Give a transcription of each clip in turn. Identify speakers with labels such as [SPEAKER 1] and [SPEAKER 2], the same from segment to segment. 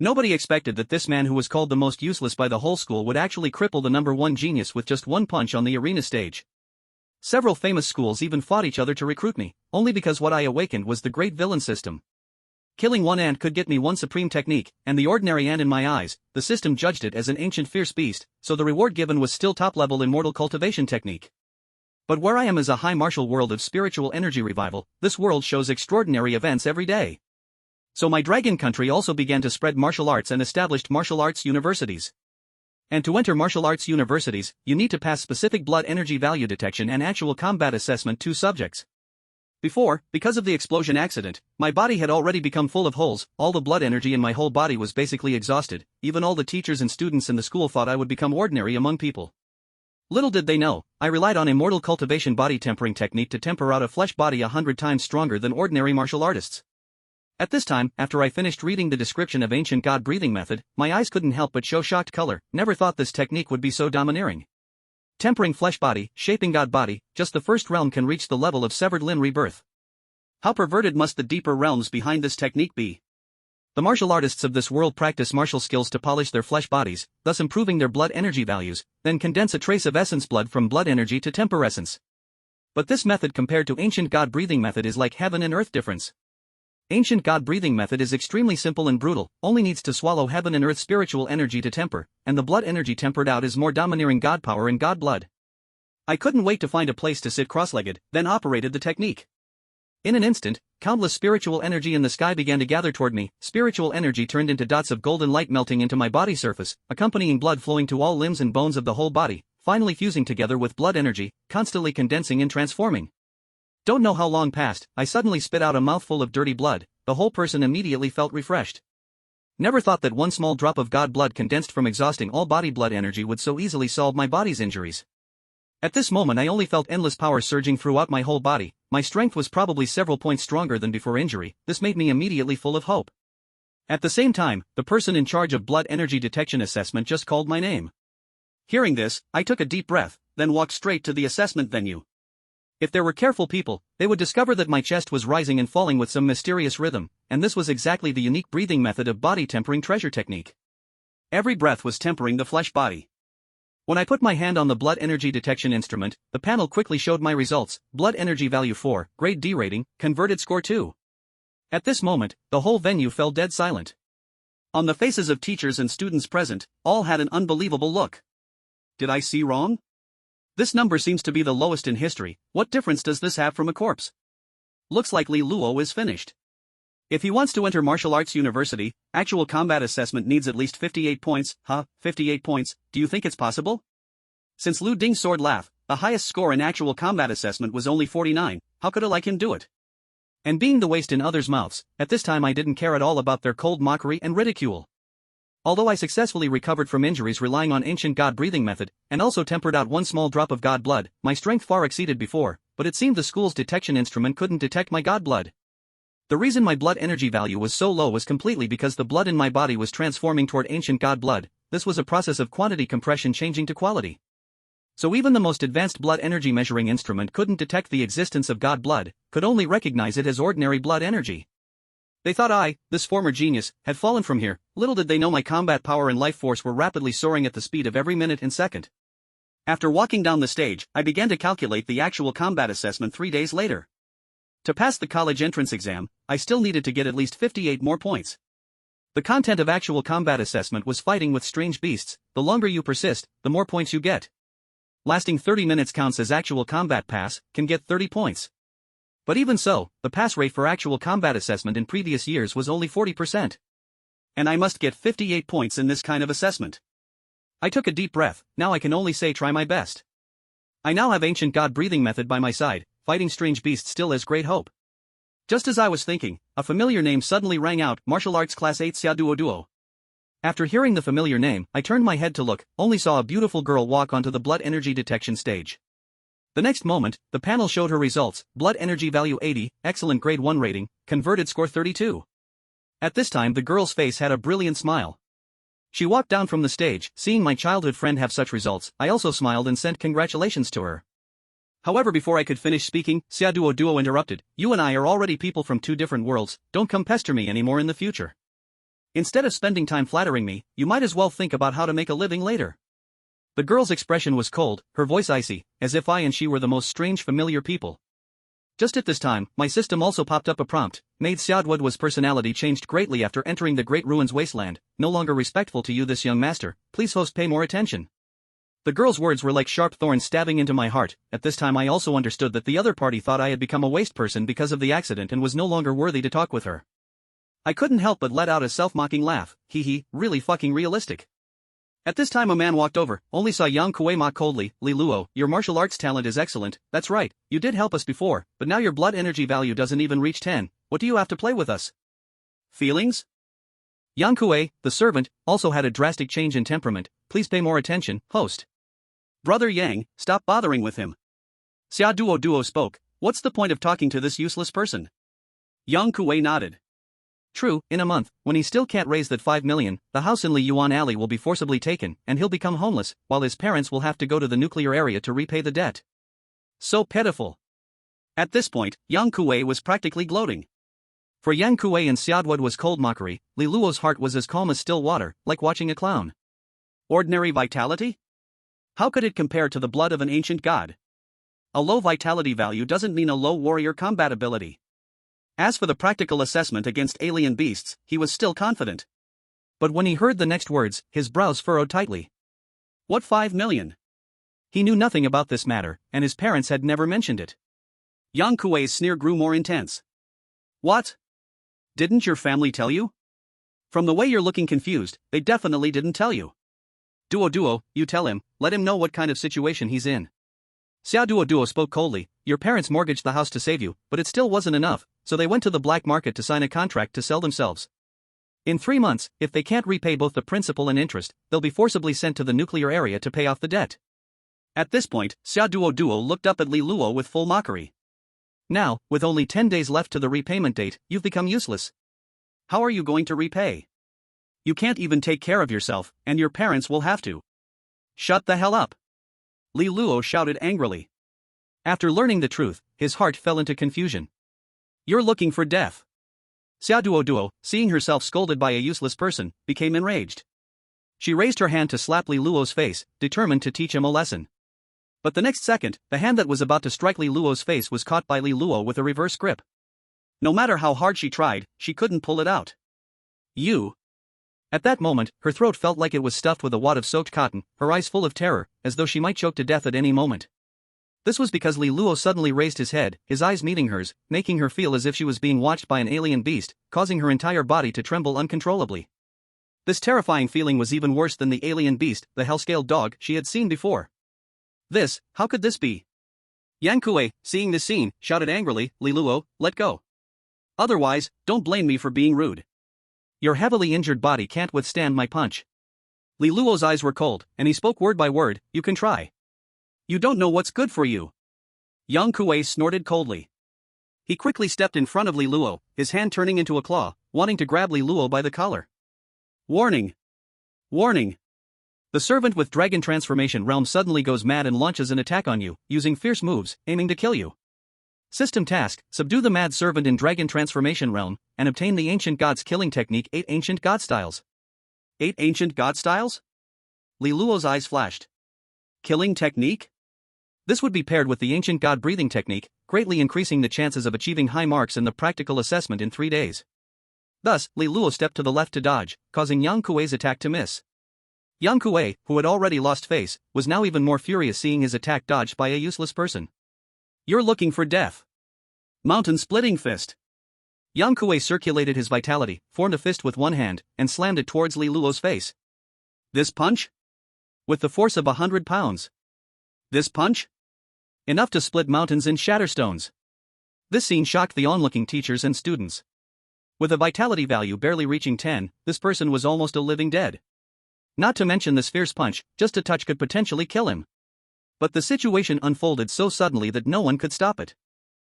[SPEAKER 1] Nobody expected that this man who was called the most useless by the whole school would actually cripple the number one genius with just one punch on the arena stage. Several famous schools even fought each other to recruit me, only because what I awakened was the great villain system. Killing one ant could get me one supreme technique, and the ordinary ant in my eyes, the system judged it as an ancient fierce beast, so the reward given was still top-level immortal cultivation technique. But where I am is a high martial world of spiritual energy revival. This world shows extraordinary events every day. So my dragon country also began to spread martial arts and established martial arts universities. And to enter martial arts universities, you need to pass specific blood energy value detection and actual combat assessment 2 subjects. Before, because of the explosion accident, my body had already become full of holes, all the blood energy in my whole body was basically exhausted, even all the teachers and students in the school thought I would become ordinary among people. Little did they know, I relied on immortal cultivation body tempering technique to temper out a flesh body 100 times stronger than ordinary martial artists. At this time, after I finished reading the description of ancient god breathing method, my eyes couldn't help but show shocked color. Never thought this technique would be so domineering. Tempering flesh body, shaping god body, just the first realm can reach the level of severed limb rebirth. How perverted must the deeper realms behind this technique be? The martial artists of this world practice martial skills to polish their flesh bodies, thus improving their blood energy values, then condense a trace of essence blood from blood energy to temper essence. But this method compared to ancient god breathing method is like heaven and earth difference. Ancient god breathing method is extremely simple and brutal, only needs to swallow heaven and earth spiritual energy to temper, and the blood energy tempered out is more domineering god power and god blood. I couldn't wait to find a place to sit cross-legged, then operated the technique. In an instant, countless spiritual energy in the sky began to gather toward me. Spiritual energy turned into dots of golden light melting into my body surface, accompanying blood flowing to all limbs and bones of the whole body, finally fusing together with blood energy, constantly condensing and transforming. Don't know how long passed, I suddenly spit out a mouthful of dirty blood. The whole person immediately felt refreshed. Never thought that one small drop of god blood condensed from exhausting all body blood energy would so easily solve my body's injuries. At this moment I only felt endless power surging throughout my whole body. My strength was probably several points stronger than before injury. This made me immediately full of hope. At the same time, the person in charge of blood energy detection assessment just called my name. Hearing this, I took a deep breath, then walked straight to the assessment venue. If there were careful people, they would discover that my chest was rising and falling with some mysterious rhythm, and this was exactly the unique breathing method of body tempering treasure technique. Every breath was tempering the flesh body. When I put my hand on the blood energy detection instrument, the panel quickly showed my results: blood energy value 4, grade D rating, converted score 2. At this moment, the whole venue fell dead silent. On the faces of teachers and students present, all had an unbelievable look. Did I see wrong? This number seems to be the lowest in history. What difference does this have from a corpse? Looks like Li Luo is finished. If he wants to enter martial arts university, actual combat assessment needs at least 58 points. 58 points, do you think it's possible? Since Lu Ding's sword laugh, the highest score in actual combat assessment was only 49, how could a like him do it? And being the waste in others' mouths, at this time I didn't care at all about their cold mockery and ridicule. Although I successfully recovered from injuries relying on ancient god breathing method, and also tempered out one small drop of god blood, my strength far exceeded before, but it seemed the school's detection instrument couldn't detect my god blood. The reason my blood energy value was so low was completely because the blood in my body was transforming toward ancient god blood. This was a process of quantity compression changing to quality. So even the most advanced blood energy measuring instrument couldn't detect the existence of god blood, could only recognize it as ordinary blood energy. They thought I, this former genius, had fallen from here. Little did they know my combat power and life force were rapidly soaring at the speed of every minute and second. After walking down the stage, I began to calculate the actual combat assessment 3 days later. To pass the college entrance exam, I still needed to get at least 58 more points. The content of actual combat assessment was fighting with strange beasts. The longer you persist, the more points you get. Lasting 30 minutes counts as actual combat pass, can get 30 points. But even so, the pass rate for actual combat assessment in previous years was only 40%. And I must get 58 points in this kind of assessment. I took a deep breath. Now I can only say try my best. I now have ancient god breathing method by my side. Fighting strange beasts still has great hope. Just as I was thinking, a familiar name suddenly rang out: Martial Arts Class 8 Xia Duo Duo. After hearing the familiar name, I turned my head to look, only saw a beautiful girl walk onto the blood energy detection stage. The next moment, the panel showed her results: blood energy value 80, excellent grade 1 rating, converted score 32. At this time the girl's face had a brilliant smile. She walked down from the stage. Seeing my childhood friend have such results, I also smiled and sent congratulations to her. However, before I could finish speaking, Xia Duo Duo interrupted: "You and I are already people from 2 different worlds, don't come pester me anymore in the future." Instead of spending time flattering me, you might as well think about how to make a living later. The girl's expression was cold, her voice icy, as if I and she were the most strange familiar people. Just at this time, my system also popped up a prompt. Maid Xiaoduo's personality changed greatly after entering the Great Ruins Wasteland, no longer respectful to you this young master, please host pay more attention. The girl's words were like sharp thorns stabbing into my heart. At this time I also understood that the other party thought I had become a waste person because of the accident and was no longer worthy to talk with her. I couldn't help but let out a self-mocking laugh, hee, really fucking realistic. At this time a man walked over, only saw Yang Kuei mock coldly, Li Luo, your martial arts talent is excellent, that's right, you did help us before, but now your blood energy value doesn't even reach 10, what do you have to play with us? Feelings? Yang Kuei, the servant, also had a drastic change in temperament, please pay more attention, host. Brother Yang, stop bothering with him. Xia Duo spoke, what's the point of talking to this useless person? Yang Kuei nodded. True, in a month, when he still can't raise that 5 million, the house in Li Yuan Alley will be forcibly taken, and he'll become homeless, while his parents will have to go to the nuclear area to repay the debt. So pitiful. At this point, Yang Kuei was practically gloating. For Yang Kuei and Xiaoduo was cold mockery, Li Luo's heart was as calm as still water, like watching a clown. Ordinary vitality? How could it compare to the blood of an ancient god? A low vitality value doesn't mean a low warrior combat ability. As for the practical assessment against alien beasts, he was still confident. But when he heard the next words, his brows furrowed tightly. What 5 million? He knew nothing about this matter, and his parents had never mentioned it. Yang Kuei's sneer grew more intense. What? Didn't your family tell you? From the way you're looking confused, they definitely didn't tell you. Duo, you tell him, let him know what kind of situation he's in. Xia Duo spoke coldly, your parents mortgaged the house to save you, but it still wasn't enough, so they went to the black market to sign a contract to sell themselves. In 3 months, if they can't repay both the principal and interest, they'll be forcibly sent to the nuclear area to pay off the debt. At this point, Xia Duo looked up at Li Luo with full mockery. Now, with only 10 days left to the repayment date, you've become useless. How are you going to repay? You can't even take care of yourself, and your parents will have to. Shut the hell up. Li Luo shouted angrily. After learning the truth, his heart fell into confusion. You're looking for death. Xia Duo, seeing herself scolded by a useless person, became enraged. She raised her hand to slap Li Luo's face, determined to teach him a lesson. But the next second, the hand that was about to strike Li Luo's face was caught by Li Luo with a reverse grip. No matter how hard she tried, she couldn't pull it out. You. At that moment, her throat felt like it was stuffed with a wad of soaked cotton, her eyes full of terror, as though she might choke to death at any moment. This was because Li Luo suddenly raised his head, his eyes meeting hers, making her feel as if she was being watched by an alien beast, causing her entire body to tremble uncontrollably. This terrifying feeling was even worse than the alien beast, the hell-scaled dog, she had seen before. How could this be? Yang Kuei, seeing this scene, shouted angrily, Li Luo, let go. Otherwise, don't blame me for being rude. Your heavily injured body can't withstand my punch. Li Luo's eyes were cold, and he spoke word by word, you can try. You don't know what's good for you. Yang Kuei snorted coldly. He quickly stepped in front of Li Luo, his hand turning into a claw, wanting to grab Li Luo by the collar. Warning! Warning! The servant with dragon transformation realm suddenly goes mad and launches an attack on you, using fierce moves, aiming to kill you. System task, subdue the mad servant in dragon transformation realm, and obtain the ancient god's killing technique 8 ancient god styles. 8 ancient god styles? Li Luo's eyes flashed. Killing technique? This would be paired with the ancient god breathing technique, greatly increasing the chances of achieving high marks in the practical assessment in 3 days. Thus, Li Luo stepped to the left to dodge, causing Yang Kuei's attack to miss. Yang Kuei, who had already lost face, was now even more furious seeing his attack dodged by a useless person. You're looking for death. Mountain-splitting fist. Yang Kuei circulated his vitality, formed a fist with one hand, and slammed it towards Li Luo's face. This punch? With the force of 100 pounds. This punch? Enough to split mountains and shatter stones. This scene shocked the onlooking teachers and students. With a vitality value barely reaching 10, this person was almost a living dead. Not to mention this fierce punch, just a touch could potentially kill him. But the situation unfolded so suddenly that no one could stop it.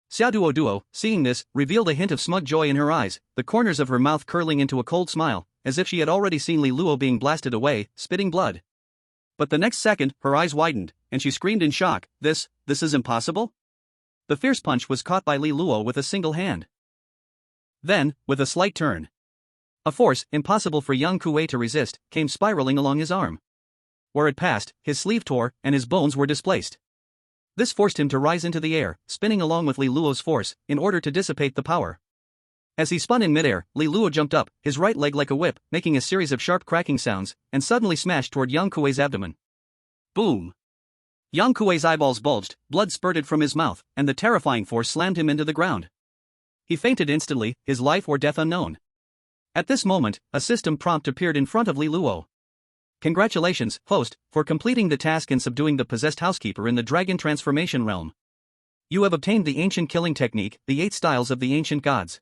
[SPEAKER 1] Xia Duo, seeing this, revealed a hint of smug joy in her eyes, the corners of her mouth curling into a cold smile, as if she had already seen Li Luo being blasted away, spitting blood. But the next second, her eyes widened, and she screamed in shock, this is impossible? The fierce punch was caught by Li Luo with a single hand. Then, with a slight turn A force, impossible for young Kuei to resist, came spiraling along his arm. Where it passed, his sleeve tore, and his bones were displaced. This forced him to rise into the air, spinning along with Li Luo's force, in order to dissipate the power. As he spun in midair, Li Luo jumped up, his right leg like a whip, making a series of sharp cracking sounds, and suddenly smashed toward Yang Kuei's abdomen. Boom! Yang Kuei's eyeballs bulged, blood spurted from his mouth, and the terrifying force slammed him into the ground. He fainted instantly, his life or death unknown. At this moment, a system prompt appeared in front of Li Luo. Congratulations, host, for completing the task and subduing the possessed housekeeper in the dragon transformation realm. You have obtained the ancient killing technique, the 8 styles of the ancient gods.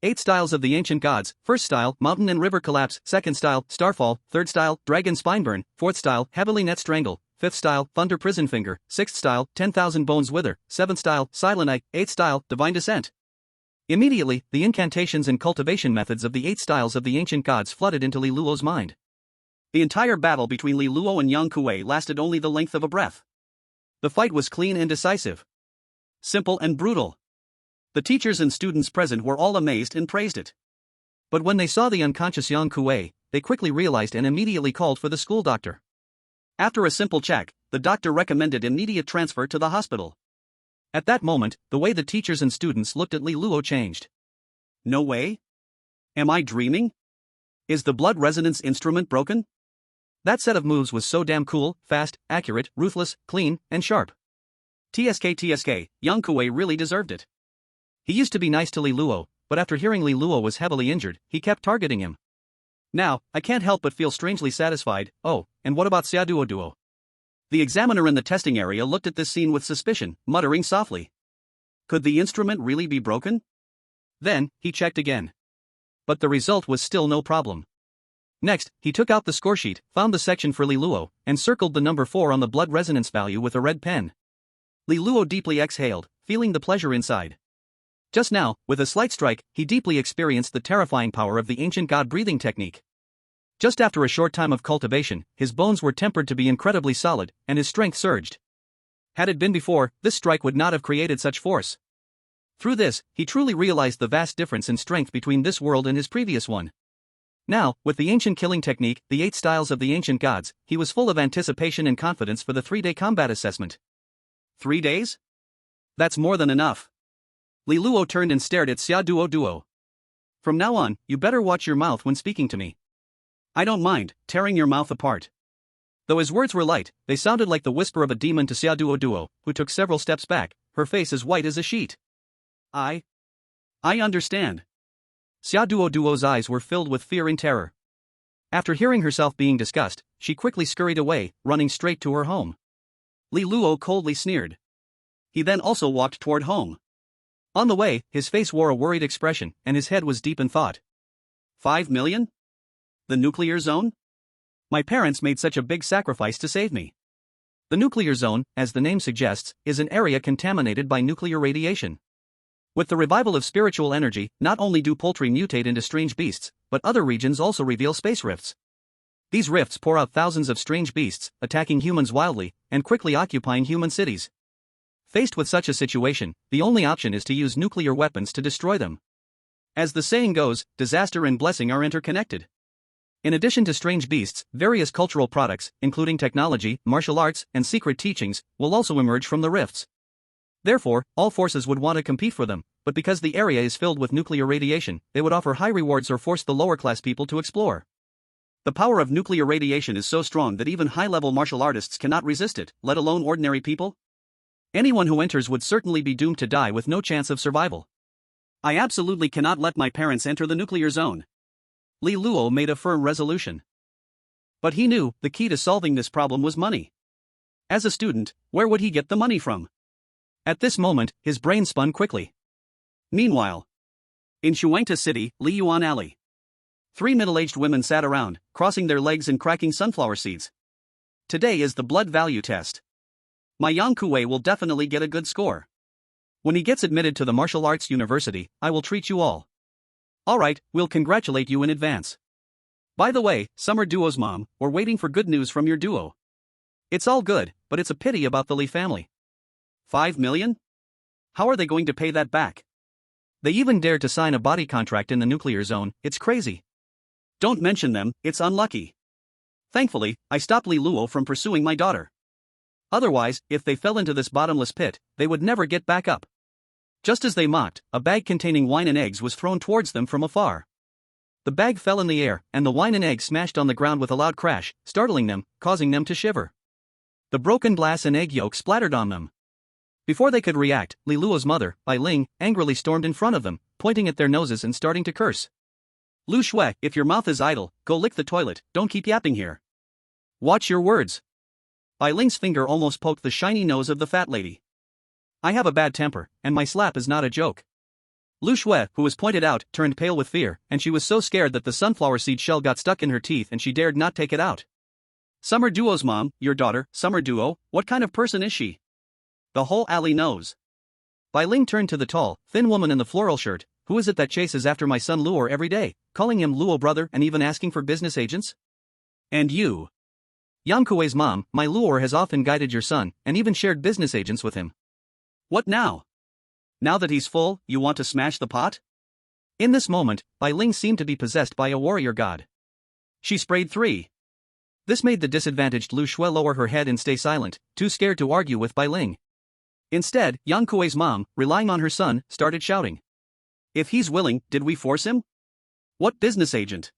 [SPEAKER 1] 8 styles of the ancient gods: first style, mountain and river collapse; second style, starfall; third style, dragon spineburn; fourth style, heavily net strangle; fifth style, thunder prison finger; sixth style, 10,000 bones wither; seventh style, silent eye; eighth style, divine descent. Immediately, the incantations and cultivation methods of the 8 styles of the ancient gods flooded into Li Luo's mind. The entire battle between Li Luo and Yang Kuei lasted only the length of a breath. The fight was clean and decisive. Simple and brutal. The teachers and students present were all amazed and praised it. But when they saw the unconscious Yang Kuei, they quickly realized and immediately called for the school doctor. After a simple check, the doctor recommended immediate transfer to the hospital. At that moment, the way the teachers and students looked at Li Luo changed. No way? Am I dreaming? Is the blood resonance instrument broken? That set of moves was so damn cool, fast, accurate, ruthless, clean, and sharp. TSK, Yang Kuei really deserved it. He used to be nice to Li Luo, but after hearing Li Luo was heavily injured, he kept targeting him. Now, I can't help but feel strangely satisfied. Oh, and what about Xiaoduo Duo? The examiner in the testing area looked at this scene with suspicion, muttering softly. Could the instrument really be broken? Then, he checked again. But the result was still no problem. Next, he took out the scoresheet, found the section for Li Luo, and circled the number 4 on the blood resonance value with a red pen. Li Luo deeply exhaled, feeling the pleasure inside. Just now, with a slight strike, he deeply experienced the terrifying power of the ancient god breathing technique. Just after a short time of cultivation, his bones were tempered to be incredibly solid, and his strength surged. Had it been before, this strike would not have created such force. Through this, he truly realized the vast difference in strength between this world and his previous one. Now, with the ancient killing technique, the 8 styles of the ancient gods, he was full of anticipation and confidence for the 3-day combat assessment. 3 days? That's more than enough. Li Luo turned and stared at Xiaoduo Duo. From now on, you better watch your mouth when speaking to me. I don't mind tearing your mouth apart. Though his words were light, they sounded like the whisper of a demon to Xiaoduo Duo, who took several steps back, her face as white as a sheet. I understand. Xiaoduo Duo's eyes were filled with fear and terror. After hearing herself being discussed, she quickly scurried away, running straight to her home. Li Luo coldly sneered. He then also walked toward home. On the way, his face wore a worried expression, and his head was deep in thought. 5 million? The nuclear zone? My parents made such a big sacrifice to save me. The nuclear zone, as the name suggests, is an area contaminated by nuclear radiation. With the revival of spiritual energy, not only do poultry mutate into strange beasts, but other regions also reveal space rifts. These rifts pour out thousands of strange beasts, attacking humans wildly, and quickly occupying human cities. Faced with such a situation, the only option is to use nuclear weapons to destroy them. As the saying goes, disaster and blessing are interconnected. In addition to strange beasts, various cultural products, including technology, martial arts, and secret teachings, will also emerge from the rifts. Therefore, all forces would want to compete for them, but because the area is filled with nuclear radiation, they would offer high rewards or force the lower-class people to explore. The power of nuclear radiation is so strong that even high-level martial artists cannot resist it, let alone ordinary people. Anyone who enters would certainly be doomed to die with no chance of survival. I absolutely cannot let my parents enter the nuclear zone. Li Luo made a firm resolution. But he knew the key to solving this problem was money. As a student, where would he get the money from? At this moment, his brain spun quickly. Meanwhile, in Shuangta City, Liyuan Alley, 3 middle-aged women sat around, crossing their legs and cracking sunflower seeds. Today is the blood value test. My Yang Kuei will definitely get a good score. When he gets admitted to the martial arts university, I will treat you all. Alright, we'll congratulate you in advance. By the way, Summer Duo's mom, we're waiting for good news from your duo. It's all good, but it's a pity about the Li family. 5 million? How are they going to pay that back? They even dared to sign a body contract in the nuclear zone, it's crazy. Don't mention them, it's unlucky. Thankfully, I stopped Li Luo from pursuing my daughter. Otherwise, if they fell into this bottomless pit, they would never get back up. Just as they mocked, a bag containing wine and eggs was thrown towards them from afar. The bag fell in the air, and the wine and eggs smashed on the ground with a loud crash, startling them, causing them to shiver. The broken glass and egg yolk splattered on them. Before they could react, Li Luo's mother, Bai Ling, angrily stormed in front of them, pointing at their noses and starting to curse. Lu Shui, if your mouth is idle, go lick the toilet, don't keep yapping here. Watch your words. Bai Ling's finger almost poked the shiny nose of the fat lady. I have a bad temper, and my slap is not a joke. Lu Shui, who was pointed out, turned pale with fear, and she was so scared that the sunflower seed shell got stuck in her teeth and she dared not take it out. Summer Duo's mom, your daughter, Summer Duo, what kind of person is she? The whole alley knows. Bai Ling turned to the tall, thin woman in the floral shirt. Who is it that chases after my son Luo every day, calling him Luo brother and even asking for business agents? And you? Yang Kuei's mom, my Luo has often guided your son, and even shared business agents with him. What now? Now that he's full, you want to smash the pot? In this moment, Bai Ling seemed to be possessed by a warrior god. She sprayed 3. This made the disadvantaged Lu Shui lower her head and stay silent, too scared to argue with Bai Ling. Instead, Yang Kuei's mom, relying on her son, started shouting. If he's willing, did we force him? What business agent?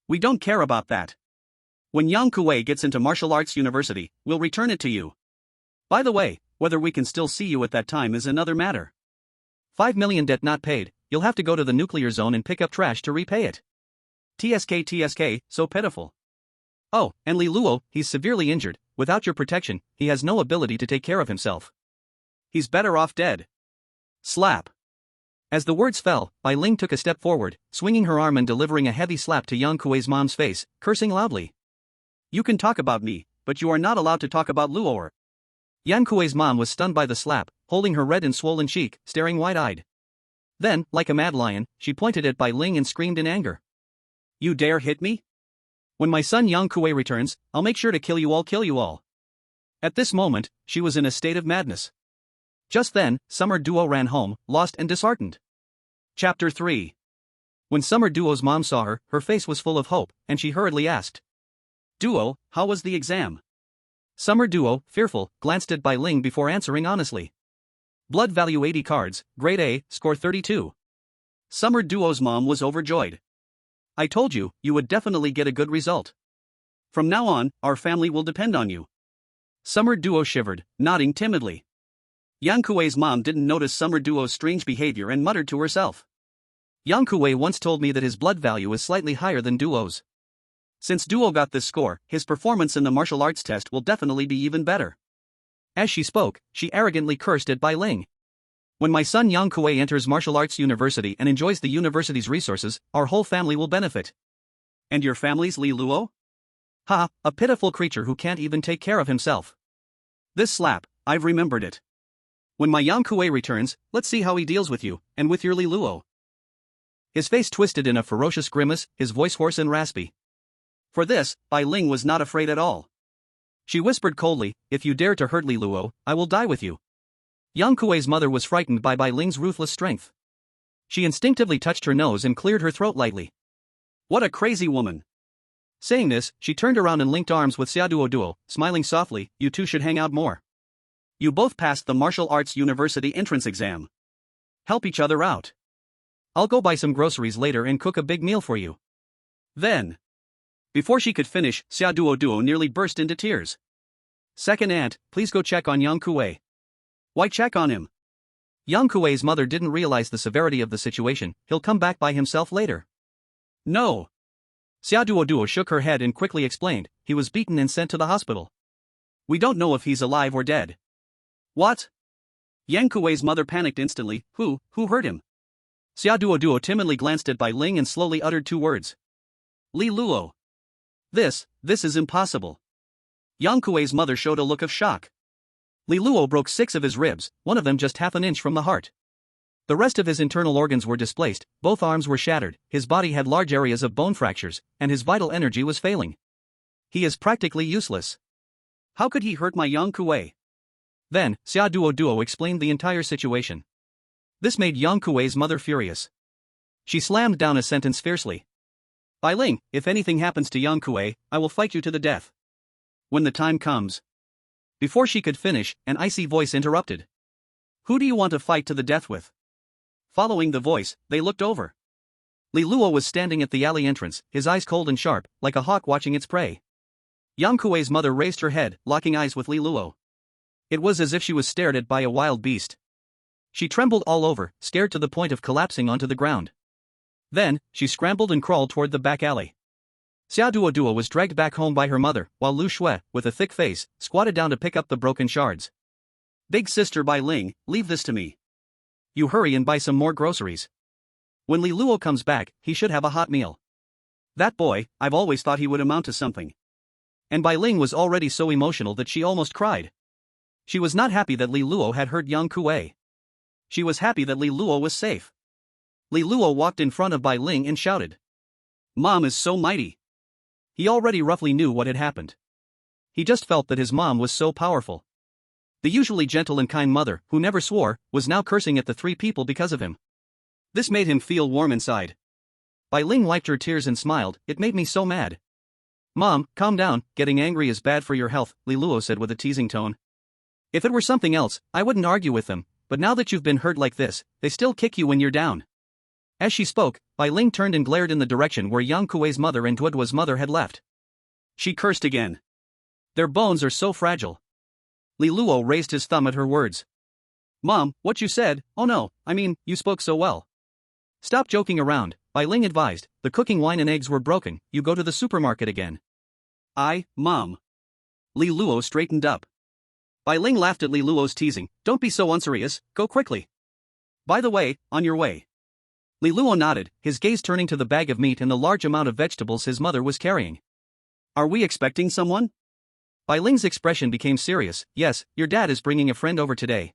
[SPEAKER 1] We don't care about that. When Yang Kuei gets into martial arts university, we'll return it to you. By the way, whether we can still see you at that time is another matter. 5 million debt not paid, you'll have to go to the nuclear zone and pick up trash to repay it. TSK, so pitiful. Oh, and Li Luo, he's severely injured. Without your protection, he has no ability to take care of himself. He's better off dead. Slap. As the words fell, Bai Ling took a step forward, swinging her arm and delivering a heavy slap to Yang Kuei's mom's face, cursing loudly. You can talk about me, but you are not allowed to talk about Luo. Yang Kuei's mom was stunned by the slap, holding her red and swollen cheek, staring wide-eyed. Then, like a mad lion, she pointed at Bai Ling and screamed in anger. You dare hit me? When my son Yang Kuei returns, I'll make sure to kill you all. At this moment, she was in a state of madness. Just then, Summer Duo ran home, lost and disheartened. Chapter 3. When Summer Duo's mom saw her, her face was full of hope, and she hurriedly asked. Duo, how was the exam? Summer Duo, fearful, glanced at Bai Ling before answering honestly. Blood value 80 cards, grade A, score 32. Summer Duo's mom was overjoyed. I told you, you would definitely get a good result. From now on, our family will depend on you. Summer Duo shivered, nodding timidly. Yang Kuei's mom didn't notice Summer Duo's strange behavior and muttered to herself. Yang Kuei once told me that his blood value is slightly higher than Duo's. Since Duo got this score, his performance in the martial arts test will definitely be even better. As she spoke, she arrogantly cursed at Bai Ling. When my son Yang Kuei enters martial arts university and enjoys the university's resources, our whole family will benefit. And your family's Li Luo? Ha, a pitiful creature who can't even take care of himself. This slap, I've remembered it. When my Yang Kuei returns, let's see how he deals with you, and with your Li Luo. His face twisted in a ferocious grimace, his voice hoarse and raspy. For this, Bai Ling was not afraid at all. She whispered coldly, if you dare to hurt Li Luo, I will die with you. Yang Kuei's mother was frightened by Bai Ling's ruthless strength. She instinctively touched her nose and cleared her throat lightly. What a crazy woman. Saying this, she turned around and linked arms with Xiaoduo Duo, smiling softly, you two should hang out more. You both passed the martial arts university entrance exam. Help each other out. I'll go buy some groceries later and cook a big meal for you. Then. Before she could finish, Xiaoduo Duo nearly burst into tears. Second aunt, please go check on Yang Kuei. Why check on him? Yang Kuei's mother didn't realize the severity of the situation, he'll come back by himself later. No. Xiaoduo Duo shook her head and quickly explained, he was beaten and sent to the hospital. We don't know if he's alive or dead. What? Yang Kuei's mother panicked instantly, who hurt him? Xiaoduo Duo timidly glanced at Bai Ling and slowly uttered 2 words. Li Luo. This is impossible. Yang Kuei's mother showed a look of shock. Li Luo broke 6 of his ribs, one of them just half an inch from the heart. The rest of his internal organs were displaced, both arms were shattered, his body had large areas of bone fractures, and his vital energy was failing. He is practically useless. How could he hurt my Yang Kuei? Then, Xiaoduo Duo explained the entire situation. This made Yang Kuei's mother furious. She slammed down a sentence fiercely. Bai Ling, if anything happens to Yang Kuei, I will fight you to the death. When the time comes. Before she could finish, an icy voice interrupted. Who do you want to fight to the death with? Following the voice, they looked over. Li Luo was standing at the alley entrance, his eyes cold and sharp, like a hawk watching its prey. Yang Kuei's mother raised her head, locking eyes with Li Luo. It was as if she was stared at by a wild beast. She trembled all over, scared to the point of collapsing onto the ground. Then, she scrambled and crawled toward the back alley. Xia Duodua was dragged back home by her mother, while Lu Shui, with a thick face, squatted down to pick up the broken shards. Big sister Bai Ling, leave this to me. You hurry and buy some more groceries. When Li Luo comes back, he should have a hot meal. That boy, I've always thought he would amount to something. And Bai Ling was already so emotional that she almost cried. She was not happy that Li Luo had hurt Yang Kuei. She was happy that Li Luo was safe. Li Luo walked in front of Bai Ling and shouted. Mom is so mighty. He already roughly knew what had happened. He just felt that his mom was so powerful. The usually gentle and kind mother, who never swore, was now cursing at the three people because of him. This made him feel warm inside. Bai Ling wiped her tears and smiled, it made me so mad. Mom, calm down, getting angry is bad for your health, Li Luo said with a teasing tone. If it were something else, I wouldn't argue with them, but now that you've been hurt like this, they still kick you when you're down. As she spoke, Bai Ling turned and glared in the direction where Yang Kuei's mother and Duodua's mother had left. She cursed again. Their bones are so fragile. Li Luo raised his thumb at her words. Mom, what you said, oh no, I mean, you spoke so well. Stop joking around, Bai Ling advised, the cooking wine and eggs were broken, you go to the supermarket again. Mom. Li Luo straightened up. Bai Ling laughed at Li Luo's teasing, don't be so unserious, go quickly. By the way, on your way. Li Luo nodded, his gaze turning to the bag of meat and the large amount of vegetables his mother was carrying. Are we expecting someone? Bai Ling's expression became serious, yes, your dad is bringing a friend over today.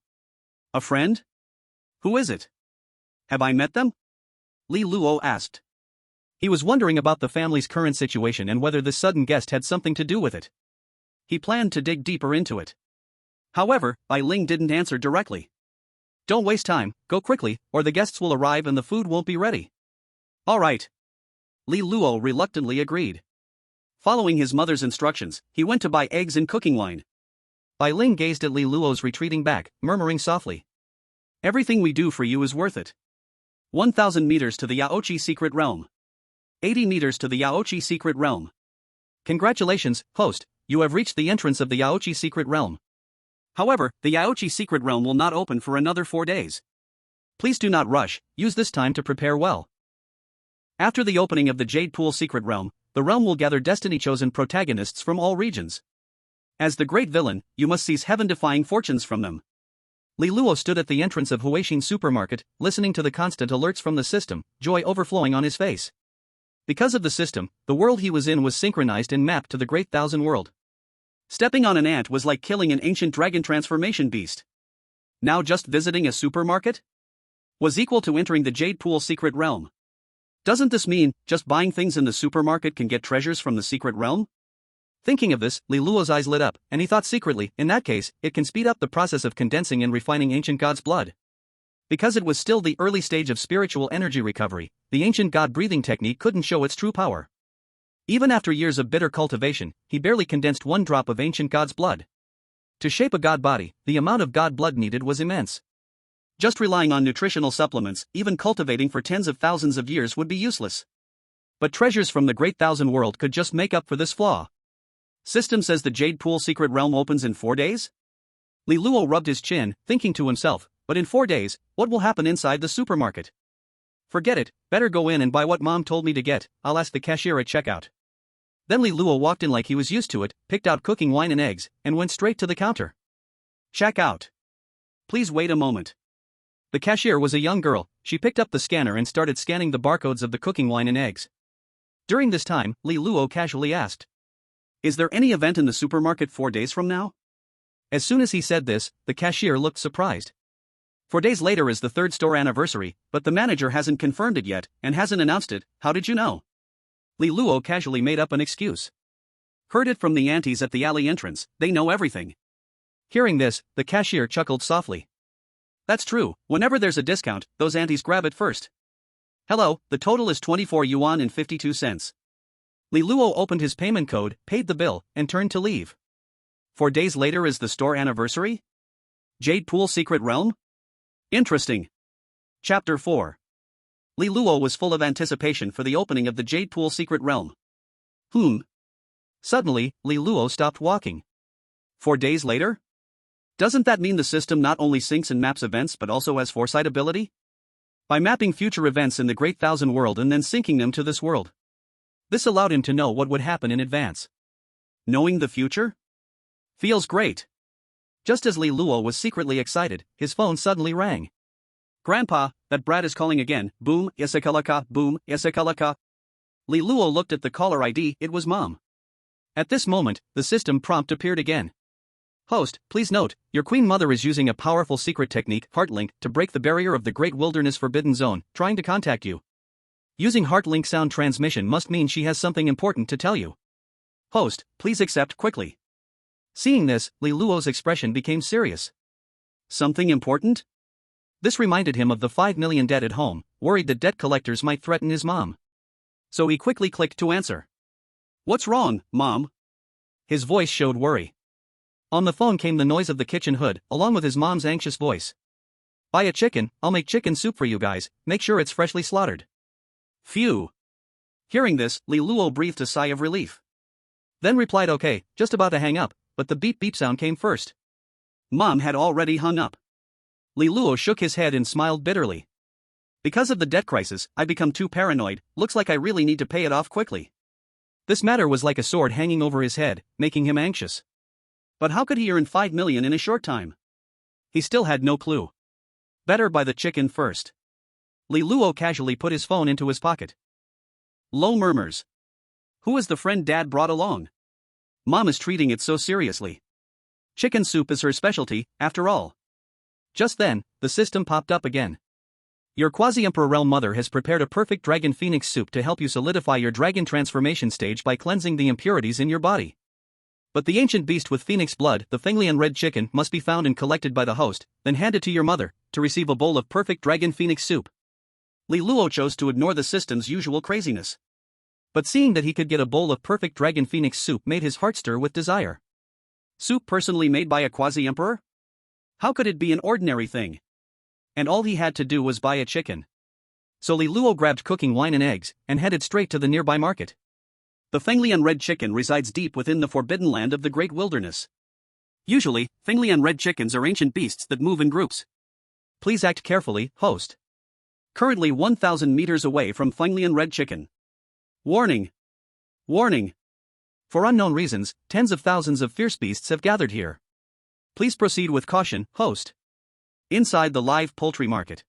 [SPEAKER 1] A friend? Who is it? Have I met them? Li Luo asked. He was wondering about the family's current situation and whether this sudden guest had something to do with it. He planned to dig deeper into it. However, Bai Ling didn't answer directly. Don't waste time, go quickly, or the guests will arrive and the food won't be ready. All right. Li Luo reluctantly agreed. Following his mother's instructions, he went to buy eggs and cooking wine. Bai Ling gazed at Li Luo's retreating back, murmuring softly. Everything we do for you is worth it. 1,000 meters to the Yaochi secret realm. 80 meters to the Yaochi secret realm. Congratulations, host, you have reached the entrance of the Yaochi secret realm. However, the Yaochi secret realm will not open for another 4 days. Please do not rush, use this time to prepare well. After the opening of the Jade Pool secret realm, the realm will gather destiny-chosen protagonists from all regions. As the great villain, you must seize heaven-defying fortunes from them. Li Luo stood at the entrance of Huaxin supermarket, listening to the constant alerts from the system, joy overflowing on his face. Because of the system, the world he was in was synchronized and mapped to the Great Thousand World. Stepping on an ant was like killing an ancient dragon transformation beast. Now just visiting a supermarket? Was equal to entering the Jade Pool secret realm. Doesn't this mean, just buying things in the supermarket can get treasures from the secret realm? Thinking of this, Li Luo's eyes lit up, and he thought secretly, in that case, it can speed up the process of condensing and refining ancient god's blood. Because it was still the early stage of spiritual energy recovery, the ancient god breathing technique couldn't show its true power. Even after years of bitter cultivation, he barely condensed 1 drop of ancient god's blood. To shape a god body, the amount of god blood needed was immense. Just relying on nutritional supplements, even cultivating for tens of thousands of years would be useless. But treasures from the Great Thousand World could just make up for this flaw. System says the Jade Pool secret realm opens in 4 days? Li Luo rubbed his chin, thinking to himself, but in 4 days, what will happen inside the supermarket? Forget it, better go in and buy what mom told me to get, I'll ask the cashier at checkout. Then Li Luo walked in like he was used to it, picked out cooking wine and eggs, and went straight to the counter. Check out. Please wait a moment. The cashier was a young girl, she picked up the scanner and started scanning the barcodes of the cooking wine and eggs. During this time, Li Luo casually asked. Is there any event in the supermarket 4 days from now? As soon as he said this, the cashier looked surprised. 4 days later is the 3rd store anniversary, but the manager hasn't confirmed it yet, and hasn't announced it, how did you know? Li Luo casually made up an excuse. Heard it from the aunties at the alley entrance, they know everything. Hearing this, the cashier chuckled softly. That's true, whenever there's a discount, those aunties grab it first. Hello, the total is 24 yuan and 52 cents. Li Luo opened his payment code, paid the bill, and turned to leave. 4 days later is the store anniversary? Jade Pool Secret Realm? Interesting. Chapter 4. Li Luo was full of anticipation for the opening of the Jade Pool Secret Realm. Suddenly, Li Luo stopped walking. 4 days later? Doesn't that mean the system not only syncs and maps events but also has foresight ability? By mapping future events in the Great Thousand World and then syncing them to this world. This allowed him to know what would happen in advance. Knowing the future? Feels great. Just as Li Luo was secretly excited, his phone suddenly rang. Grandpa, that brat is calling again. Boom, isakalaka, boom, isakalaka. Li Luo looked at the caller ID, it was Mom. At this moment, the system prompt appeared again. Host, please note, your Queen Mother is using a powerful secret technique, HeartLink, to break the barrier of the Great Wilderness Forbidden Zone, trying to contact you. Using HeartLink sound transmission must mean she has something important to tell you. Host, please accept quickly. Seeing this, Li Luo's expression became serious. Something important? This reminded him of the 5 million debt at home, worried that debt collectors might threaten his mom. So he quickly clicked to answer. What's wrong, Mom? His voice showed worry. On the phone came the noise of the kitchen hood, along with his mom's anxious voice. Buy a chicken, I'll make chicken soup for you guys, make sure it's freshly slaughtered. Phew. Hearing this, Li Luo breathed a sigh of relief. Then replied okay, just about to hang up, but the beep beep sound came first. Mom had already hung up. Li Luo shook his head and smiled bitterly. Because of the debt crisis, I become too paranoid, looks like I really need to pay it off quickly. This matter was like a sword hanging over his head, making him anxious. But how could he earn 5 million in a short time? He still had no clue. Better buy the chicken first. Li Luo casually put his phone into his pocket. Low murmurs. Who is the friend Dad brought along? Mom is treating it so seriously. Chicken soup is her specialty, after all. Just then, the system popped up again. Your Quasi-Emperor Realm Mother has prepared a perfect Dragon Phoenix soup to help you solidify your dragon transformation stage by cleansing the impurities in your body. But the ancient beast with phoenix blood, the Fenglian red chicken, must be found and collected by the host, then handed to your mother, to receive a bowl of perfect Dragon Phoenix soup. Li Luo chose to ignore the system's usual craziness. But seeing that he could get a bowl of perfect Dragon Phoenix soup made his heart stir with desire. Soup personally made by a Quasi-Emperor? How could it be an ordinary thing? And all he had to do was buy a chicken. So Li Luo grabbed cooking wine and eggs, and headed straight to the nearby market. The Fenglian red chicken resides deep within the forbidden land of the Great Wilderness. Usually, Fenglian red chickens are ancient beasts that move in groups. Please act carefully, host. Currently 1,000 meters away from Fenglian red chicken. Warning! Warning! For unknown reasons, tens of thousands of fierce beasts have gathered here. Please proceed with caution, host. Inside the live poultry market.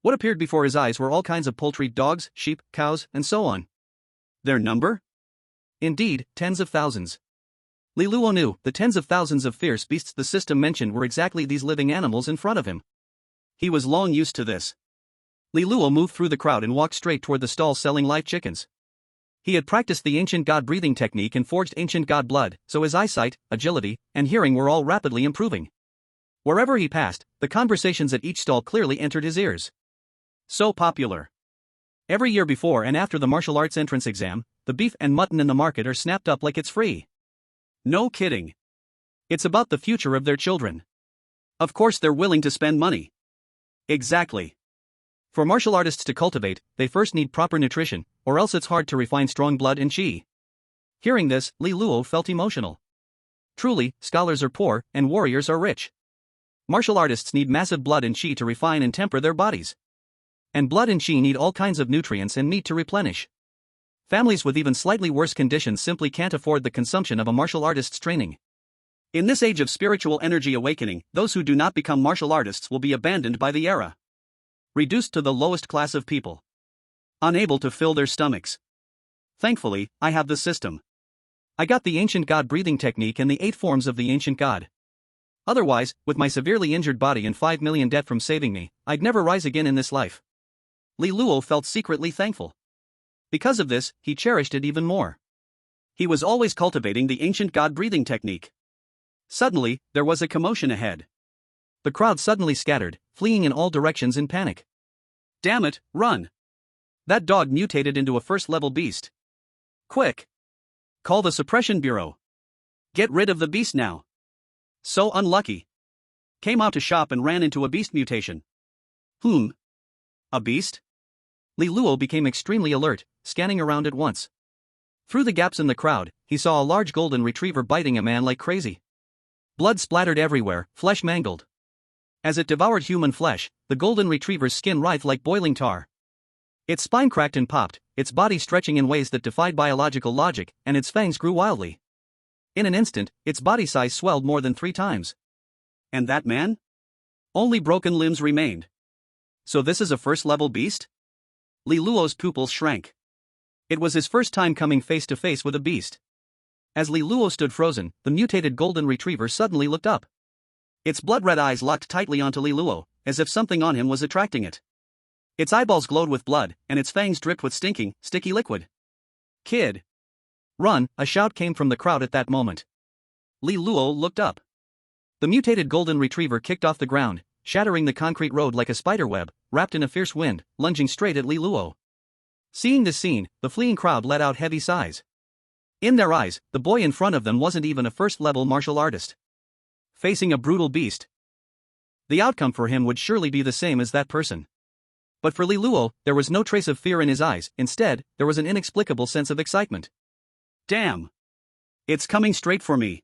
[SPEAKER 1] What appeared before his eyes were all kinds of poultry, dogs, sheep, cows, and so on. Their number? Indeed, tens of thousands. Li Luo knew the tens of thousands of fierce beasts the system mentioned were exactly these living animals in front of him. He was long used to this. Li Luo moved through the crowd and walked straight toward the stall selling live chickens. He had practiced the ancient god breathing technique and forged ancient god blood, so his eyesight, agility, and hearing were all rapidly improving. Wherever he passed, the conversations at each stall clearly entered his ears. So popular. Every year before and after the martial arts entrance exam, the beef and mutton in the market are snapped up like it's free. No kidding. It's about the future of their children. Of course they're willing to spend money. Exactly. For martial artists to cultivate, they first need proper nutrition, or else it's hard to refine strong blood and chi. Hearing this, Li Luo felt emotional. Truly, scholars are poor, and warriors are rich. Martial artists need massive blood and chi to refine and temper their bodies. And blood and chi need all kinds of nutrients and meat to replenish. Families with even slightly worse conditions simply can't afford the consumption of a martial artist's training. In this age of spiritual energy awakening, those who do not become martial artists will be abandoned by the era. Reduced to the lowest class of people. Unable to fill their stomachs. Thankfully, I have the system. I got the ancient god breathing technique and the 8 forms of the ancient god. Otherwise, with my severely injured body and 5 million debt from saving me, I'd never rise again in this life. Li Luo felt secretly thankful. Because of this, he cherished it even more. He was always cultivating the ancient god breathing technique. Suddenly, there was a commotion ahead. The crowd suddenly scattered, fleeing in all directions in panic. Damn it, run! That dog mutated into a first-level beast. Quick! Call the Suppression Bureau. Get rid of the beast now. So unlucky. Came out to shop and ran into a beast mutation. A beast? Li Luo became extremely alert, scanning around at once. Through the gaps in the crowd, he saw a large golden retriever biting a man like crazy. Blood splattered everywhere, flesh mangled. As it devoured human flesh, the golden retriever's skin writhed like boiling tar. Its spine cracked and popped, its body stretching in ways that defied biological logic, and its fangs grew wildly. In an instant, its body size swelled more than 3 times. And that man? Only broken limbs remained. So this is a first-level beast? Li Luo's pupils shrank. It was his first time coming face to face with a beast. As Li Luo stood frozen, the mutated golden retriever suddenly looked up. Its blood-red eyes locked tightly onto Li Luo, as if something on him was attracting it. Its eyeballs glowed with blood, and its fangs dripped with stinking, sticky liquid. Kid! Run! A shout came from the crowd at that moment. Li Luo looked up. The mutated golden retriever kicked off the ground, shattering the concrete road like a spiderweb, wrapped in a fierce wind, lunging straight at Li Luo. Seeing this scene, the fleeing crowd let out heavy sighs. In their eyes, the boy in front of them wasn't even a first-level martial artist. Facing a brutal beast. The outcome for him would surely be the same as that person. But for Li Luo, there was no trace of fear in his eyes. Instead, there was an inexplicable sense of excitement. Damn! It's coming straight for me.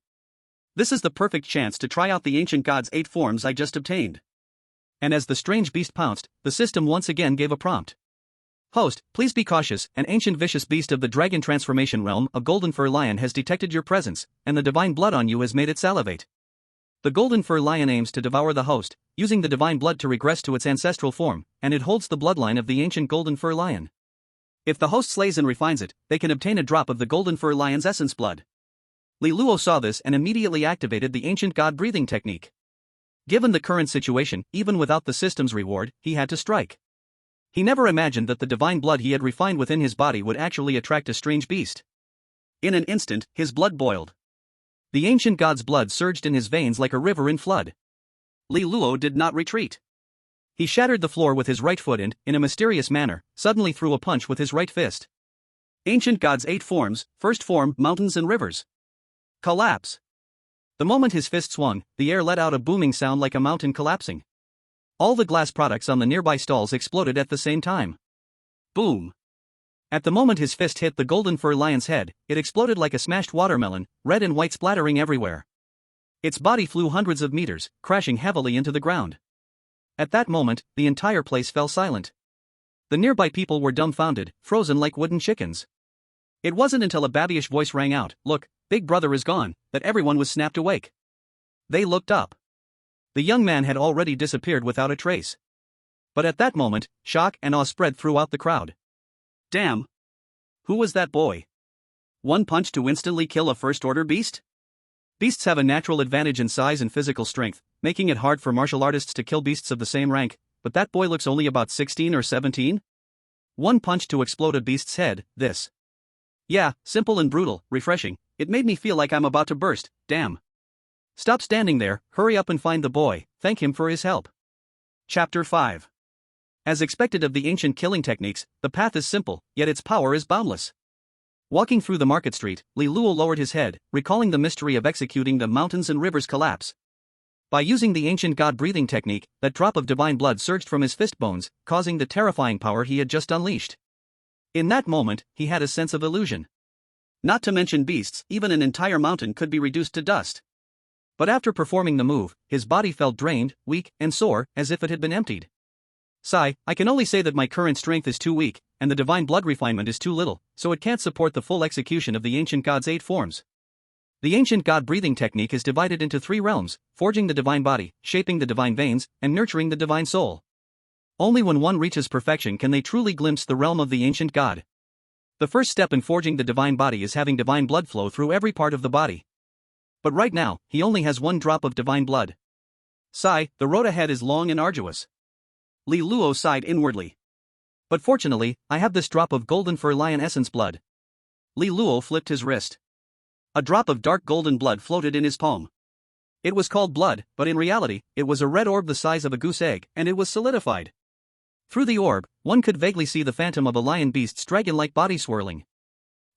[SPEAKER 1] This is the perfect chance to try out the ancient god's 8 forms I just obtained. And as the strange beast pounced, the system once again gave a prompt. Host, please be cautious. An ancient vicious beast of the dragon transformation realm, a golden fur lion, has detected your presence, and the divine blood on you has made it salivate. The golden fur lion aims to devour the host, using the divine blood to regress to its ancestral form, and it holds the bloodline of the ancient golden fur lion. If the host slays and refines it, they can obtain a drop of the golden fur lion's essence blood. Li Luo saw this and immediately activated the ancient god breathing technique. Given the current situation, even without the system's reward, he had to strike. He never imagined that the divine blood he had refined within his body would actually attract a strange beast. In an instant, his blood boiled. The ancient god's blood surged in his veins like a river in flood. Li Luo did not retreat. He shattered the floor with his right foot and, in a mysterious manner, suddenly threw a punch with his right fist. Ancient god's 8 forms, first form, mountains and rivers. Collapse. The moment his fist swung, the air let out a booming sound like a mountain collapsing. All the glass products on the nearby stalls exploded at the same time. Boom. At the moment his fist hit the golden fur lion's head, it exploded like a smashed watermelon, red and white splattering everywhere. Its body flew hundreds of meters, crashing heavily into the ground. At that moment, the entire place fell silent. The nearby people were dumbfounded, frozen like wooden chickens. It wasn't until a babyish voice rang out, "Look, Big Brother is gone," that everyone was snapped awake. They looked up. The young man had already disappeared without a trace. But at that moment, shock and awe spread throughout the crowd. Damn! Who was that boy? One punch to instantly kill a first-order beast? Beasts have a natural advantage in size and physical strength, making it hard for martial artists to kill beasts of the same rank, but that boy looks only about 16 or 17? One punch to explode a beast's head, this. Yeah, simple and brutal, refreshing. It made me feel like I'm about to burst, damn. Stop standing there, hurry up and find the boy, thank him for his help. Chapter 5. As expected of the ancient killing techniques, the path is simple, yet its power is boundless. Walking through the market street, Li Luo lowered his head, recalling the mystery of executing the mountains and rivers collapse. By using the ancient god breathing technique, that drop of divine blood surged from his fist bones, causing the terrifying power he had just unleashed. In that moment, he had a sense of illusion. Not to mention beasts, even an entire mountain could be reduced to dust. But after performing the move, his body felt drained, weak, and sore, as if it had been emptied. Sigh, I can only say that my current strength is too weak, and the divine blood refinement is too little, so it can't support the full execution of the ancient god's 8 forms. The ancient god breathing technique is divided into 3 realms, forging the divine body, shaping the divine veins, and nurturing the divine soul. Only when one reaches perfection can they truly glimpse the realm of the ancient god. The first step in forging the divine body is having divine blood flow through every part of the body. But right now, he only has 1 drop of divine blood. Sigh, the road ahead is long and arduous. Li Luo sighed inwardly. But fortunately, I have this drop of golden fur lion essence blood. Li Luo flipped his wrist. A drop of dark golden blood floated in his palm. It was called blood, but in reality, it was a red orb the size of a goose egg, and it was solidified. Through the orb, one could vaguely see the phantom of a lion beast's dragon-like body swirling.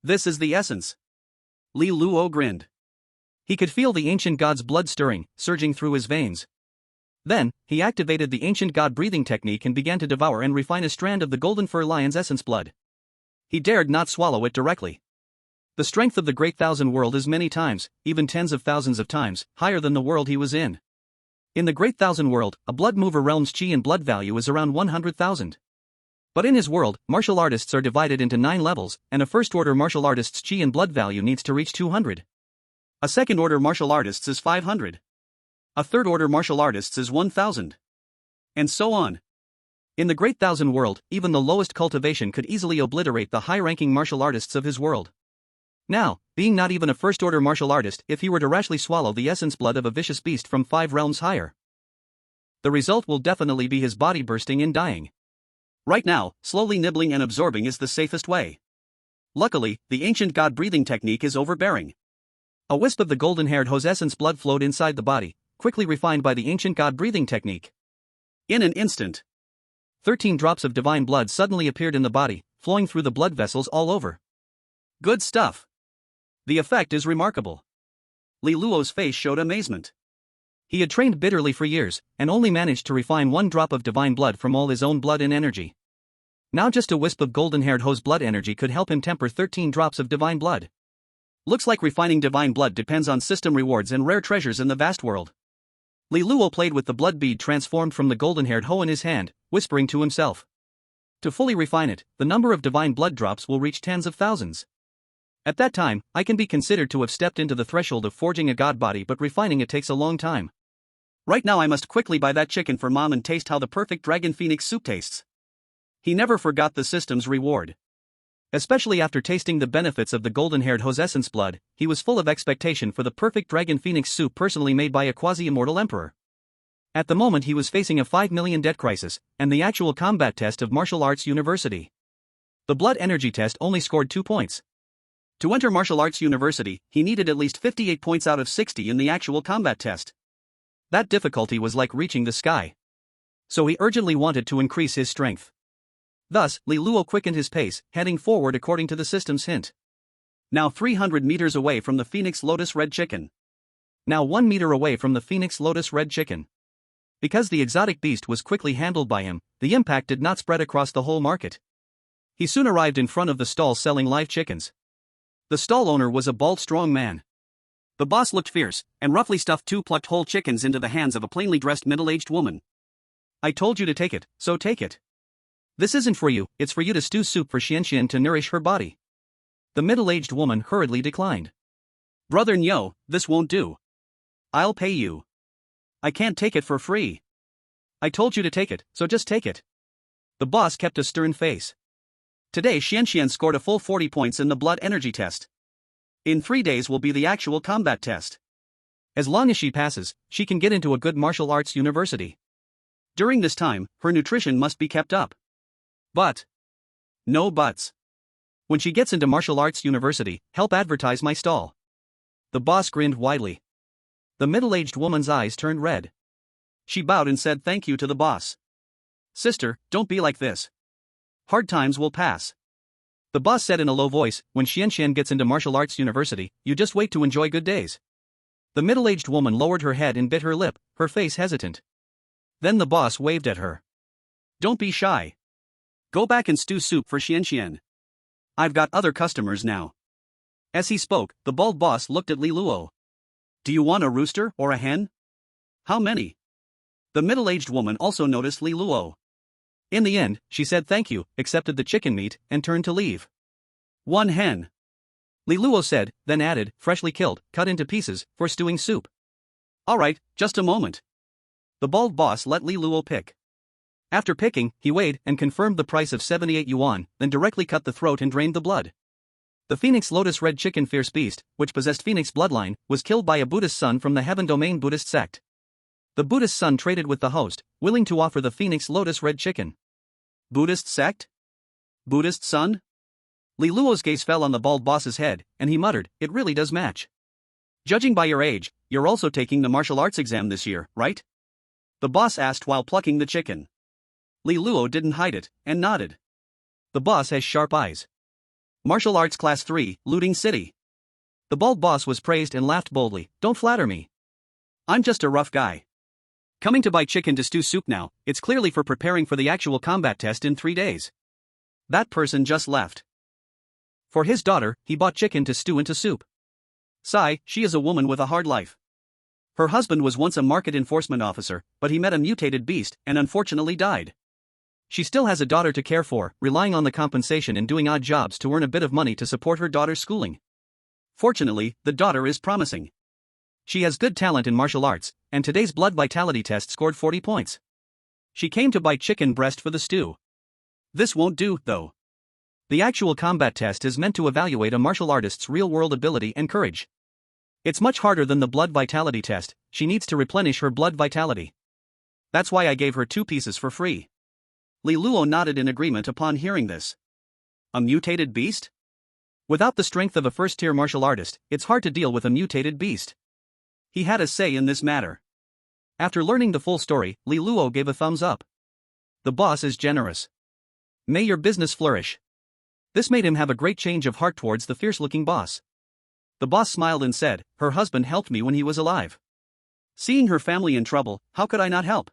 [SPEAKER 1] This is the essence. Li Luo grinned. He could feel the ancient god's blood stirring, surging through his veins. Then, he activated the ancient god breathing technique and began to devour and refine a strand of the golden fur lion's essence blood. He dared not swallow it directly. The strength of the Great Thousand World is many times, even tens of thousands of times, higher than the world he was in. In the Great Thousand World, a blood mover realm's chi and blood value is around 100,000. But in his world, martial artists are divided into 9 levels, and a first-order martial artist's chi and blood value needs to reach 200. A second-order martial artist's is 500. A third-order martial artist's is 1,000. And so on. In the Great Thousand World, even the lowest cultivation could easily obliterate the high-ranking martial artists of his world. Now, being not even a first-order martial artist, if he were to rashly swallow the essence blood of a vicious beast from 5 realms higher, the result will definitely be his body bursting and dying. Right now, slowly nibbling and absorbing is the safest way. Luckily, the ancient god breathing technique is overbearing. A wisp of the golden-haired Ho's essence blood flowed inside the body, quickly refined by the ancient god breathing technique. In an instant, 13 drops of divine blood suddenly appeared in the body, flowing through the blood vessels all over. Good stuff. The effect is remarkable. Li Luo's face showed amazement. He had trained bitterly for years, and only managed to refine 1 drop of divine blood from all his own blood and energy. Now just a wisp of golden-haired Ho's blood energy could help him temper 13 drops of divine blood. Looks like refining divine blood depends on system rewards and rare treasures in the vast world. Li Luo played with the blood bead transformed from the golden-haired Ho in his hand, whispering to himself. To fully refine it, the number of divine blood drops will reach tens of thousands. At that time, I can be considered to have stepped into the threshold of forging a god body, but refining it takes a long time. Right now I must quickly buy that chicken for mom and taste how the perfect dragon phoenix soup tastes. He never forgot the system's reward. Especially after tasting the benefits of the golden-haired Ho's essence blood, he was full of expectation for the perfect dragon phoenix soup personally made by a quasi-immortal emperor. At the moment he was facing a 5 million debt crisis, and the actual combat test of Martial Arts University. The blood energy test only scored 2 points. To enter Martial Arts University, he needed at least 58 points out of 60 in the actual combat test. That difficulty was like reaching the sky. So he urgently wanted to increase his strength. Thus, Li Luo quickened his pace, heading forward according to the system's hint. Now 300 meters away from the Phoenix Lotus Red Chicken. Now 1 meter away from the Phoenix Lotus Red Chicken. Because the exotic beast was quickly handled by him, the impact did not spread across the whole market. He soon arrived in front of the stall selling live chickens. The stall owner was a bald, strong man. The boss looked fierce, and roughly stuffed 2 plucked whole chickens into the hands of a plainly dressed middle-aged woman. I told you to take it, so take it. This isn't for you, it's for you to stew soup for Xianxian to nourish her body. The middle-aged woman hurriedly declined. Brother Nyo, this won't do. I'll pay you. I can't take it for free. I told you to take it, so just take it. The boss kept a stern face. Today Xianxian scored a full 40 points in the blood energy test. In 3 days will be the actual combat test. As long as she passes, she can get into a good martial arts university. During this time, her nutrition must be kept up. But no buts. When she gets into martial arts university, help advertise my stall. The boss grinned widely. The middle-aged woman's eyes turned red. She bowed and said thank you to the boss. Sister, don't be like this. Hard times will pass. The boss said in a low voice, when Xianxian gets into martial arts university, you just wait to enjoy good days. The middle-aged woman lowered her head and bit her lip, her face hesitant. Then the boss waved at her. Don't be shy. Go back and stew soup for Xianxian. I've got other customers now. As he spoke, the bald boss looked at Li Luo. Do you want a rooster or a hen? How many? The middle-aged woman also noticed Li Luo. In the end, she said thank you, accepted the chicken meat, and turned to leave. 1 hen. Li Luo said, then added, freshly killed, cut into pieces, for stewing soup. Alright, just a moment. The bald boss let Li Luo pick. After picking, he weighed and confirmed the price of 78 yuan, then directly cut the throat and drained the blood. The Phoenix Lotus Red Chicken fierce beast, which possessed Phoenix bloodline, was killed by a Buddhist son from the Heaven Domain Buddhist sect. The Buddhist son traded with the host, willing to offer the Phoenix Lotus Red Chicken. Buddhist sect? Buddhist son? Li Luo's gaze fell on the bald boss's head, and he muttered, it really does match. Judging by your age, you're also taking the martial arts exam this year, right? The boss asked while plucking the chicken. Li Luo didn't hide it, and nodded. The boss has sharp eyes. Martial Arts Class 3, Looting City. The bald boss was praised and laughed boldly. Don't flatter me. I'm just a rough guy. Coming to buy chicken to stew soup now, it's clearly for preparing for the actual combat test in 3 days. That person just left. For his daughter, he bought chicken to stew into soup. Sigh, she is a woman with a hard life. Her husband was once a market enforcement officer, but he met a mutated beast and unfortunately died. She still has a daughter to care for, relying on the compensation and doing odd jobs to earn a bit of money to support her daughter's schooling. Fortunately, the daughter is promising. She has good talent in martial arts, and today's blood vitality test scored 40 points. She came to buy chicken breast for the stew. This won't do, though. The actual combat test is meant to evaluate a martial artist's real-world ability and courage. It's much harder than the blood vitality test. She needs to replenish her blood vitality. That's why I gave her 2 pieces for free. Li Luo nodded in agreement upon hearing this. A mutated beast? Without the strength of a first-tier martial artist, it's hard to deal with a mutated beast. He had a say in this matter. After learning the full story, Li Luo gave a thumbs up. The boss is generous. May your business flourish. This made him have a great change of heart towards the fierce-looking boss. The boss smiled and said, her husband helped me when he was alive. Seeing her family in trouble, how could I not help?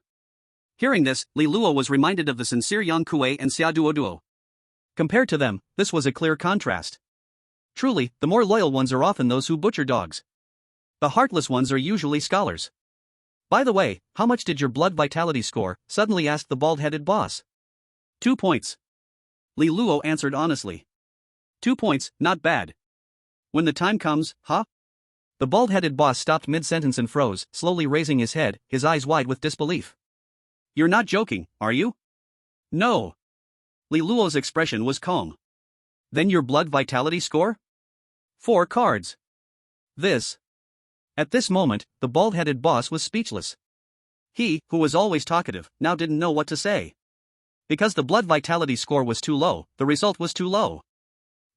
[SPEAKER 1] Hearing this, Li Luo was reminded of the sincere Yang Kuei and Xia Duoduo. Compared to them, this was a clear contrast. Truly, the more loyal ones are often those who butcher dogs. The heartless ones are usually scholars. By the way, how much did your blood vitality score? Suddenly asked the bald-headed boss. 2 points. Li Luo answered honestly. 2 points, not bad. When the time comes, huh? The bald-headed boss stopped mid-sentence and froze, slowly raising his head, his eyes wide with disbelief. You're not joking, are you? No. Li Luo's expression was calm. Then your blood vitality score? 4 cards. This. At this moment, the bald-headed boss was speechless. He, who was always talkative, now didn't know what to say. Because the blood vitality score was too low, the result was too low.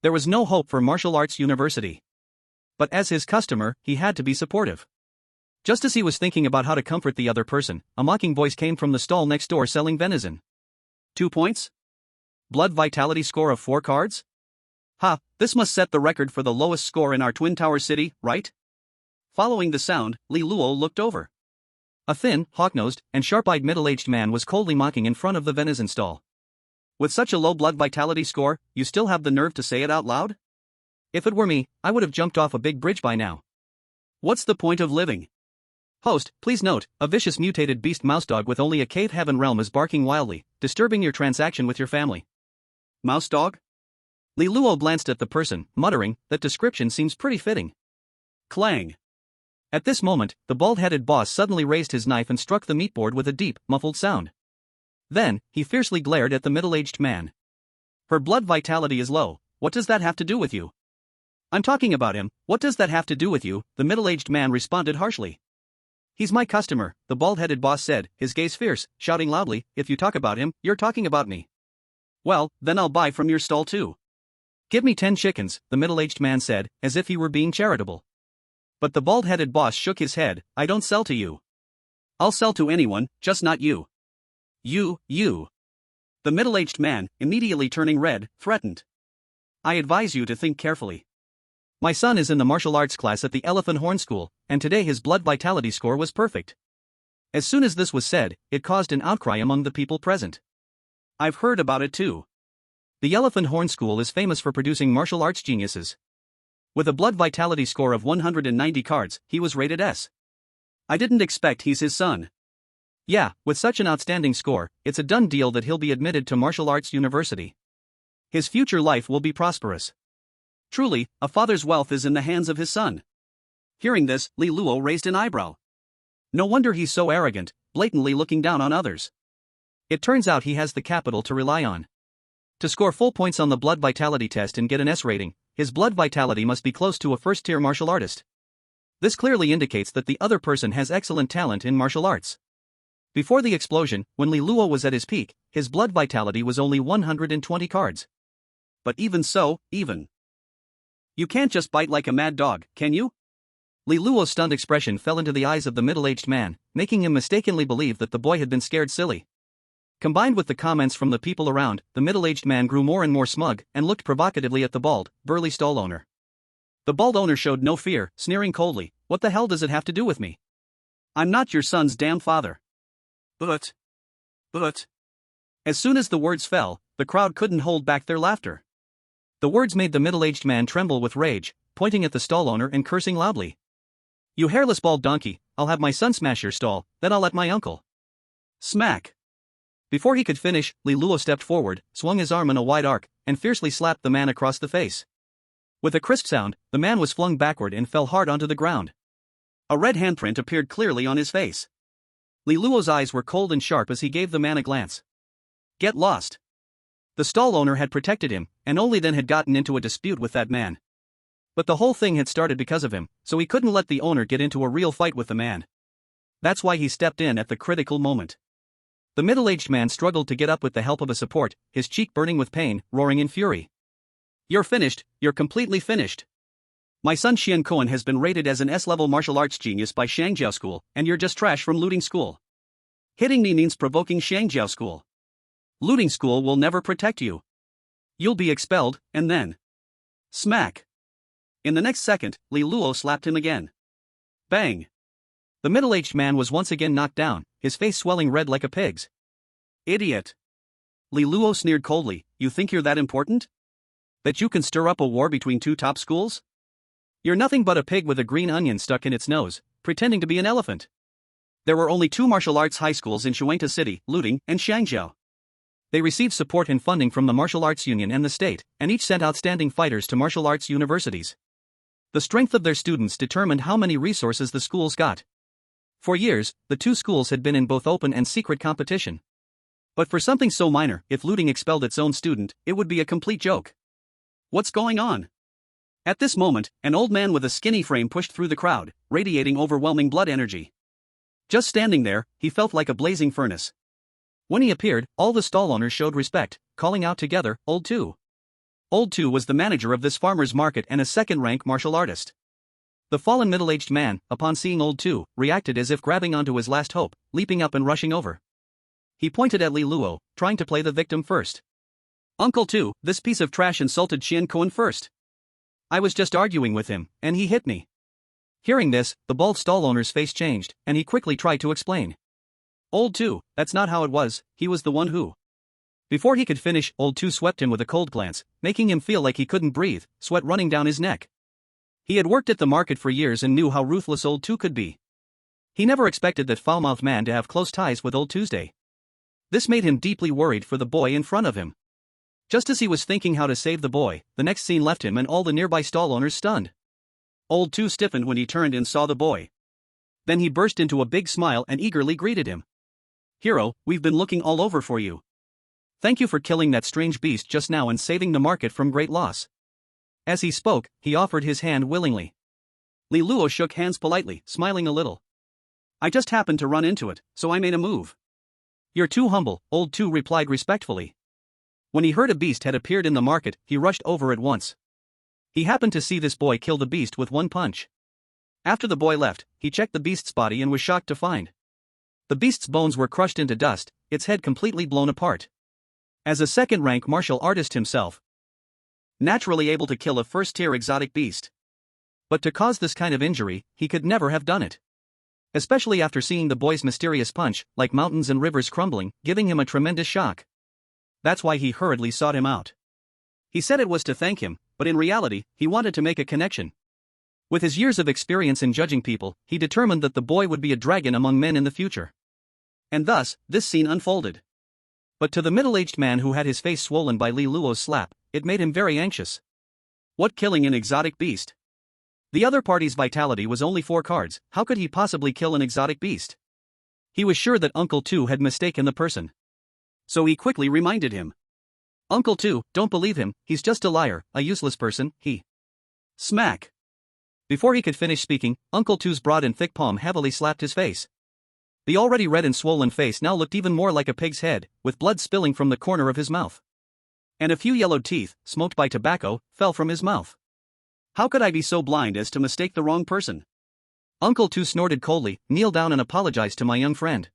[SPEAKER 1] There was no hope for Martial Arts University. But as his customer, he had to be supportive. Just as he was thinking about how to comfort the other person, a mocking voice came from the stall next door selling venison. 2 points? Blood vitality score of 4 cards? Ha, this must set the record for the lowest score in our Twin Tower city, right? Following the sound, Li Luo looked over. A thin, hawk-nosed, and sharp-eyed middle-aged man was coldly mocking in front of the venison stall. With such a low blood vitality score, you still have the nerve to say it out loud? If it were me, I would have jumped off a big bridge by now. What's the point of living? Host, please note, a vicious mutated beast mouse dog with only a cave heaven realm is barking wildly, disturbing your transaction with your family. Mouse dog? Li Luo glanced at the person, muttering, that description seems pretty fitting. Clang. At this moment, the bald-headed boss suddenly raised his knife and struck the meat board with a deep, muffled sound. Then, he fiercely glared at the middle-aged man. Her blood vitality is low. What does that have to do with you? I'm talking about him. What does that have to do with you? The middle-aged man responded harshly. He's my customer, the bald-headed boss said, his gaze fierce, shouting loudly, if you talk about him, you're talking about me. Well, then I'll buy from your stall too. Give me 10 chickens, the middle-aged man said, as if he were being charitable. But the bald-headed boss shook his head. I don't sell to you. I'll sell to anyone, just not you. You. The middle-aged man, immediately turning red, threatened. I advise you to think carefully. My son is in the martial arts class at the Elephant Horn School, and today his blood vitality score was perfect. As soon as this was said, it caused an outcry among the people present. I've heard about it too. The Elephant Horn School is famous for producing martial arts geniuses. With a blood vitality score of 190 cards, he was rated S. I didn't expect he's his son. Yeah, with such an outstanding score, it's a done deal that he'll be admitted to Martial Arts University. His future life will be prosperous. Truly, a father's wealth is in the hands of his son. Hearing this, Li Luo raised an eyebrow. No wonder he's so arrogant, blatantly looking down on others. It turns out he has the capital to rely on. To score full points on the blood vitality test and get an S rating, his blood vitality must be close to a first-tier martial artist. This clearly indicates that the other person has excellent talent in martial arts. Before the explosion, when Li Luo was at his peak, his blood vitality was only 120 cards. But even so, you can't just bite like a mad dog, can you? Li Luo's stunned expression fell into the eyes of the middle-aged man, making him mistakenly believe that the boy had been scared silly. Combined with the comments from the people around, the middle-aged man grew more and more smug and looked provocatively at the bald, burly stall owner. The bald owner showed no fear, sneering coldly, "What the hell does it have to do with me? I'm not your son's damn father." But. As soon as the words fell, the crowd couldn't hold back their laughter. The words made the middle-aged man tremble with rage, pointing at the stall owner and cursing loudly. "You hairless bald donkey, I'll have my son smash your stall, then I'll let my uncle." Smack! Before he could finish, Li Luo stepped forward, swung his arm in a wide arc, and fiercely slapped the man across the face. With a crisp sound, the man was flung backward and fell hard onto the ground. A red handprint appeared clearly on his face. Li Luo's eyes were cold and sharp as he gave the man a glance. "Get lost." The stall owner had protected him, and only then had gotten into a dispute with that man. But the whole thing had started because of him, so he couldn't let the owner get into a real fight with the man. That's why he stepped in at the critical moment. The middle-aged man struggled to get up with the help of a support, his cheek burning with pain, roaring in fury. "You're finished, you're completely finished. My son Xian Cohen has been rated as an S-level martial arts genius by Shangjiao School, and you're just trash from looting school. Hitting me means provoking Shangjiao School. Looting school will never protect you. You'll be expelled, and then..." Smack! In the next second, Li Luo slapped him again. Bang! The middle-aged man was once again knocked down, his face swelling red like a pig's. "Idiot!" Li Luo sneered coldly, "You think you're that important? That you can stir up a war between two top schools? You're nothing but a pig with a green onion stuck in its nose, pretending to be an elephant. There were only two martial arts high schools in Shuangta City, Luting and Shangjiao. They received support and funding from the Martial Arts Union and the state, and each sent outstanding fighters to martial arts universities. The strength of their students determined how many resources the schools got. For years, the two schools had been in both open and secret competition. But for something so minor, if Luting expelled its own student, it would be a complete joke. What's going on? At this moment, an old man with a skinny frame pushed through the crowd, radiating overwhelming blood energy. Just standing there, he felt like a blazing furnace. When he appeared, all the stall owners showed respect, calling out together, "Old Two." Old Two was the manager of this farmer's market and a second-rank martial artist. The fallen middle-aged man, upon seeing Old Two, reacted as if grabbing onto his last hope, leaping up and rushing over. He pointed at Li Luo, trying to play the victim first. "Uncle Two, this piece of trash insulted Xian Cohen first. I was just arguing with him, and he hit me." Hearing this, the bald stall owner's face changed, and he quickly tried to explain. "Old Two, that's not how it was, he was the one who..." Before he could finish, Old Two swept him with a cold glance, making him feel like he couldn't breathe, sweat running down his neck. He had worked at the market for years and knew how ruthless Old Two could be. He never expected that foul-mouthed man to have close ties with Old Tuesday. This made him deeply worried for the boy in front of him. Just as he was thinking how to save the boy, the next scene left him and all the nearby stall owners stunned. Old Two stiffened when he turned and saw the boy. Then he burst into a big smile and eagerly greeted him. "Hero, we've been looking all over for you. Thank you for killing that strange beast just now and saving the market from great loss." As he spoke, he offered his hand willingly. Li Luo shook hands politely, smiling a little. "I just happened to run into it, so I made a move." "You're too humble," Old Two replied respectfully. When he heard a beast had appeared in the market, he rushed over at once. He happened to see this boy kill the beast with one punch. After the boy left, he checked the beast's body and was shocked to find the beast's bones were crushed into dust, its head completely blown apart. As a second-rank martial artist himself, naturally able to kill a first-tier exotic beast. But to cause this kind of injury, he could never have done it. Especially after seeing the boy's mysterious punch, like mountains and rivers crumbling, giving him a tremendous shock. That's why he hurriedly sought him out. He said it was to thank him, but in reality, he wanted to make a connection. With his years of experience in judging people, he determined that the boy would be a dragon among men in the future. And thus, this scene unfolded. But to the middle-aged man who had his face swollen by Li Luo's slap, it made him very anxious. What, killing an exotic beast? The other party's vitality was only 4 cards, how could he possibly kill an exotic beast? He was sure that Uncle Two had mistaken the person. So he quickly reminded him. "Uncle Two, don't believe him, he's just a liar, a useless person, he..." Smack! Before he could finish speaking, Uncle Two's broad and thick palm heavily slapped his face. The already red and swollen face now looked even more like a pig's head, with blood spilling from the corner of his mouth. And a few yellowed teeth, smoked by tobacco, fell from his mouth. "How could I be so blind as to mistake the wrong person?" Uncle Two snorted coldly, "Kneel down and apologize to my young friend."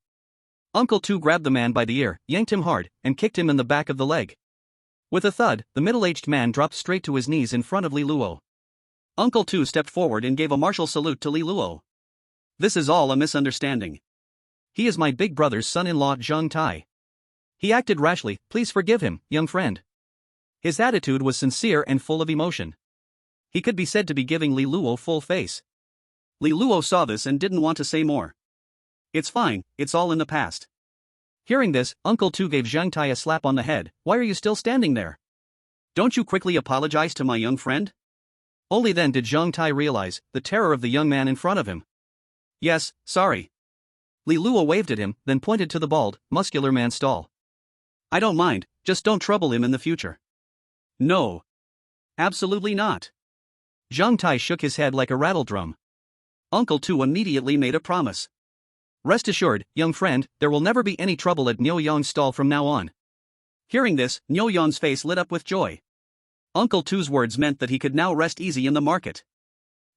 [SPEAKER 1] Uncle Tu grabbed the man by the ear, yanked him hard, and kicked him in the back of the leg. With a thud, the middle-aged man dropped straight to his knees in front of Li Luo. Uncle Tu stepped forward and gave a martial salute to Li Luo. "This is all a misunderstanding. He is my big brother's son-in-law Zhang Tai. He acted rashly, please forgive him, young friend." His attitude was sincere and full of emotion. He could be said to be giving Li Luo full face. Li Luo saw this and didn't want to say more. "It's fine, it's all in the past." Hearing this, Uncle Tu gave Zhang Tai a slap on the head. "Why are you still standing there? Don't you quickly apologize to my young friend?" Only then did Zhang Tai realize the terror of the young man in front of him. "Yes, sorry." Li Luo waved at him, then pointed to the bald, muscular man's stall. "I don't mind, just don't trouble him in the future." "No. Absolutely not." Zhang Tai shook his head like a rattledrum. Uncle Tu immediately made a promise. "Rest assured, young friend, there will never be any trouble at Niu Yang's stall from now on." Hearing this, Niu Yang's face lit up with joy. Uncle Tu's words meant that he could now rest easy in the market.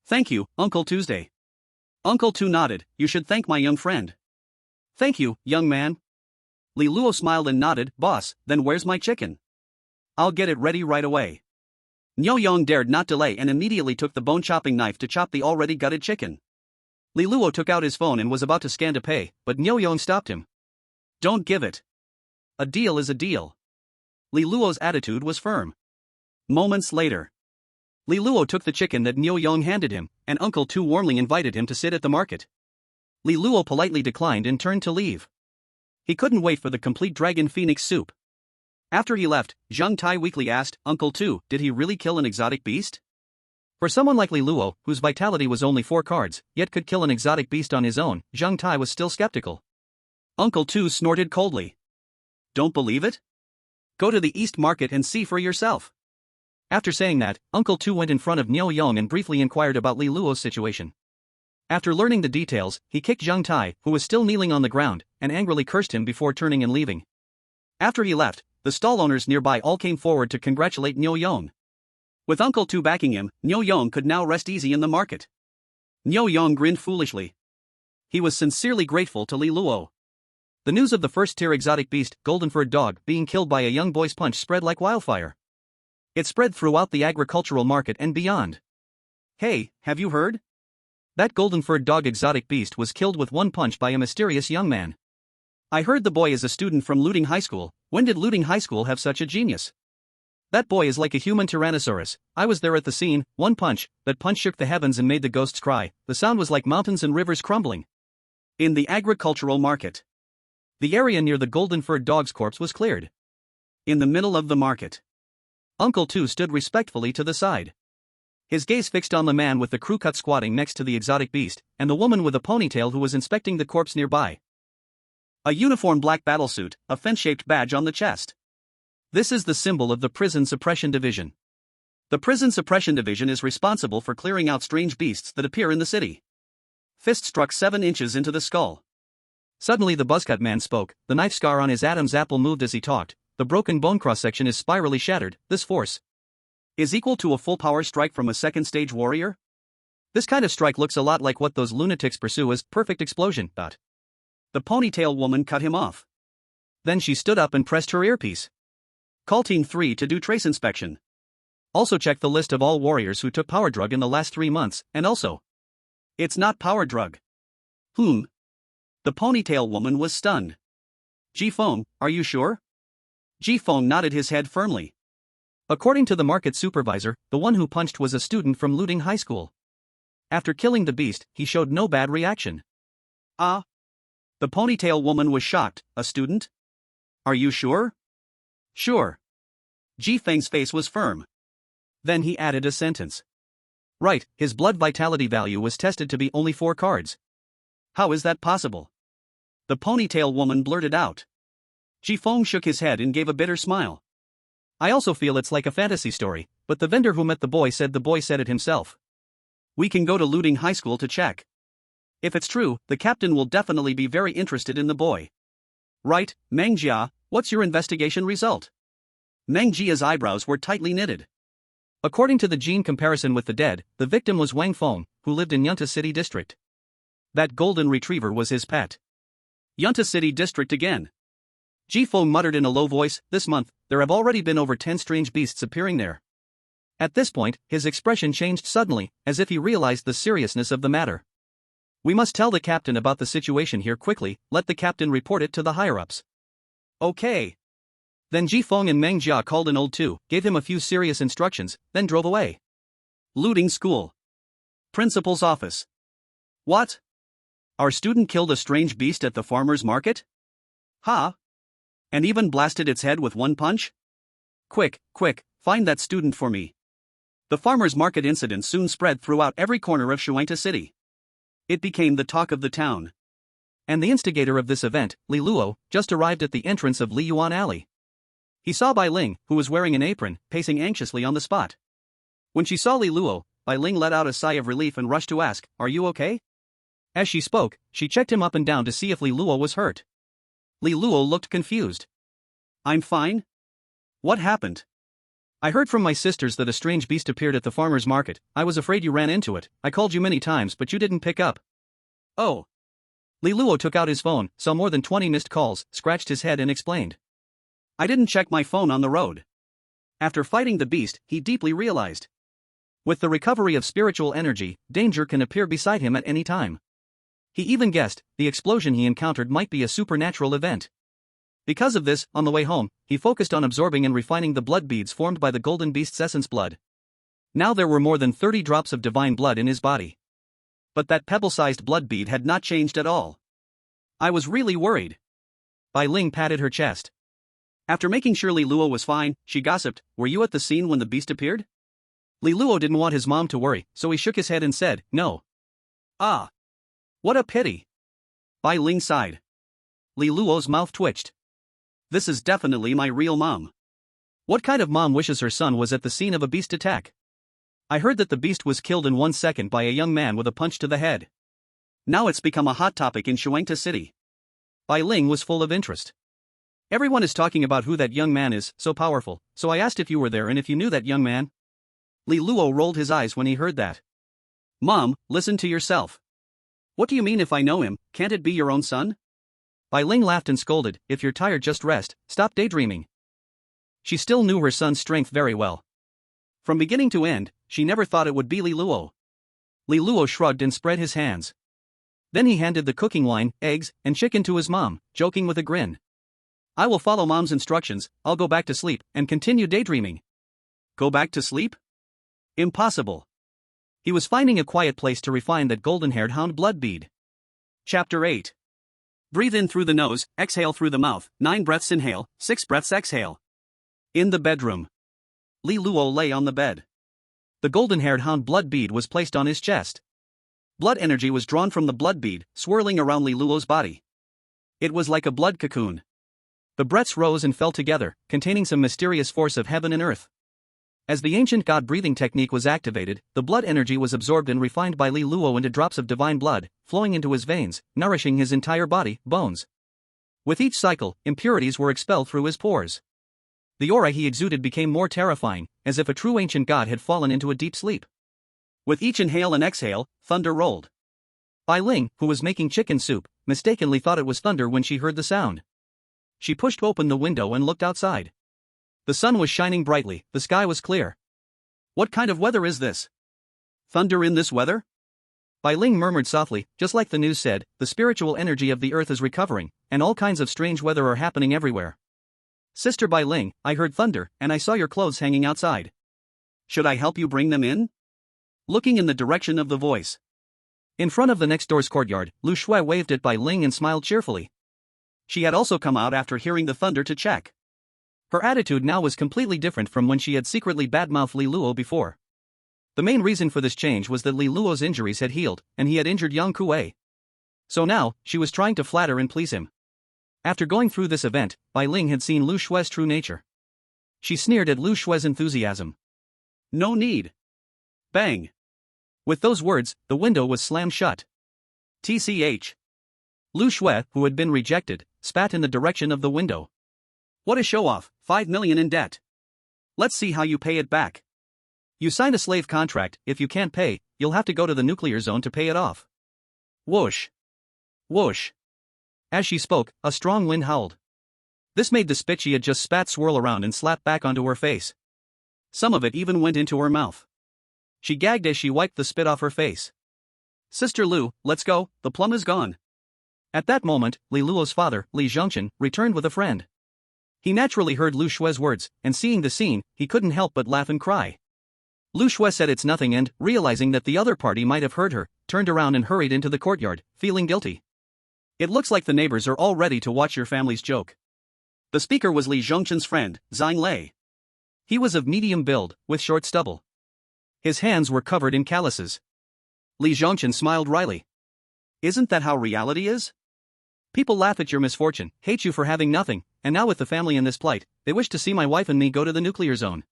[SPEAKER 1] "Thank you, Uncle Tuesday." Uncle Tu nodded. "You should thank my young friend." "Thank you, young man." Li Luo smiled and nodded. "Boss, then where's my chicken?" "I'll get it ready right away." Niu Yang dared not delay and immediately took the bone-chopping knife to chop the already gutted chicken. Li Luo took out his phone and was about to scan to pay, but Niu Yang stopped him. "Don't give it. A deal is a deal." Li Luo's attitude was firm. Moments later, Li Luo took the chicken that Niu Yang handed him, and Uncle Tu warmly invited him to sit at the market. Li Luo politely declined and turned to leave. He couldn't wait for the complete dragon phoenix soup. After he left, Zhang Tai weakly asked, "Uncle Tu, did he really kill an exotic beast?" For someone like Li Luo, whose vitality was only 4 cards, yet could kill an exotic beast on his own, Zhang Tai was still skeptical. Uncle Tu snorted coldly. "Don't believe it? Go to the East Market and see for yourself." After saying that, Uncle Tu went in front of Niu Yang and briefly inquired about Li Luo's situation. After learning the details, he kicked Zhang Tai, who was still kneeling on the ground, and angrily cursed him before turning and leaving. After he left, the stall owners nearby all came forward to congratulate Niu Yang. With Uncle Tu backing him, Niu Yang could now rest easy in the market. Niu Yang grinned foolishly. He was sincerely grateful to Li Luo. The news of the first-tier exotic beast, golden-furred dog, being killed by a young boy's punch spread like wildfire. It spread throughout the agricultural market and beyond. "Hey, have you heard? That golden-furred dog exotic beast was killed with one punch by a mysterious young man. I heard the boy is a student from Looting High School. When did Looting High School have such a genius? That boy is like a human tyrannosaurus. I was there at the scene. One punch, that punch shook the heavens and made the ghosts cry. The sound was like mountains and rivers crumbling." In the agricultural market, the area near the golden-furred dog's corpse was cleared. In the middle of the market, Uncle Tu stood respectfully to the side. His gaze fixed on the man with the crew cut squatting next to the exotic beast, and the woman with a ponytail who was inspecting the corpse nearby. A uniform black battlesuit, a fence-shaped badge on the chest. This is the symbol of the Prison Suppression Division. The Prison Suppression Division is responsible for clearing out strange beasts that appear in the city. Fist struck 7 inches into the skull. Suddenly the buzzcut man spoke. The knife scar on his Adam's apple moved as he talked. The broken bone cross-section is spirally shattered. This force is equal to a full power strike from a second-stage warrior? This kind of strike looks a lot like what those lunatics pursue as perfect explosion. The ponytail woman cut him off. Then she stood up and pressed her earpiece. "Call Team 3 to do trace inspection. Also check the list of all warriors who took power drug in the last 3 months, and also, it's not power drug." The ponytail woman was stunned. "Ji Feng, are you sure?" Ji Feng nodded his head firmly. According to the market supervisor, the one who punched was a student from Looting High School. After killing the beast, he showed no bad reaction. "Ah?" The ponytail woman was shocked. "A student? Are you sure?" "Sure." Ji Feng's face was firm. Then he added a sentence. "Right, his blood vitality value was tested to be only 4 cards. How is that possible?" The ponytail woman blurted out. Ji Feng shook his head and gave a bitter smile. "I also feel it's like a fantasy story, but the vendor who met the boy said it himself. We can go to Looting High School to check. If it's true, the captain will definitely be very interested in the boy. Right, Meng Jia, what's your investigation result?" Meng Jia's eyebrows were tightly knitted. According to the gene comparison with the dead, the victim was Wang Feng, who lived in Yunta City District. That golden retriever was his pet. Yunta City District again. Ji Feng muttered in a low voice, this month, there have already been over 10 strange beasts appearing there. At this point, his expression changed suddenly, as if he realized the seriousness of the matter. We must tell the captain about the situation here quickly, let the captain report it to the higher-ups. Okay. Then Ji Feng and Meng Jia called an old two, gave him a few serious instructions, then drove away. Looting school. Principal's office. What? Our student killed a strange beast at the farmer's market? Huh? And even blasted its head with one punch? Quick, find that student for me. The farmer's market incident soon spread throughout every corner of Shuangta City. It became the talk of the town. And the instigator of this event, Li Luo, just arrived at the entrance of Li Yuan Alley. He saw Bai Ling, who was wearing an apron, pacing anxiously on the spot. When she saw Li Luo, Bai Ling let out a sigh of relief and rushed to ask, "Are you okay?" As she spoke, she checked him up and down to see if Li Luo was hurt. Li Luo looked confused. "I'm fine. What happened?" "I heard from my sisters that a strange beast appeared at the farmer's market. I was afraid you ran into it. I called you many times but you didn't pick up." "Oh." Li Luo took out his phone, saw more than 20 missed calls, scratched his head and explained. "I didn't check my phone on the road." After fighting the beast, he deeply realized. With the recovery of spiritual energy, danger can appear beside him at any time. He even guessed the explosion he encountered might be a supernatural event. Because of this, on the way home, he focused on absorbing and refining the blood beads formed by the golden beast's essence blood. Now there were more than 30 drops of divine blood in his body. But that pebble-sized blood bead had not changed at all. "I was really worried." Bai Ling patted her chest. After making sure Li Luo was fine, she gossiped, "Were you at the scene when the beast appeared?" Li Luo didn't want his mom to worry, so he shook his head and said, "No." "Ah. What a pity." Bai Ling sighed. Li Luo's mouth twitched. "This is definitely my real mom." What kind of mom wishes her son was at the scene of a beast attack? "I heard that the beast was killed in 1 second by a young man with a punch to the head. Now it's become a hot topic in Shuangta City." Bai Ling was full of interest. "Everyone is talking about who that young man is, so powerful, so I asked if you were there and if you knew that young man." Li Luo rolled his eyes when he heard that. "Mom, listen to yourself. What do you mean if I know him, can't it be your own son?" Bai Ling laughed and scolded, "If you're tired just rest, stop daydreaming." She still knew her son's strength very well. From beginning to end, she never thought it would be Li Luo. Li Luo shrugged and spread his hands. Then he handed the cooking wine, eggs, and chicken to his mom, joking with a grin. "I will follow mom's instructions, I'll go back to sleep, and continue daydreaming." Go back to sleep? Impossible. He was finding a quiet place to refine that golden-haired hound blood bead. Chapter 8. Breathe in through the nose, exhale through the mouth, 9 breaths inhale, 6 breaths exhale. In the bedroom. Li Luo lay on the bed. The golden-haired hound blood bead was placed on his chest. Blood energy was drawn from the blood bead, swirling around Li Luo's body. It was like a blood cocoon. The breaths rose and fell together, containing some mysterious force of heaven and earth. As the ancient god breathing technique was activated, the blood energy was absorbed and refined by Li Luo into drops of divine blood, flowing into his veins, nourishing his entire body, bones. With each cycle, impurities were expelled through his pores. The aura he exuded became more terrifying, as if a true ancient god had fallen into a deep sleep. With each inhale and exhale, thunder rolled. Bai Ling, who was making chicken soup, mistakenly thought it was thunder when she heard the sound. She pushed open the window and looked outside. The sun was shining brightly, the sky was clear. What kind of weather is this? Thunder in this weather? Bai Ling murmured softly, just like the news said, the spiritual energy of the earth is recovering, and all kinds of strange weather are happening everywhere. Sister Bai Ling, I heard thunder, and I saw your clothes hanging outside. Should I help you bring them in? Looking in the direction of the voice. In front of the next door's courtyard, Lu Shui waved at Bai Ling and smiled cheerfully. She had also come out after hearing the thunder to check. Her attitude now was completely different from when she had secretly badmouthed Li Luo before. The main reason for this change was that Li Luo's injuries had healed, and he had injured Yang Kuei. So now, she was trying to flatter and please him. After going through this event, Bai Ling had seen Lu Shui's true nature. She sneered at Lu Shui's enthusiasm. No need. Bang. With those words, the window was slammed shut. TCH. Lu Shui, who had been rejected, spat in the direction of the window. What a show-off, 5 million in debt. Let's see how you pay it back. You signed a slave contract, if you can't pay, you'll have to go to the nuclear zone to pay it off. Whoosh. Whoosh. As she spoke, a strong wind howled. This made the spit she had just spat swirl around and slap back onto her face. Some of it even went into her mouth. She gagged as she wiped the spit off her face. "Sister Lu, let's go, the plum is gone." At that moment, Li Luo's father, Li Zhongchen, returned with a friend. He naturally heard Lu Shue's words, and seeing the scene, he couldn't help but laugh and cry. Lu Shue said it's nothing and, realizing that the other party might have heard her, turned around and hurried into the courtyard, feeling guilty. "It looks like the neighbors are all ready to watch your family's joke." The speaker was Li Zhongchen's friend, Zhang Lei. He was of medium build, with short stubble. His hands were covered in calluses. Li Zhongchen smiled wryly. "Isn't that how reality is? People laugh at your misfortune, hate you for having nothing, and now with the family in this plight, they wish to see my wife and me go to the nuclear zone."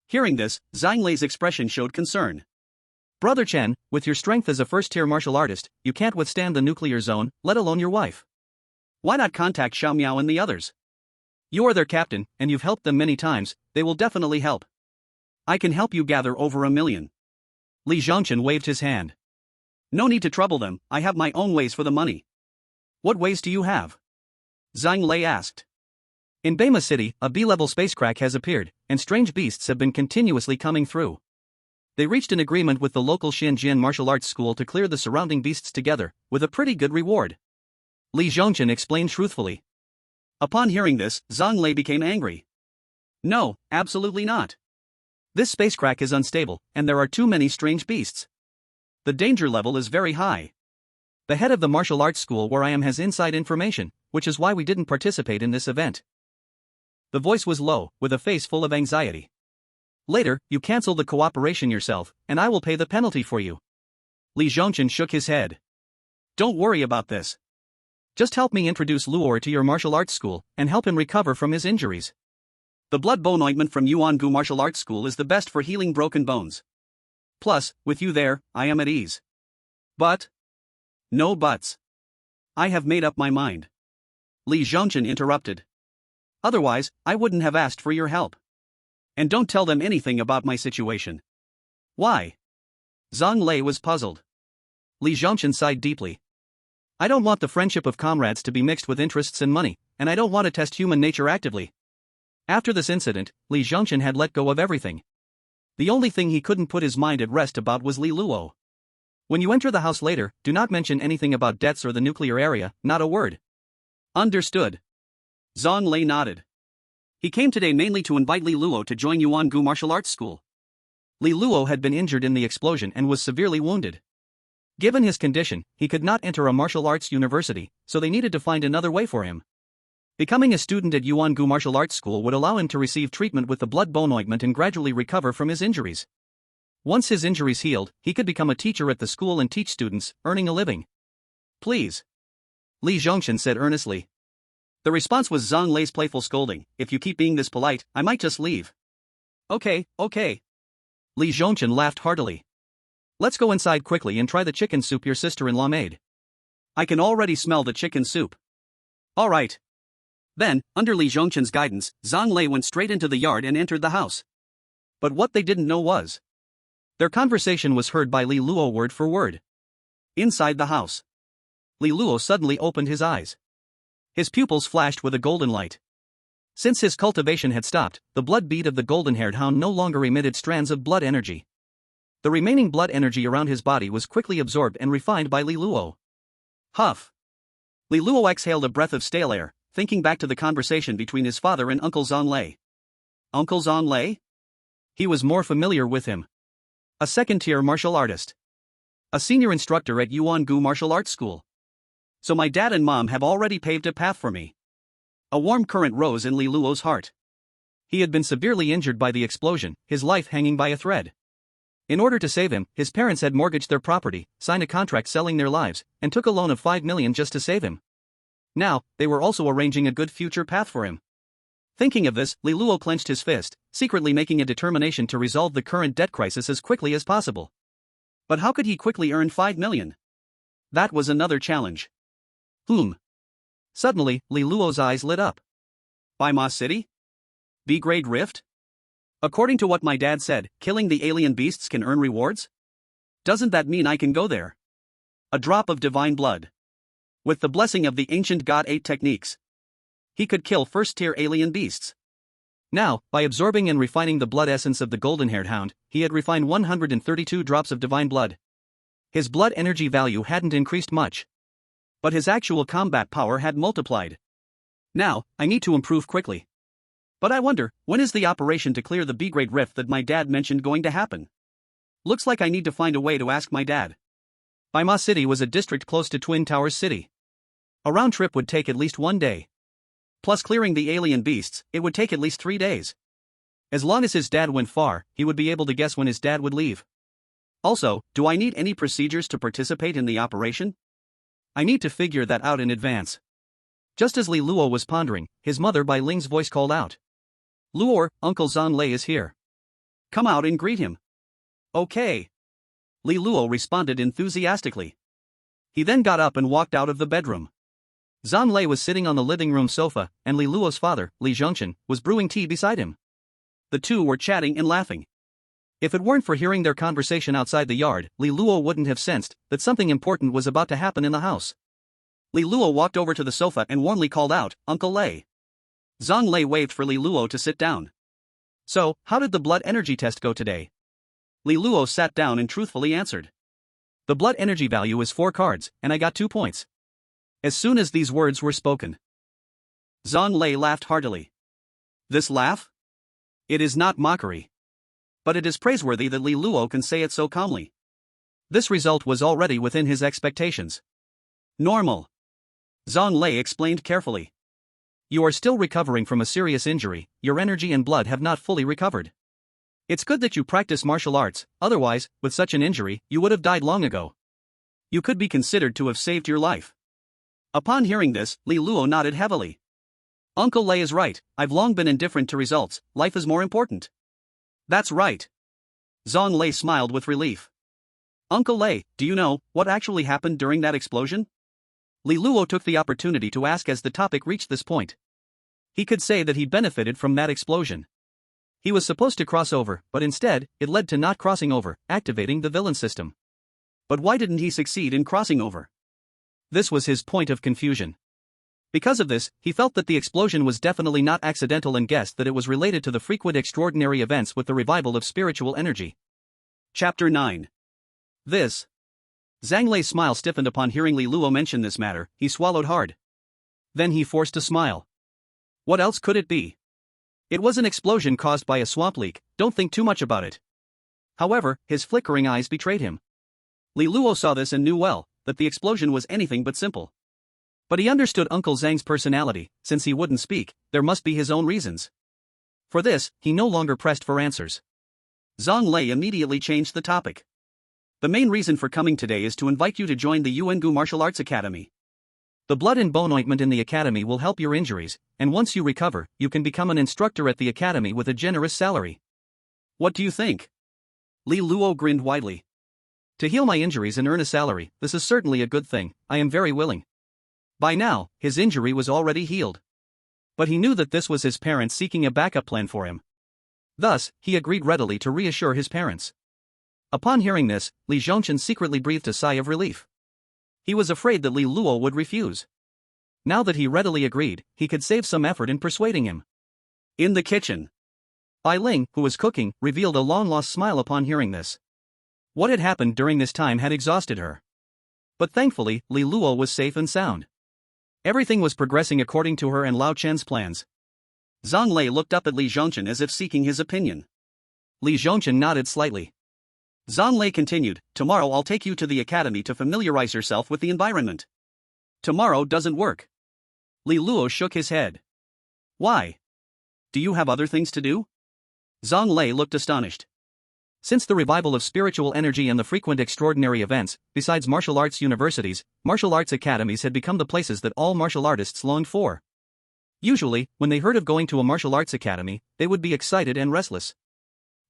[SPEAKER 1] Hearing this, Zhang Lei's expression showed concern. "Brother Chen, with your strength as a first-tier martial artist, you can't withstand the nuclear zone, let alone your wife. Why not contact Xiao Miao and the others? You are their captain, and you've helped them many times, they will definitely help. I can help you gather over 1 million. Li Zhongchen waved his hand. "No need to trouble them, I have my own ways for the money." "What ways do you have?" Zhang Lei asked. "In Bema City, a B-level spacecraft has appeared, and strange beasts have been continuously coming through. They reached an agreement with the local Xinjiang martial arts school to clear the surrounding beasts together, with a pretty good reward." Li Zhongchen explained truthfully. Upon hearing this, Zhang Lei became angry. "No, absolutely not. This spacecraft is unstable, and there are too many strange beasts. The danger level is very high. The head of the martial arts school where I am has inside information, which is why we didn't participate in this event." The voice was low, with a face full of anxiety. "Later, you cancel the cooperation yourself, and I will pay the penalty for you." Li Zhongchen shook his head. "Don't worry about this. Just help me introduce Luor to your martial arts school, and help him recover from his injuries. The blood bone ointment from Yuangu Martial Arts School is the best for healing broken bones. Plus, with you there, I am at ease. But? No buts. I have made up my mind." Li Zhongchen interrupted. "Otherwise, I wouldn't have asked for your help. And don't tell them anything about my situation." "Why?" Zhang Lei was puzzled. Li Zhongchen sighed deeply. "I don't want the friendship of comrades to be mixed with interests and money, and I don't want to test human nature actively." After this incident, Li Zhongchen had let go of everything. The only thing he couldn't put his mind at rest about was Li Luo. "When you enter the house later, do not mention anything about debts or the nuclear area, not a word." "Understood." Zhang Lei nodded. He came today mainly to invite Li Luo to join Yuangu Martial Arts School. Li Luo had been injured in the explosion and was severely wounded. Given his condition, he could not enter a martial arts university, so they needed to find another way for him. Becoming a student at Yuangu Martial Arts School would allow him to receive treatment with the blood bone ointment and gradually recover from his injuries. Once his injuries healed, he could become a teacher at the school and teach students, earning a living. "Please," Li Zhongchen said earnestly. The response was Zhang Lei's playful scolding. "If you keep being this polite, I might just leave." Okay. Li Zhongchen laughed heartily. "Let's go inside quickly and try the chicken soup your sister-in-law made. I can already smell the chicken soup." "All right." Then, under Li Zhongchen's guidance, Zhang Lei went straight into the yard and entered the house. But what they didn't know was, their conversation was heard by Li Luo word for word. Inside the house, Li Luo suddenly opened his eyes. His pupils flashed with a golden light. Since his cultivation had stopped, the blood bead of the golden-haired hound no longer emitted strands of blood energy. The remaining blood energy around his body was quickly absorbed and refined by Li Luo. Huff. Li Luo exhaled a breath of stale air, thinking back to the conversation between his father and Uncle Zhang Lei. Uncle Zhang Lei? He was more familiar with him. A second-tier martial artist. A senior instructor at Yuangu Martial Arts School. So my dad and mom have already paved a path for me. A warm current rose in Li Luo's heart. He had been severely injured by the explosion, his life hanging by a thread. In order to save him, his parents had mortgaged their property, signed a contract selling their lives, and took a loan of 5 million just to save him. Now, they were also arranging a good future path for him. Thinking of this, Li Luo clenched his fist, secretly making a determination to resolve the current debt crisis as quickly as possible. But how could he quickly earn 5 million? That was another challenge. Suddenly, Li Luo's eyes lit up. By Ma City? B-grade rift? According to what my dad said, killing the alien beasts can earn rewards? Doesn't that mean I can go there? A drop of divine blood. With the blessing of the ancient God 8 techniques, he could kill first-tier alien beasts. Now, by absorbing and refining the blood essence of the golden-haired hound, he had refined 132 drops of divine blood. His blood energy value hadn't increased much, but his actual combat power had multiplied. Now, I need to improve quickly. But I wonder, when is the operation to clear the B-grade rift that my dad mentioned going to happen? Looks like I need to find a way to ask my dad. Baima City was a district close to Twin Towers City. A round trip would take at least 1 day. Plus clearing the alien beasts, it would take at least 3 days. As long as his dad went far, he would be able to guess when his dad would leave. Also, do I need any procedures to participate in the operation? I need to figure that out in advance. Just as Li Luo was pondering, his mother Bai Ling's voice called out. Luor, Uncle Zhang Lei is here. Come out and greet him. Okay. Li Luo responded enthusiastically. He then got up and walked out of the bedroom. Zhang Lei was sitting on the living room sofa, and Li Luo's father, Li Zhongchen, was brewing tea beside him. The two were chatting and laughing. If it weren't for hearing their conversation outside the yard, Li Luo wouldn't have sensed that something important was about to happen in the house. Li Luo walked over to the sofa and warmly called out, Uncle Lei. Zhang Lei waved for Li Luo to sit down. So, how did the blood energy test go today? Li Luo sat down and truthfully answered. The blood energy value is 4 cards, and I got 2 points. As soon as these words were spoken, Zhang Lei laughed heartily. This laugh? It is not mockery. But it is praiseworthy that Li Luo can say it so calmly. This result was already within his expectations. Normal. Zhang Lei explained carefully. You are still recovering from a serious injury, your energy and blood have not fully recovered. It's good that you practice martial arts, otherwise, with such an injury, you would have died long ago. You could be considered to have saved your life. Upon hearing this, Li Luo nodded heavily. Uncle Lei is right, I've long been indifferent to results, life is more important. That's right. Zhang Lei smiled with relief. Uncle Lei, do you know what actually happened during that explosion? Li Luo took the opportunity to ask as the topic reached this point. He could say that he benefited from that explosion. He was supposed to cross over, but instead, it led to not crossing over, activating the villain system. But why didn't he succeed in crossing over? This was his point of confusion. Because of this, he felt that the explosion was definitely not accidental and guessed that it was related to the frequent extraordinary events with the revival of spiritual energy. Chapter 9. This. Zhang Lei's smile stiffened upon hearing Li Luo mention this matter. He swallowed hard. Then he forced a smile. What else could it be? It was an explosion caused by a swamp leak, don't think too much about it. However, his flickering eyes betrayed him. Li Luo saw this and knew well that the explosion was anything but simple. But he understood Uncle Zhang's personality, since he wouldn't speak, there must be his own reasons. For this, he no longer pressed for answers. Zhang Lei immediately changed the topic. The main reason for coming today is to invite you to join the Yuangu Martial Arts Academy. The blood and bone ointment in the academy will help your injuries, and once you recover, you can become an instructor at the academy with a generous salary. What do you think? Li Luo grinned widely. To heal my injuries and earn a salary, this is certainly a good thing, I am very willing. By now, his injury was already healed. But he knew that this was his parents seeking a backup plan for him. Thus, he agreed readily to reassure his parents. Upon hearing this, Li Zhongchen secretly breathed a sigh of relief. He was afraid that Li Luo would refuse. Now that he readily agreed, he could save some effort in persuading him. In the kitchen, Bai Ling, who was cooking, revealed a long-lost smile upon hearing this. What had happened during this time had exhausted her. But thankfully, Li Luo was safe and sound. Everything was progressing according to her and Lao Chen's plans. Zhang Lei looked up at Li Zhongchen as if seeking his opinion. Li Zhongchen nodded slightly. Zhang Lei continued, tomorrow I'll take you to the academy to familiarize yourself with the environment. Tomorrow doesn't work. Li Luo shook his head. Why? Do you have other things to do? Zhang Lei looked astonished. Since the revival of spiritual energy and the frequent extraordinary events, besides martial arts universities, martial arts academies had become the places that all martial artists longed for. Usually, when they heard of going to a martial arts academy, they would be excited and restless.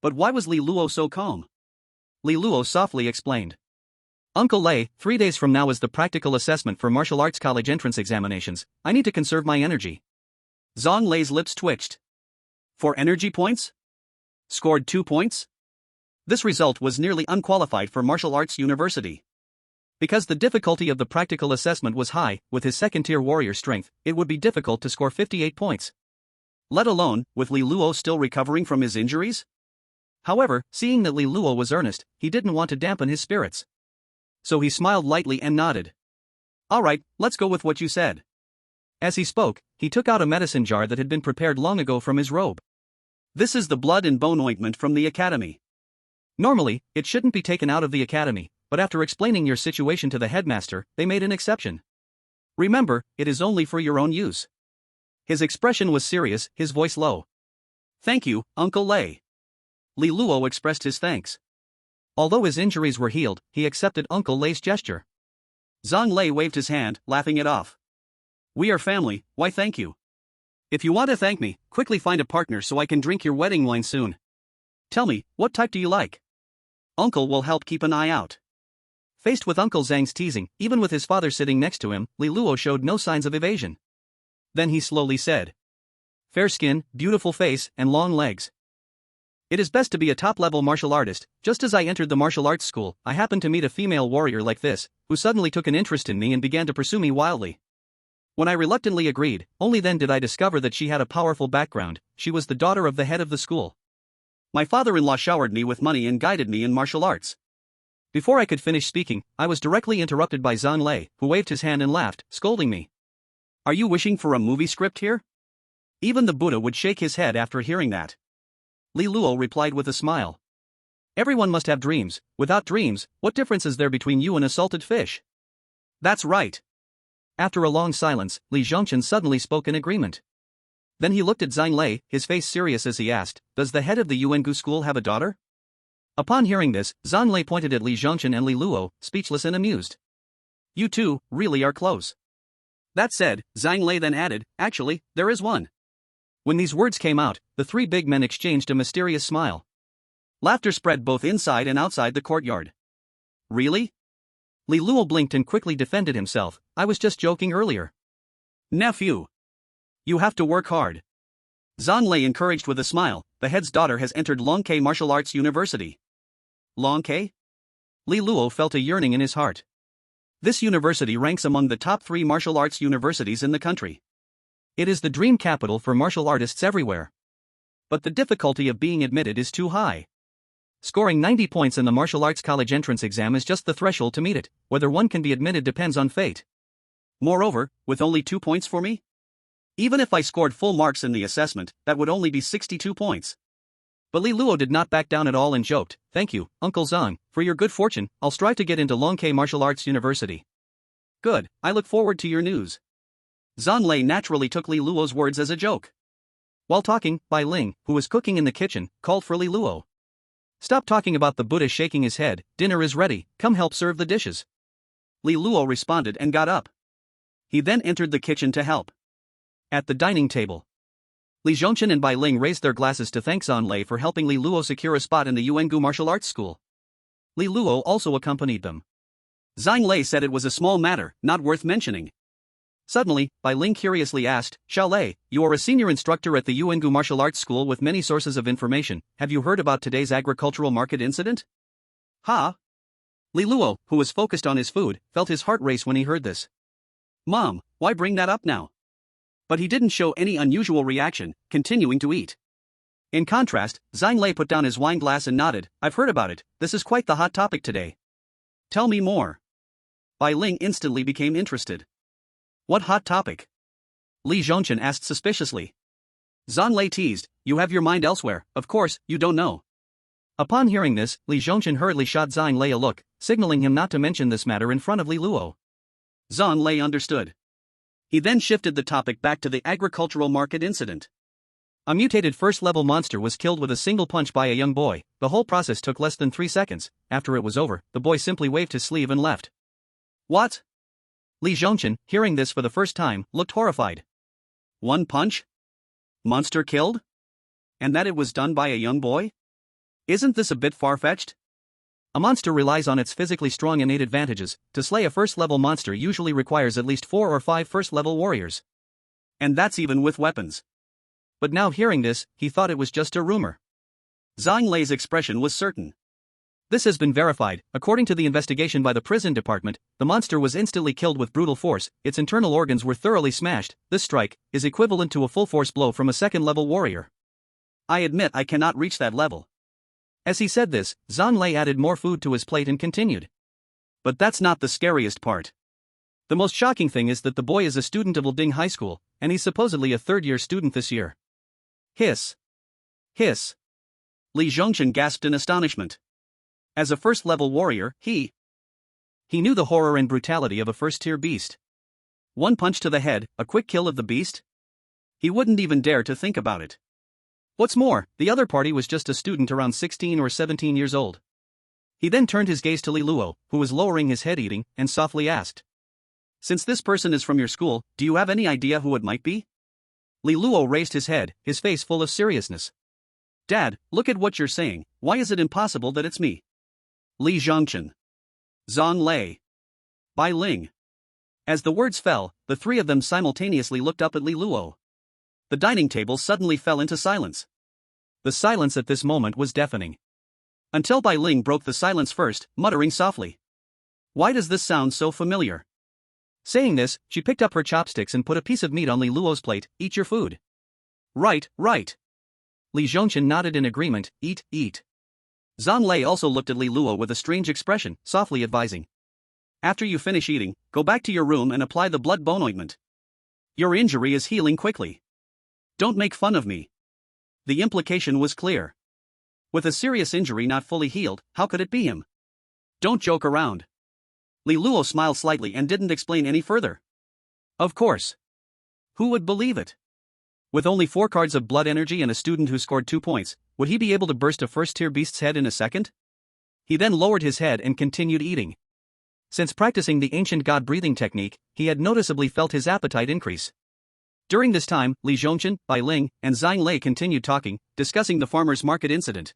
[SPEAKER 1] But why was Li Luo so calm? Li Luo softly explained. Uncle Lei, 3 days from now is the practical assessment for martial arts college entrance examinations. I need to conserve my energy. Zhang Lei's lips twitched. For energy points? Scored 2 points? This result was nearly unqualified for martial arts university. Because the difficulty of the practical assessment was high, with his second-tier warrior strength, it would be difficult to score 58 points. Let alone, with Li Luo still recovering from his injuries? However, seeing that Li Luo was earnest, he didn't want to dampen his spirits. So he smiled lightly and nodded. Alright, let's go with what you said. As he spoke, he took out a medicine jar that had been prepared long ago from his robe. This is the blood and bone ointment from the academy. Normally, it shouldn't be taken out of the academy, but after explaining your situation to the headmaster, they made an exception. Remember, it is only for your own use. His expression was serious, his voice low. Thank you, Uncle Lei. Li Luo expressed his thanks. Although his injuries were healed, he accepted Uncle Lei's gesture. Zhang Lei waved his hand, laughing it off. We are family, why thank you? If you want to thank me, quickly find a partner so I can drink your wedding wine soon. Tell me, what type do you like? Uncle will help keep an eye out. Faced with Uncle Zhang's teasing, even with his father sitting next to him, Li Luo showed no signs of evasion. Then he slowly said. Fair skin, beautiful face, and long legs. It is best to be a top-level martial artist. Just as I entered the martial arts school, I happened to meet a female warrior like this, who suddenly took an interest in me and began to pursue me wildly. When I reluctantly agreed, only then did I discover that she had a powerful background. She was the daughter of the head of the school. My father-in-law showered me with money and guided me in martial arts. Before I could finish speaking, I was directly interrupted by Zhang Lei, who waved his hand and laughed, scolding me. Are you wishing for a movie script here? Even the Buddha would shake his head after hearing that. Li Luo replied with a smile. Everyone must have dreams. Without dreams, what difference is there between you and a salted fish? That's right. After a long silence, Li Zhongchen suddenly spoke in agreement. Then he looked at Zhang Lei, his face serious as he asked, Does the head of the Yuangu school have a daughter? Upon hearing this, Zhang Lei pointed at Li Zhongchen and Li Luo, speechless and amused. You two, really are close. That said, Zhang Lei then added, Actually, there is one. When these words came out, the three big men exchanged a mysterious smile. Laughter spread both inside and outside the courtyard. Really? Li Luo blinked and quickly defended himself. I was just joking earlier. Nephew. You have to work hard. Zhang Lei encouraged with a smile. The head's daughter has entered Longke Martial Arts University. Longke? Li Luo felt a yearning in his heart. This university ranks among the top 3 martial arts universities in the country. It is the dream capital for martial artists everywhere. But the difficulty of being admitted is too high. Scoring 90 points in the martial arts college entrance exam is just the threshold to meet it. Whether one can be admitted depends on fate. Moreover, with only 2 points for me? Even if I scored full marks in the assessment, that would only be 62 points. But Li Luo did not back down at all and joked, Thank you, Uncle Zhang, for your good fortune. I'll strive to get into Longke Martial Arts University. Good, I look forward to your news. Zhang Lei naturally took Li Luo's words as a joke. While talking, Bai Ling, who was cooking in the kitchen, called for Li Luo. Stop talking about the Buddha, shaking his head. Dinner is ready, come help serve the dishes. Li Luo responded and got up. He then entered the kitchen to help. At the dining table, Li Zhongchen and Bai Ling raised their glasses to thank Zhang Lei for helping Li Luo secure a spot in the Yuangu Martial Arts School. Li Luo also accompanied them. Zhang Lei said it was a small matter, not worth mentioning. Suddenly, Bai Ling curiously asked, Xiao Lei, you are a senior instructor at the Yuangu Martial Arts School with many sources of information. Have you heard about today's agricultural market incident? Ha! Li Luo, who was focused on his food, felt his heart race when he heard this. Mom, why bring that up now? But he didn't show any unusual reaction, continuing to eat. In contrast, Zhang Lei put down his wine glass and nodded. I've heard about it. This is quite the hot topic today. Tell me more. Bai Ling instantly became interested. What hot topic? Li Zhongchen asked suspiciously. Zhang Lei teased, You have your mind elsewhere, of course, you don't know. Upon hearing this, Li Zhongchen hurriedly shot Zhang Lei a look, signaling him not to mention this matter in front of Li Luo. Zhang Lei understood. He then shifted the topic back to the agricultural market incident. A mutated first-level monster was killed with a single punch by a young boy. The whole process took less than 3 seconds. After it was over, the boy simply waved his sleeve and left. What? Li Zhongchen, hearing this for the first time, looked horrified. 1 punch? Monster killed? And that it was done by a young boy? Isn't this a bit far-fetched? A monster relies on its physically strong innate advantages. To slay a first-level monster usually requires at least 4 or 5 first-level warriors. And that's even with weapons. But now hearing this, he thought it was just a rumor. Zhang Lei's expression was certain. This has been verified. According to the investigation by the prison department, the monster was instantly killed with brutal force, its internal organs were thoroughly smashed. This strike is equivalent to a full-force blow from a second-level warrior. I admit I cannot reach that level. As he said this, Zhang Lei added more food to his plate and continued. But that's not the scariest part. The most shocking thing is that the boy is a student of Lding High School, and he's supposedly a third-year student this year. Hiss. Hiss. Li Zhongchen gasped in astonishment. As a first-level warrior, he knew the horror and brutality of a first-tier beast. One punch to the head, a quick kill of the beast? He wouldn't even dare to think about it. What's more, the other party was just a student around 16 or 17 years old. He then turned his gaze to Li Luo, who was lowering his head eating, and softly asked. Since this person is from your school, do you have any idea who it might be? Li Luo raised his head, his face full of seriousness. Dad, look at what you're saying, why is it impossible that it's me? Li Zhongchen. Zhang Lei. Bai Ling. As the words fell, the three of them simultaneously looked up at Li Luo. The dining table suddenly fell into silence. The silence at this moment was deafening. Until Bai Ling broke the silence first, muttering softly. Why does this sound so familiar? Saying this, she picked up her chopsticks and put a piece of meat on Li Luo's plate. Eat your food. Right, right. Li Zhongchen nodded in agreement. Eat, eat. Zhang Lei also looked at Li Luo with a strange expression, softly advising. After you finish eating, go back to your room and apply the blood bone ointment. Your injury is healing quickly. Don't make fun of me. The implication was clear. With a serious injury not fully healed, how could it be him? Don't joke around. Li Luo smiled slightly and didn't explain any further. Of course. Who would believe it? With only 4 cards of blood energy and a student who scored 2 points, would he be able to burst a first-tier beast's head in a second? He then lowered his head and continued eating. Since practicing the ancient god breathing technique, he had noticeably felt his appetite increase. During this time, Li Zhongchen, Bai Ling, and Zhang Lei continued talking, discussing the farmer's market incident.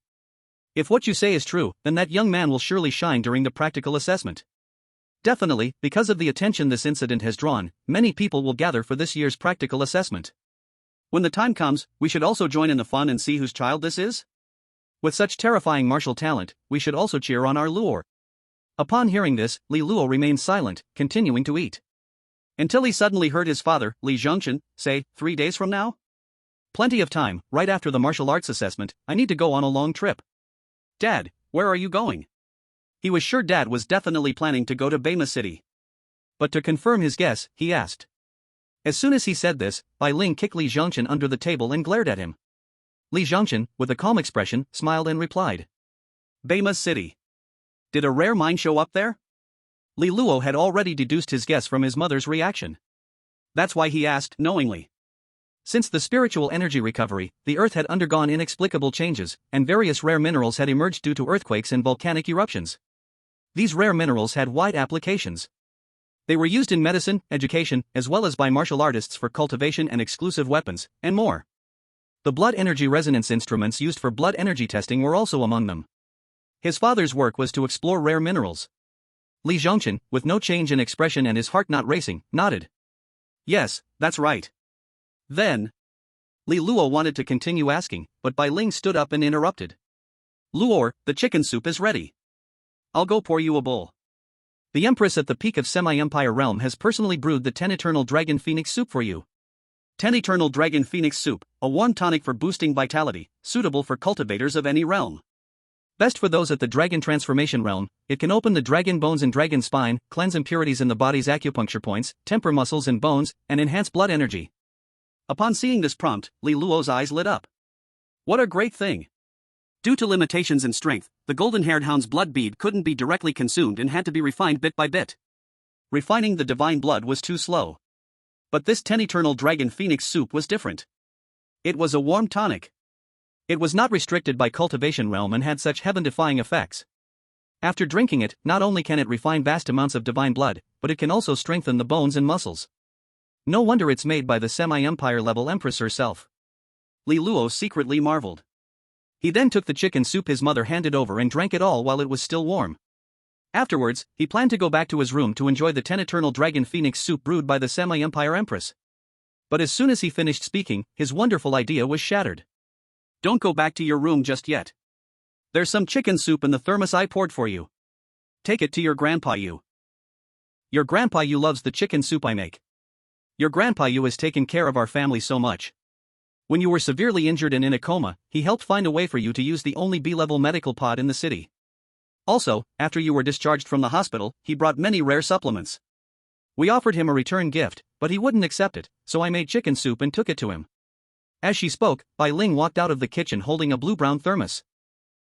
[SPEAKER 1] If what you say is true, then that young man will surely shine during the practical assessment. Definitely, because of the attention this incident has drawn, many people will gather for this year's practical assessment. When the time comes, we should also join in the fun and see whose child this is? With such terrifying martial talent, we should also cheer on our Luo. Upon hearing this, Li Luo remained silent, continuing to eat. Until he suddenly heard his father, Li Zhongchen, say, 3 days from now? Plenty of time, right after the martial arts assessment, I need to go on a long trip. Dad, where are you going? He was sure Dad was definitely planning to go to Bema City. But to confirm his guess, he asked. As soon as he said this, Bai Ling kicked Li Zhongchen under the table and glared at him. Li Zhongchen, with a calm expression, smiled and replied. Bema City. Did a rare mine show up there? Li Luo had already deduced his guess from his mother's reaction. That's why he asked knowingly. Since the spiritual energy recovery, the earth had undergone inexplicable changes, and various rare minerals had emerged due to earthquakes and volcanic eruptions. These rare minerals had wide applications. They were used in medicine, education, as well as by martial artists for cultivation and exclusive weapons, and more. The blood energy resonance instruments used for blood energy testing were also among them. His father's work was to explore rare minerals. Li Zhongchen, with no change in expression and his heart not racing, nodded. Yes, that's right. Then, Li Luo wanted to continue asking, but Bai Ling stood up and interrupted. Luo, the chicken soup is ready. I'll go pour you a bowl. The Empress at the peak of Semi-Empire Realm has personally brewed the 10 Eternal Dragon Phoenix Soup for you. 10 Eternal Dragon Phoenix Soup, a warm tonic for boosting vitality, suitable for cultivators of any realm. Best for those at the Dragon Transformation Realm, it can open the dragon bones and dragon spine, cleanse impurities in the body's acupuncture points, temper muscles and bones, and enhance blood energy. Upon seeing this prompt, Li Luo's eyes lit up. What a great thing! Due to limitations in strength, the golden-haired hound's blood bead couldn't be directly consumed and had to be refined bit by bit. Refining the divine blood was too slow. But this 10 Eternal Dragon Phoenix Soup was different. It was a warm tonic. It was not restricted by cultivation realm and had such heaven-defying effects. After drinking it, not only can it refine vast amounts of divine blood, but it can also strengthen the bones and muscles. No wonder it's made by the semi-empire level empress herself. Li Luo secretly marveled. He then took the chicken soup his mother handed over and drank it all while it was still warm. Afterwards, he planned to go back to his room to enjoy the 10 Eternal Dragon Phoenix Soup brewed by the semi-empire empress. But as soon as he finished speaking, his wonderful idea was shattered. Don't go back to your room just yet. There's some chicken soup in the thermos I poured for you. Take it to your grandpa you. Your grandpa you loves the chicken soup I make. Your grandpa you has taken care of our family so much. When you were severely injured and in a coma, he helped find a way for you to use the only B-level medical pod in the city. Also, after you were discharged from the hospital, he brought many rare supplements. We offered him a return gift, but he wouldn't accept it, so I made chicken soup and took it to him. As she spoke, Bai Ling walked out of the kitchen holding a blue-brown thermos.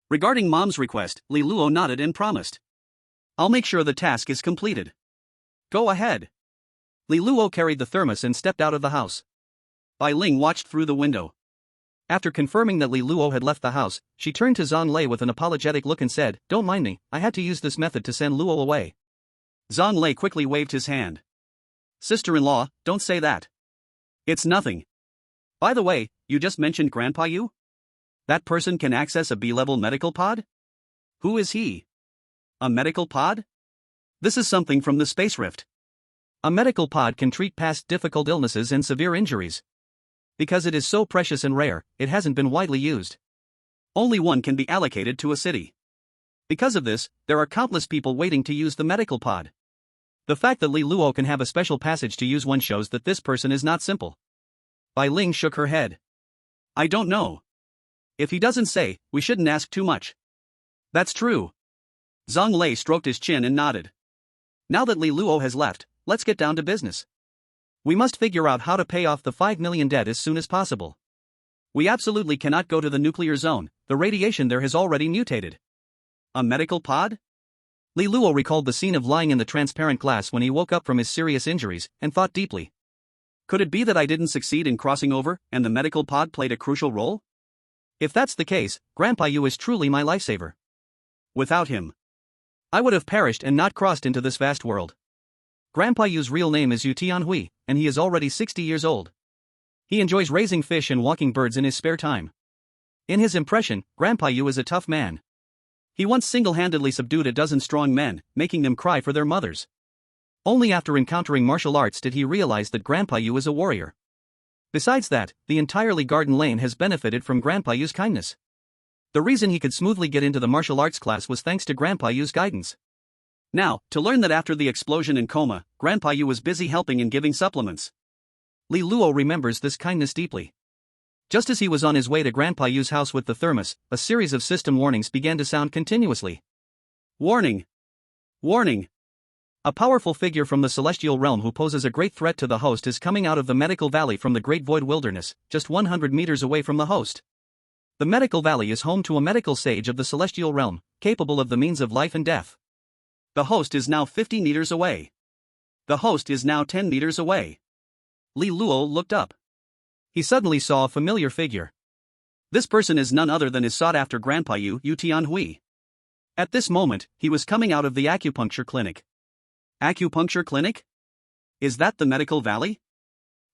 [SPEAKER 1] Regarding Mom's request, Li Luo nodded and promised. I'll make sure the task is completed. Go ahead. Li Luo carried the thermos and stepped out of the house. Bai Ling watched through the window. After confirming that Li Luo had left the house, she turned to Zhang Lei with an apologetic look and said, Don't mind me, I had to use this method to send Luo away. Zhang Lei quickly waved his hand. Sister-in-law, don't say that. It's nothing. By the way, you just mentioned Grandpa Yu? That person can access a B-level medical pod? Who is he? A medical pod? This is something from the Space Rift. A medical pod can treat past difficult illnesses and severe injuries. Because it is so precious and rare, it hasn't been widely used. Only one can be allocated to a city. Because of this, there are countless people waiting to use the medical pod. The fact that Li Luo can have a special passage to use one shows that this person is not simple. Bai Ling shook her head. I don't know. If he doesn't say, we shouldn't ask too much. That's true. Zhang Lei stroked his chin and nodded. Now that Li Luo has left, let's get down to business. We must figure out how to pay off the 5 million debt as soon as possible. We absolutely cannot go to the nuclear zone, the radiation there has already mutated. A medical pod? Li Luo recalled the scene of lying in the transparent glass when he woke up from his serious injuries, and thought deeply. Could it be that I didn't succeed in crossing over, and the medical pod played a crucial role? If that's the case, Grandpa Yu is truly my lifesaver. Without him, I would have perished and not crossed into this vast world. Grandpa Yu's real name is Yu Tianhui, and he is already 60 years old. He enjoys raising fish and walking birds in his spare time. In his impression, Grandpa Yu is a tough man. He once single-handedly subdued a dozen strong men, making them cry for their mothers. Only after encountering martial arts did he realize that Grandpa Yu is a warrior. Besides that, the entirely Garden Lane has benefited from Grandpa Yu's kindness. The reason he could smoothly get into the martial arts class was thanks to Grandpa Yu's guidance. Now, to learn that after the explosion in coma, Grandpa Yu was busy helping and giving supplements. Li Luo remembers this kindness deeply. Just as he was on his way to Grandpa Yu's house with the thermos, a series of system warnings began to sound continuously. Warning! Warning! A powerful figure from the celestial realm who poses a great threat to the host is coming out of the medical valley from the Great Void Wilderness, just 100 meters away from the host. The medical valley is home to a medical sage of the celestial realm, capable of the means of life and death. The host is now 50 meters away. The host is now 10 meters away. Li Luo looked up. He suddenly saw a familiar figure. This person is none other than his sought-after Grandpa Yu Tianhui. At this moment, he was coming out of the acupuncture clinic. Acupuncture clinic? Is that the medical valley?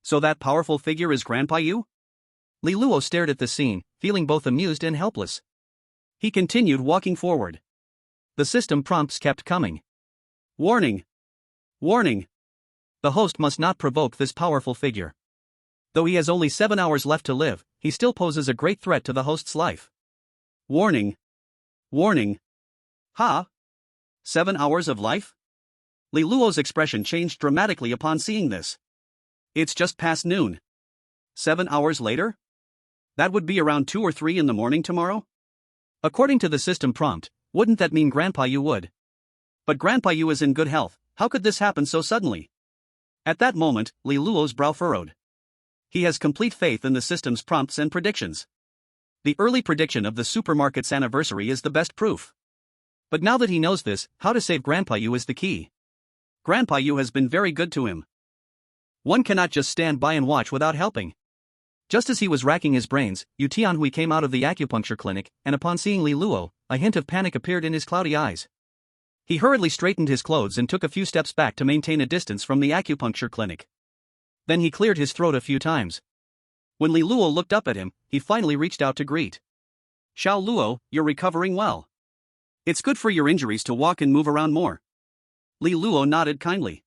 [SPEAKER 1] So that powerful figure is Grandpa Yu? Li Luo stared at the scene, feeling both amused and helpless. He continued walking forward. The system prompts kept coming. Warning! Warning! The host must not provoke this powerful figure. Though he has only 7 hours left to live, he still poses a great threat to the host's life. Warning! Warning! Ha! 7 hours of life? Li Luo's expression changed dramatically upon seeing this. It's just past noon. 7 hours later? That would be around 2 or 3 in the morning tomorrow? According to the system prompt, wouldn't that mean Grandpa Yu would? But Grandpa Yu is in good health, how could this happen so suddenly? At that moment, Li Luo's brow furrowed. He has complete faith in the system's prompts and predictions. The early prediction of the supermarket's anniversary is the best proof. But now that he knows this, how to save Grandpa Yu is the key. Grandpa Yu has been very good to him. One cannot just stand by and watch without helping. Just as he was racking his brains, Yu Tianhui came out of the acupuncture clinic, and upon seeing Li Luo, a hint of panic appeared in his cloudy eyes. He hurriedly straightened his clothes and took a few steps back to maintain a distance from the acupuncture clinic. Then he cleared his throat a few times. When Li Luo looked up at him, he finally reached out to greet. Xiao Luo, you're recovering well. It's good for your injuries to walk and move around more. Li Luo nodded kindly.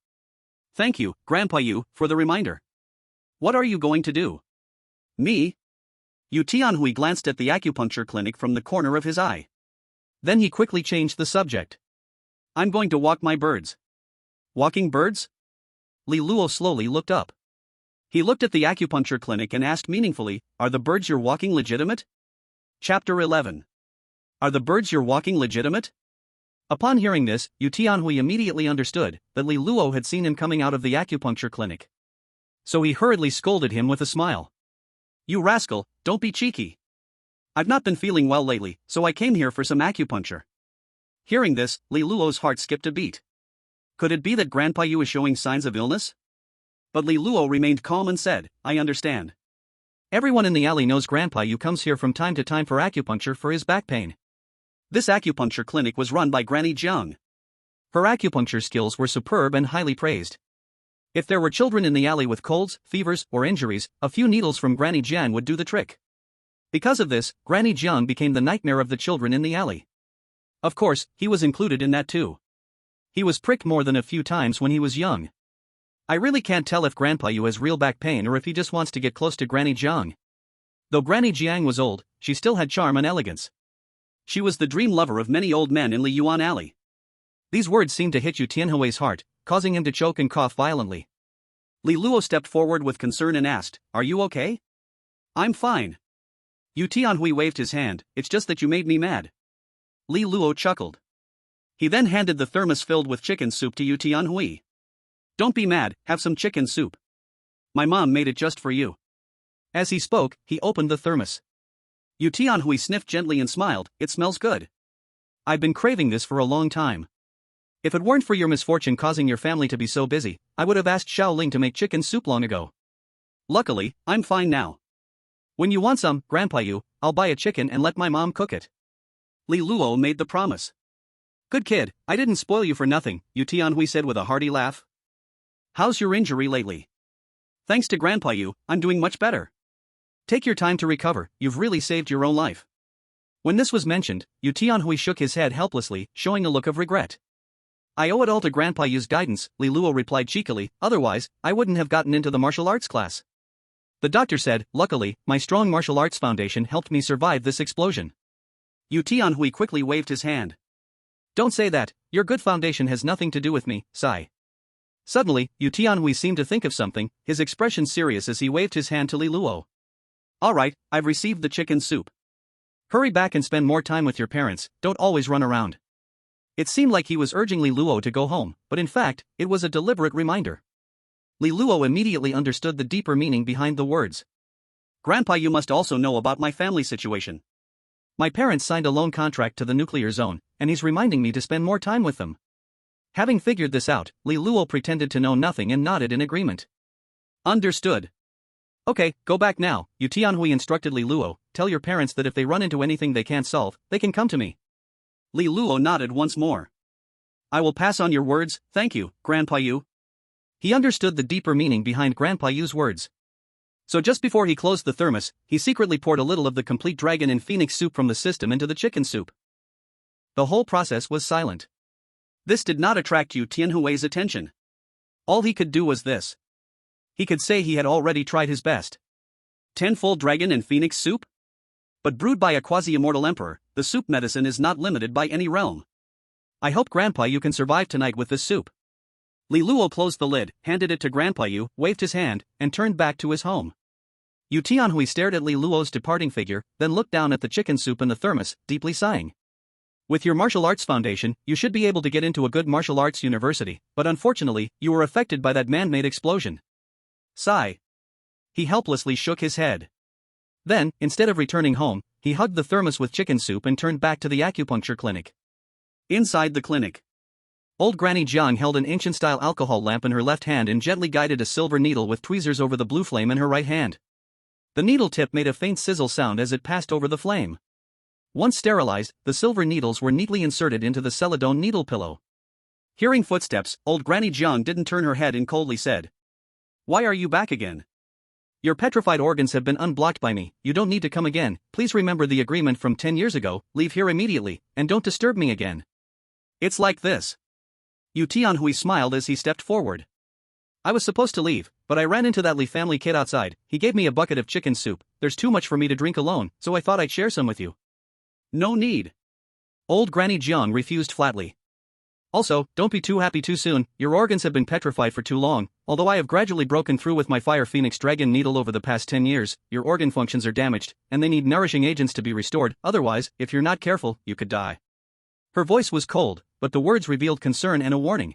[SPEAKER 1] Thank you, Grandpa Yu, for the reminder. What are you going to do? Me? Yu Tianhui glanced at the acupuncture clinic from the corner of his eye. Then he quickly changed the subject. I'm going to walk my birds. Walking birds? Li Luo slowly looked up. He looked at the acupuncture clinic and asked meaningfully, are the birds you're walking legitimate? Chapter 11. Are the birds you're walking legitimate? Upon hearing this, Yu Tianhui immediately understood that Li Luo had seen him coming out of the acupuncture clinic. So he hurriedly scolded him with a smile. You rascal, don't be cheeky. I've not been feeling well lately, so I came here for some acupuncture. Hearing this, Li Luo's heart skipped a beat. Could it be that Grandpa Yu is showing signs of illness? But Li Luo remained calm and said, I understand. Everyone in the alley knows Grandpa Yu comes here from time to time for acupuncture for his back pain. This acupuncture clinic was run by Granny Jiang. Her acupuncture skills were superb and highly praised. If there were children in the alley with colds, fevers, or injuries, a few needles from Granny Jiang would do the trick. Because of this, Granny Jiang became the nightmare of the children in the alley. Of course, he was included in that too. He was pricked more than a few times when he was young. I really can't tell if Grandpa Yu has real back pain or if he just wants to get close to Granny Jiang. Though Granny Jiang was old, she still had charm and elegance. She was the dream lover of many old men in Li Yuan Alley. These words seemed to hit Yu Tianhui's heart, causing him to choke and cough violently. Li Luo stepped forward with concern and asked, Are you okay? I'm fine. Yu Tianhui waved his hand, it's just that you made me mad. Li Luo chuckled. He then handed the thermos filled with chicken soup to Yu Tianhui. Don't be mad, have some chicken soup. My mom made it just for you. As he spoke, he opened the thermos. Yu Tianhui sniffed gently and smiled, it smells good. I've been craving this for a long time. If it weren't for your misfortune causing your family to be so busy, I would have asked Xiao Ling to make chicken soup long ago. Luckily, I'm fine now. When you want some, Grandpa Yu, I'll buy a chicken and let my mom cook it. Li Luo made the promise. Good kid, I didn't spoil you for nothing, Yu Tianhui said with a hearty laugh. How's your injury lately? Thanks to Grandpa Yu, I'm doing much better. Take your time to recover, you've really saved your own life. When this was mentioned, Yu Tianhui shook his head helplessly, showing a look of regret. I owe it all to Grandpa Yu's guidance, Li Luo replied cheekily, otherwise, I wouldn't have gotten into the martial arts class. The doctor said, luckily, my strong martial arts foundation helped me survive this explosion. Yu Tianhui quickly waved his hand. Don't say that, your good foundation has nothing to do with me, sigh. Suddenly, Yu Tianhui seemed to think of something, his expression serious as he waved his hand to Li Luo. Alright, I've received the chicken soup. Hurry back and spend more time with your parents, don't always run around. It seemed like he was urging Li Luo to go home, but in fact, it was a deliberate reminder. Li Luo immediately understood the deeper meaning behind the words. Grandpa, you must also know about my family situation. My parents signed a loan contract to the nuclear zone, and he's reminding me to spend more time with them. Having figured this out, Li Luo pretended to know nothing and nodded in agreement. Understood. Okay, go back now, Yu Tianhui instructed Li Luo, tell your parents that if they run into anything they can't solve, they can come to me. Li Luo nodded once more. I will pass on your words, thank you, Grandpa Yu. He understood the deeper meaning behind Grandpa Yu's words. So just before he closed the thermos, he secretly poured a little of the complete dragon and phoenix soup from the system into the chicken soup. The whole process was silent. This did not attract Yu Tianhui's attention. All he could do was this. He could say he had already tried his best. 10 full dragon and phoenix soup? But brewed by a quasi-immortal emperor, the soup medicine is not limited by any realm. I hope Grandpa Yu can survive tonight with this soup. Li Luo closed the lid, handed it to Grandpa Yu, waved his hand, and turned back to his home. Yu Tianhui stared at Li Luo's departing figure, then looked down at the chicken soup in the thermos, deeply sighing. With your martial arts foundation, you should be able to get into a good martial arts university, but unfortunately, you were affected by that man-made explosion. Sigh. He helplessly shook his head. Then, instead of returning home, he hugged the thermos with chicken soup and turned back to the acupuncture clinic. Inside the clinic, old Granny Jiang held an ancient-style alcohol lamp in her left hand and gently guided a silver needle with tweezers over the blue flame in her right hand. The needle tip made a faint sizzle sound as it passed over the flame. Once sterilized, the silver needles were neatly inserted into the celadone needle pillow. Hearing footsteps, old Granny Jiang didn't turn her head and coldly said, Why are you back again? Your petrified organs have been unblocked by me, you don't need to come again, please remember the agreement from 10 years ago, leave here immediately, and don't disturb me again. It's like this. Yu Tianhui smiled as he stepped forward. I was supposed to leave, but I ran into that Li family kid outside, he gave me a bucket of chicken soup, there's too much for me to drink alone, so I thought I'd share some with you. No need. Old Granny Jiang refused flatly. Also, don't be too happy too soon, your organs have been petrified for too long. Although I have gradually broken through with my Fire Phoenix Dragon Needle over the past 10 years, your organ functions are damaged, and they need nourishing agents to be restored, otherwise, if you're not careful, you could die. Her voice was cold, but the words revealed concern and a warning.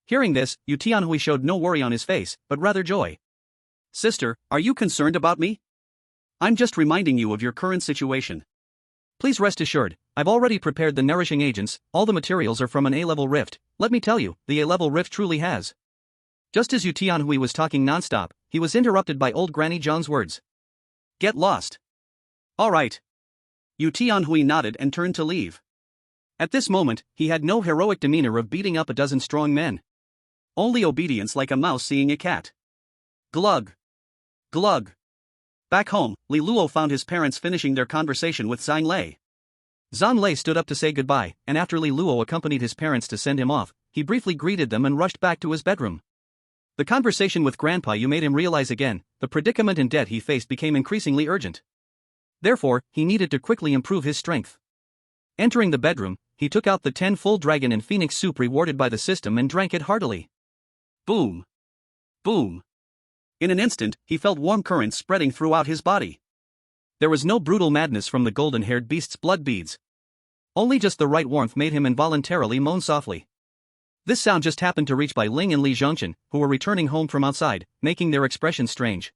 [SPEAKER 1] Hearing this, Yu Tianhui showed no worry on his face, but rather joy. Sister, are you concerned about me? I'm just reminding you of your current situation. Please rest assured, I've already prepared the nourishing agents, all the materials are from an A-level rift. Let me tell you, the A-level rift truly has. Just as Yu Tianhui was talking non-stop, he was interrupted by old Granny Jiang's words. Get lost. Alright. Yu Tianhui nodded and turned to leave. At this moment, he had no heroic demeanor of beating up a dozen strong men. Only obedience like a mouse seeing a cat. Glug. Glug. Back home, Li Luo found his parents finishing their conversation with Zhang Lei. Zhang Lei stood up to say goodbye, and after Li Luo accompanied his parents to send him off, he briefly greeted them and rushed back to his bedroom. The conversation with Grandpa Yu made him realize again, the predicament and debt he faced became increasingly urgent. Therefore, he needed to quickly improve his strength. Entering the bedroom, he took out the 10 full dragon and phoenix soup rewarded by the system and drank it heartily. Boom. Boom. In an instant, he felt warm currents spreading throughout his body. There was no brutal madness from the golden-haired beast's blood beads. Only just the right warmth made him involuntarily moan softly. This sound just happened to reach by Ling and Li Zhongchen, who were returning home from outside, making their expressions strange.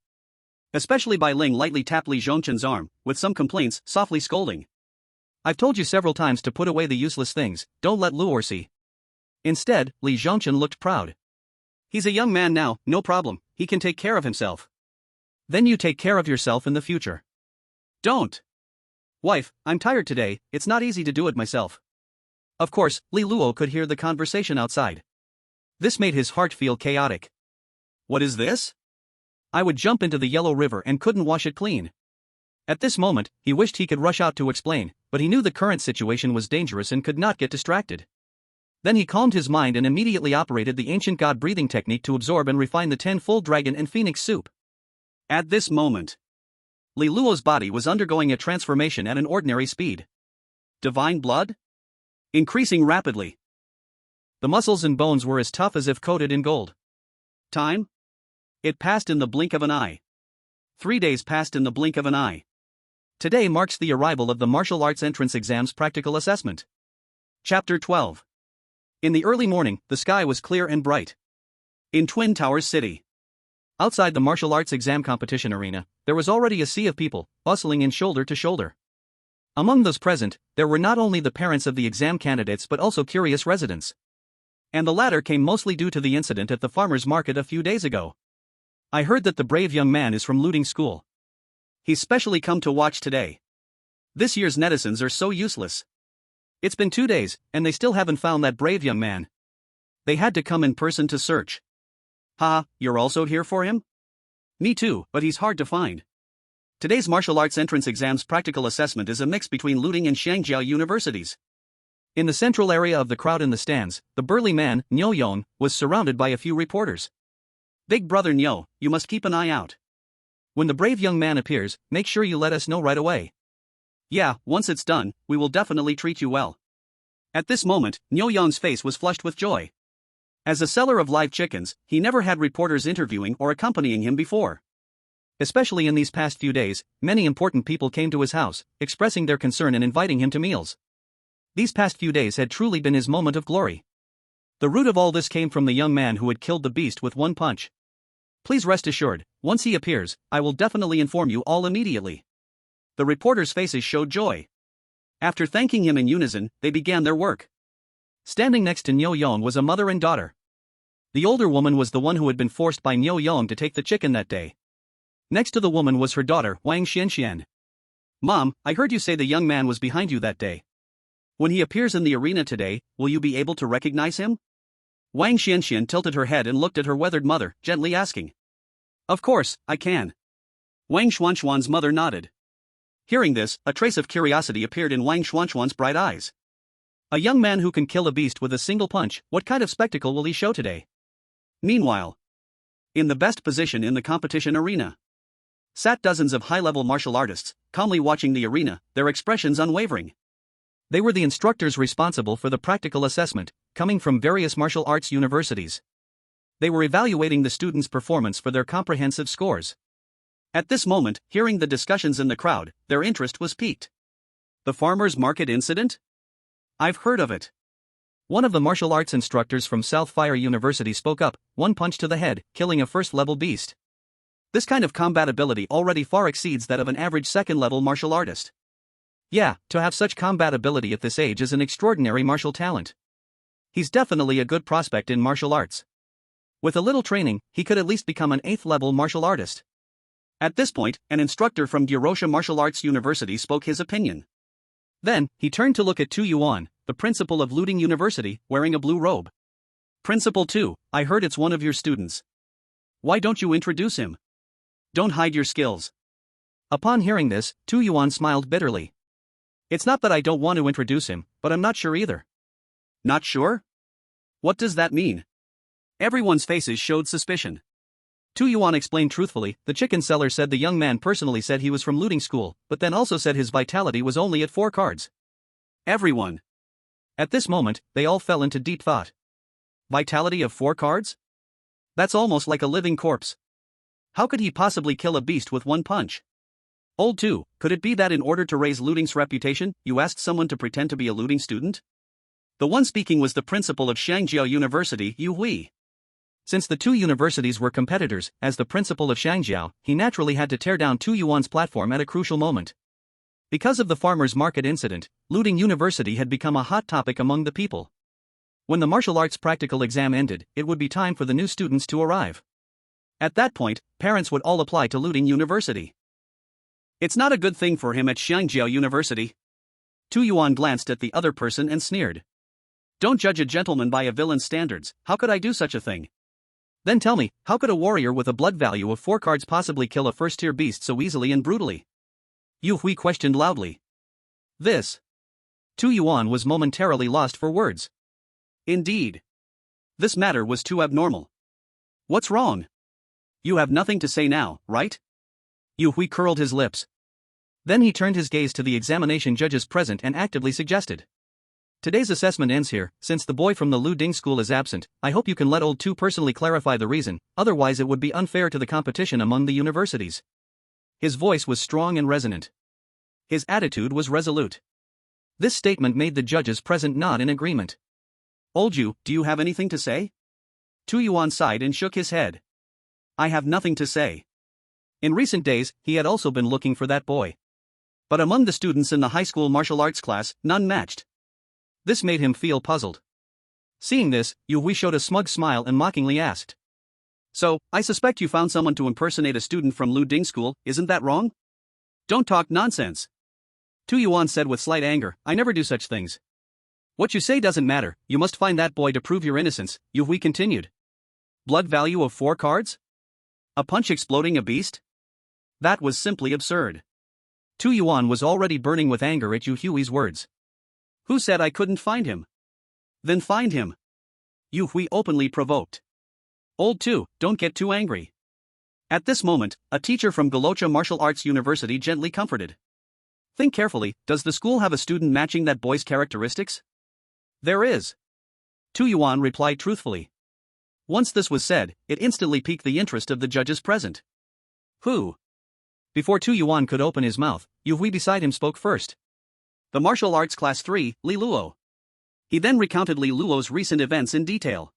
[SPEAKER 1] Especially by Ling lightly tapped Li Zhongchen's arm, with some complaints, softly scolding. I've told you several times to put away the useless things, don't let Luor see. Instead, Li Zhongchen looked proud. He's a young man now, no problem, he can take care of himself. Then you take care of yourself in the future. Don't. Wife, I'm tired today, it's not easy to do it myself. Of course, Li Luo could hear the conversation outside. This made his heart feel chaotic. What is this? I would jump into the yellow river and couldn't wash it clean. At this moment, he wished he could rush out to explain, but he knew the current situation was dangerous and could not get distracted. Then he calmed his mind and immediately operated the ancient god breathing technique to absorb and refine the 10 full dragon and phoenix soup. At this moment, Li Luo's body was undergoing a transformation at an ordinary speed. Divine blood? Increasing rapidly. The muscles and bones were as tough as if coated in gold. Time? It passed in the blink of an eye. 3 days passed in the blink of an eye. Today marks the arrival of the martial arts entrance exam's practical assessment. Chapter 12. In the early morning, the sky was clear and bright. In Twin Towers City. Outside the martial arts exam competition arena, there was already a sea of people, bustling in shoulder to shoulder. Among those present, there were not only the parents of the exam candidates but also curious residents. And the latter came mostly due to the incident at the farmer's market a few days ago. I heard that the brave young man is from looting school. He's specially come to watch today. This year's netizens are so useless. It's been 2 days, and they still haven't found that brave young man. They had to come in person to search. Ha, you're also here for him? Me too, but he's hard to find. Today's martial arts entrance exam's practical assessment is a mix between Luting and Shangjiao universities. In the central area of the crowd in the stands, the burly man, Niu Yong, was surrounded by a few reporters. Big brother Niu, you must keep an eye out. When the brave young man appears, make sure you let us know right away. Yeah, once it's done, we will definitely treat you well. At this moment, Niu Yong's face was flushed with joy. As a seller of live chickens, he never had reporters interviewing or accompanying him before. Especially in these past few days, many important people came to his house, expressing their concern and inviting him to meals. These past few days had truly been his moment of glory. The root of all this came from the young man who had killed the beast with one punch. Please rest assured, once he appears, I will definitely inform you all immediately. The reporters' faces showed joy. After thanking him in unison, they began their work. Standing next to Niu Yong was a mother and daughter. The older woman was the one who had been forced by Niu Yong to take the chicken that day. Next to the woman was her daughter, Wang Xianxian. Mom, I heard you say the young man was behind you that day. When he appears in the arena today, will you be able to recognize him? Wang Xianxian tilted her head and looked at her weathered mother, gently asking. Of course, I can. Wang Xuanxuan's mother nodded. Hearing this, a trace of curiosity appeared in Wang Xuanxuan's bright eyes. A young man who can kill a beast with a single punch, what kind of spectacle will he show today? Meanwhile, in the best position in the competition arena, sat dozens of high-level martial artists, calmly watching the arena, their expressions unwavering. They were the instructors responsible for the practical assessment, coming from various martial arts universities. They were evaluating the students' performance for their comprehensive scores. At this moment, hearing the discussions in the crowd, their interest was piqued. The farmers' market incident? I've heard of it. One of the martial arts instructors from Southfire University spoke up, one punch to the head, killing a first-level beast. This kind of combat ability already far exceeds that of an average second-level martial artist. Yeah, to have such combat ability at this age is an extraordinary martial talent. He's definitely a good prospect in martial arts. With a little training, he could at least become an 8th-level martial artist. At this point, an instructor from Gyurosha Martial Arts University spoke his opinion. Then, he turned to look at Tu Yuan, the principal of Luding University, wearing a blue robe. Principal Tu, I heard it's one of your students. Why don't you introduce him? Don't hide your skills. Upon hearing this, Tu Yuan smiled bitterly. It's not that I don't want to introduce him, but I'm not sure either. Not sure? What does that mean? Everyone's faces showed suspicion. Tu Yuan explained truthfully, the chicken seller said the young man personally said he was from looting school, but then also said his vitality was only at 4 cards. Everyone. At this moment, they all fell into deep thought. Vitality of 4 cards? That's almost like a living corpse. How could he possibly kill a beast with 1 punch? Old 2, could it be that in order to raise looting's reputation, you asked someone to pretend to be a looting student? The one speaking was the principal of Shangjiao University, Yu Hui. Since the 2 universities were competitors, as the principal of Shangjiao, he naturally had to tear down Tu Yuan's platform at a crucial moment. Because of the farmers' market incident, Luding University had become a hot topic among the people. When the martial arts practical exam ended, it would be time for the new students to arrive. At that point, parents would all apply to Luding University. It's not a good thing for him at Shangjiao University. Tu Yuan glanced at the other person and sneered. Don't judge a gentleman by a villain's standards, how could I do such a thing? Then tell me, how could a warrior with a blood value of 4 cards possibly kill a first-tier beast so easily and brutally? Yu Hui questioned loudly. This. Tu Yuan was momentarily lost for words. Indeed. This matter was too abnormal. What's wrong? You have nothing to say now, right? Yu Hui curled his lips. Then he turned his gaze to the examination judges present and actively suggested. Today's assessment ends here, since the boy from the Lu Ding school is absent. I hope you can let old 2 personally clarify the reason, otherwise it would be unfair to the competition among the universities. His voice was strong and resonant. His attitude was resolute. This statement made the judges present nod in agreement. Old Yu, do you have anything to say? Tu Yuan sighed and shook his head. I have nothing to say. In recent days, he had also been looking for that boy. But among the students in the high school martial arts class, none matched. This made him feel puzzled. Seeing this, Yu Hui showed a smug smile and mockingly asked. So, I suspect you found someone to impersonate a student from Lu Ding school, isn't that wrong? Don't talk nonsense. Tu Yuan said with slight anger, I never do such things. What you say doesn't matter, you must find that boy to prove your innocence, Yu Hui continued. Blood value of 4 cards? A punch exploding a beast? That was simply absurd. Tu Yuan was already burning with anger at Yu Hui's words. Who said I couldn't find him? Then find him. Yu Hui openly provoked. Old 2, don't get too angry. At this moment, a teacher from Galocha Martial Arts University gently comforted. Think carefully, does the school have a student matching that boy's characteristics? There is. Tu Yuan replied truthfully. Once this was said, it instantly piqued the interest of the judges present. Who? Before Tu Yuan could open his mouth, Yu Hui beside him spoke first. The Martial Arts Class 3, Li Luo. He then recounted Li Luo's recent events in detail.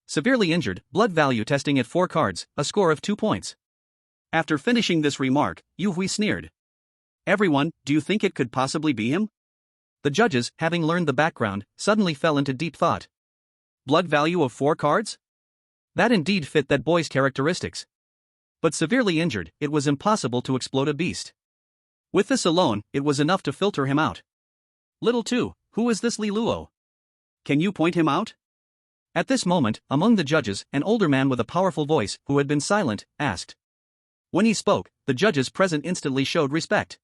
[SPEAKER 1] Severely injured, blood value testing at 4 cards, a score of 2 points. After finishing this remark, Yu Hui sneered. Everyone, do you think it could possibly be him? The judges, having learned the background, suddenly fell into deep thought. Blood value of 4 cards? That indeed fit that boy's characteristics. But severely injured, it was impossible to explode a beast. With this alone, it was enough to filter him out. Little 2, who is this Li Luo? Can you point him out? At this moment, among the judges, an older man with a powerful voice, who had been silent, asked. When he spoke, the judges present instantly showed respect.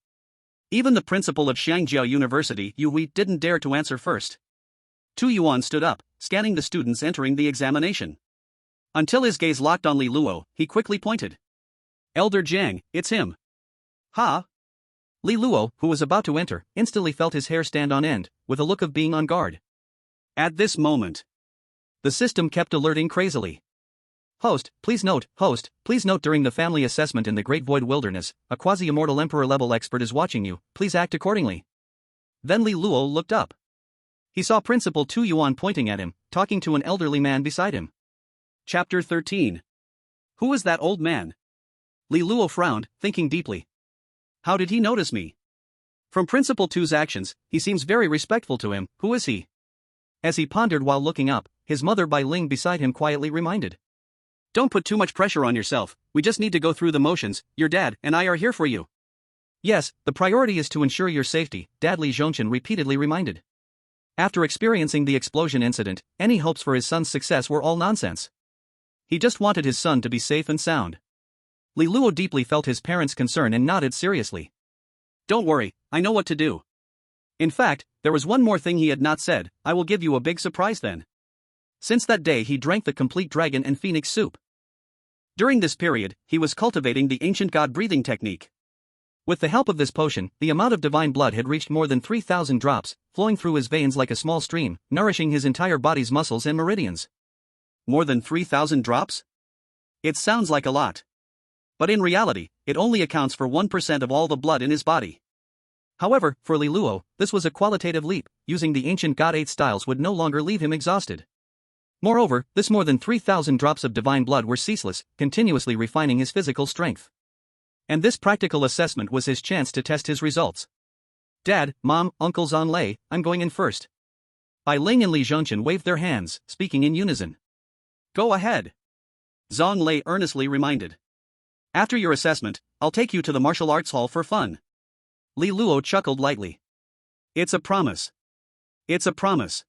[SPEAKER 1] Even the principal of Shangjiao University, Yu Hui, didn't dare to answer first. Tu Yuan stood up, scanning the students entering the examination. Until his gaze locked on Li Luo, he quickly pointed. Elder Jiang, it's him. Ha! Li Luo, who was about to enter, instantly felt his hair stand on end, with a look of being on guard. At this moment, the system kept alerting crazily. Host, please note, during the family assessment in the Great Void Wilderness, a quasi-immortal emperor-level expert is watching you, please act accordingly. Then Li Luo looked up. He saw Principal Tu Yuan pointing at him, talking to an elderly man beside him. Chapter 13. Who is that old man? Li Luo frowned, thinking deeply. How did he notice me? From Principal Tu's actions, he seems very respectful to him. Who is he? As he pondered while looking up, his mother Bai Ling beside him quietly reminded. Don't put too much pressure on yourself, we just need to go through the motions, your dad and I are here for you. Yes, the priority is to ensure your safety, Dad Li Zhongchen repeatedly reminded. After experiencing the explosion incident, any hopes for his son's success were all nonsense. He just wanted his son to be safe and sound. Li Luo deeply felt his parents' concern and nodded seriously. Don't worry, I know what to do. In fact, there was one more thing he had not said. I will give you a big surprise then. Since that day he drank the complete dragon and phoenix soup. During this period, he was cultivating the ancient god breathing technique. With the help of this potion, the amount of divine blood had reached more than 3,000 drops, flowing through his veins like a small stream, nourishing his entire body's muscles and meridians. More than 3,000 drops? It sounds like a lot. But in reality, it only accounts for 1% of all the blood in his body. However, for Li Luo, this was a qualitative leap. Using the ancient god 8 styles would no longer leave him exhausted. Moreover, this more than 3,000 drops of divine blood were ceaseless, continuously refining his physical strength. And this practical assessment was his chance to test his results. Dad, Mom, Uncle Zhang Lei, I'm going in first. Bai Ling and Li Zhongchen waved their hands, speaking in unison. Go ahead. Zhang Lei earnestly reminded. After your assessment, I'll take you to the martial arts hall for fun. Li Luo chuckled lightly. It's a promise. It's a promise.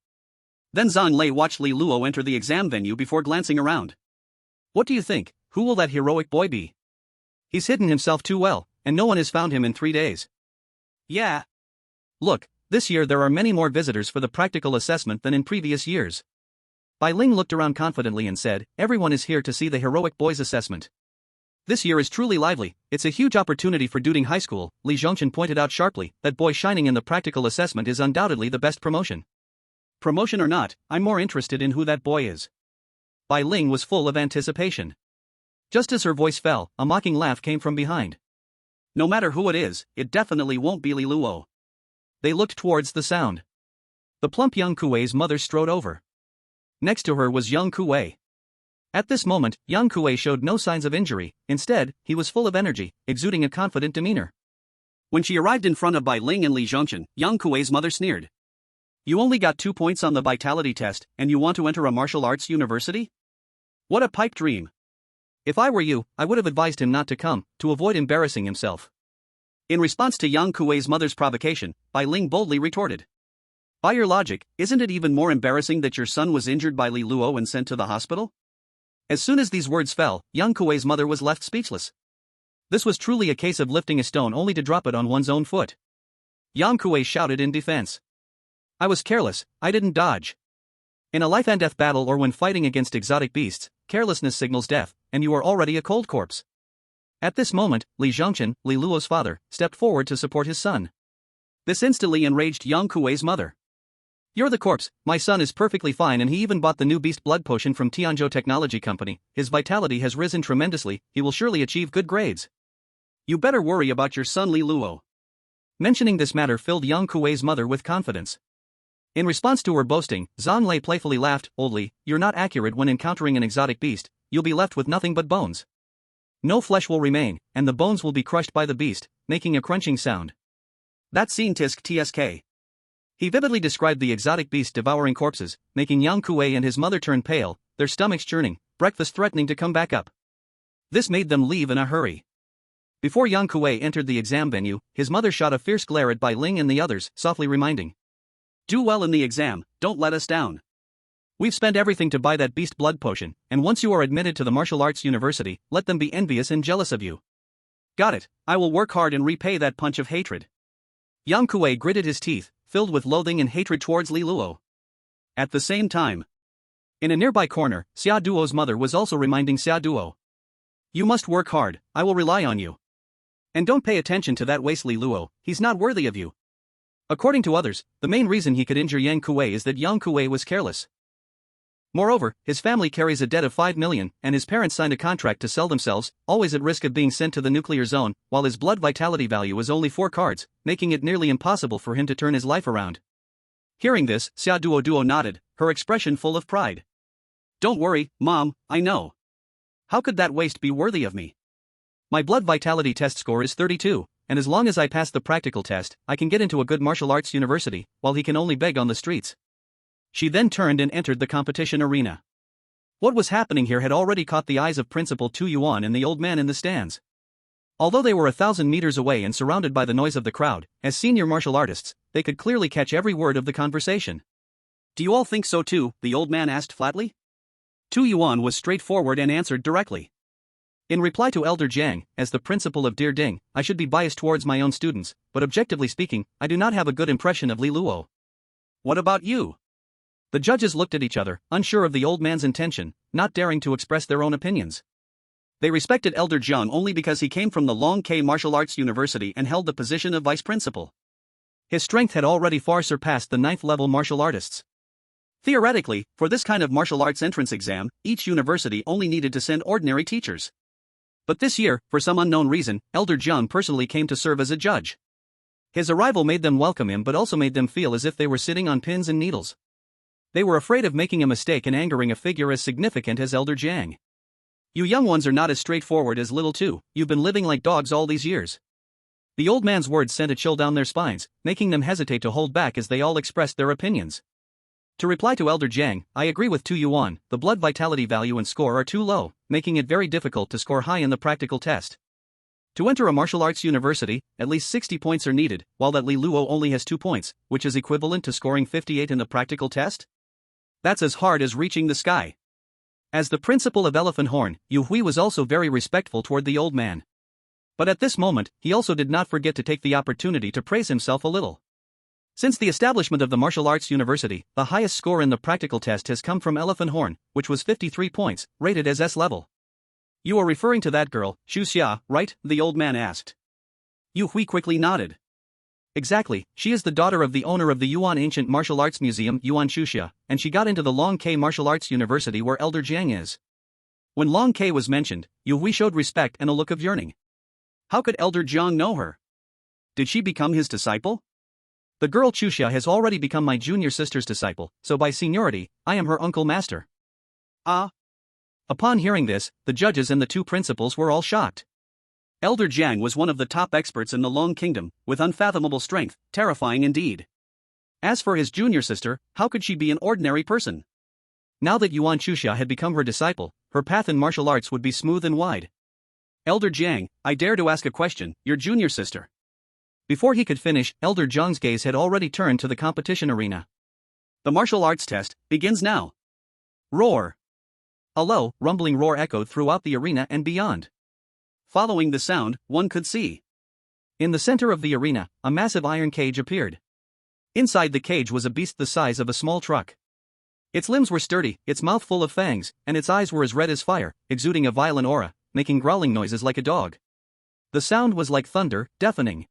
[SPEAKER 1] Then Zhang Lei watched Li Luo enter the exam venue before glancing around. What do you think? Who will that heroic boy be? He's hidden himself too well, and no one has found him in 3 days. Yeah. Look, this year there are many more visitors for the practical assessment than in previous years. Bai Ling looked around confidently and said, everyone is here to see the heroic boy's assessment. This year is truly lively, it's a huge opportunity for Duding High School. Li Zhongchen pointed out sharply, that boy shining in the practical assessment is undoubtedly the best promotion. Promotion or not, I'm more interested in who that boy is. Bai Ling was full of anticipation. Just as her voice fell, a mocking laugh came from behind. No matter who it is, it definitely won't be Li Luo. They looked towards the sound. The plump young Kuei's mother strode over. Next to her was young Kuei. At this moment, young Kuei showed no signs of injury. Instead, he was full of energy, exuding a confident demeanor. When she arrived in front of Bai Ling and Li Zhongchen, young Kuei's mother sneered. You only got 2 points on the vitality test, and you want to enter a martial arts university? What a pipe dream. If I were you, I would have advised him not to come, to avoid embarrassing himself. In response to young Kuei's mother's provocation, Bai Ling boldly retorted. By your logic, isn't it even more embarrassing that your son was injured by Li Luo and sent to the hospital? As soon as these words fell, young Kuei's mother was left speechless. This was truly a case of lifting a stone only to drop it on one's own foot. Yang Kuei shouted in defense. I was careless, I didn't dodge. In a life and death battle or when fighting against exotic beasts, carelessness signals death, and you are already a cold corpse. At this moment, Li Zhongchen, Li Luo's father, stepped forward to support his son. This instantly enraged young Kuei's mother. You're the corpse, my son is perfectly fine and he even bought the new beast blood potion from Tianzhou Technology Company, his vitality has risen tremendously, he will surely achieve good grades. You better worry about your son Li Luo. Mentioning this matter filled young Kuei's mother with confidence. In response to her boasting, Zhang Lei playfully laughed, Old Li, you're not accurate when encountering an exotic beast, you'll be left with nothing but bones. No flesh will remain, and the bones will be crushed by the beast, making a crunching sound. That scene tisk tsk. He vividly described the exotic beast devouring corpses, making Yang Kuei and his mother turn pale, their stomachs churning, breakfast threatening to come back up. This made them leave in a hurry. Before Yang Kuei entered the exam venue, his mother shot a fierce glare at Bai Ling and the others, softly reminding. Do well in the exam, don't let us down. We've spent everything to buy that beast blood potion, and once you are admitted to the martial arts university, let them be envious and jealous of you. Got it, I will work hard and repay that punch of hatred. Yang Kuei gritted his teeth, filled with loathing and hatred towards Li Luo. At the same time, in a nearby corner, Xia Duo's mother was also reminding Xia Duo. You must work hard, I will rely on you. And don't pay attention to that waste Li Luo, he's not worthy of you. According to others, the main reason he could injure Yang Kuei is that Yang Kuei was careless. Moreover, his family carries a debt of 5 million, and his parents signed a contract to sell themselves, always at risk of being sent to the nuclear zone, while his blood vitality value is only 4 cards, making it nearly impossible for him to turn his life around. Hearing this, Xia Duo nodded, her expression full of pride. Don't worry, Mom, I know. How could that waste be worthy of me? My blood vitality test score is 32, and as long as I pass the practical test, I can get into a good martial arts university, while he can only beg on the streets. She then turned and entered the competition arena. What was happening here had already caught the eyes of Principal Tu Yuan and the old man in the stands. Although they were 1,000 meters away and surrounded by the noise of the crowd, as senior martial artists, they could clearly catch every word of the conversation. Do you all think so too? The old man asked flatly. Tu Yuan was straightforward and answered directly. In reply to Elder Jiang, as the principal of Dear Ding, I should be biased towards my own students, but objectively speaking, I do not have a good impression of Li Luo. What about you? The judges looked at each other, unsure of the old man's intention, not daring to express their own opinions. They respected Elder Jiang only because he came from the Long K Martial Arts University and held the position of vice principal. His strength had already far surpassed the 9th-level martial artists. Theoretically, for this kind of martial arts entrance exam, each university only needed to send ordinary teachers. But this year, for some unknown reason, Elder Jiang personally came to serve as a judge. His arrival made them welcome him but also made them feel as if they were sitting on pins and needles. They were afraid of making a mistake and angering a figure as significant as Elder Jiang. You young ones are not as straightforward as little two, you've been living like dogs all these years. The old man's words sent a chill down their spines, making them hesitate to hold back as they all expressed their opinions. To reply to Elder Jiang, I agree with Tu Yuan, the blood vitality value and score are too low, making it very difficult to score high in the practical test. To enter a martial arts university, at least 60 points are needed, while that Li Luo only has 2 points, which is equivalent to scoring 58 in the practical test? That's as hard as reaching the sky. As the principal of Elephant Horn, Yu Hui was also very respectful toward the old man. But at this moment, he also did not forget to take the opportunity to praise himself a little. Since the establishment of the martial arts university, the highest score in the practical test has come from Elephant Horn, which was 53 points, rated as S level. You are referring to that girl, Xu Xia, right? The old man asked. Yu Hui quickly nodded. Exactly, she is the daughter of the owner of the Yuan Ancient Martial Arts Museum, Yuan Shuxia, and she got into the Long K Martial Arts University where Elder Jiang is. When Long K was mentioned, Yu Hui showed respect and a look of yearning. How could Elder Jiang know her? Did she become his disciple? The girl Chuxia has already become my junior sister's disciple, so by seniority, I am her uncle master. Ah. Upon hearing this, the judges and the 2 principals were all shocked. Elder Jiang was one of the top experts in the Long Kingdom, with unfathomable strength, terrifying indeed. As for his junior sister, how could she be an ordinary person? Now that Yuan Chuxia had become her disciple, her path in martial arts would be smooth and wide. Elder Jiang, I dare to ask a question, your junior sister. Before he could finish, Elder Jiang's gaze had already turned to the competition arena. The martial arts test begins now. Roar. A low, rumbling roar echoed throughout the arena and beyond. Following the sound, one could see. In the center of the arena, a massive iron cage appeared. Inside the cage was a beast the size of a small truck. Its limbs were sturdy, its mouth full of fangs, and its eyes were as red as fire, exuding a violent aura, making growling noises like a dog. The sound was like thunder, deafening.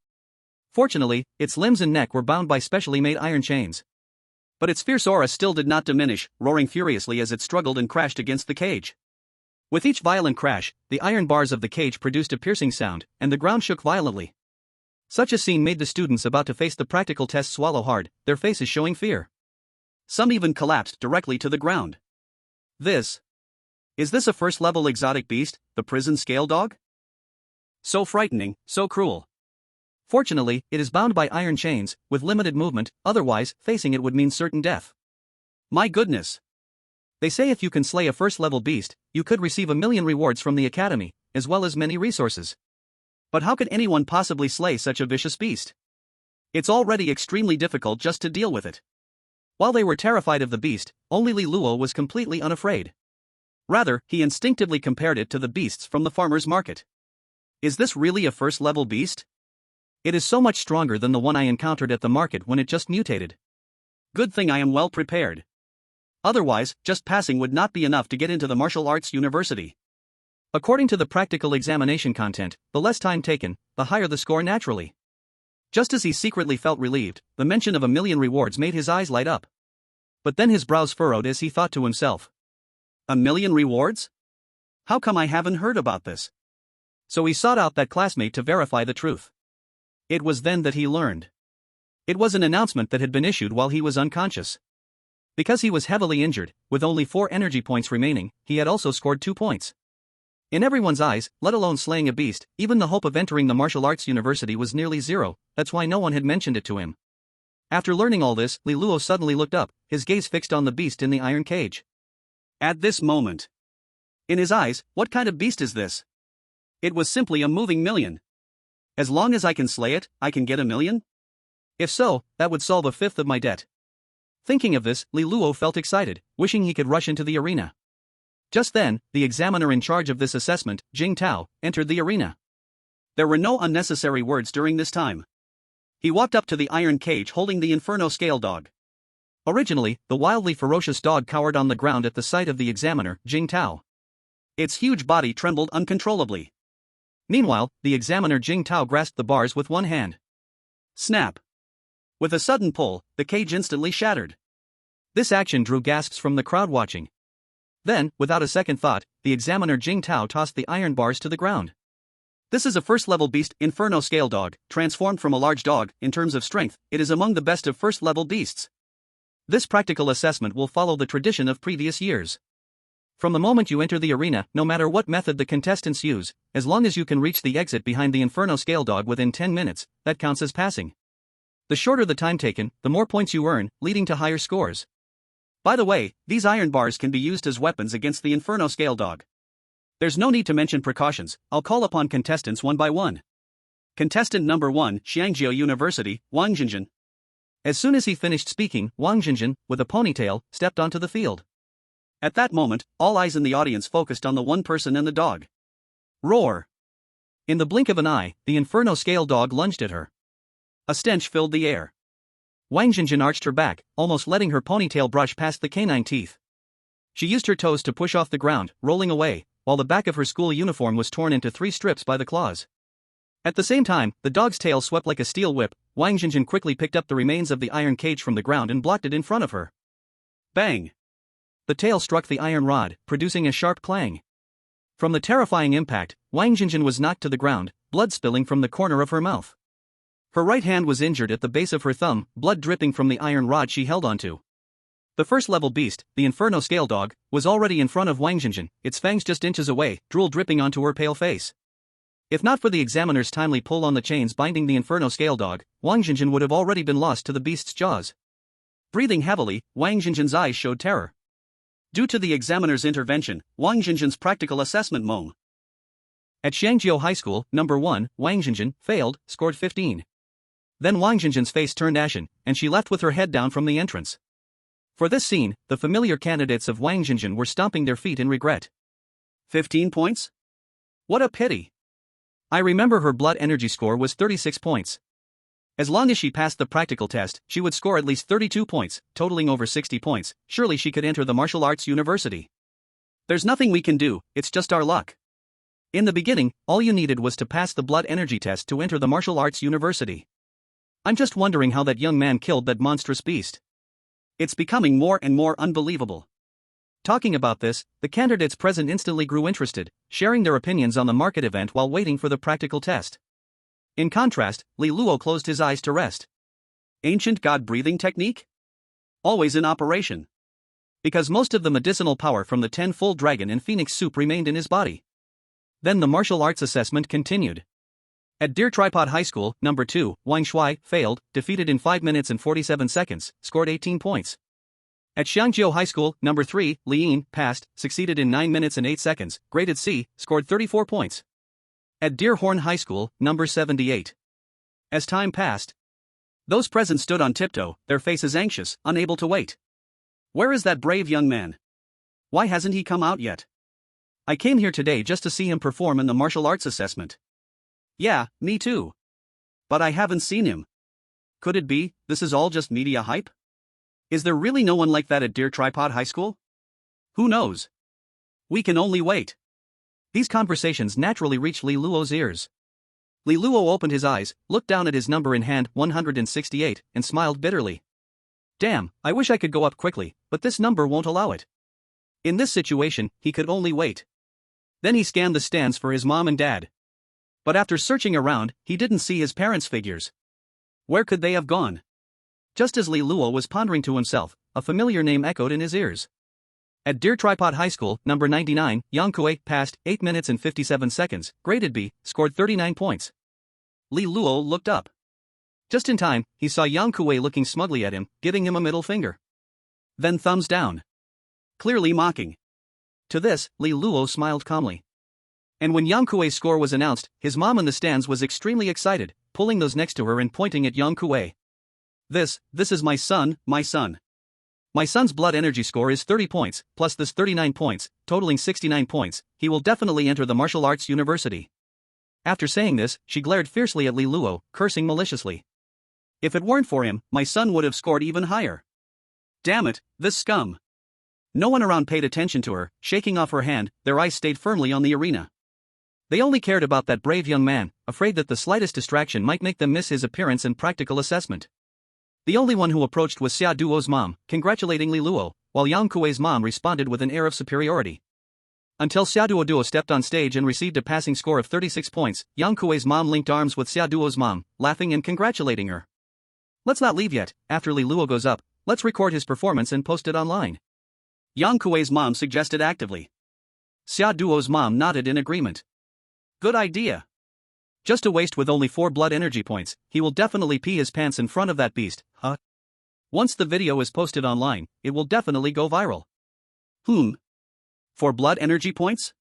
[SPEAKER 1] Fortunately, its limbs and neck were bound by specially made iron chains. But its fierce aura still did not diminish, roaring furiously as it struggled and crashed against the cage. With each violent crash, the iron bars of the cage produced a piercing sound, and the ground shook violently. Such a scene made the students about to face the practical test swallow hard, their faces showing fear. Some even collapsed directly to the ground. Is this a first-level exotic beast, the prison scale dog? So frightening, so cruel. Fortunately, it is bound by iron chains, with limited movement, otherwise, facing it would mean certain death. My goodness! They say if you can slay a first-level beast, you could receive 1 million rewards from the academy, as well as many resources. But how could anyone possibly slay such a vicious beast? It's already extremely difficult just to deal with it. While they were terrified of the beast, only Li Luo was completely unafraid. Rather, he instinctively compared it to the beasts from the farmer's market. Is this really a first-level beast? It is so much stronger than the one I encountered at the market when it just mutated. Good thing I am well prepared. Otherwise, just passing would not be enough to get into the martial arts university. According to the practical examination content, the less time taken, the higher the score naturally. Just as he secretly felt relieved, the mention of 1,000,000 rewards made his eyes light up. But then his brows furrowed as he thought to himself. 1,000,000 rewards? How come I haven't heard about this? So he sought out that classmate to verify the truth. It was then that he learned. It was an announcement that had been issued while he was unconscious. Because he was heavily injured, with only 4 energy points remaining, he had also scored 2 points. In everyone's eyes, let alone slaying a beast, even the hope of entering the martial arts university was nearly zero. That's why no one had mentioned it to him. After learning all this, Li Luo suddenly looked up, his gaze fixed on the beast in the iron cage. At this moment, in his eyes, what kind of beast is this? It was simply a moving million. As long as I can slay it, I can get 1,000,000? If so, that would solve a fifth of my debt. Thinking of this, Li Luo felt excited, wishing he could rush into the arena. Just then, the examiner in charge of this assessment, Jing Tao, entered the arena. There were no unnecessary words during this time. He walked up to the iron cage holding the Inferno scale dog. Originally, the wildly ferocious dog cowered on the ground at the sight of the examiner, Jing Tao. Its huge body trembled uncontrollably. Meanwhile, the examiner Jing Tao grasped the bars with one hand. Snap! With a sudden pull, the cage instantly shattered. This action drew gasps from the crowd watching. Then, without a second thought, the examiner Jing Tao tossed the iron bars to the ground. This is a first-level beast, Inferno scale dog, transformed from a large dog. In terms of strength, it is among the best of first-level beasts. This practical assessment will follow the tradition of previous years. From the moment you enter the arena, no matter what method the contestants use, as long as you can reach the exit behind the Inferno scale dog within 10 minutes, that counts as passing. The shorter the time taken, the more points you earn, leading to higher scores. By the way, these iron bars can be used as weapons against the Inferno scale dog. There's no need to mention precautions, I'll call upon contestants one by one. Contestant number 1, Xiangjiao University, Wang Jinjin. As soon as he finished speaking, Wang Jinjin, with a ponytail, stepped onto the field. At that moment, all eyes in the audience focused on the one person and the dog. Roar! In the blink of an eye, the Inferno scale dog lunged at her. A stench filled the air. Wang Jinjin arched her back, almost letting her ponytail brush past the canine teeth. She used her toes to push off the ground, rolling away, while the back of her school uniform was torn into 3 strips by the claws. At the same time, the dog's tail swept like a steel whip. Wang Jinjin quickly picked up the remains of the iron cage from the ground and blocked it in front of her. Bang! The tail struck the iron rod, producing a sharp clang. From the terrifying impact, Wang Jinjin was knocked to the ground, blood spilling from the corner of her mouth. Her right hand was injured at the base of her thumb, blood dripping from the iron rod she held onto. The first-level beast, the Inferno scale dog, was already in front of Wang Jinjin, its fangs just inches away, drool dripping onto her pale face. If not for the examiner's timely pull on the chains binding the Inferno scale dog, Wang Jinjin would have already been lost to the beast's jaws. Breathing heavily, Wang Jinjin's eyes showed terror. Due to the examiner's intervention, Wang Jinjin's practical assessment Mong. At Xiangjiao High School, number 1, Wang Jinjin failed, scored 15. Then Wang Jinjin's face turned ashen, and she left with her head down from the entrance. For this scene, the familiar candidates of Wang Jinjin were stomping their feet in regret. 15 points? What a pity. I remember her blood energy score was 36 points. As long as she passed the practical test, she would score at least 32 points, totaling over 60 points. Surely she could enter the martial arts university. There's nothing we can do, it's just our luck. In the beginning, all you needed was to pass the blood energy test to enter the martial arts university. I'm just wondering how that young man killed that monstrous beast. It's becoming more and more unbelievable. Talking about this, the candidates present instantly grew interested, sharing their opinions on the market event while waiting for the practical test. In contrast, Li Luo closed his eyes to rest. Ancient god-breathing technique? Always in operation. Because most of the medicinal power from the 10-fold dragon and phoenix soup remained in his body. Then the martial arts assessment continued. At Deer Tripod High School, number 2, Wang Shuai failed, defeated in 5 minutes and 47 seconds, scored 18 points. At Xiangjiao High School, number 3, Li Yin passed, succeeded in 9 minutes and 8 seconds, graded C, scored 34 points. At Deer Horn High School, number 78. As time passed, those present stood on tiptoe, their faces anxious, unable to wait. Where is that brave young man? Why hasn't he come out yet? I came here today just to see him perform in the martial arts assessment. Yeah, me too. But I haven't seen him. Could it be, this is all just media hype? Is there really no one like that at Deer Tripod High School? Who knows? We can only wait. These conversations naturally reached Li Luo's ears. Li Luo opened his eyes, looked down at his number in hand, 168, and smiled bitterly. Damn, I wish I could go up quickly, but this number won't allow it. In this situation, he could only wait. Then he scanned the stands for his mom and dad. But after searching around, he didn't see his parents' figures. Where could they have gone? Just as Li Luo was pondering to himself, a familiar name echoed in his ears. At Deer Tripod High School, number 99, Yang Kuei passed 8 minutes and 57 seconds, graded B, scored 39 points. Li Luo looked up. Just in time, he saw Yang Kuei looking smugly at him, giving him a middle finger. Then thumbs down. Clearly mocking. To this, Li Luo smiled calmly. And when Yang Kuei's score was announced, his mom in the stands was extremely excited, pulling those next to her and pointing at Yang Kuei. This is my son, my son. My son's blood energy score is 30 points, plus this 39 points, totaling 69 points, he will definitely enter the martial arts university. After saying this, she glared fiercely at Li Luo, cursing maliciously. If it weren't for him, my son would have scored even higher. Damn it, this scum. No one around paid attention to her, shaking off her hand, their eyes stayed firmly on the arena. They only cared about that brave young man, afraid that the slightest distraction might make them miss his appearance and practical assessment. The only one who approached was Xia Duo's mom, congratulating Li Luo, while Yang Kuei's mom responded with an air of superiority. Until Xia Duo stepped on stage and received a passing score of 36 points, Yang Kuei's mom linked arms with Xia Duo's mom, laughing and congratulating her. Let's not leave yet, after Li Luo goes up, let's record his performance and post it online. Yang Kuei's mom suggested actively. Xia Duo's mom nodded in agreement. Good idea. Just a waste with only 4 blood energy points, he will definitely pee his pants in front of that beast, huh? Once the video is posted online, it will definitely go viral. 4 blood energy points?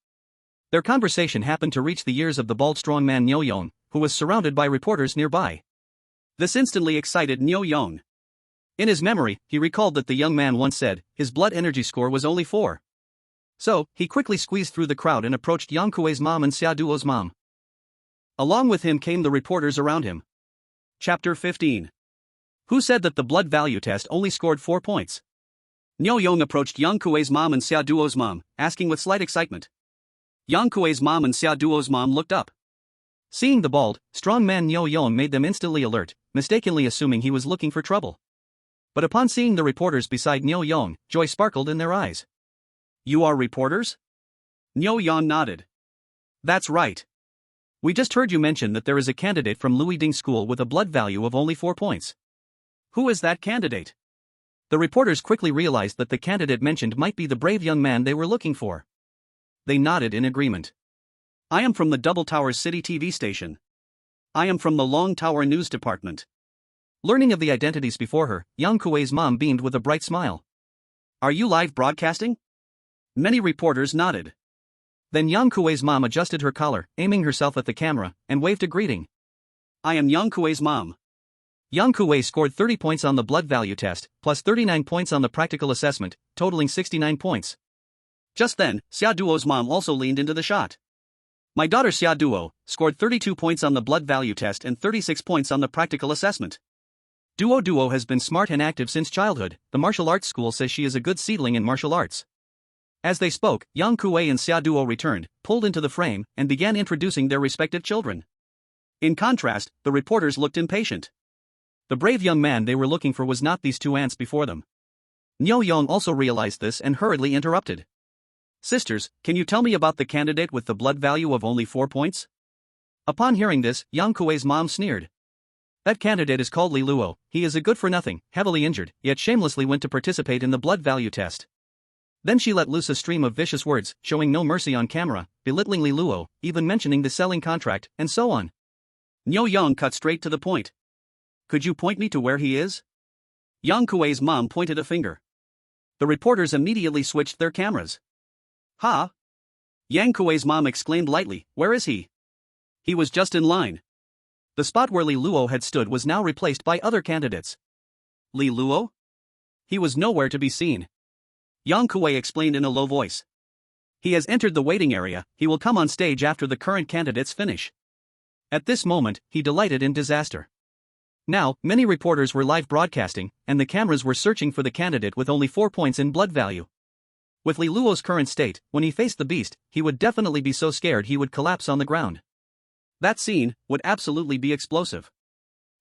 [SPEAKER 1] Their conversation happened to reach the ears of the bald strong man Niu Yong, who was surrounded by reporters nearby. This instantly excited Niu Yong. In his memory, he recalled that the young man once said his blood energy score was only 4. So, he quickly squeezed through the crowd and approached Yang Kuei's mom and Xia Duo's mom. Along with him came the reporters around him. Chapter 15. Who said that the blood value test only scored 4 points? Niu Yong approached Yang Kuei's mom and Xia Duo's mom, asking with slight excitement. Yang Kuei's mom and Xia Duo's mom looked up. Seeing the bald, strong man Niu Yong made them instantly alert, mistakenly assuming he was looking for trouble. But upon seeing the reporters beside Niu Yong, joy sparkled in their eyes. You are reporters? Niu Yong nodded. That's right. We just heard you mention that there is a candidate from Luiding School with a blood value of only 4 points. Who is that candidate? The reporters quickly realized that the candidate mentioned might be the brave young man they were looking for. They nodded in agreement. I am from the Double Towers City TV station. I am from the Long Tower News Department. Learning of the identities before her, Yang Kuei's mom beamed with a bright smile. Are you live broadcasting? Many reporters nodded. Then Yang Kuei's mom adjusted her collar, aiming herself at the camera, and waved a greeting. I am Yang Kuei's mom. Yang Kuei scored 30 points on the blood value test, plus 39 points on the practical assessment, totaling 69 points. Just then, Xia Duo's mom also leaned into the shot. My daughter Xia Duo scored 32 points on the blood value test and 36 points on the practical assessment. Duo has been smart and active since childhood. The martial arts school says she is a good seedling in martial arts. As they spoke, Yang Kuei and Xia Duo returned, pulled into the frame, and began introducing their respective children. In contrast, the reporters looked impatient. The brave young man they were looking for was not these 2 ants before them. Niu Yong also realized this and hurriedly interrupted. Sisters, can you tell me about the candidate with the blood value of only 4 points? Upon hearing this, Yang Kuei's mom sneered. That candidate is called Li Luo. He is a good-for-nothing, heavily injured, yet shamelessly went to participate in the blood value test. Then she let loose a stream of vicious words, showing no mercy on camera, belittling Li Luo, even mentioning the selling contract, and so on. Niu Yong cut straight to the point. Could you point me to where he is? Yang Kuei's mom pointed a finger. The reporters immediately switched their cameras. Ha! Yang Kuei's mom exclaimed lightly, where is he? He was just in line. The spot where Li Luo had stood was now replaced by other candidates. Li Luo? He was nowhere to be seen. Yang Kuei explained in a low voice. He has entered the waiting area, he will come on stage after the current candidates finish. At this moment, he delighted in disaster. Now, many reporters were live broadcasting, and the cameras were searching for the candidate with only 4 points in blood value. With Li Luo's current state, when he faced the beast, he would definitely be so scared he would collapse on the ground. That scene would absolutely be explosive.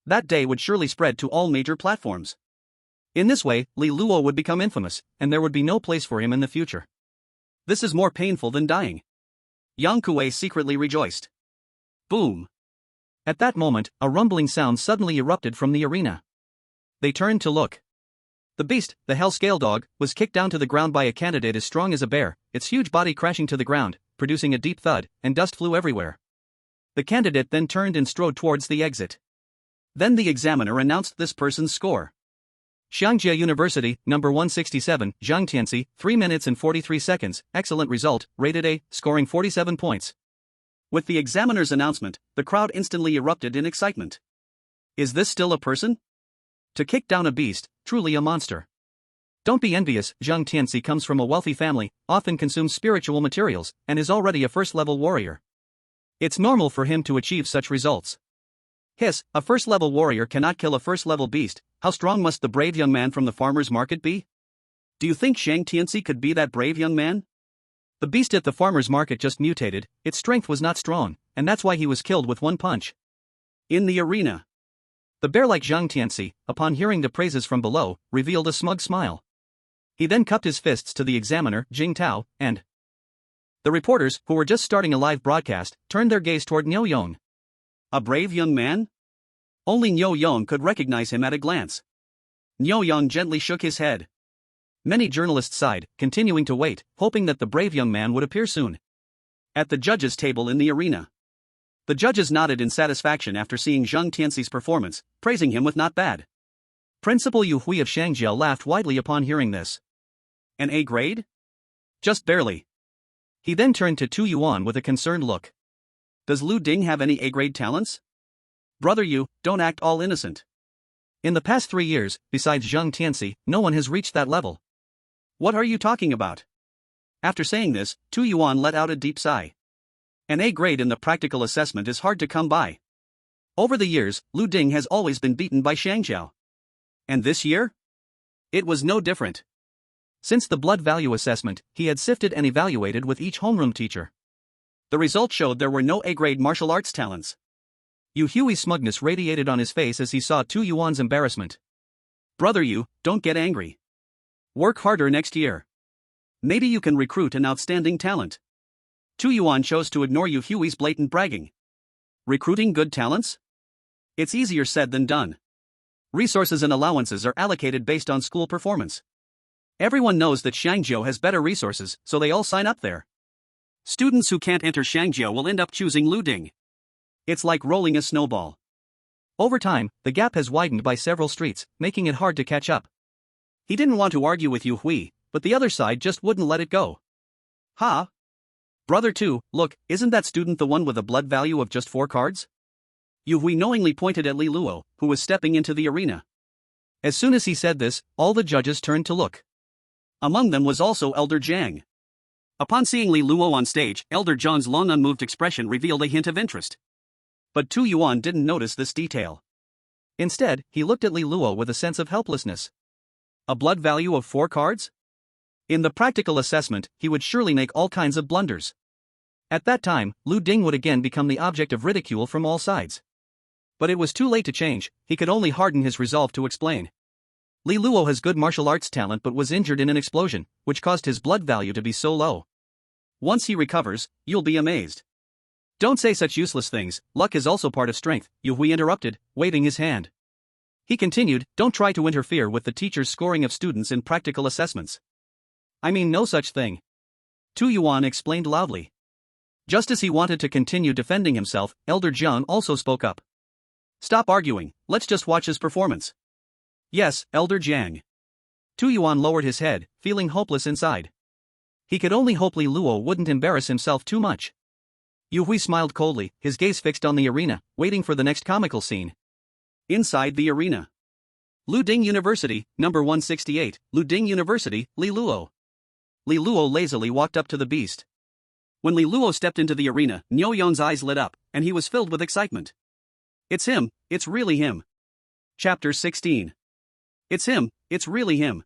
[SPEAKER 1] That day would surely spread to all major platforms. In this way, Li Luo would become infamous, and there would be no place for him in the future. This is more painful than dying. Yang Kuei secretly rejoiced. Boom! At that moment, a rumbling sound suddenly erupted from the arena. They turned to look. The beast, the Hell Scale Dog, was kicked down to the ground by a candidate as strong as a bear, its huge body crashing to the ground, producing a deep thud, and dust flew everywhere. The candidate then turned and strode towards the exit. Then the examiner announced this person's score. Xiangjia University, number 167, Zhang Tianxi, 3 minutes and 43 seconds, excellent result, rated A, scoring 47 points. With the examiner's announcement, the crowd instantly erupted in excitement. Is this still a person? To kick down a beast, truly a monster. Don't be envious, Zhang Tianxi comes from a wealthy family, often consumes spiritual materials, and is already a first-level warrior. It's normal for him to achieve such results. Hiss, a first-level warrior cannot kill a first-level beast. How strong must the brave young man from the farmer's market be? Do you think Zhang Tianxi could be that brave young man? The beast at the farmer's market just mutated, its strength was not strong, and that's why he was killed with one punch. In the arena, the bear-like Zhang Tianxi, upon hearing the praises from below, revealed a smug smile. He then cupped his fists to the examiner, Jing Tao, and the reporters, who were just starting a live broadcast, turned their gaze toward Niu Yong. A brave young man? Only Niu Yong could recognize him at a glance. Niu Yong gently shook his head. Many journalists sighed, continuing to wait, hoping that the brave young man would appear soon. At the judges' table in the arena, the judges nodded in satisfaction after seeing Zhang Tianxi's performance, praising him with not bad. Principal Yu Hui of Xiangjia laughed widely upon hearing this. An A grade? Just barely. He then turned to Tu Yuan with a concerned look. Does Lu Ding have any A-grade talents? Brother Yu, don't act all innocent. In the past 3 years, besides Zhang Tianxi, no one has reached that level. What are you talking about? After saying this, Tu Yuan let out a deep sigh. An A grade in the practical assessment is hard to come by. Over the years, Lu Ding has always been beaten by Shangjiao. And this year? It was no different. Since the blood value assessment, he had sifted and evaluated with each homeroom teacher. The results showed there were no A-grade martial arts talents. Yu Hui's smugness radiated on his face as he saw Tu Yuan's embarrassment. Brother Yu, don't get angry. Work harder next year. Maybe you can recruit an outstanding talent. Tu Yuan chose to ignore Yu Hui's blatant bragging. Recruiting good talents? It's easier said than done. Resources and allowances are allocated based on school performance. Everyone knows that Shangjiao has better resources, so they all sign up there. Students who can't enter Shangjiao will end up choosing Lu Ding. It's like rolling a snowball. Over time, the gap has widened by several streets, making it hard to catch up. He didn't want to argue with Yu Hui, but the other side just wouldn't let it go. Ha! Brother too, look, isn't that student the one with a blood value of just 4 cards? Yu Hui knowingly pointed at Li Luo, who was stepping into the arena. As soon as he said this, all the judges turned to look. Among them was also Elder Jiang. Upon seeing Li Luo on stage, Elder Zhang's long unmoved expression revealed a hint of interest. But Tu Yuan didn't notice this detail. Instead, he looked at Li Luo with a sense of helplessness. A blood value of 4 cards? In the practical assessment, he would surely make all kinds of blunders. At that time, Lu Ding would again become the object of ridicule from all sides. But it was too late to change, he could only harden his resolve to explain. Li Luo has good martial arts talent but was injured in an explosion, which caused his blood value to be so low. Once he recovers, you'll be amazed. Don't say such useless things, luck is also part of strength, Yu Hui interrupted, waving his hand. He continued, don't try to interfere with the teacher's scoring of students in practical assessments. I mean no such thing. Tu Yuan explained loudly. Just as he wanted to continue defending himself, Elder Jiang also spoke up. Stop arguing, let's just watch his performance. Yes, Elder Jiang. Tu Yuan lowered his head, feeling hopeless inside. He could only hope Li Luo wouldn't embarrass himself too much. Yu Hui smiled coldly, his gaze fixed on the arena, waiting for the next comical scene. Inside the arena. Lu Ding University, number 168, Lu Ding University, Li Luo. Li Luo lazily walked up to the beast. When Li Luo stepped into the arena, Niu Yong's eyes lit up, and he was filled with excitement. It's him, it's really him. Chapter 16. It's him, it's really him.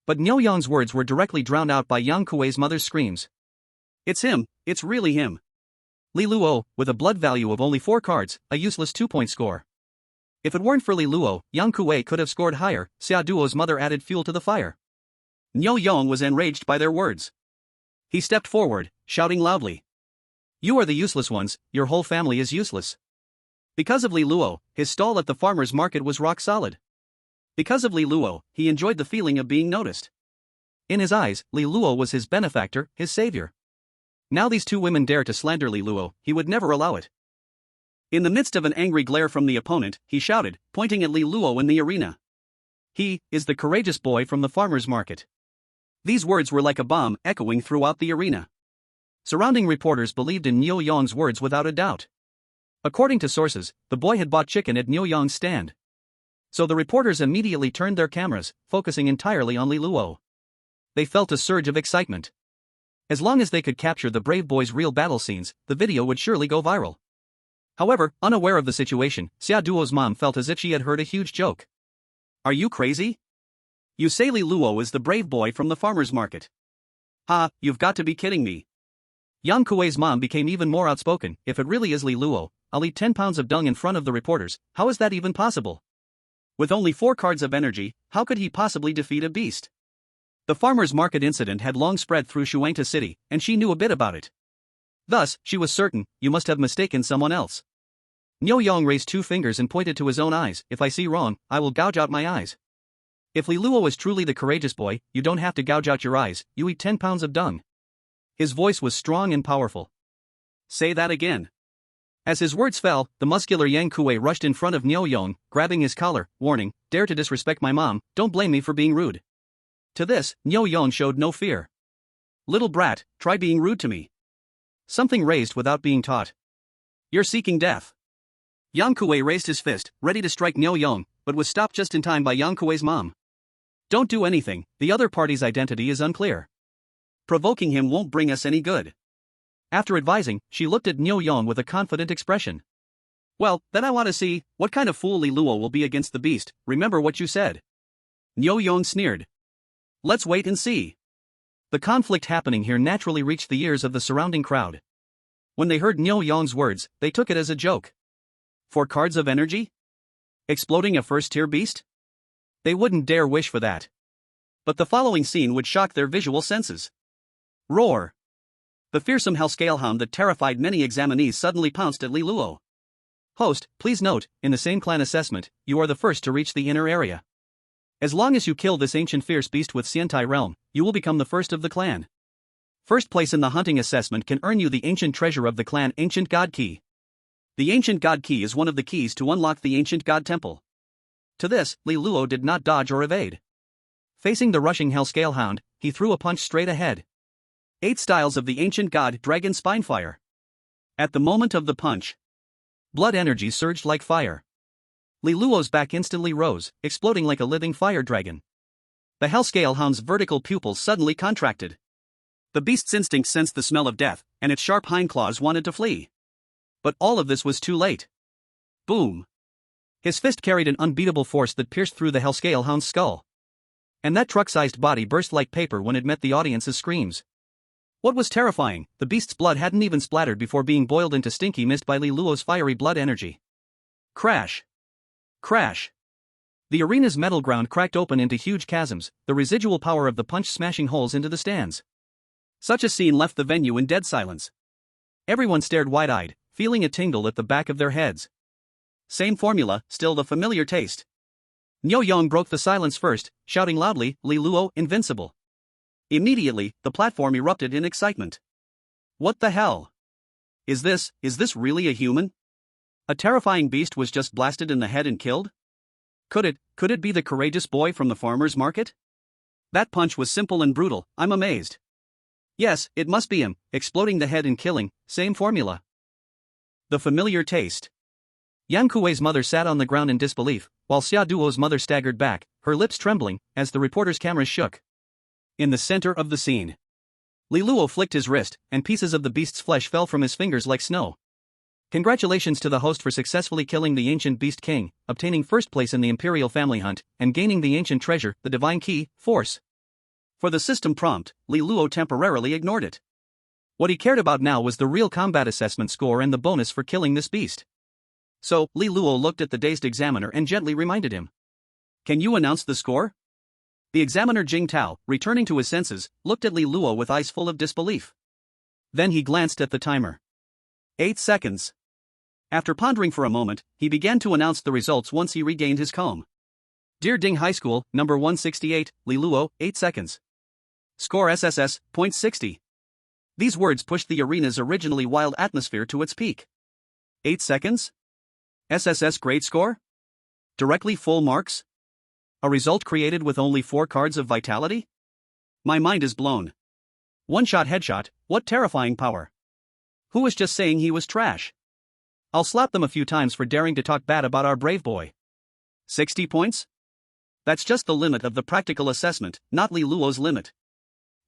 [SPEAKER 1] But Niu Yong's words were directly drowned out by Yang Kuei's mother's screams. It's him, it's really him. Li Luo, with a blood value of only 4 cards, a useless 2-point score. If it weren't for Li Luo, Yang Kuei could have scored higher. Xia Duo's mother added fuel to the fire. Niu Yong was enraged by their words. He stepped forward, shouting loudly. You are the useless ones, your whole family is useless. Because of Li Luo, his stall at the farmer's market was rock solid. Because of Li Luo, he enjoyed the feeling of being noticed. In his eyes, Li Luo was his benefactor, his savior. Now these 2 women dare to slander Li Luo, he would never allow it. In the midst of an angry glare from the opponent, he shouted, pointing at Li Luo in the arena. He is the courageous boy from the farmer's market. These words were like a bomb echoing throughout the arena. Surrounding reporters believed in Niu Yong's words without a doubt. According to sources, the boy had bought chicken at Niu Yong's stand. So the reporters immediately turned their cameras, focusing entirely on Li Luo. They felt a surge of excitement. As long as they could capture the brave boy's real battle scenes, the video would surely go viral. However, unaware of the situation, Xia Duo's mom felt as if she had heard a huge joke. Are you crazy? You say Li Luo is the brave boy from the farmer's market. Ha, you've got to be kidding me. Yang Kuei's mom became even more outspoken. If it really is Li Luo, I'll eat 10 pounds of dung in front of the reporters. How is that even possible? With only 4 cards of energy, how could he possibly defeat a beast? The farmer's market incident had long spread through Shuangta City, and she knew a bit about it. Thus, she was certain, you must have mistaken someone else. Niu Yong raised 2 fingers and pointed to his own eyes. If I see wrong, I will gouge out my eyes. If Li Luo is truly the courageous boy, you don't have to gouge out your eyes, you eat 10 pounds of dung. His voice was strong and powerful. Say that again. As his words fell, the muscular Yang Kuei rushed in front of Niu Yong, grabbing his collar, warning, dare to disrespect my mom, don't blame me for being rude. To this, Niu Yong showed no fear. Little brat, try being rude to me. Something raised without being taught. You're seeking death. Yang Kuei raised his fist, ready to strike Niu Yong, but was stopped just in time by Yang Kuei's mom. Don't do anything, the other party's identity is unclear. Provoking him won't bring us any good. After advising, she looked at Niu Yong with a confident expression. Well, then I want to see what kind of fool Li Luo will be against the beast. Remember what you said. Niu Yong sneered. Let's wait and see. The conflict happening here naturally reached the ears of the surrounding crowd. When they heard Niu Yong's words, they took it as a joke. 4 cards of energy? Exploding a first-tier beast? They wouldn't dare wish for that. But the following scene would shock their visual senses. Roar! The fearsome hellscalehound that terrified many examinees suddenly pounced at Li Luo. Host, please note, in the same clan assessment, you are the first to reach the inner area. As long as you kill this ancient fierce beast with Xiantai realm, you will become the first of the clan. First place in the hunting assessment can earn you the ancient treasure of the clan Ancient God Key. The Ancient God Key is one of the keys to unlock the Ancient God Temple. To this, Li Luo did not dodge or evade. Facing the rushing hellscalehound, he threw a punch straight ahead. 8 styles of the Ancient God Dragon Spinefire. At the moment of the punch, blood energy surged like fire. Li Luo's back instantly rose, exploding like a living fire dragon. The hellscalehound's vertical pupils suddenly contracted. The beast's instinct sensed the smell of death, and its sharp hindclaws wanted to flee. But all of this was too late. Boom! His fist carried an unbeatable force that pierced through the hellscalehound's skull. And that truck-sized body burst like paper when it met the audience's screams. What was terrifying, the beast's blood hadn't even splattered before being boiled into stinky mist by Li Luo's fiery blood energy. Crash! Crash! The arena's metal ground cracked open into huge chasms, the residual power of the punch smashing holes into the stands. Such a scene left the venue in dead silence. Everyone stared wide-eyed, feeling a tingle at the back of their heads. Same formula, still the familiar taste. Niu Yong broke the silence first, shouting loudly, Li Luo, invincible. Immediately, the platform erupted in excitement. What the hell? Is this really a human? A terrifying beast was just blasted in the head and killed? Could it be the courageous boy from the farmer's market? That punch was simple and brutal, I'm amazed. Yes, it must be him, exploding the head and killing, same formula. The familiar taste. Yang Kuei's mother sat on the ground in disbelief, while Xia Duo's mother staggered back, her lips trembling, as the reporter's cameras shook. In the center of the scene, Li Luo flicked his wrist, and pieces of the beast's flesh fell from his fingers like snow. Congratulations to the host for successfully killing the ancient beast king, obtaining first place in the imperial family hunt, and gaining the ancient treasure, the divine key, force. For the system prompt, Li Luo temporarily ignored it. What he cared about now was the real combat assessment score and the bonus for killing this beast. So, Li Luo looked at the dazed examiner and gently reminded him. Can you announce the score? The examiner Jing Tao, returning to his senses, looked at Li Luo with eyes full of disbelief. Then he glanced at the timer. 8 seconds. After pondering for a moment, he began to announce the results once he regained his calm. Dear Ding High School, number 168, Li Luo, 8 seconds. Score SSS, .60. These words pushed the arena's originally wild atmosphere to its peak. 8 seconds? SSS grade score? Directly full marks? A result created with only 4 cards of vitality? My mind is blown. One-shot headshot, what terrifying power. Who was just saying he was trash? I'll slap them a few times for daring to talk bad about our brave boy. 60 points? That's just the limit of the practical assessment, not Li Luo's limit.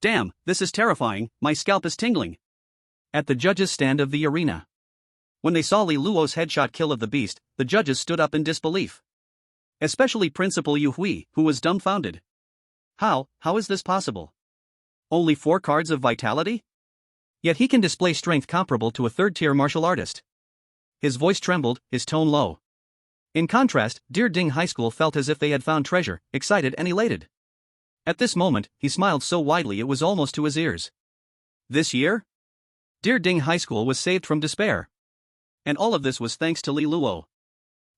[SPEAKER 1] Damn, this is terrifying, my scalp is tingling. At the judges' stand of the arena. When they saw Li Luo's headshot kill of the beast, the judges stood up in disbelief. Especially Principal Yu Hui, who was dumbfounded. How is this possible? Only 4 cards of vitality? Yet he can display strength comparable to a third-tier martial artist. His voice trembled, his tone low. In contrast, Dear Ding High School felt as if they had found treasure, excited and elated. At this moment, he smiled so widely it was almost to his ears. This year? Dear Ding High School was saved from despair. And all of this was thanks to Li Luo.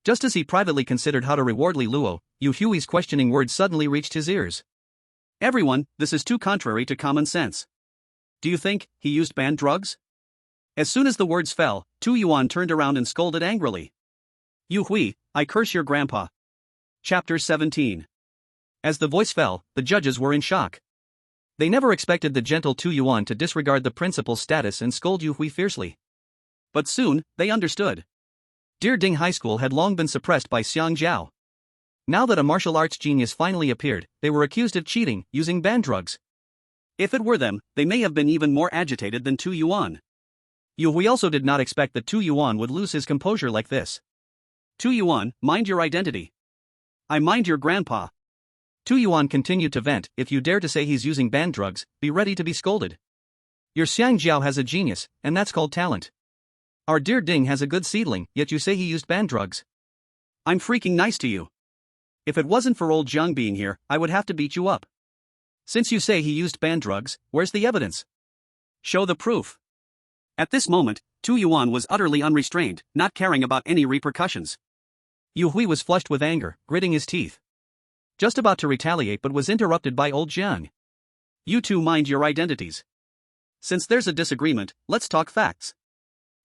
[SPEAKER 1] Just as he privately considered how to reward Li Luo, Yu Hui's questioning words suddenly reached his ears. Everyone, this is too contrary to common sense. Do you think he used banned drugs? As soon as the words fell, Tu Yuan turned around and scolded angrily. Yu Hui, I curse your grandpa. Chapter 17. As the voice fell, the judges were in shock. They never expected the gentle Tu Yuan to disregard the principal's status and scold Yu Hui fiercely. But soon, they understood. Dear Ding High School had long been suppressed by Xiang Jiao. Now that a martial arts genius finally appeared, they were accused of cheating, using banned drugs. If it were them, they may have been even more agitated than Tu Yuan. Yu Hui also did not expect that Tu Yuan would lose his composure like this. Tu Yuan, mind your identity. I mind your grandpa. Tu Yuan continued to vent, if you dare to say he's using banned drugs, be ready to be scolded. Your Xiang Jiao has a genius, and that's called talent. Our Dear Ding has a good seedling, yet you say he used banned drugs. I'm freaking nice to you. If it wasn't for old Jiang being here, I would have to beat you up. Since you say he used banned drugs, where's the evidence? Show the proof. At this moment, Tu Yuan was utterly unrestrained, not caring about any repercussions. Yu Hui was flushed with anger, gritting his teeth. Just about to retaliate but was interrupted by old Jiang. You two mind your identities. Since there's a disagreement, let's talk facts.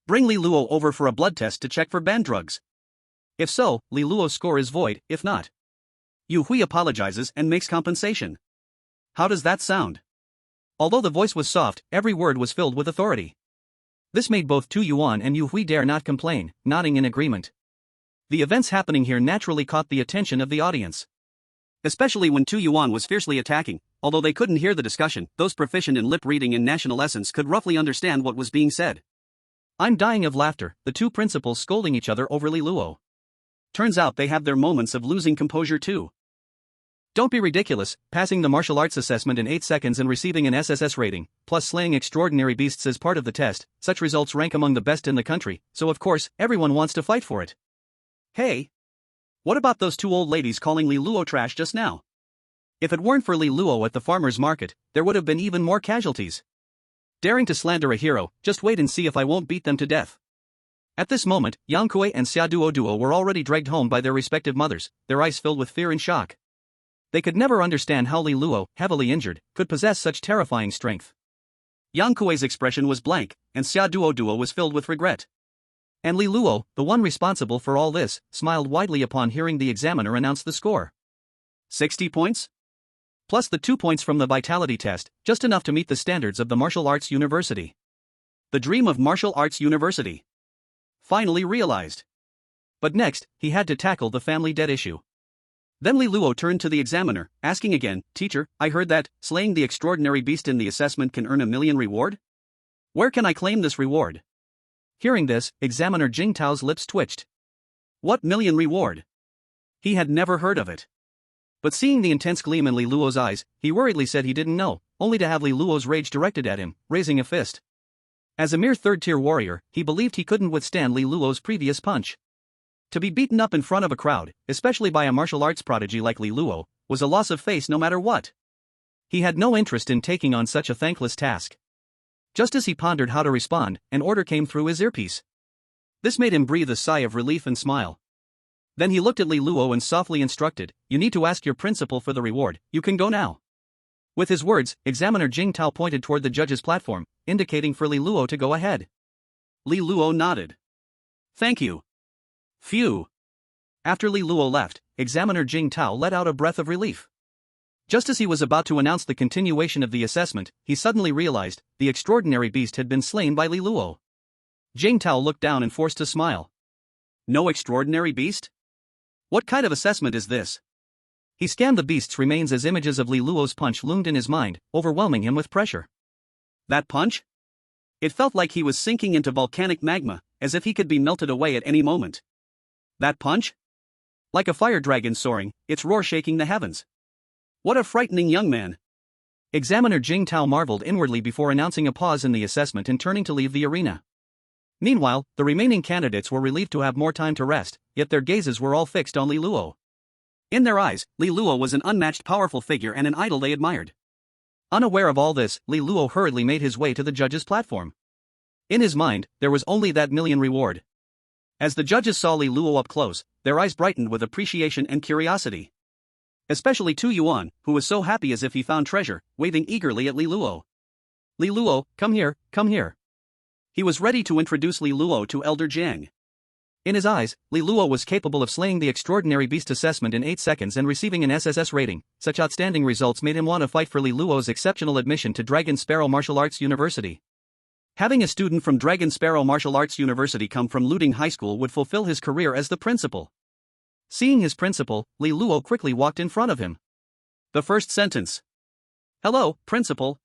[SPEAKER 1] Bring Li Luo over for a blood test to check for banned drugs. If so, Li Luo's score is void, if not. Yu Hui apologizes and makes compensation. How does that sound? Although the voice was soft, every word was filled with authority. This made both Tu Yuan and Yu Hui dare not complain, nodding in agreement. The events happening here naturally caught the attention of the audience. Especially when Tu Yuan was fiercely attacking, although they couldn't hear the discussion, those proficient in lip reading and national essence could roughly understand what was being said. I'm dying of laughter, the two principals scolding each other over Li Luo. Turns out they have their moments of losing composure too. Don't be ridiculous, passing the martial arts assessment in 8 seconds and receiving an SSS rating, plus slaying extraordinary beasts as part of the test, such results rank among the best in the country, so of course, everyone wants to fight for it. Hey! What about those 2 old ladies calling Li Luo trash just now? If it weren't for Li Luo at the farmer's market, there would have been even more casualties. Daring to slander a hero, just wait and see if I won't beat them to death. At this moment, Yang Kuei and Xia Duo were already dragged home by their respective mothers, their eyes filled with fear and shock. They could never understand how Li Luo, heavily injured, could possess such terrifying strength. Yang Kuei's expression was blank, and Xia Duo was filled with regret. And Li Luo, the one responsible for all this, smiled widely upon hearing the examiner announce the score. 60 points? Plus the 2 points from the vitality test, just enough to meet the standards of the martial arts university. The dream of martial arts university. Finally realized. But next, he had to tackle the family debt issue. Then Li Luo turned to the examiner, asking again, Teacher, I heard that, slaying the extraordinary beast in the assessment can earn a million reward? Where can I claim this reward? Hearing this, examiner Jing Tao's lips twitched. What million reward? He had never heard of it. But seeing the intense gleam in Li Luo's eyes, he worriedly said he didn't know, only to have Li Luo's rage directed at him, raising a fist. As a mere third-tier warrior, he believed he couldn't withstand Li Luo's previous punch. To be beaten up in front of a crowd, especially by a martial arts prodigy like Li Luo, was a loss of face no matter what. He had no interest in taking on such a thankless task. Just as he pondered how to respond, an order came through his earpiece. This made him breathe a sigh of relief and smile. Then he looked at Li Luo and softly instructed, "You need to ask your principal for the reward, you can go now." With his words, Examiner Jing Tao pointed toward the judge's platform, indicating for Li Luo to go ahead. Li Luo nodded. "Thank you." Phew. After Li Luo left, Examiner Jing Tao let out a breath of relief. Just as he was about to announce the continuation of the assessment, he suddenly realized the extraordinary beast had been slain by Li Luo. Jing Tao looked down and forced a smile. No extraordinary beast? What kind of assessment is this? He scanned the beast's remains as images of Li Luo's punch loomed in his mind, overwhelming him with pressure. That punch? It felt like he was sinking into volcanic magma, as if he could be melted away at any moment. That punch? Like a fire dragon soaring, its roar shaking the heavens. What a frightening young man. Examiner Jing Tao marveled inwardly before announcing a pause in the assessment and turning to leave the arena. Meanwhile, the remaining candidates were relieved to have more time to rest, yet their gazes were all fixed on Li Luo. In their eyes, Li Luo was an unmatched powerful figure and an idol they admired. Unaware of all this, Li Luo hurriedly made his way to the judge's platform. In his mind, there was only that million reward. As the judges saw Li Luo up close, their eyes brightened with appreciation and curiosity. Especially Tu Yuan, who was so happy as if he found treasure, waving eagerly at Li Luo. Li Luo, come here, come here. He was ready to introduce Li Luo to Elder Jiang. In his eyes, Li Luo was capable of slaying the extraordinary beast assessment in 8 seconds and receiving an SSS rating. Such outstanding results made him want to fight for Li Luo's exceptional admission to Dragon Sparrow Martial Arts University. Having a student from Dragon Sparrow Martial Arts University come from Looting High School would fulfill his career as the principal. Seeing his principal, Li Luo quickly walked in front of him. The first sentence. Hello, principal.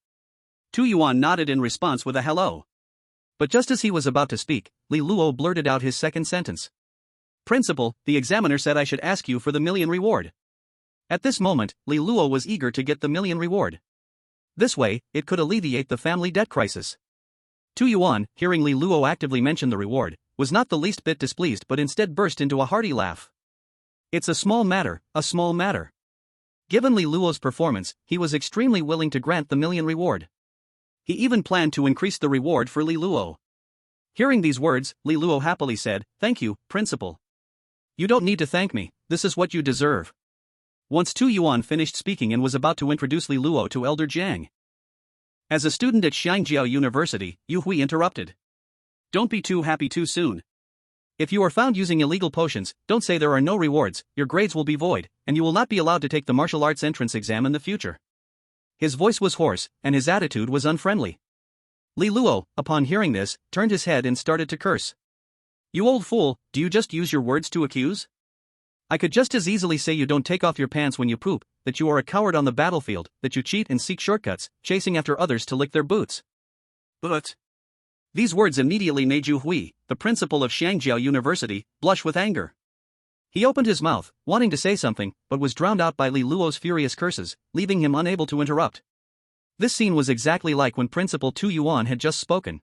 [SPEAKER 1] Tu Yuan nodded in response with a hello. But just as he was about to speak, Li Luo blurted out his second sentence. Principal, the examiner said I should ask you for the million reward. At this moment, Li Luo was eager to get the million reward. This way, it could alleviate the family debt crisis. Tu Yuan, hearing Li Luo actively mention the reward, was not the least bit displeased but instead burst into a hearty laugh. It's a small matter, a small matter. Given Li Luo's performance, he was extremely willing to grant the million reward. He even planned to increase the reward for Li Luo. Hearing these words, Li Luo happily said, "Thank you, principal. You don't need to thank me, this is what you deserve." Once Tu Yuan finished speaking and was about to introduce Li Luo to Elder Jiang. As a student at Xiangjiao University, Yu Hui interrupted. Don't be too happy too soon. If you are found using illegal potions, don't say there are no rewards, your grades will be void, and you will not be allowed to take the martial arts entrance exam in the future. His voice was hoarse, and his attitude was unfriendly. Li Luo, upon hearing this, turned his head and started to curse. You old fool, do you just use your words to accuse? I could just as easily say you don't take off your pants when you poop, that you are a coward on the battlefield, that you cheat and seek shortcuts, chasing after others to lick their boots. But these words immediately made Yu Hui, the principal of Xiangjiao University, blush with anger. He opened his mouth, wanting to say something, but was drowned out by Li Luo's furious curses, leaving him unable to interrupt. This scene was exactly like when Principal Tu Yuan had just spoken.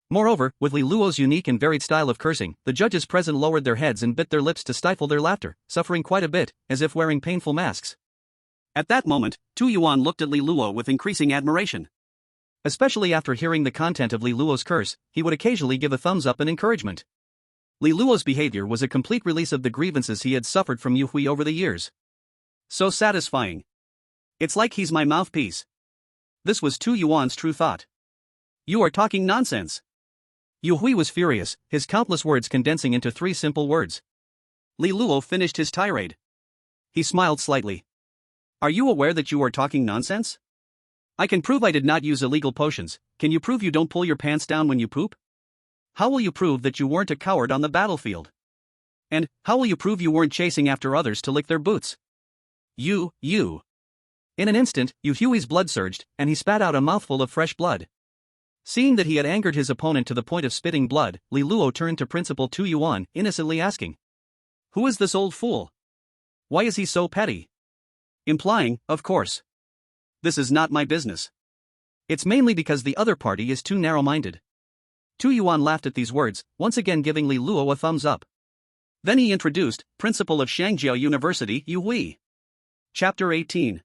[SPEAKER 1] Moreover, with Li Luo's unique and varied style of cursing, the judges present lowered their heads and bit their lips to stifle their laughter, suffering quite a bit, as if wearing painful masks. At that moment, Tu Yuan looked at Li Luo with increasing admiration. Especially after hearing the content of Li Luo's curse, he would occasionally give a thumbs up in encouragement. Li Luo's behavior was a complete release of the grievances he had suffered from Yu Hui over the years. So satisfying. It's like he's my mouthpiece. This was Tu Yuan's true thought. You are talking nonsense. Yu Hui was furious, his countless words condensing into 3 simple words. Li Luo finished his tirade. He smiled slightly. Are you aware that you are talking nonsense? I can prove I did not use illegal potions. Can you prove you don't pull your pants down when you poop? How will you prove that you weren't a coward on the battlefield? And how will you prove you weren't chasing after others to lick their boots? You. In an instant, Yu Hui's blood surged, and he spat out a mouthful of fresh blood. Seeing that he had angered his opponent to the point of spitting blood, Li Luo turned to Principal Tu Yuan, innocently asking, "Who is this old fool? Why is he so petty?" implying, of course, this is not my business. It's mainly because the other party is too narrow-minded. Tu Yuan laughed at these words, once again giving Li Luo a thumbs up. Then he introduced, Principal of Shangjiao University, Yu Hui. Chapter 18.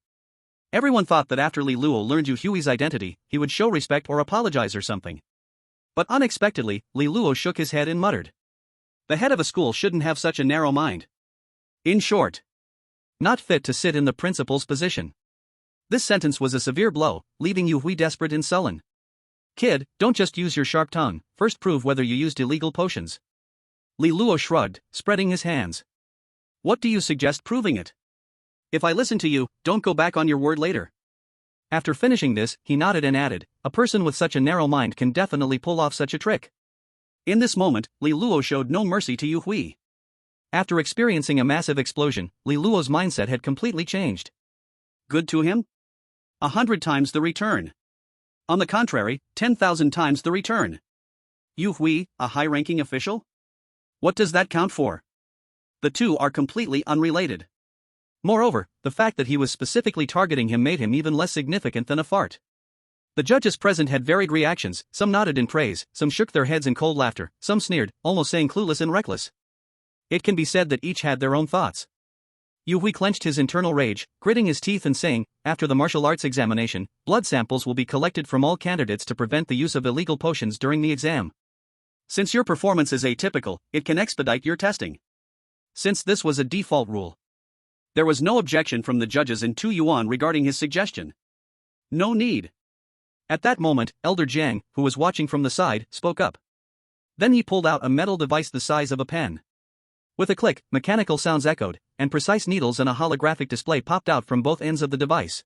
[SPEAKER 1] Everyone thought that after Li Luo learned Yu Hui's identity, he would show respect or apologize or something. But unexpectedly, Li Luo shook his head and muttered. The head of a school shouldn't have such a narrow mind. In short, not fit to sit in the principal's position. This sentence was a severe blow, leaving Yu Hui desperate and sullen. Kid, don't just use your sharp tongue, first prove whether you used illegal potions. Li Luo shrugged, spreading his hands. What do you suggest proving it? If I listen to you, don't go back on your word later. After finishing this, he nodded and added, a person with such a narrow mind can definitely pull off such a trick. In this moment, Li Luo showed no mercy to Yu Hui. After experiencing a massive explosion, Li Luo's mindset had completely changed. Good to him? 100 times the return. On the contrary, 10,000 times the return. Yu Hui, a high-ranking official? What does that count for? The two are completely unrelated. Moreover, the fact that he was specifically targeting him made him even less significant than a fart. The judges present had varied reactions, some nodded in praise, some shook their heads in cold laughter, some sneered, almost saying clueless and reckless. It can be said that each had their own thoughts. Yu Hui clenched his internal rage, gritting his teeth and saying, after the martial arts examination, blood samples will be collected from all candidates to prevent the use of illegal potions during the exam. Since your performance is atypical, it can expedite your testing. Since this was a default rule, there was no objection from the judges and Tu Yuan regarding his suggestion. No need. At that moment, Elder Jiang, who was watching from the side, spoke up. Then he pulled out a metal device the size of a pen. With a click, mechanical sounds echoed, and precise needles and a holographic display popped out from both ends of the device.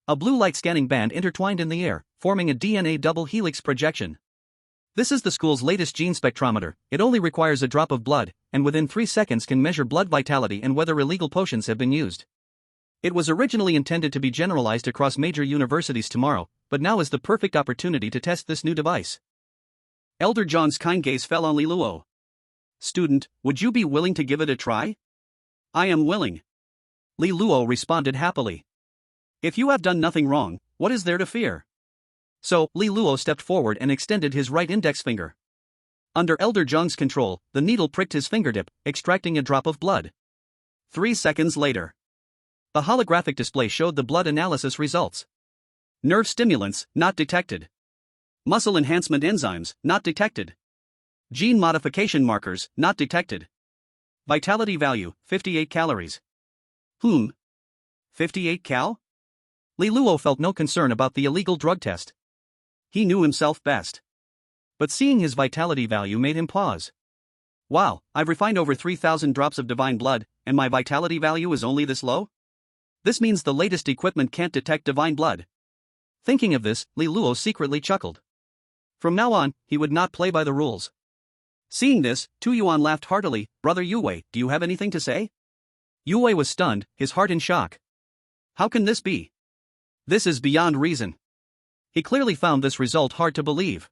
[SPEAKER 1] A blue light scanning band intertwined in the air, forming a DNA double helix projection. This is the school's latest gene spectrometer. It only requires a drop of blood, and within 3 seconds can measure blood vitality and whether illegal potions have been used. It was originally intended to be generalized across major universities tomorrow, but now is the perfect opportunity to test this new device. Elder John's kind gaze fell on Li Luo. Student, would you be willing to give it a try? I am willing. Li Luo responded happily. If you have done nothing wrong, what is there to fear? So, Li Luo stepped forward and extended his right index finger. Under Elder Zhang's control, the needle pricked his fingertip, extracting a drop of blood. 3 seconds later, the holographic display showed the blood analysis results. Nerve stimulants, not detected. Muscle enhancement enzymes, not detected. Gene modification markers, not detected. Vitality value, 58 calories. 58 cal? Li Luo felt no concern about the illegal drug test. He knew himself best. But seeing his vitality value made him pause. Wow, I've refined over 3,000 drops of divine blood, and my vitality value is only this low? This means the latest equipment can't detect divine blood. Thinking of this, Li Luo secretly chuckled. From now on, he would not play by the rules. Seeing this, Tu Yuan laughed heartily. Brother Yu Wei, do you have anything to say? Yu Wei was stunned, his heart in shock. How can this be? This is beyond reason. He clearly found this result hard to believe.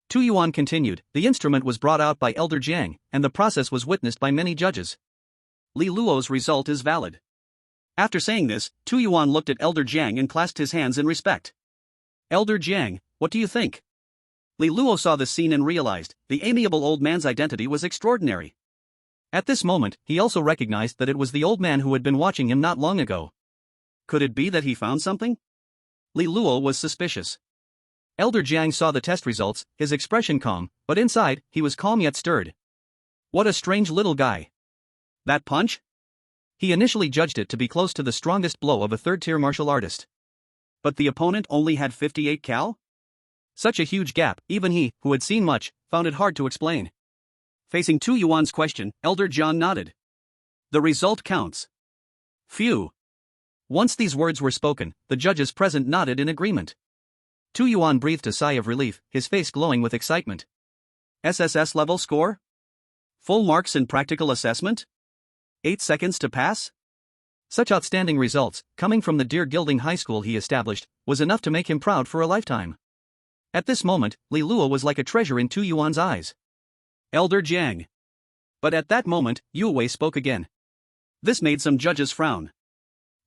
[SPEAKER 1] Tu Yuan continued, the instrument was brought out by Elder Jiang, and the process was witnessed by many judges. Li Luo's result is valid. After saying this, Tu Yuan looked at Elder Jiang and clasped his hands in respect. Elder Jiang, what do you think? Li Luo saw this scene and realized, the amiable old man's identity was extraordinary. At this moment, he also recognized that it was the old man who had been watching him not long ago. Could it be that he found something? Li Luo was suspicious. Elder Jiang saw the test results, his expression calm, but inside, he was calm yet stirred. What a strange little guy. That punch? He initially judged it to be close to the strongest blow of a third-tier martial artist. But the opponent only had 58 cal? Such a huge gap, even he, who had seen much, found it hard to explain. Facing Tu Yuan's question, Elder John nodded. The result counts. Phew. Once these words were spoken, the judges present nodded in agreement. Tu Yuan breathed a sigh of relief, his face glowing with excitement. SSS level score? Full marks in practical assessment? 8 seconds to pass? Such outstanding results, coming from the Deer Gilding High School he established, was enough to make him proud for a lifetime. At this moment, Li Luo was like a treasure in Tu Yuan's eyes. Elder Jiang. But at that moment, Yu Wei spoke again. This made some judges frown.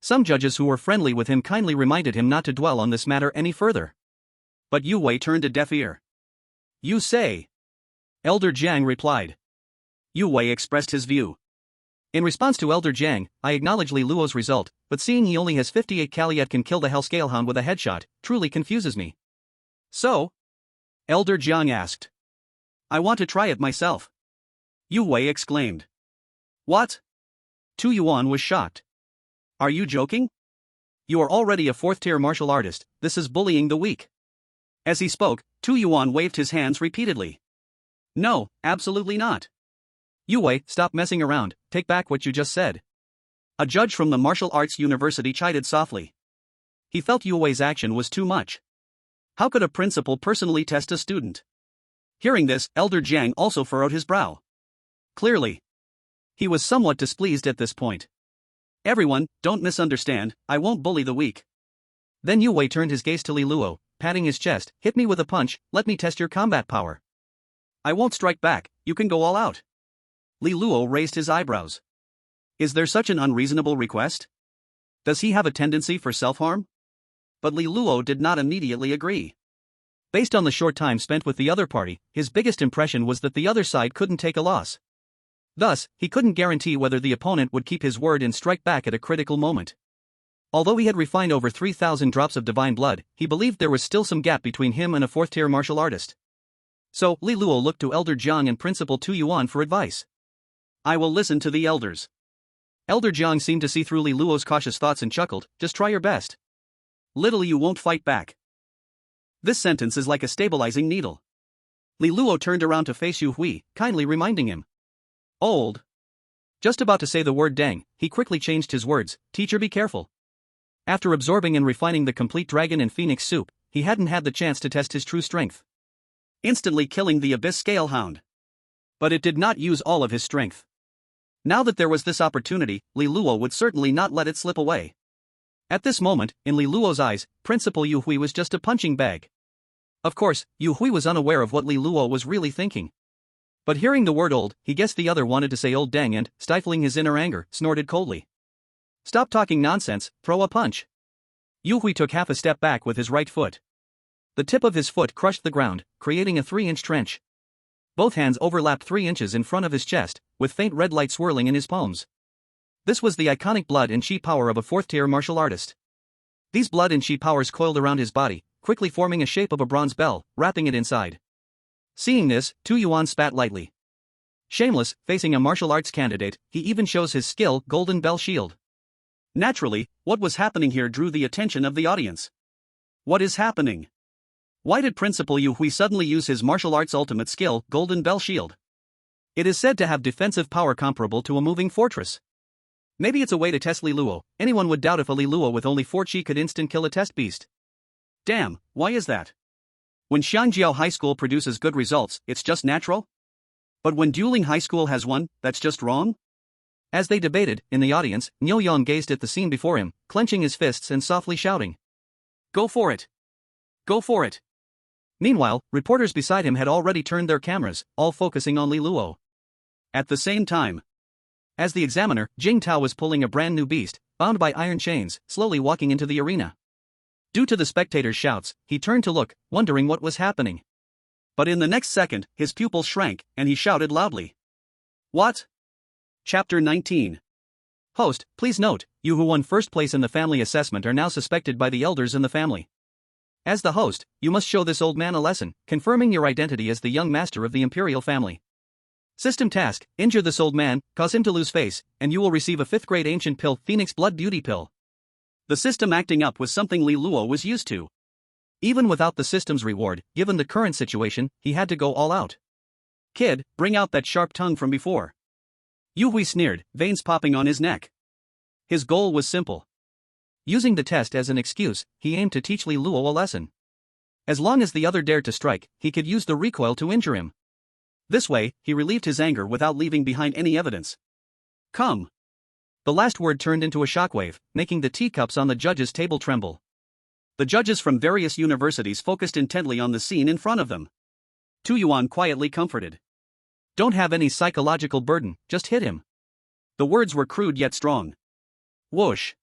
[SPEAKER 1] Some judges who were friendly with him kindly reminded him not to dwell on this matter any further. But Yu Wei turned a deaf ear. "You say?" Elder Jiang replied. Yu Wei expressed his view. "In response to Elder Jiang, I acknowledge Li Luo's result, but seeing he only has 58 cal yet can kill the Hell Scalehound with a headshot, truly confuses me." "So?" Elder Jiang asked. "I want to try it myself." Yu Wei exclaimed. "What?" Tu Yuan was shocked. "Are you joking? You are already a 4th-tier martial artist, this is bullying the weak." As he spoke, Tu Yuan waved his hands repeatedly. "No, absolutely not." "Yu Wei, stop messing around, take back what you just said." A judge from the martial arts university chided softly. He felt Yu Wei's action was too much. How could a principal personally test a student? Hearing this, Elder Jiang also furrowed his brow. Clearly, he was somewhat displeased at this point. "Everyone, don't misunderstand, I won't bully the weak." Then Yu Wei turned his gaze to Li Luo, patting his chest. "Hit me with a punch, let me test your combat power." "I won't strike back, you can go all out." Li Luo raised his eyebrows. Is there such an unreasonable request? Does he have a tendency for self-harm? But Li Luo did not immediately agree. Based on the short time spent with the other party, his biggest impression was that the other side couldn't take a loss. Thus, he couldn't guarantee whether the opponent would keep his word and strike back at a critical moment. Although he had refined over 3,000 drops of divine blood, he believed there was still some gap between him and a 4th-tier martial artist. So, Li Luo looked to Elder Jiang and Principal Tu Yuan for advice. "I will listen to the elders." Elder Jiang seemed to see through Li Luo's cautious thoughts and chuckled, "Just try your best. Little you won't fight back." This sentence is like a stabilizing needle. Li Luo turned around to face Yu Hui, kindly reminding him. "Old." Just about to say the word dang, he quickly changed his words, "Teacher, be careful." After absorbing and refining the complete dragon and phoenix soup, he hadn't had the chance to test his true strength. Instantly killing the Abyss Scalehound. But it did not use all of his strength. Now that there was this opportunity, Li Luo would certainly not let it slip away. At this moment, in Li Luo's eyes, Principal Yu Hui was just a punching bag. Of course, Yu Hui was unaware of what Li Luo was really thinking. But hearing the word old, he guessed the other wanted to say old dang and, stifling his inner anger, snorted coldly. "Stop talking nonsense, throw a punch." Yu Hui took half a step back with his right foot. The tip of his foot crushed the ground, creating a 3-inch trench. Both hands overlapped 3 inches in front of his chest, with faint red light swirling in his palms. This was the iconic blood and chi power of a 4th-tier martial artist. These blood and chi powers coiled around his body, quickly forming a shape of a bronze bell, wrapping it inside. Seeing this, Tu Yuan spat lightly. Shameless, facing a martial arts candidate, he even shows his skill, Golden Bell Shield. Naturally, what was happening here drew the attention of the audience. What is happening? Why did Principal Yu Hui suddenly use his martial arts ultimate skill, Golden Bell Shield? It is said to have defensive power comparable to a moving fortress. Maybe it's a way to test Li Luo. Anyone would doubt if a Li Luo with only 4 chi could instant kill a test beast. Damn, why is that? When Xiangjiao High School produces good results, it's just natural? But when Dueling High School has one, that's just wrong? As they debated, in the audience, Niu Yang gazed at the scene before him, clenching his fists and softly shouting. "Go for it! Go for it!" Meanwhile, reporters beside him had already turned their cameras, all focusing on Li Luo. At the same time, as the examiner, Jing Tao was pulling a brand new beast, bound by iron chains, slowly walking into the arena. Due to the spectators' shouts, he turned to look, wondering what was happening. But in the next second, his pupils shrank, and he shouted loudly. "What?" Chapter 19. Host, please note, you who won first place in the family assessment are now suspected by the elders in the family. As the host, you must show this old man a lesson, confirming your identity as the young master of the imperial family. System task, injure this old man, cause him to lose face, and you will receive a 5th grade ancient pill, Phoenix Blood Beauty Pill. The system acting up was something Li Luo was used to. Even without the system's reward, given the current situation, he had to go all out. Kid, bring out that sharp tongue from before. Yu Hui sneered, veins popping on his neck. His goal was simple. Using the test as an excuse, he aimed to teach Li Luo a lesson. As long as the other dared to strike, he could use the recoil to injure him. This way, he relieved his anger without leaving behind any evidence. Come. The last word turned into a shockwave, making the teacups on the judges' table tremble. The judges from various universities focused intently on the scene in front of them. Tu Yuan quietly comforted. Don't have any psychological burden, just hit him. The words were crude yet strong. Whoosh.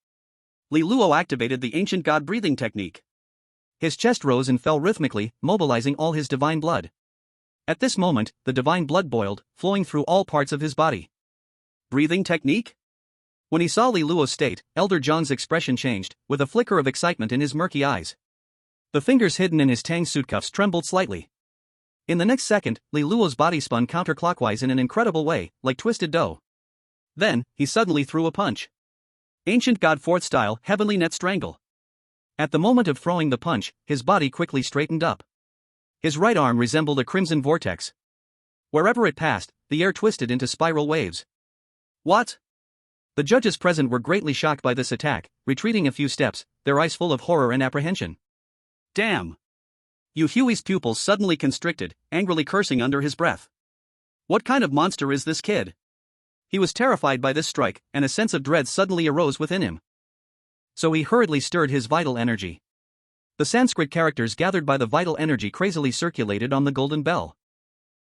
[SPEAKER 1] Li Luo activated the ancient god breathing technique. His chest rose and fell rhythmically, mobilizing all his divine blood. At this moment, the divine blood boiled, flowing through all parts of his body. Breathing technique? When he saw Li Luo's state, Elder Zhang's expression changed, with a flicker of excitement in his murky eyes. The fingers hidden in his tang suit cuffs trembled slightly. In the next second, Li Luo's body spun counterclockwise in an incredible way, like twisted dough. Then, he suddenly threw a punch. Ancient God Fourth style, Heavenly Net Strangle. At the moment of throwing the punch, his body quickly straightened up. His right arm resembled a crimson vortex. Wherever it passed, the air twisted into spiral waves. What? The judges present were greatly shocked by this attack, retreating a few steps, their eyes full of horror and apprehension. Damn! Yu Hui's pupils suddenly constricted, angrily cursing under his breath. What kind of monster is this kid? He was terrified by this strike, and a sense of dread suddenly arose within him. So he hurriedly stirred his vital energy. The Sanskrit characters gathered by the vital energy crazily circulated on the golden bell.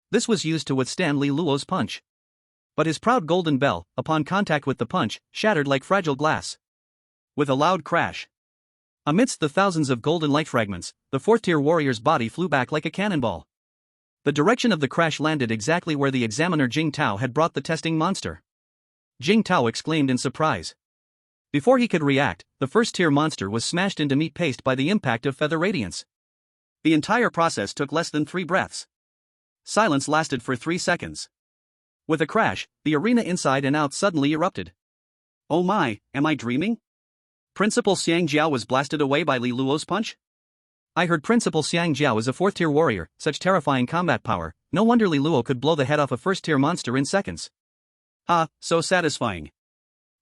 [SPEAKER 1] This was used to withstand Li Luo's punch. But his proud golden bell, upon contact with the punch, shattered like fragile glass. With a loud crash. Amidst the thousands of golden light fragments, the fourth-tier warrior's body flew back like a cannonball. The direction of the crash landed exactly where the examiner Jing Tao had brought the testing monster. Jing Tao exclaimed in surprise. Before he could react, the first-tier monster was smashed into meat paste by the impact of feather radiance. The entire process took less than 3 breaths. Silence lasted for 3 seconds. With a crash, the arena inside and out suddenly erupted. Oh my, am I dreaming? Principal Xiang Jiao was blasted away by Li Luo's punch? I heard Principal Xiang Jiao is a 4th-tier warrior, such terrifying combat power, no wonder Li Luo could blow the head off a 1st-tier monster in seconds. Ah, so satisfying.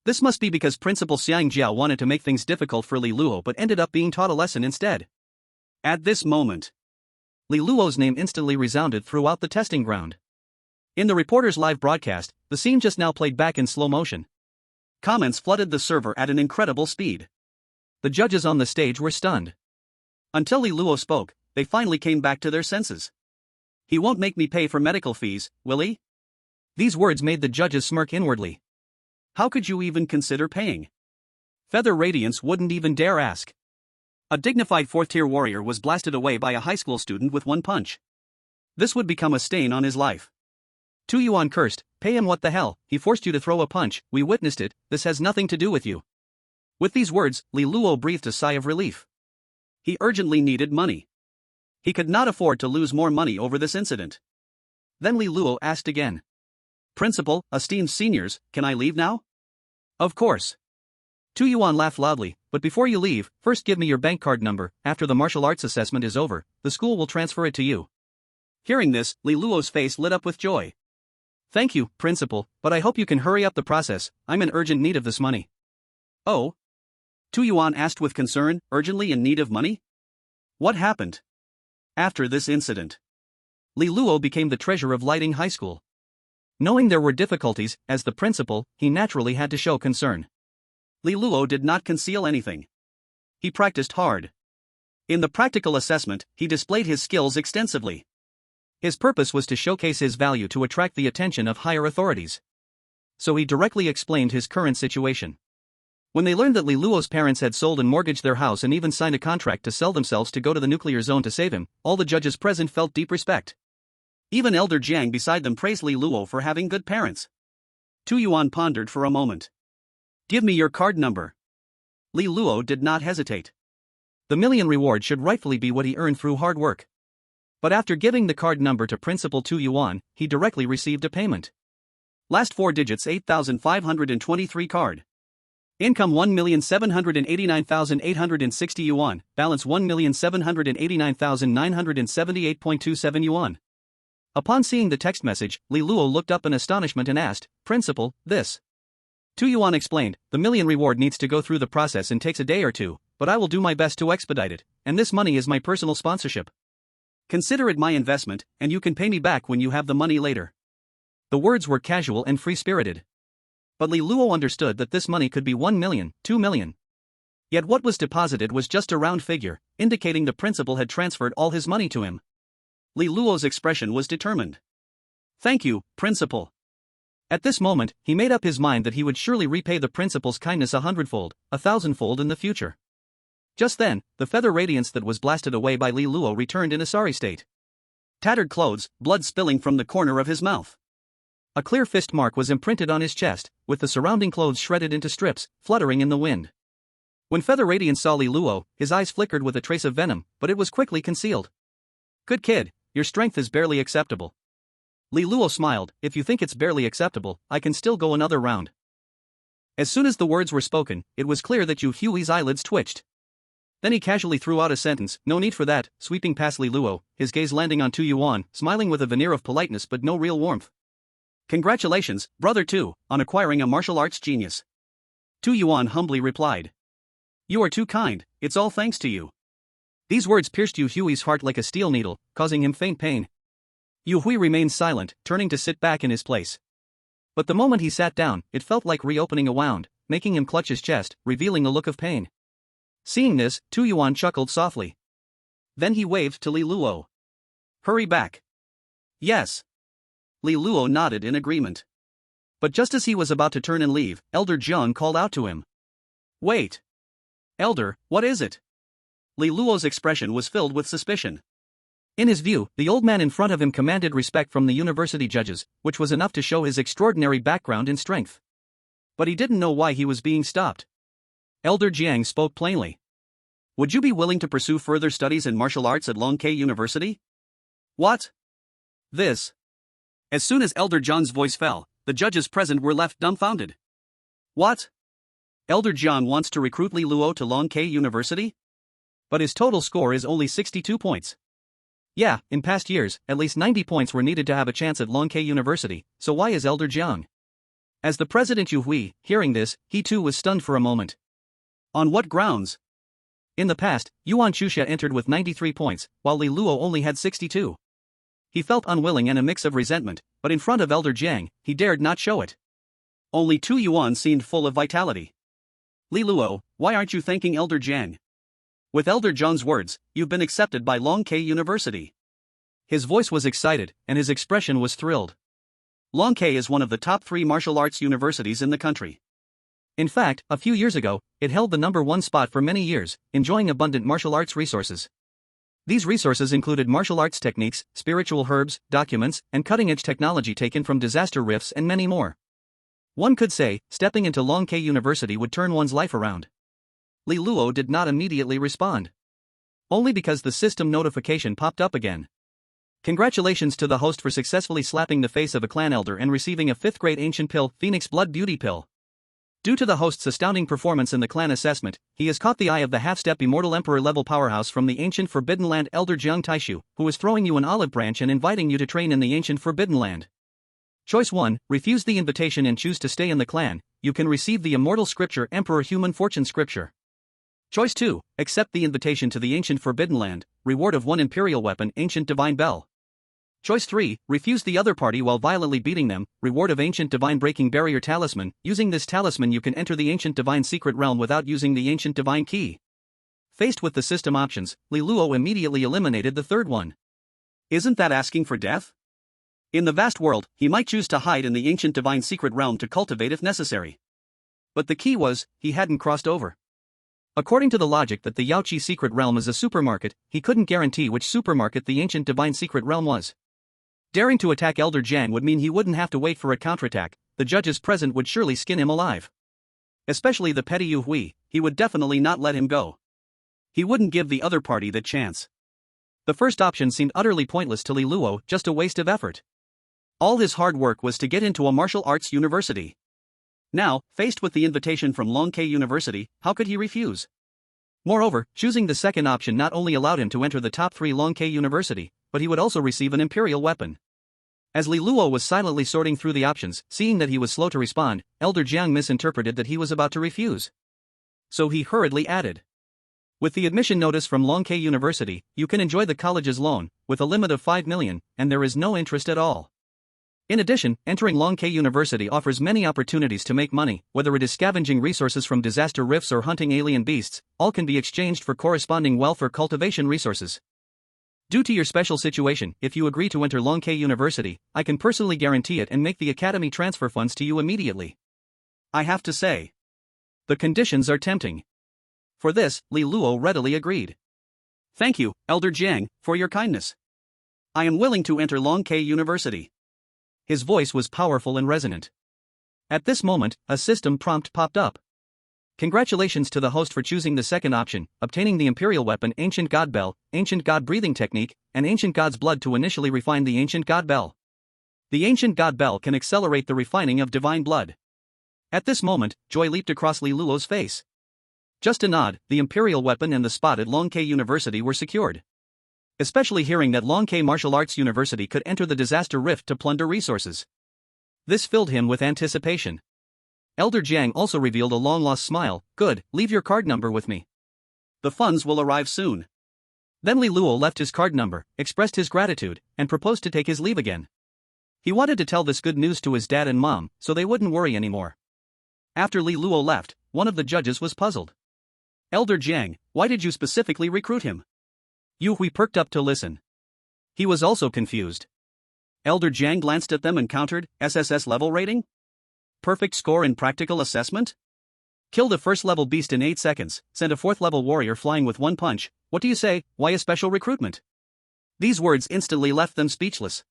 [SPEAKER 1] This must be because Principal Xiang Jiao wanted to make things difficult for Li Luo but ended up being taught a lesson instead. At this moment, Li Luo's name instantly resounded throughout the testing ground. In the reporter's live broadcast, the scene just now played back in slow motion. Comments flooded the server at an incredible speed. The judges on the stage were stunned. Until Li Luo spoke, they finally came back to their senses. He won't make me pay for medical fees, will he? These words made the judges smirk inwardly. How could you even consider paying? Feather Radiance wouldn't even dare ask. A dignified 4th-tier warrior was blasted away by a high school student with 1 punch. This would become a stain on his life. Tu Yuan cursed, pay him what the hell, he forced you to throw a punch, we witnessed it, this has nothing to do with you. With these words, Li Luo breathed a sigh of relief. He urgently needed money. He could not afford to lose more money over this incident. Then Li Luo asked again. Principal, esteemed seniors, can I leave now? Of course. Tu Yuan laughed loudly, but before you leave, first give me your bank card number, after the martial arts assessment is over, the school will transfer it to you. Hearing this, Li Luo's face lit up with joy. Thank you, Principal, but I hope you can hurry up the process, I'm in urgent need of this money. Oh? Tu Yuan asked with concern, urgently in need of money? What happened? After this incident, Li Luo became the treasurer of Lighting High School. Knowing there were difficulties, as the principal, he naturally had to show concern. Li Luo did not conceal anything. He practiced hard. In the practical assessment, he displayed his skills extensively. His purpose was to showcase his value to attract the attention of higher authorities. So he directly explained his current situation. When they learned that Li Luo's parents had sold and mortgaged their house and even signed a contract to sell themselves to go to the nuclear zone to save him, all the judges present felt deep respect. Even Elder Jiang beside them praised Li Luo for having good parents. Tu Yuan pondered for a moment. Give me your card number. Li Luo did not hesitate. The million reward should rightfully be what he earned through hard work. But after giving the card number to Principal Tu Yuan, he directly received a payment. Last 4 digits 8,523 card. Income 1,789,860 yuan, balance 1,789,978.27 yuan. Upon seeing the text message, Li Luo looked up in astonishment and asked, Principal, this. Tu Yuan explained, the million reward needs to go through the process and takes a day or 2, but I will do my best to expedite it, and this money is my personal sponsorship. Consider it my investment, and you can pay me back when you have the money later. The words were casual and free-spirited. But Li Luo understood that this money could be 1 million, 2 million. Yet what was deposited was just a round figure, indicating the principal had transferred all his money to him. Li Luo's expression was determined. Thank you, Principal. At this moment, he made up his mind that he would surely repay the principal's kindness 100-fold, 1,000-fold in the future. Just then, the feather radiance that was blasted away by Li Luo returned in a sorry state. Tattered clothes, blood spilling from the corner of his mouth. A clear fist mark was imprinted on his chest, with the surrounding clothes shredded into strips, fluttering in the wind. When Feather Radiance saw Li Luo, his eyes flickered with a trace of venom, but it was quickly concealed. "Good kid, your strength is barely acceptable." Li Luo smiled. "If you think it's barely acceptable, I can still go another round." As soon as the words were spoken, it was clear that Yu Hui's eyelids twitched. Then he casually threw out a sentence, "No need for that," sweeping past Li Luo, his gaze landing on Tu Yuan, smiling with a veneer of politeness but no real warmth. "Congratulations, brother Tu, on acquiring a martial arts genius." Tu Yuan humbly replied. "You are too kind, it's all thanks to you." These words pierced Yu Hui's heart like a steel needle, causing him faint pain. Yu Hui remained silent, turning to sit back in his place. But the moment he sat down, it felt like reopening a wound, making him clutch his chest, revealing a look of pain. Seeing this, Tu Yuan chuckled softly. Then he waved to Li Luo. "Hurry back." "Yes." Li Luo nodded in agreement. But just as he was about to turn and leave, Elder Jiang called out to him. "Wait. Elder, what is it?" Li Luo's expression was filled with suspicion. In his view, the old man in front of him commanded respect from the university judges, which was enough to show his extraordinary background and strength. But he didn't know why he was being stopped. Elder Jiang spoke plainly. "Would you be willing to pursue further studies in martial arts at Longke University?" "What? This?" As soon as Elder Jiang's voice fell, the judges present were left dumbfounded. "What? Elder Jiang wants to recruit Li Luo to Longke University? But his total score is only 62 points. Yeah, in past years, at least 90 points were needed to have a chance at Longke University, so why is Elder Jiang?" As the president Yu Hui, hearing this, he too was stunned for a moment. On what grounds? In the past, Yuan Chusha entered with 93 points, while Li Luo only had 62. He felt unwilling and a mix of resentment, but in front of Elder Jiang, he dared not show it. Only Tu Yuan seemed full of vitality. "Li Luo, why aren't you thanking Elder Jiang? With Elder Jiang's words, you've been accepted by Longke University." His voice was excited, and his expression was thrilled. Longke is one of the top 3 martial arts universities in the country. In fact, a few years ago, it held the #1 spot for many years, enjoying abundant martial arts resources. These resources included martial arts techniques, spiritual herbs, documents, and cutting-edge technology taken from disaster rifts and many more. One could say, stepping into Longke University would turn one's life around. Li Luo did not immediately respond. Only because the system notification popped up again. "Congratulations to the host for successfully slapping the face of a clan elder and receiving a 5th-grade ancient pill, Phoenix Blood Beauty Pill. Due to the host's astounding performance in the clan assessment, he has caught the eye of the half-step immortal emperor-level powerhouse from the ancient Forbidden Land Elder Jiang Taishu, who is throwing you an olive branch and inviting you to train in the ancient Forbidden Land. Choice 1, refuse the invitation and choose to stay in the clan. You can receive the immortal scripture Emperor Human Fortune Scripture. Choice 2, accept the invitation to the ancient Forbidden Land, reward of 1 imperial weapon Ancient Divine Bell. Choice 3, refuse the other party while violently beating them, reward of Ancient Divine Breaking Barrier Talisman. Using this talisman you can enter the Ancient Divine Secret Realm without using the Ancient Divine Key. Faced with the system options, Li Luo immediately eliminated the third one. Isn't that asking for death? In the vast world, he might choose to hide in the Ancient Divine Secret Realm to cultivate if necessary. But the key was, he hadn't crossed over. According to the logic that the Yaoqi Secret Realm is a supermarket, he couldn't guarantee which supermarket the Ancient Divine Secret Realm was. Daring to attack Elder Jiang would mean he wouldn't have to wait for a counterattack, the judges present would surely skin him alive. Especially the petty Yu Hui, he would definitely not let him go. He wouldn't give the other party that chance. The first option seemed utterly pointless to Li Luo, just a waste of effort. All his hard work was to get into a martial arts university. Now, faced with the invitation from Longke University, how could he refuse? Moreover, choosing the second option not only allowed him to enter the top 3 Longke University, but he would also receive an imperial weapon. As Li Luo was silently sorting through the options, seeing that he was slow to respond, Elder Jiang misinterpreted that he was about to refuse. So he hurriedly added. With the admission notice from Longke University, you can enjoy the college's loan, with a limit of 5 million, and there is no interest at all. In addition, entering Longke University offers many opportunities to make money, whether it is scavenging resources from disaster rifts or hunting alien beasts, all can be exchanged for corresponding wealth or cultivation resources. Due to your special situation, if you agree to enter Long K University, I can personally guarantee it and make the academy transfer funds to you immediately. I have to say, the conditions are tempting. For this, Li Luo readily agreed. Thank you, Elder Jiang, for your kindness. I am willing to enter Long K University. His voice was powerful and resonant. At this moment, a system prompt popped up. Congratulations to the host for choosing the second option, obtaining the Imperial Weapon Ancient God Bell, Ancient God Breathing Technique, and Ancient God's Blood to initially refine the Ancient God Bell. The Ancient God Bell can accelerate the refining of divine blood. At this moment, joy leaped across Li Luo's face. Just a nod, the Imperial Weapon and the spot at Long K University were secured. Especially hearing that Long K Martial Arts University could enter the Disaster Rift to plunder resources. This filled him with anticipation. Elder Jiang also revealed a long-lost smile. Good, leave your card number with me. The funds will arrive soon. Then Li Luo left his card number, expressed his gratitude, and proposed to take his leave again. He wanted to tell this good news to his dad and mom, so they wouldn't worry anymore. After Li Luo left, one of the judges was puzzled. Elder Jiang, why did you specifically recruit him? Yu Hui perked up to listen. He was also confused. Elder Jiang glanced at them and countered, SSS level rating? Perfect score in practical assessment? Killed a first-level beast in 8 seconds, sent a 4th-level warrior flying with one punch. What do you say, why a special recruitment? These words instantly left them speechless.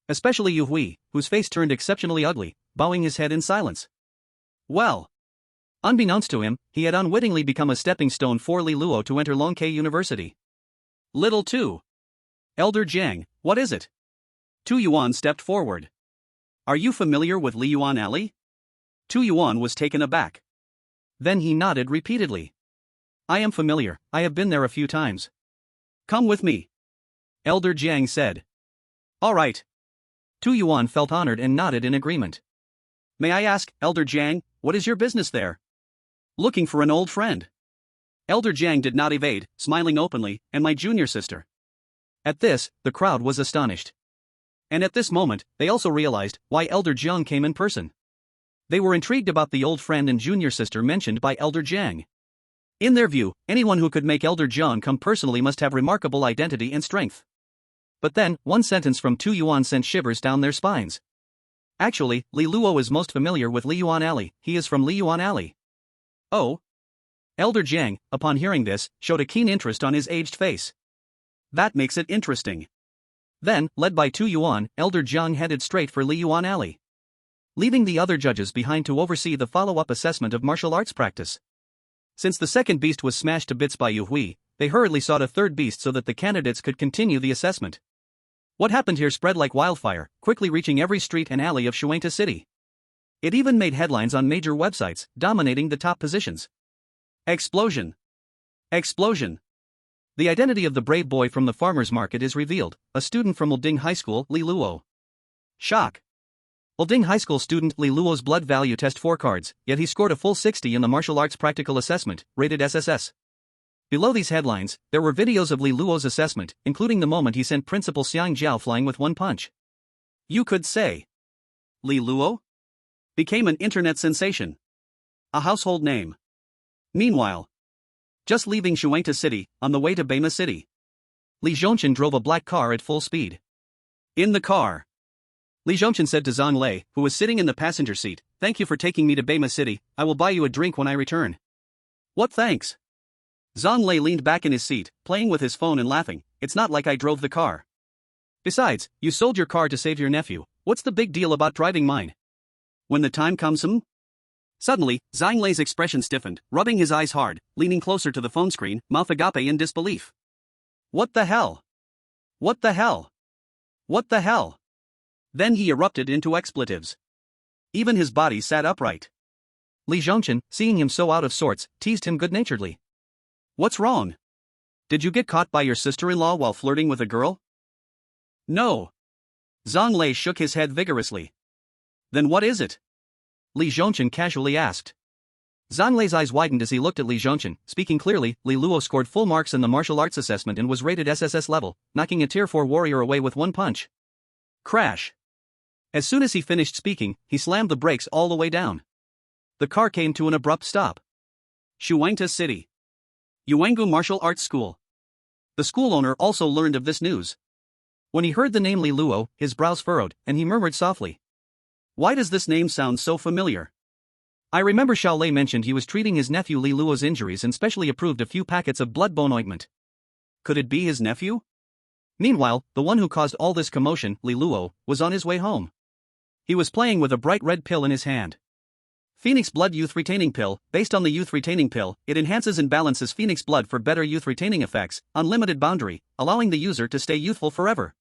[SPEAKER 1] Especially Yu Hui, whose face turned exceptionally ugly, bowing his head in silence. Well. Unbeknownst to him, he had unwittingly become a stepping stone for Li Luo to enter Long K University. Little 2. Elder Jiang, what is it? Tu Yuan stepped forward. Are you familiar with Li Yuan Alley? Tu Yuan was taken aback. Then he nodded repeatedly. I am familiar, I have been there a few times. Come with me. Elder Jiang said. All right. Tu Yuan felt honored and nodded in agreement. May I ask, Elder Jiang, what is your business there? Looking for an old friend. Elder Jiang did not evade, smiling openly, and my junior sister. At this, the crowd was astonished. And at this moment, they also realized why Elder Jiang came in person. They were intrigued about the old friend and junior sister mentioned by Elder Jiang. In their view, anyone who could make Elder Jiang come personally must have remarkable identity and strength. But then, one sentence from Tu Yuan sent shivers down their spines. Actually, Li Luo is most familiar with Li Yuan Alley, he is from Li Yuan Alley. Oh? Elder Jiang, upon hearing this, showed a keen interest on his aged face. That makes it interesting. Then, led by Tu Yuan, Elder Jiang headed straight for Li Yuan Alley, leaving the other judges behind to oversee the follow-up assessment of martial arts practice. Since the second beast was smashed to bits by Yu Hui, they hurriedly sought a third beast so that the candidates could continue the assessment. What happened here spread like wildfire, quickly reaching every street and alley of Shuanta City. It even made headlines on major websites, dominating the top positions. Explosion! Explosion! The identity of the brave boy from the farmer's market is revealed, a student from Ulding High School, Li Luo. Shock! Ulding High School student Li Luo's blood value test 4 cards, yet he scored a full 60 in the martial arts practical assessment, rated SSS. Below these headlines, there were videos of Li Luo's assessment, including the moment he sent Principal Xiang Jiao flying with one punch. You could say, Li Luo became an internet sensation, a household name. Meanwhile, just leaving Shuanta City, on the way to Beima City, Li Zhongchen drove a black car at full speed. In the car, Li Zhongchen said to Zhang Lei, who was sitting in the passenger seat, "Thank you for taking me to Beima City, I will buy you a drink when I return." What thanks? Zhang Lei leaned back in his seat, playing with his phone and laughing, "It's not like I drove the car. Besides, you sold your car to save your nephew, what's the big deal about driving mine? When the time comes, Suddenly, Zhang Lei's expression stiffened, rubbing his eyes hard, leaning closer to the phone screen, mouth agape in disbelief. What the hell? What the hell? What the hell? Then he erupted into expletives. Even his body sat upright. Li Zhongchen, seeing him so out of sorts, teased him good-naturedly. What's wrong? Did you get caught by your sister-in-law while flirting with a girl? No. Zhang Lei shook his head vigorously. Then what is it? Li Zhongchen casually asked. Zhang Lei's eyes widened as he looked at Li Zhongchen. Speaking clearly, Li Luo scored full marks in the martial arts assessment and was rated SSS level, knocking a Tier 4 warrior away with one punch. Crash. As soon as he finished speaking, he slammed the brakes all the way down. The car came to an abrupt stop. Shuanta City. Yuangu Martial Arts School. The school owner also learned of this news. When he heard the name Li Luo, his brows furrowed, and he murmured softly. Why does this name sound so familiar? I remember Xiao Lei mentioned he was treating his nephew Li Luo's injuries and specially approved a few packets of blood bone ointment. Could it be his nephew? Meanwhile, the one who caused all this commotion, Li Luo, was on his way home. He was playing with a bright red pill in his hand. Phoenix Blood Youth Retaining Pill. Based on the Youth Retaining Pill, it enhances and balances Phoenix Blood for better youth retaining effects, unlimited boundary, allowing the user to stay youthful forever.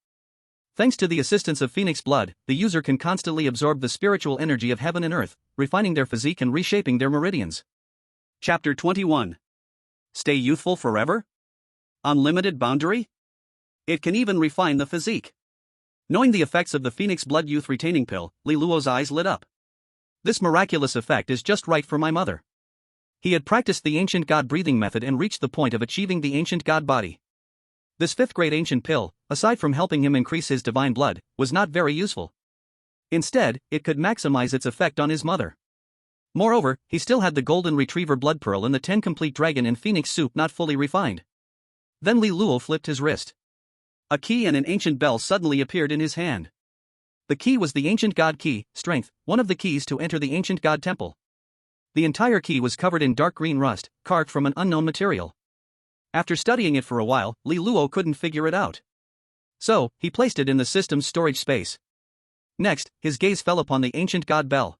[SPEAKER 1] Thanks to the assistance of Phoenix Blood, the user can constantly absorb the spiritual energy of heaven and earth, refining their physique and reshaping their meridians. Chapter 21. Stay youthful forever? Unlimited boundary? It can even refine the physique. Knowing the effects of the Phoenix Blood Youth Retaining Pill, Li Luo's eyes lit up. This miraculous effect is just right for my mother. He had practiced the ancient god breathing method and reached the point of achieving the ancient god body. This 5th grade ancient pill, aside from helping him increase his divine blood, was not very useful. Instead, it could maximize its effect on his mother. Moreover, he still had the golden retriever blood pearl and the 10 complete dragon and phoenix soup not fully refined. Then Li Luo flipped his wrist. A key and an ancient bell suddenly appeared in his hand. The key was the ancient god key, strength, one of the keys to enter the ancient god temple. The entire key was covered in dark green rust, carved from an unknown material. After studying it for a while, Li Luo couldn't figure it out. So, he placed it in the system's storage space. Next, his gaze fell upon the ancient god bell.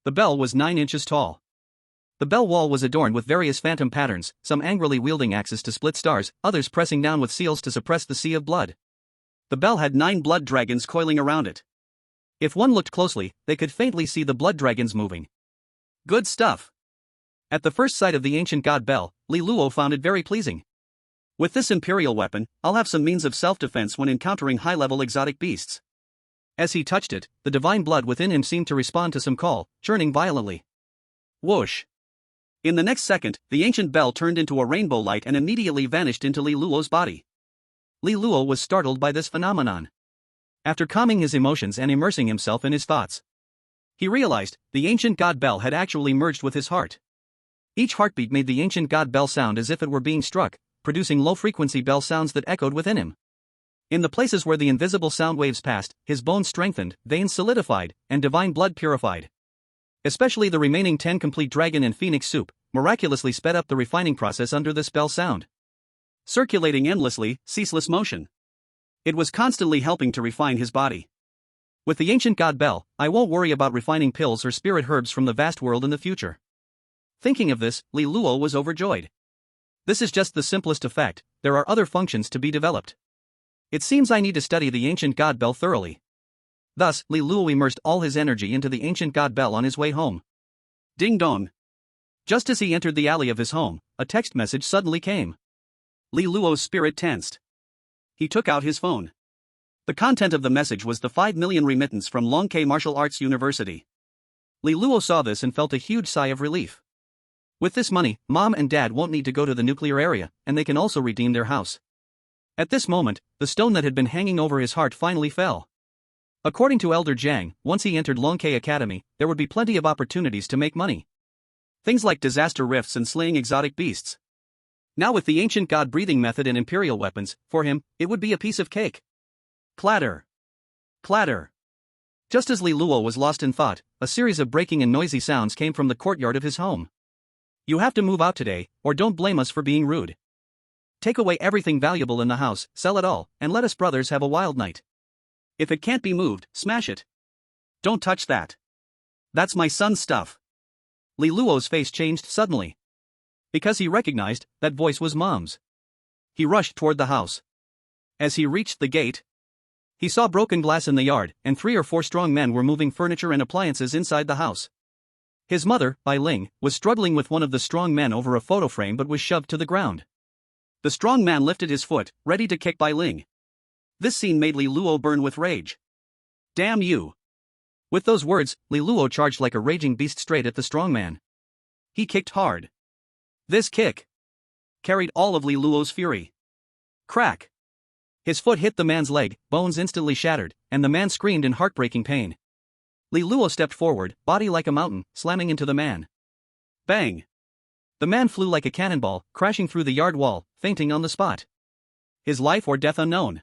[SPEAKER 1] The bell was 9 inches tall. The bell wall was adorned with various phantom patterns, some angrily wielding axes to split stars, others pressing down with seals to suppress the sea of blood. The bell had 9 blood dragons coiling around it. If one looked closely, they could faintly see the blood dragons moving. Good stuff. At the first sight of the ancient god bell, Li Luo found it very pleasing. With this imperial weapon, I'll have some means of self-defense when encountering high-level exotic beasts. As he touched it, the divine blood within him seemed to respond to some call, churning violently. Whoosh! In the next second, the ancient bell turned into a rainbow light and immediately vanished into Li Luo's body. Li Luo was startled by this phenomenon. After calming his emotions and immersing himself in his thoughts, he realized the ancient god bell had actually merged with his heart. Each heartbeat made the ancient god bell sound as if it were being struck, producing low-frequency bell sounds that echoed within him. In the places where the invisible sound waves passed, his bones strengthened, veins solidified, and divine blood purified. Especially the remaining 10 complete dragon and phoenix soup miraculously sped up the refining process under this bell sound. Circulating endlessly, ceaseless motion. It was constantly helping to refine his body. With the ancient god bell, I won't worry about refining pills or spirit herbs from the vast world in the future. Thinking of this, Li Luo was overjoyed. This is just the simplest effect, there are other functions to be developed. It seems I need to study the ancient god bell thoroughly. Thus, Li Luo immersed all his energy into the ancient god bell on his way home. Ding dong. Just as he entered the alley of his home, a text message suddenly came. Li Luo's spirit tensed. He took out his phone. The content of the message was the 5 million remittance from Longkei Martial Arts University. Li Luo saw this and felt a huge sigh of relief. With this money, Mom and Dad won't need to go to the nuclear area, and they can also redeem their house. At this moment, the stone that had been hanging over his heart finally fell. According to Elder Jiang, once he entered Longkei Academy, there would be plenty of opportunities to make money. Things like disaster rifts and slaying exotic beasts. Now with the ancient god breathing method and imperial weapons, for him, it would be a piece of cake. Clatter. Clatter. Just as Li Luo was lost in thought, a series of breaking and noisy sounds came from the courtyard of his home. You have to move out today, or don't blame us for being rude. Take away everything valuable in the house, sell it all, and let us brothers have a wild night. If it can't be moved, smash it. Don't touch that. That's my son's stuff. Li Luo's face changed suddenly. Because he recognized that voice was Mom's. He rushed toward the house. As he reached the gate, he saw broken glass in the yard, and 3 or 4 strong men were moving furniture and appliances inside the house. His mother, Bai Ling, was struggling with one of the strong men over a photo frame but was shoved to the ground. The strong man lifted his foot, ready to kick Bai Ling. This scene made Li Luo burn with rage. Damn you! With those words, Li Luo charged like a raging beast straight at the strong man. He kicked hard. This kick carried all of Li Luo's fury. Crack! His foot hit the man's leg, bones instantly shattered, and the man screamed in heartbreaking pain. Li Luo stepped forward, body like a mountain, slamming into the man. Bang! The man flew like a cannonball, crashing through the yard wall, fainting on the spot. His life or death unknown.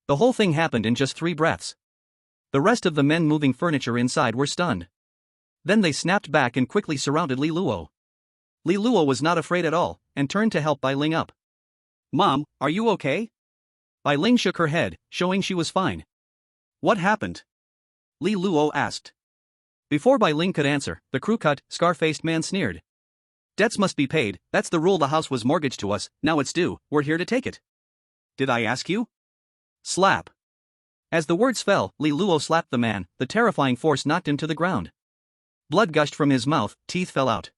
[SPEAKER 1] The whole thing happened in just 3 breaths. The rest of the men moving furniture inside were stunned. Then they snapped back and quickly surrounded Li Luo. Li Luo was not afraid at all, and turned to help Bai Ling up. "Mom, are you okay?" Bai Ling shook her head, showing she was fine. "What happened?" Li Luo asked. Before Bai Ling could answer, the crew-cut, scar-faced man sneered. "Debts must be paid, that's the rule. The house was mortgaged to us, now it's due, we're here to take it." "Did I ask you?" Slap. As the words fell, Li Luo slapped the man, the terrifying force knocked him to the ground. Blood gushed from his mouth, teeth fell out.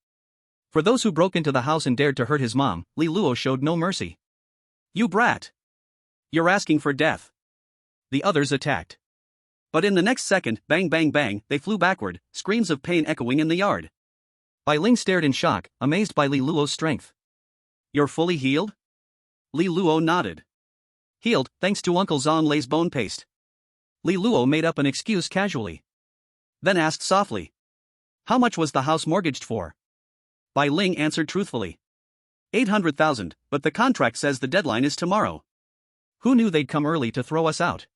[SPEAKER 1] For those who broke into the house and dared to hurt his mom, Li Luo showed no mercy. "You brat! You're asking for death." The others attacked. But in the next second, bang bang bang, they flew backward, screams of pain echoing in the yard. Bai Ling stared in shock, amazed by Li Luo's strength. "You're fully healed?" Li Luo nodded. "Healed, thanks to Uncle Zhang Lei's bone paste." Li Luo made up an excuse casually. Then asked softly. "How much was the house mortgaged for?" Bai Ling answered truthfully. 800,000, but the contract says the deadline is tomorrow. Who knew they'd come early to throw us out?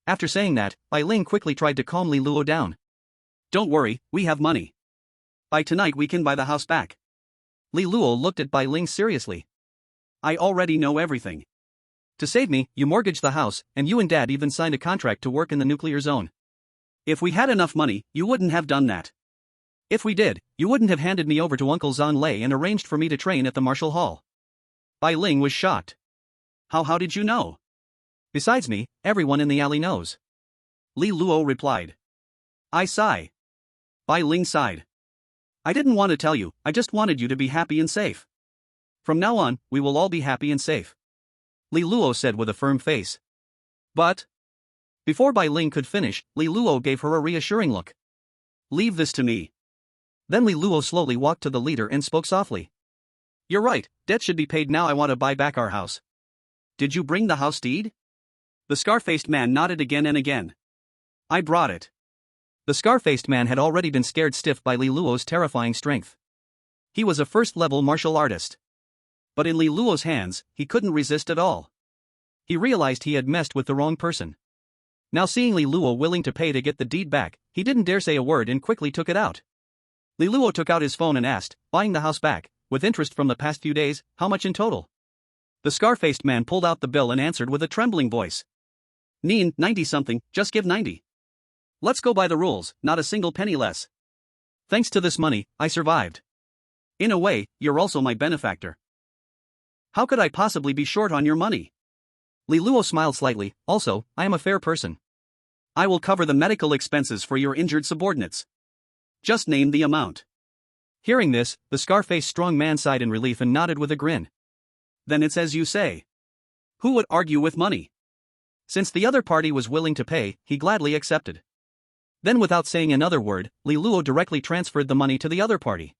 [SPEAKER 1] After saying that, Bai Ling quickly tried to calm Li Luo down. "Don't worry, we have money. By tonight we can buy the house back." Li Luo looked at Bai Ling seriously. "I already know everything. To save me, you mortgaged the house, and you and Dad even signed a contract to work in the nuclear zone. If we had enough money, you wouldn't have done that. If we did, you wouldn't have handed me over to Uncle Zhang Lei and arranged for me to train at the martial hall." Bai Ling was shocked. How did you know?" "Besides me, everyone in the alley knows." Li Luo replied. "I sigh." Bai Ling sighed. "I didn't want to tell you, I just wanted you to be happy and safe. From now on, we will all be happy and safe," Li Luo said with a firm face. "But..." Before Bai Ling could finish, Li Luo gave her a reassuring look. "Leave this to me." Then Li Luo slowly walked to the leader and spoke softly. "You're right, debt should be paid now. I want to buy back our house. Did you bring the house deed?" The scar-faced man nodded again and again. "I brought it." The scar-faced man had already been scared stiff by Li Luo's terrifying strength. He was a first-level martial artist. But in Li Luo's hands, he couldn't resist at all. He realized he had messed with the wrong person. Now seeing Li Luo willing to pay to get the deed back, he didn't dare say a word and quickly took it out. Li Luo took out his phone and asked, "Buying the house back, with interest from the past few days, how much in total?" The scar-faced man pulled out the bill and answered with a trembling voice. "Neen, 90-something, just give 90. Let's go by the rules, not a single penny less. Thanks to this money, I survived. In a way, you're also my benefactor. How could I possibly be short on your money?" Li Luo smiled slightly. "Also, I am a fair person. I will cover the medical expenses for your injured subordinates. Just name the amount." Hearing this, the scar-faced strong man sighed in relief and nodded with a grin. "Then it's as you say. Who would argue with money?" Since the other party was willing to pay, he gladly accepted. Then without saying another word, Li Luo directly transferred the money to the other party.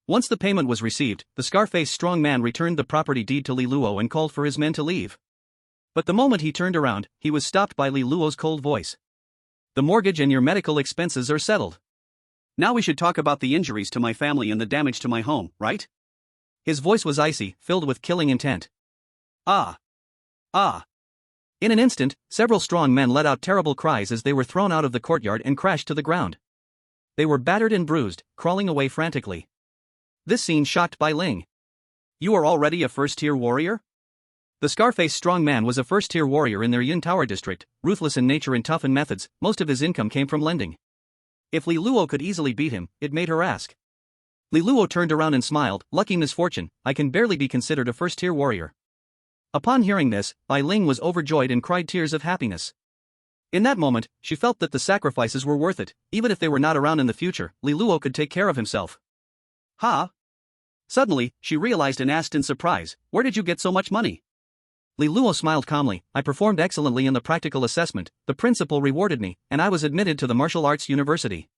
[SPEAKER 1] Once the payment was received, the scar-faced strong man returned the property deed to Li Luo and called for his men to leave. But the moment he turned around, he was stopped by Li Luo's cold voice. "The mortgage and your medical expenses are settled. Now we should talk about the injuries to my family and the damage to my home, right?" His voice was icy, filled with killing intent. "Ah! Ah!" In an instant, several strong men let out terrible cries as they were thrown out of the courtyard and crashed to the ground. They were battered and bruised, crawling away frantically. This scene shocked Bai Ling. "You are already a first-tier warrior?" The scar-faced strong man was a first-tier warrior in their Yun Tower district, ruthless in nature and tough in methods. Most of his income came from lending. If Li Luo could easily beat him, it made her ask. Li Luo turned around and smiled. "Lucky misfortune, I can barely be considered a first-tier warrior." Upon hearing this, Bai Ling was overjoyed and cried tears of happiness. In that moment, she felt that the sacrifices were worth it. Even if they were not around in the future, Li Luo could take care of himself. "Ha!" Suddenly, she realized and asked in surprise, "Where did you get so much money?" Li Luo smiled calmly. "I performed excellently in the practical assessment, the principal rewarded me, and I was admitted to the martial arts university.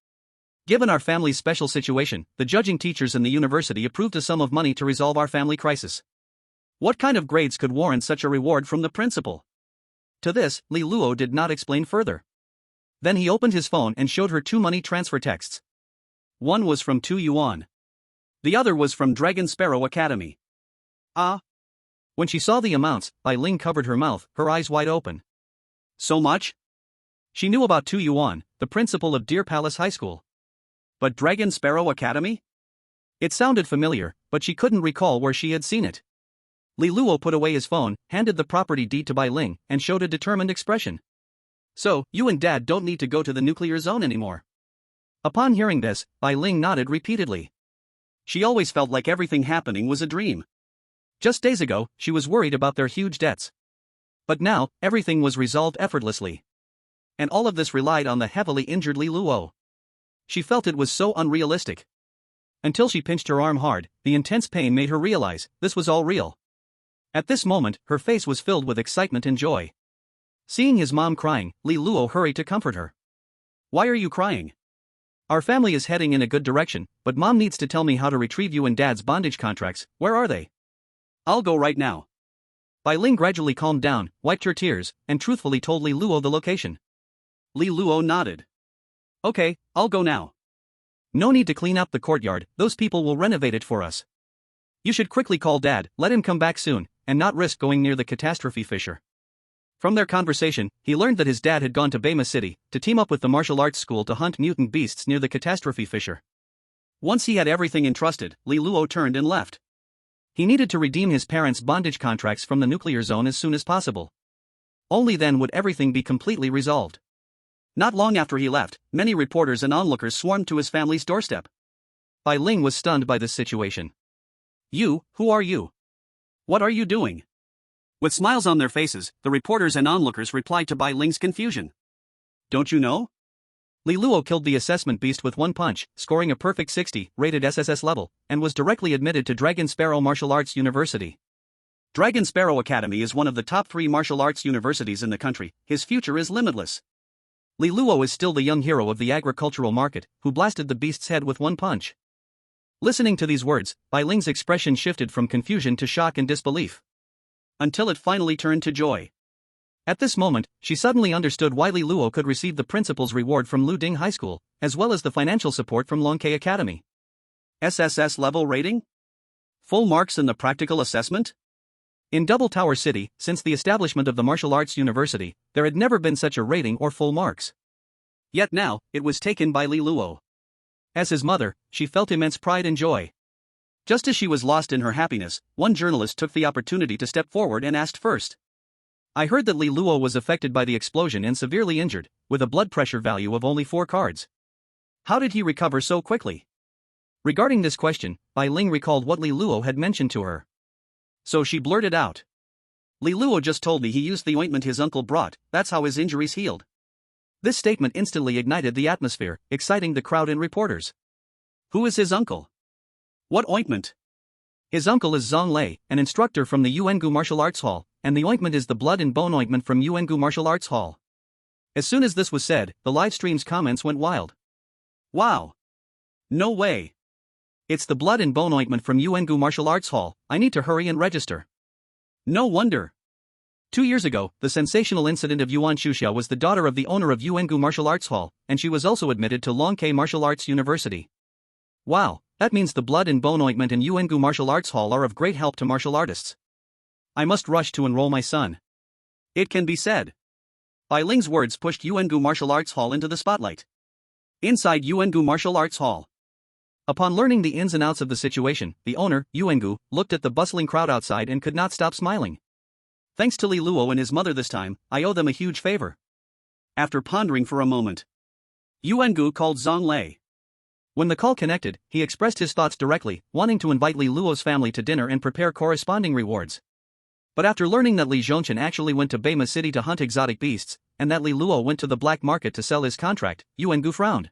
[SPEAKER 1] Given our family's special situation, the judging teachers in the university approved a sum of money to resolve our family crisis. What kind of grades could warrant such a reward from the principal?" To this, Li Luo did not explain further. Then he opened his phone and showed her 2 money transfer texts. One was from Tu Yuan. The other was from Dragon Sparrow Academy. "Ah! When she saw the amounts, Bai Ling covered her mouth, her eyes wide open. So much? She knew about Tu Yuan, the principal of Deer Palace High School. But Dragon Sparrow Academy? It sounded familiar, but she couldn't recall where she had seen it. Li Luo put away his phone, handed the property deed to Bai Ling, and showed a determined expression. So, you and Dad don't need to go to the nuclear zone anymore. Upon hearing this, Bai Ling nodded repeatedly. She always felt like everything happening was a dream. Just days ago, she was worried about their huge debts. But now, everything was resolved effortlessly. And all of this relied on the heavily injured Li Luo. She felt it was so unrealistic. Until she pinched her arm hard, the intense pain made her realize this was all real. At this moment, her face was filled with excitement and joy. Seeing his mom crying, Li Luo hurried to comfort her. Why are you crying? Our family is heading in a good direction, but Mom needs to tell me how to retrieve you and Dad's bondage contracts. Where are they? I'll go right now. Bai Ling gradually calmed down, wiped her tears, and truthfully told Li Luo the location. Li Luo nodded. Okay, I'll go now. No need to clean up the courtyard, those people will renovate it for us. You should quickly call Dad, let him come back soon, and not risk going near the catastrophe fissure. From their conversation, he learned that his dad had gone to Bema City to team up with the martial arts school to hunt mutant beasts near the catastrophe fissure. Once he had everything entrusted, Li Luo turned and left. He needed to redeem his parents' bondage contracts from the nuclear zone as soon as possible. Only then would everything be completely resolved. Not long after he left, many reporters and onlookers swarmed to his family's doorstep. Bai Ling was stunned by this situation. You, who are you? What are you doing? With smiles on their faces, the reporters and onlookers replied to Bai Ling's confusion. Don't you know? Li Luo killed the assessment beast with one punch, scoring a perfect 60, rated SSS level, and was directly admitted to Dragon Sparrow Martial Arts University. Dragon Sparrow Academy is one of the top 3 martial arts universities in the country. His future is limitless. Li Luo is still the young hero of the agricultural market, who blasted the beast's head with one punch. Listening to these words, Bai Ling's expression shifted from confusion to shock and disbelief. Until it finally turned to joy. At this moment, she suddenly understood why Li Luo could receive the principal's reward from Luding High School, as well as the financial support from Longke Academy. SSS level rating? Full marks in the practical assessment? In Double Tower City, since the establishment of the Martial Arts University, there had never been such a rating or full marks. Yet now, it was taken by Li Luo. As his mother, she felt immense pride and joy. Just as she was lost in her happiness, one journalist took the opportunity to step forward and asked first. I heard that Li Luo was affected by the explosion and severely injured, with a blood pressure value of only 4 cards. How did he recover so quickly? Regarding this question, Bai Ling recalled what Li Luo had mentioned to her. So she blurted out. Li Luo just told me he used the ointment his uncle brought, that's how his injuries healed. This statement instantly ignited the atmosphere, exciting the crowd and reporters. Who is his uncle? What ointment? His uncle is Zhang Lei, an instructor from the Yuangu Martial Arts Hall, and the ointment is the blood and bone ointment from Yuangu Martial Arts Hall. As soon as this was said, the live stream's comments went wild. Wow! No way! It's the blood and bone ointment from Yuangu Martial Arts Hall, I need to hurry and register. No wonder! 2 years ago, the sensational incident of Yuan Xuxia was the daughter of the owner of Yuangu Martial Arts Hall, and she was also admitted to Longke Martial Arts University. Wow! That means the blood and bone ointment in Yuangu Martial Arts Hall are of great help to martial artists. I must rush to enroll my son. It can be said. Bai Ling's words pushed Yuangu Martial Arts Hall into the spotlight. Inside Yuangu Martial Arts Hall. Upon learning the ins and outs of the situation, the owner, Yuangu, looked at the bustling crowd outside and could not stop smiling. Thanks to Li Luo and his mother this time, I owe them a huge favor. After pondering for a moment, Yuangu called Zhang Lei. When the call connected, he expressed his thoughts directly, wanting to invite Li Luo's family to dinner and prepare corresponding rewards. But after learning that Li Zhongchen actually went to Bema City to hunt exotic beasts, and that Li Luo went to the black market to sell his contract, Yuangu frowned.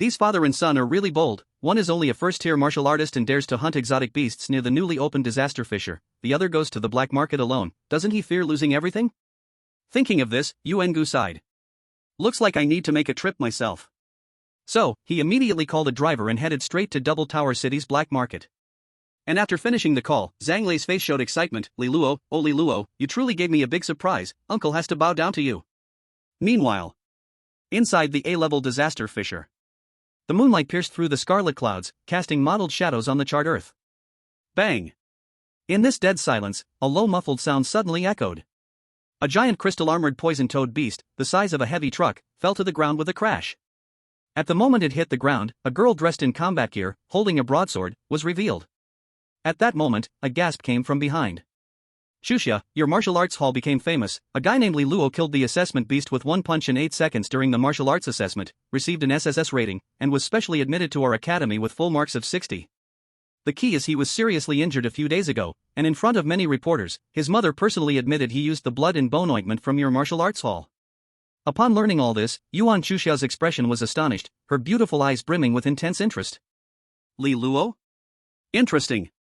[SPEAKER 1] These father and son are really bold. One is only a first-tier martial artist and dares to hunt exotic beasts near the newly opened disaster fissure, the other goes to the black market alone. Doesn't he fear losing everything? Thinking of this, Yuangu sighed. Looks like I need to make a trip myself. So, he immediately called a driver and headed straight to Double Tower City's black market. And after finishing the call, Zhang Lei's face showed excitement. Li Luo, oh Li Luo, you truly gave me a big surprise, uncle has to bow down to you. Meanwhile, inside the A-level disaster fissure, the moonlight pierced through the scarlet clouds, casting mottled shadows on the charred earth. Bang! In this dead silence, a low muffled sound suddenly echoed. A giant crystal-armored poison-toad beast, the size of a heavy truck, fell to the ground with a crash. At the moment it hit the ground, a girl dressed in combat gear, holding a broadsword, was revealed. At that moment, a gasp came from behind. Shuxia, your martial arts hall became famous. A guy named Li Luo killed the assessment beast with one punch in 8 seconds during the martial arts assessment, received an SSS rating, and was specially admitted to our academy with full marks of 60. The key is he was seriously injured a few days ago, and in front of many reporters, his mother personally admitted he used the blood and bone ointment from your martial arts hall. Upon learning all this, Yuan Shuxia's expression was astonished, her beautiful eyes brimming with intense interest. Li Luo? Interesting.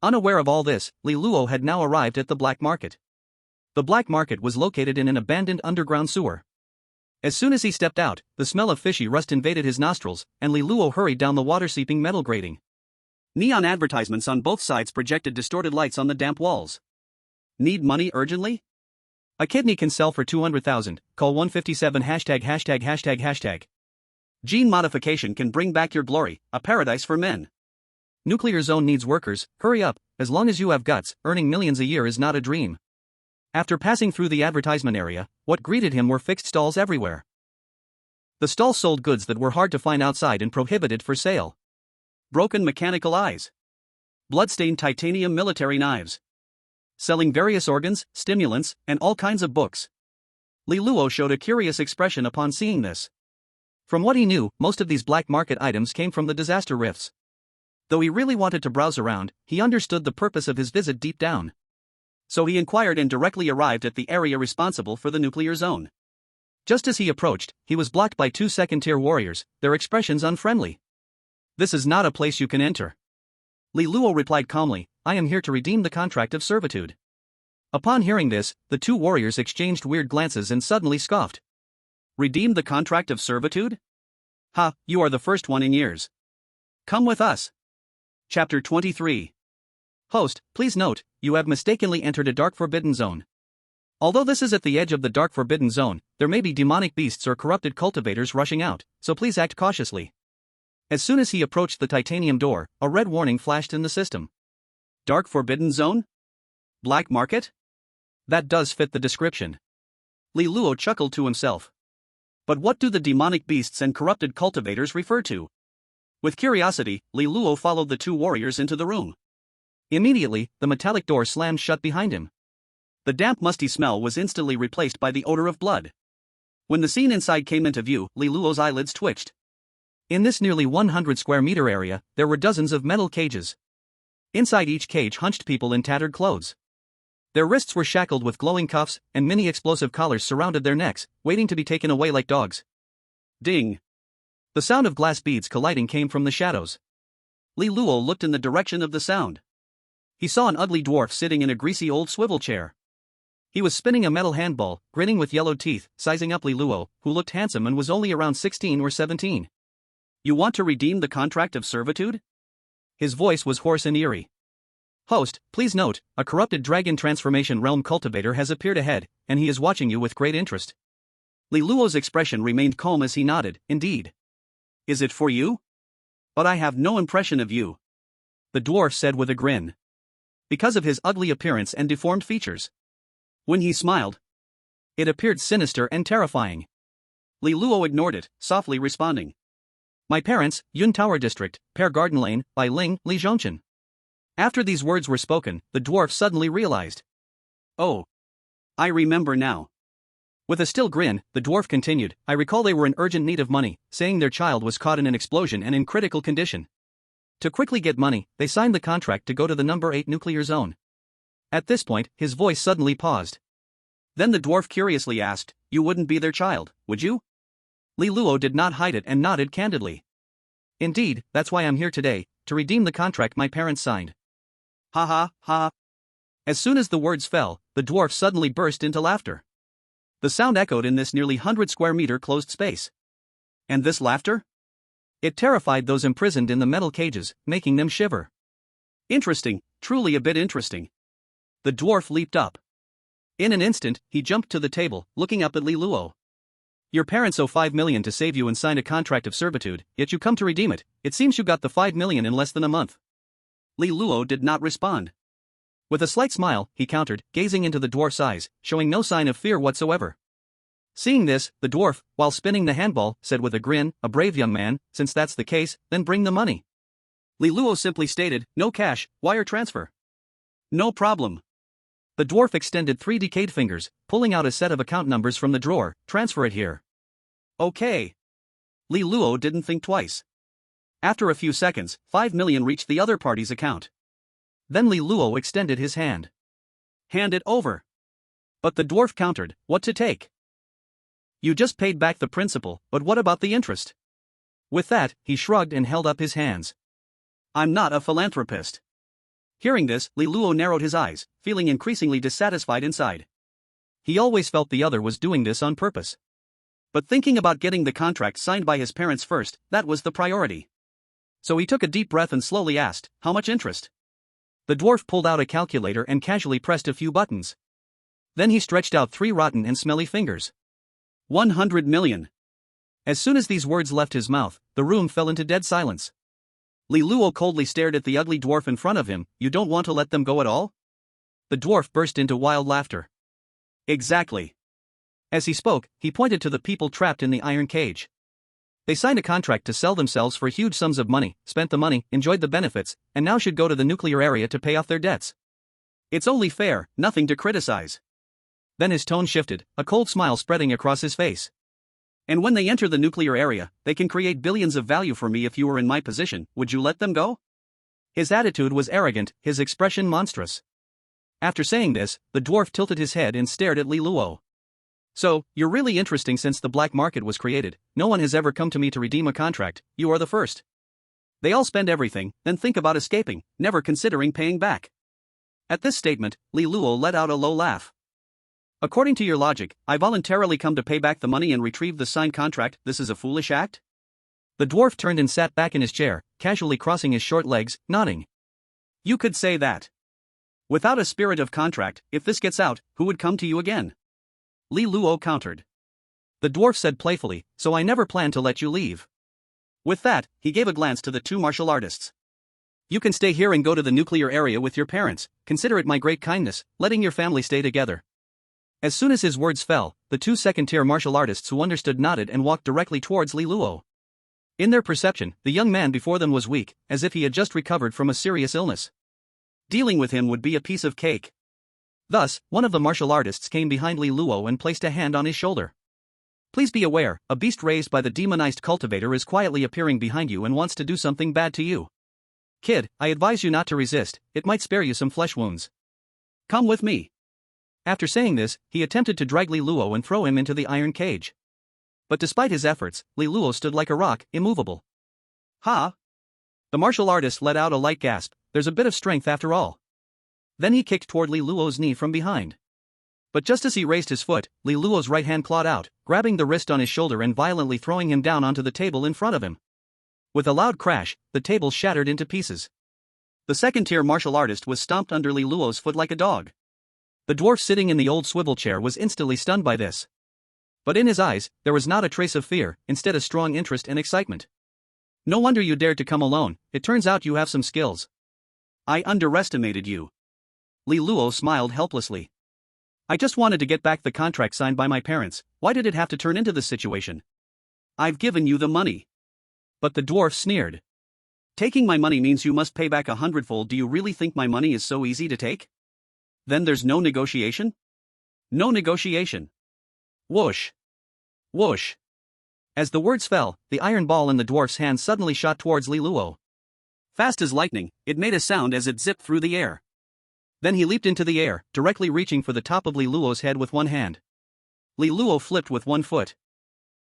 [SPEAKER 1] Unaware of all this, Li Luo had now arrived at the black market. The black market was located in an abandoned underground sewer. As soon as he stepped out, the smell of fishy rust invaded his nostrils, and Li Luo hurried down the water-seeping metal grating. Neon advertisements on both sides projected distorted lights on the damp walls. Need money urgently? A kidney can sell for 200,000, call 157 ######. Gene modification can bring back your glory, a paradise for men. Nuclear zone needs workers, hurry up, as long as you have guts, earning millions a year is not a dream. After passing through the advertisement area, what greeted him were fixed stalls everywhere. The stalls sold goods that were hard to find outside and prohibited for sale. Broken mechanical eyes. Bloodstained titanium military knives. Selling various organs, stimulants, and all kinds of books. Li Luo showed a curious expression upon seeing this. From what he knew, most of these black market items came from the disaster rifts. Though he really wanted to browse around, he understood the purpose of his visit deep down. So he inquired and directly arrived at the area responsible for the nuclear zone. Just as he approached, he was blocked by 2 second-tier warriors, their expressions unfriendly. This is not a place you can enter. Li Luo replied calmly, I am here to redeem the contract of servitude. Upon hearing this, the 2 warriors exchanged weird glances and suddenly scoffed. Redeem the contract of servitude? Ha, you are the first one in years. Come with us. Chapter 23. Host, please note, you have mistakenly entered a dark forbidden zone. Although this is at the edge of the dark forbidden zone, there may be demonic beasts or corrupted cultivators rushing out, so please act cautiously. As soon as he approached the titanium door, a red warning flashed in the system. Dark forbidden zone? Black market? That does fit the description. Li Luo chuckled to himself. But what do the demonic beasts and corrupted cultivators refer to? With curiosity, Li Luo followed the 2 warriors into the room. Immediately, the metallic door slammed shut behind him. The damp musty smell was instantly replaced by the odor of blood. When the scene inside came into view, Li Luo's eyelids twitched. In this nearly 100 square meter area, there were dozens of metal cages. Inside each cage hunched people in tattered clothes. Their wrists were shackled with glowing cuffs, and many explosive collars surrounded their necks, waiting to be taken away like dogs. Ding! The sound of glass beads colliding came from the shadows. Li Luo looked in the direction of the sound. He saw an ugly dwarf sitting in a greasy old swivel chair. He was spinning a metal handball, grinning with yellowed teeth, sizing up Li Luo, who looked handsome and was only around 16 or 17. You want to redeem the contract of servitude? His voice was hoarse and eerie. Host, please note, a corrupted dragon transformation realm cultivator has appeared ahead, and he is watching you with great interest. Li Luo's expression remained calm as he nodded, indeed. Is it for you? But I have no impression of you. The dwarf said with a grin. Because of his ugly appearance and deformed features. When he smiled, it appeared sinister and terrifying. Li Luo ignored it, softly responding. My parents, Yun Tower District, Pear Garden Lane, by Ling, Li Zhongchen. After these words were spoken, the dwarf suddenly realized. Oh. I remember now. With a still grin, the dwarf continued, I recall they were in urgent need of money, saying their child was caught in an explosion and in critical condition. To quickly get money, they signed the contract to go to the number 8 nuclear zone. At this point, his voice suddenly paused. Then the dwarf curiously asked, You wouldn't be their child, would you? Li Luo did not hide it and nodded candidly. Indeed, that's why I'm here today, to redeem the contract my parents signed. Ha ha, ha. As soon as the words fell, the dwarf suddenly burst into laughter. The sound echoed in this nearly 100 square meter closed space. And this laughter? It terrified those imprisoned in the metal cages, making them shiver. Interesting, truly a bit interesting. The dwarf leaped up. In an instant, he jumped to the table, looking up at Li Luo. Your parents owe 5 million to save you and signed a contract of servitude, yet you come to redeem it. It seems you got the 5 million in less than a month. Li Luo did not respond. With a slight smile, he countered, gazing into the dwarf's eyes, showing no sign of fear whatsoever. Seeing this, the dwarf, while spinning the handball, said with a grin, "A brave young man, since that's the case, then bring the money." Li Luo simply stated, "No cash, wire transfer." "No problem." The dwarf extended 3 decayed fingers, pulling out a set of account numbers from the drawer. "Transfer it here." "Okay." Li Luo didn't think twice. After a few seconds, 5 million reached the other party's account. Then Li Luo extended his hand. "Hand it over." But the dwarf countered, "What to take? You just paid back the principal, but what about the interest?" With that, he shrugged and held up his hands. "I'm not a philanthropist." Hearing this, Li Luo narrowed his eyes, feeling increasingly dissatisfied inside. He always felt the other was doing this on purpose. But thinking about getting the contract signed by his parents first, that was the priority. So he took a deep breath and slowly asked, "How much interest?" The dwarf pulled out a calculator and casually pressed a few buttons. Then he stretched out 3 rotten and smelly fingers. 100 million. As soon as these words left his mouth, the room fell into dead silence. Li Luo coldly stared at the ugly dwarf in front of him. "You don't want to let them go at all?" The dwarf burst into wild laughter. "Exactly." As he spoke, he pointed to the people trapped in the iron cage. They signed a contract to sell themselves for huge sums of money, spent the money, enjoyed the benefits, and now should go to the nuclear area to pay off their debts. It's only fair, nothing to criticize. Then his tone shifted, a cold smile spreading across his face. "And when they enter the nuclear area, they can create billions of value for me. If you were in my position, would you let them go?" His attitude was arrogant, his expression monstrous. After saying this, the dwarf tilted his head and stared at Li Luo. "So, you're really interesting. Since the black market was created, no one has ever come to me to redeem a contract. You are the first. They all spend everything, then think about escaping, never considering paying back." At this statement, Li Luo let out a low laugh. "According to your logic, I voluntarily come to pay back the money and retrieve the signed contract. This is a foolish act?" The dwarf turned and sat back in his chair, casually crossing his short legs, nodding. "You could say that. Without a spirit of contract, if this gets out, who would come to you again?" Li Luo countered. The dwarf said playfully, "So I never planned to let you leave." With that, he gave a glance to the 2 martial artists. "You can stay here and go to the nuclear area with your parents. Consider it my great kindness, letting your family stay together." As soon as his words fell, the 2 second-tier martial artists who understood nodded and walked directly towards Li Luo. In their perception, the young man before them was weak, as if he had just recovered from a serious illness. Dealing with him would be a piece of cake. Thus, one of the martial artists came behind Li Luo and placed a hand on his shoulder. "Please be aware, a beast raised by the demonized cultivator is quietly appearing behind you and wants to do something bad to you. Kid, I advise you not to resist, it might spare you some flesh wounds. Come with me." After saying this, he attempted to drag Li Luo and throw him into the iron cage. But despite his efforts, Li Luo stood like a rock, immovable. "Ha!" The martial artist let out a light gasp. There's a bit of strength after all. Then he kicked toward Li Luo's knee from behind. But just as he raised his foot, Li Luo's right hand clawed out, grabbing the wrist on his shoulder and violently throwing him down onto the table in front of him. With a loud crash, the table shattered into pieces. The second-tier martial artist was stomped under Li Luo's foot like a dog. The dwarf sitting in the old swivel chair was instantly stunned by this. But in his eyes, there was not a trace of fear, instead a strong interest and excitement. "No wonder you dared to come alone, it turns out you have some skills." "I underestimated you." Li Luo smiled helplessly. "I just wanted to get back the contract signed by my parents. Why did it have to turn into this situation? I've given you the money." But the dwarf sneered. "Taking my money means you must pay back 100-fold. Do you really think my money is so easy to take? Then there's no negotiation?" "No negotiation." Whoosh! Whoosh! As the words fell, the iron ball in the dwarf's hand suddenly shot towards Li Luo. Fast as lightning, it made a sound as it zipped through the air. Then he leaped into the air, directly reaching for the top of Li Luo's head with one hand. Li Luo flipped with one foot.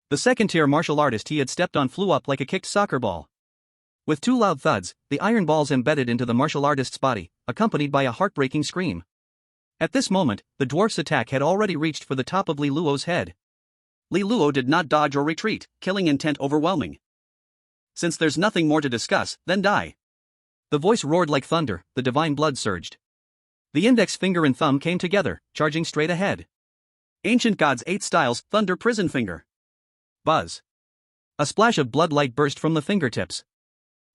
[SPEAKER 1] The second-tier martial artist he had stepped on flew up like a kicked soccer ball. With 2 loud thuds, the iron balls embedded into the martial artist's body, accompanied by a heartbreaking scream. At this moment, the dwarf's attack had already reached for the top of Li Luo's head. Li Luo did not dodge or retreat, killing intent overwhelming. "Since there's nothing more to discuss, then die." The voice roared like thunder, the divine blood surged. The index finger and thumb came together, charging straight ahead. Ancient Gods 8 Styles, Thunder Prison Finger. Buzz. A splash of bloodlight burst from the fingertips.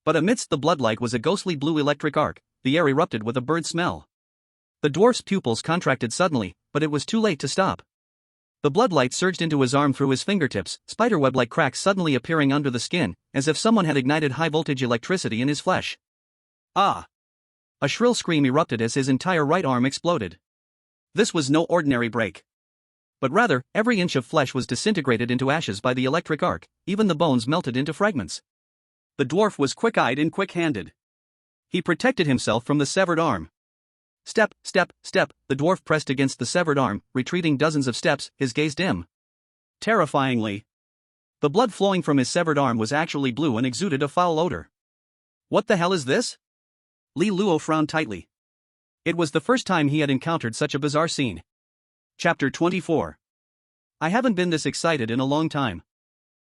[SPEAKER 1] But amidst the bloodlight was a ghostly blue electric arc, the air erupted with a bird smell. The dwarf's pupils contracted suddenly, but it was too late to stop. The bloodlight surged into his arm through his fingertips, spiderweb-like cracks suddenly appearing under the skin, as if someone had ignited high-voltage electricity in his flesh. Ah! A shrill scream erupted as his entire right arm exploded. This was no ordinary break. But rather, every inch of flesh was disintegrated into ashes by the electric arc, even the bones melted into fragments. The dwarf was quick-eyed and quick-handed. He protected himself from the severed arm. Step, step, step, the dwarf pressed against the severed arm, retreating dozens of steps, his gaze dim. Terrifyingly. The blood flowing from his severed arm was actually blue and exuded a foul odor. What the hell is this? Li Luo frowned tightly. It was the first time he had encountered such a bizarre scene. Chapter 24. I haven't been this excited in a long time.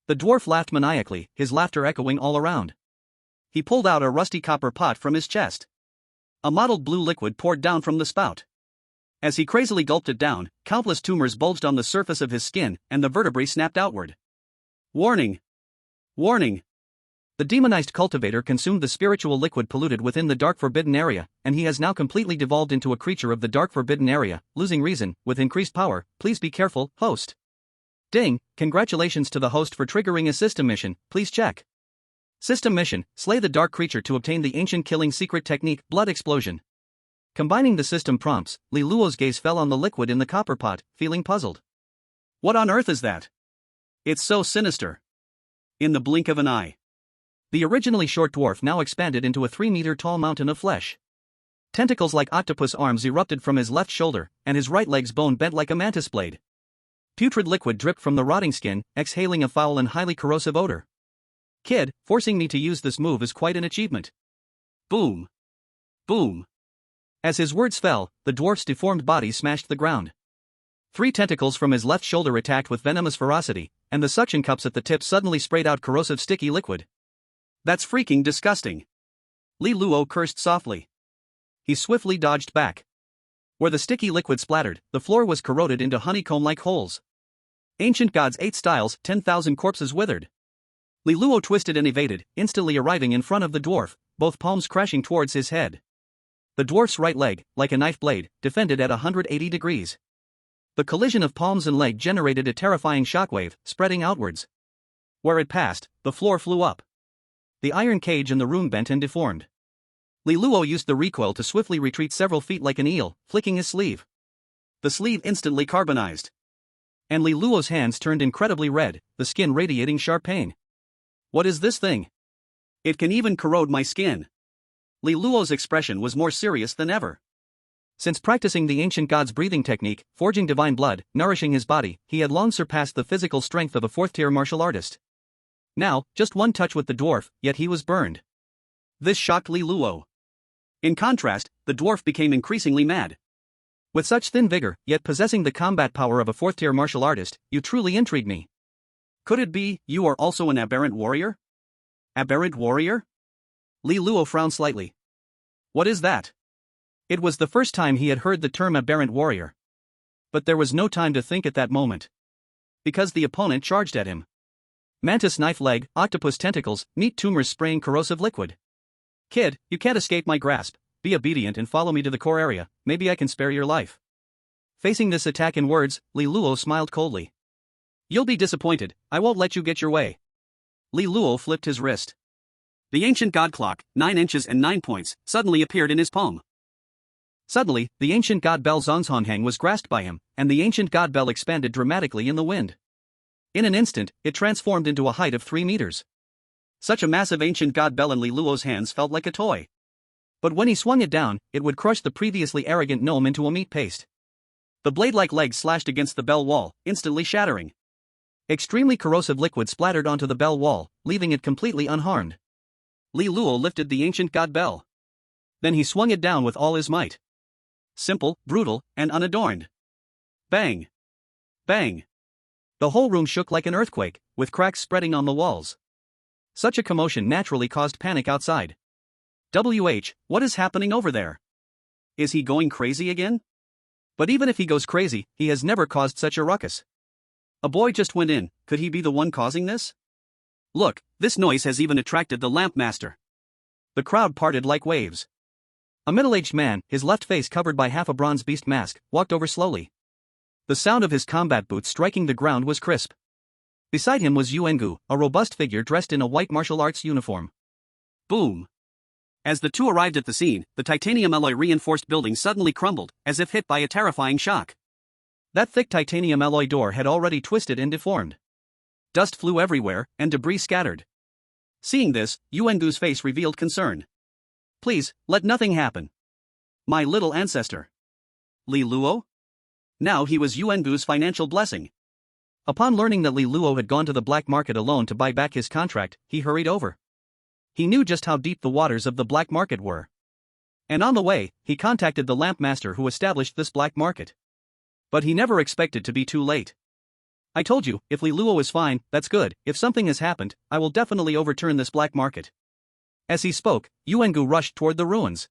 [SPEAKER 1] The dwarf laughed maniacally, his laughter echoing all around. He pulled out a rusty copper pot from his chest. A mottled blue liquid poured down from the spout. As he crazily gulped it down, countless tumors bulged on the surface of his skin, and the vertebrae snapped outward. Warning! Warning! The demonized cultivator consumed the spiritual liquid polluted within the dark forbidden area, and he has now completely devolved into a creature of the dark forbidden area, losing reason, with increased power. Please be careful, host. Ding, congratulations to the host for triggering a system mission, please check. System mission, slay the dark creature to obtain the ancient killing secret technique, blood explosion. Combining the system prompts, Li Luo's gaze fell on the liquid in the copper pot, feeling puzzled. What on earth is that? It's so sinister. In the blink of an eye. The originally short dwarf now expanded into a 3-meter-tall mountain of flesh. Tentacles like octopus arms erupted from his left shoulder, and his right leg's bone bent like a mantis blade. Putrid liquid dripped from the rotting skin, exhaling a foul and highly corrosive odor. Kid, forcing me to use this move is quite an achievement. Boom. Boom. As his words fell, the dwarf's deformed body smashed the ground. 3 tentacles from his left shoulder attacked with venomous ferocity, and the suction cups at the tip suddenly sprayed out corrosive sticky liquid. That's freaking disgusting. Li Luo cursed softly. He swiftly dodged back. Where the sticky liquid splattered, the floor was corroded into honeycomb-like holes. Ancient gods 8 styles, 10,000 corpses withered. Li Luo twisted and evaded, instantly arriving in front of the dwarf, both palms crashing towards his head. The dwarf's right leg, like a knife blade, defended at 180 degrees. The collision of palms and leg generated a terrifying shockwave, spreading outwards. Where it passed, the floor flew up. The iron cage in the room bent and deformed. Li Luo used the recoil to swiftly retreat several feet like an eel, flicking his sleeve. The sleeve instantly carbonized. And Li Luo's hands turned incredibly red, the skin radiating sharp pain. What is this thing? It can even corrode my skin. Li Luo's expression was more serious than ever. Since practicing the ancient god's breathing technique, forging divine blood, nourishing his body, he had long surpassed the physical strength of a 4th-tier martial artist. Now, just one touch with the dwarf, yet he was burned. This shocked Li Luo. In contrast, the dwarf became increasingly mad. With such thin vigor, yet possessing the combat power of a 4th-tier martial artist, you truly intrigue me. Could it be, you are also an aberrant warrior? Aberrant warrior? Li Luo frowned slightly. What is that? It was the first time he had heard the term aberrant warrior. But there was no time to think at that moment. Because the opponent charged at him. Mantis knife leg, octopus tentacles, meat tumors spraying corrosive liquid. Kid, you can't escape my grasp. Be obedient and follow me to the core area, maybe I can spare your life. Facing this attack in words, Li Luo smiled coldly. You'll be disappointed, I won't let you get your way. Li Luo flipped his wrist. The ancient god clock, 9 inches and 9 points, suddenly appeared in his palm. Suddenly, the ancient god bell Zongzhonghang was grasped by him, and the ancient god bell expanded dramatically in the wind. In an instant, it transformed into a height of 3 meters. Such a massive ancient god bell in Li Luo's hands felt like a toy. But when he swung it down, it would crush the previously arrogant gnome into a meat paste. The blade-like legs slashed against the bell wall, instantly shattering. Extremely corrosive liquid splattered onto the bell wall, leaving it completely unharmed. Li Luo lifted the ancient god bell. Then he swung it down with all his might. Simple, brutal, and unadorned. Bang! Bang! The whole room shook like an earthquake, with cracks spreading on the walls. Such a commotion naturally caused panic outside. What is happening over there? Is he going crazy again? But even if he goes crazy, he has never caused such a ruckus. A boy just went in, could he be the one causing this? Look, this noise has even attracted the lamp master. The crowd parted like waves. A middle-aged man, his left face covered by half a bronze beast mask, walked over slowly. The sound of his combat boots striking the ground was crisp. Beside him was Yuengu, a robust figure dressed in a white martial arts uniform. Boom! As the two arrived at the scene, the titanium alloy reinforced building suddenly crumbled, as if hit by a terrifying shock. That thick titanium alloy door had already twisted and deformed. Dust flew everywhere, and debris scattered. Seeing this, Yuengu's face revealed concern. Please, let nothing happen. My little ancestor. Li Luo? Now he was Yuengu's financial blessing. Upon learning that Li Luo had gone to the black market alone to buy back his contract, he hurried over. He knew just how deep the waters of the black market were. And on the way, he contacted the lamp master who established this black market. But he never expected to be too late. I told you, if Li Luo is fine, that's good. If something has happened, I will definitely overturn this black market. As he spoke, Yuengu rushed toward the ruins.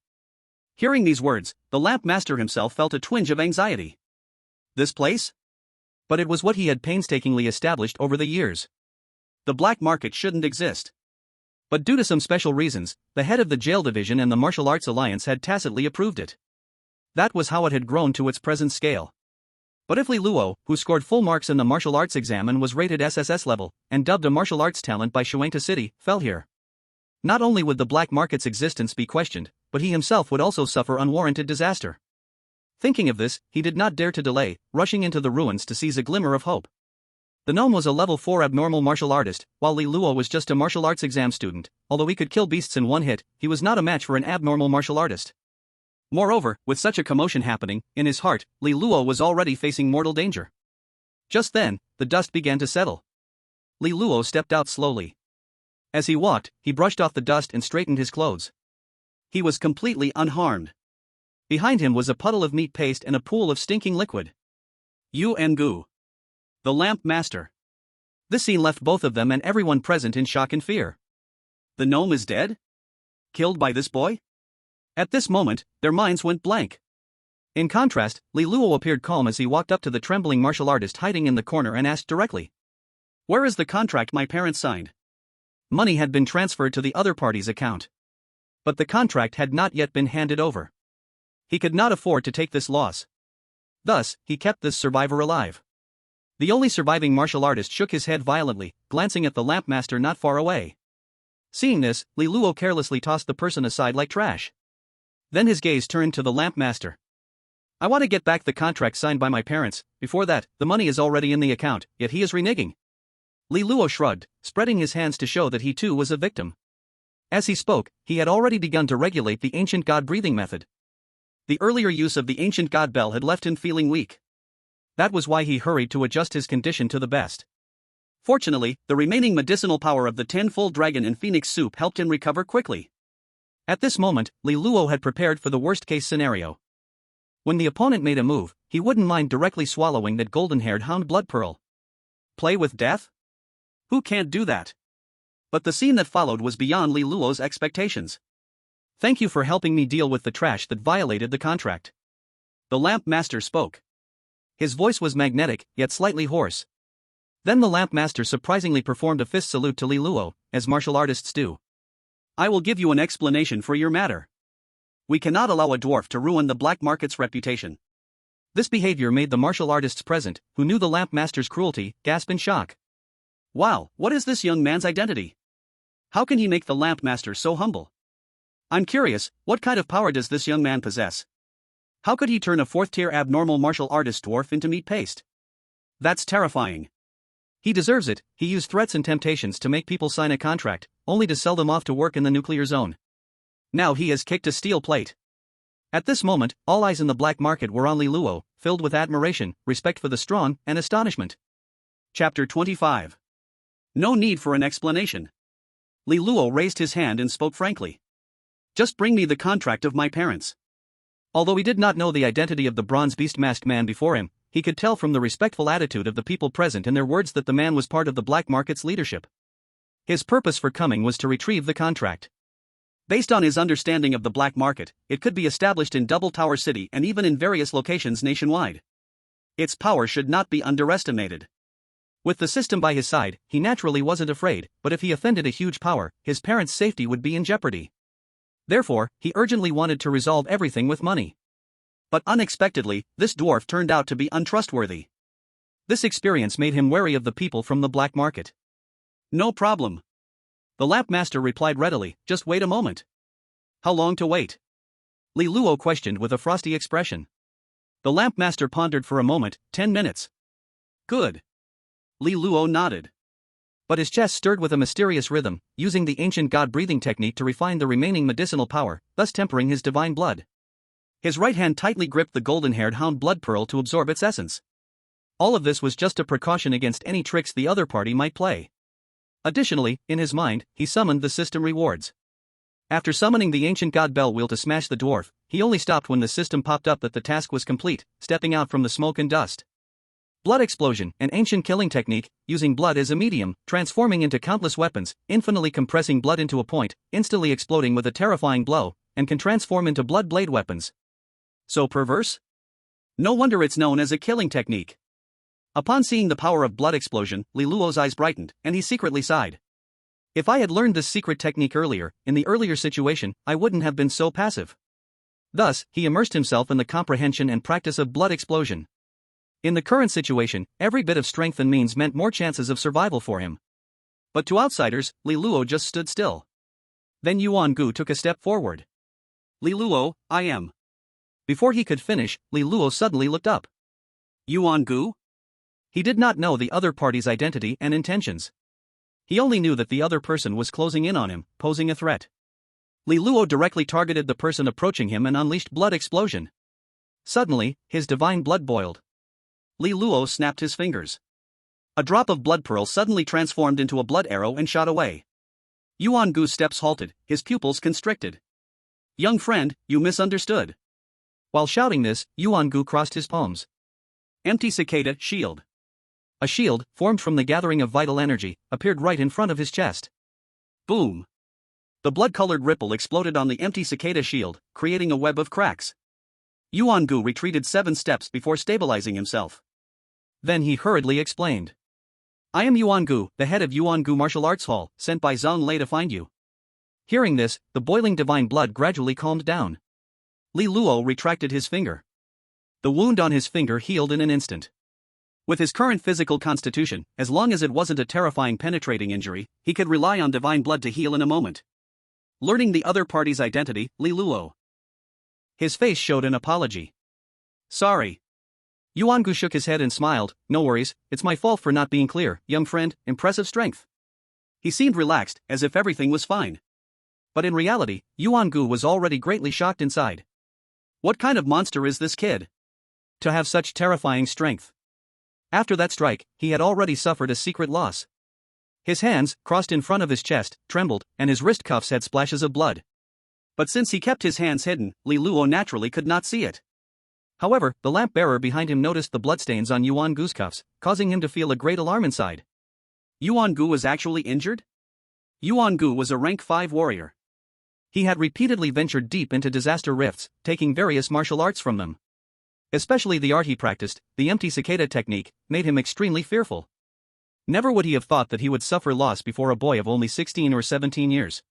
[SPEAKER 1] Hearing these words, the lamp master himself felt a twinge of anxiety. This place? But it was what he had painstakingly established over the years. The black market shouldn't exist. But due to some special reasons, the head of the jail division and the Martial Arts Alliance had tacitly approved it. That was how it had grown to its present scale. But if Li Luo, who scored full marks in the martial arts exam and was rated SSS level, and dubbed a martial arts talent by Shuangta City, fell here, not only would the black market's existence be questioned, but he himself would also suffer unwarranted disaster. Thinking of this, he did not dare to delay, rushing into the ruins to seize a glimmer of hope. The gnome was a level 4 abnormal martial artist, while Li Luo was just a martial arts exam student. Although he could kill beasts in one hit, he was not a match for an abnormal martial artist. Moreover, with such a commotion happening, in his heart, Li Luo was already facing mortal danger. Just then, the dust began to settle. Li Luo stepped out slowly. As he walked, he brushed off the dust and straightened his clothes. He was completely unharmed. Behind him was a puddle of meat paste and a pool of stinking liquid. Yuengu, the lamp master. This scene left both of them and everyone present in shock and fear. The gnome is dead? Killed by this boy? At this moment, their minds went blank. In contrast, Li Luo appeared calm as he walked up to the trembling martial artist hiding in the corner and asked directly, "Where is the contract my parents signed?" Money had been transferred to the other party's account. But the contract had not yet been handed over. He could not afford to take this loss. Thus, he kept this survivor alive. The only surviving martial artist shook his head violently, glancing at the lamp master not far away. Seeing this, Li Luo carelessly tossed the person aside like trash. Then his gaze turned to the lamp master. "I want to get back the contract signed by my parents. Before that, the money is already in the account, yet he is reneging." Li Luo shrugged, spreading his hands to show that he too was a victim. As he spoke, he had already begun to regulate the ancient god breathing method. The earlier use of the ancient god bell had left him feeling weak. That was why he hurried to adjust his condition to the best. Fortunately, the remaining medicinal power of the tenfold dragon and phoenix soup helped him recover quickly. At this moment, Li Luo had prepared for the worst-case scenario. When the opponent made a move, he wouldn't mind directly swallowing that golden-haired hound blood pearl. Play with death? Who can't do that? But the scene that followed was beyond Li Luo's expectations. "Thank you for helping me deal with the trash that violated the contract." The lamp master spoke. His voice was magnetic, yet slightly hoarse. Then the lamp master surprisingly performed a fist salute to Li Luo, as martial artists do. "I will give you an explanation for your matter. We cannot allow a dwarf to ruin the black market's reputation." This behavior made the martial artists present, who knew the lamp master's cruelty, gasp in shock. Wow, what is this young man's identity? How can he make the lamp master so humble? I'm curious, what kind of power does this young man possess? How could he turn a fourth-tier abnormal martial artist dwarf into meat paste? That's terrifying. He deserves it. He used threats and temptations to make people sign a contract, only to sell them off to work in the nuclear zone. Now he has kicked a steel plate. At this moment, all eyes in the black market were on Li Luo, filled with admiration, respect for the strong, and astonishment. Chapter 25. No need for an explanation. Li Luo raised his hand and spoke frankly. "Just bring me the contract of my parents." Although he did not know the identity of the bronze beast masked man before him, he could tell from the respectful attitude of the people present and their words that the man was part of the black market's leadership. His purpose for coming was to retrieve the contract. Based on his understanding of the black market, it could be established in Double Tower City and even in various locations nationwide. Its power should not be underestimated. With the system by his side, he naturally wasn't afraid, but if he offended a huge power, his parents' safety would be in jeopardy. Therefore, he urgently wanted to resolve everything with money. But unexpectedly, this dwarf turned out to be untrustworthy. This experience made him wary of the people from the black market. "No problem," the lamp master replied readily, "just wait a moment." "How long to wait?" Li Luo questioned with a frosty expression. The lamp master pondered for a moment. 10 minutes. "Good." Li Luo nodded. But his chest stirred with a mysterious rhythm, using the ancient god breathing technique to refine the remaining medicinal power, thus tempering his divine blood. His right hand tightly gripped the golden-haired hound blood pearl to absorb its essence. All of this was just a precaution against any tricks the other party might play. Additionally, in his mind, he summoned the system rewards. After summoning the ancient god bell wheel to smash the dwarf, he only stopped when the system popped up that the task was complete, stepping out from the smoke and dust. Blood explosion, an ancient killing technique, using blood as a medium, transforming into countless weapons, infinitely compressing blood into a point, instantly exploding with a terrifying blow, and can transform into blood blade weapons. So perverse? No wonder it's known as a killing technique. Upon seeing the power of blood explosion, Li Luo's eyes brightened, and he secretly sighed. If I had learned this secret technique earlier, in the earlier situation, I wouldn't have been so passive. Thus, he immersed himself in the comprehension and practice of blood explosion. In the current situation, every bit of strength and means meant more chances of survival for him. But to outsiders, Li Luo just stood still. Then Yuan Gu took a step forward. "Li Luo, I am." Before he could finish, Li Luo suddenly looked up. "Yuan Gu?" He did not know the other party's identity and intentions. He only knew that the other person was closing in on him, posing a threat. Li Luo directly targeted the person approaching him and unleashed blood explosion. Suddenly, his divine blood boiled. Li Luo snapped his fingers. A drop of blood pearl suddenly transformed into a blood arrow and shot away. Yuan Gu's steps halted, his pupils constricted. "Young friend, you misunderstood." While shouting this, Yuan Gu crossed his palms. Empty cicada shield. A shield, formed from the gathering of vital energy, appeared right in front of his chest. Boom! The blood-colored ripple exploded on the empty cicada shield, creating a web of cracks. Yuan Gu retreated 7 steps before stabilizing himself. Then he hurriedly explained. "I am Yuan Gu, the head of Yuan Gu Martial Arts Hall, sent by Zhang Lei to find you." Hearing this, the boiling divine blood gradually calmed down. Li Luo retracted his finger. The wound on his finger healed in an instant. With his current physical constitution, as long as it wasn't a terrifying penetrating injury, he could rely on divine blood to heal in a moment. Learning the other party's identity, Li Luo. His face showed an apology. "Sorry." Yuan Gu shook his head and smiled. "No worries, it's my fault for not being clear, young friend, impressive strength." He seemed relaxed, as if everything was fine. But in reality, Yuan Gu was already greatly shocked inside. What kind of monster is this kid? To have such terrifying strength. After that strike, he had already suffered a secret loss. His hands, crossed in front of his chest, trembled, and his wrist cuffs had splashes of blood. But since he kept his hands hidden, Li Luo naturally could not see it. However, the lamp bearer behind him noticed the bloodstains on Yuan Gu's cuffs, causing him to feel a great alarm inside. Yuan Gu was actually injured? Yuan Gu was a rank 5 warrior. He had repeatedly ventured deep into disaster rifts, taking various martial arts from them. Especially the art he practiced, the empty cicada technique, made him extremely fearful. Never would he have thought that he would suffer loss before a boy of only 16 or 17 years.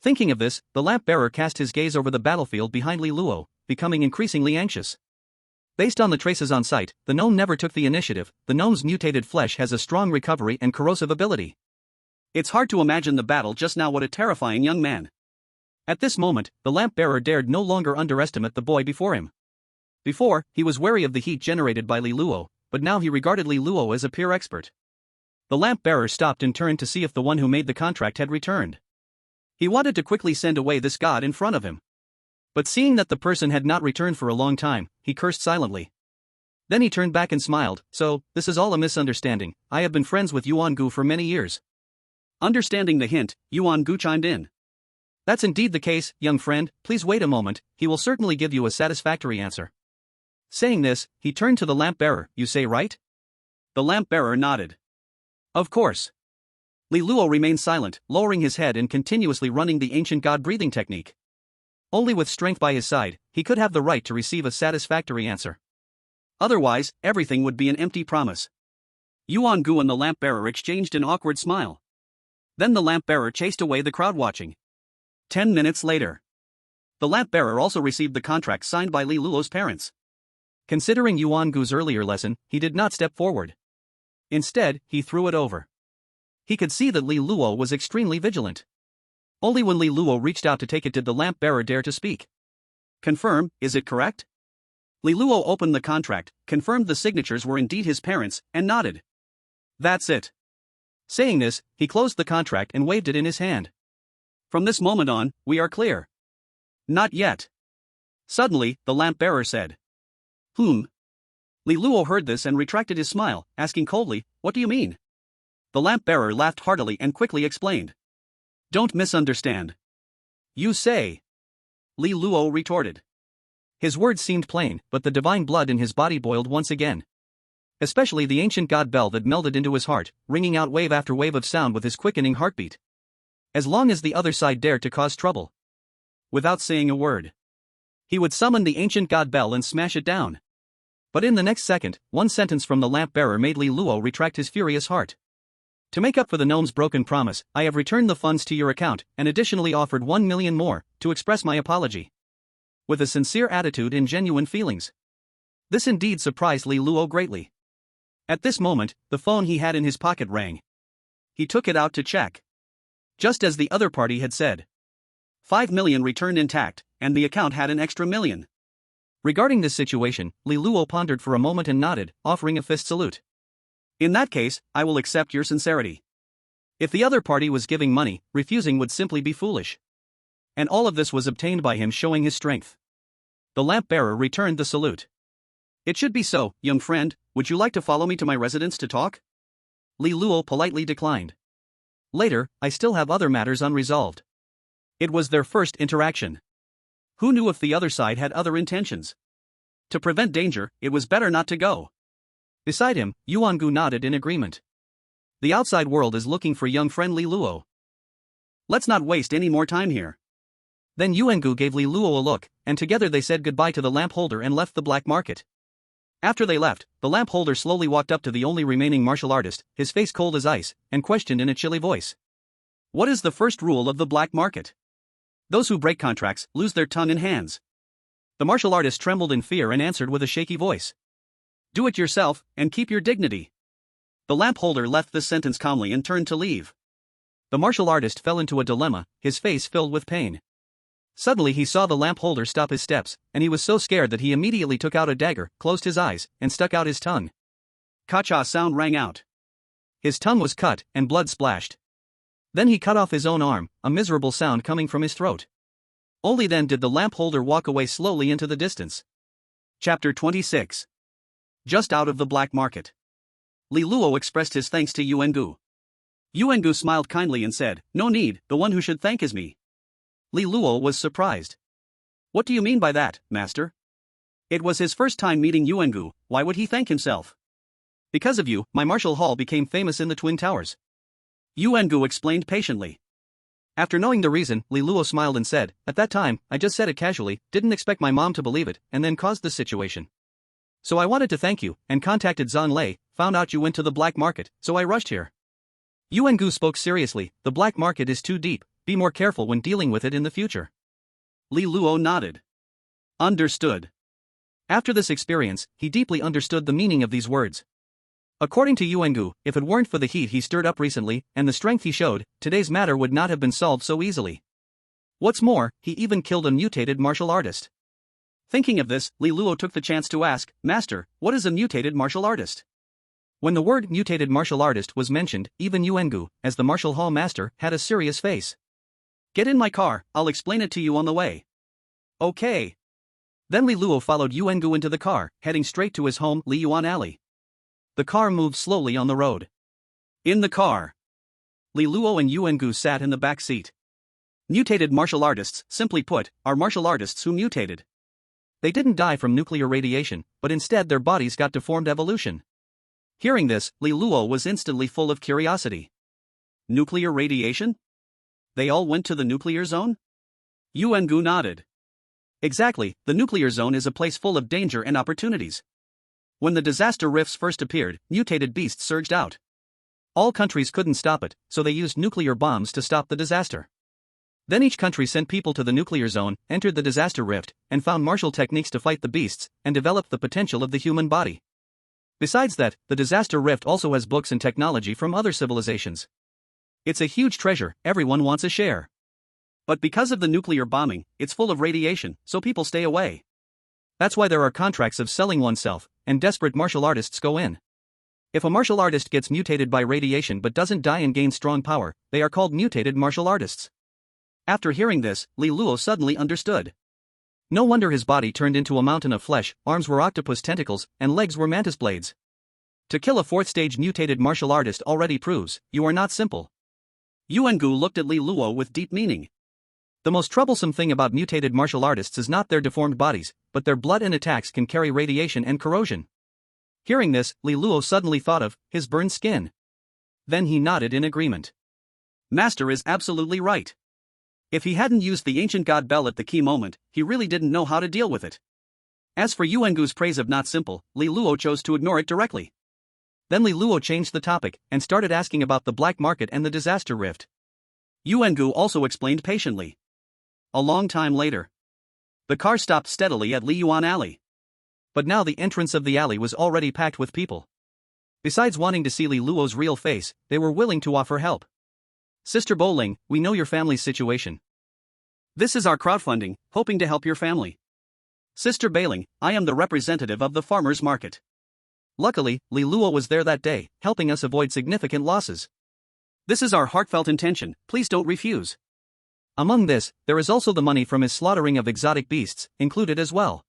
[SPEAKER 1] Thinking of this, the lamp bearer cast his gaze over the battlefield behind Li Luo, becoming increasingly anxious. Based on the traces on site, the gnome never took the initiative. The gnome's mutated flesh has a strong recovery and corrosive ability. It's hard to imagine the battle just now. What a terrifying young man. At this moment, the lamp bearer dared no longer underestimate the boy before him. Before, he was wary of the heat generated by Li Luo, but now he regarded Li Luo as a peer expert. The lamp bearer stopped and turned to see if the one who made the contract had returned. He wanted to quickly send away this god in front of him. But seeing that the person had not returned for a long time, he cursed silently. Then he turned back and smiled. "So, this is all a misunderstanding. I have been friends with Yuan Gu for many years." Understanding the hint, Yuan Gu chimed in. "That's indeed the case, young friend. Please wait a moment, he will certainly give you a satisfactory answer." Saying this, he turned to the lamp bearer. "You say right?" The lamp bearer nodded. "Of course." Li Luo remained silent, lowering his head and continuously running the ancient god breathing technique. Only with strength by his side, he could have the right to receive a satisfactory answer. Otherwise, everything would be an empty promise. Yuan Gu and the lamp bearer exchanged an awkward smile. Then the lamp bearer chased away the crowd watching. 10 minutes later. The lamp bearer also received the contract signed by Li Luo's parents. Considering Yuan Gu's earlier lesson, he did not step forward. Instead, he threw it over. He could see that Li Luo was extremely vigilant. Only when Li Luo reached out to take it did the lamp bearer dare to speak. Confirm, is it correct? Li Luo opened the contract, confirmed the signatures were indeed his parents, and nodded. That's it. Saying this, he closed the contract and waved it in his hand. From this moment on, we are clear. Not yet. Suddenly, the lamp bearer said. Li Luo heard this and retracted his smile, asking coldly, what do you mean? The lamp bearer laughed heartily and quickly explained. Don't misunderstand. You say. Li Luo retorted. His words seemed plain, but the divine blood in his body boiled once again. Especially the ancient god bell that melded into his heart, ringing out wave after wave of sound with his quickening heartbeat. As long as the other side dared to cause trouble. Without saying a word. He would summon the ancient god bell and smash it down. But in the next second, one sentence from the lamp bearer made Li Luo retract his furious heart. To make up for the gnome's broken promise, I have returned the funds to your account and additionally offered 1 million more, to express my apology. With a sincere attitude and genuine feelings. This indeed surprised Li Luo greatly. At this moment, the phone he had in his pocket rang. He took it out to check. Just as the other party had said. 5 million returned intact, and the account had an extra million. Regarding this situation, Li Luo pondered for a moment and nodded, offering a fist salute. In that case, I will accept your sincerity. If the other party was giving money, refusing would simply be foolish. And all of this was obtained by him showing his strength. The lamp bearer returned the salute. It should be so, young friend, would you like to follow me to my residence to talk? Li Luo politely declined. Later, I still have other matters unresolved. It was their first interaction. Who knew if the other side had other intentions? To prevent danger, it was better not to go. Beside him, Yuan Gu nodded in agreement. The outside world is looking for young friend Li Luo. Let's not waste any more time here. Then Yuan Gu gave Li Luo a look, and together they said goodbye to the lamp holder and left the black market. After they left, the lamp holder slowly walked up to the only remaining martial artist, his face cold as ice, and questioned in a chilly voice. What is the first rule of the black market? Those who break contracts lose their tongue and hands. The martial artist trembled in fear and answered with a shaky voice. Do it yourself, and keep your dignity. The lamp holder left this sentence calmly and turned to leave. The martial artist fell into a dilemma, his face filled with pain. Suddenly he saw the lamp holder stop his steps, and he was so scared that he immediately took out a dagger, closed his eyes, and stuck out his tongue. Ka-cha sound rang out. His tongue was cut, and blood splashed. Then he cut off his own arm, a miserable sound coming from his throat. Only then did the lamp holder walk away slowly into the distance. Chapter 26. Just out of the black market. Li Luo expressed his thanks to Yuan Gu. Yuan Gu smiled kindly and said, No need, the one who should thank is me. Li Luo was surprised. What do you mean by that, master? It was his first time meeting Yuan Gu, why would he thank himself? Because of you, my martial hall became famous in the Twin Towers. Yuan Gu explained patiently. After knowing the reason, Li Luo smiled and said, At that time, I just said it casually, didn't expect my mom to believe it, and then caused this situation. So I wanted to thank you, and contacted Zan Lei, found out you went to the black market, so I rushed here. Yuan Gu spoke seriously, the black market is too deep, be more careful when dealing with it in the future. Li Luo nodded. Understood. After this experience, he deeply understood the meaning of these words. According to Yuan Gu, if it weren't for the heat he stirred up recently, and the strength he showed, today's matter would not have been solved so easily. What's more, he even killed a mutated martial artist. Thinking of this, Li Luo took the chance to ask, Master, what is a mutated martial artist? When the word mutated martial artist was mentioned, even Yuan Gu, as the martial hall master, had a serious face. Get in my car, I'll explain it to you on the way. Okay. Then Li Luo followed Yuan Gu into the car, heading straight to his home, Li Yuan Alley. The car moved slowly on the road. In the car, Li Luo and Yuan Gu sat in the back seat. Mutated martial artists, simply put, are martial artists who mutated. They didn't die from nuclear radiation, but instead their bodies got deformed evolution. Hearing this, Li Luo was instantly full of curiosity. Nuclear radiation? They all went to the nuclear zone? Yuan Gu nodded. Exactly, the nuclear zone is a place full of danger and opportunities. When the disaster rifts first appeared, mutated beasts surged out. All countries couldn't stop it, so they used nuclear bombs to stop the disaster. Then each country sent people to the nuclear zone, entered the disaster rift, and found martial techniques to fight the beasts, and developed the potential of the human body. Besides that, the disaster rift also has books and technology from other civilizations. It's a huge treasure, everyone wants a share. But because of the nuclear bombing, it's full of radiation, so people stay away. That's why there are contracts of selling oneself, and desperate martial artists go in. If a martial artist gets mutated by radiation but doesn't die and gains strong power, they are called mutated martial artists. After hearing this, Li Luo suddenly understood. No wonder his body turned into a mountain of flesh, arms were octopus tentacles, and legs were mantis blades. To kill a fourth-stage mutated martial artist already proves, you are not simple. Yuangu looked at Li Luo with deep meaning. The most troublesome thing about mutated martial artists is not their deformed bodies, but their blood and attacks can carry radiation and corrosion. Hearing this, Li Luo suddenly thought of his burned skin. Then he nodded in agreement. Master is absolutely right. If he hadn't used the ancient god bell at the key moment, he really didn't know how to deal with it. As for Yuangu's praise of not simple, Li Luo chose to ignore it directly. Then Li Luo changed the topic and started asking about the black market and the disaster rift. Yuangu also explained patiently. A long time later, the car stopped steadily at Li Yuan Alley. But now the entrance of the alley was already packed with people. Besides wanting to see Li Luo's real face, they were willing to offer help. Sister Bowling, we know your family's situation. This is our crowdfunding, hoping to help your family. Sister Bailing, I am the representative of the farmers market. Luckily, Li Luo was there that day, helping us avoid significant losses. This is our heartfelt intention, please don't refuse. Among this, there is also the money from his slaughtering of exotic beasts, included as well.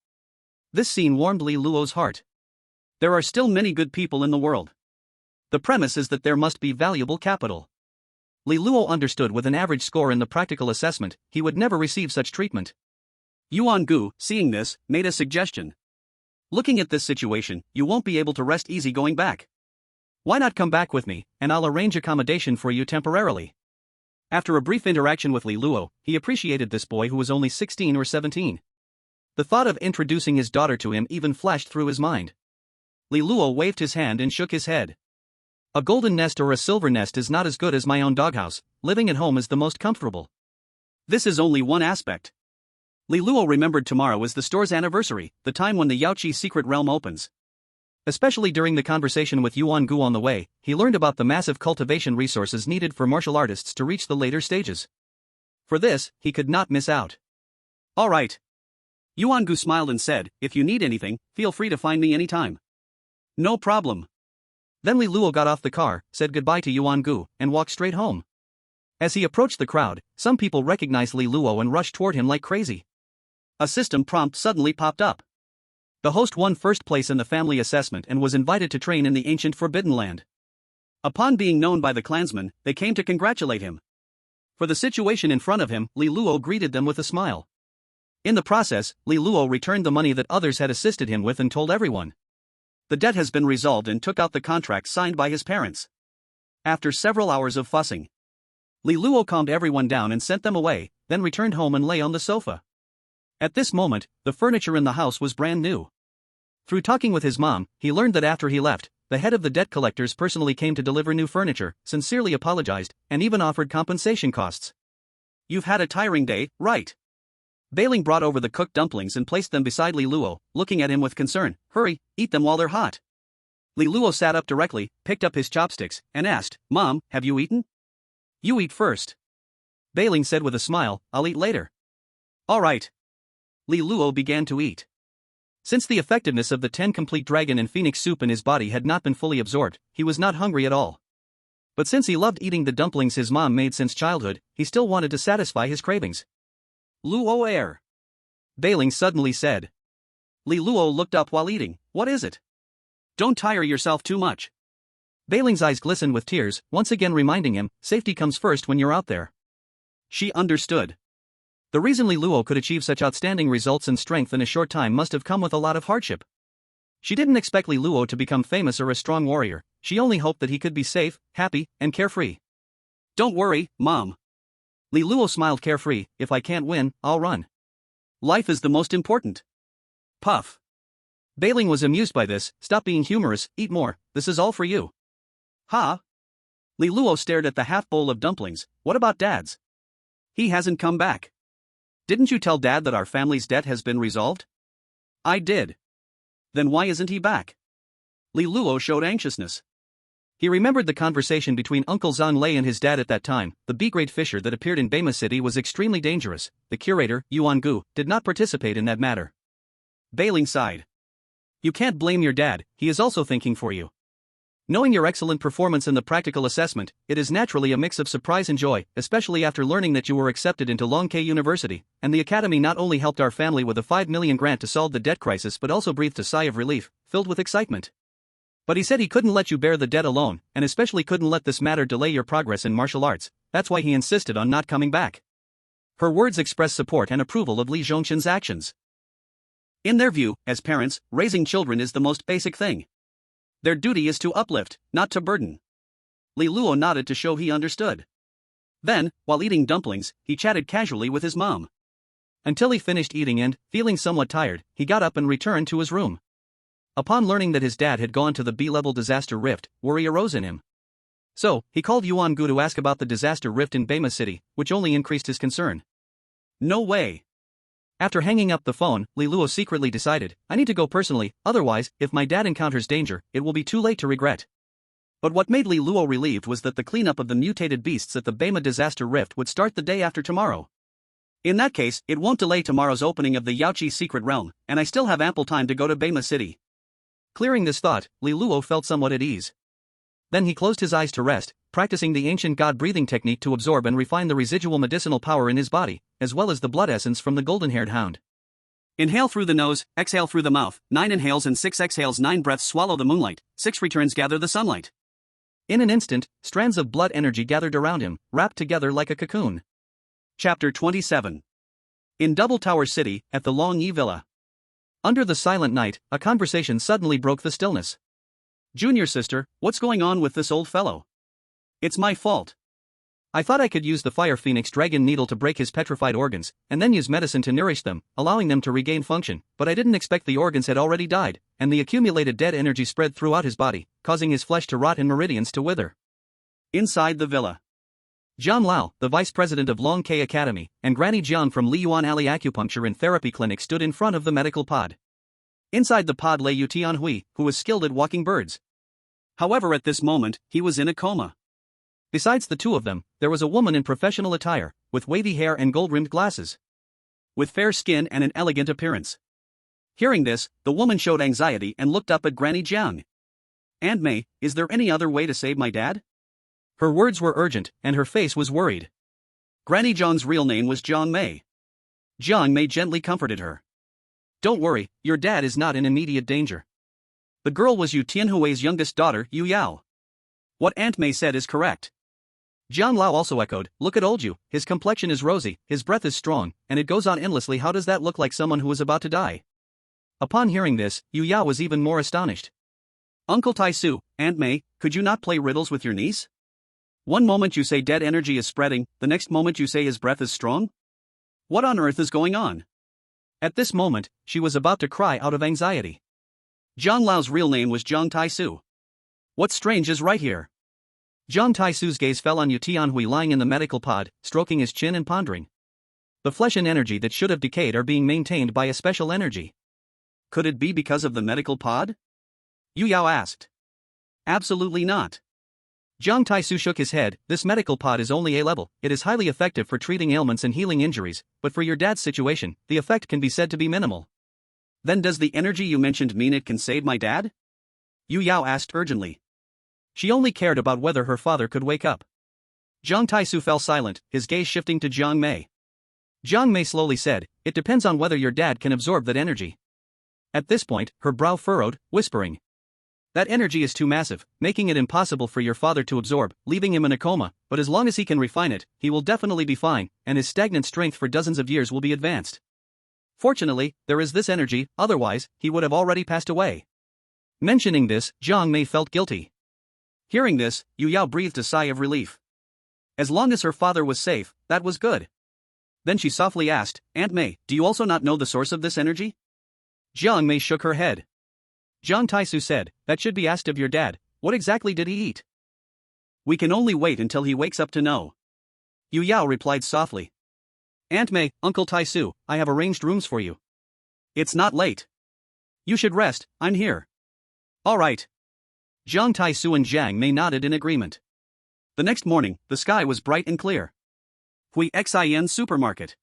[SPEAKER 1] This scene warmed Li Luo's heart. There are still many good people in the world. The premise is that there must be valuable capital. Li Luo understood with an average score in the practical assessment, he would never receive such treatment. Yuan Gu, seeing this, made a suggestion. Looking at this situation, you won't be able to rest easy going back. Why not come back with me, and I'll arrange accommodation for you temporarily. After a brief interaction with Li Luo, he appreciated this boy who was only 16 or 17. The thought of introducing his daughter to him even flashed through his mind. Li Luo waved his hand and shook his head. A golden nest or a silver nest is not as good as my own doghouse, living at home is the most comfortable. This is only one aspect. Li Luo remembered tomorrow is the store's anniversary, the time when the Yaoqi secret realm opens. Especially during the conversation with Yuan Gu on the way, he learned about the massive cultivation resources needed for martial artists to reach the later stages. For this, he could not miss out. Alright. Yuan Gu smiled and said, if you need anything, feel free to find me anytime. No problem. Then Li Luo got off the car, said goodbye to Yuan Gu, and walked straight home. As he approached the crowd, some people recognized Li Luo and rushed toward him like crazy. A system prompt suddenly popped up. The host won first place in the family assessment and was invited to train in the ancient Forbidden Land. Upon being known by the clansmen, they came to congratulate him. For the situation in front of him, Li Luo greeted them with a smile. In the process, Li Luo returned the money that others had assisted him with and told everyone. The debt has been resolved and took out the contract signed by his parents. After several hours of fussing, Li Luo calmed everyone down and sent them away, then returned home and lay on the sofa. At this moment, the furniture in the house was brand new. Through talking with his mom, he learned that after he left, the head of the debt collectors personally came to deliver new furniture, sincerely apologized, and even offered compensation costs. You've had a tiring day, right? Bailing brought over the cooked dumplings and placed them beside Li Luo, looking at him with concern. Hurry, eat them while they're hot. Li Luo sat up directly, picked up his chopsticks, and asked, Mom, have you eaten? You eat first. Bailing said with a smile, I'll eat later. Alright. Li Luo began to eat. Since the effectiveness of the 10 complete dragon and phoenix soup in his body had not been fully absorbed, he was not hungry at all. But since he loved eating the dumplings his mom made since childhood, he still wanted to satisfy his cravings. Luo air. Bailing suddenly said. Li Luo looked up while eating. What is it? Don't tire yourself too much. Bailing's eyes glistened with tears, once again reminding him, safety comes first when you're out there. She understood. The reason Li Luo could achieve such outstanding results and strength in a short time must have come with a lot of hardship. She didn't expect Li Luo to become famous or a strong warrior, she only hoped that he could be safe, happy, and carefree. Don't worry, Mom. Li Luo smiled carefree, if I can't win, I'll run. Life is the most important. Puff. Bailing was amused by this, stop being humorous, eat more, this is all for you. Ha? Li Luo stared at the half bowl of dumplings, what about Dad's? He hasn't come back. Didn't you tell Dad that our family's debt has been resolved? I did. Then why isn't he back? Li Luo showed anxiousness. He remembered the conversation between Uncle Zhang Lei and his dad at that time. The B-grade fisher that appeared in Bema City was extremely dangerous. The curator, Yuan Gu, did not participate in that matter. Bailing sighed. You can't blame your dad, he is also thinking for you. Knowing your excellent performance in the practical assessment, it is naturally a mix of surprise and joy, especially after learning that you were accepted into Longke University, and the academy not only helped our family with a 5 million grant to solve the debt crisis but also breathed a sigh of relief, filled with excitement. But he said he couldn't let you bear the debt alone, and especially couldn't let this matter delay your progress in martial arts. That's why he insisted on not coming back. Her words expressed support and approval of Li Zhongxin's actions. In their view, as parents, raising children is the most basic thing. Their duty is to uplift, not to burden. Li Luo nodded to show he understood. Then, while eating dumplings, he chatted casually with his mom. Until he finished eating and, feeling somewhat tired, he got up and returned to his room. Upon learning that his dad had gone to the B-level disaster rift, worry arose in him. So, he called Yuan Gu to ask about the disaster rift in Bema City, which only increased his concern. No way. After hanging up the phone, Li Luo secretly decided, I need to go personally, otherwise, if my dad encounters danger, it will be too late to regret. But what made Li Luo relieved was that the cleanup of the mutated beasts at the Bema disaster rift would start the day after tomorrow. In that case, it won't delay tomorrow's opening of the Yaoqi secret realm, and I still have ample time to go to Bema City. Clearing this thought, Li Luo felt somewhat at ease. Then he closed his eyes to rest, practicing the ancient god breathing technique to absorb and refine the residual medicinal power in his body, as well as the blood essence from the golden-haired hound. Inhale through the nose, exhale through the mouth, 9 inhales and 6 exhales, 9 breaths swallow the moonlight, 6 returns gather the sunlight. In an instant, strands of blood energy gathered around him, wrapped together like a cocoon. Chapter 27. In Double Tower City, at the Long Yi Villa. Under the silent night, a conversation suddenly broke the stillness. Junior sister, what's going on with this old fellow? It's my fault. I thought I could use the Fire Phoenix Dragon Needle to break his petrified organs, and then use medicine to nourish them, allowing them to regain function, but I didn't expect the organs had already died, and the accumulated dead energy spread throughout his body, causing his flesh to rot and meridians to wither. Inside the villa. Jian Lao, the vice president of Long K Academy, and Granny Jian from Liyuan Alley Acupuncture and Therapy Clinic stood in front of the medical pod. Inside the pod lay Yu Tianhui, who was skilled at walking birds. However, at this moment, he was in a coma. Besides the two of them, there was a woman in professional attire, with wavy hair and gold-rimmed glasses. With fair skin and an elegant appearance. Hearing this, the woman showed anxiety and looked up at Granny Jiang. Aunt May, is there any other way to save my dad? Her words were urgent, and her face was worried. Granny Jiang's real name was Jiang Mei. Jiang Mei gently comforted her. Don't worry, your dad is not in immediate danger. The girl was Yu Tianhui's youngest daughter, Yu Yao. What Aunt May said is correct. Jiang Lao also echoed, look at old Yu, his complexion is rosy, his breath is strong, and it goes on endlessly. How does that look like someone who is about to die? Upon hearing this, Yu Yao was even more astonished. Uncle Tai Su, Aunt May, could you not play riddles with your niece? One moment you say dead energy is spreading, the next moment you say his breath is strong? What on earth is going on? At this moment, she was about to cry out of anxiety. Jiang Lao's real name was Jiang Taisu. What's strange is right here. Jiang Taisu's gaze fell on Yu Tianhui lying in the medical pod, stroking his chin and pondering. The flesh and energy that should have decayed are being maintained by a special energy. Could it be because of the medical pod? Yu Yao asked. Absolutely not. Jiang Taisu shook his head, this medical pod is only A-level, it is highly effective for treating ailments and healing injuries, but for your dad's situation, the effect can be said to be minimal. Then does the energy you mentioned mean it can save my dad? Yu Yao asked urgently. She only cared about whether her father could wake up. Jiang Taisu fell silent, his gaze shifting to Jiang Mei. Jiang Mei slowly said, it depends on whether your dad can absorb that energy. At this point, her brow furrowed, whispering. That energy is too massive, making it impossible for your father to absorb, leaving him in a coma, but as long as he can refine it, he will definitely be fine, and his stagnant strength for dozens of years will be advanced. Fortunately, there is this energy, otherwise, he would have already passed away. Mentioning this, Jiang Mei felt guilty. Hearing this, Yu Yao breathed a sigh of relief. As long as her father was safe, that was good. Then she softly asked, Aunt Mei, do you also not know the source of this energy? Jiang Mei shook her head. Jiang Taisu said, that should be asked of your dad, what exactly did he eat? We can only wait until he wakes up to know. Yu Yao replied softly, Aunt May, Uncle Tai-Su, I have arranged rooms for you. It's not late. You should rest, I'm here. All right. Jiang Tai-Su and Jiang Mei nodded in agreement. The next morning, the sky was bright and clear. Hui Xin supermarket.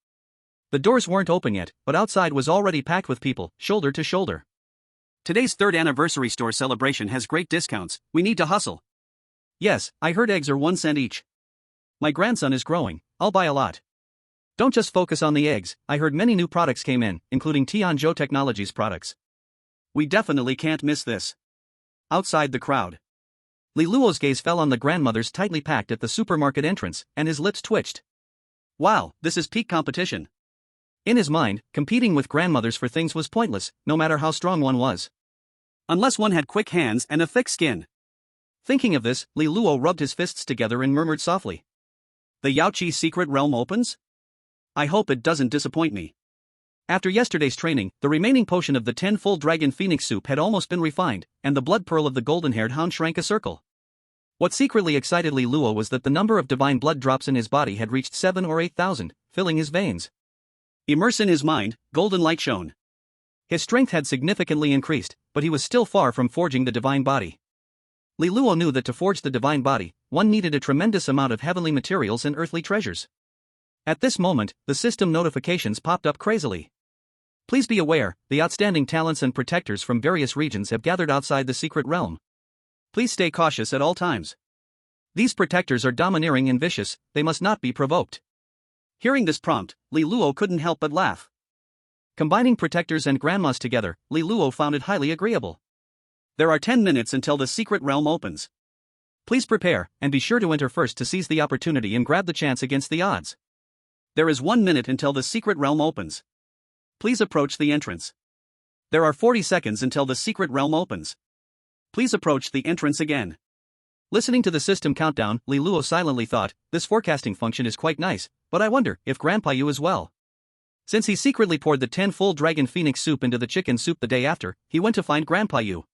[SPEAKER 1] The doors weren't open yet, but outside was already packed with people, shoulder to shoulder. Today's 3rd anniversary store celebration has great discounts, we need to hustle. Yes, I heard eggs are 1 cent each. My grandson is growing, I'll buy a lot. Don't just focus on the eggs, I heard many new products came in, including Tianzhou Technologies products. We definitely can't miss this. Outside the crowd. Li Luo's gaze fell on the grandmothers tightly packed at the supermarket entrance, and his lips twitched. Wow, this is peak competition. In his mind, competing with grandmothers for things was pointless, no matter how strong one was. Unless one had quick hands and a thick skin. Thinking of this, Li Luo rubbed his fists together and murmured softly. The Yaoqi's secret realm opens? I hope it doesn't disappoint me. After yesterday's training, the remaining potion of the 10-fold dragon phoenix soup had almost been refined, and the blood pearl of the golden-haired hound shrank a circle. What secretly excited Li Luo was that the number of divine blood drops in his body had reached 7 or 8,000, filling his veins. Immersed in his mind, golden light shone. His strength had significantly increased, but he was still far from forging the divine body. Li Luo knew that to forge the divine body, one needed a tremendous amount of heavenly materials and earthly treasures. At this moment, the system notifications popped up crazily. Please be aware, the outstanding talents and protectors from various regions have gathered outside the secret realm. Please stay cautious at all times. These protectors are domineering and vicious, they must not be provoked. Hearing this prompt, Li Luo couldn't help but laugh. Combining protectors and grandmas together, Li Luo found it highly agreeable. There are 10 minutes until the secret realm opens. Please prepare, and be sure to enter first to seize the opportunity and grab the chance against the odds. There is 1 minute until the secret realm opens. Please approach the entrance. There are 40 seconds until the secret realm opens. Please approach the entrance again. Listening to the system countdown, Li Luo silently thought, this forecasting function is quite nice, but I wonder if Grandpa Yu as well. Since he secretly poured the 10-fold dragon phoenix soup into the chicken soup the day after, he went to find Grandpa Yu.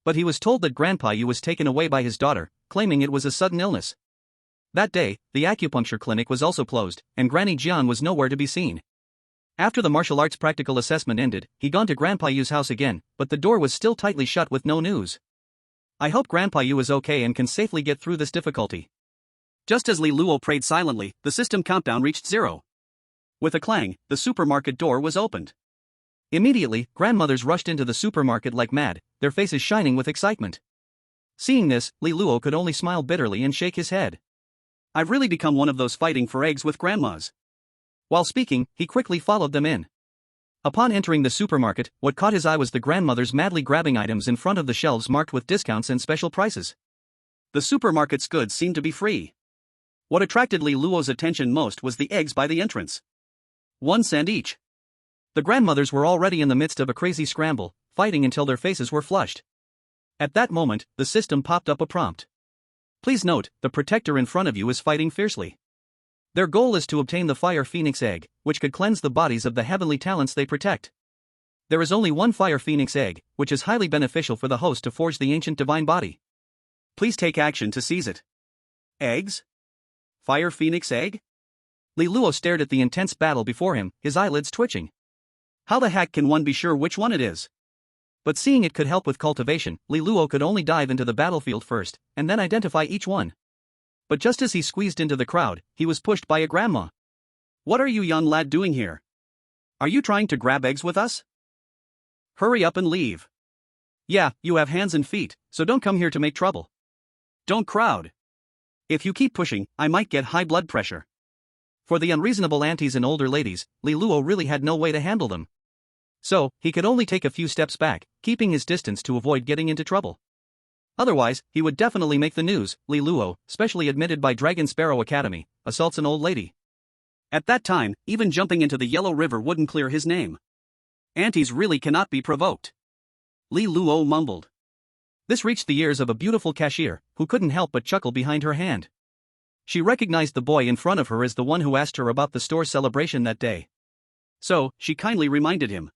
[SPEAKER 1] But he was told that Grandpa Yu was taken away by his daughter, claiming it was a sudden illness. That day, the acupuncture clinic was also closed, and Granny Jian was nowhere to be seen. After the martial arts practical assessment ended, he gone to Grandpa Yu's house again, but the door was still tightly shut with no news. I hope Grandpa Yu is okay and can safely get through this difficulty. Just as Li Luo prayed silently, the system countdown reached 0. With a clang, the supermarket door was opened. Immediately, grandmothers rushed into the supermarket like mad, their faces shining with excitement. Seeing this, Li Luo could only smile bitterly and shake his head. I've really become one of those fighting for eggs with grandmas. While speaking, he quickly followed them in. Upon entering the supermarket, what caught his eye was the grandmothers madly grabbing items in front of the shelves marked with discounts and special prices. The supermarket's goods seemed to be free. What attracted Li Luo's attention most was the eggs by the entrance. 1 cent each. The grandmothers were already in the midst of a crazy scramble, fighting until their faces were flushed. At that moment, the system popped up a prompt. Please note, the protector in front of you is fighting fiercely. Their goal is to obtain the Fire Phoenix Egg, which could cleanse the bodies of the heavenly talents they protect. There is only one Fire Phoenix Egg, which is highly beneficial for the host to forge the ancient divine body. Please take action to seize it. Eggs? Fire Phoenix Egg? Li Luo stared at the intense battle before him, his eyelids twitching. How the heck can one be sure which one it is? But seeing it could help with cultivation, Li Luo could only dive into the battlefield first, and then identify each one. But just as he squeezed into the crowd, he was pushed by a grandma. What are you young lad doing here? Are you trying to grab eggs with us? Hurry up and leave. Yeah, you have hands and feet, so don't come here to make trouble. Don't crowd. If you keep pushing, I might get high blood pressure. For the unreasonable aunties and older ladies, Li Luo really had no way to handle them. So, he could only take a few steps back, keeping his distance to avoid getting into trouble. Otherwise, he would definitely make the news. Li Luo, specially admitted by Dragon Sparrow Academy, assaults an old lady. At that time, even jumping into the Yellow River wouldn't clear his name. Aunties really cannot be provoked. Li Luo mumbled. This reached the ears of a beautiful cashier, who couldn't help but chuckle behind her hand. She recognized the boy in front of her as the one who asked her about the store's celebration that day. So, she kindly reminded him.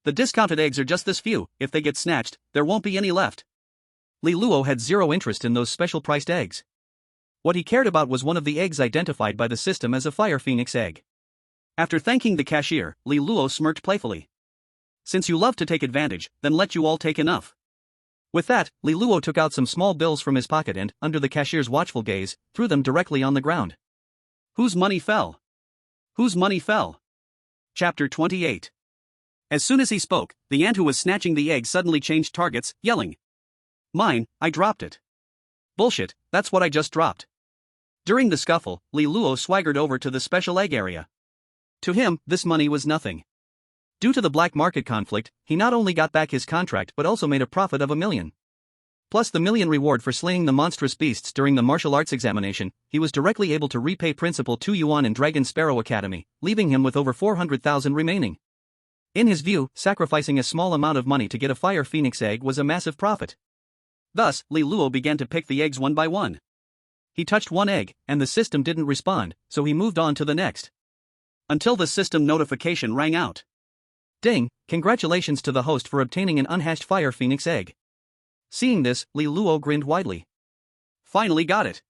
[SPEAKER 1] The discounted eggs are just this few, if they get snatched, there won't be any left. Li Luo had zero interest in those special-priced eggs. What he cared about was one of the eggs identified by the system as a Fire Phoenix Egg. After thanking the cashier, Li Luo smirked playfully. Since you love to take advantage, then let you all take enough. With that, Li Luo took out some small bills from his pocket and, under the cashier's watchful gaze, threw them directly on the ground. Whose money fell? Whose money fell? Chapter 28. As soon as he spoke, the ant who was snatching the egg suddenly changed targets, yelling. Mine, I dropped it. Bullshit, that's what I just dropped. During the scuffle, Li Luo swaggered over to the special egg area. To him, this money was nothing. Due to the black market conflict, he not only got back his contract but also made a profit of $1 million. Plus the $1 million reward for slaying the monstrous beasts during the martial arts examination, he was directly able to repay Principal Tu Yuan in Dragon Sparrow Academy, leaving him with over 400,000 remaining. In his view, sacrificing a small amount of money to get a fire phoenix egg was a massive profit. Thus, Li Luo began to pick the eggs one by one. He touched one egg, and the system didn't respond, so he moved on to the next. Until the system notification rang out. Ding, congratulations to the host for obtaining an unhatched fire phoenix egg. Seeing this, Li Luo grinned widely. Finally got it.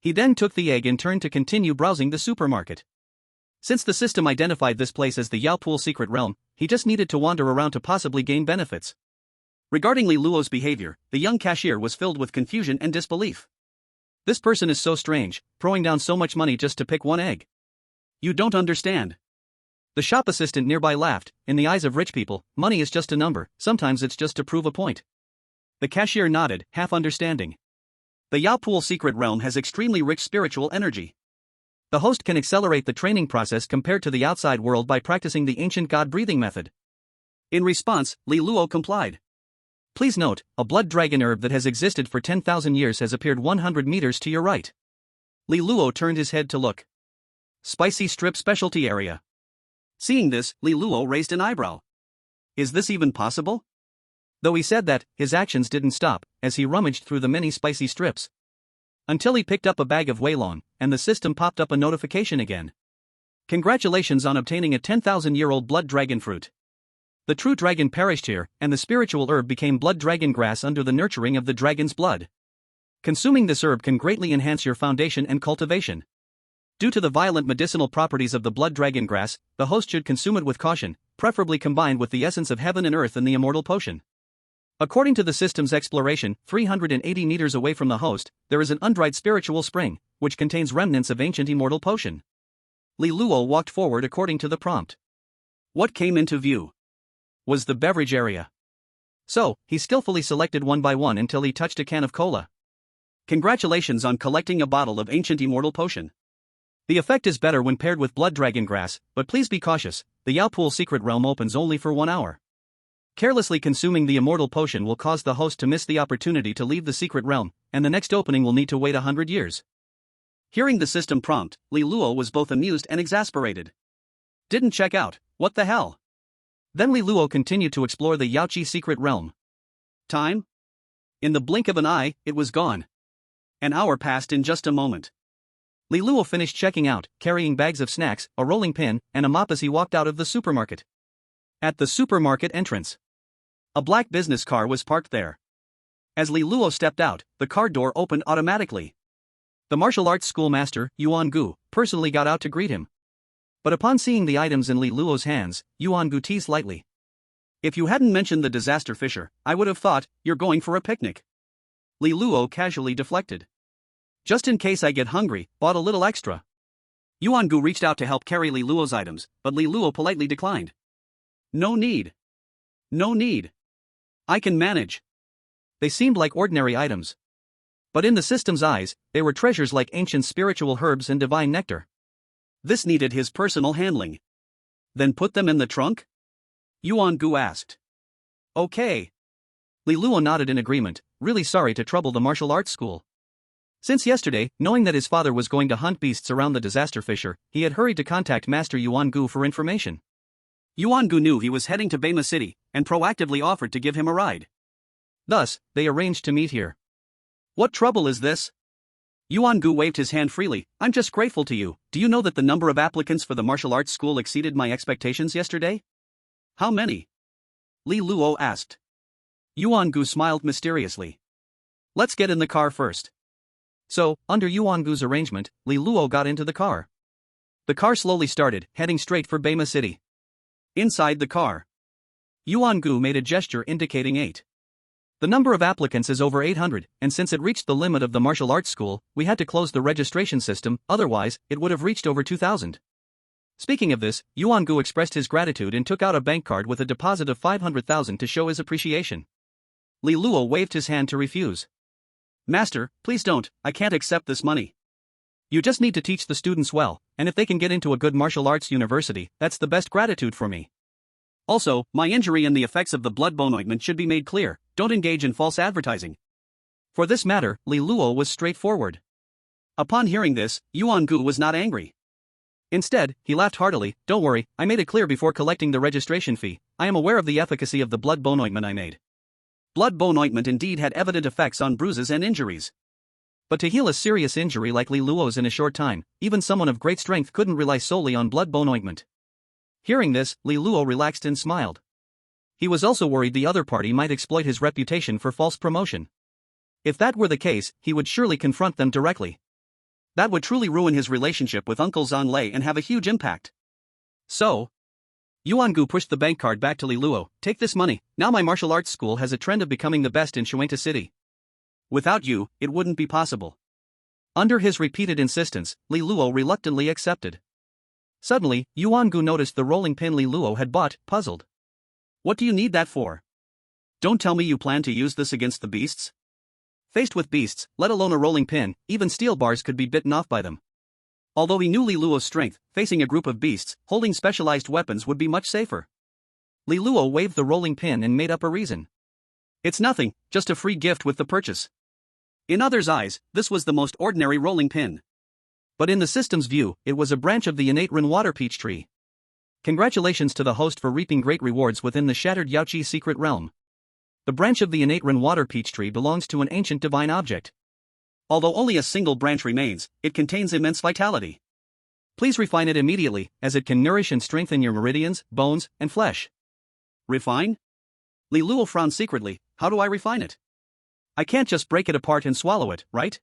[SPEAKER 1] He then took the egg and turned to continue browsing the supermarket. Since the system identified this place as the Yaopool secret realm, he just needed to wander around to possibly gain benefits. Regarding Li Luo's behavior, the young cashier was filled with confusion and disbelief. This person is so strange, throwing down so much money just to pick one egg. You don't understand. The shop assistant nearby laughed. In the eyes of rich people, money is just a number, sometimes it's just to prove a point. The cashier nodded, half understanding. The Yaopool secret realm has extremely rich spiritual energy. The host can accelerate the training process compared to the outside world by practicing the ancient god breathing method. In response, Li Luo complied. Please note, a blood dragon herb that has existed for 10,000 years has appeared 100 meters to your right. Li Luo turned his head to look. Spicy strip specialty area. Seeing this, Li Luo raised an eyebrow. Is this even possible? Though he said that, his actions didn't stop, as he rummaged through the many spicy strips. Until he picked up a bag of Weilong, and the system popped up a notification again. Congratulations on obtaining a 10,000-year-old blood dragon fruit. The true dragon perished here, and the spiritual herb became blood dragon grass under the nurturing of the dragon's blood. Consuming this herb can greatly enhance your foundation and cultivation. Due to the violent medicinal properties of the blood dragon grass, the host should consume it with caution, preferably combined with the essence of heaven and earth in the immortal potion. According to the system's exploration, 380 meters away from the host, there is an undried spiritual spring, which contains remnants of ancient immortal potion. Li Luo walked forward according to the prompt. What came into view was the beverage area. So, he skillfully selected one by one until he touched a can of cola. Congratulations on collecting a bottle of ancient immortal potion. The effect is better when paired with blood dragon grass, but please be cautious, the Yaopool secret realm opens only for 1 hour. Carelessly consuming the immortal potion will cause the host to miss the opportunity to leave the secret realm, and the next opening will need to wait 100 years. Hearing the system prompt, Li Luo was both amused and exasperated. Didn't check out, what the hell? Then Li Luo continued to explore the Yaoqi secret realm. Time? In the blink of an eye, it was gone. An hour passed in just a moment. Li Luo finished checking out, carrying bags of snacks, a rolling pin, and a mop as he walked out of the supermarket. At the supermarket entrance, a black business car was parked there. As Li Luo stepped out, the car door opened automatically. The martial arts schoolmaster, Yuan Gu, personally got out to greet him. But upon seeing the items in Li Luo's hands, Yuan Gu teased lightly. If you hadn't mentioned the disaster fisher, I would have thought, you're going for a picnic. Li Luo casually deflected. Just in case I get hungry, bought a little extra. Yuan Gu reached out to help carry Li Luo's items, but Li Luo politely declined. No need. No need. I can manage. They seemed like ordinary items. But in the system's eyes, they were treasures like ancient spiritual herbs and divine nectar. This needed his personal handling. Then put them in the trunk? Yuan Gu asked. Okay. Li Luo nodded in agreement, really sorry to trouble the martial arts school. Since yesterday, knowing that his father was going to hunt beasts around the disaster fisher, he had hurried to contact Master Yuan Gu for information. Yuan Gu knew he was heading to Bema City, and proactively offered to give him a ride. Thus, they arranged to meet here. What trouble is this? Yuan Gu waved his hand freely. I'm just grateful to you. Do you know that the number of applicants for the martial arts school exceeded my expectations yesterday? How many? Li Luo asked. Yuan Gu smiled mysteriously. Let's get in the car first. So, under Yuan Gu's arrangement, Li Luo got into the car. The car slowly started, heading straight for Bema City. Inside the car, Yuan Gu made a gesture indicating 8. The number of applicants is over 800, and since it reached the limit of the martial arts school, we had to close the registration system, otherwise, it would have reached over 2,000. Speaking of this, Yuan Gu expressed his gratitude and took out a bank card with a deposit of 500,000 to show his appreciation. Li Luo waved his hand to refuse. Master, please don't, I can't accept this money. You just need to teach the students well, and if they can get into a good martial arts university, that's the best gratitude for me. Also, my injury and the effects of the blood bone ointment should be made clear, don't engage in false advertising. For this matter, Li Luo was straightforward. Upon hearing this, Yuan Gu was not angry. Instead, he laughed heartily. Don't worry, I made it clear before collecting the registration fee, I am aware of the efficacy of the blood bone ointment I made. Blood bone ointment indeed had evident effects on bruises and injuries. But to heal a serious injury like Li Luo's in a short time, even someone of great strength couldn't rely solely on blood bone ointment. Hearing this, Li Luo relaxed and smiled. He was also worried the other party might exploit his reputation for false promotion. If that were the case, he would surely confront them directly. That would truly ruin his relationship with Uncle Zhan Lei and have a huge impact. So, Yuan Gu pushed the bank card back to Li Luo. Take this money, now my martial arts school has a trend of becoming the best in Shuanta City. Without you, it wouldn't be possible. Under his repeated insistence, Li Luo reluctantly accepted. Suddenly, Yuan Gu noticed the rolling pin Li Luo had bought, puzzled. What do you need that for? Don't tell me you plan to use this against the beasts? Faced with beasts, let alone a rolling pin, even steel bars could be bitten off by them. Although he knew Li Luo's strength, facing a group of beasts, holding specialized weapons would be much safer. Li Luo waved the rolling pin and made up a reason. It's nothing, just a free gift with the purchase. In others' eyes, this was the most ordinary rolling pin. But in the system's view, it was a branch of the innate rainwater peach tree. Congratulations to the host for reaping great rewards within the shattered Yaoqi secret realm. The branch of the innate rainwater peach tree belongs to an ancient divine object. Although only a single branch remains, it contains immense vitality. Please refine it immediately, as it can nourish and strengthen your meridians, bones, and flesh. Refine? Li Luo frowned secretly. How do I refine it? I can't just break it apart and swallow it, right?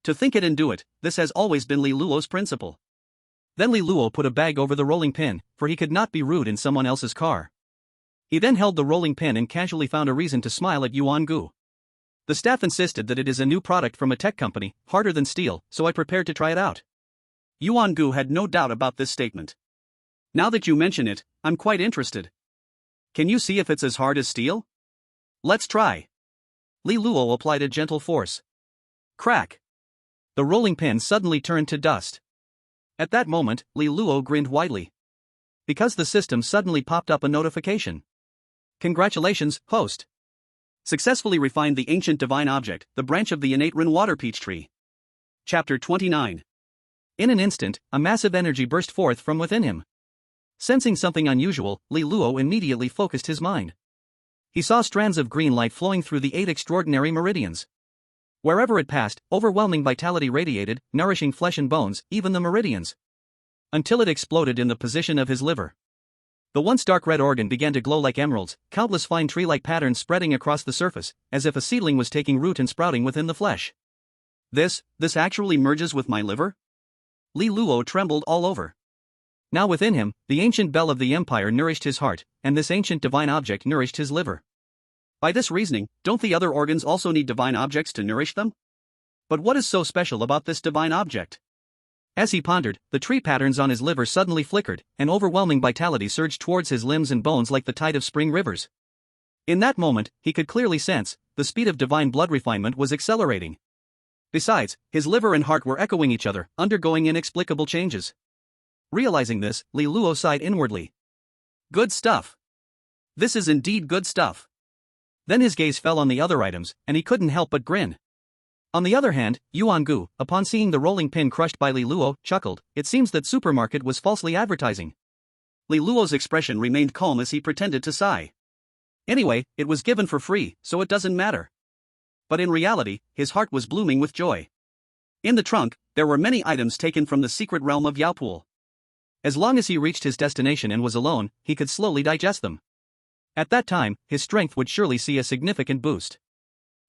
[SPEAKER 1] To think it and do it, this has always been Li Luo's principle. Then Li Luo put a bag over the rolling pin, for he could not be rude in someone else's car. He then held the rolling pin and casually found a reason to smile at Yuan Gu. The staff insisted that it is a new product from a tech company, harder than steel, so I prepared to try it out. Yuan Gu had no doubt about this statement. Now that you mention it, I'm quite interested. Can you see if it's as hard as steel? Let's try. Li Luo applied a gentle force. Crack. The rolling pin suddenly turned to dust. At that moment, Li Luo grinned widely. Because the system suddenly popped up a notification. Congratulations, host. Successfully refined the ancient divine object, the branch of the innate rainwater peach tree. Chapter 29. In an instant, a massive energy burst forth from within him. Sensing something unusual, Li Luo immediately focused his mind. He saw strands of green light flowing through the 8 extraordinary meridians. Wherever it passed, overwhelming vitality radiated, nourishing flesh and bones, even the meridians. Until it exploded in the position of his liver. The once dark red organ began to glow like emeralds, countless fine tree-like patterns spreading across the surface, as if a seedling was taking root and sprouting within the flesh. This actually merges with my liver? Li Luo trembled all over. Now within him, the ancient bell of the empire nourished his heart, and this ancient divine object nourished his liver. By this reasoning, don't the other organs also need divine objects to nourish them? But what is so special about this divine object? As he pondered, the tree patterns on his liver suddenly flickered, and overwhelming vitality surged towards his limbs and bones like the tide of spring rivers. In that moment, he could clearly sense, the speed of divine blood refinement was accelerating. Besides, his liver and heart were echoing each other, undergoing inexplicable changes. Realizing this, Li Luo sighed inwardly. Good stuff. This is indeed good stuff. Then his gaze fell on the other items, and he couldn't help but grin. On the other hand, Yuan Gu, upon seeing the rolling pin crushed by Li Luo, chuckled. It seems that supermarket was falsely advertising. Li Luo's expression remained calm as he pretended to sigh. Anyway, it was given for free, so it doesn't matter. But in reality, his heart was blooming with joy. In the trunk, there were many items taken from the secret realm of Yaopool. As long as he reached his destination and was alone, he could slowly digest them. At that time, his strength would surely see a significant boost.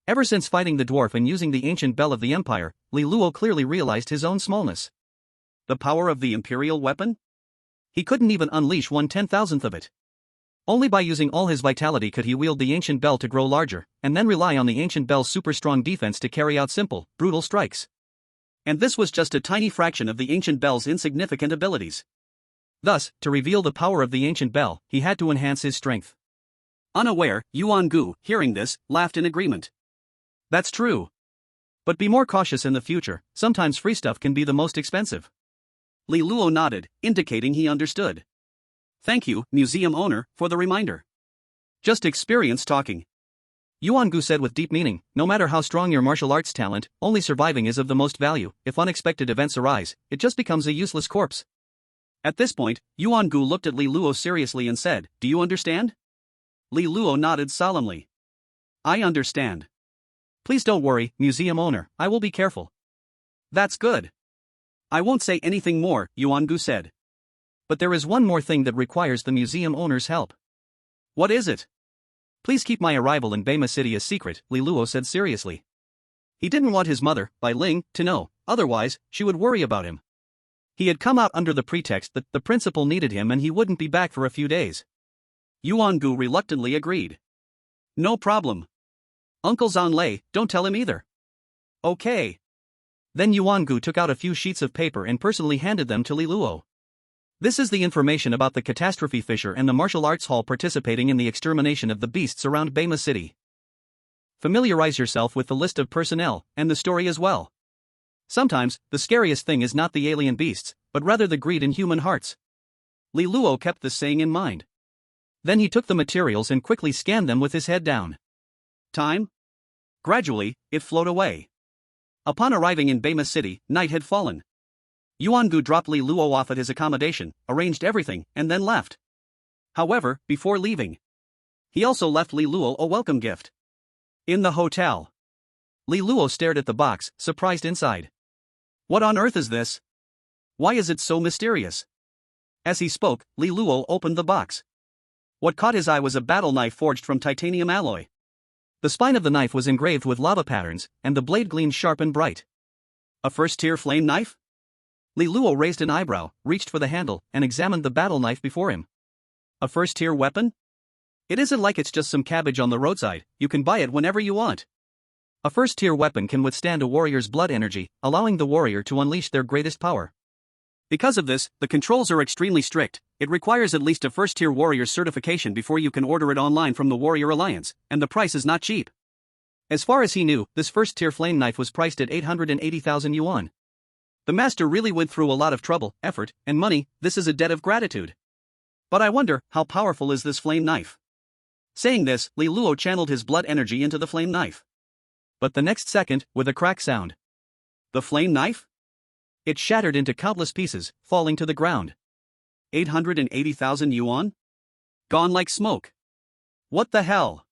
[SPEAKER 1] Ever since fighting the dwarf and using the ancient bell of the empire, Li Luo clearly realized his own smallness. The power of the Imperial weapon? He couldn't even unleash 1/10,000th of it. Only by using all his vitality could he wield the ancient bell to grow larger, and then rely on the ancient bell's super strong defense to carry out simple, brutal strikes. And this was just a tiny fraction of the ancient bell's insignificant abilities. Thus, to reveal the power of the ancient bell, he had to enhance his strength. Unaware, Yuan Gu, hearing this, laughed in agreement. That's true. But be more cautious in the future, sometimes free stuff can be the most expensive. Li Luo nodded, indicating he understood. Thank you, museum owner, for the reminder. Just experience talking. Yuan Gu said with deep meaning, no matter how strong your martial arts talent, only surviving is of the most value. If unexpected events arise, it just becomes a useless corpse. At this point, Yuan Gu looked at Li Luo seriously and said, Do you understand? Li Luo nodded solemnly. I understand. Please don't worry, museum owner, I will be careful. That's good. I won't say anything more, Yuan Gu said. But there is one more thing that requires the museum owner's help. What is it? Please keep my arrival in Bema City a secret, Li Luo said seriously. He didn't want his mother, Bai Ling, to know, otherwise, she would worry about him. He had come out under the pretext that the principal needed him and he wouldn't be back for a few days. Yuan Gu reluctantly agreed. No problem. Uncle Zanlei, don't tell him either. Okay. Then Yuan Gu took out a few sheets of paper and personally handed them to Li Luo. This is the information about the catastrophe fisher and the martial arts hall participating in the extermination of the beasts around Bema City. Familiarize yourself with the list of personnel, and the story as well. Sometimes, the scariest thing is not the alien beasts, but rather the greed in human hearts. Li Luo kept this saying in mind. Then he took the materials and quickly scanned them with his head down. Time? Gradually, it flowed away. Upon arriving in Bema City, night had fallen. Yuan Gu dropped Li Luo off at his accommodation, arranged everything, and then left. However, before leaving, he also left Li Luo a welcome gift. In the hotel, Li Luo stared at the box, surprised inside. What on earth is this? Why is it so mysterious? As he spoke, Li Luo opened the box. What caught his eye was a battle knife forged from titanium alloy. The spine of the knife was engraved with lava patterns, and the blade gleamed sharp and bright. A first-tier flame knife? Li Luo raised an eyebrow, reached for the handle, and examined the battle knife before him. A first-tier weapon? It isn't like it's just some cabbage on the roadside, you can buy it whenever you want. A first-tier weapon can withstand a warrior's blood energy, allowing the warrior to unleash their greatest power. Because of this, the controls are extremely strict. It requires at least a first-tier warrior's certification before you can order it online from the Warrior Alliance, and the price is not cheap. As far as he knew, this first-tier flame knife was priced at 880,000 yuan. The master really went through a lot of trouble, effort, and money. This is a debt of gratitude. But I wonder, how powerful is this flame knife? Saying this, Li Luo channeled his blood energy into the flame knife. But the next second, with a crack sound, the flame knife? It shattered into countless pieces, falling to the ground. 880,000 yuan? Gone like smoke. What the hell?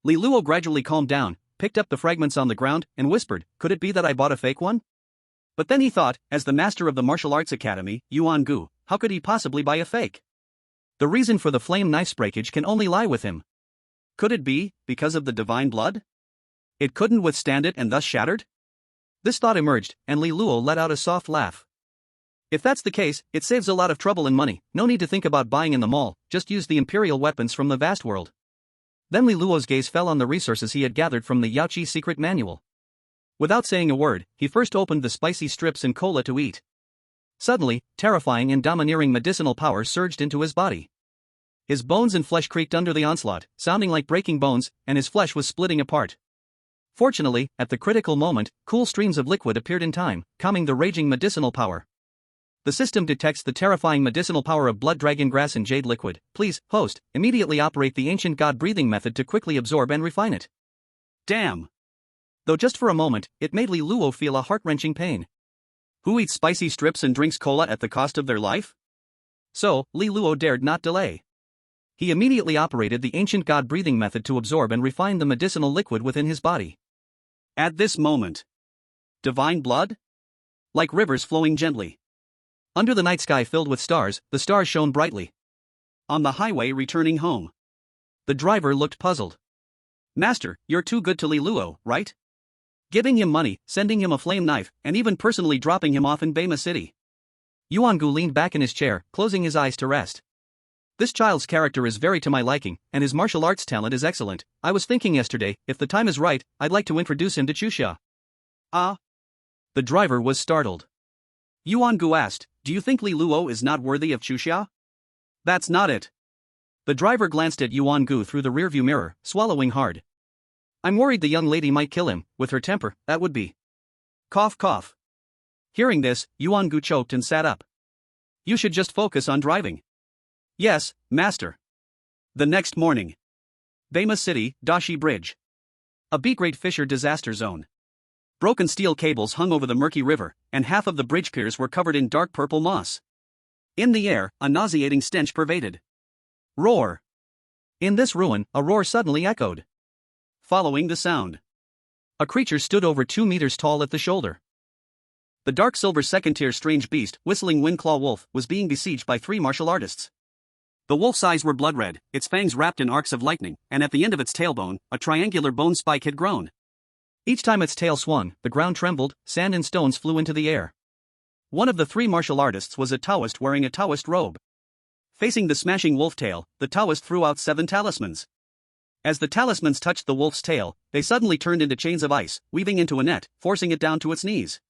[SPEAKER 1] Li Luo gradually calmed down, picked up the fragments on the ground, and whispered, could it be that I bought a fake one? But then he thought, as the master of the martial arts academy, Yuan Gu, how could he possibly buy a fake? The reason for the flame knife's breakage can only lie with him. Could it be, because of the divine blood? It couldn't withstand it and thus shattered? This thought emerged, and Li Luo let out a soft laugh. If that's the case, it saves a lot of trouble and money, no need to think about buying in the mall, just use the imperial weapons from the vast world. Then Li Luo's gaze fell on the resources he had gathered from the Yaoqi secret manual. Without saying a word, he first opened the spicy strips and cola to eat. Suddenly, terrifying and domineering medicinal power surged into his body. His bones and flesh creaked under the onslaught, sounding like breaking bones, and his flesh was splitting apart. Fortunately, at the critical moment, cool streams of liquid appeared in time, calming the raging medicinal power. The system detects the terrifying medicinal power of blood dragon grass and jade liquid. Please, host, immediately operate the ancient god breathing method to quickly absorb and refine it. Damn! Though just for a moment, it made Li Luo feel a heart-wrenching pain. Who eats spicy strips and drinks cola at the cost of their life? So, Li Luo dared not delay. He immediately operated the ancient god breathing method to absorb and refine the medicinal liquid within his body. At this moment, divine blood? Like rivers flowing gently. Under the night sky filled with stars, the stars shone brightly. On the highway returning home, the driver looked puzzled. Master, you're too good to Li Luo, right? Giving him money, sending him a flame knife, and even personally dropping him off in Bema City. Yuan Gu leaned back in his chair, closing his eyes to rest. This child's character is very to my liking, and his martial arts talent is excellent. I was thinking yesterday, if the time is right, I'd like to introduce him to Chuxia. Ah? The driver was startled. Yuan Gu asked, do you think Li Luo is not worthy of Chuxia? That's not it. The driver glanced at Yuan Gu through the rearview mirror, swallowing hard. I'm worried the young lady might kill him, with her temper, that would be. Cough cough. Hearing this, Yuan Gu choked and sat up. You should just focus on driving. Yes, master. The next morning. Bema City, Dashi Bridge. A B-grade Fisher disaster zone. Broken steel cables hung over the murky river, and half of the bridge piers were covered in dark purple moss. In the air, a nauseating stench pervaded. Roar. In this ruin, a roar suddenly echoed. Following the sound, a creature stood over 2 meters tall at the shoulder. The dark silver second-tier strange beast, whistling Windclaw Wolf, was being besieged by 3 martial artists. The wolf's eyes were blood-red, its fangs wrapped in arcs of lightning, and at the end of its tailbone, a triangular bone spike had grown. Each time its tail swung, the ground trembled, sand and stones flew into the air. One of the 3 martial artists was a Taoist wearing a Taoist robe. Facing the smashing wolf tail, the Taoist threw out 7 talismans. As the talismans touched the wolf's tail, they suddenly turned into chains of ice, weaving into a net, forcing it down to its knees.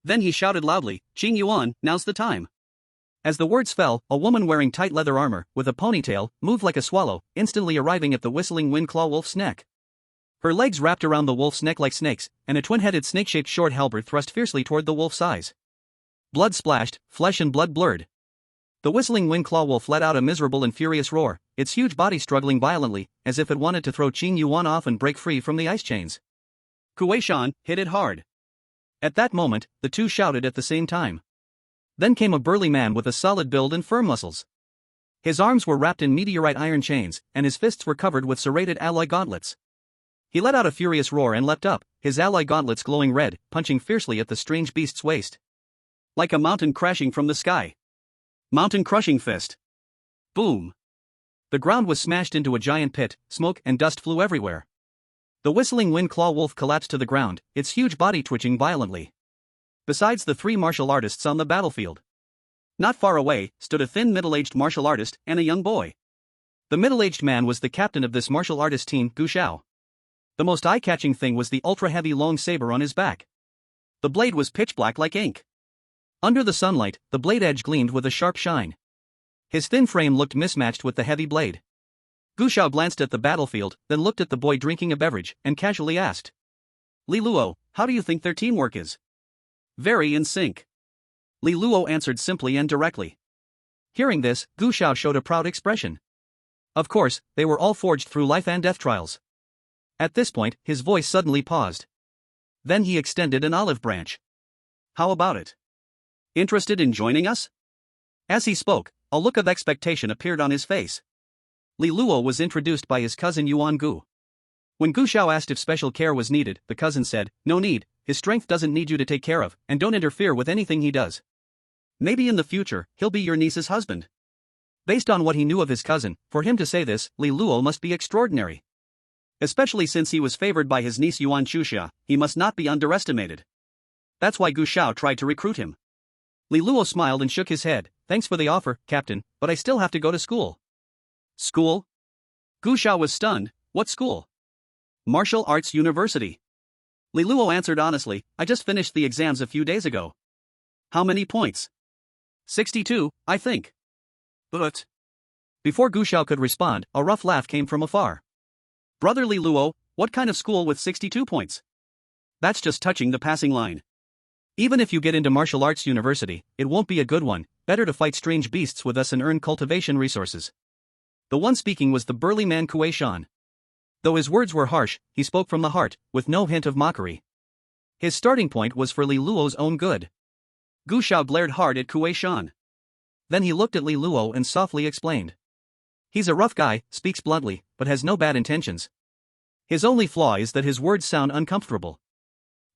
[SPEAKER 1] Then he shouted loudly, Qing Yuan, now's the time. As the words fell, a woman wearing tight leather armor, with a ponytail, moved like a swallow, instantly arriving at the whistling Windclaw Wolf's neck. Her legs wrapped around the wolf's neck like snakes, and a twin-headed snake-shaped short halberd thrust fiercely toward the wolf's eyes. Blood splashed, flesh and blood blurred. The whistling Windclaw Wolf let out a miserable and furious roar, its huge body struggling violently, as if it wanted to throw Qing Yuan off and break free from the ice chains. Kuei Shan hit it hard. At that moment, the two shouted at the same time. Then came a burly man with a solid build and firm muscles. His arms were wrapped in meteorite iron chains, and his fists were covered with serrated alloy gauntlets. He let out a furious roar and leapt up, his alloy gauntlets glowing red, punching fiercely at the strange beast's waist. Like a mountain crashing from the sky. Mountain crushing fist. Boom. The ground was smashed into a giant pit, smoke and dust flew everywhere. The whistling Windclaw Wolf collapsed to the ground, its huge body twitching violently. Besides the 3 martial artists on the battlefield, not far away, stood a thin middle-aged martial artist and a young boy. The middle-aged man was the captain of this martial artist team, Gu Xiao. The most eye-catching thing was the ultra-heavy long saber on his back. The blade was pitch black like ink. Under the sunlight, the blade edge gleamed with a sharp shine. His thin frame looked mismatched with the heavy blade. Gu Xiao glanced at the battlefield, then looked at the boy drinking a beverage, and casually asked, Li Luo, how do you think their teamwork is? Very in sync. Li Luo answered simply and directly. Hearing this, Gu Xiao showed a proud expression. Of course, they were all forged through life and death trials. At this point, his voice suddenly paused. Then he extended an olive branch. How about it? Interested in joining us? As he spoke, a look of expectation appeared on his face. Li Luo was introduced by his cousin Yuan Gu. When Gu Xiao asked if special care was needed, the cousin said, no need, his strength doesn't need you to take care of, and don't interfere with anything he does. Maybe in the future, he'll be your niece's husband. Based on what he knew of his cousin, for him to say this, Li Luo must be extraordinary. Especially since he was favored by his niece Yuan Chuxia, he must not be underestimated. That's why Gu Xiao tried to recruit him. Li Luo smiled and shook his head, thanks for the offer, Captain, but I still have to go to school. School? Gu Xiao was stunned, what school? Martial Arts University. Li Luo answered honestly, I just finished the exams a few days ago. How many points? 62, I think. But... Before Gu Xiao could respond, a rough laugh came from afar. Brother Li Luo, what kind of school with 62 points? That's just touching the passing line. Even if you get into martial arts university, it won't be a good one, better to fight strange beasts with us and earn cultivation resources. The one speaking was the burly man Kuei Shan. Though his words were harsh, he spoke from the heart, with no hint of mockery. His starting point was for Li Luo's own good. Gu Xiao glared hard at Kuei Shan. Then he looked at Li Luo and softly explained. He's a rough guy, speaks bluntly, but has no bad intentions. His only flaw is that his words sound uncomfortable.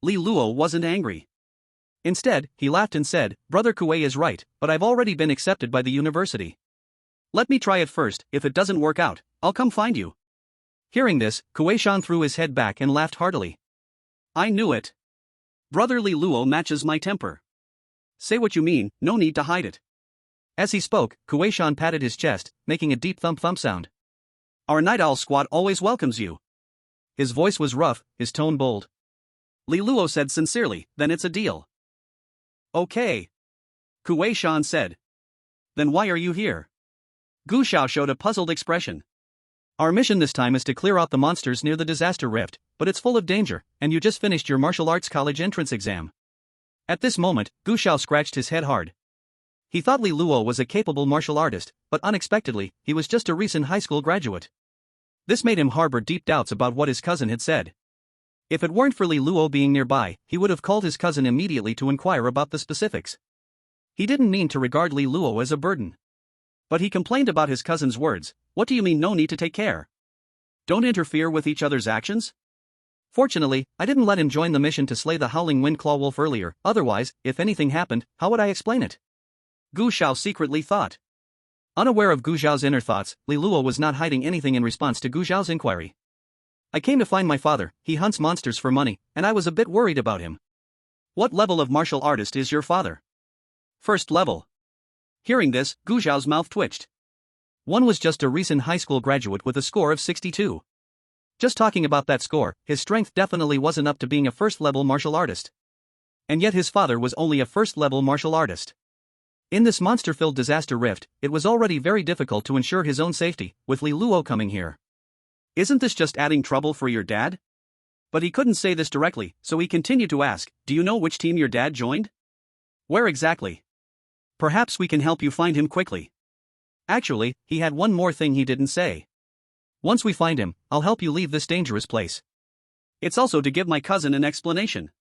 [SPEAKER 1] Li Luo wasn't angry. Instead, he laughed and said, Brother Kuei is right, but I've already been accepted by the university. Let me try it first, if it doesn't work out, I'll come find you. Hearing this, Kuei Shan threw his head back and laughed heartily. I knew it. Brother Li Luo matches my temper.
[SPEAKER 2] Say what you mean, no need to hide it.
[SPEAKER 1] As he spoke, Kuei-shan patted his chest, making a deep thump-thump sound.
[SPEAKER 2] Our Night Owl squad always welcomes you.
[SPEAKER 1] His voice was rough, his tone bold.
[SPEAKER 2] Li Luo said sincerely, then it's a deal. Okay. Kuei-shan said. Then why are you here? Gu Xiao showed a puzzled expression.
[SPEAKER 1] Our mission this time is to clear out the monsters near the disaster rift, but it's full of danger, and you just finished your martial arts college entrance exam. At this moment, Gu Xiao scratched his head hard. He thought Li Luo was a capable martial artist, but unexpectedly, he was just a recent high school graduate. This made him harbor deep doubts about what his cousin had said. If it weren't for Li Luo being nearby, he would have called his cousin immediately to inquire about the specifics. He didn't mean to regard Li Luo as a burden. But he complained about his cousin's words. What do you mean no need to take care? Don't interfere with each other's actions? Fortunately, I didn't let him join the mission to slay the Howling Wind Claw Wolf earlier, otherwise, if anything happened, how would I explain it? Gu Xiao secretly thought. Unaware of Gu Xiao's inner thoughts, Li Luo was not hiding anything in response to Gu Xiao's inquiry. I came to find my father, he hunts monsters for money, and I was a bit worried about him. What level of martial artist is your father? First level. Hearing this, Gu Xiao's mouth twitched. One was just a recent high school graduate with a score of 62. Just talking about that score, his strength definitely wasn't up to being a first-level martial artist. And yet his father was only a first-level martial artist. In this monster-filled disaster rift, it was already very difficult to ensure his own safety, with Li Luo coming here. Isn't this just adding trouble for your dad? But he couldn't say this directly, so he continued to ask, do you know which team your dad joined? Where exactly? Perhaps we can help you find him quickly. Actually, he had one more thing he didn't say. Once we find him, I'll help you leave this dangerous place. It's also to give my cousin an explanation.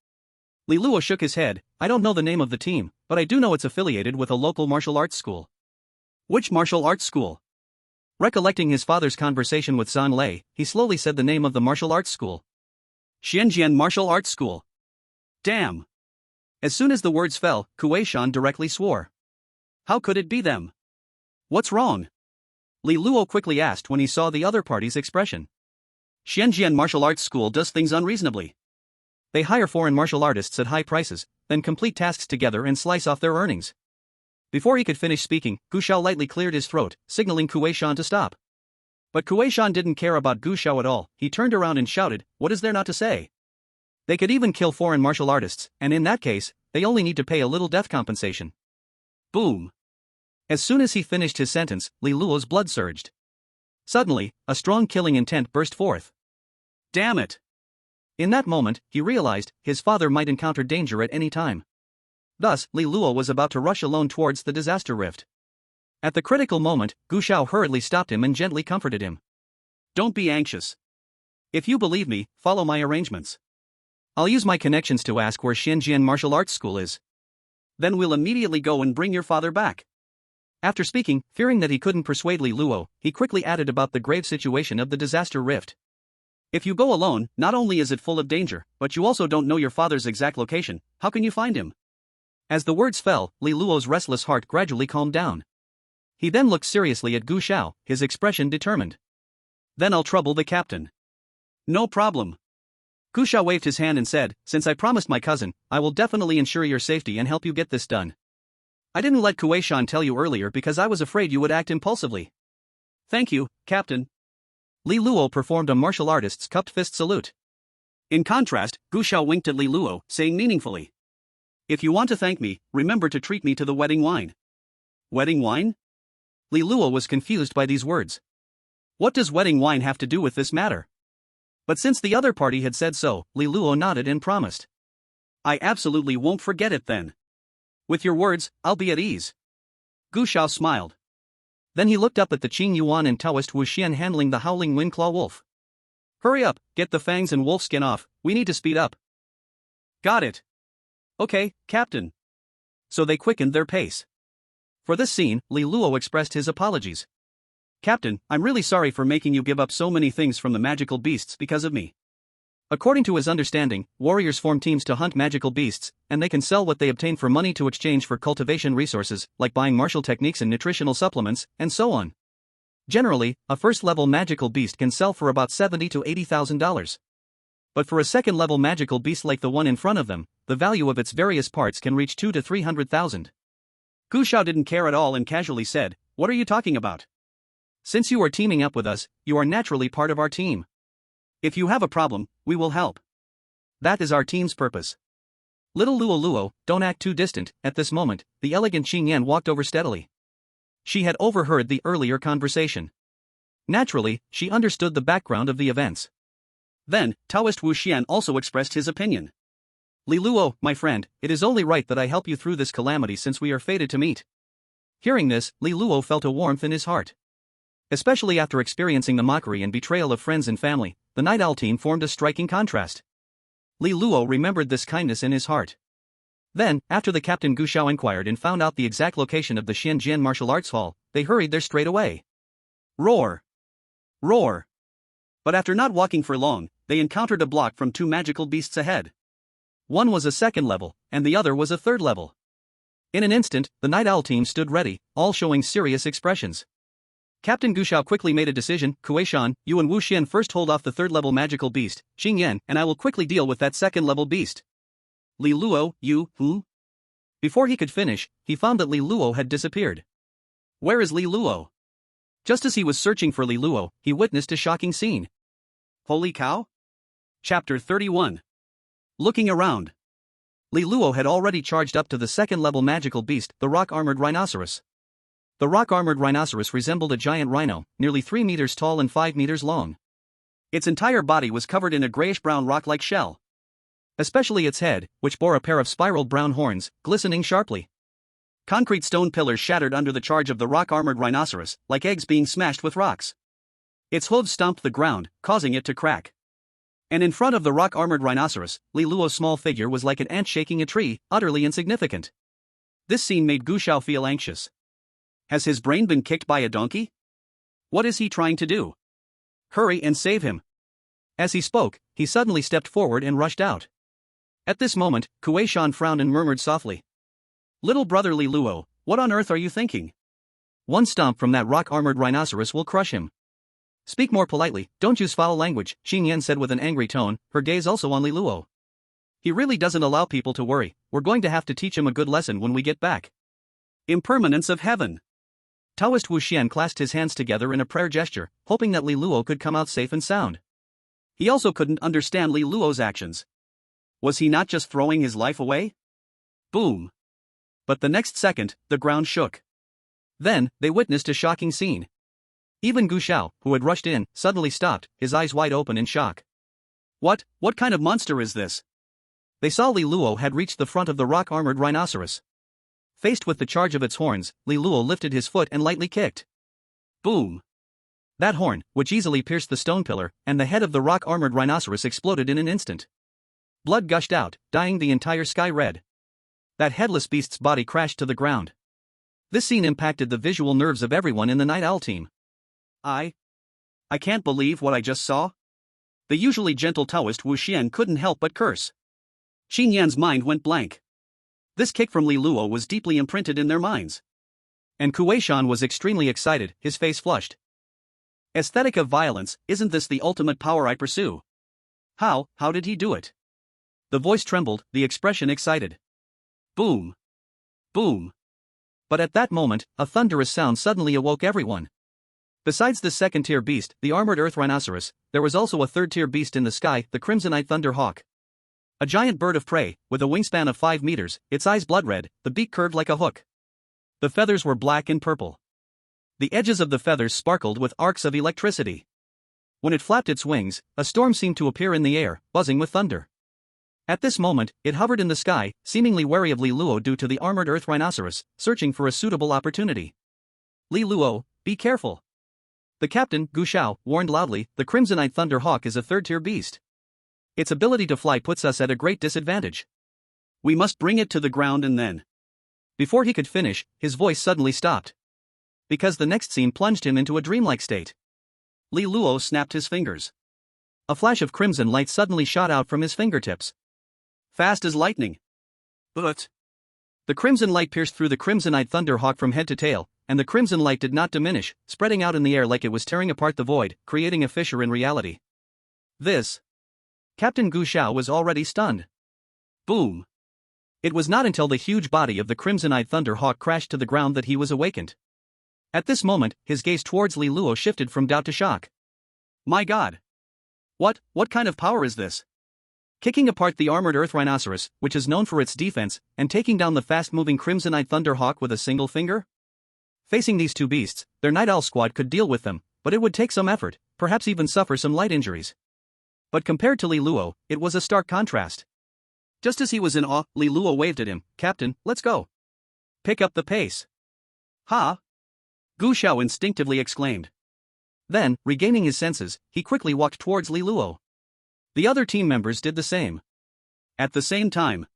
[SPEAKER 1] Li Luo shook his head. I don't know the name of the team, but I do know it's affiliated with a local martial arts school. Which martial arts school? Recollecting his father's conversation with Zhang Lei, he slowly said the name of the martial arts school. Xianjian Martial Arts School. Damn. As soon as the words fell, Kuei-shan directly swore. How could it be them? What's wrong? Li Luo quickly asked when he saw the other party's expression. Xianjian Martial Arts School does things unreasonably. They hire foreign martial artists at high prices, then complete tasks together and slice off their earnings. Before he could finish speaking, Gu Xiao lightly cleared his throat, signaling Kuei-shan to stop. But Kuei-shan didn't care about Gu Xiao at all. He turned around and shouted, what is there not to say? They could even kill foreign martial artists, and in that case, they only need to pay a little death compensation. Boom. As soon as he finished his sentence, Li Luo's blood surged. Suddenly, a strong killing intent burst forth. Damn it! In that moment, he realized his father might encounter danger at any time. Thus, Li Luo was about to rush alone towards the disaster rift. At the critical moment, Gu Xiao hurriedly stopped him and gently comforted him. Don't be anxious. If you believe me, follow my arrangements. I'll use my connections to ask where Xianjian Martial Arts School is. Then we'll immediately go and bring your father back. After speaking, fearing that he couldn't persuade Li Luo, he quickly added about the grave situation of the disaster rift. If you go alone, not only is it full of danger, but you also don't know your father's exact location. How can you find him? As the words fell, Li Luo's restless heart gradually calmed down. He then looked seriously at Gu Xiao, his expression determined. Then I'll trouble the captain. No problem. Gu Xiao waved his hand and said, since I promised my cousin, I will definitely ensure your safety and help you get this done. I didn't let Kuei-shan tell you earlier because I was afraid you would act impulsively. Thank you, Captain. Li Luo performed a martial artist's cupped fist salute. In contrast, Gu Xiao winked at Li Luo, saying meaningfully, if you want to thank me, remember to treat me to the wedding wine. Wedding wine? Li Luo was confused by these words. What does wedding wine have to do with this matter? But since the other party had said so, Li Luo nodded and promised. I absolutely won't forget it then. With your words, I'll be at ease. Gu Xiao smiled. Then he looked up at the Qing Yuan and Taoist Wu Xian handling the Howling Wind Claw Wolf. Hurry up, get the fangs and wolf skin off, we need to speed up. Got it. Okay, Captain. So they quickened their pace. For this scene, Li Luo expressed his apologies. Captain, I'm really sorry for making you give up so many things from the magical beasts because of me. According to his understanding, warriors form teams to hunt magical beasts, and they can sell what they obtain for money to exchange for cultivation resources, like buying martial techniques and nutritional supplements, and so on. Generally, a first-level magical beast can sell for about $70,000 to $80,000. But for a second-level magical beast like the one in front of them, the value of its various parts can reach 2 to 300,000.
[SPEAKER 2] Gu Shao didn't care at all and casually said, "What are you talking about?
[SPEAKER 1] Since you are teaming up with us, you are naturally part of our team.
[SPEAKER 2] If you have a problem, we will help.
[SPEAKER 1] That is our team's purpose." Little Luo Luo, don't act too distant. At this moment, the elegant Qing Yan walked over steadily. She had overheard the earlier conversation. Naturally, she understood the background of the events.
[SPEAKER 2] Then, Taoist Wu Xian also expressed his opinion.
[SPEAKER 1] "Li Luo, my friend, it is only right that I help you through this calamity since we are fated to meet." Hearing this, Li Luo felt a warmth in his heart. Especially after experiencing the mockery and betrayal of friends and family, the Night Owl team formed a striking contrast. Li Luo remembered this kindness in his heart. Then, after the Captain Gu Shao inquired and found out the exact location of the Xianjian Martial Arts Hall, they hurried there straight away.
[SPEAKER 2] Roar! Roar! But after not walking for long, they encountered a block from two magical beasts ahead.
[SPEAKER 1] One was a second level, and the other was a third level. In an instant, the Night Owl team stood ready, all showing serious expressions. Captain Gu Shao quickly made a decision. "Kuei-shan, you and Wu Xian first hold off the third-level magical beast, Xing Yan, and I will quickly deal with that second-level beast." "Li Luo, you, who?" Before he could finish, he found that Li Luo had disappeared.
[SPEAKER 2] Where is Li Luo?
[SPEAKER 1] Just as he was searching for Li Luo, he witnessed a shocking scene.
[SPEAKER 2] Holy cow! Chapter 31. Looking around.
[SPEAKER 1] Li Luo had already charged up to the second-level magical beast, the rock-armored rhinoceros. The rock-armored rhinoceros resembled a giant rhino, nearly 3 meters tall and 5 meters long.
[SPEAKER 2] Its entire body was covered in a grayish-brown rock-like shell.
[SPEAKER 1] Especially its head, which bore a pair of spiraled brown horns, glistening sharply.
[SPEAKER 2] Concrete stone pillars shattered under the charge of the rock-armored rhinoceros, like eggs being smashed with rocks. Its hooves stomped the ground, causing it to crack. And in front of the rock-armored rhinoceros, Li Luo's small figure was like an ant shaking a tree, utterly insignificant. This scene made Gu Shao feel anxious. Has his brain been kicked by a donkey? What is he trying to do? Hurry and save him.
[SPEAKER 1] As he spoke, he suddenly stepped forward and rushed out. At this moment, Kuei-shan frowned and murmured softly.
[SPEAKER 2] "Little brother Li Luo, what on earth are you thinking?
[SPEAKER 1] One stomp from that rock-armored rhinoceros will crush him." "Speak more politely, don't use foul language," Xing Yan said with an angry tone, her gaze also on Li Luo. "He really doesn't allow people to worry. We're going to have to teach him a good lesson when we get back."
[SPEAKER 2] Impermanence of heaven.
[SPEAKER 1] Taoist Wu Xian clasped his hands together in a prayer gesture, hoping that Li Luo could come out safe and sound.
[SPEAKER 2] He also couldn't understand Li Luo's actions. Was he not just throwing his life away? Boom. But the next second, the ground shook.
[SPEAKER 1] Then, they witnessed a shocking scene. Even Gu Shao, who had rushed in, suddenly stopped, his eyes wide open in shock.
[SPEAKER 2] What kind of monster is this?
[SPEAKER 1] They saw Li Luo had reached the front of the rock-armored rhinoceros. Faced with the charge of its horns, Li Luo lifted his foot and lightly kicked.
[SPEAKER 2] Boom.
[SPEAKER 1] That horn, which easily pierced the stone pillar, and the head of the rock-armored rhinoceros exploded in an instant. Blood gushed out, dyeing the entire sky red. That headless beast's body crashed to the ground. This scene impacted the visual nerves of everyone in the Night Owl team.
[SPEAKER 2] I can't believe what I just saw. The usually gentle Taoist Wu Xian couldn't help but curse. Qing Yan's mind went blank. This kick from Li Luo was deeply imprinted in their minds.
[SPEAKER 1] And Kuei-shan was extremely excited, his face flushed.
[SPEAKER 2] Aesthetic of violence, isn't this the ultimate power I pursue? How did he do it?
[SPEAKER 1] The voice trembled, the expression excited.
[SPEAKER 2] Boom. Boom.
[SPEAKER 1] But at that moment, a thunderous sound suddenly awoke everyone. Besides the second-tier beast, the armored earth rhinoceros, there was also a third-tier beast in the sky, the crimsonite thunder hawk. A giant bird of prey, with a wingspan of 5 meters, its eyes blood red, the beak curved like a hook. The feathers were black and purple. The edges of the feathers sparkled with arcs of electricity. When it flapped its wings, a storm seemed to appear in the air, buzzing with thunder. At this moment, it hovered in the sky, seemingly wary of Li Luo due to the armored earth rhinoceros, searching for a suitable opportunity. "Li Luo, be careful." The captain, Gu Shao, warned loudly, "The crimsonite thunder hawk is a third-tier beast. Its ability to fly puts us at a great disadvantage.
[SPEAKER 2] We must bring it to the ground and then."
[SPEAKER 1] Before he could finish, his voice suddenly stopped. Because the next scene plunged him into a dreamlike state.
[SPEAKER 2] Li Luo snapped his fingers.
[SPEAKER 1] A flash of crimson light suddenly shot out from his fingertips.
[SPEAKER 2] Fast as lightning. But
[SPEAKER 1] the crimson light pierced through the crimsonite thunder hawk from head to tail, and the crimson light did not diminish, spreading out in the air like it was tearing apart the void, creating a fissure in reality. This. Captain Gu Shao was already stunned.
[SPEAKER 2] Boom.
[SPEAKER 1] It was not until the huge body of the crimson-eyed Thunder Hawk crashed to the ground that he was awakened. At this moment, his gaze towards Li Luo shifted from doubt to shock.
[SPEAKER 2] My god! What kind of power is this?
[SPEAKER 1] Kicking apart the armored earth rhinoceros, which is known for its defense, and taking down the fast-moving crimson-eyed Thunder Hawk with a single finger? Facing these two beasts, their Night Owl squad could deal with them, but it would take some effort, perhaps even suffer some light injuries. But compared to Li Luo, it was a stark contrast. Just as he was in awe, Li Luo waved at him. "Captain, let's go. Pick up the pace."
[SPEAKER 2] Ha! Gu Xiao instinctively exclaimed.
[SPEAKER 1] Then, regaining his senses, he quickly walked towards Li Luo. The other team members did the same.
[SPEAKER 2] At the same time,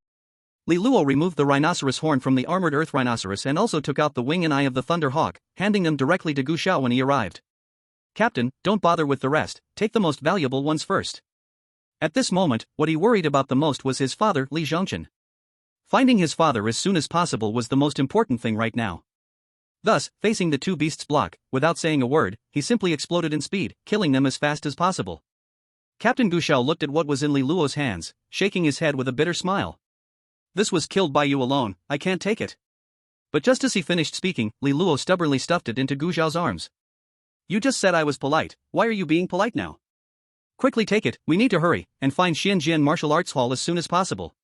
[SPEAKER 1] Li Luo removed the rhinoceros horn from the armored earth rhinoceros and also took out the wing and eye of the Thunder Hawk, handing them directly to Gu Xiao when he arrived. "Captain, don't bother with the rest, take the most valuable ones first." At this moment, what he worried about the most was his father, Li Zhongchen. Finding his father as soon as possible was the most important thing right now. Thus, facing the two beasts' block, without saying a word, he simply exploded in speed, killing them as fast as possible. Captain Gu Xiao looked at what was in Li Luo's hands, shaking his head with a bitter smile.
[SPEAKER 2] "This was killed by you alone, I can't take it."
[SPEAKER 1] But just as he finished speaking, Li Luo stubbornly stuffed it into Gu Xiao's arms.
[SPEAKER 2] "You just said I was polite, why are you being polite now?"
[SPEAKER 1] "Quickly take it, we need to hurry, and find Xianjian Martial Arts Hall as soon as possible."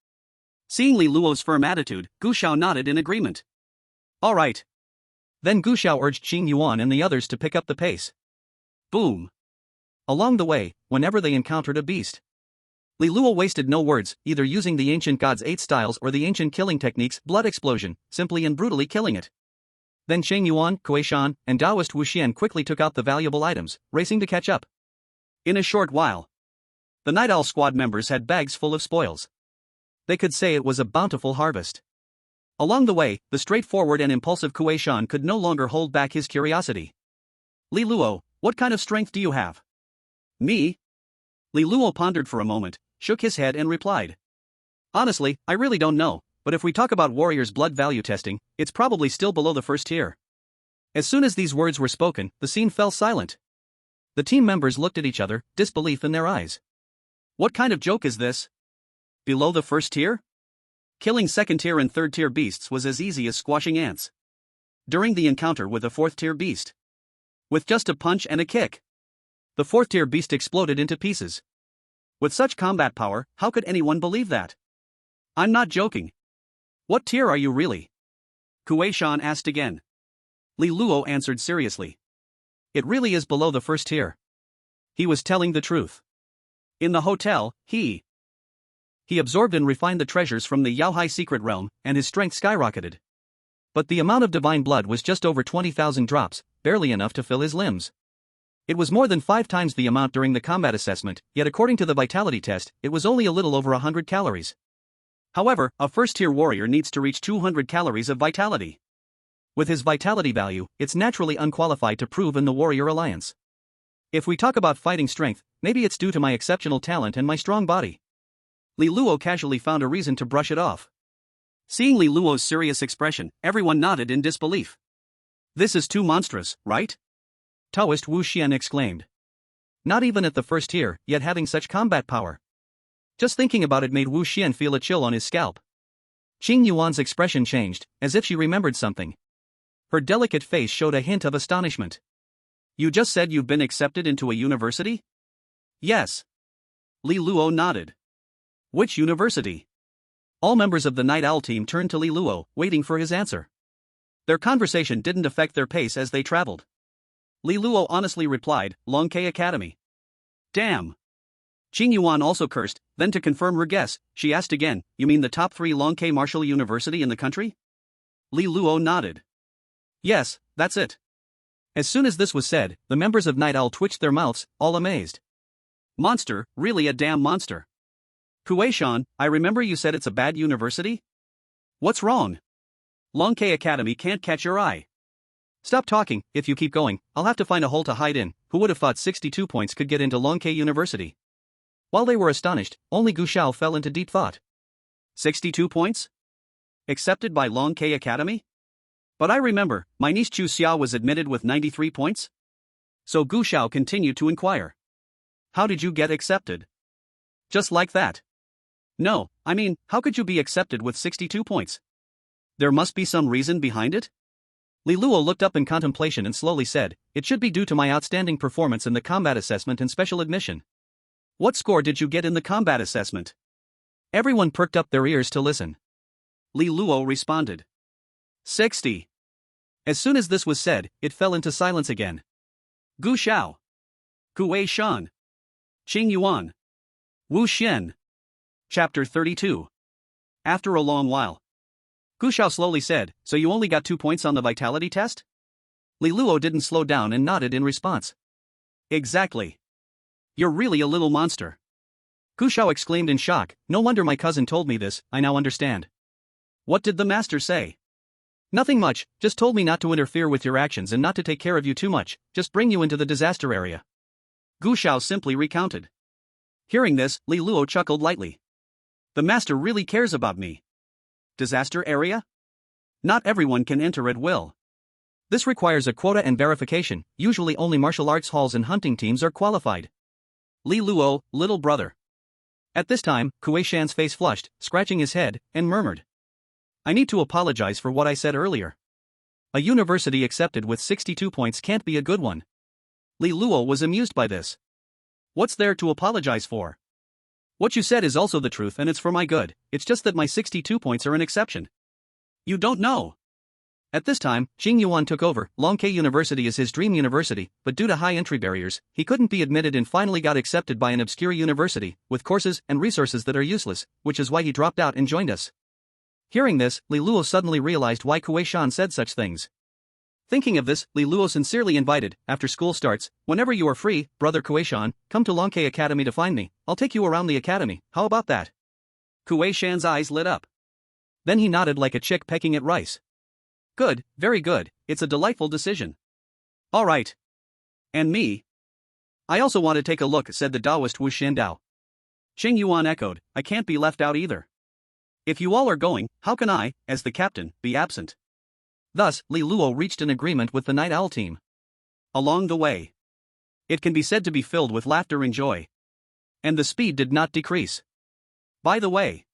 [SPEAKER 2] Seeing Li Luo's firm attitude, Gu Xiao nodded in agreement. "All right."
[SPEAKER 1] Then Gu Xiao urged Qing Yuan and the others to pick up the pace.
[SPEAKER 2] Boom.
[SPEAKER 1] Along the way, whenever they encountered a beast, Li Luo wasted no words, either using the ancient god's 8 styles or the ancient killing techniques, blood explosion, simply and brutally killing it. Then Cheng Yuan, Kuei Shan, and Taoist Wu Xian quickly took out the valuable items, racing to catch up.
[SPEAKER 2] In a short while, the Night Owl squad members had bags full of spoils.
[SPEAKER 1] They could say it was a bountiful harvest. Along the way, the straightforward and impulsive Kuei Shan could no longer hold back his curiosity.
[SPEAKER 2] "Li Luo, what kind of strength do you have?" "Me?" Li Luo pondered for a moment, shook his head and replied.
[SPEAKER 1] "Honestly, I really don't know, but if we talk about warriors' blood value testing, it's probably still below the first tier." As soon as these words were spoken, the scene fell silent. The team members looked at each other, disbelief in their eyes.
[SPEAKER 2] "What kind of joke is this? Below the first tier? Killing second-tier and third-tier beasts was as easy as squashing ants. During the encounter with a fourth-tier beast, with just a punch and a kick,
[SPEAKER 1] the fourth-tier beast exploded into pieces.
[SPEAKER 2] With such combat power, how could anyone believe that? I'm not joking. What tier are you really?" Kuei Shan asked again.
[SPEAKER 1] Li Luo answered seriously. "It really is below the first tier." He was telling the truth.
[SPEAKER 2] In the hotel, he
[SPEAKER 1] absorbed and refined the treasures from the Yaohai secret realm, and his strength skyrocketed. But the amount of divine blood was just over 20,000 drops, barely enough to fill his limbs. It was more than 5 times the amount during the combat assessment, yet according to the vitality test, it was only a little over 100 calories.
[SPEAKER 2] However, a first-tier warrior needs to reach 200 calories of vitality.
[SPEAKER 1] With his vitality value, it's naturally unqualified to prove in the warrior alliance. If we talk about fighting strength, maybe it's due to my exceptional talent and my strong body.
[SPEAKER 2] Li Luo casually found a reason to brush it off. Seeing Li Luo's serious expression, everyone nodded in disbelief. "This is too monstrous, right?"
[SPEAKER 1] Taoist Wu Xian exclaimed. Not even at the first tier, yet having such combat power. Just thinking about it made Wu Xian feel a chill on his scalp. Qing Yuan's expression changed, as if she remembered something. Her delicate face showed a hint of astonishment.
[SPEAKER 2] "You just said you've been accepted into a university?"
[SPEAKER 1] "Yes."
[SPEAKER 2] Li Luo nodded. "Which university?"
[SPEAKER 1] All members of the Night Owl team turned to Li Luo, waiting for his answer. Their conversation didn't affect their pace as they traveled.
[SPEAKER 2] Li Luo honestly replied, "Longke Academy." "Damn." Qing Yuan also cursed, then to confirm her guess, she asked again, "You mean the top 3 Longke Martial University in the country?" Li Luo nodded.
[SPEAKER 1] "Yes, that's it." As soon as this was said, the members of Night Owl twitched their mouths, all amazed.
[SPEAKER 2] "Monster, really a damn monster." "Kuei Shan, I remember you said it's a bad university? What's wrong? Longke Academy can't catch your eye."
[SPEAKER 1] "Stop talking, if you keep going, I'll have to find a hole to hide in. Who would have thought 62 points could get into Longke University?" While they were astonished, only Gu Xiao fell into deep thought.
[SPEAKER 2] 62 points? Accepted by Longke Academy? But I remember, my niece Chu Xiao was admitted with 93 points? So Gu Xiao continued to inquire. "How did you get accepted?" "Just like that." "No, I mean, how could you be accepted with 62 points? There must be some reason behind it?
[SPEAKER 1] Li Luo looked up in contemplation and slowly said, "It should be due to my outstanding performance in the combat assessment and special admission."
[SPEAKER 2] What score did you get in the combat assessment?
[SPEAKER 1] Everyone perked up their ears to listen.
[SPEAKER 2] Li Luo responded. 60. As soon as this was said, it fell into silence again. Gu Xiao. Kuei Shan. Qing Yuan. Wu Xian. Chapter 32. After a long while, Gu Xiao slowly said, "So you only got 2 points on the vitality test?"
[SPEAKER 1] Li Luo didn't slow down and nodded in response.
[SPEAKER 2] Exactly. You're really a little monster.
[SPEAKER 1] Gu Xiao exclaimed in shock, "No wonder my cousin told me this, I now understand."
[SPEAKER 2] What did the master say?
[SPEAKER 1] Nothing much, just told me not to interfere with your actions and not to take care of you too much, just bring you into the disaster area.
[SPEAKER 2] Gu Xiao simply recounted. Hearing this, Li Luo chuckled lightly. The master really cares about me. Disaster area? Not everyone can enter at will.
[SPEAKER 1] This requires a quota and verification, usually only martial arts halls and hunting teams are qualified.
[SPEAKER 2] Li Luo, little brother.
[SPEAKER 1] At this time, Kuei Shan's face flushed, scratching his head, and murmured. I need to apologize for what I said earlier. A university accepted with 62 points can't be a good one.
[SPEAKER 2] Li Luo was amused by this. What's there to apologize for?
[SPEAKER 1] What you said is also the truth and it's for my good, it's just that my 62 points are an exception.
[SPEAKER 2] You don't know.
[SPEAKER 1] At this time, Qing Yuan took over. Longke University is his dream university, but due to high entry barriers, he couldn't be admitted and finally got accepted by an obscure university, with courses and resources that are useless, which is why he dropped out and joined us. Hearing this, Li Luo suddenly realized why Kuei Shan said such things. Thinking of this, Li Luo sincerely invited, after school starts, whenever you are free, brother Kuei Shan, come to Longke Academy to find me, I'll take you around the academy, how about that?
[SPEAKER 2] Kuei Shan's eyes lit up.
[SPEAKER 1] Then he nodded like a chick pecking at rice.
[SPEAKER 2] Good, very good, it's a delightful decision. All right. And me?
[SPEAKER 1] I also want to take a look, said the Taoist Wu Xiandao.
[SPEAKER 2] Qing Yuan echoed, I can't be left out either. If you all are going, how can I, as the captain, be absent?
[SPEAKER 1] Thus, Li Luo reached an agreement with the Night Owl team.
[SPEAKER 2] Along the way, it can be said to be filled with laughter and joy. And the speed did not decrease. By the way,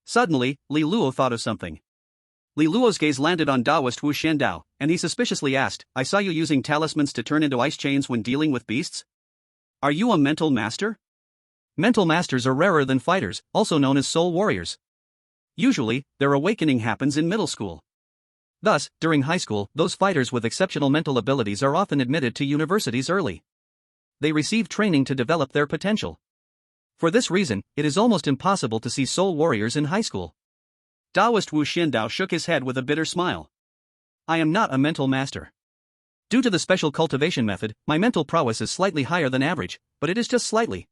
[SPEAKER 2] suddenly, Li Luo thought of something. Li Luo's gaze landed on Taoist Wu Xiandao, and he suspiciously asked, I saw you using talismans to turn into ice chains when dealing with beasts? Are you a mental master?
[SPEAKER 1] Mental masters are rarer than fighters, also known as soul warriors.
[SPEAKER 2] Usually, their awakening happens in middle school.
[SPEAKER 1] Thus, during high school, those fighters with exceptional mental abilities are often admitted to universities early. They receive training to develop their potential. For this reason, it is almost impossible to see soul warriors in high school.
[SPEAKER 2] Taoist Wu Xiandao shook his head with a bitter smile.
[SPEAKER 1] I am not a mental master. Due to the special cultivation method, my mental prowess is slightly higher than average, but it is just slightly.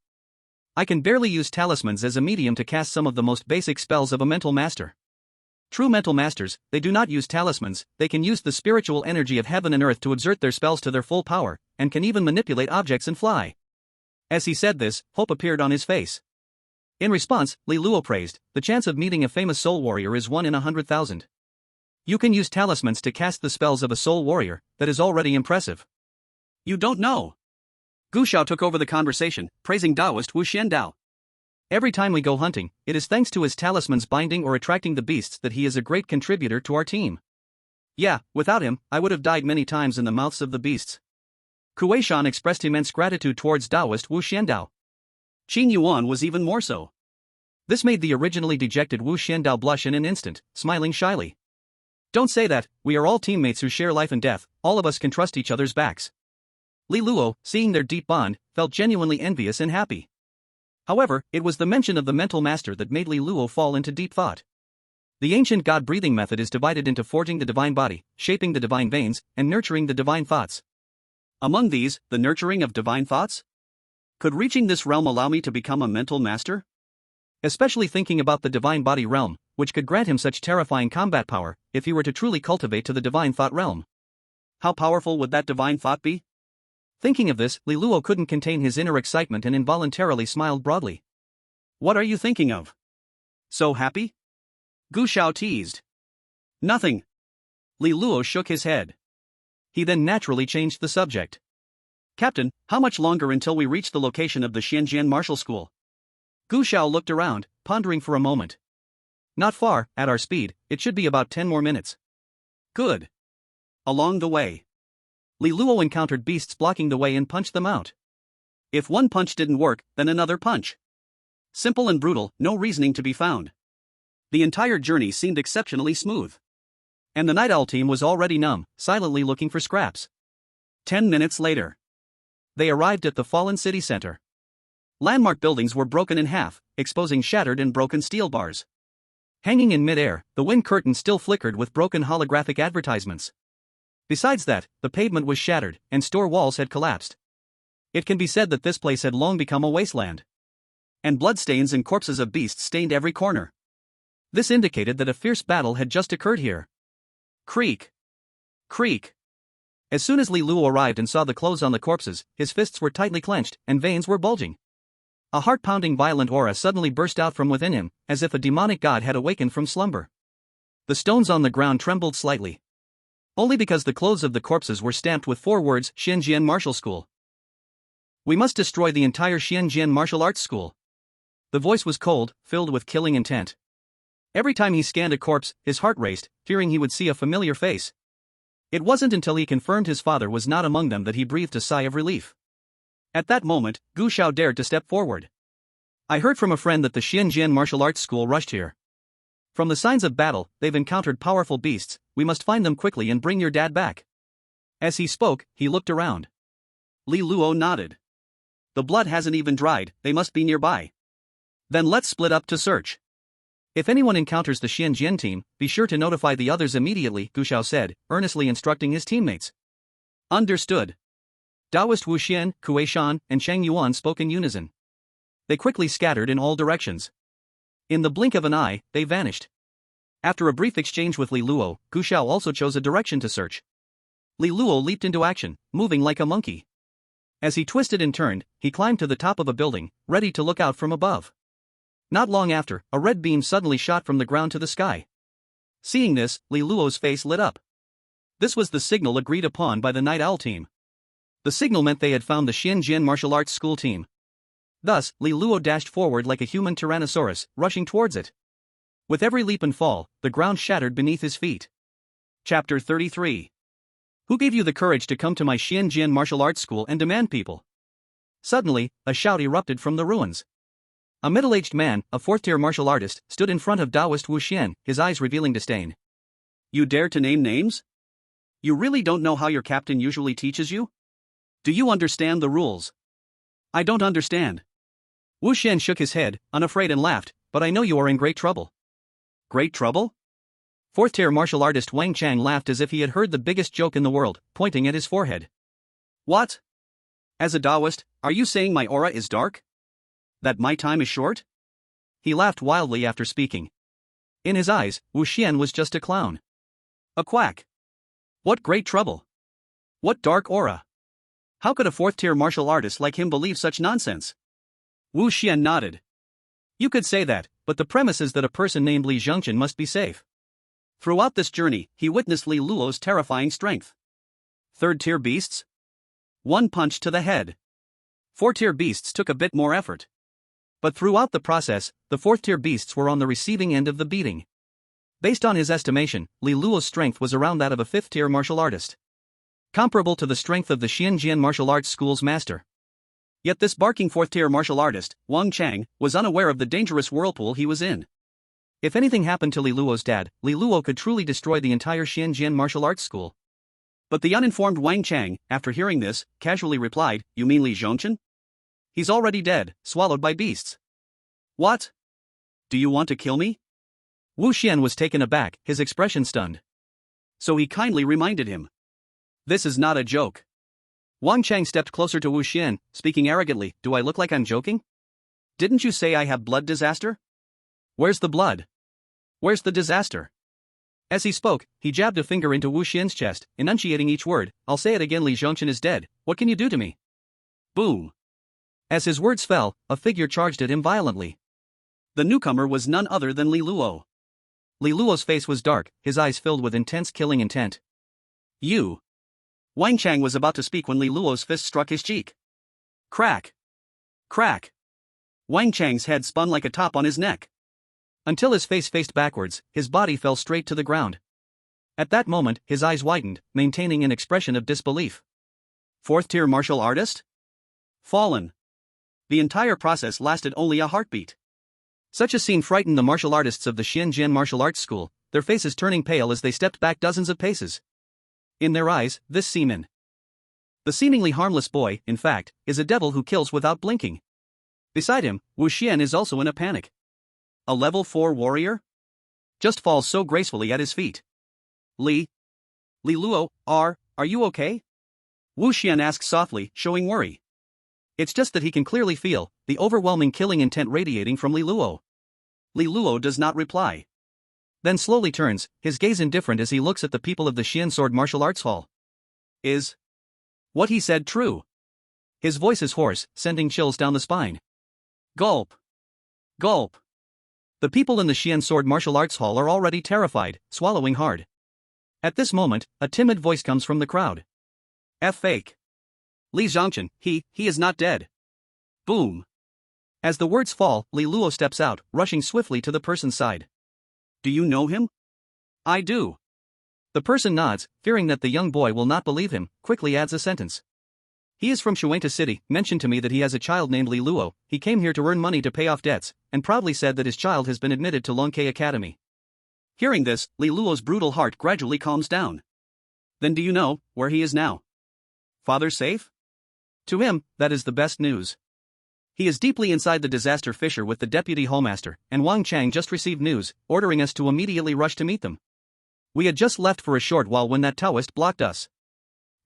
[SPEAKER 1] I can barely use talismans as a medium to cast some of the most basic spells of a mental master. True mental masters, they do not use talismans, they can use the spiritual energy of heaven and earth to exert their spells to their full power, and can even manipulate objects and fly. As he said this, hope appeared on his face. In response, Li Luo praised, the chance of meeting a famous soul warrior is 1 in 100,000. You can use talismans to cast the spells of a soul warrior, that is already impressive.
[SPEAKER 2] You don't know. Gu Xiao took over the conversation, praising Taoist Wu Xiandao.
[SPEAKER 1] Every time we go hunting, it is thanks to his talismans binding or attracting the beasts that he is a great contributor to our team. Yeah, without him, I would have died many times in the mouths of the beasts. Kuei Shan expressed immense gratitude towards Taoist Wu Xiandao.
[SPEAKER 2] Qing Yuan was even more so.
[SPEAKER 1] This made the originally dejected Wu Xiandao blush in an instant, smiling shyly. Don't say that, we are all teammates who share life and death, all of us can trust each other's backs. Li Luo, seeing their deep bond, felt genuinely envious and happy. However, it was the mention of the mental master that made Li Luo fall into deep thought. The ancient God-breathing method is divided into forging the divine body, shaping the divine veins, and nurturing the divine thoughts.
[SPEAKER 2] Among these, the nurturing of divine thoughts? Could reaching this realm allow me to become a mental master?
[SPEAKER 1] Especially thinking about the divine body realm, which could grant him such terrifying combat power, if he were to truly cultivate to the divine thought realm.
[SPEAKER 2] How powerful would that divine thought be?
[SPEAKER 1] Thinking of this, Li Luo couldn't contain his inner excitement and involuntarily smiled broadly.
[SPEAKER 2] What are you thinking of? So happy? Gu Xiao teased. Nothing. Li Luo shook his head.
[SPEAKER 1] He then naturally changed the subject.
[SPEAKER 2] Captain, how much longer until we reach the location of the Xianjian Martial School? Gu Xiao looked around, pondering for a moment. Not far, at our speed, it should be about 10 more minutes. Good. Along the way, Li Luo encountered beasts blocking the way and punched them out. If one punch didn't work, then another punch. Simple and brutal, no reasoning to be found. The entire journey seemed exceptionally smooth. And the Night Owl team was already numb, silently looking for scraps. 10 minutes later, they arrived at the fallen city center. Landmark buildings were broken in half, exposing shattered and broken steel bars. Hanging in mid-air, the wind curtain still flickered with broken holographic advertisements. Besides that, the pavement was shattered, and store walls had collapsed. It can be said that this place had long become a wasteland. And bloodstains and corpses of beasts stained every corner. This indicated that a fierce battle had just occurred here. Creak. Creak. As soon as Li Luo arrived and saw the clothes on the corpses, his fists were tightly clenched, and veins were bulging. A heart-pounding violent aura suddenly burst out from within him, as if a demonic god had awakened from slumber. The stones on the ground trembled slightly. Only because the clothes of the corpses were stamped with 4 words: Xianjian Martial School. We must destroy the entire Xianjian Martial Arts School. The voice was cold, filled with killing intent. Every time he scanned a corpse, his heart raced, fearing he would see a familiar face. It wasn't until he confirmed his father was not among them that he breathed a sigh of relief. At that moment, Gu Xiao dared to step forward. I heard from a friend that the Xianjian Martial Arts School rushed here. From the signs of battle, they've encountered powerful beasts. We must find them quickly and bring your dad back. As he spoke, he looked around. Li Luo nodded. The blood hasn't even dried, they must be nearby. Then let's split up to search. If anyone encounters the Xianjian team, be sure to notify the others immediately, Gu Xiao said, earnestly instructing his teammates. Understood. Daoist Wu Xian, Kuei Shan, and Chang Yuan spoke in unison. They quickly scattered in all directions. In the blink of an eye, they vanished. After a brief exchange with Li Luo, Gu Xiao also chose a direction to search. Li Luo leaped into action, moving like a monkey. As he twisted and turned, he climbed to the top of a building, ready to look out from above. Not long after, a red beam suddenly shot from the ground to the sky. Seeing this, Li Luo's face lit up. This was the signal agreed upon by the Night Owl team. The signal meant they had found the Xianjian Martial Arts School team. Thus, Li Luo dashed forward like a human tyrannosaurus, rushing towards it. With every leap and fall, the ground shattered beneath his feet. Chapter 33. Who gave you the courage to come to my Xianjian Martial Arts School and demand people? Suddenly, a shout erupted from the ruins. A middle-aged man, a 4th-tier martial artist, stood in front of Daoist Wu Xian, his eyes revealing disdain. You dare to name names? You really don't know how your captain usually teaches you? Do you understand the rules? I don't understand. Wu Xian shook his head, unafraid, and laughed, but I know you are in great trouble. Great trouble? 4th-tier martial artist Wang Chang laughed as if he had heard the biggest joke in the world, pointing at his forehead. What? As a Daoist, are you saying my aura is dark? That my time is short? He laughed wildly after speaking. In his eyes, Wu Xian was just a clown. A quack. What great trouble? What dark aura? How could a 4th-tier martial artist like him believe such nonsense? Wu Xian nodded. You could say that, but the premise is that a person named Li Zhengchen must be safe. Throughout this journey, he witnessed Li Luo's terrifying strength. 3rd-tier beasts? One punch to the head. 4th-tier beasts took a bit more effort. But throughout the process, the 4th-tier beasts were on the receiving end of the beating. Based on his estimation, Li Luo's strength was around that of a 5th-tier martial artist. Comparable to the strength of the Xianjian Martial Arts School's master. Yet this barking 4th-tier martial artist, Wang Chang, was unaware of the dangerous whirlpool he was in. If anything happened to Li Luo's dad, Li Luo could truly destroy the entire Xianjian Martial Arts School. But the uninformed Wang Chang, after hearing this, casually replied, You mean Li Zhengchen? He's already dead, swallowed by beasts. What? Do you want to kill me? Wu Xian was taken aback, his expression stunned. So he kindly reminded him. This is not a joke. Wang Chang stepped closer to Wu Xian, speaking arrogantly, Do I look like I'm joking? Didn't you say I have blood disaster? Where's the blood? Where's the disaster? As he spoke, he jabbed a finger into Wu Xian's chest, enunciating each word, I'll say it again, Li Zhengchen is dead, what can you do to me? Boom. As his words fell, a figure charged at him violently. The newcomer was none other than Li Luo. Li Luo's face was dark, his eyes filled with intense killing intent. You. Wang Chang was about to speak when Li Luo's fist struck his cheek. Crack. Crack. Wang Chang's head spun like a top on his neck.
[SPEAKER 1] Until his face faced backwards, his body fell straight to the ground. At that moment, his eyes widened, maintaining an expression of disbelief.
[SPEAKER 2] Fourth-tier martial artist? Fallen. The entire process lasted only a heartbeat.
[SPEAKER 1] Such a scene frightened the martial artists of the Xianjian martial arts school, their faces turning pale as they stepped back dozens of paces. In their eyes, this seaman, the seemingly harmless boy, in fact, is a devil who kills without blinking. Beside him, Wu Xian is also in a panic.
[SPEAKER 2] A level 4 warrior?
[SPEAKER 1] Just falls so gracefully at his feet.
[SPEAKER 2] Li Luo, are you okay? Wu Xian asks softly, showing worry.
[SPEAKER 1] It's just that he can clearly feel the overwhelming killing intent radiating from Li Luo.
[SPEAKER 2] Li Luo does not reply.
[SPEAKER 1] Then slowly turns, his gaze indifferent as he looks at the people of the Xian Sword Martial Arts Hall.
[SPEAKER 2] Is what he said true?
[SPEAKER 1] His voice is hoarse, sending chills down the spine.
[SPEAKER 2] Gulp. Gulp.
[SPEAKER 1] The people in the Xian Sword Martial Arts Hall are already terrified, swallowing hard. At this moment, a timid voice comes from the crowd.
[SPEAKER 2] Fake. Li Zhongchen, he is not dead. Boom.
[SPEAKER 1] As the words fall, Li Luo steps out, rushing swiftly to the person's side.
[SPEAKER 2] Do you know him?
[SPEAKER 1] I do. The person nods, fearing that the young boy will not believe him, quickly adds a sentence. He is from Shuanta City, mentioned to me that he has a child named Li Luo. He came here to earn money to pay off debts, and proudly said that his child has been admitted to Longke Academy.
[SPEAKER 2] Hearing this, Li Luo's brutal heart gradually calms down. Then do you know where he is now? Father safe?
[SPEAKER 1] To him, that is the best news. He is deeply inside the disaster fissure with the deputy hallmaster, and Wang Chang just received news, ordering us to immediately rush to meet them. We had just left for a short while when that Taoist blocked us.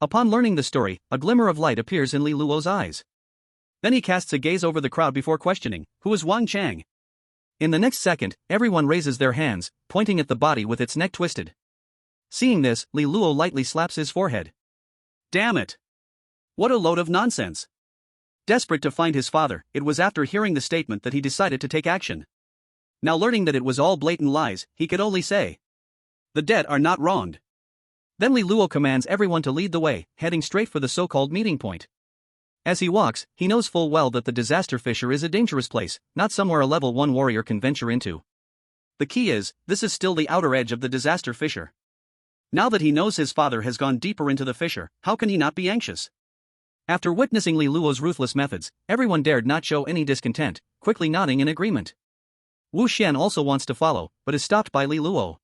[SPEAKER 1] Upon learning the story, a glimmer of light appears in Li Luo's eyes. Then he casts a gaze over the crowd before questioning, "Who is Wang Chang?" In the next second, everyone raises their hands, pointing at the body with its neck twisted. Seeing this, Li Luo lightly slaps his forehead.
[SPEAKER 2] Damn it! What a load of nonsense! Desperate to find his father, it was after hearing the statement that he decided to take action. Now learning that it was all blatant lies, he could only say, "The dead are not wronged."
[SPEAKER 1] Then Li Luo commands everyone to lead the way, heading straight for the so-called meeting point. As he walks, he knows full well that the disaster fissure is a dangerous place, not somewhere a level 1 warrior can venture into. The key is, this is still the outer edge of the disaster fissure. Now that he knows his father has gone deeper into the fissure, how can he not be anxious? After witnessing Li Luo's ruthless methods, everyone dared not show any discontent, quickly nodding in agreement. Wu Xian also wants to follow, but is stopped by Li Luo.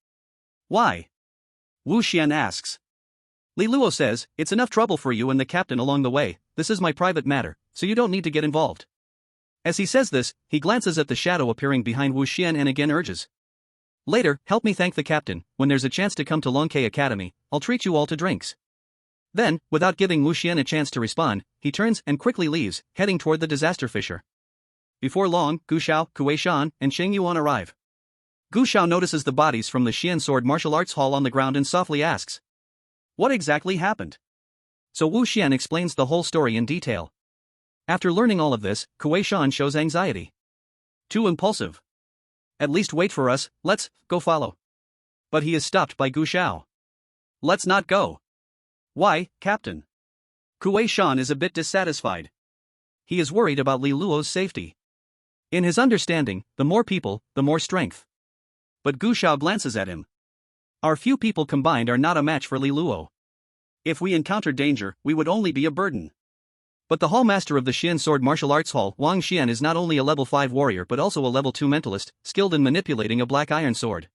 [SPEAKER 2] Why? Wu Xian asks.
[SPEAKER 1] Li Luo says, "It's enough trouble for you and the captain along the way, this is my private matter, so you don't need to get involved." As he says this, he glances at the shadow appearing behind Wu Xian and again urges. "Later, help me thank the captain, when there's a chance to come to Longke Academy, I'll treat you all to drinks." Then, without giving Wu Xian a chance to respond, he turns and quickly leaves, heading toward the disaster fissure. Before long, Gu Xiao, Kuei Shan, and Sheng Yuan arrive. Gu Xiao notices the bodies from the Xian Sword Martial Arts Hall on the ground and softly asks,
[SPEAKER 2] "What exactly happened?"
[SPEAKER 1] So Wu Xian explains the whole story in detail. After learning all of this, Kuei Shan shows anxiety.
[SPEAKER 2] Too impulsive.
[SPEAKER 1] At least wait for us, let's go follow. But he is stopped by Gu Xiao.
[SPEAKER 2] Let's not go. Why, Captain? Kuei Shan is a bit dissatisfied.
[SPEAKER 1] He is worried about Li Luo's safety. In his understanding, the more people, the more strength.
[SPEAKER 2] But Gu Xiao glances at him.
[SPEAKER 1] Our few people combined are not a match for Li Luo.
[SPEAKER 2] If we encounter danger, we would only be a burden.
[SPEAKER 1] But the hallmaster of the Xian Sword Martial Arts Hall, Wang Xian, is not only a level 5 warrior but also a level 2 mentalist, skilled in manipulating a black iron sword.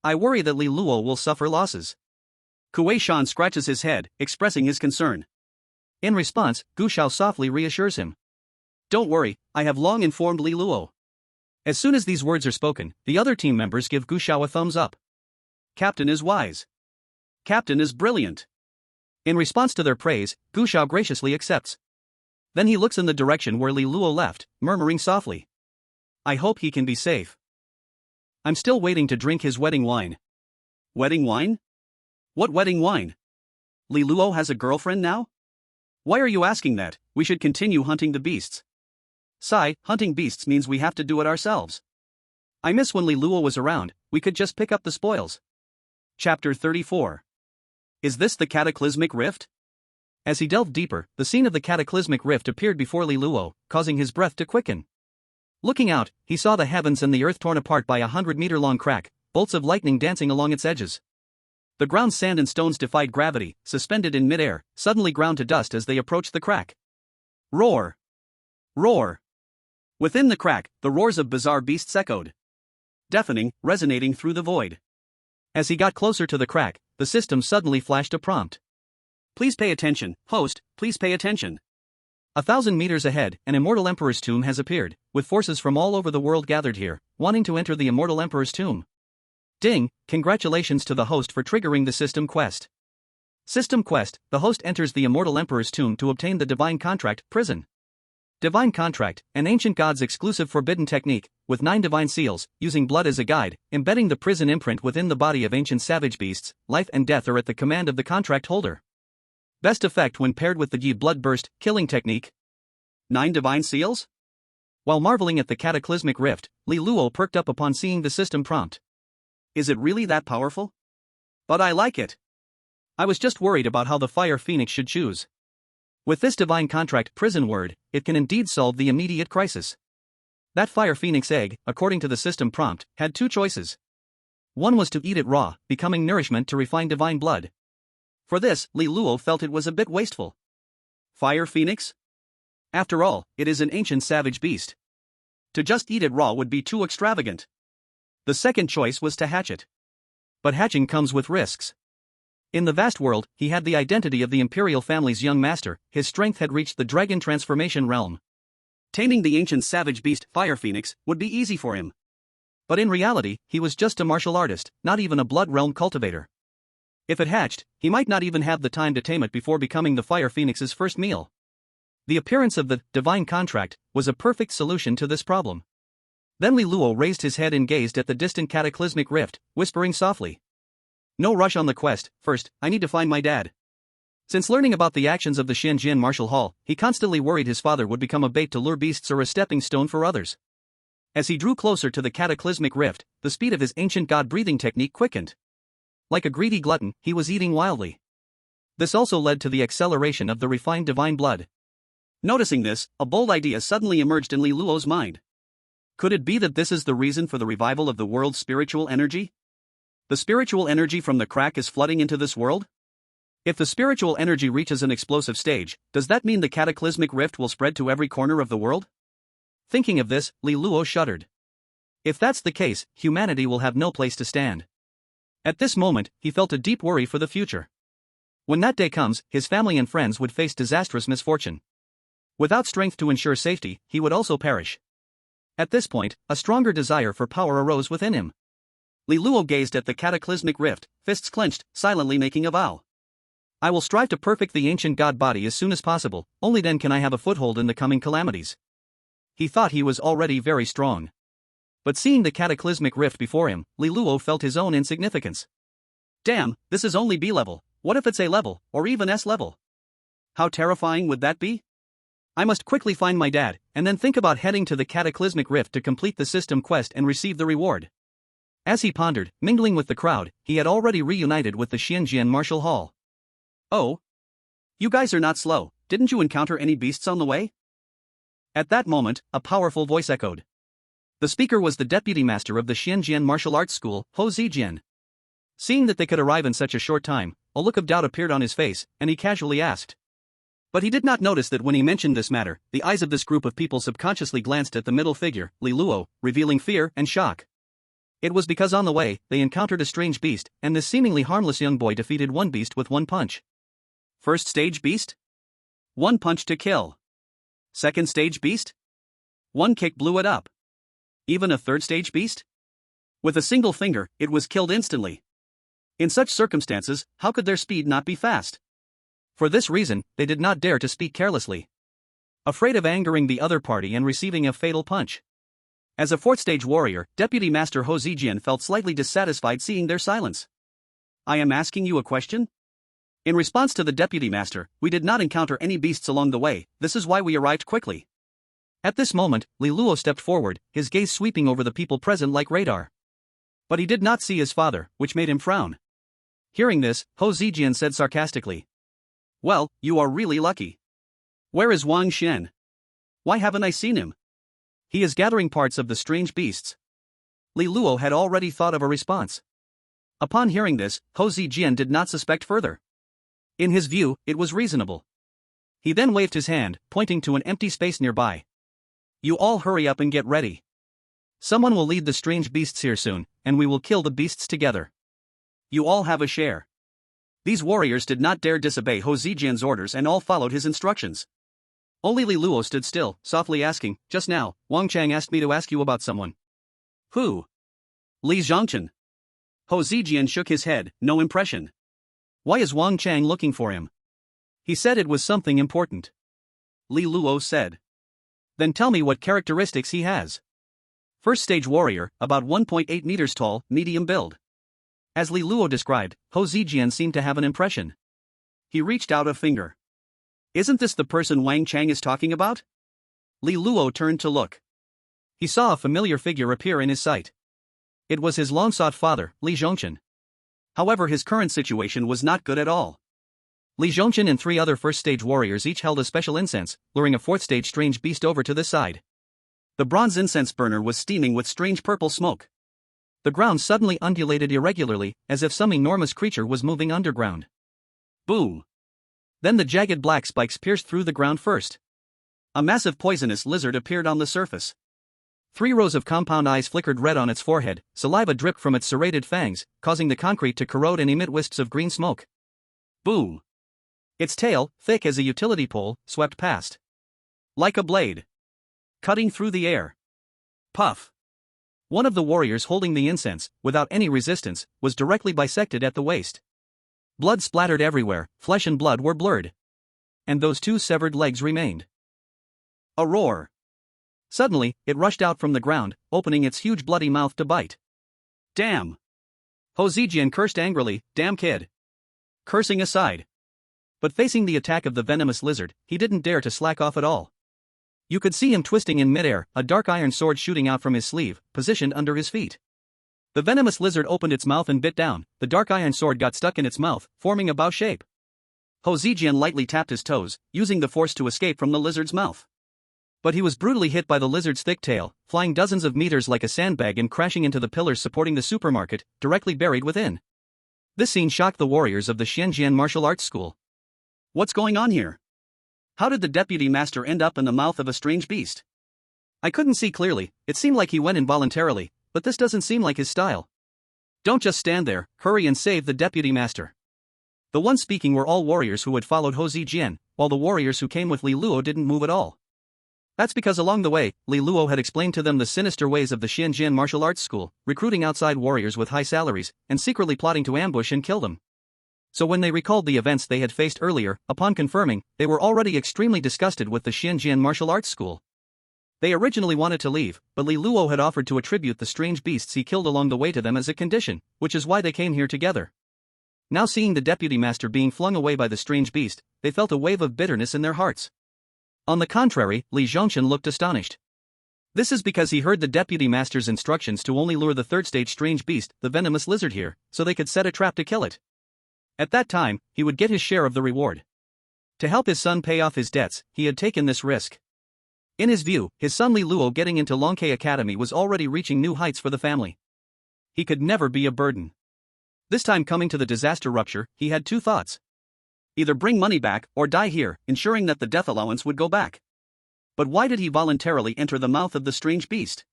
[SPEAKER 1] I worry that Li Luo will suffer losses.
[SPEAKER 2] Kuei Shan scratches his head, expressing his concern.
[SPEAKER 1] In response, Gu Xiao softly reassures him.
[SPEAKER 2] Don't worry, I have long informed Li Luo.
[SPEAKER 1] As soon as these words are spoken, the other team members give Gu Xiao a thumbs up.
[SPEAKER 2] Captain is wise. Captain is brilliant.
[SPEAKER 1] In response to their praise, Gu Xiao graciously accepts. Then he looks in the direction where Li Luo left, murmuring softly. I hope he can be safe. I'm still waiting to drink his wedding wine.
[SPEAKER 2] Wedding wine? What wedding wine? Li Luo has a girlfriend now? Why are you asking that? We should continue hunting the beasts.
[SPEAKER 1] Sigh, hunting beasts means we have to do it ourselves. I miss when Li Luo was around, we could just pick up the spoils.
[SPEAKER 2] Chapter 34. Is this the cataclysmic rift?
[SPEAKER 1] As he delved deeper, the scene of the cataclysmic rift appeared before Li Luo, causing his breath to quicken. Looking out, he saw the heavens and the earth torn apart by a 100-meter-long crack, bolts of lightning dancing along its edges. The ground's sand and stones defied gravity, suspended in midair, suddenly ground to dust as they approached the crack. Roar! Roar! Within the crack, the roars of bizarre beasts echoed. Deafening, resonating through the void. As he got closer to the crack, the system suddenly flashed a prompt. Please pay attention, host, please pay attention. 1,000 meters ahead, an immortal emperor's tomb has appeared, with forces from all over the world gathered here, wanting to enter the immortal emperor's tomb. Ding, congratulations to the host for triggering the system quest. System quest, the host enters the immortal emperor's tomb to obtain the divine contract, prison. Divine contract, an ancient god's exclusive forbidden technique, with 9 divine seals, using blood as a guide, embedding the prison imprint within the body of ancient savage beasts. Life and death are at the command of the contract holder. Best effect when paired with the Yi blood burst, killing technique. 9 divine seals? While marveling at the cataclysmic rift, Li Luo perked up upon seeing the system prompt. Is it really that powerful? But I like it. I was just worried about how the Fire Phoenix should choose. With this divine contract prison word, it can indeed solve the immediate crisis. That Fire Phoenix egg, according to the system prompt, had 2 choices. One was to eat it raw, becoming nourishment to refine divine blood. For this, Li Luo felt it was a bit wasteful. Fire Phoenix? After all, it is an ancient savage beast. To just eat it raw would be too extravagant. The second choice was to hatch it. But hatching comes with risks. In the vast world, he had the identity of the imperial family's young master, his strength had reached the dragon transformation realm. Taming the ancient savage beast, Fire Phoenix, would be easy for him. But in reality, he was just a martial artist, not even a blood realm cultivator. If it hatched, he might not even have the time to tame it before becoming the Fire Phoenix's first meal. The appearance of the divine contract was a perfect solution to this problem. Then Li Luo raised his head and gazed at the distant cataclysmic rift, whispering softly. No rush on the quest, first, I need to find my dad. Since learning about the actions of the Xianjian Martial Hall, he constantly worried his father would become a bait to lure beasts or a stepping stone for others. As he drew closer to the cataclysmic rift, the speed of his ancient god breathing technique quickened. Like a greedy glutton, he was eating wildly. This also led to the acceleration of the refined divine blood. Noticing this, a bold idea suddenly emerged in Li Luo's mind. Could it be that this is the reason for the revival of the world's spiritual energy? The spiritual energy from the crack is flooding into this world? If the spiritual energy reaches an explosive stage, does that mean the cataclysmic rift will spread to every corner of the world? Thinking of this, Li Luo shuddered. If that's the case, humanity will have no place to stand. At this moment, he felt a deep worry for the future. When that day comes, his family and friends would face disastrous misfortune. Without strength to ensure safety, he would also perish. At this point, a stronger desire for power arose within him. Li Luo gazed at the cataclysmic rift, fists clenched, silently making a vow. I will strive to perfect the ancient god body as soon as possible, only then can I have a foothold in the coming calamities. He thought he was already very strong. But seeing the cataclysmic rift before him, Li Luo felt his own insignificance. Damn, this is only B level, what if it's A level, or even S level? How terrifying would that be? I must quickly find my dad, and then think about heading to the cataclysmic rift to complete the system quest and receive the reward. As he pondered, mingling with the crowd, he had already reunited with the Xianjian Martial Hall. Oh? You guys are not slow, didn't you encounter any beasts on the way? At that moment, a powerful voice echoed. The speaker was the deputy master of the Xianjian Martial Arts School, Ho Zijian. Seeing that they could arrive in such a short time, a look of doubt appeared on his face, and he casually asked. But he did not notice that when he mentioned this matter, the eyes of this group of people subconsciously glanced at the middle figure, Li Luo, revealing fear and shock. It was because on the way, they encountered a strange beast, and this seemingly harmless young boy defeated one beast with one punch. First stage beast? One punch to kill. Second stage beast? One kick blew it up. Even a third stage beast? With a single finger, it was killed instantly. In such circumstances, how could their speed not be fast? For this reason, they did not dare to speak carelessly. Afraid of angering the other party and receiving a fatal punch. As a fourth-stage warrior, Deputy Master Ho Zijian felt slightly dissatisfied seeing their silence. I am asking you a question? In response to the Deputy Master, we did not encounter any beasts along the way, this is why we arrived quickly. At this moment, Li Luo stepped forward, his gaze sweeping over the people present like radar. But he did not see his father, which made him frown. Hearing this, Ho Zijian said sarcastically. Well, you are really lucky. Where is Wang Shen? Why haven't I seen him?
[SPEAKER 2] He is gathering parts of the strange beasts. Li Luo had already thought of a response. Upon hearing this, Ho Zijian did not suspect further. In his view, it was reasonable. He then waved his hand, pointing to an empty space nearby. You all hurry up and get ready. Someone will lead the strange beasts here soon, and we will kill the beasts together. You all have a share. These warriors did not dare disobey Ho Zijian's orders and all followed his instructions. Only Li Luo stood still, softly asking, just now, Wang Chang asked me to ask you about someone. Who? Li Zhongchen. Ho Zijian shook his head, no impression. Why is Wang Chang looking for him? He said it was something important. Li Luo said. Then tell me what characteristics he has. First stage warrior, about 1.8 meters tall, medium build. As Li Luo described, Ho Zijian seemed to have an impression. He reached out a finger. Isn't this the person Wang Chang is talking about? Li Luo turned to look. He saw a familiar figure appear in his sight. It was his long-sought father, Li Zhongchen. However, his current situation was not good at all. Li Zhongchen and 3 other first-stage warriors each held a special incense, luring a fourth-stage strange beast over to this side. The bronze incense burner was steaming with strange purple smoke. The ground suddenly undulated irregularly, as if some enormous creature was moving underground. Boom! Then the jagged black spikes pierced through the ground first. A massive poisonous lizard appeared on the surface. 3 rows of compound eyes flickered red on its forehead, saliva dripped from its serrated fangs, causing the concrete to corrode and emit wisps of green smoke. Boom! Its tail, thick as a utility pole, swept past. Like a blade. Cutting through the air. Puff! One of the warriors holding the incense, without any resistance, was directly bisected at the waist. Blood splattered everywhere, flesh and blood were blurred. And those 2 severed legs remained. A roar. Suddenly, it rushed out from the ground, opening its huge bloody mouth to bite. Damn! Ho Zijian cursed angrily, damn kid. Cursing aside. But facing the attack of the venomous lizard, he didn't dare to slack off at all. You could see him twisting in midair, a dark iron sword shooting out from his sleeve, positioned under his feet. The venomous lizard opened its mouth and bit down, the dark iron sword got stuck in its mouth, forming a bow shape. Ho Zijian lightly tapped his toes, using the force to escape from the lizard's mouth. But he was brutally hit by the lizard's thick tail, flying dozens of meters like a sandbag and crashing into the pillars supporting the supermarket, directly buried within. This scene shocked the warriors of the Xianjian martial arts school. What's going on here? How did the deputy master end up in the mouth of a strange beast? I couldn't see clearly, it seemed like he went involuntarily, but this doesn't seem like his style. Don't just stand there, hurry and save the deputy master. The ones speaking were all warriors who had followed Ho Zijian, while the warriors who came with Li Luo didn't move at all. That's because along the way, Li Luo had explained to them the sinister ways of the Xianjian martial arts school, recruiting outside warriors with high salaries, and secretly plotting to ambush and kill them. So when they recalled the events they had faced earlier, upon confirming, they were already extremely disgusted with the Xianjian martial arts school. They originally wanted to leave, but Li Luo had offered to attribute the strange beasts he killed along the way to them as a condition, which is why they came here together. Now seeing the deputy master being flung away by the strange beast, they felt a wave of bitterness in their hearts. On the contrary, Li Zhongchen looked astonished. This is because he heard the deputy master's instructions to only lure the 3rd stage strange beast, the venomous lizard here, so they could set a trap to kill it. At that time, he would get his share of the reward. To help his son pay off his debts, he had taken this risk. In his view, his son Li Luo getting into Longke Academy was already reaching new heights for the family. He could never be a burden. This time coming to the disaster rupture, he had 2 thoughts. Either bring money back, or die here, ensuring that the death allowance would go back. But why did he voluntarily enter the mouth of the strange beast?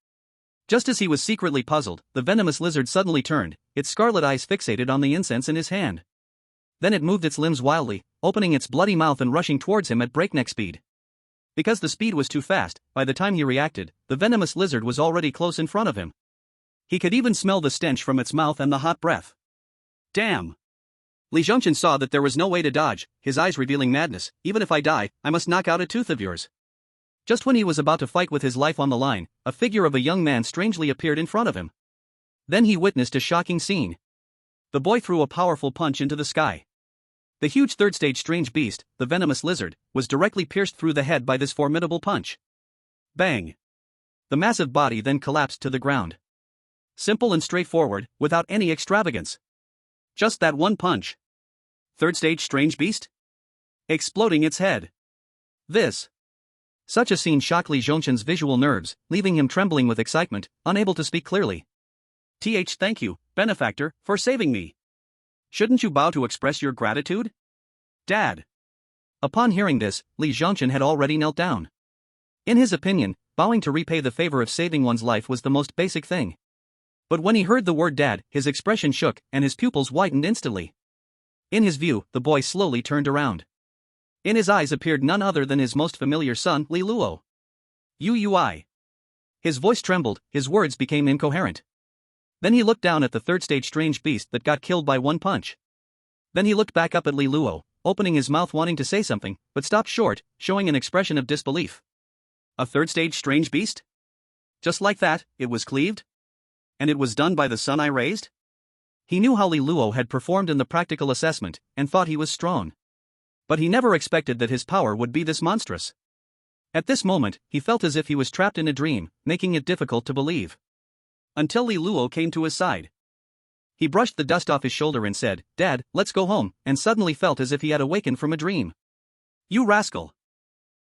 [SPEAKER 2] Just as he was secretly puzzled, the venomous lizard suddenly turned, its scarlet eyes fixated on the incense in his hand. Then it moved its limbs wildly, opening its bloody mouth and rushing towards him at breakneck speed. Because the speed was too fast, by the time he reacted, the venomous lizard was already close in front of him. He could even smell the stench from its mouth and the hot breath. Damn! Li Zhongchen saw that there was no way to dodge, his eyes revealing madness. Even if I die, I must knock out a tooth of yours. Just when he was about to fight with his life on the line, a figure of a young man strangely appeared in front of him. Then he witnessed a shocking scene. The boy threw a powerful punch into the sky. The huge 3rd stage strange beast, the venomous lizard, was directly pierced through the head by this formidable punch. Bang! The massive body then collapsed to the ground. Simple and straightforward, without any extravagance. Just that one punch. 3rd stage strange beast? Exploding its head. This.
[SPEAKER 1] Such a scene shocked Li Zhongchen's visual nerves, leaving him trembling with excitement, unable to speak clearly.
[SPEAKER 2] Thank you, benefactor, for saving me. Shouldn't you bow to express your gratitude? Dad.
[SPEAKER 1] Upon hearing this, Li Zhongchen had already knelt down. In his opinion, bowing to repay the favor of saving one's life was the most basic thing. But when he heard the word dad, his expression shook, and his pupils widened instantly. In his view, the boy slowly turned around. In his eyes appeared none other than his most familiar son, Li Luo. Ui. His voice trembled, his words became incoherent. Then he looked down at the third stage strange beast that got killed by one punch. Then he looked back up at Li Luo, opening his mouth wanting to say something, but stopped short, showing an expression of disbelief.
[SPEAKER 2] A third stage strange beast? Just like that, it was cleaved? And it was done by the son I raised?
[SPEAKER 1] He knew how Li Luo had performed in the practical assessment, and thought he was strong. But he never expected that his power would be this monstrous. At this moment, he felt as if he was trapped in a dream, making it difficult to believe.
[SPEAKER 2] Until Li Luo came to his side.
[SPEAKER 1] He brushed the dust off his shoulder and said, "Dad, let's go home," and suddenly felt as if he had awakened from a dream.
[SPEAKER 2] You rascal!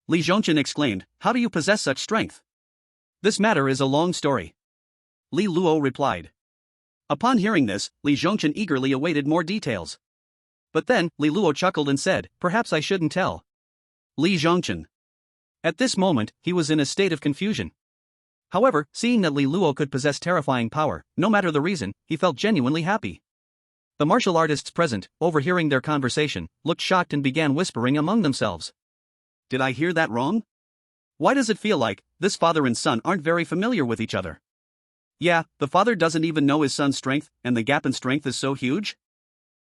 [SPEAKER 2] Li Zhongchen exclaimed, how do you possess such strength?
[SPEAKER 1] This matter is a long story.
[SPEAKER 2] Li Luo replied. Upon hearing this, Li Zhongchen eagerly awaited more details.
[SPEAKER 1] But then, Li Luo chuckled and said, "Perhaps I shouldn't tell."
[SPEAKER 2] Li Zhongchen.
[SPEAKER 1] At this moment, he was in a state of confusion. However, seeing that Li Luo could possess terrifying power, no matter the reason, he felt genuinely happy. The martial artists present, overhearing their conversation, looked shocked and began whispering among themselves.
[SPEAKER 2] Did I hear that wrong? Why does it feel like this father and son aren't very familiar with each other? Yeah, the father doesn't even know his son's strength, and the gap in strength is so huge?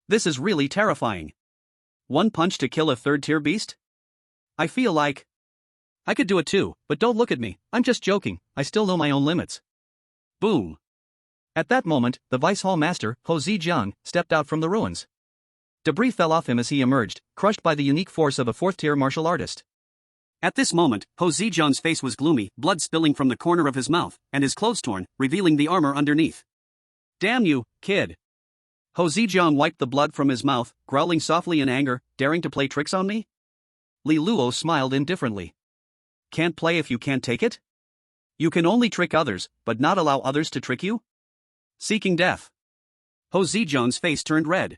[SPEAKER 2] This is really terrifying. One punch to kill a third-tier beast? I feel like I could do it too, but don't look at me, I'm just joking, I still know my own limits. Boom.
[SPEAKER 1] At that moment, the Vice Hall Master, Ho Zijiang, stepped out from the ruins. Debris fell off him as he emerged, crushed by the unique force of a fourth-tier martial artist.
[SPEAKER 2] At this moment, Ho Zijiang's face was gloomy, blood spilling from the corner of his mouth, and his clothes torn, revealing the armor underneath. Damn you, kid! Ho Zijiang wiped the blood from his mouth, growling softly in anger, daring to play tricks on me?
[SPEAKER 1] Li Luo smiled indifferently.
[SPEAKER 2] Can't play if you can't take it? You can only trick others, but not allow others to trick you? Seeking death. Ho Zijiang's face turned red.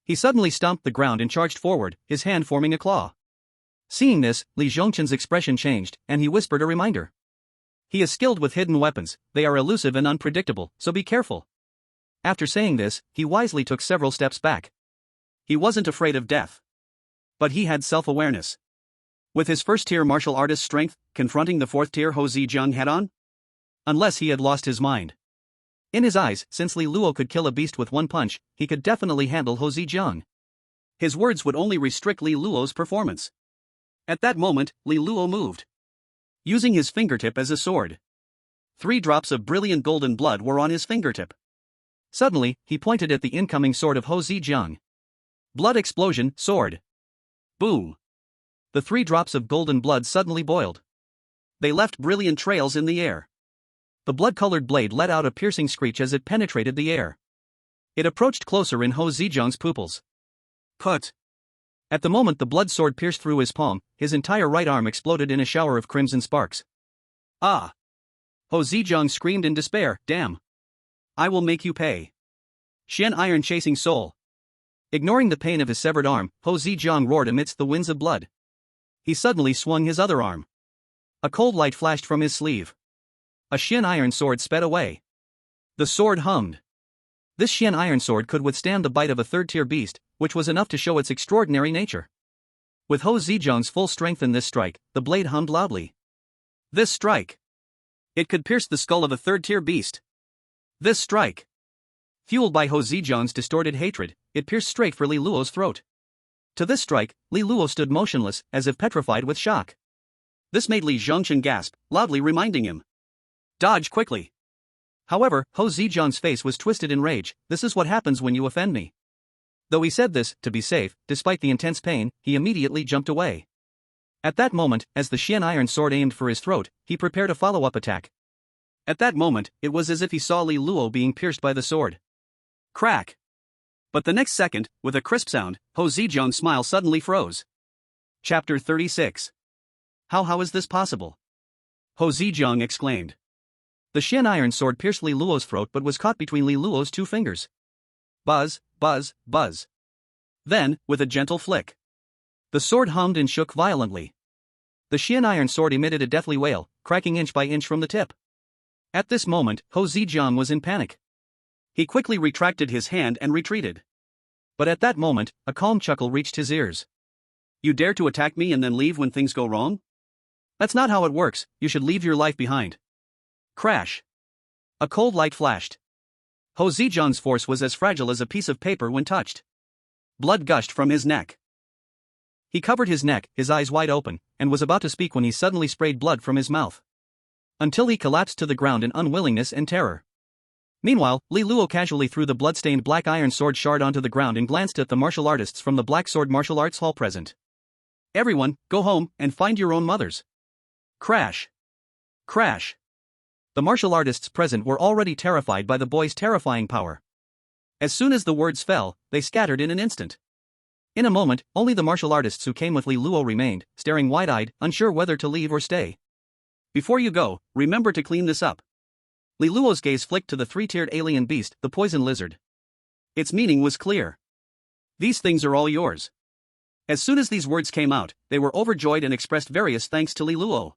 [SPEAKER 1] He suddenly stomped the ground and charged forward, his hand forming a claw. Seeing this, Li Zhongchen's expression changed, and he whispered a reminder. He is skilled with hidden weapons, they are elusive and unpredictable, so be careful. After saying this, he wisely took several steps back.
[SPEAKER 2] He wasn't afraid of death. But he had self-awareness. With his first-tier martial artist strength, confronting the fourth-tier Ho Zijiang head-on?
[SPEAKER 1] Unless he had lost his mind. In his eyes, since Li Luo could kill a beast with one punch, he could definitely handle Ho Zijiang.
[SPEAKER 2] His words would only restrict Li Luo's performance. At that moment, Li Luo moved. Using his fingertip as a sword. 3 drops of brilliant golden blood were on his fingertip.
[SPEAKER 1] Suddenly, he pointed at the incoming sword of Ho Zijiang. Blood explosion, sword.
[SPEAKER 2] Boom.
[SPEAKER 1] The 3 drops of golden blood suddenly boiled.
[SPEAKER 2] They left brilliant trails in the air.
[SPEAKER 1] The blood-colored blade let out a piercing screech as it penetrated the air. It approached closer in Ho Zijiang's pupils.
[SPEAKER 2] Put.
[SPEAKER 1] At the moment the blood sword pierced through his palm, his entire right arm exploded in a shower of crimson sparks.
[SPEAKER 2] Ah! Ho Zijiang screamed in despair, damn! I will make you pay. Shen Iron Chasing Soul.
[SPEAKER 1] Ignoring the pain of his severed arm, Ho Zijiang roared amidst the winds of blood. He suddenly swung his other arm. A cold light flashed from his sleeve. A Shen Iron sword sped away. The sword hummed. This Shen Iron sword could withstand the bite of a third-tier beast, which was enough to show its extraordinary nature. With Ho Zijiang's full strength in this strike, the blade hummed loudly.
[SPEAKER 2] This strike! It could pierce the skull of a third-tier beast. This strike!
[SPEAKER 1] Fueled by Ho Zijiang's distorted hatred, it pierced straight for Li Luo's throat. To this strike, Li Luo stood motionless, as if petrified with shock.
[SPEAKER 2] This made Li Zhongchen gasp, loudly reminding him. Dodge quickly!
[SPEAKER 1] However, Ho Zijiang's face was twisted in rage. This is what happens when you offend me. Though he said this, to be safe, despite the intense pain, he immediately jumped away. At that moment, as the Shen Iron sword aimed for his throat, he prepared a follow-up attack. At that moment, it was as if he saw Li Luo being pierced by the sword.
[SPEAKER 2] Crack! But the next second, with a crisp sound, Ho Zijiang's smile suddenly froze.
[SPEAKER 1] Chapter 36.
[SPEAKER 2] How is this possible? Ho Zijiang exclaimed. The Xian iron sword pierced Li Luo's throat but was caught between Li Luo's two fingers. Buzz, buzz, buzz. Then, with a gentle flick, the sword hummed and shook violently. The Xian iron sword emitted a deathly wail, cracking inch by inch from the tip. At this moment, Ho Zijiang was in panic. He quickly retracted his hand and retreated. But at that moment, a calm chuckle reached his ears. You dare to attack me and then leave when things go wrong? That's not how it works, you should leave your life behind. Crash. A cold light flashed. Ho Zijiang's force was as fragile as a piece of paper when touched. Blood gushed from his neck. He covered his neck, his eyes wide open, and was about to speak when he suddenly sprayed blood from his mouth. Until he collapsed to the ground in unwillingness and terror. Meanwhile, Li Luo casually threw the blood-stained black iron sword shard onto the ground and glanced at the martial artists from the Black Sword Martial Arts Hall present. Everyone, go home and find your own mothers. Crash. Crash. The martial artists present were already terrified by the boy's terrifying power. As soon as the words fell, they scattered in an instant. In a moment, only the martial artists who came with Li Luo remained, staring wide-eyed, unsure whether to leave or stay. Before you go, remember to clean this up. Li Luo's gaze flicked to the three-tiered alien beast, the poison lizard. Its meaning was clear. These things are all yours. As soon as these words came out, they were overjoyed and expressed various thanks to Li Luo.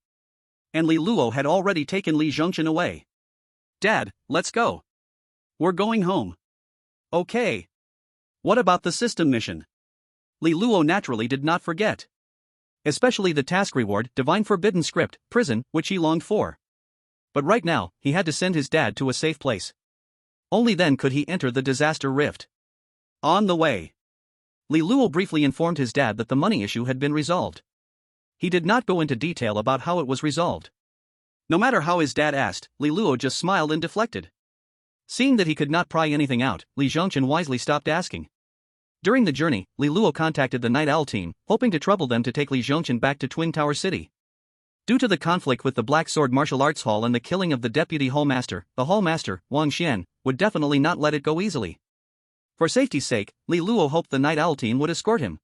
[SPEAKER 2] And Li Luo had already taken Li Zhongchen away. Dad, let's go. We're going home. Okay. What about the system mission? Li Luo naturally did not forget. Especially the task reward, Divine Forbidden Script, prison, which he longed for. But right now, he had to send his dad to a safe place. Only then could he enter the disaster rift. On the way, Li Luo briefly informed his dad that the money issue had been resolved. He did not go into detail about how it was resolved. No matter how his dad asked, Li Luo just smiled and deflected. Seeing that he could not pry anything out, Li Zhongchen wisely stopped asking. During the journey, Li Luo contacted the Night Owl team, hoping to trouble them to take Li Zhongchen back to Twin Tower City. Due to the conflict with the Black Sword Martial Arts Hall and the killing of the deputy hallmaster, the hallmaster, Wang Xian, would definitely not let it go easily. For safety's sake, Li Luo hoped the Night Owl team would escort him.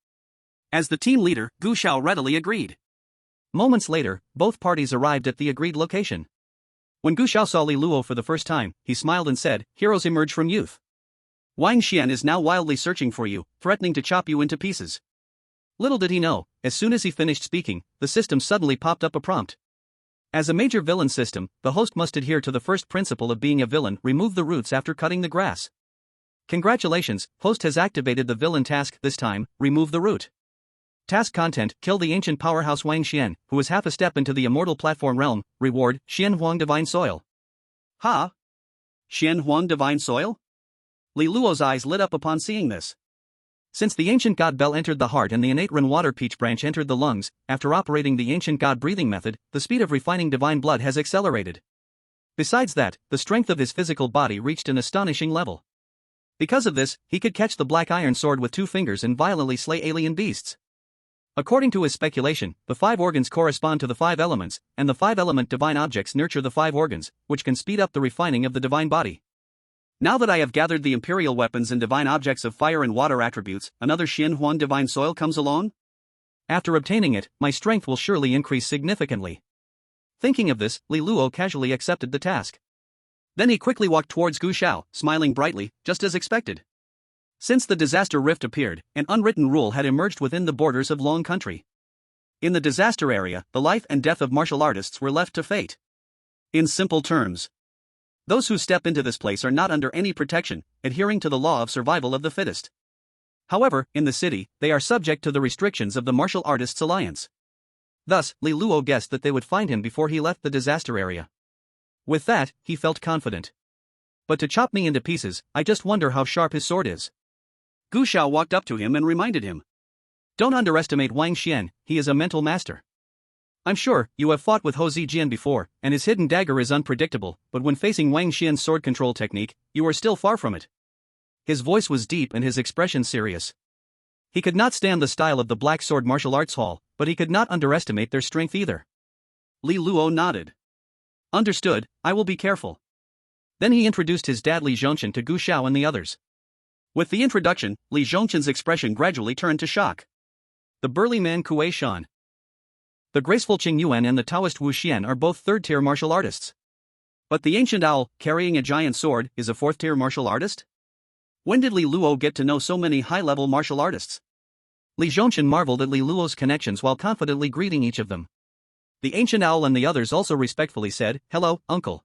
[SPEAKER 2] As the team leader, Gu Xiao readily agreed. Moments later, both parties arrived at the agreed location. When Gu Xiao saw Li Luo for the first time, he smiled and said, "Heroes emerge from youth. Wang Xian is now wildly searching for you, threatening to chop you into pieces." Little did he know, as soon as he finished speaking, the system suddenly popped up a prompt. As a major villain system, the host must adhere to the first principle of being a villain: remove the roots after cutting the grass. Congratulations, host has activated the villain task, this time, remove the root. Task content: kill the ancient powerhouse Wang Xian, who is half a step into the immortal platform realm. Reward: Xian Huang Divine Soil. Ha! Xian Huang Divine Soil? Li Luo's eyes lit up upon seeing this. Since the ancient god bell entered the heart and the innate Ren water peach branch entered the lungs, after operating the ancient god breathing method, the speed of refining divine blood has accelerated. Besides that, the strength of his physical body reached an astonishing level. Because of this, he could catch the black iron sword with 2 fingers and violently slay alien beasts. According to his speculation, the 5 organs correspond to the 5 elements, and the 5-element divine objects nurture the 5 organs, which can speed up the refining of the divine body. Now that I have gathered the imperial weapons and divine objects of fire and water attributes, another Xian Huan divine soil comes along? After obtaining it, my strength will surely increase significantly. Thinking of this, Li Luo casually accepted the task. Then he quickly walked towards Gu Xiao, smiling brightly, just as expected. Since the disaster rift appeared, an unwritten rule had emerged within the borders of Long Country. In the disaster area, the life and death of martial artists were left to fate. In simple terms, those who step into this place are not under any protection, adhering to the law of survival of the fittest. However, in the city, they are subject to the restrictions of the Martial Artists Alliance. Thus, Li Luo guessed that they would find him before he left the disaster area. With that, he felt confident. But to chop me into pieces, I just wonder how sharp his sword is. Gu Xiao walked up to him and reminded him. Don't underestimate Wang Xian, he is a mental master. I'm sure, you have fought with Ho Zijian before, and his hidden dagger is unpredictable, but when facing Wang Xian's sword control technique, you are still far from it. His voice was deep and his expression serious. He could not stand the style of the Black Sword Martial Arts Hall, but he could not underestimate their strength either. Li Luo nodded. Understood, I will be careful. Then he introduced his dad Li Zhongchen to Gu Xiao and the others. With the introduction, Li Zhongchen's expression gradually turned to shock. The burly man Kuei Shan.
[SPEAKER 1] The graceful Qing Yuan and the Taoist Wu Xian are both third-tier martial artists.
[SPEAKER 2] But the ancient owl, carrying a giant sword, is a fourth-tier martial artist? When did Li Luo get to know so many high-level martial artists?
[SPEAKER 1] Li Zhongchen marveled at Li Luo's connections while confidently greeting each of them. The ancient owl and the others also respectfully said, "Hello, uncle."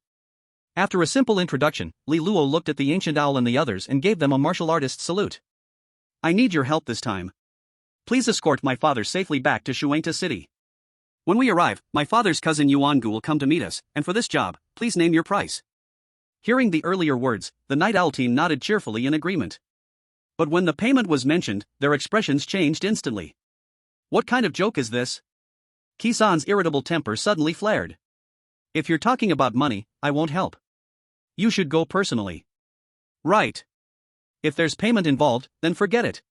[SPEAKER 1] After a simple introduction, Li Luo looked at the ancient owl and the others and gave them a martial artist salute.
[SPEAKER 2] "I need your help this time. Please escort my father safely back to Shuangta City. When we arrive, my father's cousin Yuan Gu will come to meet us, and for this job, please name your price." Hearing the earlier words, the Night Owl team nodded cheerfully in agreement. But when the payment was mentioned, their expressions changed instantly. What kind of joke is this? Kisan's irritable temper suddenly flared. "If you're talking about money, I won't help. You should go personally." "Right. If there's payment involved, then forget it."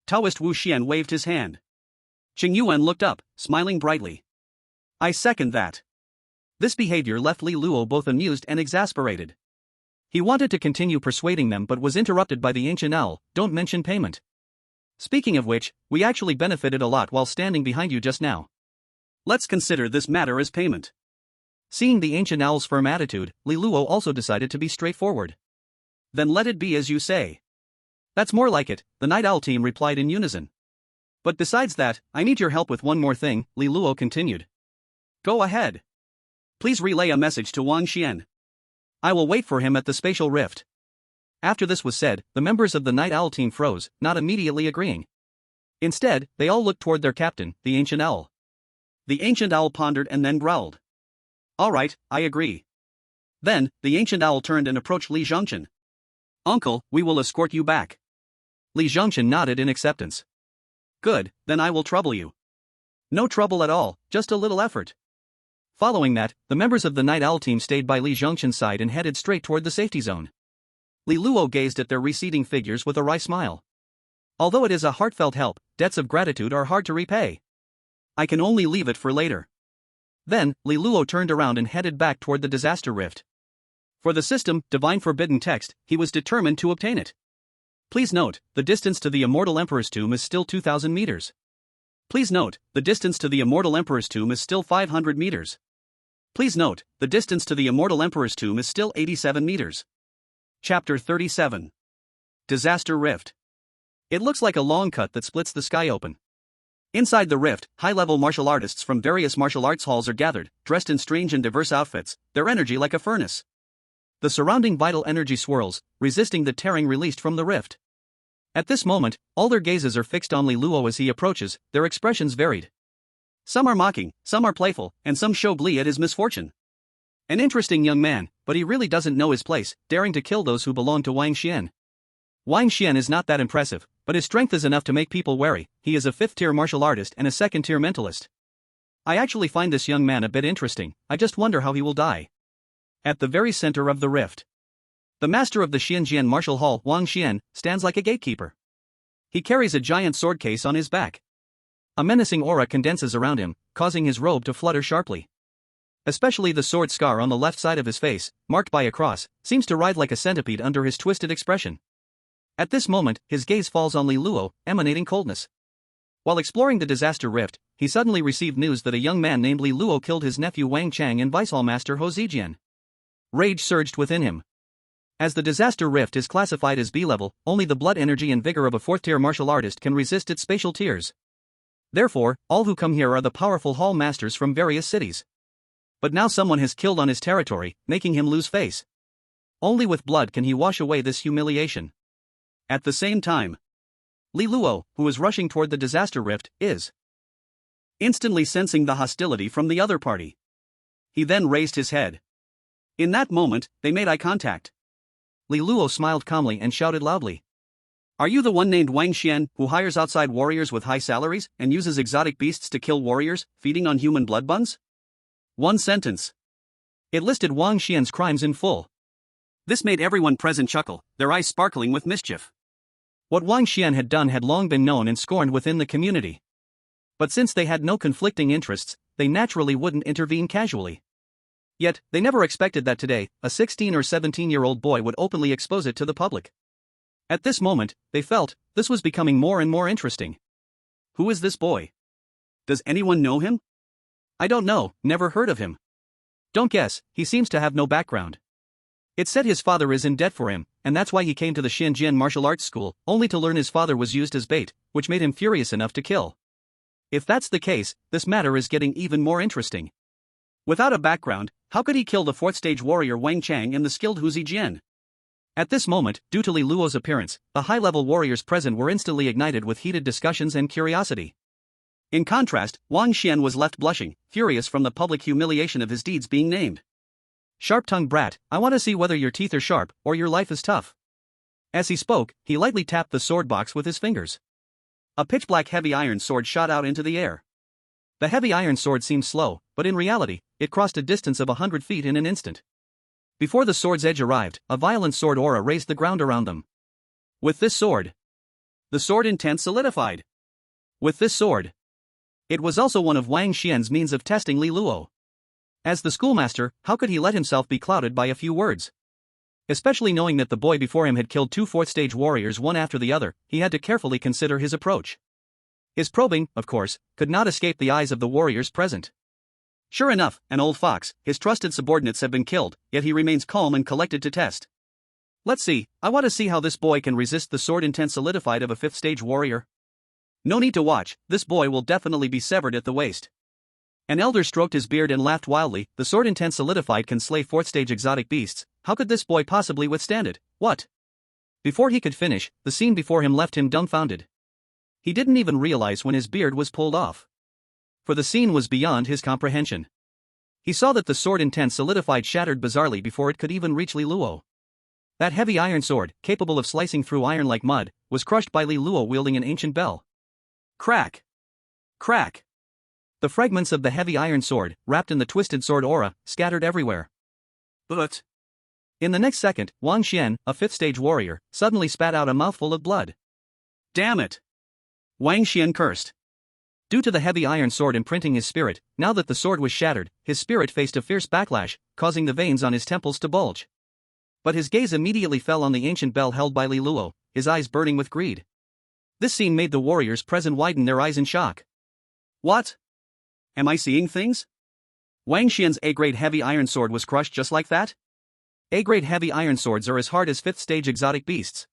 [SPEAKER 2] Taoist Wu Xian waved his hand. Qing Yuan looked up, smiling brightly. "I second that." This behavior left Li Luo both amused and exasperated. He wanted to continue persuading them but was interrupted by the ancient owl. "Don't mention payment. Speaking of which, we actually benefited a lot while standing behind you just now. Let's consider this matter as payment." Seeing the ancient owl's firm attitude, Li Luo also decided to be straightforward. "Then let it be as you say." "That's more like it," the Night Owl team replied in unison. "But besides that, I need your help with one more thing," Li Luo continued. "Go ahead. Please relay a message to Wang Xian. I will wait for him at the spatial rift." After this was said, the members of the Night Owl team froze, not immediately agreeing. Instead, they all looked toward their captain, the ancient owl. The ancient owl pondered and then growled. "All right, I agree." Then, the ancient owl turned and approached Li Zhongchen. "Uncle, we will escort you back." Li Zhongchen nodded in acceptance. "Good, then I will trouble you." "No trouble at all, just a little effort." Following that, the members of the Night Owl team stayed by Li Zhongchen's side and headed straight toward the safety zone. Li Luo gazed at their receding figures with a wry smile. Although it is a heartfelt help, debts of gratitude are hard to repay. I can only leave it for later. Then, Li Luo turned around and headed back toward the disaster rift. For the system, Divine Forbidden Text, he was determined to obtain it. Please note, the distance to the Immortal Emperor's tomb is still 2,000 meters. Please note, the distance to the Immortal Emperor's tomb is still 500 meters. Please note, the distance to the Immortal Emperor's tomb is still 87 meters. Chapter 37. Disaster Rift. It looks like a long cut that splits the sky open. Inside the rift, high-level martial artists from various martial arts halls are gathered, dressed in strange and diverse outfits, their energy like a furnace. The surrounding vital energy swirls, resisting the tearing released from the rift. At this moment, all their gazes are fixed on Li Luo as he approaches, their expressions varied. Some are mocking, some are playful, and some show glee at his misfortune. An interesting young man, but he really doesn't know his place, daring to kill those who belong to Wang Xian. Wang Xian is not that impressive, but his strength is enough to make people wary. He is a 5th-tier martial artist and a 2nd-tier mentalist. I actually find this young man a bit interesting, I just wonder how he will die. At the very center of the rift, the master of the Xianjian Martial Hall, Wang Xian, stands like a gatekeeper. He carries a giant sword case on his back. A menacing aura condenses around him, causing his robe to flutter sharply. Especially the sword scar on the left side of his face, marked by a cross, seems to writhe like a centipede under his twisted expression. At this moment, his gaze falls on Li Luo, emanating coldness. While exploring the disaster rift, he suddenly received news that a young man named Li Luo killed his nephew Wang Chang and Vice Hall Master Ho Zijian. Rage surged within him. As the disaster rift is classified as B-level, only the blood energy and vigor of a 4th-tier martial artist can resist its spatial tiers. Therefore, all who come here are the powerful hall masters from various cities. But now someone has killed on his territory, making him lose face. Only with blood can he wash away this humiliation. At the same time, Li Luo, who is rushing toward the disaster rift, is instantly sensing the hostility from the other party. He then raised his head. In that moment, they made eye contact. Li Luo smiled calmly and shouted loudly. "Are you the one named Wang Xian, who hires outside warriors with high salaries, and uses exotic beasts to kill warriors, feeding on human blood buns?" One sentence. It listed Wang Xian's crimes in full. This made everyone present chuckle, their eyes sparkling with mischief. What Wang Xian had done had long been known and scorned within the community. But since they had no conflicting interests, they naturally wouldn't intervene casually. Yet, they never expected that today, a 16 or 17-year-old boy would openly expose it to the public. At this moment, they felt, this was becoming more and more interesting. Who is this boy? Does anyone know him? I don't know, never heard of him. Don't guess, he seems to have no background. It said his father is in debt for him, and that's why he came to the Xinjiang martial arts school, only to learn his father was used as bait, which made him furious enough to kill. If that's the case, this matter is getting even more interesting. Without a background, how could he kill the 4th stage warrior Wang Chang and the skilled Hu Zijian? At this moment, due to Li Luo's appearance, the high-level warriors present were instantly ignited with heated discussions and curiosity. In contrast, Wang Xian was left blushing, furious from the public humiliation of his deeds being named. Sharp-tongued brat, I want to see whether your teeth are sharp or your life is tough. As he spoke, he lightly tapped the sword box with his fingers. A pitch-black heavy iron sword shot out into the air. The heavy iron sword seemed slow, but in reality, it crossed a distance of 100 feet in an instant. Before the sword's edge arrived, a violent sword aura raised the ground around them. With this sword, the sword intent solidified. With this sword, it was also one of Wang Xian's means of testing Li Luo. As the schoolmaster, how could he let himself be clouded by a few words? Especially knowing that the boy before him had killed 2 4th-stage warriors one after the other, he had to carefully consider his approach. His probing, of course, could not escape the eyes of the warriors present. Sure enough, an old fox, his trusted subordinates have been killed, yet he remains calm and collected to test. Let's see, I want to see how this boy can resist the sword intent solidified of a 5th-stage warrior. No need to watch, this boy will definitely be severed at the waist. An elder stroked his beard and laughed wildly, the sword intent solidified can slay 4th-stage exotic beasts, how could this boy possibly withstand it, what? Before he could finish, the scene before him left him dumbfounded. He didn't even realize when his beard was pulled off. For the scene was beyond his comprehension. He saw that the sword intent solidified shattered bizarrely before it could even reach Li Luo. That heavy iron sword, capable of slicing through iron like mud, was crushed by Li Luo wielding an ancient bell. Crack! Crack! The fragments of the heavy iron sword, wrapped in the twisted sword aura, scattered everywhere. But in the next second, Wang Xian, a 5th-stage warrior, suddenly spat out a mouthful of blood. Damn it! Wang Xian cursed. Due to the heavy iron sword imprinting his spirit, now that the sword was shattered, his spirit faced a fierce backlash, causing the veins on his temples to bulge. But his gaze immediately fell on the ancient bell held by Li Luo, his eyes burning with greed. This scene made the warriors present widen their eyes in shock. What? Am I seeing things? Wang Xian's A-grade heavy iron sword was crushed just like that? A-grade heavy iron swords are as hard as 5th-stage exotic beasts.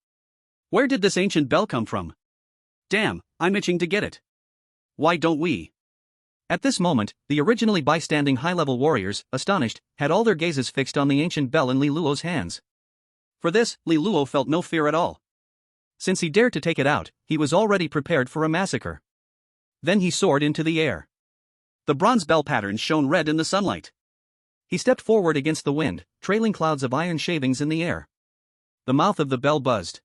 [SPEAKER 2] Where did this ancient bell come from? Damn, I'm itching to get it. Why don't we? At this moment, the originally bystanding high-level warriors, astonished, had all their gazes fixed on the ancient bell in Li Luo's hands. For this, Li Luo felt no fear at all. Since he dared to take it out, he was already prepared for a massacre. Then he soared into the air. The bronze bell patterns shone red in the sunlight. He stepped forward against the wind, trailing clouds of iron shavings in the air. The mouth of the bell buzzed.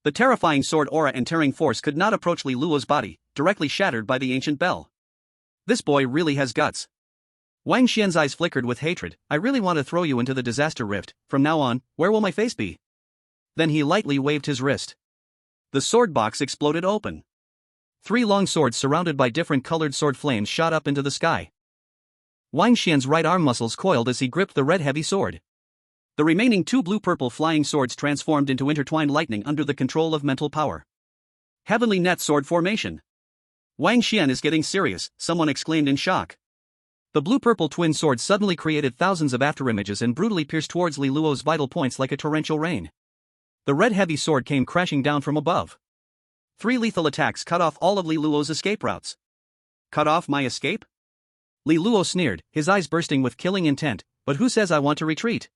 [SPEAKER 2] The terrifying sword aura and tearing force could not approach Li Luo's body, directly shattered by the ancient bell. This boy really has guts. Wang Xian's eyes flickered with hatred. I really want to throw you into the disaster rift. From now on, where will my face be? Then he lightly waved his wrist. The sword box exploded open. 3 long swords surrounded by different colored sword flames shot up into the sky. Wang Xian's right arm muscles coiled as he gripped the red heavy sword. The remaining 2 blue-purple flying swords transformed into intertwined lightning under the control of mental power. Heavenly net sword formation. Wang Xian is getting serious, someone exclaimed in shock. The blue-purple twin swords suddenly created thousands of afterimages and brutally pierced towards Li Luo's vital points like a torrential rain. The red heavy sword came crashing down from above. 3 lethal attacks cut off all of Li Luo's escape routes. Cut off my escape? Li Luo sneered, his eyes bursting with killing intent, but who says I want to retreat?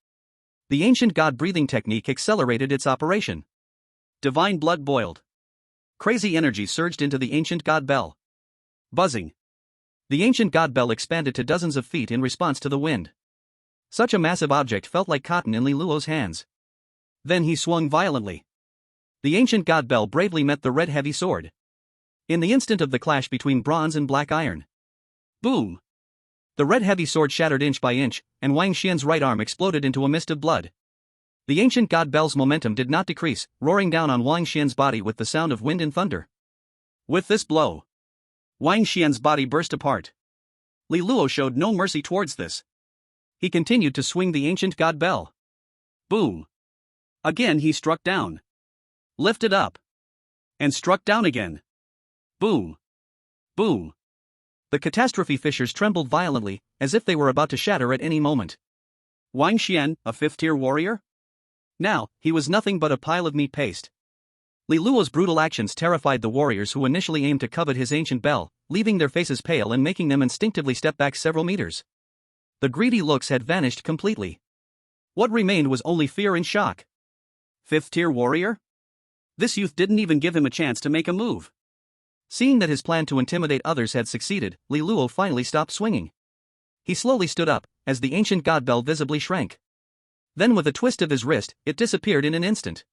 [SPEAKER 2] The ancient god breathing technique accelerated its operation. Divine blood boiled. Crazy energy surged into the ancient god bell. Buzzing. The ancient god bell expanded to dozens of feet in response to the wind. Such a massive object felt like cotton in Li Luo's hands. Then he swung violently. The ancient god bell bravely met the red heavy sword. In the instant of the clash between bronze and black iron. Boom! The red heavy sword shattered inch by inch, and Wang Xian's right arm exploded into a mist of blood. The ancient god bell's momentum did not decrease, roaring down on Wang Xian's body with the sound of wind and thunder. With this blow, Wang Xian's body burst apart. Li Luo showed no mercy towards this. He continued to swing the ancient god bell. Boom! Again he struck down. Lifted up. And struck down again. Boom! Boom!
[SPEAKER 1] The catastrophe fissures trembled violently, as if they were about to shatter at any moment.
[SPEAKER 2] Wang Xian, a fifth-tier warrior? Now, he was nothing but a pile of meat paste.
[SPEAKER 1] Li Luo's brutal actions terrified the warriors who initially aimed to covet his ancient bell, leaving their faces pale and making them instinctively step back several meters. The greedy looks had vanished completely. What remained was only fear and shock.
[SPEAKER 2] Fifth-tier warrior? This youth didn't even give him a chance to make a move.
[SPEAKER 1] Seeing that his plan to intimidate others had succeeded, Li Luo finally stopped swinging. He slowly stood up, as the ancient god bell visibly shrank. Then with a twist of his wrist, it disappeared in an instant.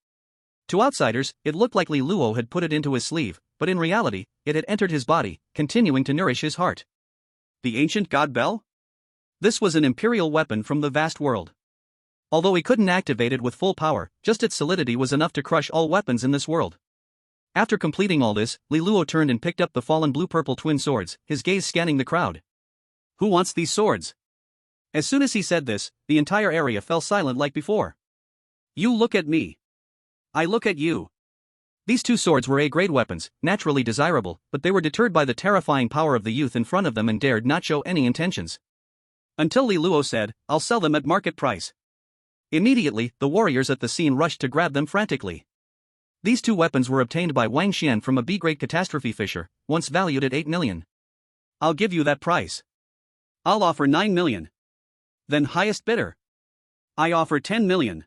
[SPEAKER 1] To outsiders, it looked like Li Luo had put it into his sleeve, but in reality, it had entered his body, continuing to nourish his heart.
[SPEAKER 2] The ancient god bell?
[SPEAKER 1] This was an imperial weapon from the vast world. Although he couldn't activate it with full power, just its solidity was enough to crush all weapons in this world. After completing all this, Li Luo turned and picked up the fallen blue-purple twin swords, his gaze scanning the crowd.
[SPEAKER 2] Who wants these swords?
[SPEAKER 1] As soon as he said this, the entire area fell silent like before.
[SPEAKER 2] You look at me. I look at you.
[SPEAKER 1] These two swords were A-grade weapons, naturally desirable, but they were deterred by the terrifying power of the youth in front of them and dared not show any intentions.
[SPEAKER 2] Until Li Luo said, "I'll sell them at market price."
[SPEAKER 1] Immediately, the warriors at the scene rushed to grab them frantically. These two weapons were obtained by Wang Xian from a B-grade catastrophe fisher, once valued at 8 million.
[SPEAKER 2] I'll give you that price. I'll offer 9 million. Then highest bidder. I offer 10 million.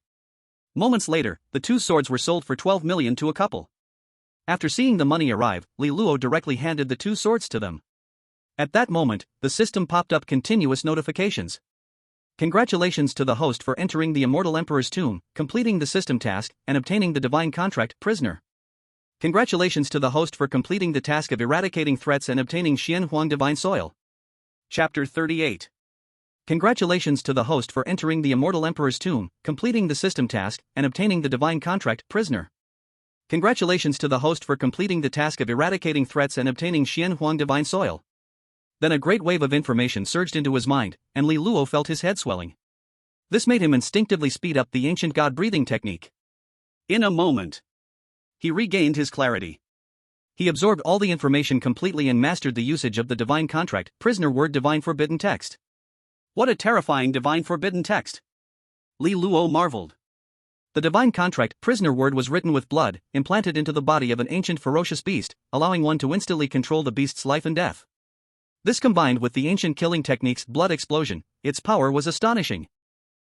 [SPEAKER 1] Moments later, the two swords were sold for 12 million to a couple. After seeing the money arrive, Li Luo directly handed the two swords to them. At that moment, the system popped up continuous notifications. Congratulations to the host for entering the Immortal Emperor's tomb, completing the system task, and obtaining the divine contract, prisoner. Congratulations to the host for completing the task of eradicating threats and obtaining Xian Huang divine soil.
[SPEAKER 2] Chapter 38.
[SPEAKER 1] Congratulations to the host for entering the Immortal Emperor's tomb, completing the system task, and obtaining the divine contract, prisoner. Congratulations to the host for completing the task of eradicating threats and obtaining Xian Huang divine soil. Then a great wave of information surged into his mind, and Li Luo felt his head swelling. This made him instinctively speed up the ancient god breathing technique.
[SPEAKER 2] In a moment, he regained his clarity.
[SPEAKER 1] He absorbed all the information completely and mastered the usage of the divine contract, prisoner word divine forbidden text.
[SPEAKER 2] What a terrifying divine forbidden text! Li Luo marveled.
[SPEAKER 1] The divine contract, prisoner word was written with blood, implanted into the body of an ancient ferocious beast, allowing one to instantly control the beast's life and death. This combined with the ancient killing technique's blood explosion, its power was astonishing.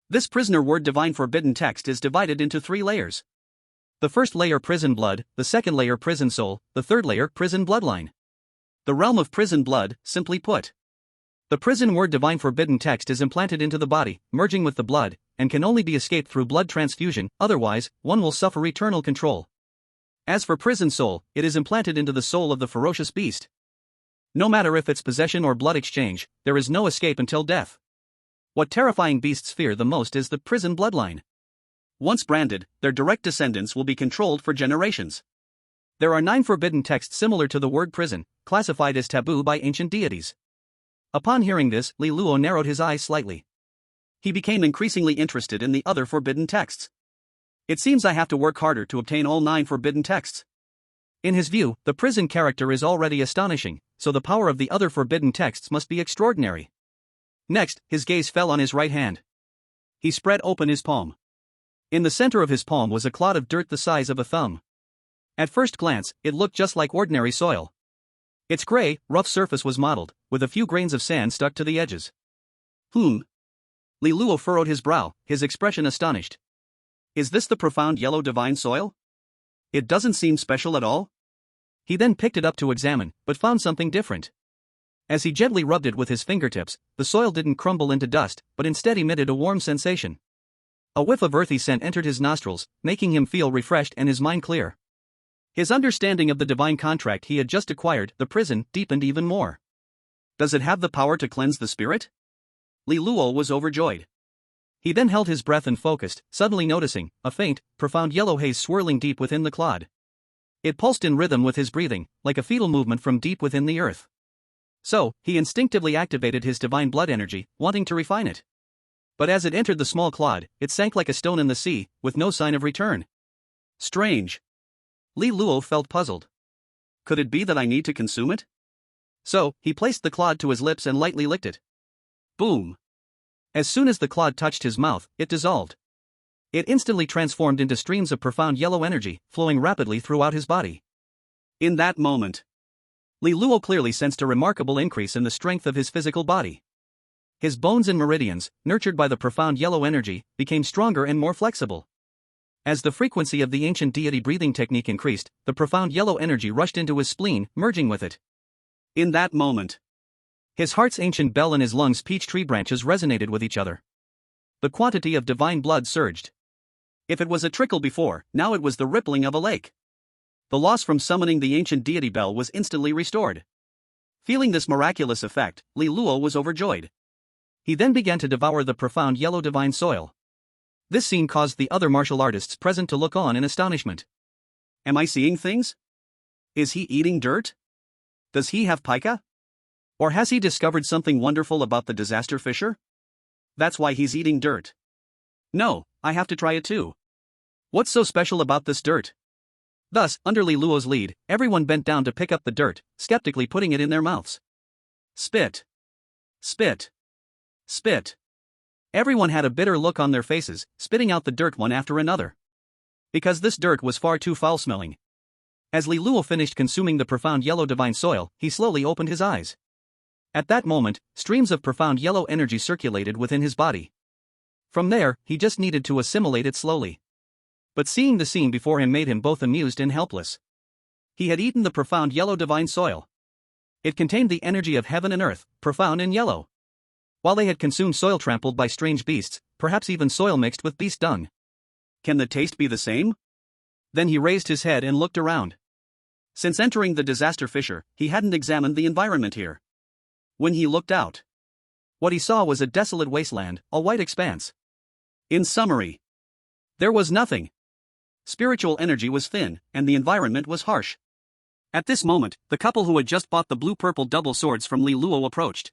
[SPEAKER 2] This prisoner word divine forbidden text is divided into 3 layers.
[SPEAKER 1] The first layer prison blood, the second layer prison soul, the third layer prison bloodline.
[SPEAKER 2] The realm of prison blood, simply put.
[SPEAKER 1] The prison word divine forbidden text is implanted into the body, merging with the blood, and can only be escaped through blood transfusion, otherwise, one will suffer eternal control. As for prison soul, it is implanted into the soul of the ferocious beast. No matter if it's possession or blood exchange, there is no escape until death. What terrifying beasts fear the most is the prison bloodline.
[SPEAKER 2] Once branded, their direct descendants will be controlled for generations.
[SPEAKER 1] There are 9 forbidden texts similar to the word prison, classified as taboo by ancient deities. Upon hearing this, Li Luo narrowed his eyes slightly.
[SPEAKER 2] He became increasingly interested in the other forbidden texts. It seems I have to work harder to obtain all 9 forbidden texts.
[SPEAKER 1] In his view, the prison character is already astonishing, so the power of the other forbidden texts must be extraordinary. Next, his gaze fell on his right hand. He spread open his palm. In the center of his palm was a clod of dirt the size of a thumb. At first glance, it looked just like ordinary soil. Its gray, rough surface was mottled, with a few grains of sand stuck to the edges.
[SPEAKER 2] Li
[SPEAKER 1] Luo furrowed his brow, his expression astonished.
[SPEAKER 2] Is this the profound yellow divine soil? It doesn't seem special at all.
[SPEAKER 1] He then picked it up to examine, but found something different. As he gently rubbed it with his fingertips, the soil didn't crumble into dust, but instead emitted a warm sensation. A whiff of earthy scent entered his nostrils, making him feel refreshed and his mind clear. His understanding of the divine contract he had just acquired, the prison, deepened even more.
[SPEAKER 2] Does it have the power to cleanse the spirit? Li Luo was overjoyed.
[SPEAKER 1] He then held his breath and focused, suddenly noticing a faint, profound yellow haze swirling deep within the clod. It pulsed in rhythm with his breathing, like a fetal movement from deep within the earth. So, he instinctively activated his divine blood energy, wanting to refine it. But as it entered the small clod, it sank like a stone in the sea, with no sign of return.
[SPEAKER 2] Strange. Li Luo felt puzzled. Could it be that I need to consume it? So, he placed the clod to his lips and lightly licked it. Boom! As soon as the clod touched his mouth, it dissolved. It instantly transformed into streams of profound yellow energy, flowing rapidly throughout his body. In that moment, Li Luo clearly sensed a remarkable increase in the strength of his physical body. His bones and meridians, nurtured by the profound yellow energy, became stronger and more flexible. As the frequency of the ancient deity breathing technique increased, the profound yellow energy rushed into his spleen, merging with it. In that moment, his heart's ancient bell and his lungs' peach tree branches resonated with each other. The quantity of divine blood surged. If it was a trickle before, now it was the rippling of a lake. The loss from summoning the ancient deity bell was instantly restored. Feeling this miraculous effect, Li Luo was overjoyed. He then began to devour the profound yellow divine soil. This scene caused the other martial artists present to look on in astonishment. Am I seeing things? Is he eating dirt? Does he have pica? Or has he discovered something wonderful about the disaster fisher? That's why he's eating dirt. No, I have to try it too. What's so special about this dirt? Thus, under Li Luo's lead, everyone bent down to pick up the dirt, skeptically putting it in their mouths. Spit. Spit. Spit. Everyone had a bitter look on their faces, spitting out the dirt one after another. Because this dirt was far too foul-smelling. As Li Luo finished consuming the profound yellow divine soil, he slowly opened his eyes. At that moment, streams of profound yellow energy circulated within his body. From there, he just needed to assimilate it slowly. But seeing the scene before him made him both amused and helpless. He had eaten the profound yellow divine soil. It contained the energy of heaven and earth, profound and yellow. While they had consumed soil trampled by strange beasts, perhaps even soil mixed with beast dung. Can the taste be the same? Then he raised his head and looked around. Since entering the disaster fisher, he hadn't examined the environment here. When he looked out, what he saw was a desolate wasteland, a white expanse. In summary, there was nothing. Spiritual energy was thin, and the environment was harsh. At this moment, the couple who had just bought the blue-purple double swords from Li Luo approached.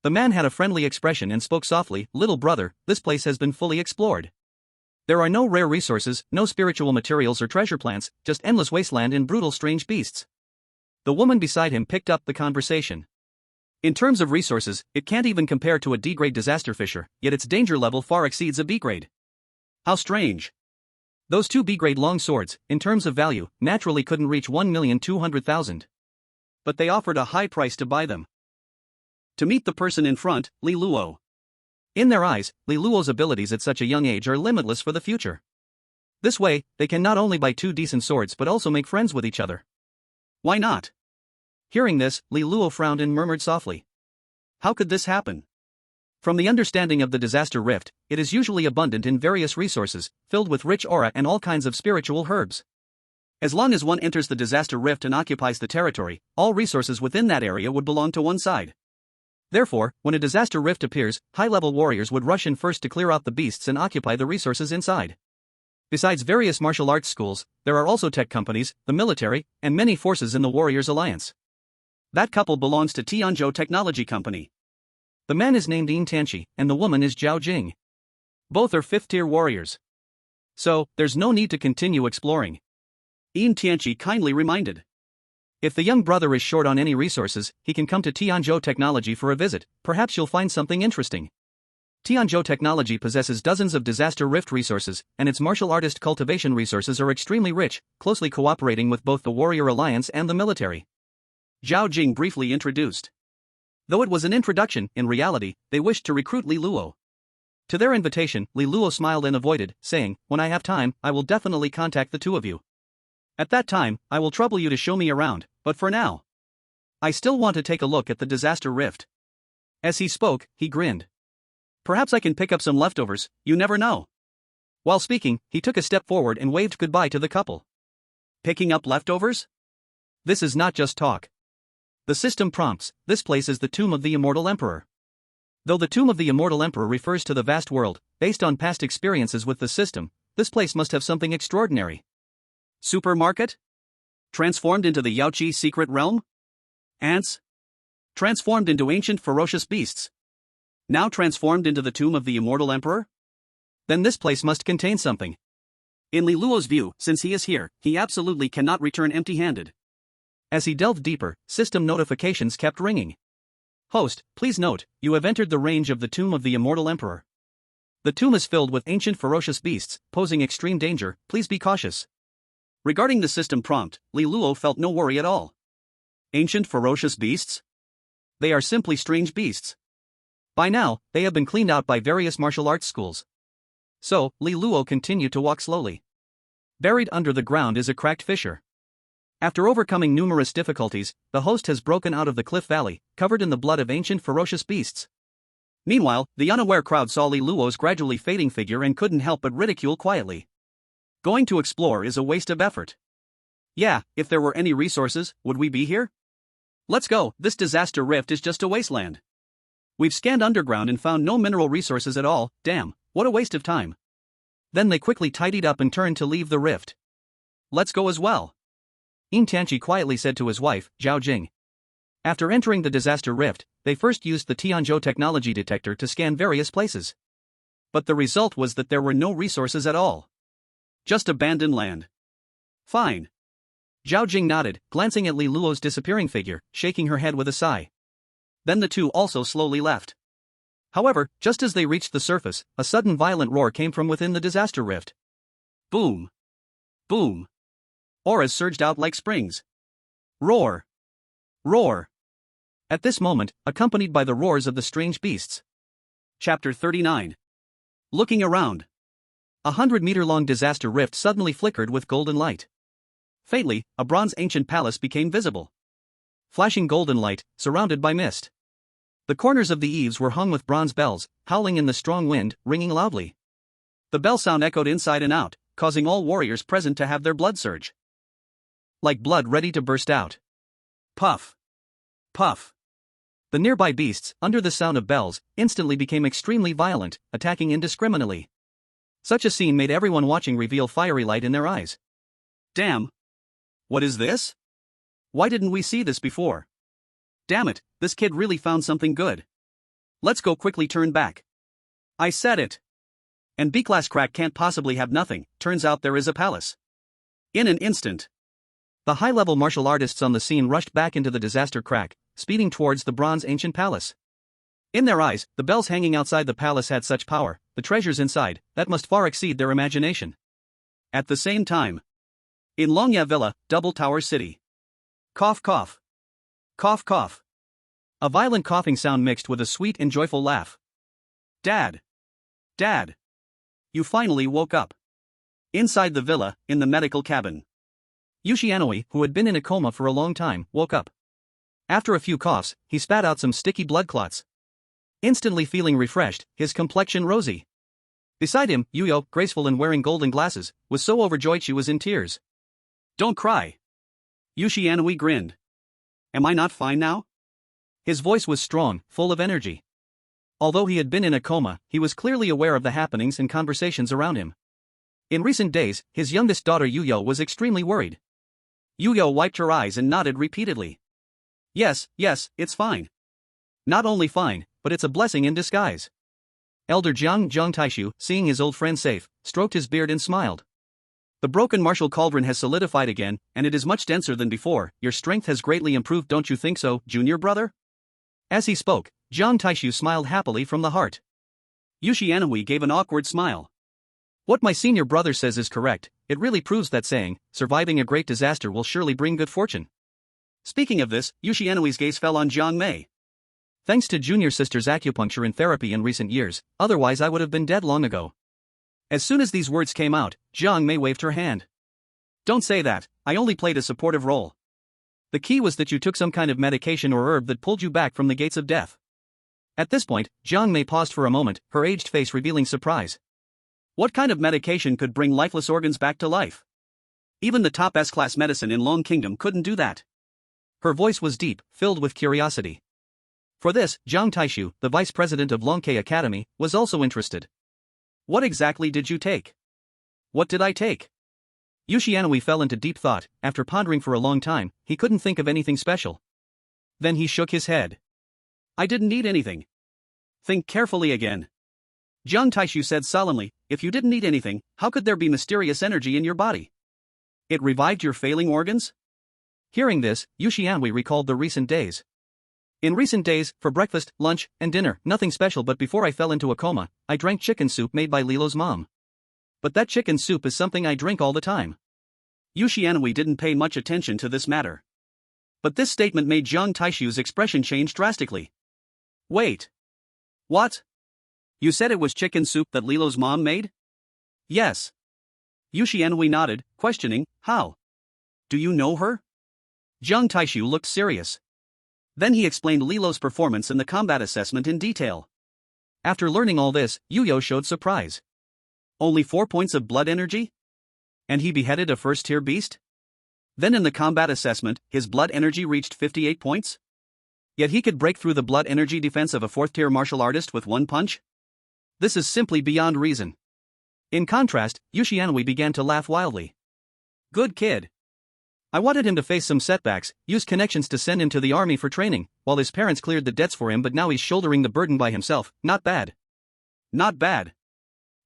[SPEAKER 2] The man had a friendly expression and spoke softly, "Little brother, this place has been fully explored. There are no rare resources, no spiritual materials or treasure plants, just endless wasteland and brutal strange beasts." The woman beside him picked up the conversation. In terms of resources, it can't even compare to a D-grade disaster fisher, yet its danger level far exceeds a B-grade. How strange. Those two B-grade long swords, in terms of value, naturally couldn't reach 1,200,000. But they offered a high price to buy them. To meet the person in front, Li Luo. In their eyes, Li Luo's abilities at such a young age are limitless for the future. This way, they can not only buy two decent swords but also make friends with each other. Why not? Hearing this, Li Luo frowned and murmured softly. How could this happen? From the understanding of the disaster rift, it is usually abundant in various resources, filled with rich aura and all kinds of spiritual herbs. As long as one enters the disaster rift and occupies the territory, all resources within that area would belong to one side. Therefore, when a disaster rift appears, high-level warriors would rush in first to clear out the beasts and occupy the resources inside. Besides various martial arts schools, there are also tech companies, the military, and many forces in the Warriors Alliance. That couple belongs to Tianzhou Technology Company. The man is named Yin Tianqi, and the woman is Zhao Jing. Both are fifth-tier warriors. So, there's no need to continue exploring. Yin Tianqi kindly reminded. If the young brother is short on any resources, he can come to Tianzhou Technology for a visit, perhaps you'll find something interesting. Tianzhou Technology possesses dozens of disaster rift resources, and its martial artist cultivation resources are extremely rich, closely cooperating with both the Warrior Alliance and the military. Zhao Jing briefly introduced. Though it was an introduction, in reality, they wished to recruit Li Luo. To their invitation, Li Luo smiled and avoided, saying, "When I have time, I will definitely contact the two of you. At that time, I will trouble you to show me around, but for now, I still want to take a look at the disaster rift." As he spoke, he grinned. "Perhaps I can pick up some leftovers, you never know." While speaking, he took a step forward and waved goodbye to the couple. Picking up leftovers? This is not just talk. The system prompts, this place is the tomb of the Immortal Emperor. Though the tomb of the Immortal Emperor refers to the vast world, based on past experiences with the system, this place must have something extraordinary. Supermarket? Transformed into the Yaoqi secret realm? Ants? Transformed into ancient ferocious beasts? Now transformed into the tomb of the Immortal Emperor? Then this place must contain something. In Li Luo's view, since he is here, he absolutely cannot return empty-handed.
[SPEAKER 1] As he delved deeper, system notifications kept ringing. Host, please note, you have entered the range of the tomb of the immortal emperor. The tomb is filled with ancient ferocious beasts, posing extreme danger, please be cautious.
[SPEAKER 2] Regarding the system prompt, Li Luo felt no worry at all. Ancient ferocious beasts?
[SPEAKER 1] They are simply strange beasts. By now, they have been cleaned out by various martial arts schools. So, Li Luo continued to walk slowly. Buried under the ground is a cracked fissure. After overcoming numerous difficulties, the host has broken out of the cliff valley, covered in the blood of ancient ferocious beasts.
[SPEAKER 2] Meanwhile, the unaware crowd saw Li Luo's gradually fading figure and couldn't help but ridicule quietly. Going to explore is a waste of effort. Yeah, if there were any resources, would we be here? Let's go, this disaster rift is just a wasteland. We've scanned underground and found no mineral resources at all, damn, what a waste of time.
[SPEAKER 1] Then they quickly tidied up and turned to leave the rift.
[SPEAKER 2] Let's go as well.
[SPEAKER 1] Yin Tianqi quietly said to his wife, Zhao Jing. After entering the disaster rift, they first used the Tianzhou technology detector to scan various places.
[SPEAKER 2] But the result was that there were no resources at all. Just abandoned land. Fine.
[SPEAKER 1] Zhao Jing nodded, glancing at Li Luo's disappearing figure, shaking her head with a sigh.
[SPEAKER 2] Then the two also slowly left.
[SPEAKER 1] However, just as they reached the surface, a sudden violent roar came from within the disaster rift.
[SPEAKER 2] Boom. Boom. Auras surged out like springs.
[SPEAKER 1] Roar. Roar. At this moment, accompanied by the roars of the strange beasts.
[SPEAKER 2] Chapter 39. Looking around.
[SPEAKER 1] 100-meter-long disaster rift suddenly flickered with golden light. Faintly, a bronze ancient palace became visible. Flashing golden light, surrounded by mist. The corners of the eaves were hung with bronze bells, howling in the strong wind, ringing loudly.
[SPEAKER 2] The bell sound echoed inside and out, causing all warriors present to have their blood surge.
[SPEAKER 1] Like blood ready to burst out.
[SPEAKER 2] Puff. Puff.
[SPEAKER 1] The nearby beasts, under the sound of bells, instantly became extremely violent, attacking indiscriminately. Such a scene made everyone watching reveal fiery light in their eyes.
[SPEAKER 2] Damn. What is this? Why didn't we see this before? Damn it, this kid really found something good. Let's go quickly turn back. I said it. And B-class crack can't possibly have nothing, turns out there is a palace. In an instant.
[SPEAKER 1] The high-level martial artists on the scene rushed back into the disaster crack, speeding towards the bronze ancient palace. In their eyes, the bells hanging outside the palace had such power, the treasures inside, that must far exceed their imagination.
[SPEAKER 2] At the same time. In Longya Villa, Double Tower City. Cough cough. Cough cough.
[SPEAKER 1] A violent coughing sound mixed with a sweet and joyful laugh.
[SPEAKER 2] Dad. Dad. You finally woke up. Inside the villa, in the medical cabin.
[SPEAKER 1] Yushianoi, who had been in a coma for a long time, woke up. After a few coughs, he spat out some sticky blood clots. Instantly feeling refreshed, his complexion rosy. Beside him, Yuyo, graceful and wearing golden glasses, was so overjoyed she was in tears.
[SPEAKER 2] Don't cry. Yushianoi grinned. Am I not fine now?
[SPEAKER 1] His voice was strong, full of energy. Although he had been in a coma, he was clearly aware of the happenings and conversations around him. In recent days, his youngest daughter Yuyo was extremely worried.
[SPEAKER 2] Yuyo wiped her eyes and nodded repeatedly. Yes, it's fine.
[SPEAKER 1] Not only fine, but it's a blessing in disguise. Elder Jiang Taishu, seeing his old friend safe, stroked his beard and smiled. The broken martial cauldron has solidified again, and it is much denser than before. Your strength has greatly improved, don't you think so, junior brother? As he spoke, Jiang Taishu smiled happily from the heart.
[SPEAKER 2] Yushianoi gave an awkward smile.
[SPEAKER 1] What my senior brother says is correct, it really proves that saying, surviving a great disaster will surely bring good fortune.
[SPEAKER 2] Speaking of this, Yushianoi's gaze fell on Jiang Mei.
[SPEAKER 1] Thanks to junior sister's acupuncture and therapy in recent years, otherwise I would have been dead long ago. As soon as these words came out, Jiang Mei waved her hand.
[SPEAKER 2] Don't say that, I only played a supportive role.
[SPEAKER 1] The key was that you took some kind of medication or herb that pulled you back from the gates of death. At this point, Jiang Mei paused for a moment, her aged face revealing surprise.
[SPEAKER 2] What kind of medication could bring lifeless organs back to life? Even the top S-class medicine in Long Kingdom couldn't do that.
[SPEAKER 1] Her voice was deep, filled with curiosity. For this, Jiang Taishu, the vice president of Longkei Academy, was also interested.
[SPEAKER 2] What exactly did you take? What did I take?
[SPEAKER 1] Yushianoi fell into deep thought. After pondering for a long time, he couldn't think of anything special. Then he shook his head.
[SPEAKER 2] I didn't need anything. Think carefully again. Jiang Taishu said solemnly, if you didn't need anything, how could there be mysterious energy in your body? It revived your failing organs?
[SPEAKER 1] Hearing this, Yu Xianhui recalled the recent days. In recent days, for breakfast, lunch, and dinner, nothing special, but before I fell into a coma, I drank chicken soup made by Lilo's mom. But that chicken soup is something I drink all the time.
[SPEAKER 2] Yu Xianhui didn't pay much attention to this matter. But this statement made Jiang Taishu's expression change drastically. Wait. What? You said it was chicken soup that Lilo's mom made? Yes. Yu Xianhui nodded, questioning, how? Do you know her? Jiang Taishu looked serious. Then he explained Lilo's performance in the combat assessment in detail.
[SPEAKER 1] After learning all this, Yu Yo showed surprise.
[SPEAKER 2] Only 4 points of blood energy? And he beheaded a first-tier beast? Then in the combat assessment, his blood energy reached 58 points? Yet he could break through the blood energy defense of a 4th-tier martial artist with one punch? This is simply beyond reason.
[SPEAKER 1] In contrast, Yu Xianhui began to laugh wildly.
[SPEAKER 2] Good kid.
[SPEAKER 1] I wanted him to face some setbacks, use connections to send him to the army for training, while his parents cleared the debts for him, but now he's shouldering the burden by himself. Not bad.
[SPEAKER 2] Not bad.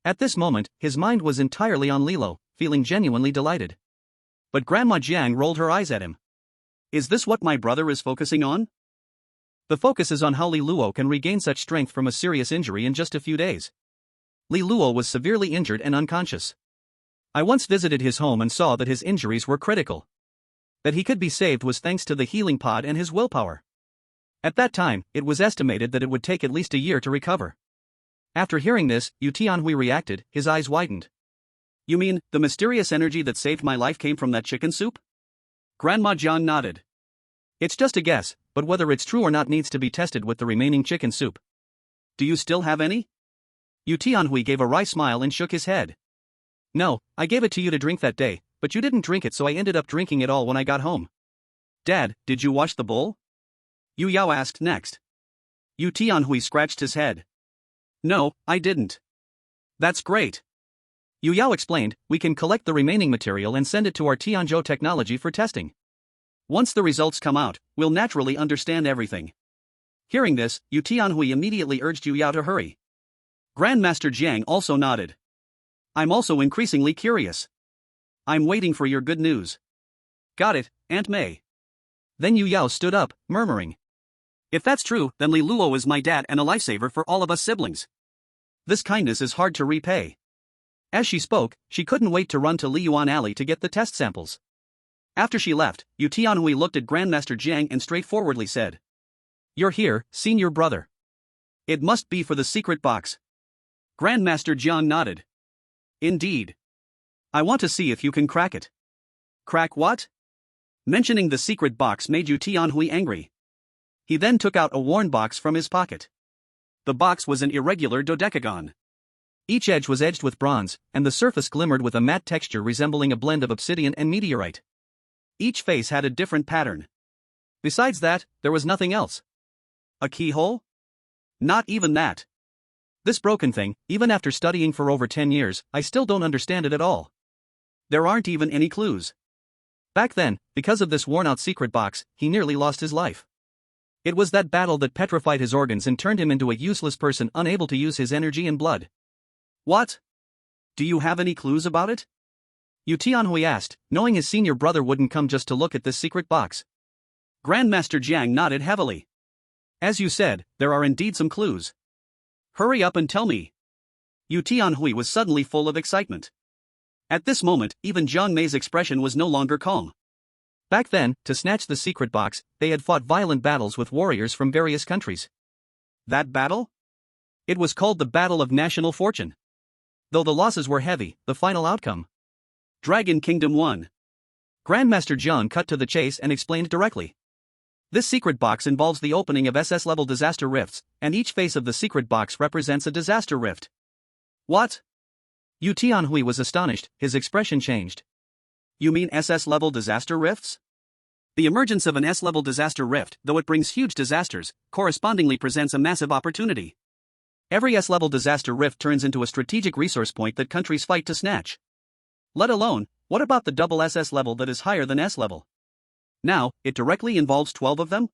[SPEAKER 1] At this moment, his mind was entirely on Lilo, feeling genuinely delighted. But Grandma Jiang rolled her eyes at him.
[SPEAKER 2] Is this what my brother is focusing on?
[SPEAKER 1] The focus is on how Li Luo can regain such strength from a serious injury in just a few days. Li Luo was severely injured and unconscious. I once visited his home and saw that his injuries were critical. That he could be saved was thanks to the healing pod and his willpower. At that time, it was estimated that it would take at least a year to recover. After hearing this, Yu Tianhui reacted, his eyes widened.
[SPEAKER 2] You mean, the mysterious energy that saved my life came from that chicken soup? Grandma Jiang nodded.
[SPEAKER 1] It's just a guess, but whether it's true or not needs to be tested with the remaining chicken soup.
[SPEAKER 2] Do you still have any?
[SPEAKER 1] Yu Tianhui gave a wry smile and shook his head. No, I gave it to you to drink that day, but you didn't drink it, so I ended up drinking it all when I got home.
[SPEAKER 2] Dad, did you wash the bowl? Yu Yao asked next. Yu Tianhui scratched his head. No, I didn't. That's great.
[SPEAKER 1] Yu Yao explained, we can collect the remaining material and send it to our Tianzhou technology for testing.
[SPEAKER 2] Once the results come out, we'll naturally understand everything. Hearing this, Yu Tianhui immediately urged Yu Yao to hurry. Grandmaster Jiang also nodded. I'm also increasingly curious. I'm waiting for your good news. Got it, Aunt May.
[SPEAKER 1] Then Yu Yao stood up, murmuring.
[SPEAKER 2] If that's true, then Li Luo is my dad and a lifesaver for all of us siblings. This kindness is hard to repay.
[SPEAKER 1] As she spoke, she couldn't wait to run to Liyuan Alley to get the test samples.
[SPEAKER 2] After she left, Yu Tianhui looked at Grandmaster Jiang and straightforwardly said.
[SPEAKER 1] You're here, senior brother.
[SPEAKER 2] It must be for the secret box. Grandmaster Jiang nodded. Indeed. I want to see if you can crack it. Crack what? Mentioning the secret box made Yu Tianhui angry. He then took out a worn box from his pocket. The box was an irregular dodecagon.
[SPEAKER 1] Each edge was edged with bronze, and the surface glimmered with a matte texture resembling a blend of obsidian and meteorite.
[SPEAKER 2] Each face had a different pattern.
[SPEAKER 1] Besides that, there was nothing else.
[SPEAKER 2] A keyhole? Not even that.
[SPEAKER 1] This broken thing, even after studying for over 10 years, I still don't understand it at all.
[SPEAKER 2] There aren't even any clues.
[SPEAKER 1] Back then, because of this worn-out secret box, he nearly lost his life. It was that battle that petrified his organs and turned him into a useless person unable to use his energy and blood.
[SPEAKER 2] What? Do you have any clues about it?
[SPEAKER 1] Yu Tianhui asked, knowing his senior brother wouldn't come just to look at this secret box.
[SPEAKER 2] Grandmaster Jiang nodded heavily. As you said, there are indeed some clues. Hurry up and tell me. Yu Tianhui was suddenly full of excitement. At this moment, even Jiang Mei's expression was no longer calm.
[SPEAKER 1] Back then, to snatch the secret box, they had fought violent battles with warriors from various countries.
[SPEAKER 2] That battle?
[SPEAKER 1] It was called the Battle of National Fortune. Though the losses were heavy, the final outcome.
[SPEAKER 2] Dragon Kingdom won.
[SPEAKER 1] Grandmaster Jiang cut to the chase and explained directly. This secret box involves the opening of SS-level disaster rifts, and each face of the secret box represents a disaster rift.
[SPEAKER 2] What?
[SPEAKER 1] Yu Tianhui was astonished, his expression changed.
[SPEAKER 2] You mean SS-level disaster rifts? The emergence of an S-level disaster rift, though it brings huge disasters, correspondingly presents a massive opportunity. Every S-level disaster rift turns into a strategic resource point that countries fight to snatch. Let alone, what about the double SS level that is higher than S level? Now, it directly involves 12 of them?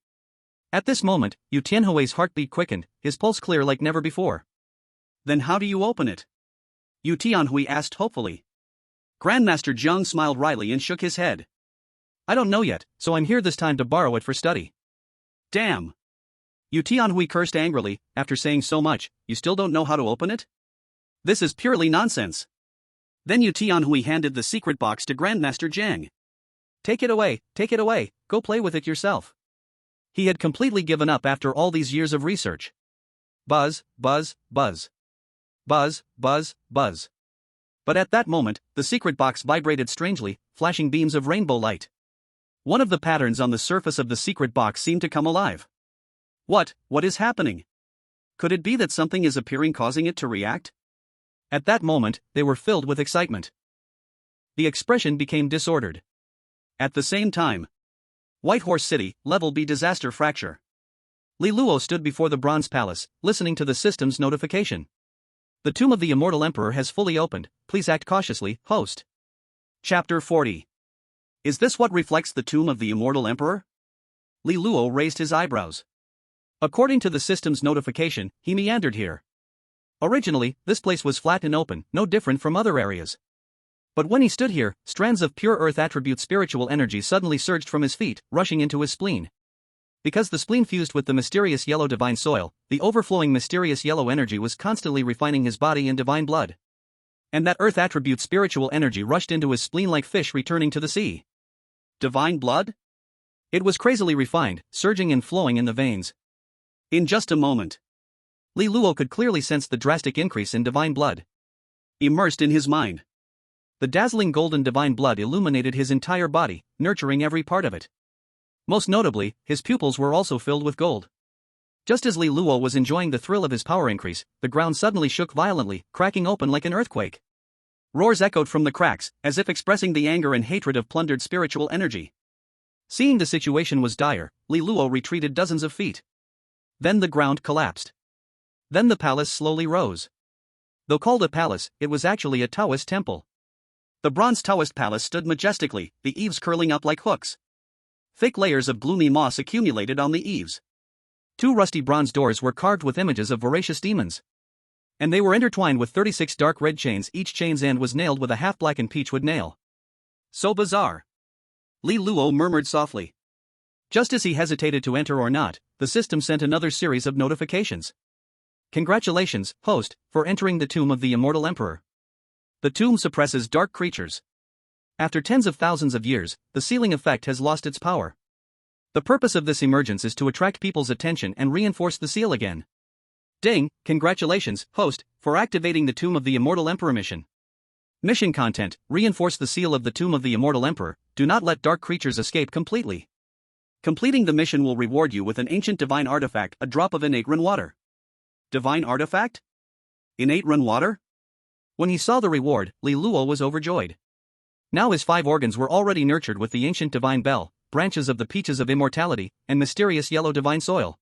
[SPEAKER 1] At this moment, Yu Tianhui's heartbeat quickened, his pulse clear like never before.
[SPEAKER 2] Then how do you open it? Yu Tianhui asked hopefully. Grandmaster Jiang smiled wryly and shook his head.
[SPEAKER 1] I don't know yet, so I'm here this time to borrow it for study.
[SPEAKER 2] Damn! Yu Tianhui cursed angrily. After saying so much, you still don't know how to open it? This is purely nonsense. Then Yu Tianhui handed the secret box to Grandmaster Jiang.
[SPEAKER 1] Take it away, go play with it yourself. He had completely given up after all these years of research. Buzz, buzz, buzz. Buzz, buzz, buzz. But at that moment, the secret box vibrated strangely, flashing beams of rainbow light. One of the patterns on the surface of the secret box seemed to come alive. What is happening? Could it be that something is appearing causing it to react? At that moment, they were filled with excitement. The expression became disordered. At the same time, Whitehorse City, Level B disaster fracture. Li Luo stood before the Bronze Palace, listening to the system's notification. The tomb of the Immortal Emperor has fully opened, please act cautiously, host. Chapter 40. Is this what reflects the tomb of the Immortal Emperor? Li Luo raised his eyebrows. According to the system's notification, he meandered here. Originally, this place was flat and open, no different from other areas. But when he stood here, strands of pure earth attribute spiritual energy suddenly surged from his feet, rushing into his spleen. Because the spleen fused with the mysterious yellow divine soil, the overflowing mysterious yellow energy was constantly refining his body in divine blood. And that earth attribute spiritual energy rushed into his spleen like fish returning to the sea. Divine blood? It was crazily refined, surging and flowing in the veins. In just a moment, Li Luo could clearly sense the drastic increase in divine blood. Immersed in his mind, the dazzling golden divine blood illuminated his entire body, nurturing every part of it. Most notably, his pupils were also filled with gold. Just as Li Luo was enjoying the thrill of his power increase, the ground suddenly shook violently, cracking open like an earthquake. Roars echoed from the cracks, as if expressing the anger and hatred of plundered spiritual energy. Seeing the situation was dire, Li Luo retreated dozens of feet. Then the ground collapsed. Then the palace slowly rose. Though called a palace, it was actually a Taoist temple. The bronze Taoist palace stood majestically, the eaves curling up like hooks. Thick layers of gloomy moss accumulated on the eaves. 2 rusty bronze doors were carved with images of voracious demons. And they were intertwined with 36 dark red chains, each chain's end was nailed with a half-blackened peachwood nail. So bizarre. Li Luo murmured softly. Just as he hesitated to enter or not, the system sent another series of notifications. Congratulations, host, for entering the tomb of the Immortal Emperor. The tomb suppresses dark creatures. After tens of thousands of years, the sealing effect has lost its power. The purpose of this emergence is to attract people's attention and reinforce the seal again. Ding, congratulations, host, for activating the Tomb of the Immortal Emperor mission. Mission content, reinforce the seal of the Tomb of the Immortal Emperor, do not let dark creatures escape completely. Completing the mission will reward you with an ancient divine artifact, a drop of innate run water. Divine artifact? Innate run water? When he saw the reward, Li Luo was overjoyed. Now his 5 organs were already nurtured with the ancient divine bell, branches of the peaches of immortality, and mysterious yellow divine soil.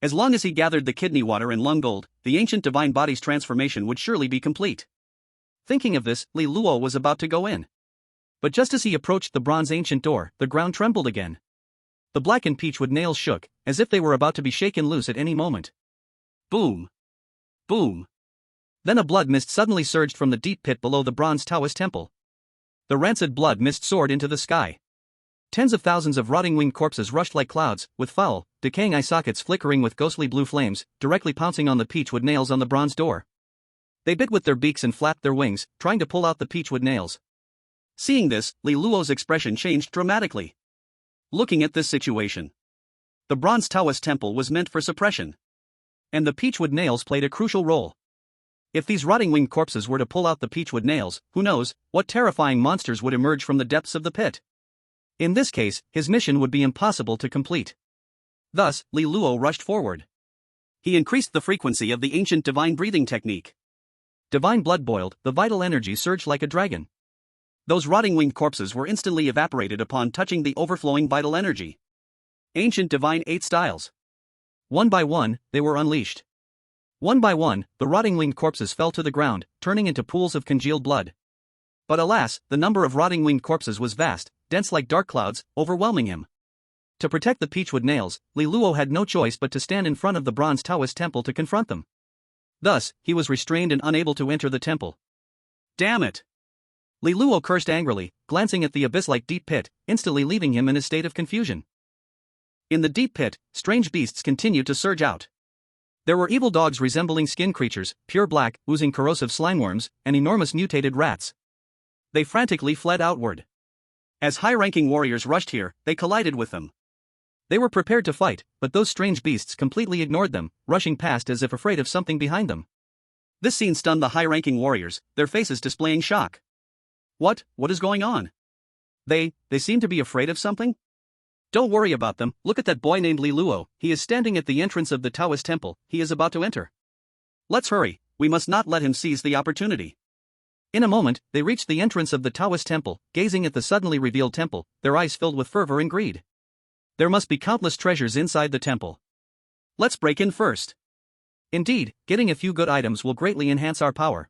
[SPEAKER 1] As long as he gathered the kidney water and lung gold, the ancient divine body's transformation would surely be complete. Thinking of this, Li Luo was about to go in. But just as he approached the bronze ancient door, the ground trembled again. The blackened peachwood nails shook, as if they were about to be shaken loose at any moment. Boom! Boom! Then a blood mist suddenly surged from the deep pit below the bronze Taoist temple. The rancid blood mist soared into the sky. Tens of thousands of rotting winged corpses rushed like clouds, with foul, decaying eye sockets flickering with ghostly blue flames, directly pouncing on the peachwood nails on the bronze door. They bit with their beaks and flapped their wings, trying to pull out the peachwood nails. Seeing this, Li Luo's expression changed dramatically. Looking at this situation, the bronze Taoist temple was meant for suppression. And the peachwood nails played a crucial role. If these rotting winged corpses were to pull out the peachwood nails, who knows what terrifying monsters would emerge from the depths of the pit. In this case, his mission would be impossible to complete. Thus, Li Luo rushed forward. He increased the frequency of the ancient divine breathing technique. Divine blood boiled, the vital energy surged like a dragon. Those rotting winged corpses were instantly evaporated upon touching the overflowing vital energy. Ancient divine 8 styles. One by one, they were unleashed. One by one, the rotting winged corpses fell to the ground, turning into pools of congealed blood. But alas, the number of rotting winged corpses was vast, dense like dark clouds, overwhelming him. To protect the peachwood nails, Li Luo had no choice but to stand in front of the bronze Taoist temple to confront them. Thus, he was restrained and unable to enter the temple. Damn it! Li Luo cursed angrily, glancing at the abyss-like deep pit, instantly leaving him in a state of confusion. In the deep pit, strange beasts continued to surge out. There were evil dogs resembling skin creatures, pure black, oozing corrosive slimeworms, and enormous mutated rats. They frantically fled outward. As high-ranking warriors rushed here, they collided with them. They were prepared to fight, but those strange beasts completely ignored them, rushing past as if afraid of something behind them. This scene stunned the high-ranking warriors, their faces displaying shock. What is going on? They seem to be afraid of something? Don't worry about them, look at that boy named Li Luo, he is standing at the entrance of the Taoist temple, he is about to enter. Let's hurry, we must not let him seize the opportunity. In a moment, they reached the entrance of the Taoist temple, gazing at the suddenly revealed temple, their eyes filled with fervor and greed. There must be countless treasures inside the temple. Let's break in first. Indeed, getting a few good items will greatly enhance our power.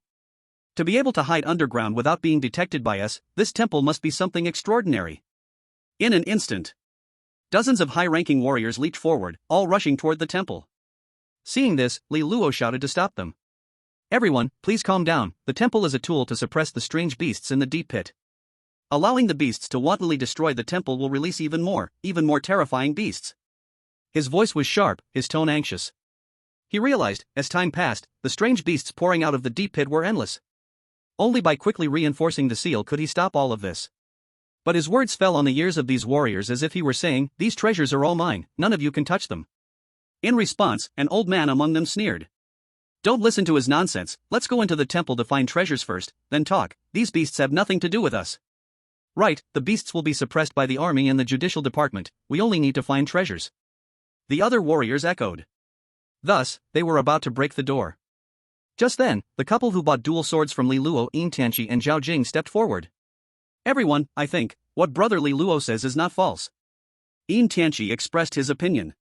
[SPEAKER 1] To be able to hide underground without being detected by us, this temple must be something extraordinary. In an instant, dozens of high-ranking warriors leaped forward, all rushing toward the temple. Seeing this, Li Luo shouted to stop them. Everyone, please calm down, the temple is a tool to suppress the strange beasts in the deep pit. Allowing the beasts to wantonly destroy the temple will release even more terrifying beasts. His voice was sharp, his tone anxious. He realized, as time passed, the strange beasts pouring out of the deep pit were endless. Only by quickly reinforcing the seal could he stop all of this. But his words fell on the ears of these warriors as if he were saying, "These treasures are all mine, none of you can touch them." In response, an old man among them sneered. "Don't listen to his nonsense, let's go into the temple to find treasures first, then talk, these beasts have nothing to do with us." Right, the beasts will be suppressed by the army and the judicial department, we only need to find treasures. The other warriors echoed. Thus, they were about to break the door. Just then, the couple who bought dual swords from Li Luo, Yin Tianqi and Zhao Jing stepped forward. Everyone, I think, what brother Li Luo says is not false. Yin Tianqi expressed his opinion.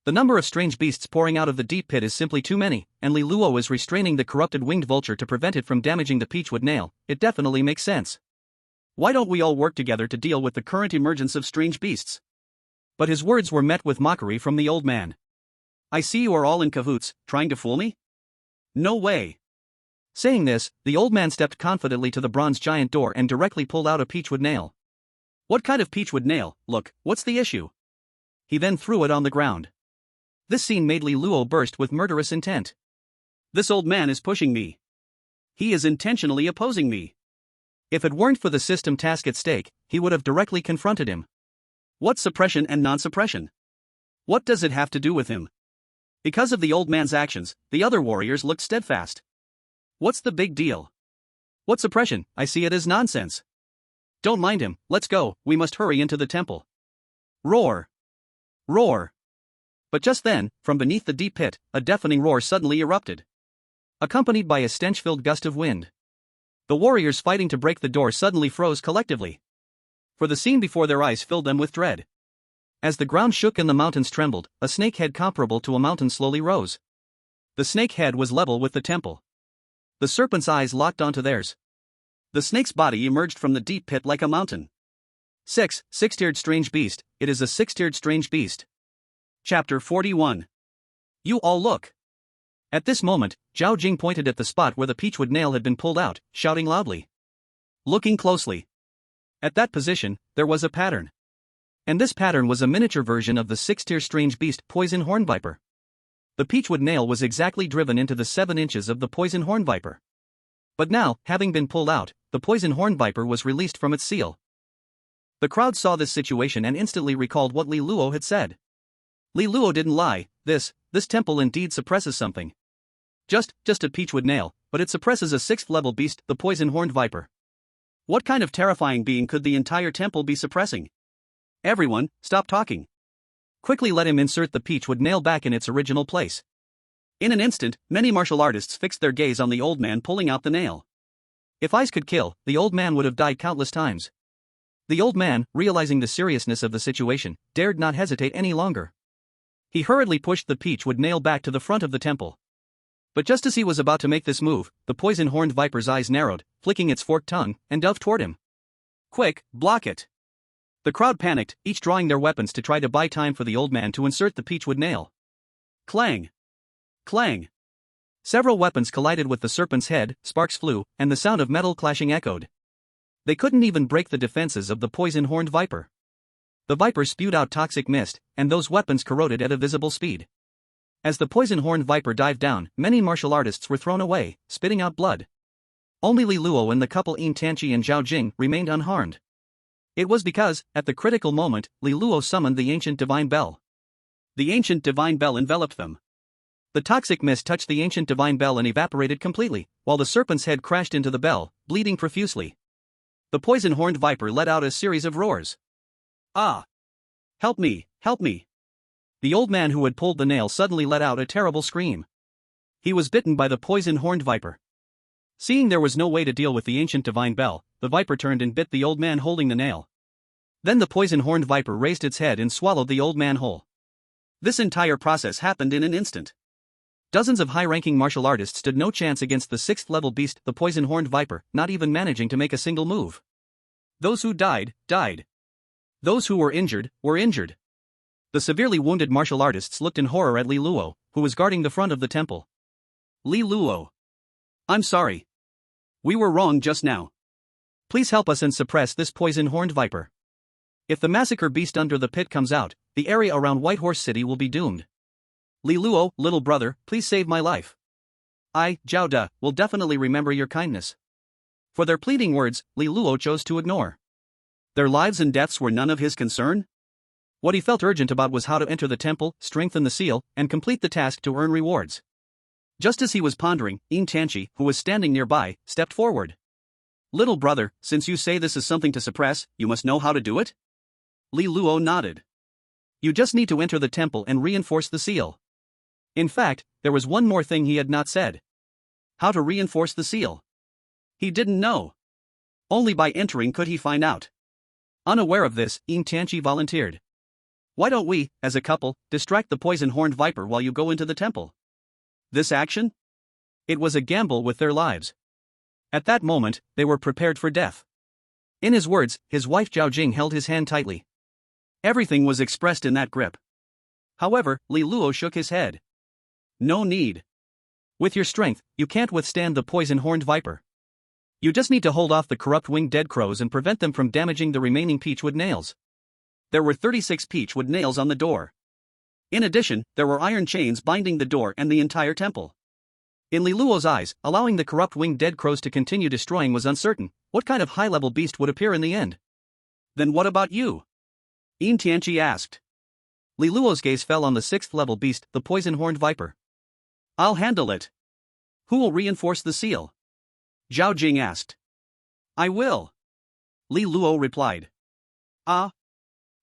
[SPEAKER 1] The number of strange beasts pouring out of the deep pit is simply too many, and Li Luo is restraining the corrupted winged vulture to prevent it from damaging the peachwood nail, it definitely makes sense. Why don't we all work together to deal with the current emergence of strange beasts? But his words were met with mockery from the old man. I see you are all in cahoots, trying to fool me? No way. Saying this, the old man stepped confidently to the bronze giant door and directly pulled out a peachwood nail. What kind of peachwood nail? Look, what's the issue? He then threw it on the ground. This scene made Li Luo burst with murderous intent. This old man is pushing me. He is intentionally opposing me. If it weren't for the system task at stake, he would have directly confronted him. What suppression and non-suppression? What does it have to do with him? Because of the old man's actions, the other warriors looked steadfast. What's the big deal? What suppression? I see it as nonsense. Don't mind him, let's go, we must hurry into the temple. Roar! Roar! But just then, from beneath the deep pit, a deafening roar suddenly erupted, accompanied by a stench-filled gust of wind. The warriors fighting to break the door suddenly froze collectively. For the scene before their eyes filled them with dread. As the ground shook and the mountains trembled, a snake head comparable to a mountain slowly rose. The snake head was level with the temple. The serpent's eyes locked onto theirs. The snake's body emerged from the deep pit like a mountain. Six-tiered strange beast, it is a six-tiered strange beast. Chapter 41. You all look. At this moment, Zhao Jing pointed at the spot where the peachwood nail had been pulled out, shouting loudly. Looking closely. At that position, there was a pattern. And this pattern was a miniature version of the six-tier strange beast poison horn viper. The peachwood nail was exactly driven into the 7 inches of the poison horn viper. But now, having been pulled out, the poison horn viper was released from its seal. The crowd saw this situation and instantly recalled what Li Luo had said. Li Luo didn't lie, this temple indeed suppresses something. Just a peachwood nail, but it suppresses a 6th-level beast, the poison-horned viper. What kind of terrifying being could the entire temple be suppressing? Everyone, stop talking. Quickly let him insert the peachwood nail back in its original place. In an instant, many martial artists fixed their gaze on the old man pulling out the nail. If ice could kill, the old man would have died countless times. The old man, realizing the seriousness of the situation, dared not hesitate any longer. He hurriedly pushed the peachwood nail back to the front of the temple. But just as he was about to make this move, the poison-horned viper's eyes narrowed, flicking its forked tongue, and dove toward him. Quick, block it! The crowd panicked, each drawing their weapons to try to buy time for the old man to insert the peachwood nail. Clang! Clang! Several weapons collided with the serpent's head, sparks flew, and the sound of metal clashing echoed. They couldn't even break the defenses of the poison-horned viper. The viper spewed out toxic mist, and those weapons corroded at a visible speed. As the poison-horned viper dived down, many martial artists were thrown away, spitting out blood. Only Li Luo and the couple Yin Tanqi and Zhao Jing remained unharmed. It was because, at the critical moment, Li Luo summoned the ancient divine bell. The ancient divine bell enveloped them. The toxic mist touched the ancient divine bell and evaporated completely, while the serpent's head crashed into the bell, bleeding profusely. The poison-horned viper let out a series of roars. Ah! Help me, help me! The old man who had pulled the nail suddenly let out a terrible scream. He was bitten by the poison-horned viper. Seeing there was no way to deal with the ancient divine bell, the viper turned and bit the old man holding the nail. Then the poison-horned viper raised its head and swallowed the old man whole. This entire process happened in an instant. Dozens of high-ranking martial artists stood no chance against the 6th-level beast, the poison-horned viper, not even managing to make a single move. Those who died, died. Those who were injured, were injured. The severely wounded martial artists looked in horror at Li Luo, who was guarding the front of the temple. Li Luo. I'm sorry. We were wrong just now. Please help us and suppress this poison-horned viper. If the massacre beast under the pit comes out, the area around Whitehorse City will be doomed. Li Luo, little brother, please save my life. I, Zhao De, will definitely remember your kindness. For their pleading words, Li Luo chose to ignore. Their lives and deaths were none of his concern? What he felt urgent about was how to enter the temple, strengthen the seal, and complete the task to earn rewards. Just as he was pondering, Yin Tanqi, who was standing nearby, stepped forward. Little brother, since you say this is something to suppress, you must know how to do it? Li Luo nodded. You just need to enter the temple and reinforce the seal. In fact, there was one more thing he had not said. How to reinforce the seal. He didn't know. Only by entering could he find out. Unaware of this, Yin Tanqi volunteered. Why don't we, as a couple, distract the poison-horned viper while you go into the temple? This action? It was a gamble with their lives. At that moment, they were prepared for death. In his words, his wife Zhao Jing held his hand tightly. Everything was expressed in that grip. However, Li Luo shook his head. No need. With your strength, you can't withstand the poison-horned viper. You just need to hold off the corrupt winged dead crows and prevent them from damaging the remaining peachwood nails. There were 36 peachwood nails on the door. In addition, there were iron chains binding the door and the entire temple. In Li Luo's eyes, allowing the corrupt winged dead crows to continue destroying was uncertain. What kind of high-level beast would appear in the end? Then what about you? Yin Tianqi asked. Li Luo's gaze fell on the 6th-level beast, the poison-horned viper. I'll handle it. Who will reinforce the seal? Zhao Jing asked. I will. Li Luo replied. Ah.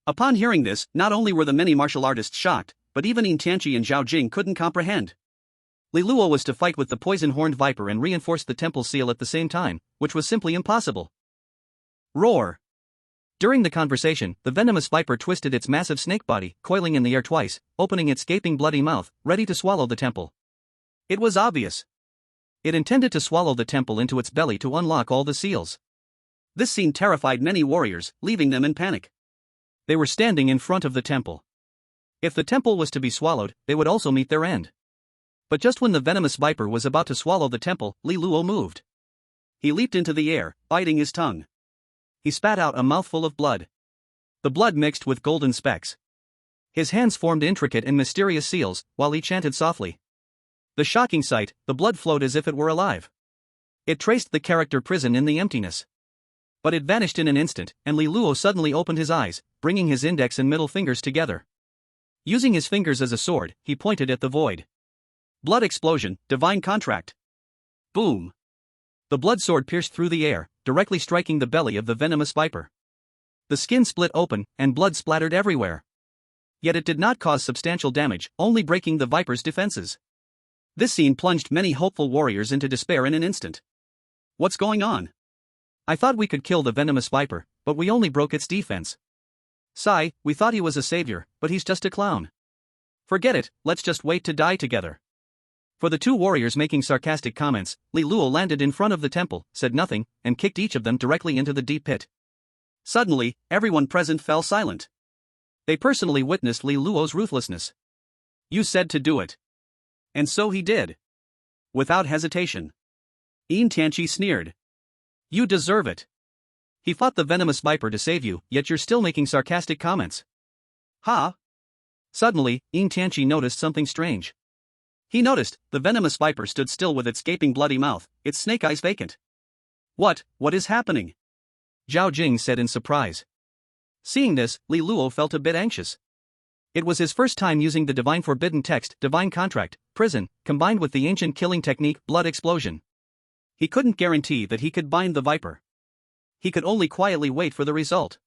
[SPEAKER 1] Upon hearing this, not only were the many martial artists shocked, but even Yin Tianqi and Zhao Jing couldn't comprehend. Li Luo was to fight with the poison-horned viper and reinforce the temple seal at the same time, which was simply impossible. Roar! During the conversation, the venomous viper twisted its massive snake body, coiling in the air twice, opening its gaping bloody mouth, ready to swallow the temple. It was obvious. It intended to swallow the temple into its belly to unlock all the seals. This scene terrified many warriors, leaving them in panic. They were standing in front of the temple. If the temple was to be swallowed, they would also meet their end. But just when the venomous viper was about to swallow the temple, Li Luo moved. He leaped into the air, biting his tongue. He spat out a mouthful of blood. The blood mixed with golden specks. His hands formed intricate and mysterious seals, while he chanted softly. The shocking sight, the blood flowed as if it were alive. It traced the character prison in the emptiness. But it vanished in an instant, and Li Luo suddenly opened his eyes, bringing his index and middle fingers together. Using his fingers as a sword, he pointed at the void. Blood explosion, divine contract. Boom! The blood sword pierced through the air, directly striking the belly of the venomous viper. The skin split open, and blood splattered everywhere. Yet it did not cause substantial damage, only breaking the viper's defenses. This scene plunged many hopeful warriors into despair in an instant. What's going on? I thought we could kill the venomous viper, but we only broke its defense. Sigh, we thought he was a savior, but he's just a clown. Forget it, let's just wait to die together. For the two warriors making sarcastic comments, Li Luo landed in front of the temple, said nothing, and kicked each of them directly into the deep pit. Suddenly, everyone present fell silent. They personally witnessed Li Luo's ruthlessness. You said to do it. And so he did. Without hesitation. Yin Tianqi sneered. You deserve it. He fought the venomous viper to save you, yet you're still making sarcastic comments. Ha! Suddenly, Yin Tianqi noticed something strange. He noticed, the venomous viper stood still with its gaping bloody mouth, its snake eyes vacant. What is happening? Zhao Jing said in surprise. Seeing this, Li Luo felt a bit anxious. It was his first time using the divine forbidden text, divine contract, prison, combined with the ancient killing technique, blood explosion. He couldn't guarantee that he could bind the viper. He could only quietly wait for the result.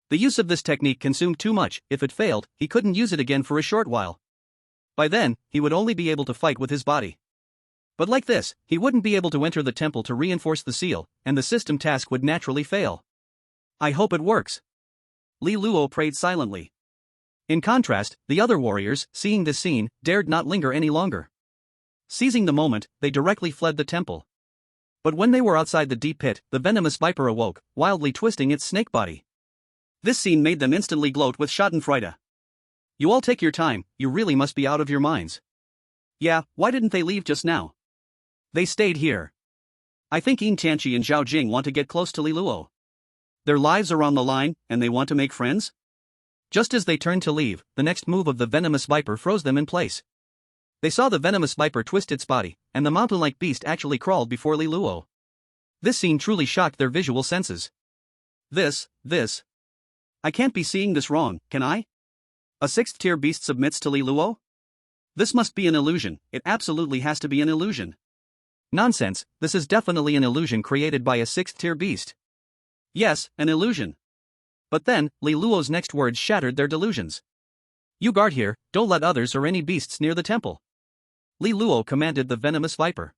[SPEAKER 1] The use of this technique consumed too much. If it failed, he couldn't use it again for a short while. By then, he would only be able to fight with his body. But like this, he wouldn't be able to enter the temple to reinforce the seal, and the system task would naturally fail. I hope it works. Li Luo prayed silently. In contrast, the other warriors, seeing this scene, dared not linger any longer. Seizing the moment, they directly fled the temple. But when they were outside the deep pit, the venomous viper awoke, wildly twisting its snake body. This scene made them instantly gloat with schadenfreude. You all take your time, you really must be out of your minds. Yeah, why didn't they leave just now? They stayed here. I think Yin Tianqi and Zhao Jing want to get close to Li Luo. Their lives are on the line, and they want to make friends? Just as they turned to leave, the next move of the venomous viper froze them in place. They saw the venomous viper twist its body, and the mountain-like beast actually crawled before Li Luo. This scene truly shocked their visual senses. This. I can't be seeing this wrong, can I? A 6th-tier beast submits to Li Luo? This must be an illusion, it absolutely has to be an illusion. Nonsense, this is definitely an illusion created by a 6th-tier beast. Yes, an illusion. But then, Li Luo's next words shattered their delusions. You guard here, don't let others or any beasts near the temple. Li Luo commanded the venomous viper.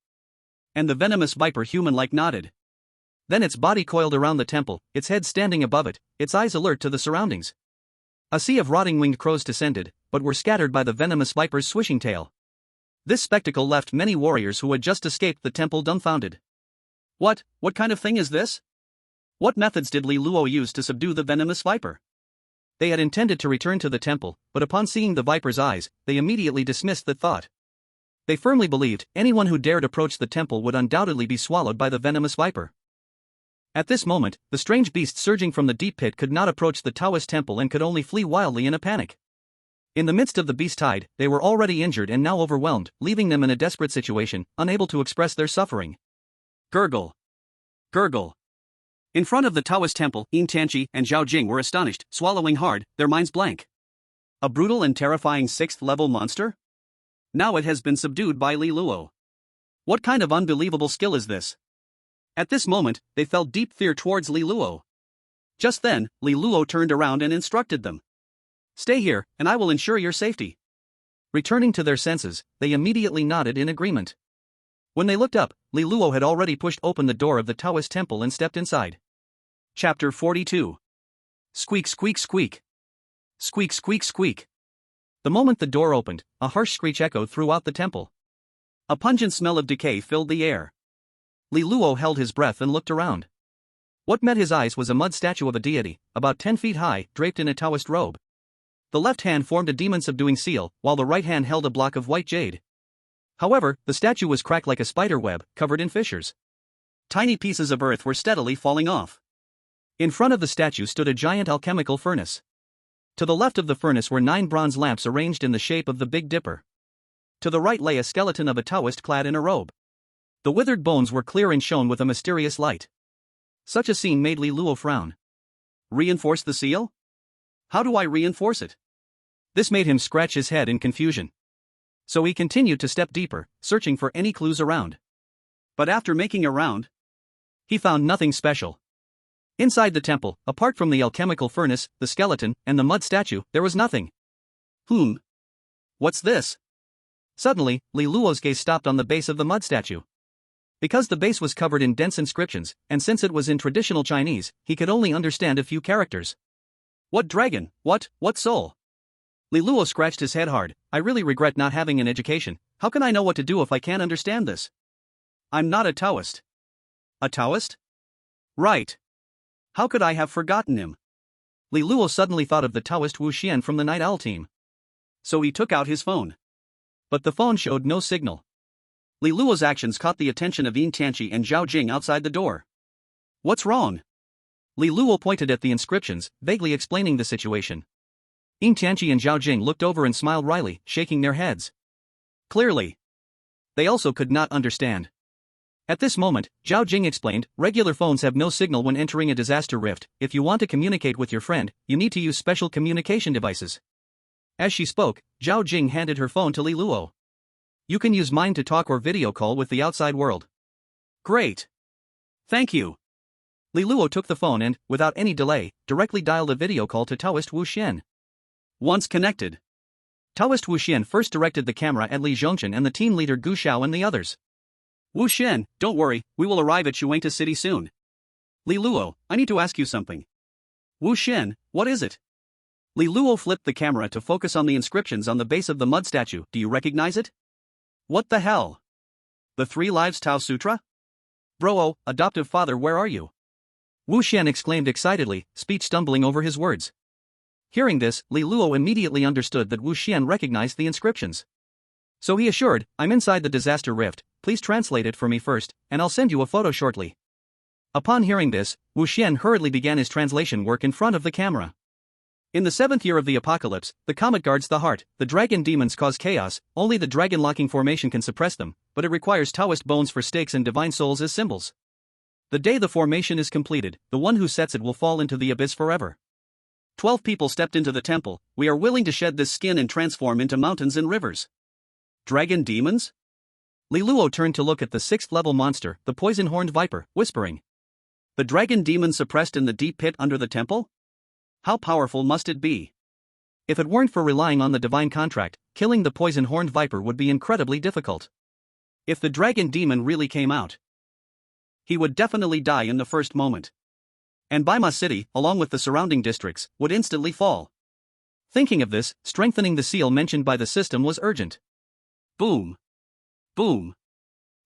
[SPEAKER 1] And the venomous viper human-like nodded. Then its body coiled around the temple, its head standing above it, its eyes alert to the surroundings. A sea of rotting winged crows descended, but were scattered by the venomous viper's swishing tail. This spectacle left many warriors who had just escaped the temple dumbfounded. What kind of thing is this? What methods did Li Luo use to subdue the venomous viper? They had intended to return to the temple, but upon seeing the viper's eyes, they immediately dismissed that thought. They firmly believed anyone who dared approach the temple would undoubtedly be swallowed by the venomous viper. At this moment, the strange beast surging from the deep pit could not approach the Taoist temple and could only flee wildly in a panic. In the midst of the beast tide, they were already injured and now overwhelmed, leaving them in a desperate situation, unable to express their suffering. Gurgle. Gurgle. In front of the Taoist temple, Yin Tianqi and Zhao Jing were astonished, swallowing hard, their minds blank. A brutal and terrifying 6th-level monster? Now it has been subdued by Li Luo. What kind of unbelievable skill is this? At this moment, they felt deep fear towards Li Luo. Just then, Li Luo turned around and instructed them. Stay here, and I will ensure your safety. Returning to their senses, they immediately nodded in agreement. When they looked up, Li Luo had already pushed open the door of the Taoist temple and stepped inside. Chapter 42. Squeak squeak squeak. Squeak squeak squeak. The moment the door opened, a harsh screech echoed throughout the temple. A pungent smell of decay filled the air. Li Luo held his breath and looked around. What met his eyes was a mud statue of a deity, about 10 feet high, draped in a Taoist robe. The left hand formed a demon-subduing seal, while the right hand held a block of white jade. However, the statue was cracked like a spider web, covered in fissures. Tiny pieces of earth were steadily falling off. In front of the statue stood a giant alchemical furnace. To the left of the furnace were 9 bronze lamps arranged in the shape of the Big Dipper. To the right lay a skeleton of a Taoist clad in a robe. The withered bones were clear and shone with a mysterious light. Such a scene made Li Luo frown. Reinforce the seal? How do I reinforce it? This made him scratch his head in confusion. So he continued to step deeper, searching for any clues around. But after making a round, he found nothing special. Inside the temple, apart from the alchemical furnace, the skeleton, and the mud statue, there was nothing. What's this? Suddenly, Li Luo's gaze stopped on the base of the mud statue. Because the base was covered in dense inscriptions, and since it was in traditional Chinese, he could only understand a few characters. What dragon? What soul? Li Luo scratched his head hard. I really regret not having an education. How can I know what to do if I can't understand this? I'm not a Taoist. A Taoist? Right. How could I have forgotten him? Li Luo suddenly thought of the Taoist Wu Xian from the Night Owl team. So he took out his phone. But the phone showed no signal. Li Luo's actions caught the attention of Yin Tianqi and Zhao Jing outside the door. What's wrong? Li Luo pointed at the inscriptions, vaguely explaining the situation. Ying Tianqi and Zhao Jing looked over and smiled wryly, shaking their heads. Clearly, they also could not understand. At this moment, Zhao Jing explained, regular phones have no signal when entering a disaster rift. If you want to communicate with your friend, you need to use special communication devices. As she spoke, Zhao Jing handed her phone to Li Luo. You can use mine to talk or video call with the outside world. Great. Thank you. Li Luo took the phone and, without any delay, directly dialed a video call to Taoist Wu Xian. Once connected, Taoist Wu Xian first directed the camera at Li Zhongchen and the team leader Gu Xiao and the others. Wu Xian, don't worry, we will arrive at Shuangta City soon. Li Luo, I need to ask you something. Wu Xian, what is it? Li Luo flipped the camera to focus on the inscriptions on the base of the mud statue. Do you recognize it? What the hell? The Three Lives Tao Sutra? Bro, adoptive father, where are you? Wu Xian exclaimed excitedly, speech stumbling over his words. Hearing this, Li Luo immediately understood that Wu Xian recognized the inscriptions. So he assured, I'm inside the disaster rift, please translate it for me first, and I'll send you a photo shortly. Upon hearing this, Wu Xian hurriedly began his translation work in front of the camera. In the 7th year of the apocalypse, the comet guards the heart, the dragon demons cause chaos, only the dragon-locking formation can suppress them, but it requires Taoist bones for stakes and divine souls as symbols. The day the formation is completed, the one who sets it will fall into the abyss forever. 12 people stepped into the temple. We are willing to shed this skin and transform into mountains and rivers. Dragon demons? Li Luo turned to look at the 6th-level monster, the poison-horned viper, whispering. The dragon demon suppressed in the deep pit under the temple? How powerful must it be? If it weren't for relying on the divine contract, killing the poison-horned viper would be incredibly difficult. If the dragon demon really came out, he would definitely die in the first moment. And Baima City, along with the surrounding districts, would instantly fall. Thinking of this, strengthening the seal mentioned by the system was urgent. Boom. Boom.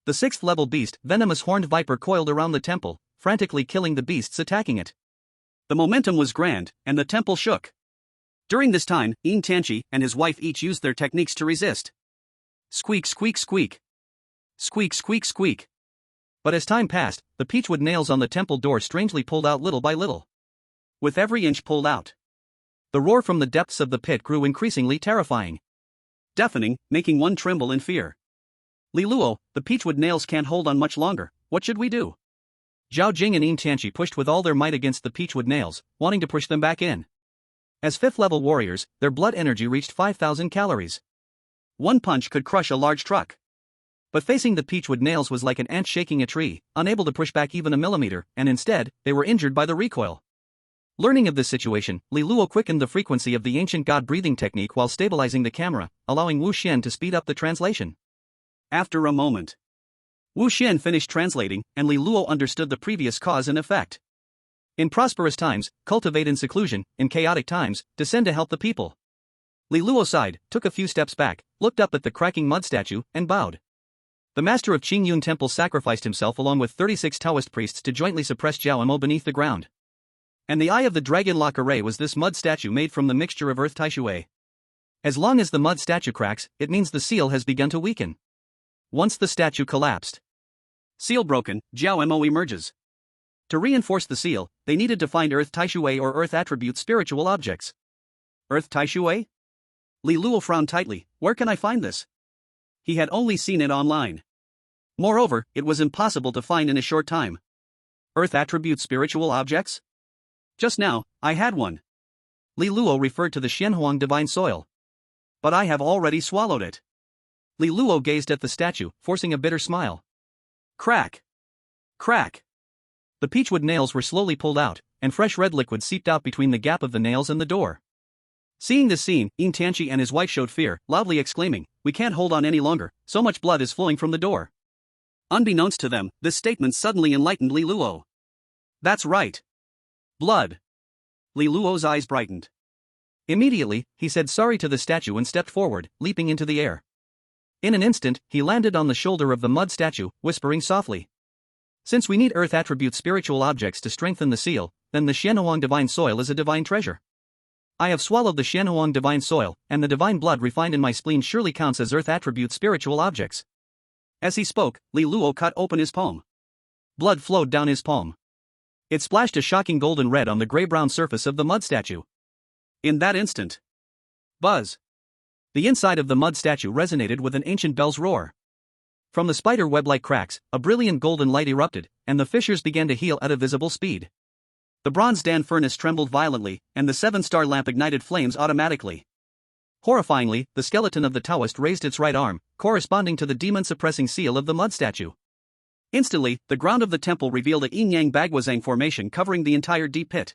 [SPEAKER 1] The 6th-level beast, venomous horned viper, coiled around the temple, frantically killing the beasts attacking it. The momentum was grand, and the temple shook. During this time, Ying Tianqi and his wife each used their techniques to resist. Squeak, squeak, squeak. Squeak, squeak, squeak. But as time passed, the peachwood nails on the temple door strangely pulled out little by little. With every inch pulled out, the roar from the depths of the pit grew increasingly terrifying. Deafening, making one tremble in fear. Li Luo, the peachwood nails can't hold on much longer, what should we do? Zhao Jing and Ying Tianqi pushed with all their might against the peachwood nails, wanting to push them back in. As 5th-level warriors, their blood energy reached 5,000 calories. One punch could crush a large truck. But facing the peachwood nails was like an ant shaking a tree, unable to push back even a millimeter, and instead, they were injured by the recoil. Learning of this situation, Li Luo quickened the frequency of the ancient god breathing technique while stabilizing the camera, allowing Wu Xian to speed up the translation. After a moment, Wu Xian finished translating, and Li Luo understood the previous cause and effect. In prosperous times, cultivate in seclusion; in chaotic times, descend to help the people. Li Luo sighed, took a few steps back, looked up at the cracking mud statue, and bowed. The master of Qingyun Temple sacrificed himself along with 36 Taoist priests to jointly suppress Jiao Mo beneath the ground. And the eye of the dragon lock array was this mud statue made from the mixture of earth taishui. As long as the mud statue cracks, it means the seal has begun to weaken. Once the statue collapsed, seal broken, Jiao Mo emerges. To reinforce the seal, they needed to find earth taishui or earth attribute spiritual objects. Earth taishui? Li Luo frowned tightly. Where can I find this? He had only seen it online. Moreover, it was impossible to find in a short time. Earth attribute spiritual objects? Just now, I had one. Li Luo referred to the Xianhuang divine soil. But I have already swallowed it. Li Luo gazed at the statue, forcing a bitter smile. Crack. Crack. The peachwood nails were slowly pulled out, and fresh red liquid seeped out between the gap of the nails and the door. Seeing this scene, Ying Tianqi and his wife showed fear, loudly exclaiming, "We can't hold on any longer, so much blood is flowing from the door." Unbeknownst to them, this statement suddenly enlightened Li Luo. That's right. Blood. Li Luo's eyes brightened. Immediately, he said sorry to the statue and stepped forward, leaping into the air. In an instant, he landed on the shoulder of the mud statue, whispering softly. Since we need earth attribute spiritual objects to strengthen the seal, then the Xianhuang divine soil is a divine treasure. I have swallowed the Xianhuang divine soil, and the divine blood refined in my spleen surely counts as earth attribute spiritual objects. As he spoke, Li Luo cut open his palm. Blood flowed down his palm. It splashed a shocking golden red on the gray-brown surface of the mud statue.
[SPEAKER 2] In that instant,
[SPEAKER 1] buzz! The inside of the mud statue resonated with an ancient bell's roar. From the spider web-like cracks, a brilliant golden light erupted, and the fissures began to heal at a visible speed.
[SPEAKER 2] The bronze Dan furnace trembled violently, and the seven-star lamp ignited flames automatically.
[SPEAKER 1] Horrifyingly, the skeleton of the Taoist raised its right arm, corresponding to the demon-suppressing seal of the mud statue.
[SPEAKER 2] Instantly, the ground of the temple revealed a yin-yang bagwazang formation covering the entire deep pit.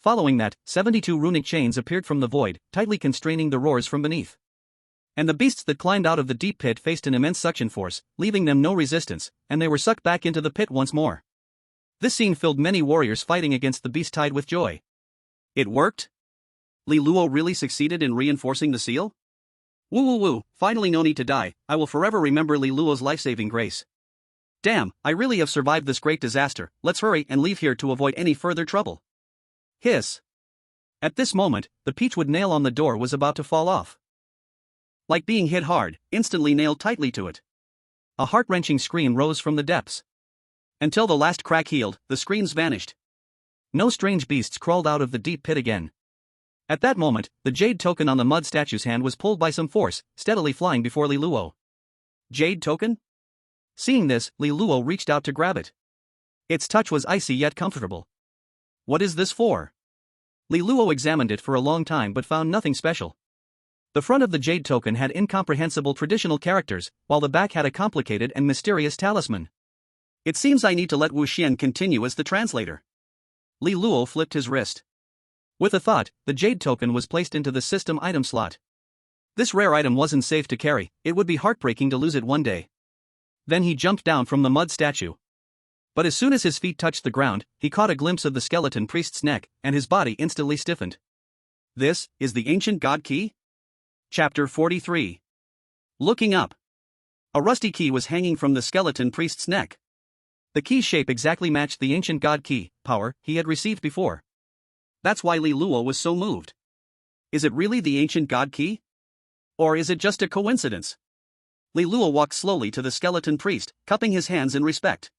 [SPEAKER 1] Following that, 72 runic chains appeared from the void, tightly constraining the roars from beneath. And the beasts that climbed out of the deep pit faced an immense suction force, leaving them no resistance, and they were sucked back into the pit once more. This scene filled many warriors fighting against the beast tide with joy.
[SPEAKER 2] It worked? Li Luo really succeeded in reinforcing the seal? Woo woo woo, finally no need to die, I will forever remember Li Luo's life-saving grace. Damn, I really have survived this great disaster, let's hurry and leave here to avoid any further trouble.
[SPEAKER 1] Hiss. At this moment, the peachwood nail on the door was about to fall off.
[SPEAKER 2] Like being hit hard, instantly nailed tightly to it.
[SPEAKER 1] A heart-wrenching scream rose from the depths.
[SPEAKER 2] Until the last crack healed, the screams vanished.
[SPEAKER 1] No strange beasts crawled out of the deep pit again. At that moment, the jade token on the mud statue's hand was pulled by some force, steadily flying before Li Luo.
[SPEAKER 2] Jade token?
[SPEAKER 1] Seeing this, Li Luo reached out to grab it. Its touch was icy yet comfortable.
[SPEAKER 2] What is this for?
[SPEAKER 1] Li Luo examined it for a long time but found nothing special. The front of the jade token had incomprehensible traditional characters, while the back had a complicated and mysterious talisman.
[SPEAKER 2] It seems I need to let Wu Xian continue as the translator.
[SPEAKER 1] Li Luo flipped his wrist. With a thought, the jade token was placed into the system item slot. This rare item wasn't safe to carry, it would be heartbreaking to lose it one day. Then he jumped down from the mud statue. But as soon as his feet touched the ground, he caught a glimpse of the skeleton priest's neck, and his body instantly stiffened.
[SPEAKER 2] This is the ancient god key? Chapter 43. Looking up. A rusty key was hanging from the skeleton priest's neck.
[SPEAKER 1] The key's shape exactly matched the ancient god key, power, he had received before.
[SPEAKER 2] That's why Li Luo was so moved. Is it really the ancient god key? Or is it just a coincidence? Li Luo walked slowly to the skeleton priest, cupping his hands in respect.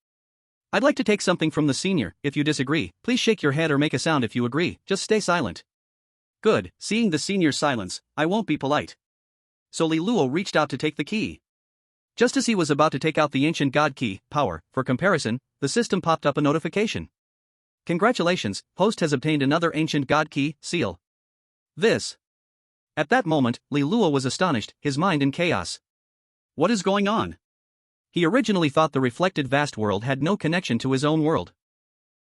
[SPEAKER 1] I'd like to take something from the senior, if you disagree, please shake your head or make a sound if you agree, just stay silent.
[SPEAKER 2] Good, seeing the senior's silence, I won't be polite. So Li Luo reached out to take the key.
[SPEAKER 1] Just as he was about to take out the ancient god key, power, for comparison, the system popped up a notification. Congratulations, host has obtained another ancient god key, seal. This. At that moment, Li Luo was astonished, his mind in chaos.
[SPEAKER 2] What is going on?
[SPEAKER 1] He originally thought the reflected vast world had no connection to his own world.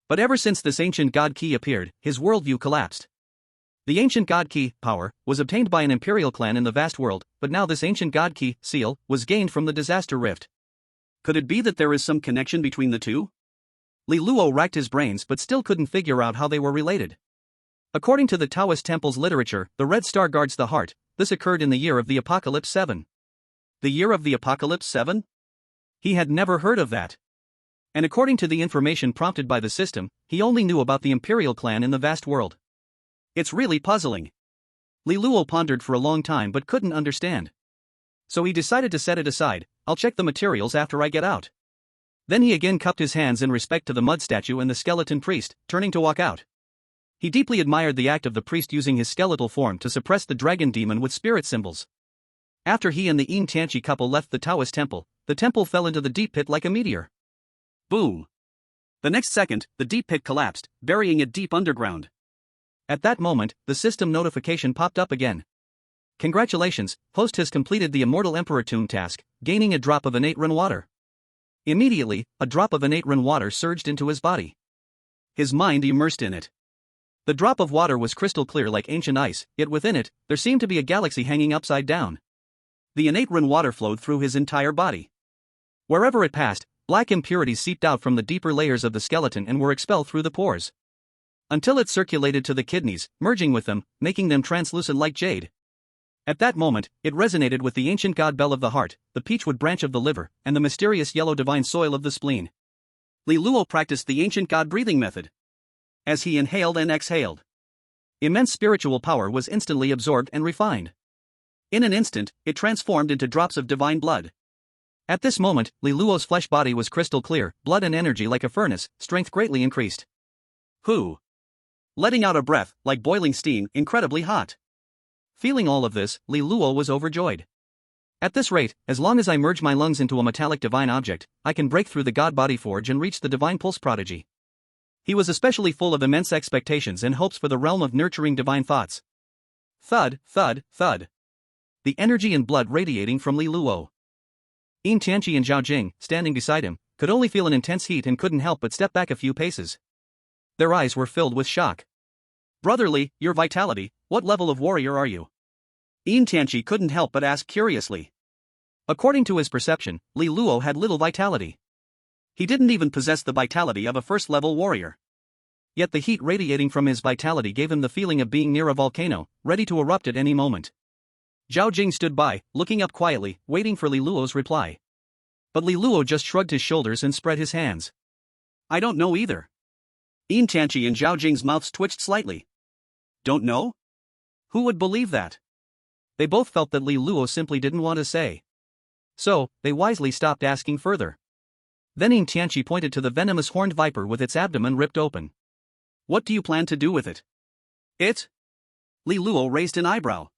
[SPEAKER 1] But ever since this ancient god key appeared, his worldview collapsed. The ancient god key, power, was obtained by an imperial clan in the vast world, but now this ancient god key, seal, was gained from the disaster rift.
[SPEAKER 2] Could it be that there is some connection between the two?
[SPEAKER 1] Li Luo racked his brains but still couldn't figure out how they were related. According to the Taoist temple's literature, the red star guards the heart. This occurred in the year of the Apocalypse 7.
[SPEAKER 2] The year of the Apocalypse 7?
[SPEAKER 1] He had never heard of that. And according to the information prompted by the system, he only knew about the imperial clan in the vast world.
[SPEAKER 2] It's really puzzling.
[SPEAKER 1] Li Luo pondered for a long time but couldn't understand. So he decided to set it aside. I'll check the materials after I get out. Then he again cupped his hands in respect to the mud statue and the skeleton priest, turning to walk out. He deeply admired the act of the priest using his skeletal form to suppress the dragon demon with spirit symbols. After he and the Yin Tianchi couple left the Taoist temple, the temple fell into the deep pit like a meteor.
[SPEAKER 2] Boom! The next second, the deep pit collapsed, burying it deep underground.
[SPEAKER 1] At that moment, the system notification popped up again. Congratulations, host has completed the Immortal Emperor Tomb task, gaining a drop of innate run water. Immediately, a drop of innate run water surged into his body. His mind immersed in it. The drop of water was crystal clear like ancient ice, yet within it, there seemed to be a galaxy hanging upside down. The innate run water flowed through his entire body. Wherever it passed, black impurities seeped out from the deeper layers of the skeleton and were expelled through the pores. Until it circulated to the kidneys, merging with them, making them translucent like jade. At that moment, it resonated with the ancient god bell of the heart, the peachwood branch of the liver, and the mysterious yellow divine soil of the spleen.
[SPEAKER 2] Li Luo practiced the ancient god breathing method. As he inhaled and exhaled,
[SPEAKER 1] immense spiritual power was instantly absorbed and refined.
[SPEAKER 2] In an instant, it transformed into drops of divine blood.
[SPEAKER 1] At this moment, Li Luo's flesh body was crystal clear, blood and energy like a furnace, strength greatly increased.
[SPEAKER 2] Who? Letting out a breath, like boiling steam, incredibly hot.
[SPEAKER 1] Feeling all of this, Li Luo was overjoyed. At this rate, as long as I merge my lungs into a metallic divine object, I can break through the God Body Forge and reach the divine pulse prodigy. He was especially full of immense expectations and hopes for the realm of nurturing divine thoughts. Thud, thud, thud. The energy and blood radiating from Li Luo. Yin Tianqi and Zhao Jing, standing beside him, could only feel an intense heat and couldn't help but step back a few paces. Their eyes were filled with shock.
[SPEAKER 2] Brotherly, your vitality, what level of warrior are you? Yin Tianqi couldn't help but ask curiously.
[SPEAKER 1] According to his perception, Li Luo had little vitality.
[SPEAKER 2] He didn't even possess the vitality of a first-level warrior.
[SPEAKER 1] Yet the heat radiating from his vitality gave him the feeling of being near a volcano, ready to erupt at any moment.
[SPEAKER 2] Zhao Jing stood by, looking up quietly, waiting for Li Luo's reply.
[SPEAKER 1] But Li Luo just shrugged his shoulders and spread his hands.
[SPEAKER 2] I don't know either. Yin Tianqi and Zhao Jing's mouths twitched slightly. Don't know? Who would believe that?
[SPEAKER 1] They both felt that Li Luo simply didn't want to say. So, they wisely stopped asking further. Then Yin Tianqi pointed to the venomous horned viper with its abdomen ripped open.
[SPEAKER 2] What do you plan to do with it? It? Li Luo raised an eyebrow.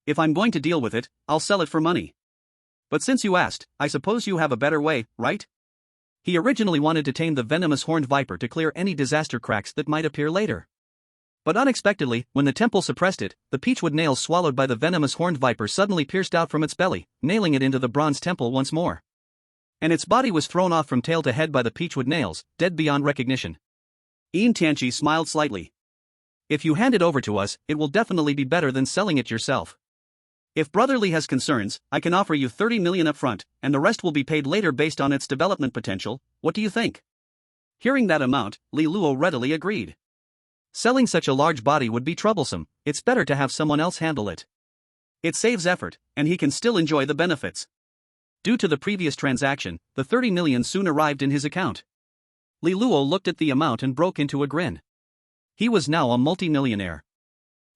[SPEAKER 2] If I'm going to deal with it, I'll sell it for money. But since you asked, I suppose you have a better way, right?
[SPEAKER 1] He originally wanted to tame the venomous horned viper to clear any disaster cracks that might appear later. But unexpectedly, when the temple suppressed it, the peachwood nails swallowed by the venomous horned viper suddenly pierced out from its belly, nailing it into the bronze temple once more. And its body was thrown off from tail to head by the peachwood nails, dead beyond recognition.
[SPEAKER 2] Yin Tianqi smiled slightly.
[SPEAKER 1] If you hand it over to us, it will definitely be better than selling it yourself.
[SPEAKER 2] If Brotherly has concerns, I can offer you 30 million upfront, and the rest will be paid later based on its development potential. What do you think? Hearing that amount, Li Luo readily agreed.
[SPEAKER 1] Selling such a large body would be troublesome, it's better to have someone else handle it.
[SPEAKER 2] It saves effort, and he can still enjoy the benefits. Due to the previous transaction, the 30 million soon arrived in his account.
[SPEAKER 1] Li Luo looked at the amount and broke into a grin. He was now a multimillionaire.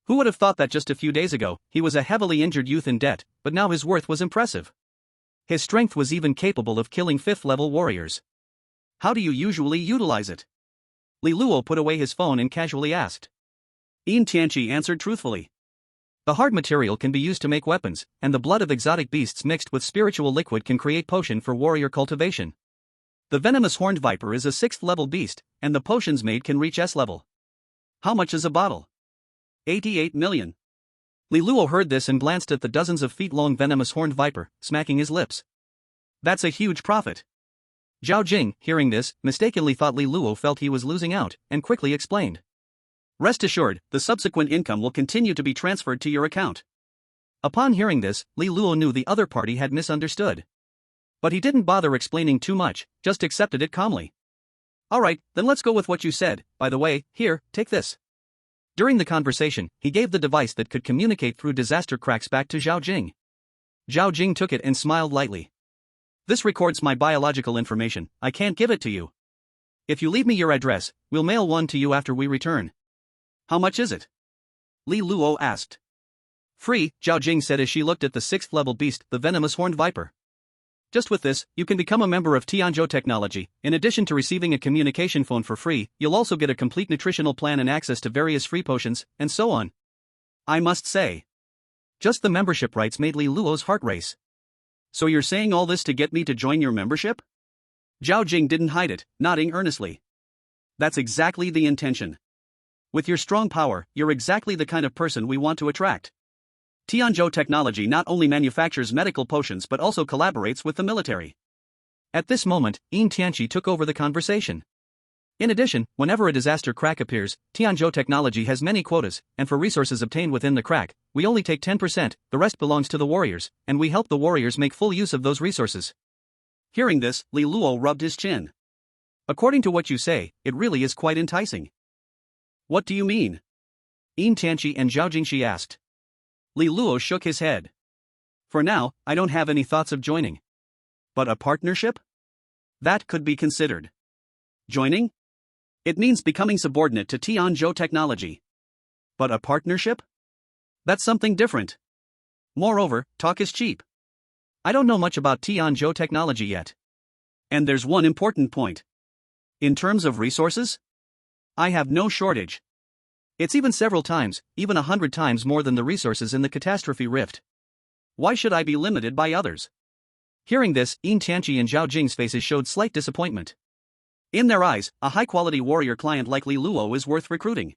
[SPEAKER 1] Who would have thought that just a few days ago, he was a heavily injured youth in debt, but now his worth was impressive. His strength was even capable of killing 5th-level warriors.
[SPEAKER 2] How do you usually utilize it?
[SPEAKER 1] Li Luo put away his phone and casually asked.
[SPEAKER 2] Yin Tianqi answered truthfully.
[SPEAKER 1] The hard material can be used to make weapons, and the blood of exotic beasts mixed with spiritual liquid can create potion for warrior cultivation. The venomous horned viper is a 6th-level beast, and the potions made can reach S-level.
[SPEAKER 2] How much is a bottle? 88 million.
[SPEAKER 1] Li Luo heard this and glanced at the dozens of feet-long venomous horned viper, smacking his lips.
[SPEAKER 2] That's a huge profit.
[SPEAKER 1] Zhao Jing, hearing this, mistakenly thought Li Luo felt he was losing out, and quickly explained.
[SPEAKER 2] Rest assured, the subsequent income will continue to be transferred to your account.
[SPEAKER 1] Upon hearing this, Li Luo knew the other party had misunderstood. But he didn't bother explaining too much, just accepted it calmly.
[SPEAKER 2] Alright, then let's go with what you said. By the way, here, take this.
[SPEAKER 1] During the conversation, he gave the device that could communicate through disaster cracks back to Zhao Jing. Zhao Jing took it and smiled lightly.
[SPEAKER 2] This records my biological information, I can't give it to you.
[SPEAKER 1] If you leave me your address, we'll mail one to you after we return.
[SPEAKER 2] How much is it? Li Luo asked.
[SPEAKER 1] Free, Zhao Jing said as she looked at the 6th-level beast, the venomous horned viper. Just with this, you can become a member of Tianzhou Technology. In addition to receiving a communication phone for free, you'll also get a complete nutritional plan and access to various free potions, and so on.
[SPEAKER 2] I must say,
[SPEAKER 1] just the membership rights made Li Luo's heart race.
[SPEAKER 2] So you're saying all this to get me to join your membership? Zhao Jing didn't hide it, nodding earnestly. That's exactly the intention. With your strong power, you're exactly the kind of person we want to attract. Tianzhou Technology not only manufactures medical potions but also collaborates with the military.
[SPEAKER 1] At this moment, Yin Tianqi took over the conversation. In addition, whenever a disaster crack appears, Tianzhou Technology has many quotas, and for resources obtained within the crack, we only take 10%, the rest belongs to the warriors, and we help the warriors make full use of those resources.
[SPEAKER 2] Hearing this, Li Luo rubbed his chin.
[SPEAKER 1] According to what you say, it really is quite enticing.
[SPEAKER 2] What do you mean?
[SPEAKER 1] Yin Tianqi and Zhao Jingxi asked.
[SPEAKER 2] Li Luo shook his head.
[SPEAKER 1] For now, I don't have any thoughts of joining.
[SPEAKER 2] But a partnership? That could be considered. Joining? It means becoming subordinate to Tianzhou Technology. But a partnership? That's something different. Moreover, talk is cheap.
[SPEAKER 1] I don't know much about Tianzhou Technology yet.
[SPEAKER 2] And there's one important point. In terms of resources? I have no shortage. It's even several times, even 100 times more than the resources in the catastrophe rift. Why should I be limited by others? Hearing this, Yin Tianqi and Zhao Jing's faces showed slight disappointment. In their eyes, a high-quality warrior client like Li Luo is worth recruiting.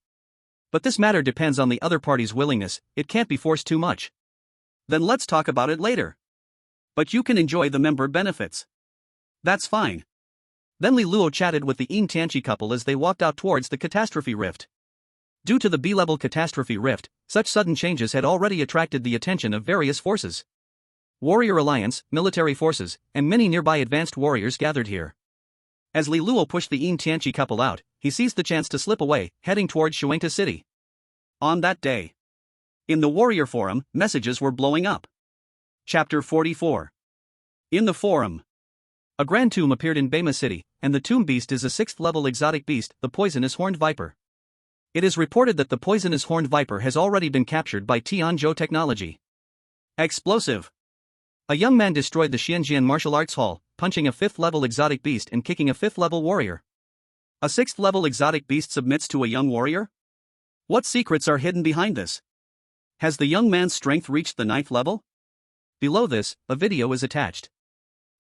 [SPEAKER 2] But this matter depends on the other party's willingness, it can't be forced too much. Then let's talk about it later. But you can enjoy the member benefits. That's fine. Then Li Luo chatted with the Yin Tianqi couple as they walked out towards the catastrophe rift. Due to the B-level catastrophe rift, such sudden changes had already attracted the attention of various forces. Warrior Alliance, military forces, and many nearby advanced warriors gathered here. As Li Luo pushed the Yin Tianqi couple out, he seized the chance to slip away, heading towards Shuangta City. On that day, in the warrior forum, messages were blowing up. Chapter 44. In the forum, a grand tomb appeared in Bema City, and the tomb beast is a 6th-level exotic beast, the poisonous horned viper. It is reported that the poisonous horned viper has already been captured by Tianzhou technology. Explosive. A young man destroyed the Xianjian martial arts hall, punching a 5th-level exotic beast and kicking a 5th-level warrior. A 6th-level exotic beast submits to a young warrior? What secrets are hidden behind this? Has the young man's strength reached the 9th level? Below this, a video is attached.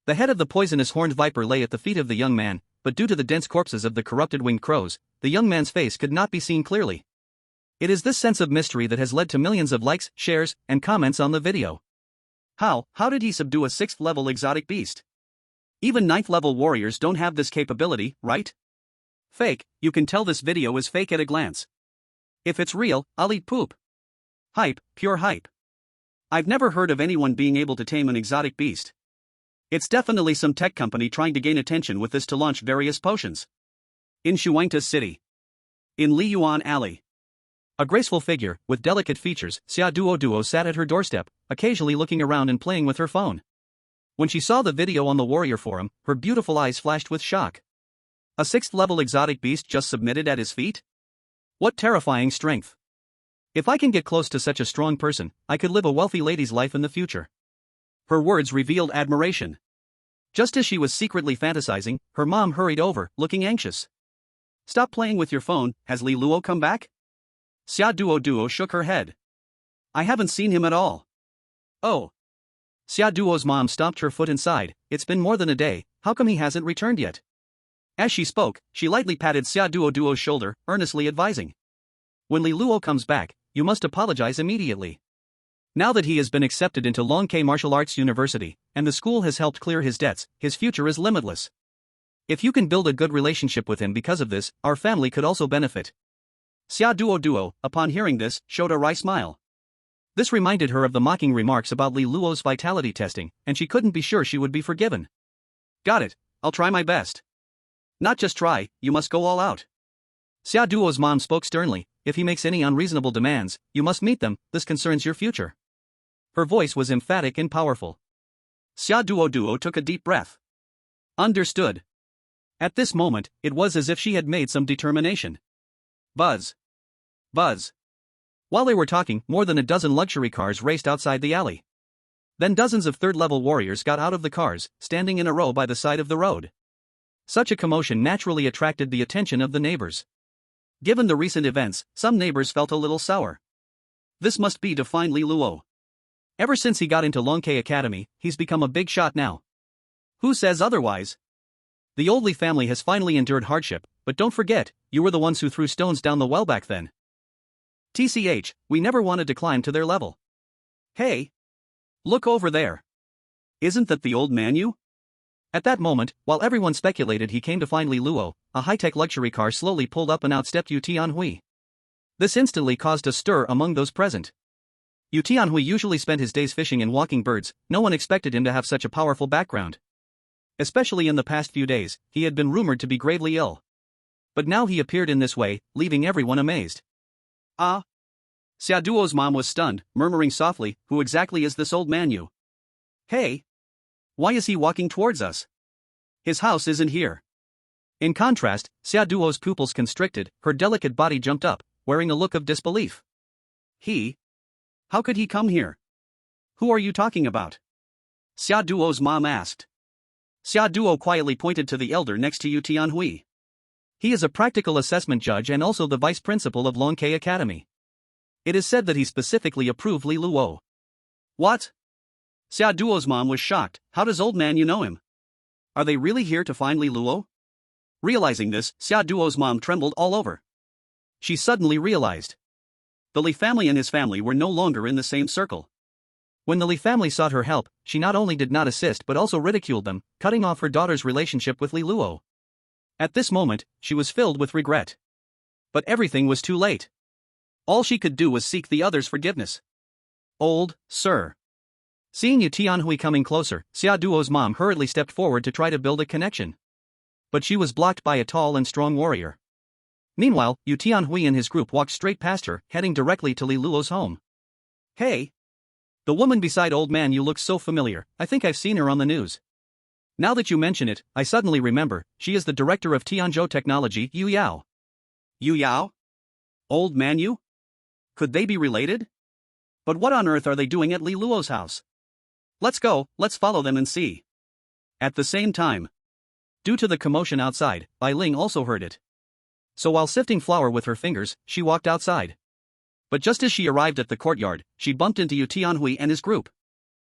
[SPEAKER 2] The head of the poisonous horned viper lay at the feet of the young man, but due to the dense corpses of the corrupted winged crows, the young man's face could not be seen clearly. It is this sense of mystery that has led to millions of likes, shares, and comments on the video. How did he subdue a 6th-level exotic beast? Even 9th-level warriors don't have this capability, right? Fake, you can tell this video is fake at a glance. If it's real, I'll eat poop. Hype, pure hype. I've never heard of anyone being able to tame an exotic beast. It's definitely some tech company trying to gain attention with this to launch various potions. In Shuangta City. In Liyuan Alley. A graceful figure, with delicate features, Xia Duo sat at her doorstep, occasionally looking around and playing with her phone. When she saw the video on the warrior forum, her beautiful eyes flashed with shock. A 6th-level exotic beast just submitted at his feet? What terrifying strength. If I can get close to such a strong person, I could live a wealthy lady's life in the future. Her words revealed admiration. Just as she was secretly fantasizing, her mom hurried over, looking anxious. Stop playing with your phone, has Li Luo come back? Xia Duo shook her head. I haven't seen him at all. Oh. Xia Duo's mom stomped her foot inside, it's been more than a day, how come he hasn't returned yet? As she spoke, she lightly patted Xia Duo's shoulder, earnestly advising. When Li Luo comes back, you must apologize immediately. Now that he has been accepted into Longke Martial Arts University, and the school has helped clear his debts, his future is limitless. If you can build a good relationship with him because of this, our family could also benefit. Xia Duo, upon hearing this, showed a wry smile. This reminded her of the mocking remarks about Li Luo's vitality testing, and she couldn't be sure she would be forgiven. Got it, I'll try my best. Not just try, you must go all out. Xia Duo's mom spoke sternly, if he makes any unreasonable demands, you must meet them, this concerns your future. Her voice was emphatic and powerful. Xia Duo took a deep breath. Understood. At this moment, it was as if she had made some determination. Buzz. Buzz. While they were talking, more than a dozen luxury cars raced outside the alley. Then dozens of 3rd-level warriors got out of the cars, standing in a row by the side of the road. Such a commotion naturally attracted the attention of the neighbors. Given the recent events, some neighbors felt a little sour. This must be to find Li Luo. Ever since he got into Longke Academy, he's become a big shot now. Who says otherwise? The old Li family has finally endured hardship, but don't forget, you were the ones who threw stones down the well back then. TCH, we never wanted to climb to their level. Hey! Look over there. Isn't that the old man you? At that moment, while everyone speculated he came to find Li Luo, a high-tech luxury car slowly pulled up and out stepped Yu Tianhui. This instantly caused a stir among those present. Yu Tianhui usually spent his days fishing and walking birds, no one expected him to have such a powerful background. Especially in the past few days, he had been rumored to be gravely ill. But now he appeared in this way, leaving everyone amazed. Ah! Xia Duo's mom was stunned, murmuring softly, who exactly is this old man you? Hey! Why is he walking towards us? His house isn't here. In contrast, Xia Duo's pupils constricted, her delicate body jumped up, wearing a look of disbelief. He? How could he come here? Who are you talking about? Xia Duo's mom asked. Xia Duo quietly pointed to the elder next to Yu Tianhui.
[SPEAKER 1] He is a practical assessment judge and also the vice principal of Longke Academy. It is said that he specifically approved Li Luo.
[SPEAKER 2] What? Xia Duo's mom was shocked. How does old man you know him? Are they really here to find Li Luo? Realizing this, Xia Duo's mom trembled all over. She suddenly realized. The Li family and his family were no longer in the same circle.
[SPEAKER 1] When the Li family sought her help, she not only did not assist but also ridiculed them, cutting off her daughter's relationship with Li Luo. At this moment, she was filled with regret. But everything was too late. All she could do was seek the other's forgiveness.
[SPEAKER 2] Old, sir.
[SPEAKER 1] Seeing Yu Tianhui coming closer, Xia Duo's mom hurriedly stepped forward to try to build a connection. But she was blocked by a tall and strong warrior. Meanwhile, Yu Tianhui and his group walked straight past her, heading directly to Li Luo's home.
[SPEAKER 2] Hey!
[SPEAKER 1] The woman beside old man Yu looks so familiar. I think I've seen her on the news. Now that you mention it, I suddenly remember, she is the director of Tianzhou Technology, Yu Yao.
[SPEAKER 2] Yu Yao? Old man Yu? Could they be related? But what on earth are they doing at Li Luo's house? Let's go, let's follow them and see. At the same time,
[SPEAKER 1] due to the commotion outside, Bai Ling also heard it. So while sifting flour with her fingers, she walked outside. But just as she arrived at the courtyard, she bumped into Yu Tianhui and his group.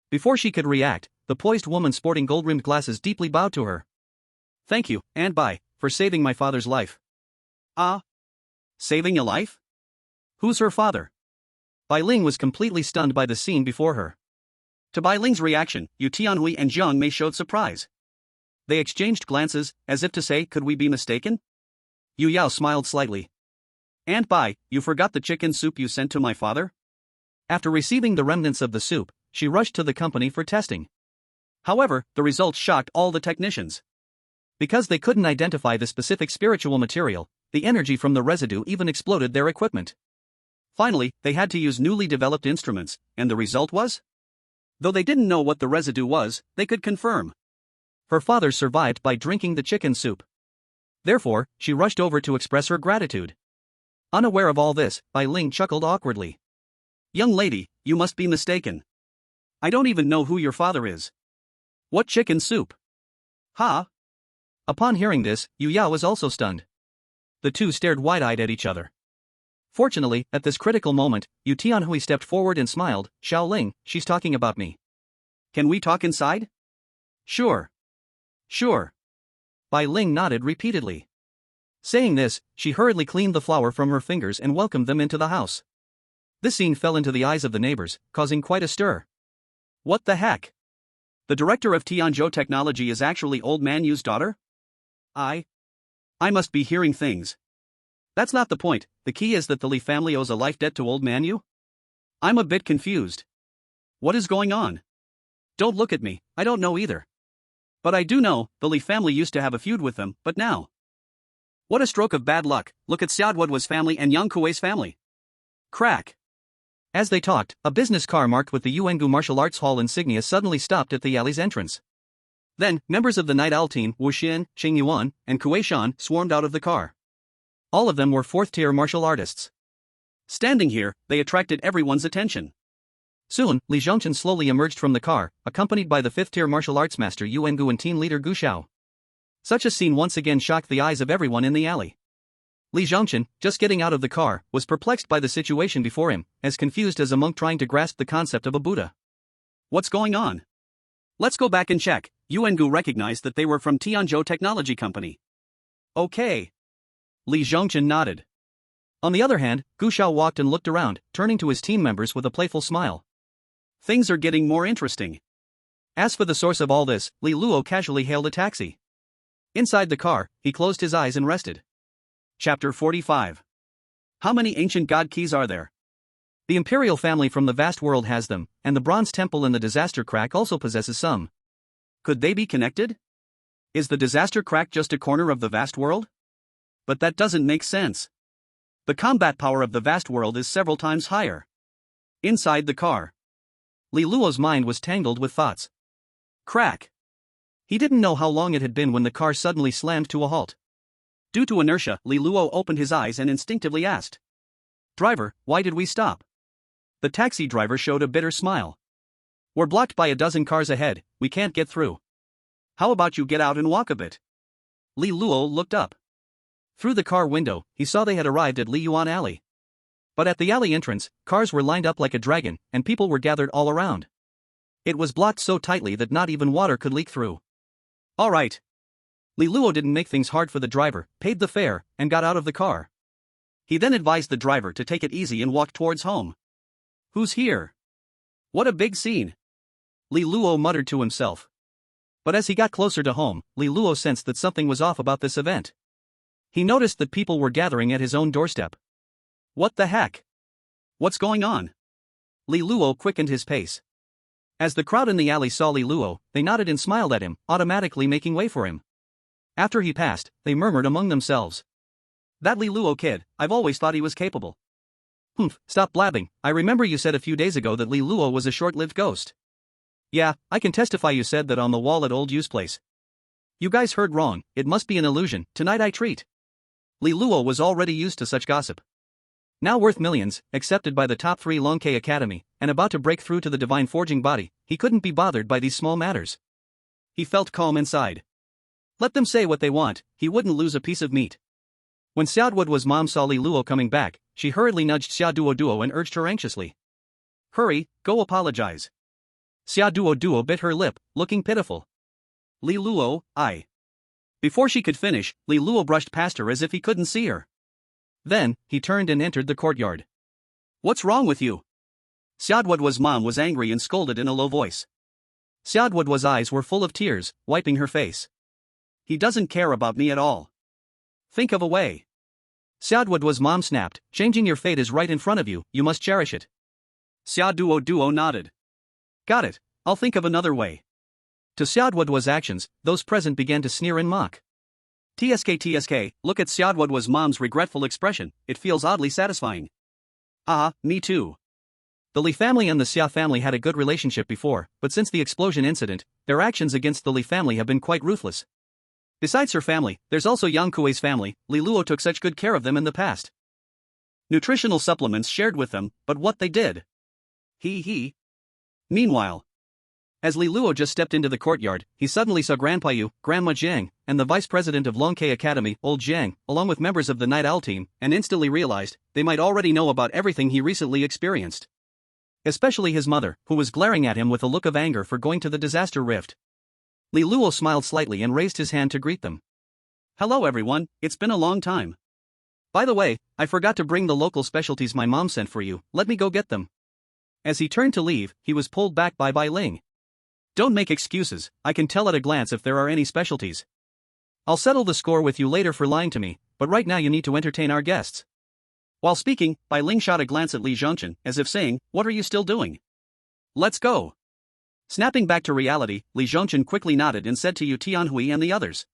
[SPEAKER 1] Before she could react, the poised woman sporting gold-rimmed glasses deeply bowed to her.
[SPEAKER 2] Thank you, Aunt Bai, for saving my father's life. Ah? Saving a life? Who's her father?
[SPEAKER 1] Bai Ling was completely stunned by the scene before her.
[SPEAKER 2] To Bai Ling's reaction, Yu Tianhui and Jiang Mei showed surprise. They exchanged glances, as if to say, could we be mistaken?
[SPEAKER 1] Yu Yao smiled slightly.
[SPEAKER 2] Aunt Bai, you forgot the chicken soup you sent to my father?
[SPEAKER 1] After receiving the remnants of the soup, she rushed to the company for testing.
[SPEAKER 2] However, the results shocked all the technicians.
[SPEAKER 1] Because they couldn't identify the specific spiritual material, the energy from the residue even exploded their equipment.
[SPEAKER 2] Finally, they had to use newly developed instruments, and the result was? Though they didn't know what the residue was, they could confirm.
[SPEAKER 1] Her father survived by drinking the chicken soup. Therefore, she rushed over to express her gratitude. Unaware of all this, Bai Ling chuckled awkwardly.
[SPEAKER 2] Young lady, you must be mistaken. I don't even know who your father is. What chicken soup? Ha?
[SPEAKER 1] Upon hearing this, Yu Yao was also stunned. The two stared wide-eyed at each other. Fortunately, at this critical moment, Yu Tianhui stepped forward and smiled. Xiao Ling, she's talking about me.
[SPEAKER 2] Can we talk inside?
[SPEAKER 1] Sure.
[SPEAKER 2] Sure.
[SPEAKER 1] Bai Ling nodded repeatedly. Saying this, she hurriedly cleaned the flour from her fingers and welcomed them into the house. This scene fell into the eyes of the neighbors, causing quite a stir.
[SPEAKER 2] What the heck? The director of Tianzhou Technology is actually old man Yu's daughter? I must be hearing things. That's not the point, the key is that the Li family owes a life debt to old man Yu? I'm a bit confused. What is going on? Don't look at me, I don't know either. But I do know, the Li family used to have a feud with them, but now. What a stroke of bad luck, look at Xiaoduo's family and Yang Kuei's family. Crack.
[SPEAKER 1] As they talked, a business car marked with the Yuangu Martial Arts Hall insignia suddenly stopped at the alley's entrance. Then, members of the Night Owl team, Wu Xin, Qing Yuan, and Kuei Shan, swarmed out of the car. All of them were fourth-tier martial artists.
[SPEAKER 2] Standing here, they attracted everyone's attention.
[SPEAKER 1] Soon, Li Zhongchen slowly emerged from the car, accompanied by the fifth-tier martial arts master Yuangu and team leader Gu Xiao. Such a scene once again shocked the eyes of everyone in the alley. Li Zhongchen, just getting out of the car, was perplexed by the situation before him, as confused as a monk trying to grasp the concept of a Buddha.
[SPEAKER 2] What's going on? Let's go back and check. Yuangu recognized that they were from Tianzhou Technology Company. Okay.
[SPEAKER 1] Li Zhongchen nodded. On the other hand, Gu Xiao walked and looked around, turning to his team members with a playful smile.
[SPEAKER 2] Things are getting more interesting.
[SPEAKER 1] As for the source of all this, Li Luo casually hailed a taxi. Inside the car, he closed his eyes and rested.
[SPEAKER 2] Chapter 45. How many ancient god keys are there?
[SPEAKER 1] The imperial family from the vast world has them, and the bronze temple in the disaster crack also possesses some.
[SPEAKER 2] Could they be connected? Is the disaster crack just a corner of the vast world? But that doesn't make sense. The combat power of the vast world is several times higher. Inside the car,
[SPEAKER 1] Li Luo's mind was tangled with thoughts.
[SPEAKER 2] Crack.
[SPEAKER 1] He didn't know how long it had been when the car suddenly slammed to a halt.
[SPEAKER 2] Due to inertia, Li Luo opened his eyes and instinctively asked, "Driver, why did we stop?" The taxi driver showed a bitter smile.
[SPEAKER 1] "We're blocked by a dozen cars ahead, we can't get through."
[SPEAKER 2] "How about you get out and walk a bit?"
[SPEAKER 1] Li Luo looked up. Through the car window, he saw they had arrived at Li Yuan Alley. But at the alley entrance, cars were lined up like a dragon, and people were gathered all around. It was blocked so tightly that not even water could leak through. All right. Li Luo didn't make things hard for the driver, paid the fare, and got out of the car. He then advised the driver to take it easy and walk towards home. Who's here? What a big scene. Li Luo muttered to himself. But as he got closer to home, Li Luo sensed that something was off about this event. He noticed that people were gathering at his own doorstep. What the heck? What's going on? Li Luo quickened his pace. As the crowd in the alley saw Li Luo, they nodded and smiled at him, automatically making way for him. After he passed, they murmured among themselves. That Li Luo kid, I've always thought he was capable. Humph, stop blabbing, I remember you said a few days ago that Li Luo was a short-lived ghost. Yeah, I can testify you said that on the wall at Old Yu's place. You guys heard wrong, it must be an illusion, tonight I treat. Li Luo was already used to such gossip. Now worth millions, accepted by the top 3 Longke Academy, and about to break through to the divine forging body, he couldn't be bothered by these small matters. He felt calm inside. Let them say what they want, he wouldn't lose a piece of meat. When Xia Duoduo's mom saw Li Luo coming back, she hurriedly nudged Xia Duoduo and urged her anxiously. Hurry, go apologize. Xia Duoduo bit her lip, looking pitiful. Li Luo, I. Before she could finish, Li Luo brushed past her as if he couldn't see her. Then, he turned and entered the courtyard. What's wrong with you? Xia Duoduo's mom was angry and scolded in a low voice. Xia Duoduo's eyes were full of tears, wiping her face. He doesn't care about me at all. Think of a way. Xia Duoduo's mom snapped, changing your fate is right in front of you, you must cherish it. Xia Duoduo nodded. Got it, I'll think of another way. To Xia Duoduo's actions, those present began to sneer and mock. TSK, look at Xia Duoduo's mom's regretful expression, it feels oddly satisfying. Ah, me too. The Li family and the Xia family had a good relationship before, but since the explosion incident, their actions against the Li family have been quite ruthless. Besides her family, there's also Yang Kuei's family. Li Luo took such good care of them in the past. Nutritional supplements shared with them, but what they did. He. Meanwhile, as Li Luo just stepped into the courtyard, he suddenly saw Grandpa Yu, Grandma Jiang, and the vice president of Longke Academy, Old Jiang, along with members of the Night Owl team, and instantly realized they might already know about everything he recently experienced. Especially his mother, who was glaring at him with a look of anger for going to the disaster rift. Li Luo smiled slightly and raised his hand to greet them. Hello everyone, it's been a long time. By the way, I forgot to bring the local specialties my mom sent for you, let me go get them. As he turned to leave, he was pulled back by Bai Ling. Don't make excuses, I can tell at a glance if there are any specialties. I'll settle the score with you later for lying to me, but right now you need to entertain our guests. While speaking, Bai Ling shot a glance at Li Zhongchen, as if saying, what are you still doing? Let's go. Snapping back to reality, Li Zhongchen quickly nodded and said to Yu Tianhui and the others.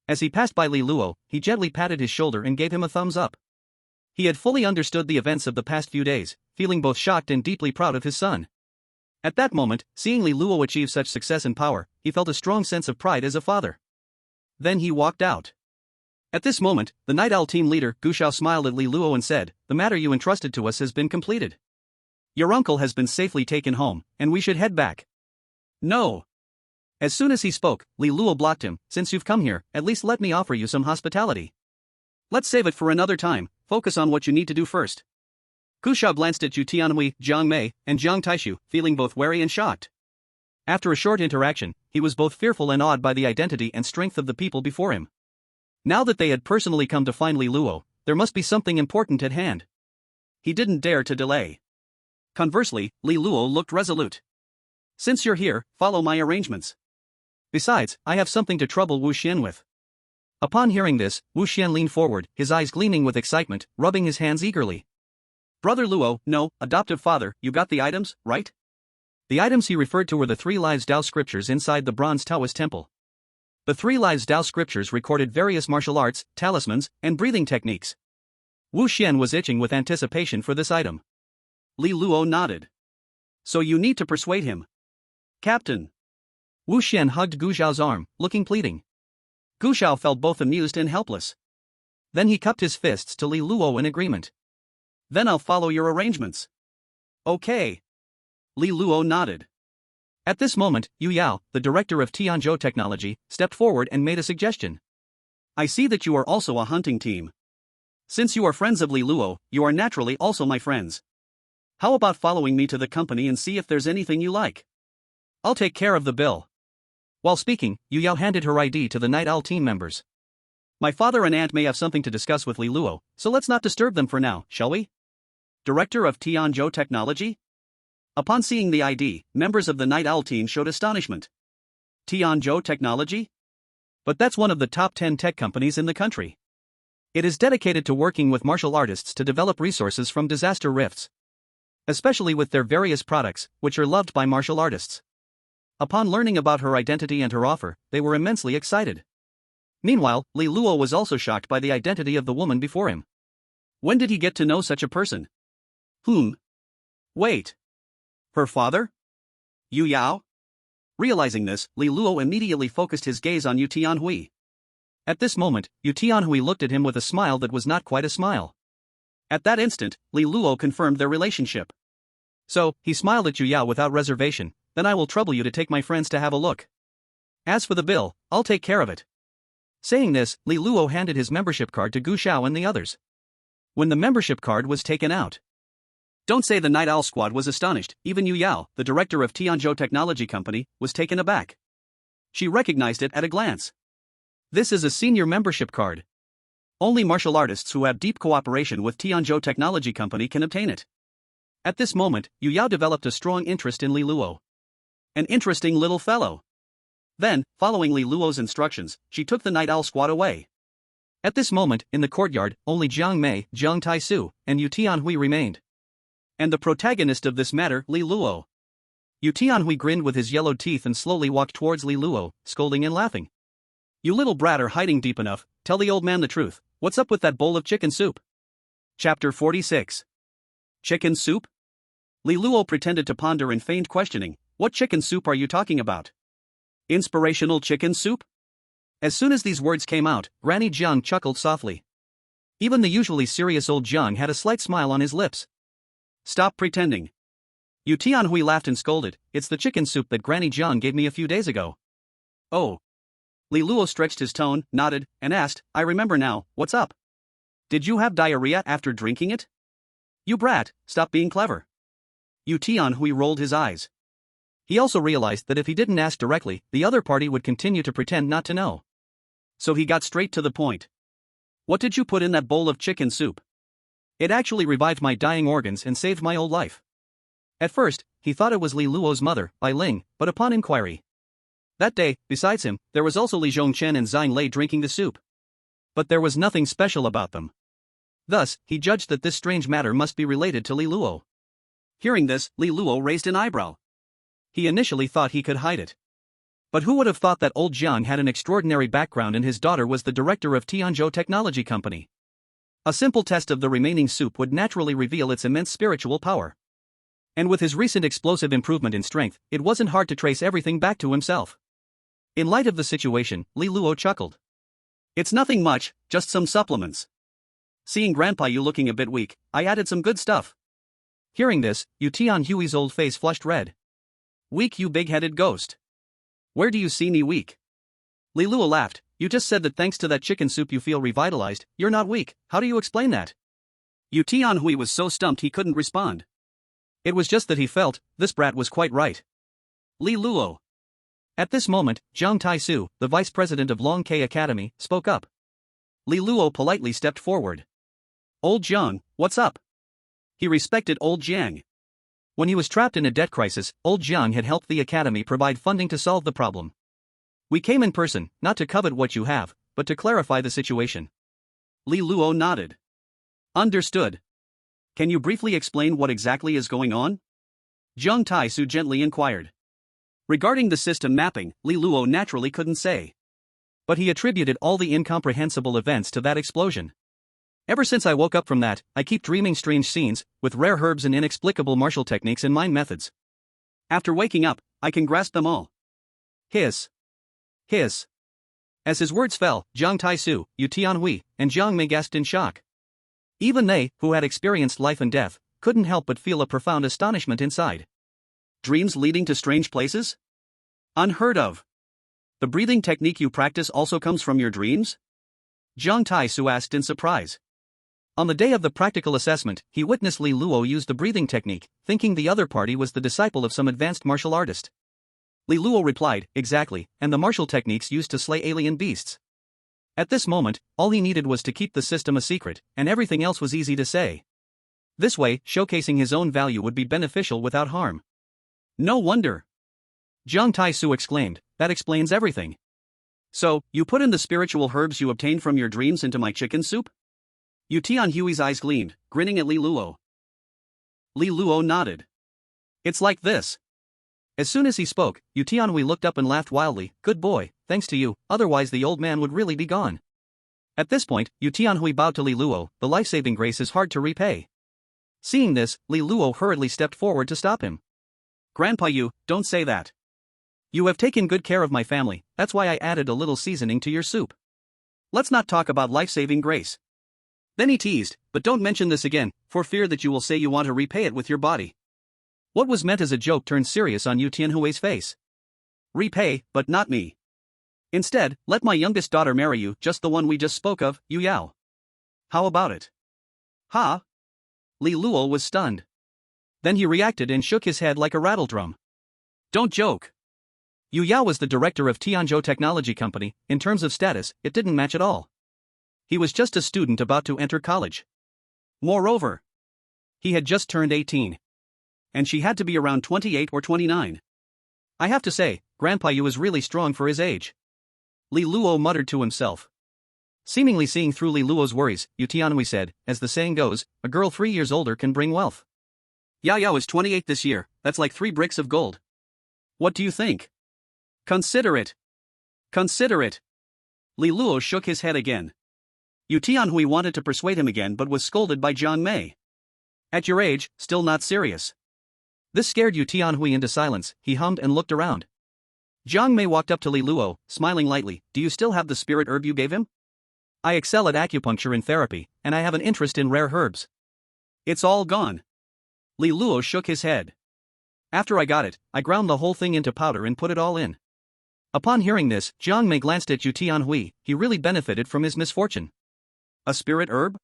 [SPEAKER 1] As he passed by Li Luo, he gently patted his shoulder and gave him a thumbs up. He had fully understood the events of the past few days, feeling both shocked and deeply proud of his son. At that moment, seeing Li Luo achieve such success and power, he felt a strong sense of pride as a father. Then he walked out. At this moment, the Night Owl team leader, Gu Xiao, smiled at Li Luo and said, the matter you entrusted to us has been completed. Your uncle has been safely taken home, and we should head back. No. As soon as he spoke, Li Luo blocked him, since you've come here, at least let me offer you some hospitality. Let's save it for another time, focus on what you need to do first. Gu Xiao glanced at Yu Tianhui, Jiang Mei, and Jiang Taishu, feeling both wary and shocked. After a short interaction, he was both fearful and awed by the identity and strength of the people before him. Now that they had personally come to find Li Luo, there must be something important at hand. He didn't dare to delay. Conversely, Li Luo looked resolute. Since you're here, follow my arrangements. Besides, I have something to trouble Wu Xian with. Upon hearing this, Wu Xian leaned forward, his eyes gleaming with excitement, rubbing his hands eagerly. Brother Luo, no, adoptive father, you got the items, right? The items he referred to were the 3 Lives Tao scriptures inside the bronze Taoist temple. The 3 Lives Tao scriptures recorded various martial arts, talismans, and breathing techniques. Wu Xian was itching with anticipation for this item. Li Luo nodded. So you need to persuade him. Captain. Wu Xian hugged Gu Xiao's arm, looking pleading. Gu Xiao felt both amused and helpless. Then he cupped his fists to Li Luo in agreement. Then I'll follow your arrangements. Okay. Li Luo nodded. At this moment, Yu Yao, the director of Tianzhou Technology, stepped forward and made a suggestion.
[SPEAKER 2] I see that you are also a hunting team. Since you are friends of Li Luo, you are naturally also my friends. How about following me to the company and see if there's anything you like?
[SPEAKER 1] I'll take care of the bill. While speaking, Yu Yao handed her ID to the Night Owl team members.
[SPEAKER 2] My father and aunt may have something to discuss with Li Luo, so let's not disturb them for now, shall we? Director of Tianzhou Technology? Upon seeing the ID, members of the Night Owl team showed astonishment. Tianzhou Technology?
[SPEAKER 1] But that's one of the top 10 tech companies in the country. It is dedicated to working with martial artists to develop resources from disaster rifts, especially with their various products, which are loved by martial artists. Upon learning about her identity and her offer, they were immensely excited. Meanwhile, Li Luo was also shocked by the identity of the woman before him.
[SPEAKER 2] When did he get to know such a person? Whom? Wait. Her father? Yu Yao? Realizing this, Li Luo immediately focused his gaze on Yu Tianhui.
[SPEAKER 1] At this moment, Yu Tianhui looked at him with a smile that was not quite a smile.
[SPEAKER 2] At that instant, Li Luo confirmed their relationship.
[SPEAKER 1] So, he smiled at Yu Yao without reservation. Then I will trouble you to take my friends to have a look. As for the bill, I'll take care of it. Saying this, Li Luo handed his membership card to Gu Xiao and the others. When the membership card was taken out,
[SPEAKER 2] don't say the Night Owl squad was astonished. Even Yu Yao, the director of Tianzhou Technology Company, was taken aback. She recognized it at a glance.
[SPEAKER 1] This is a senior membership card.
[SPEAKER 2] Only martial artists who have deep cooperation with Tianzhou Technology Company can obtain it.
[SPEAKER 1] At this moment, Yu Yao developed a strong interest in Li Luo.
[SPEAKER 2] An interesting little fellow. Then, following Li Luo's instructions, she took the Night Owl squad away.
[SPEAKER 1] At this moment, in the courtyard, only Jiang Mei, Jiang Taisu, and Yu Tianhui remained.
[SPEAKER 2] And the protagonist of this matter, Li Luo.
[SPEAKER 1] Yu Tianhui grinned with his yellowed teeth and slowly walked towards Li Luo, scolding and laughing.
[SPEAKER 2] You little brat are hiding deep enough, tell the old man the truth, what's up with that bowl of chicken soup? Chapter 46. Chicken soup? Li Luo pretended to ponder in feigned questioning. What chicken soup are you talking about? Inspirational chicken soup?
[SPEAKER 1] As soon as these words came out, Granny Jiang chuckled softly. Even the usually serious old Jiang had a slight smile on his lips.
[SPEAKER 2] Stop pretending.
[SPEAKER 1] Yu Tianhui laughed and scolded. It's the chicken soup that Granny Jiang gave me a few days ago.
[SPEAKER 2] Oh. Li Luo stretched his tone, nodded, and asked, I remember now, what's up? Did you have diarrhea after drinking it? You brat, stop being clever. Yu Tianhui rolled his eyes.
[SPEAKER 1] He also realized that if he didn't ask directly, the other party would continue to pretend not to know.
[SPEAKER 2] So he got straight to the point. What did you put in that bowl of chicken soup?
[SPEAKER 1] It actually revived my dying organs and saved my old life. At first, he thought it was Li Luo's mother, Bai Ling, but upon inquiry. That day, besides him, there was also Li Zhongchen and Zhang Lei drinking the soup. But there was nothing special about them. Thus, he judged that this strange matter must be related to Li Luo.
[SPEAKER 2] Hearing this, Li Luo raised an eyebrow.
[SPEAKER 1] He initially thought he could hide it. But who would have thought that old Jiang had an extraordinary background and his daughter was the director of Tianzhou Technology Company? A simple test of the remaining soup would naturally reveal its immense spiritual power. And with his recent explosive improvement in strength, it wasn't hard to trace everything back to himself. In light of the situation, Li Luo chuckled.
[SPEAKER 2] It's nothing much, just some supplements. Seeing Grandpa you looking a bit weak, I added some good stuff.
[SPEAKER 1] Hearing this, Yu Tianhui's old face flushed red.
[SPEAKER 2] Weak, you big-headed ghost. Where do you see me weak?
[SPEAKER 1] Li Luo laughed. You just said that thanks to that chicken soup you feel revitalized. You're not weak. How do you explain that?
[SPEAKER 2] Yu Tianhui was so stumped he couldn't respond.
[SPEAKER 1] It was just that he felt, this brat was quite right.
[SPEAKER 2] Li Luo.
[SPEAKER 1] At this moment, Jiang Taisu, the vice president of Long K Academy, spoke up.
[SPEAKER 2] Li Luo politely stepped forward. Old Jiang, what's up? He respected old Jiang.
[SPEAKER 1] When he was trapped in a debt crisis, old Jiang had helped the academy provide funding to solve the problem. We came in person, not to covet what you have, but to clarify the situation.
[SPEAKER 2] Li Luo nodded. Understood. Can you briefly explain what exactly is going on? Jiang Taisu gently inquired. Regarding the system mapping, Li Luo naturally couldn't say.
[SPEAKER 1] But he attributed all the incomprehensible events to that explosion. Ever since I woke up from that, I keep dreaming strange scenes, with rare herbs and inexplicable martial techniques and mind methods.
[SPEAKER 2] After waking up, I can grasp them all.
[SPEAKER 1] Hiss. As his words fell, Jiang Taisu, Yu Tianhui, and Jiang Mei gasped in shock. Even they, who had experienced life and death, couldn't help but feel a profound astonishment inside.
[SPEAKER 2] Dreams leading to strange places? Unheard of. The breathing technique you practice also comes from your dreams? Jiang Tai-su asked in surprise.
[SPEAKER 1] On the day of the practical assessment, he witnessed Li Luo use the breathing technique, thinking the other party was the disciple of some advanced martial artist. Li Luo replied, exactly, and the martial techniques used to slay alien beasts. At this moment, all he needed was to keep the system a secret, and everything else was easy to say. This way, showcasing his own value would be beneficial without harm.
[SPEAKER 2] No wonder.
[SPEAKER 1] Jiang Tai-su exclaimed, that explains everything.
[SPEAKER 2] So, you put in the spiritual herbs you obtained from your dreams into my chicken soup? Yu Tianhui's eyes gleamed, grinning at Li Luo. Li Luo nodded. It's like this.
[SPEAKER 1] As soon as he spoke, Yu Tianhui looked up and laughed wildly, good boy, thanks to you, otherwise the old man would really be gone. At this point, Yu Tianhui bowed to Li Luo, the life-saving grace is hard to repay. Seeing this, Li Luo hurriedly stepped forward to stop him.
[SPEAKER 2] Grandpa Yu, don't say that.
[SPEAKER 1] You have taken good care of my family, that's why I added a little seasoning to your soup.
[SPEAKER 2] Let's not talk about life-saving grace. Then he teased, but don't mention this again, for fear that you will say you want to repay it with your body.
[SPEAKER 1] What was meant as a joke turned serious on Yu Tianhui's face.
[SPEAKER 2] Repay, but not me. Instead, let my youngest daughter marry you, just the one we just spoke of, Yu Yao. How about it?
[SPEAKER 1] Ha?
[SPEAKER 2] Li Luo was stunned.
[SPEAKER 1] Then he reacted and shook his head like a rattledrum.
[SPEAKER 2] Don't joke.
[SPEAKER 1] Yu Yao was the director of Tianzhou Technology Company, in terms of status, it didn't match at all. He was just a student about to enter college.
[SPEAKER 2] Moreover,
[SPEAKER 1] he had just turned 18.
[SPEAKER 2] And she had to be around 28 or 29.
[SPEAKER 1] I have to say, Grandpa Yu is really strong for his age.
[SPEAKER 2] Li Luo muttered to himself.
[SPEAKER 1] Seemingly seeing through Li Luo's worries, Yu Tianhui said, as the saying goes, a girl 3 years older can bring wealth.
[SPEAKER 2] Yao Yao is 28 this year, that's like 3 bricks of gold. What do you think? Consider it. Consider it. Li Luo shook his head again. Yu Tianhui wanted to persuade him again but was scolded by Jiang Mei.
[SPEAKER 1] At your age, still not serious. This scared Yu Tianhui into silence, he hummed and looked around. Jiang Mei walked up to Li Luo, smiling lightly, do you still have the spirit herb you gave him? I excel at acupuncture and therapy, and I have an interest in rare herbs.
[SPEAKER 2] It's all gone. Li Luo shook his head.
[SPEAKER 1] After I got it, I ground the whole thing into powder and put it all in. Upon hearing this, Jiang Mei glanced at Yu Tianhui, he really benefited from his misfortune.
[SPEAKER 2] A spirit herb?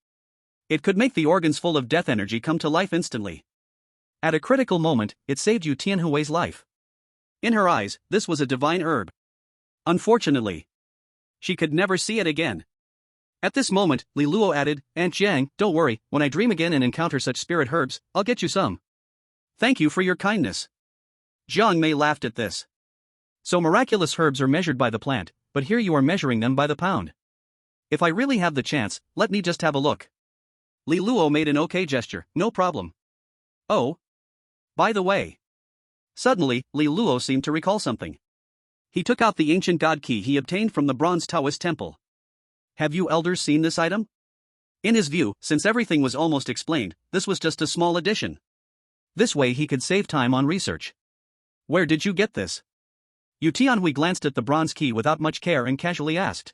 [SPEAKER 2] It could make the organs full of death energy come to life instantly.
[SPEAKER 1] At a critical moment, it saved Yu Tianhui's life.
[SPEAKER 2] In her eyes, this was a divine herb. Unfortunately, she could never see it again. At this moment, Li Luo added, Aunt Jiang, don't worry, when I dream again and encounter such spirit herbs, I'll get you some. Thank you for your kindness. Jiang Mei laughed at this.
[SPEAKER 1] So miraculous herbs are measured by the plant, but here you are measuring them by the pound. If I really have the chance, let me just have a look.
[SPEAKER 2] Li Luo made an okay gesture, no problem. Oh. By the way. Suddenly, Li Luo seemed to recall something. He took out the ancient god key he obtained from the bronze Taoist temple. Have you elders seen this item? In his view, since everything was almost explained, this was just a small addition.
[SPEAKER 1] This way he could save time on research.
[SPEAKER 2] Where did you get this?
[SPEAKER 1] Yu Tianhui glanced at the bronze key without much care and casually asked.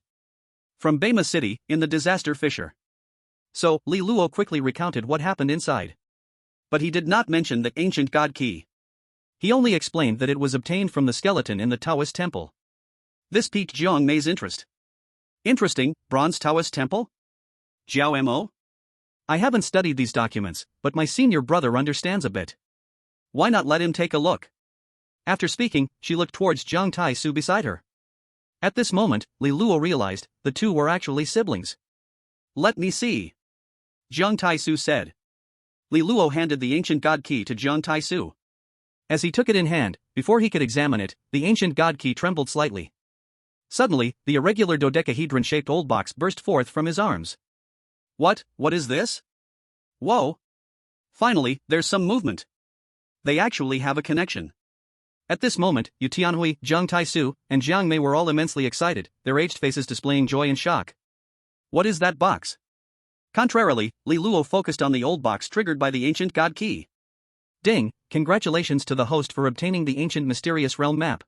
[SPEAKER 2] From Beima City, in the disaster fissure.
[SPEAKER 1] So, Li Luo quickly recounted what happened inside.
[SPEAKER 2] But he did not mention the ancient god key.
[SPEAKER 1] He only explained that it was obtained from the skeleton in the Taoist temple.
[SPEAKER 2] This piqued Jiang Mei's interest. Interesting, bronze Taoist temple? Jiao Mo?
[SPEAKER 1] I haven't studied these documents, but my senior brother understands a bit.
[SPEAKER 2] Why not let him take a look?
[SPEAKER 1] After speaking, she looked towards Jiang Tai-su beside her. At this moment, Li Luo realized, the two were actually siblings.
[SPEAKER 2] Let me see. Jiang Tai-su said. Li Luo handed the ancient god key to Jiang Tai-su.
[SPEAKER 1] As he took it in hand, before he could examine it, the ancient god key trembled slightly. Suddenly, the irregular dodecahedron-shaped old box burst forth from his arms.
[SPEAKER 2] What is this? Whoa! Finally, there's some movement. They actually have a connection.
[SPEAKER 1] At this moment, Yu Tianhui, Jiang Tai-su, and Jiang Mei were all immensely excited, their aged faces displaying joy and shock.
[SPEAKER 2] What is that box? Contrarily, Li Luo focused on the old box triggered by the ancient god key.
[SPEAKER 1] Ding, congratulations to the host for obtaining the ancient mysterious realm map.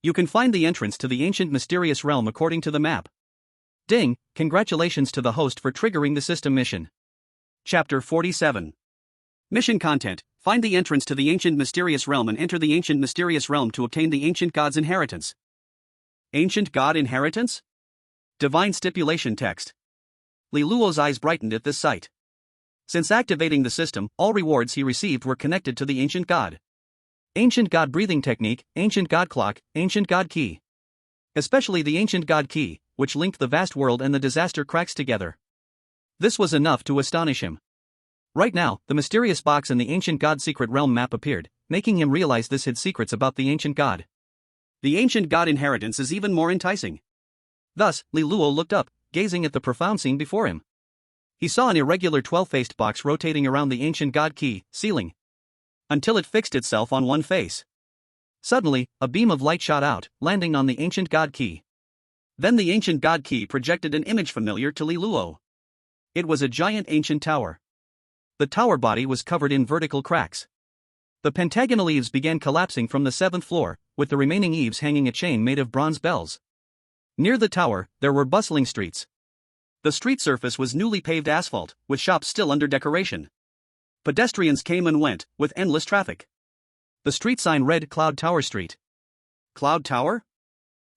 [SPEAKER 1] You can find the entrance to the ancient mysterious realm according to the map. Ding, congratulations to the host for triggering the system mission.
[SPEAKER 2] Chapter 47. Mission content: find the entrance to the ancient mysterious realm and enter the ancient mysterious realm to obtain the ancient god's inheritance. Ancient god inheritance? Divine stipulation text. Li Luo's eyes brightened at this sight. Since activating the system, all rewards he received were connected to the ancient god.
[SPEAKER 1] Ancient god breathing technique, ancient god clock, ancient god key. Especially the ancient god key, which linked the vast world and the disaster cracks together. This was enough to astonish him. Right now, the mysterious box in the ancient god secret realm map appeared, making him realize this hid secrets about the ancient god.
[SPEAKER 2] The ancient god inheritance is even more enticing.
[SPEAKER 1] Thus, Li Luo looked up, gazing at the profound scene before him. He saw an irregular 12-faced box rotating around the ancient god key ceiling, until it fixed itself on one face. Suddenly, a beam of light shot out, landing on the ancient god key. Then the ancient god key projected an image familiar to Li Luo. It was a giant ancient tower. The tower body was covered in vertical cracks. The pentagonal eaves began collapsing from the 7th floor, with the remaining eaves hanging a chain made of bronze bells. Near the tower, there were bustling streets. The street surface was newly paved asphalt, with shops still under decoration. Pedestrians came and went, with endless traffic. The street sign read Cloud Tower Street.
[SPEAKER 2] Cloud Tower?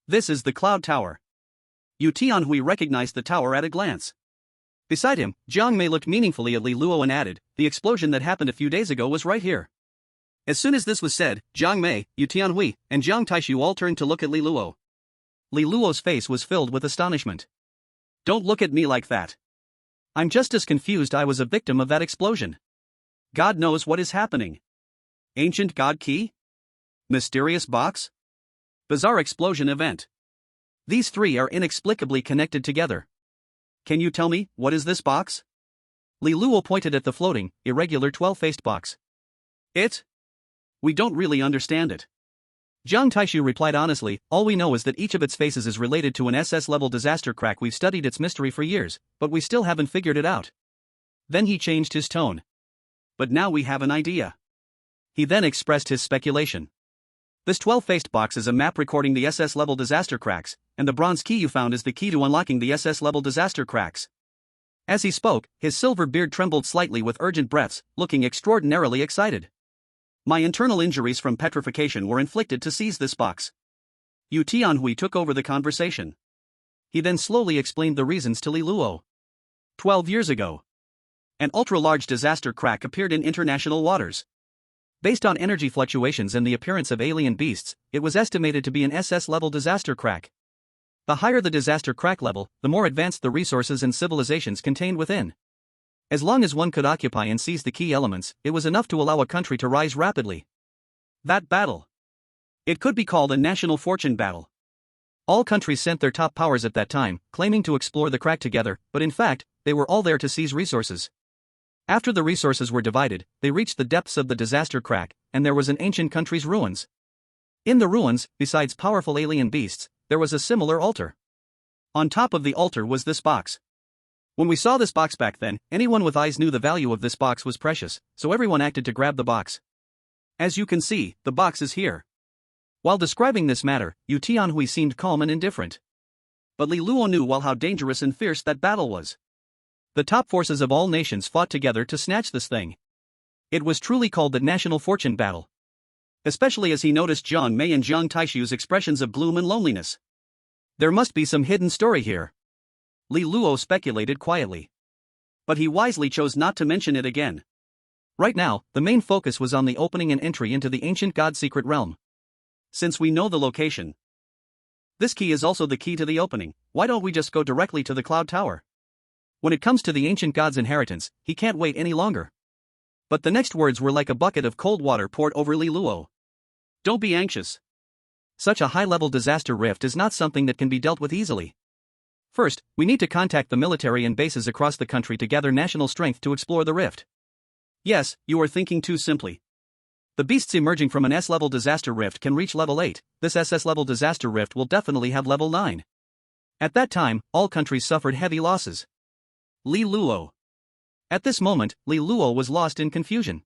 [SPEAKER 2] This is the Cloud Tower. Yu Tianhui recognized the tower at a glance.
[SPEAKER 1] Beside him, Jiang Mei looked meaningfully at Li Luo and added, "The explosion that happened a few days ago was right here." As soon as this was said, Jiang Mei, Yu Tianhui, and Jiang Taishu all turned to look at Li Luo. Li Luo's face was filled with astonishment.
[SPEAKER 2] "Don't look at me like that.
[SPEAKER 1] I'm just as confused. I was a victim of that explosion.
[SPEAKER 2] God knows what is happening. Ancient god key? Mysterious box? Bizarre explosion event.
[SPEAKER 1] These three are inexplicably connected together.
[SPEAKER 2] Can you tell me, what is this box?"
[SPEAKER 1] Li Luo pointed at the floating, irregular 12-faced box.
[SPEAKER 2] We don't really understand it.
[SPEAKER 1] Jiang Taishu replied honestly, "All we know is that each of its faces is related to an SS-level disaster crack. We've studied its mystery for years, but we still haven't figured it out." Then he changed his tone.
[SPEAKER 2] "But now we have an idea."
[SPEAKER 1] He then expressed his speculation. "This 12-faced box is a map recording the SS-level disaster cracks, and the bronze key you found is the key to unlocking the SS-level disaster cracks." As he spoke, his silver beard trembled slightly with urgent breaths, looking extraordinarily excited.
[SPEAKER 2] "My internal injuries from petrification were inflicted to seize this box." Yu Tianhui took over the conversation.
[SPEAKER 1] He then slowly explained the reasons to Li Luo.
[SPEAKER 2] 12 years ago, an ultra-large disaster crack appeared in international waters.
[SPEAKER 1] Based on energy fluctuations and the appearance of alien beasts, it was estimated to be an SS-level disaster crack. The higher the disaster crack level, the more advanced the resources and civilizations contained within. As long as one could occupy and seize the key elements, it was enough to allow a country to rise rapidly.
[SPEAKER 2] That battle. It could be called a national fortune battle.
[SPEAKER 1] All countries sent their top powers at that time, claiming to explore the crack together, but in fact, they were all there to seize resources. After the resources were divided, they reached the depths of the disaster crack, and there was an ancient country's ruins. In the ruins, besides powerful alien beasts, there was a similar altar. On top of the altar was this box. When we saw this box back then, anyone with eyes knew the value of this box was precious, so everyone acted to grab the box. As you can see, the box is here. While describing this matter, Yu Tianhui seemed calm and indifferent.
[SPEAKER 2] But Li Luo knew well how dangerous and fierce that battle was.
[SPEAKER 1] The top forces of all nations fought together to snatch this thing. It was truly called the national fortune battle.
[SPEAKER 2] Especially as he noticed Jiang Mei and Jiang Taishu's expressions of gloom and loneliness.
[SPEAKER 1] There must be some hidden story here,
[SPEAKER 2] Li Luo speculated quietly. But he wisely chose not to mention it again.
[SPEAKER 1] Right now, the main focus was on the opening and entry into the ancient god secret realm.
[SPEAKER 2] Since we know the location, this key is also the key to the opening. Why don't we just go directly to the Cloud Tower?
[SPEAKER 1] When it comes to the ancient god's inheritance, he can't wait any longer. But the next words were like a bucket of cold water poured over Li Luo.
[SPEAKER 2] Don't be anxious.
[SPEAKER 1] Such a high-level disaster rift is not something that can be dealt with easily. First, we need to contact the military and bases across the country to gather national strength to explore the rift.
[SPEAKER 2] Yes, you are thinking too simply.
[SPEAKER 1] The beasts emerging from an S-level disaster rift can reach level 8, this SS-level disaster rift will definitely have level 9. At that time, all countries suffered heavy losses.
[SPEAKER 2] Li Luo.
[SPEAKER 1] At this moment, Li Luo was lost in confusion.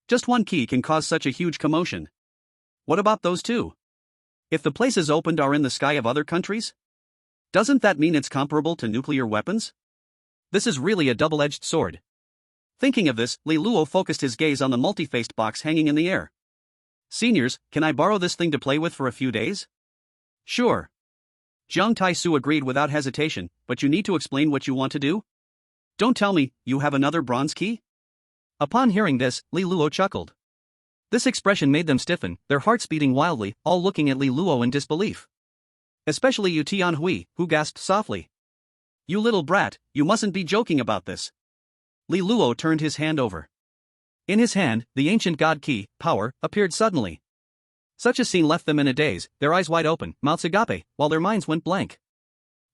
[SPEAKER 2] Just one key can cause such a huge commotion. What about those two? If the places opened are in the sky of other countries? Doesn't that mean it's comparable to nuclear weapons?
[SPEAKER 1] This is really a double-edged sword.
[SPEAKER 2] Thinking of this, Li Luo focused his gaze on the multi-faced box hanging in the air. "Seniors, can I borrow this thing to play with for a few days?"
[SPEAKER 1] "Sure."
[SPEAKER 2] Jiang Tai-su agreed without hesitation, but you need to explain what you want to do? Don't tell me, you have another bronze key?
[SPEAKER 1] Upon hearing this, Li Luo chuckled. This expression made them stiffen, their hearts beating wildly, all looking at Li Luo in disbelief. Especially Yu Tianhui, who gasped softly. You little brat, you mustn't be joking about this. Li Luo turned his hand over. In his hand, the ancient god key, power, appeared suddenly. Such a scene left them in a daze, their eyes wide open, mouths agape, while their minds went blank.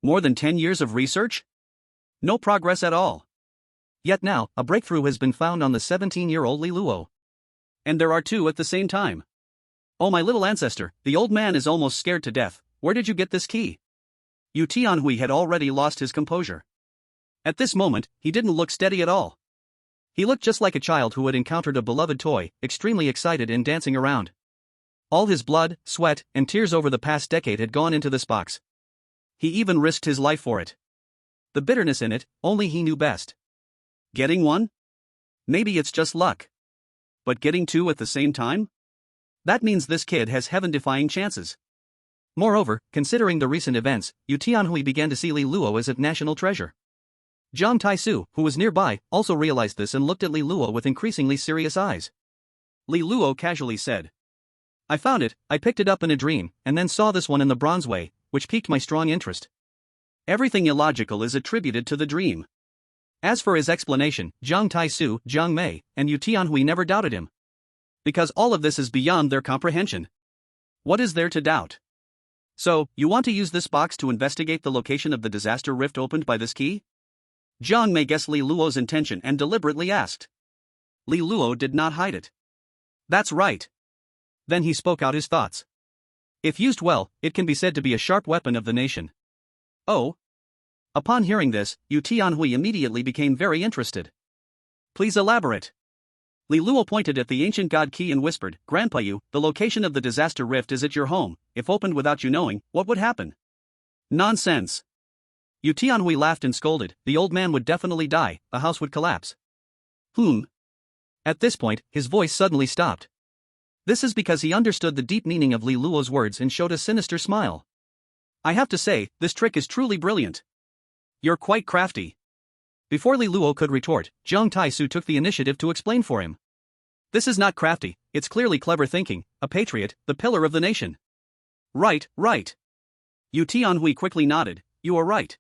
[SPEAKER 1] More than 10 years of research? No progress at all. Yet now, a breakthrough has been found on the 17-year-old Li Luo. And there are two at the same time. Oh my little ancestor, the old man is almost scared to death. Where did you get this key? Yu Tianhui had already lost his composure. At this moment, he didn't look steady at all. He looked just like a child who had encountered a beloved toy, extremely excited and dancing around. All his blood, sweat, and tears over the past decade had gone into this box. He even risked his life for it. The bitterness in it, only he knew best. Getting one? Maybe it's just luck. But getting two at the same time? That means this kid has heaven-defying chances. Moreover, considering the recent events, Yu Tianhui began to see Li Luo as a national treasure. Jiang Tai-su, who was nearby, also realized this and looked at Li Luo with increasingly serious eyes. Li Luo casually said, I found it, I picked it up in a dream, and then saw this one in the bronze way, which piqued my strong interest. Everything illogical is attributed to the dream. As for his explanation, Jiang Tai-su, Jiang Mei, and Yu Tianhui never doubted him. Because all of this is beyond their comprehension. What is there to doubt? So, you want to use this box to investigate the location of the disaster rift opened by this key? Jiang Mei guessed Li Luo's intention and deliberately asked. Li Luo did not hide it. That's right. Then he spoke out his thoughts. If used well, it can be said to be a sharp weapon of the nation. Oh? Upon hearing this, Yu Tianhui immediately became very interested. Please elaborate. Li Luo pointed at the ancient god key and whispered, Grandpa Yu, the location of the disaster rift is at your home. If opened without you knowing, what would happen? Nonsense. Yu Tianhui laughed and scolded, the old man would definitely die, the house would collapse. At this point, his voice suddenly stopped. This is because he understood the deep meaning of Li Luo's words and showed a sinister smile. I have to say, this trick is truly brilliant. You're quite crafty. Before Li Luo could retort, Jiang Tai-su took the initiative to explain for him. This is not crafty, it's clearly clever thinking, a patriot, the pillar of the nation. Right. Yu Tianhui quickly nodded, you are right.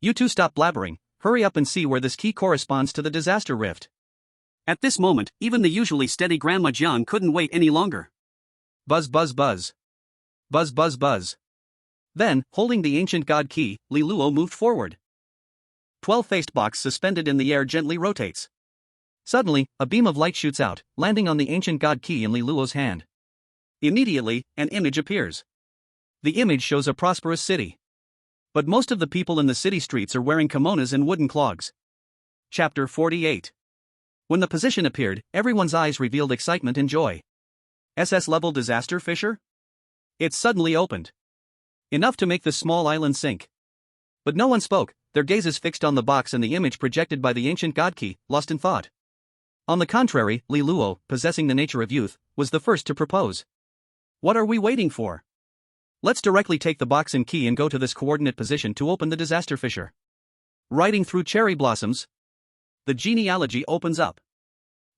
[SPEAKER 1] You two stop blabbering, hurry up and see where this key corresponds to the disaster rift. At this moment, even the usually steady Grandma Jiang couldn't wait any longer. Buzz buzz buzz. Buzz buzz buzz. Then, holding the ancient god key, Li Luo moved forward. 12-faced box suspended in the air gently rotates. Suddenly, a beam of light shoots out, landing on the ancient god key in Li Luo's hand. Immediately, an image appears. The image shows a prosperous city. But most of the people in the city streets are wearing kimonos and wooden clogs. Chapter 48. When the position appeared, everyone's eyes revealed excitement and joy. SS-level disaster fissure? It suddenly opened. Enough to make the small island sink. But no one spoke, their gazes fixed on the box and the image projected by the ancient god key, lost in thought. On the contrary, Li Luo, possessing the nature of youth, was the first to propose. What are we waiting for? Let's directly take the box and key and go to this coordinate position to open the disaster fissure. Riding through cherry blossoms. The genealogy opens up.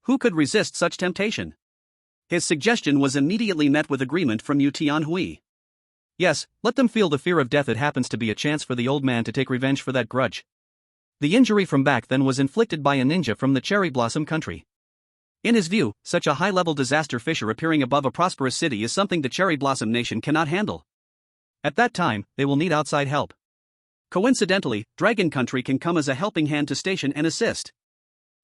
[SPEAKER 1] Who could resist such temptation? His suggestion was immediately met with agreement from Yu Tianhui. Yes, let them feel the fear of death. It happens to be a chance for the old man to take revenge for that grudge. The injury from back then was inflicted by a ninja from the cherry blossom country. In his view, such a high-level disaster fissure appearing above a prosperous city is something the cherry blossom nation cannot handle. At that time, they will need outside help. Coincidentally, Dragon Country can come as a helping hand to station and assist.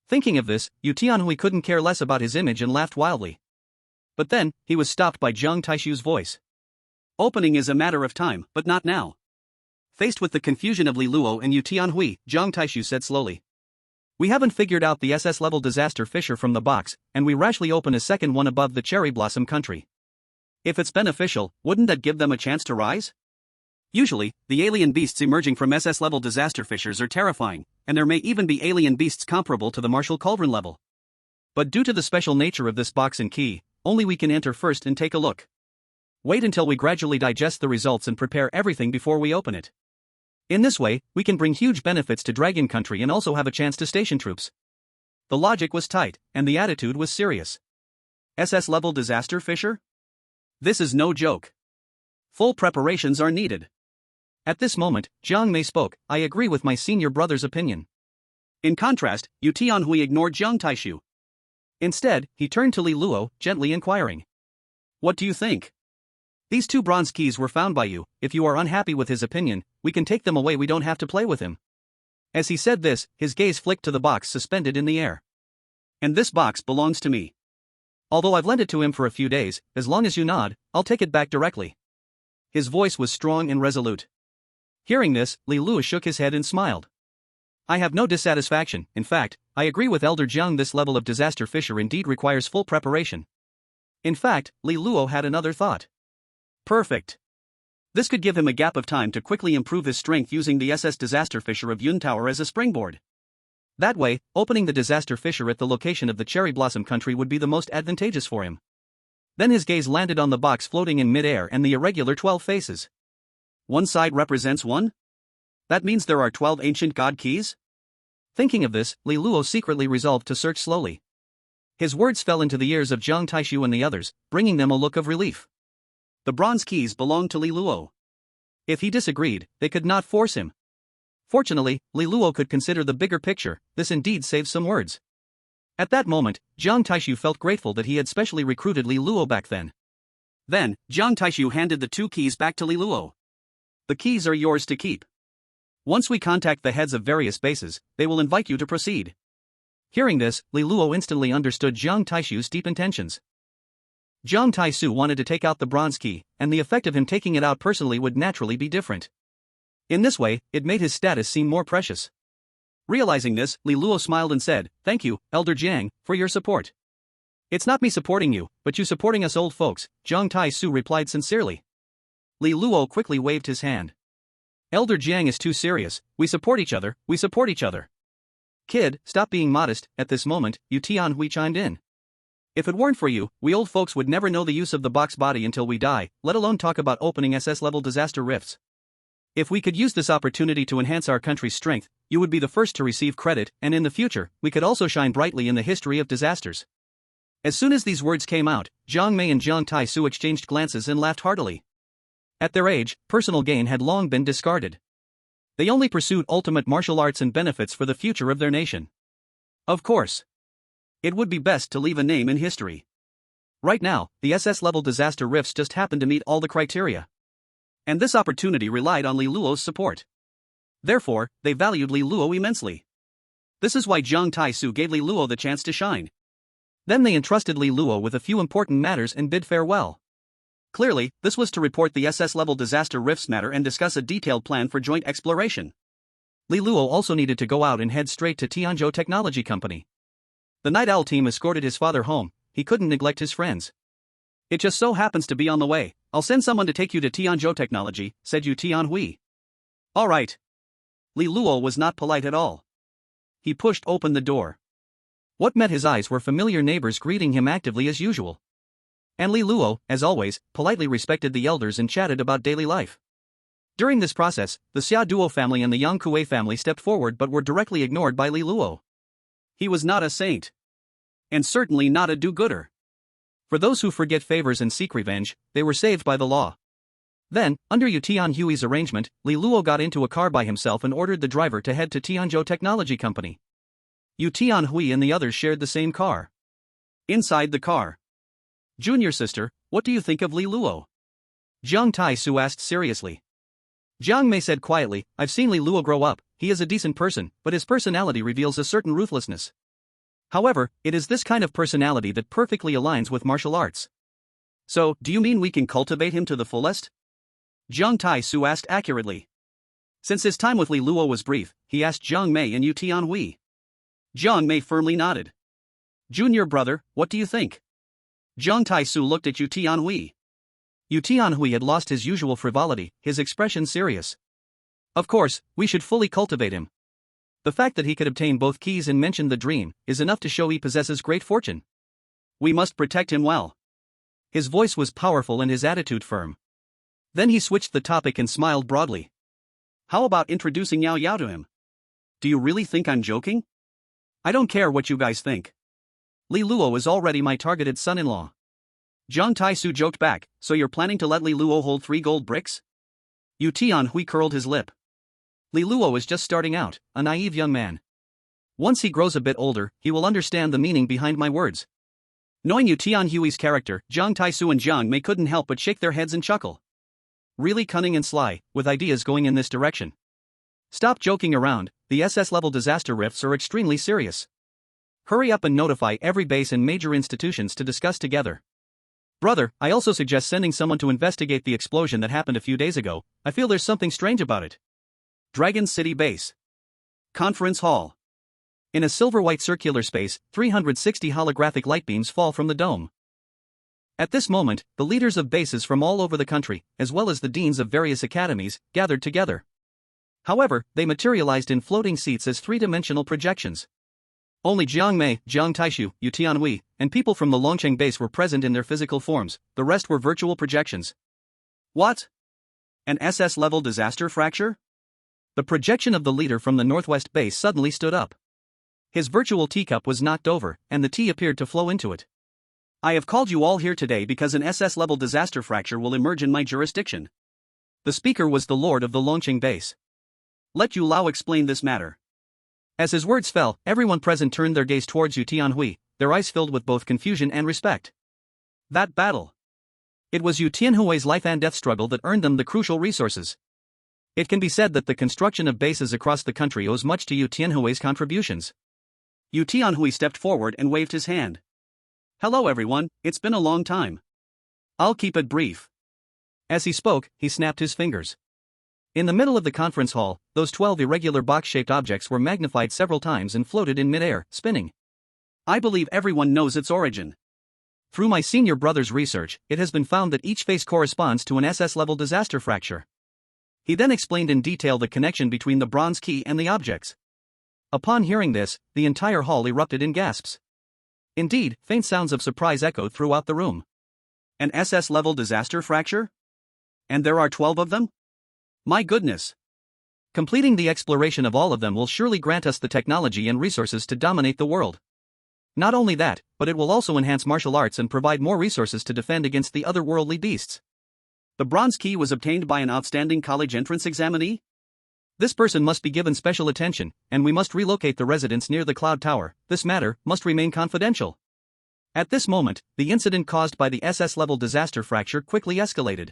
[SPEAKER 1] Thinking of this, Yu Tianhui couldn't care less about his image and laughed wildly. But then, he was stopped by Jiang Taishu's voice. Opening is a matter of time, but not now. Faced with the confusion of Li Luo and Yu Tianhui, Jiang Taishu said slowly. We haven't figured out the SS-level disaster fissure from the box, and we rashly open a second one above the cherry blossom country. If it's beneficial, wouldn't that give them a chance to rise? Usually, the alien beasts emerging from SS-level disaster fissures are terrifying, and there may even be alien beasts comparable to the Martial Cauldron level. But due to the special nature of this box and key, only we can enter first and take a look.
[SPEAKER 2] Wait until we gradually digest the results and prepare everything before we open it. In this way, we can bring huge benefits to Dragon Country and also have a chance to station troops. The logic was tight, and the attitude was serious. SS-level disaster, Fisher? This is no joke. Full preparations are needed. At this moment, Jiang Mei spoke. I agree with my senior brother's opinion. In contrast, Yu Tianhui ignored Jiang Taishu. Instead, he turned to Li Luo, gently inquiring. What do you think? These 2 bronze keys were found by you. If you are unhappy with his opinion, we can take them away. We don't have to play with him. As he said this, his gaze flicked to the box suspended in the air. And this box belongs to me. Although I've lent it to him for a few days, as long as you nod, I'll take it back directly. His voice was strong and resolute. Hearing this, Li Luo shook his head and smiled. I have no dissatisfaction. In fact, I agree with Elder Jiang. This level of disaster, Fisher, indeed requires full preparation. In fact, Li Luo had another thought. Perfect. This could give him a gap of time to quickly improve his strength using the SS Disaster Fisher of Yun Tower as a springboard. That way, opening the Disaster Fisher at the location of the Cherry Blossom Country would be the most advantageous for him. Then his gaze landed on the box floating in mid-air and the irregular 12 faces. One side represents 1? That means there are 12 ancient god keys? Thinking of this, Li Luo secretly resolved to search slowly. His words fell into the ears of Jiang Taishu and the others, bringing them a look of relief. The bronze keys belonged to Li Luo. If he disagreed, they could not force him. Fortunately, Li Luo could consider the bigger picture. This indeed saved some words. At that moment, Jiang Taishu felt grateful that he had specially recruited Li Luo back then. Then, Jiang Taishu handed the 2 keys back to Li Luo. The keys are yours to keep. Once we contact the heads of various bases, they will invite you to proceed. Hearing this, Li Luo instantly understood Jiang Taishu's deep intentions. Jiang Taisu wanted to take out the bronze key, and the effect of him taking it out personally would naturally be different. In this way, it made his status seem more precious. Realizing this, Li Luo smiled and said, Thank you, Elder Jiang, for your support. It's not me supporting you, but you supporting us old folks, Jiang Taisu replied sincerely. Li Luo quickly waved his hand. Elder Jiang is too serious. We support each other, we support each other. Kid, stop being modest. At this moment, Yu Tianhui chimed in. If it weren't for you, we old folks would never know the use of the box body until we die, let alone talk about opening SS-level disaster rifts. If we could use this opportunity to enhance our country's strength, you would be the first to receive credit, and in the future, we could also shine brightly in the history of disasters. As soon as these words came out, Jiang Mei and Jiang Taisu exchanged glances and laughed heartily. At their age, personal gain had long been discarded. They only pursued ultimate martial arts and benefits for the future of their nation. Of course. It would be best to leave a name in history. Right now, the SS-level disaster rifts just happened to meet all the criteria. And this opportunity relied on Li Luo's support. Therefore, they valued Li Luo immensely. This is why Jiang Taisu gave Li Luo the chance to shine. Then they entrusted Li Luo with a few important matters and bid farewell. Clearly, this was to report the SS-level disaster rifts matter and discuss a detailed plan for joint exploration. Li Luo also needed to go out and head straight to Tianzhou Technology Company. The Night Owl team escorted his father home. He couldn't neglect his friends. It just so happens to be on the way. I'll send someone to take you to Tianzhou Technology, said Yu Tianhui. All right. Li Luo was not polite at all. He pushed open the door. What met his eyes were familiar neighbors greeting him actively as usual. And Li Luo, as always, politely respected the elders and chatted about daily life. During this process, the Xia Duo family and the Yang Kuei family stepped forward but were directly ignored by Li Luo. He was not a saint. And certainly not a do-gooder. For those who forget favors and seek revenge, they were saved by the law. Then, under Yu Tianhui's arrangement, Li Luo got into a car by himself and ordered the driver to head to Tianzhou Technology Company. Yu Tianhui and the others shared the same car. Inside the car. Junior sister, what do you think of Li Luo? Jiang Taisu asked seriously. Jiang Mei said quietly, I've seen Li Luo grow up. He is a decent person, but his personality reveals a certain ruthlessness. However, it is this kind of personality that perfectly aligns with martial arts. So, do you mean we can cultivate him to the fullest? Jiang Taisu asked accurately. Since his time with Li Luo was brief, he asked Jiang Mei and Yu Tianhui. Jiang Mei firmly nodded. Junior brother, what do you think? Jiang Taisu looked at Yu Tianhui. Yu Tianhui had lost his usual frivolity, his expression serious. Of course, we should fully cultivate him. The fact that he could obtain both keys and mention the dream is enough to show he possesses great fortune. We must protect him well.
[SPEAKER 1] His voice was powerful and his attitude firm. Then he switched the topic and smiled broadly.
[SPEAKER 2] How about introducing Yao Yao to him? Do you really think I'm joking? I don't care what you guys think.
[SPEAKER 1] Li Luo is already my targeted son-in-law.
[SPEAKER 2] Jiang Taisu joked back, so you're planning to let Li Luo hold 3 gold bricks?
[SPEAKER 1] Yu Tianhui curled his lip. Li Luo is just starting out, a naive young man. Once he grows a bit older, he will understand the meaning behind my words.
[SPEAKER 2] Knowing Yu Tianhui's character, Jiang Taisu and Jiang Mei couldn't help but shake their heads and chuckle.
[SPEAKER 1] Really cunning and sly, with ideas going in this direction. Stop joking around, the SS-level disaster rifts are extremely serious. Hurry up and notify every base and major institutions to discuss together. Brother, I also suggest sending someone to investigate the explosion that happened a few days ago. I feel there's something strange about it.
[SPEAKER 2] Dragon City Base. Conference Hall.
[SPEAKER 1] In a silver-white circular space, 360 holographic light beams fall from the dome. At this moment, the leaders of bases from all over the country, as well as the deans of various academies, gathered together. However, they materialized in floating seats as three-dimensional projections. Only Jiang Mei, Jiang Taishu, Yu Tianhui, and people from the Longcheng base were present in their physical forms, the rest were virtual projections.
[SPEAKER 2] What? An SS-level disaster fracture?
[SPEAKER 1] The projection of the leader from the Northwest base suddenly stood up. His virtual teacup was knocked over, and the tea appeared to flow into it.
[SPEAKER 2] I have called you all here today because an SS-level disaster fracture will emerge in my jurisdiction.
[SPEAKER 1] The speaker was the lord of the Longqing base.
[SPEAKER 2] Let Yu Lao explain this matter.
[SPEAKER 1] As his words fell, everyone present turned their gaze towards Yu Tianhui, their eyes filled with both confusion and respect.
[SPEAKER 2] That battle.
[SPEAKER 1] It was Yu Tianhui's life and death struggle that earned them the crucial resources. It can be said that the construction of bases across the country owes much to Yu Tianhui's contributions.
[SPEAKER 2] Yu Tianhui stepped forward and waved his hand. Hello everyone, it's been a long time. I'll keep it brief.
[SPEAKER 1] As he spoke, he snapped his fingers. In the middle of the conference hall, those 12 irregular box-shaped objects were magnified several times and floated in midair, spinning.
[SPEAKER 2] I believe everyone knows its origin.
[SPEAKER 1] Through my senior brother's research, it has been found that each face corresponds to an SS-level disaster fracture. He then explained in detail the connection between the bronze key and the objects. Upon hearing this, the entire hall erupted in gasps. Indeed, faint sounds of surprise echoed throughout the room.
[SPEAKER 2] An SS-level disaster fracture? And there are 12 of them? My goodness.
[SPEAKER 1] Completing the exploration of all of them will surely grant us the technology and resources to dominate the world. Not only that, but it will also enhance martial arts and provide more resources to defend against the otherworldly beasts.
[SPEAKER 2] The bronze key was obtained by an outstanding college entrance examinee?
[SPEAKER 1] This person must be given special attention, and we must relocate the residence near the Cloud Tower. This matter must remain confidential. At this moment, the incident caused by the SS-level disaster fracture quickly escalated.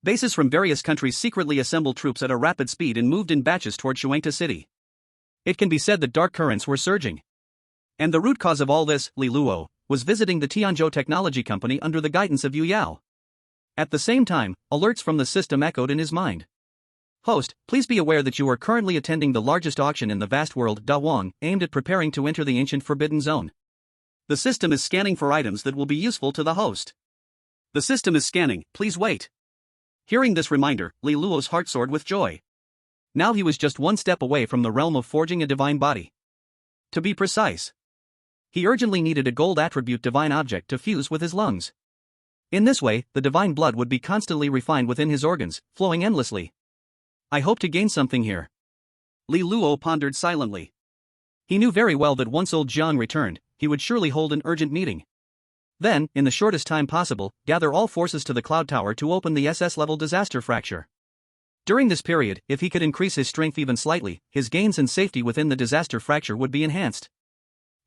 [SPEAKER 1] Bases from various countries secretly assembled troops at a rapid speed and moved in batches toward Shuangta City. It can be said that dark currents were surging. And the root cause of all this, Li Luo, was visiting the Tianzhou Technology Company under the guidance of Yu Yao. At the same time, alerts from the system echoed in his mind. Host, please be aware that you are currently attending the largest auction in the vast world, Da Wang, aimed at preparing to enter the ancient Forbidden Zone.
[SPEAKER 2] The system is scanning for items that will be useful to the host. The system is scanning, please wait. Hearing this reminder, Li Luo's heart soared with joy.
[SPEAKER 1] Now he was just one step away from the realm of forging a divine body. To be precise, he urgently needed a gold attribute divine object to fuse with his lungs. In this way, the divine blood would be constantly refined within his organs, flowing endlessly. I hope to gain something here.
[SPEAKER 2] Li Luo pondered silently.
[SPEAKER 1] He knew very well that once old Jiang returned, he would surely hold an urgent meeting. Then, in the shortest time possible, gather all forces to the Cloud Tower to open the SS-level disaster fracture. During this period, if he could increase his strength even slightly, his gains and safety within the disaster fracture would be enhanced.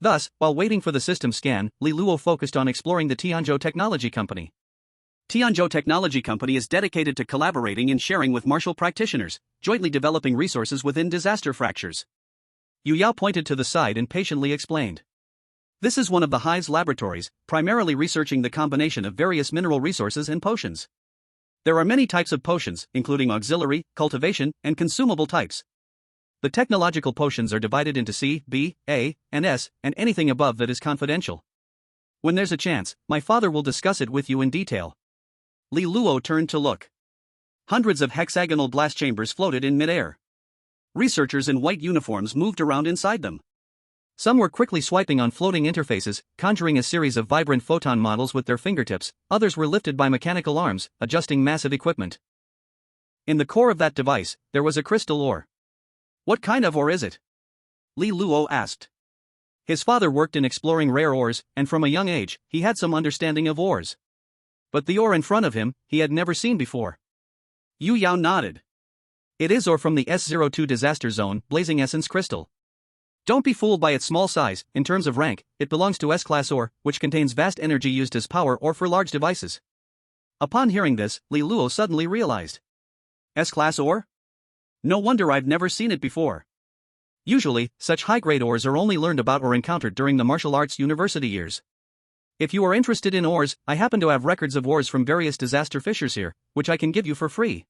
[SPEAKER 1] Thus, while waiting for the system scan, Li Luo focused on exploring the Tianzhou Technology Company.
[SPEAKER 2] Tianzhou Technology Company is dedicated to collaborating and sharing with martial practitioners, jointly developing resources within disaster fractures.
[SPEAKER 1] Yu Yao pointed to the side and patiently explained.
[SPEAKER 2] This is one of the hive's laboratories, primarily researching the combination of various mineral resources and potions. There are many types of potions, including auxiliary, cultivation, and consumable types. The technological potions are divided into C, B, A, and S, and anything above that is confidential. When there's a chance, my father will discuss it with you in detail. Li Luo turned to look. Hundreds of hexagonal blast chambers floated in midair. Researchers in white uniforms moved around inside them.
[SPEAKER 1] Some were quickly swiping on floating interfaces, conjuring a series of vibrant photon models with their fingertips, others were lifted by mechanical arms, adjusting massive equipment. In the core of that device, there was a crystal ore.
[SPEAKER 2] What kind of ore is it? Li Luo asked.
[SPEAKER 1] His father worked in exploring rare ores, and from a young age, he had some understanding of ores. But the ore in front of him, he had never seen before.
[SPEAKER 2] Yu Yao nodded.
[SPEAKER 1] It is ore from the S02 disaster zone, blazing essence crystal. Don't be fooled by its small size. In terms of rank, it belongs to S-class ore, which contains vast energy used as power or for large devices. Upon hearing this, Li Luo suddenly realized.
[SPEAKER 2] S-class ore? No wonder I've never seen it before.
[SPEAKER 1] Usually, such high-grade ores are only learned about or encountered during the martial arts university years. If you are interested in ores, I happen to have records of ores from various disaster fissures here, which I can give you for free.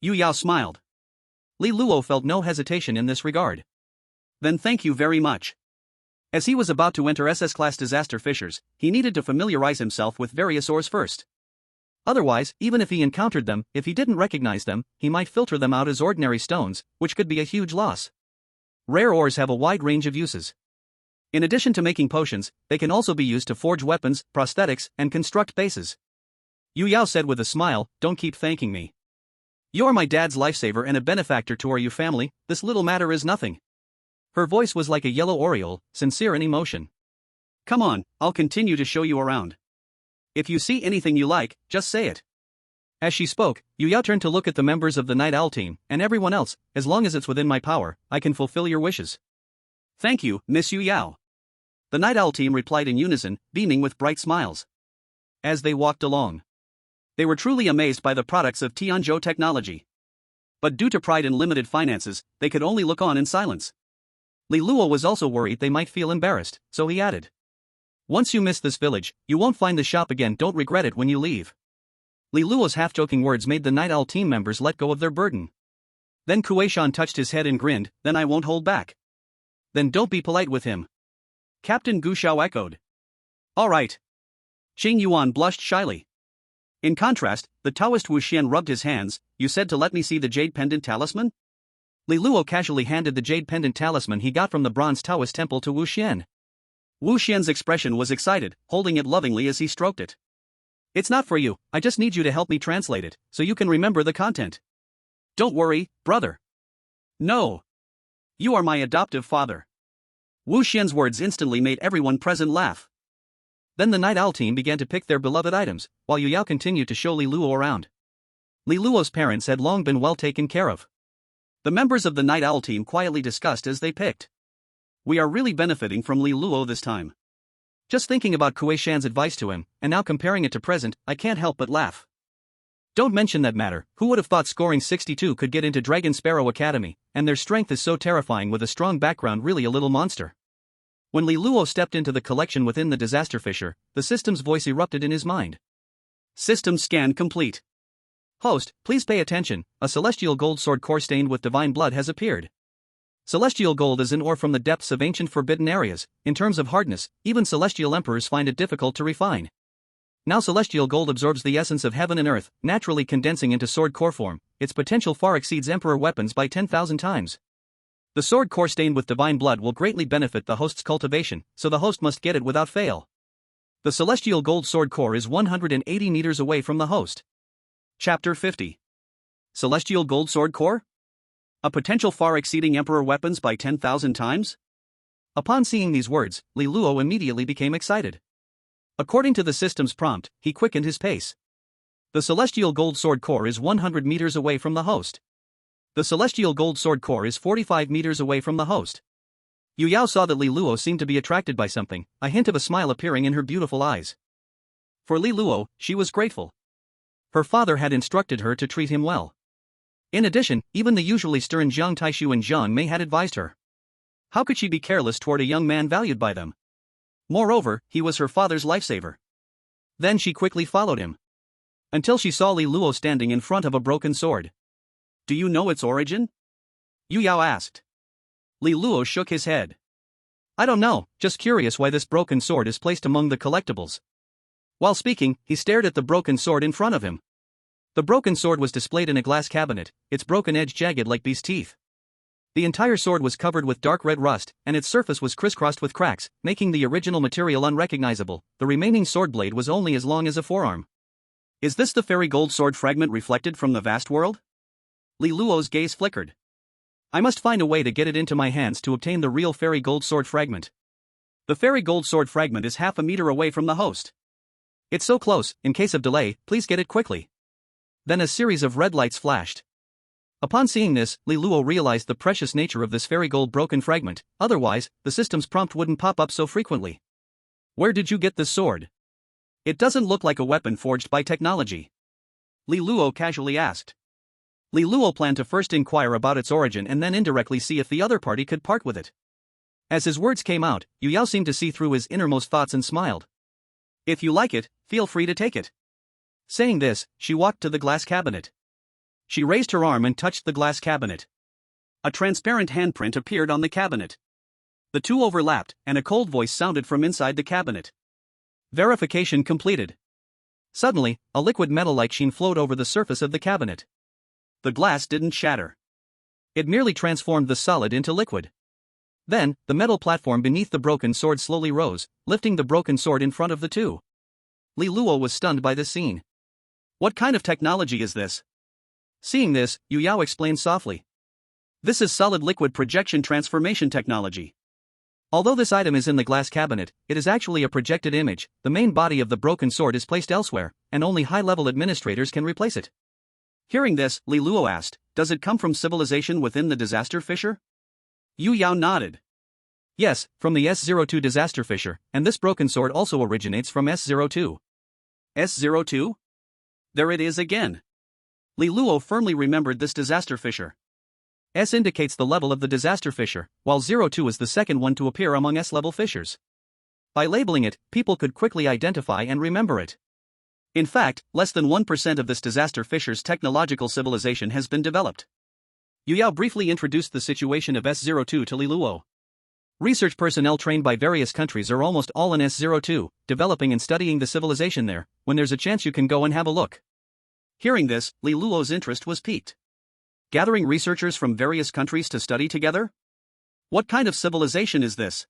[SPEAKER 2] Yu Yao smiled.
[SPEAKER 1] Li Luo felt no hesitation in this regard.
[SPEAKER 2] Then thank you very much. As he was about to enter SS-class disaster fissures, he needed to familiarize himself with various ores first.
[SPEAKER 1] Otherwise, even if he encountered them, if he didn't recognize them, he might filter them out as ordinary stones, which could be a huge loss. Rare ores have a wide range of uses. In addition to making potions, they can also be used to forge weapons, prosthetics, and construct bases. Yu Yao said with a smile, "Don't keep thanking me. You're my dad's lifesaver and a benefactor to our Yu family, this little matter is nothing." Her voice was like a yellow aureole, sincere in emotion.
[SPEAKER 2] Come on, I'll continue to show you around. If you see anything you like, just say it.
[SPEAKER 1] As she spoke, Yu Yao turned to look at the members of the Night Owl team, and everyone else. As long as it's within my power, I can fulfill your wishes.
[SPEAKER 2] Thank you, Miss Yu Yao. The Night Owl team replied in unison, beaming with bright smiles.
[SPEAKER 1] As they walked along,
[SPEAKER 2] they were truly amazed by the products of Tianzhou technology. But due to pride and limited finances, they could only look on in silence.
[SPEAKER 1] Li Luo was also worried they might feel embarrassed, so he added. Once you miss this village, you won't find the shop again, don't regret it when you leave. Li Luo's half-joking words made the Night Owl team members let go of their burden.
[SPEAKER 2] Then Kuei-shan touched his head and grinned, then I won't hold back.
[SPEAKER 1] Then don't be polite with him.
[SPEAKER 2] Captain Gu Shao echoed. All right. Qing Yuan blushed shyly. In contrast, the Taoist Wu Xian rubbed his hands. You said to let me see the jade pendant talisman?
[SPEAKER 1] Li Luo casually handed the jade pendant talisman he got from the bronze Taoist temple to Wu Xian.
[SPEAKER 2] Wu Xian's expression was excited, holding it lovingly as he stroked it.
[SPEAKER 1] It's not for you, I just need you to help me translate it, so you can remember the content.
[SPEAKER 2] Don't worry, brother. No. You are my adoptive father. Wu Xian's words instantly made everyone present laugh.
[SPEAKER 1] Then the Night Owl team began to pick their beloved items, while Yu Yao continued to show Li Luo around. Li Luo's parents had long been well taken care of.
[SPEAKER 2] The members of the Night Owl team quietly discussed as they picked. We are really benefiting from Li Luo this time.
[SPEAKER 1] Just thinking about Kuei-shan's advice to him, and now comparing it to present, I can't help but laugh. Don't mention that matter, who would have thought scoring 62 could get into Dragon Sparrow Academy, and their strength is so terrifying with a strong background, really a little monster. When Li Luo stepped into the collection within the disaster fissure, the system's voice erupted in his mind.
[SPEAKER 2] System scan complete.
[SPEAKER 1] Host, please pay attention, a celestial gold sword core stained with divine blood has appeared. Celestial gold is an ore from the depths of ancient forbidden areas. In terms of hardness, even celestial emperors find it difficult to refine. Now celestial gold absorbs the essence of heaven and earth, naturally condensing into sword core form. Its potential far exceeds emperor weapons by 10,000 times. The sword core stained with divine blood will greatly benefit the host's cultivation, so the host must get it without fail. The celestial gold sword core is 180 meters away from the host.
[SPEAKER 2] Chapter 50. Celestial gold sword core? A potential far exceeding emperor weapons by 10,000 times?
[SPEAKER 1] Upon seeing these words, Li Luo immediately became excited. According to the system's prompt, he quickened his pace. The celestial gold sword core is 100 meters away from the host. The celestial gold sword core is 45 meters away from the host. Yu Yao saw that Li Luo seemed to be attracted by something, a hint of a smile appearing in her beautiful eyes. For Li Luo, she was grateful. Her father had instructed her to treat him well. In addition, even the usually stern Jiang Taishu and Zhang Mei had advised her. How could she be careless toward a young man valued by them? Moreover, he was her father's lifesaver. Then she quickly followed him. Until she saw Li Luo standing in front of a broken sword.
[SPEAKER 2] Do you know its origin?
[SPEAKER 1] Yu Yao asked.
[SPEAKER 2] Li Luo shook his head.
[SPEAKER 1] I don't know, just curious why this broken sword is placed among the collectibles. While speaking, he stared at the broken sword in front of him. The broken sword was displayed in a glass cabinet, its broken edge jagged like beast teeth. The entire sword was covered with dark red rust, and its surface was crisscrossed with cracks, making the original material unrecognizable. The remaining sword blade was only as long as a forearm.
[SPEAKER 2] Is this the fairy gold sword fragment reflected from the vast world? Li Luo's gaze flickered.
[SPEAKER 1] I must find a way to get it into my hands to obtain the real fairy gold sword fragment.
[SPEAKER 2] The fairy gold sword fragment is half a meter away from the host.
[SPEAKER 1] It's so close, in case of delay, please get it quickly. Then a series of red lights flashed. Upon seeing this, Li Luo realized the precious nature of this fairy gold broken fragment, otherwise, the system's prompt wouldn't pop up so frequently. Where did you get this sword?
[SPEAKER 2] It doesn't look like a weapon forged by technology. Li Luo casually asked.
[SPEAKER 1] Li Luo planned to first inquire about its origin and then indirectly see if the other party could part with it. As his words came out, Yu Yao seemed to see through his innermost thoughts and smiled.
[SPEAKER 2] If you like it, feel free to take it.
[SPEAKER 1] Saying this, she walked to the glass cabinet. She raised her arm and touched the glass cabinet.
[SPEAKER 2] A transparent handprint appeared on the cabinet. The two overlapped, and a cold voice sounded from inside the cabinet.
[SPEAKER 1] Verification completed. Suddenly, a liquid metal-like sheen flowed over the surface of the cabinet.
[SPEAKER 2] The glass didn't shatter.
[SPEAKER 1] It merely transformed the solid into liquid. Then, the metal platform beneath the broken sword slowly rose, lifting the broken sword in front of the two. Li Luo was stunned by this scene.
[SPEAKER 2] What kind of technology is this?
[SPEAKER 1] Seeing this, Yu Yao explained softly.
[SPEAKER 2] This is solid-liquid projection transformation technology.
[SPEAKER 1] Although this item is in the glass cabinet, it is actually a projected image. The main body of the broken sword is placed elsewhere, and only high-level administrators can replace it.
[SPEAKER 2] Hearing this, Li Luo asked, does it come from civilization within the disaster fissure? Yu Yao nodded.
[SPEAKER 1] Yes, from the S02 disaster fissure, and this broken sword also originates from S02.
[SPEAKER 2] S02? There it is again. Li Luo firmly remembered this disaster fissure.
[SPEAKER 1] S indicates the level of the disaster fissure, while 02 is the second one to appear among S-level fissures. By labeling it, people could quickly identify and remember it.
[SPEAKER 2] In fact, less than 1% of this disaster fissure's technological civilization has been developed.
[SPEAKER 1] Yu Yao briefly introduced the situation of S02 to Li Luo. Research personnel trained by various countries are almost all in S02, developing and studying the civilization there. When there's a chance you can go and have a look.
[SPEAKER 2] Hearing this, Li Luo's interest was piqued. Gathering researchers from various countries to study together? What kind of civilization is this?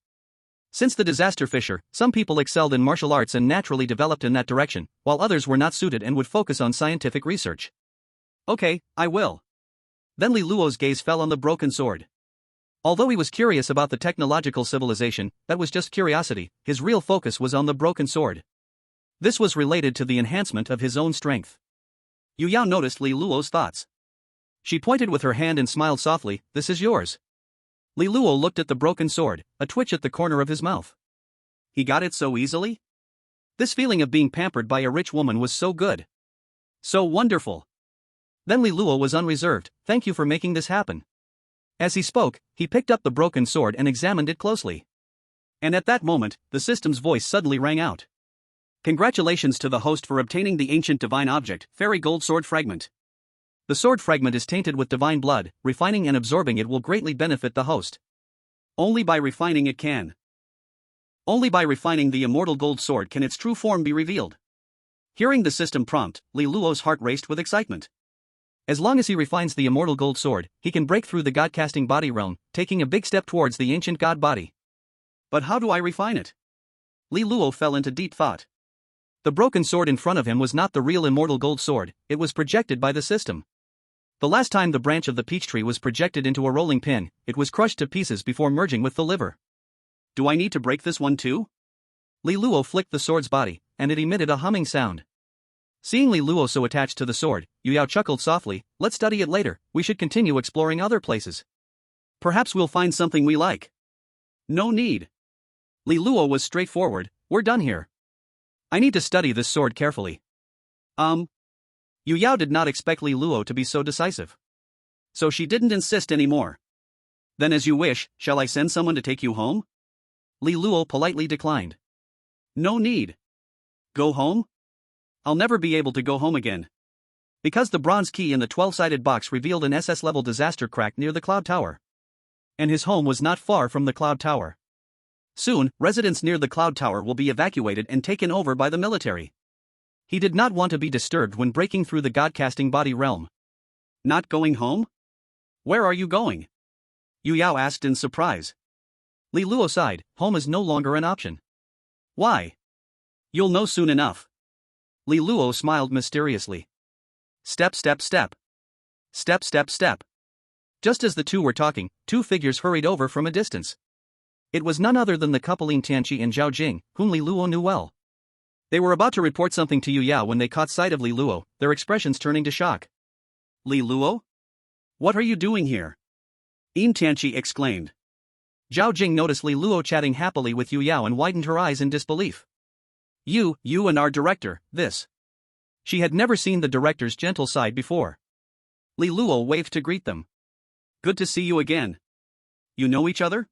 [SPEAKER 1] Since the disaster fissure, some people excelled in martial arts and naturally developed in that direction, while others were not suited and would focus on scientific research.
[SPEAKER 2] Okay, I will.
[SPEAKER 1] Then Li Luo's gaze fell on the broken sword. Although he was curious about the technological civilization, that was just curiosity. His real focus was on the broken sword. This was related to the enhancement of his own strength.
[SPEAKER 2] Yu Yao noticed Li Luo's thoughts.
[SPEAKER 1] She pointed with her hand and smiled softly, "This is yours." Li Luo looked at the broken sword, a twitch at the corner of his mouth.
[SPEAKER 2] He got it so easily?
[SPEAKER 1] This feeling of being pampered by a rich woman was so good.
[SPEAKER 2] So wonderful.
[SPEAKER 1] Then Li Luo was unreserved, "Thank you for making this happen." As he spoke, he picked up the broken sword and examined it closely.
[SPEAKER 2] And at that moment, the system's voice suddenly rang out. Congratulations to the host for obtaining the ancient divine object, fairy gold sword fragment.
[SPEAKER 1] The sword fragment is tainted with divine blood. Refining and absorbing it will greatly benefit the host.
[SPEAKER 2] Only by refining it can. Only by refining the immortal gold sword can its true form be revealed. Hearing the system prompt, Li Luo's heart raced with excitement.
[SPEAKER 1] As long as he refines the immortal gold sword, he can break through the god-casting body realm, taking a big step towards the ancient god body.
[SPEAKER 2] But how do I refine it? Li Luo fell into deep thought.
[SPEAKER 1] The broken sword in front of him was not the real immortal gold sword, it was projected by the system. The last time the branch of the peach tree was projected into a rolling pin, it was crushed to pieces before merging with the liver.
[SPEAKER 2] Do I need to break this one too?
[SPEAKER 1] Li Luo flicked the sword's body, and it emitted a humming sound. Seeing Li Luo so attached to the sword, Yu Yao chuckled softly, "Let's study it later, we should continue exploring other places. Perhaps we'll find something we like."
[SPEAKER 2] No need.
[SPEAKER 1] Li Luo was straightforward, "We're done here. I need to study this sword carefully."
[SPEAKER 2] Yu Yao did not expect Li Luo to be so decisive. So she didn't insist anymore. Then as you wish, shall I send someone to take you home?
[SPEAKER 1] Li Luo politely declined.
[SPEAKER 2] No need. Go home? I'll never be able to go home again.
[SPEAKER 1] Because the bronze key in the 12-sided box revealed an SS-level disaster crack near the Cloud Tower. And his home was not far from the Cloud Tower. Soon, residents near the Cloud Tower will be evacuated and taken over by the military. He did not want to be disturbed when breaking through the god-casting body realm.
[SPEAKER 2] Not going home? Where are you going? Yu Yao asked in surprise.
[SPEAKER 1] Li Luo sighed, home is no longer an option.
[SPEAKER 2] Why? You'll know soon enough.
[SPEAKER 1] Li Luo smiled mysteriously.
[SPEAKER 2] Step, step, step. Step, step, step.
[SPEAKER 1] Just as the two were talking, two figures hurried over from a distance. It was none other than the couple Lin Tianqi and Zhao Jing, whom Li Luo knew well. They were about to report something to Yu Yao when they caught sight of Li Luo, their expressions turning to shock.
[SPEAKER 2] Li Luo? What are you doing here? Lin Tianqi exclaimed.
[SPEAKER 1] Zhao Jing noticed Li Luo chatting happily with Yu Yao and widened her eyes in disbelief.
[SPEAKER 2] You and our director, this.
[SPEAKER 1] She had never seen the director's gentle side before.
[SPEAKER 2] Li Luo waved to greet them. Good to see you again. You know each other?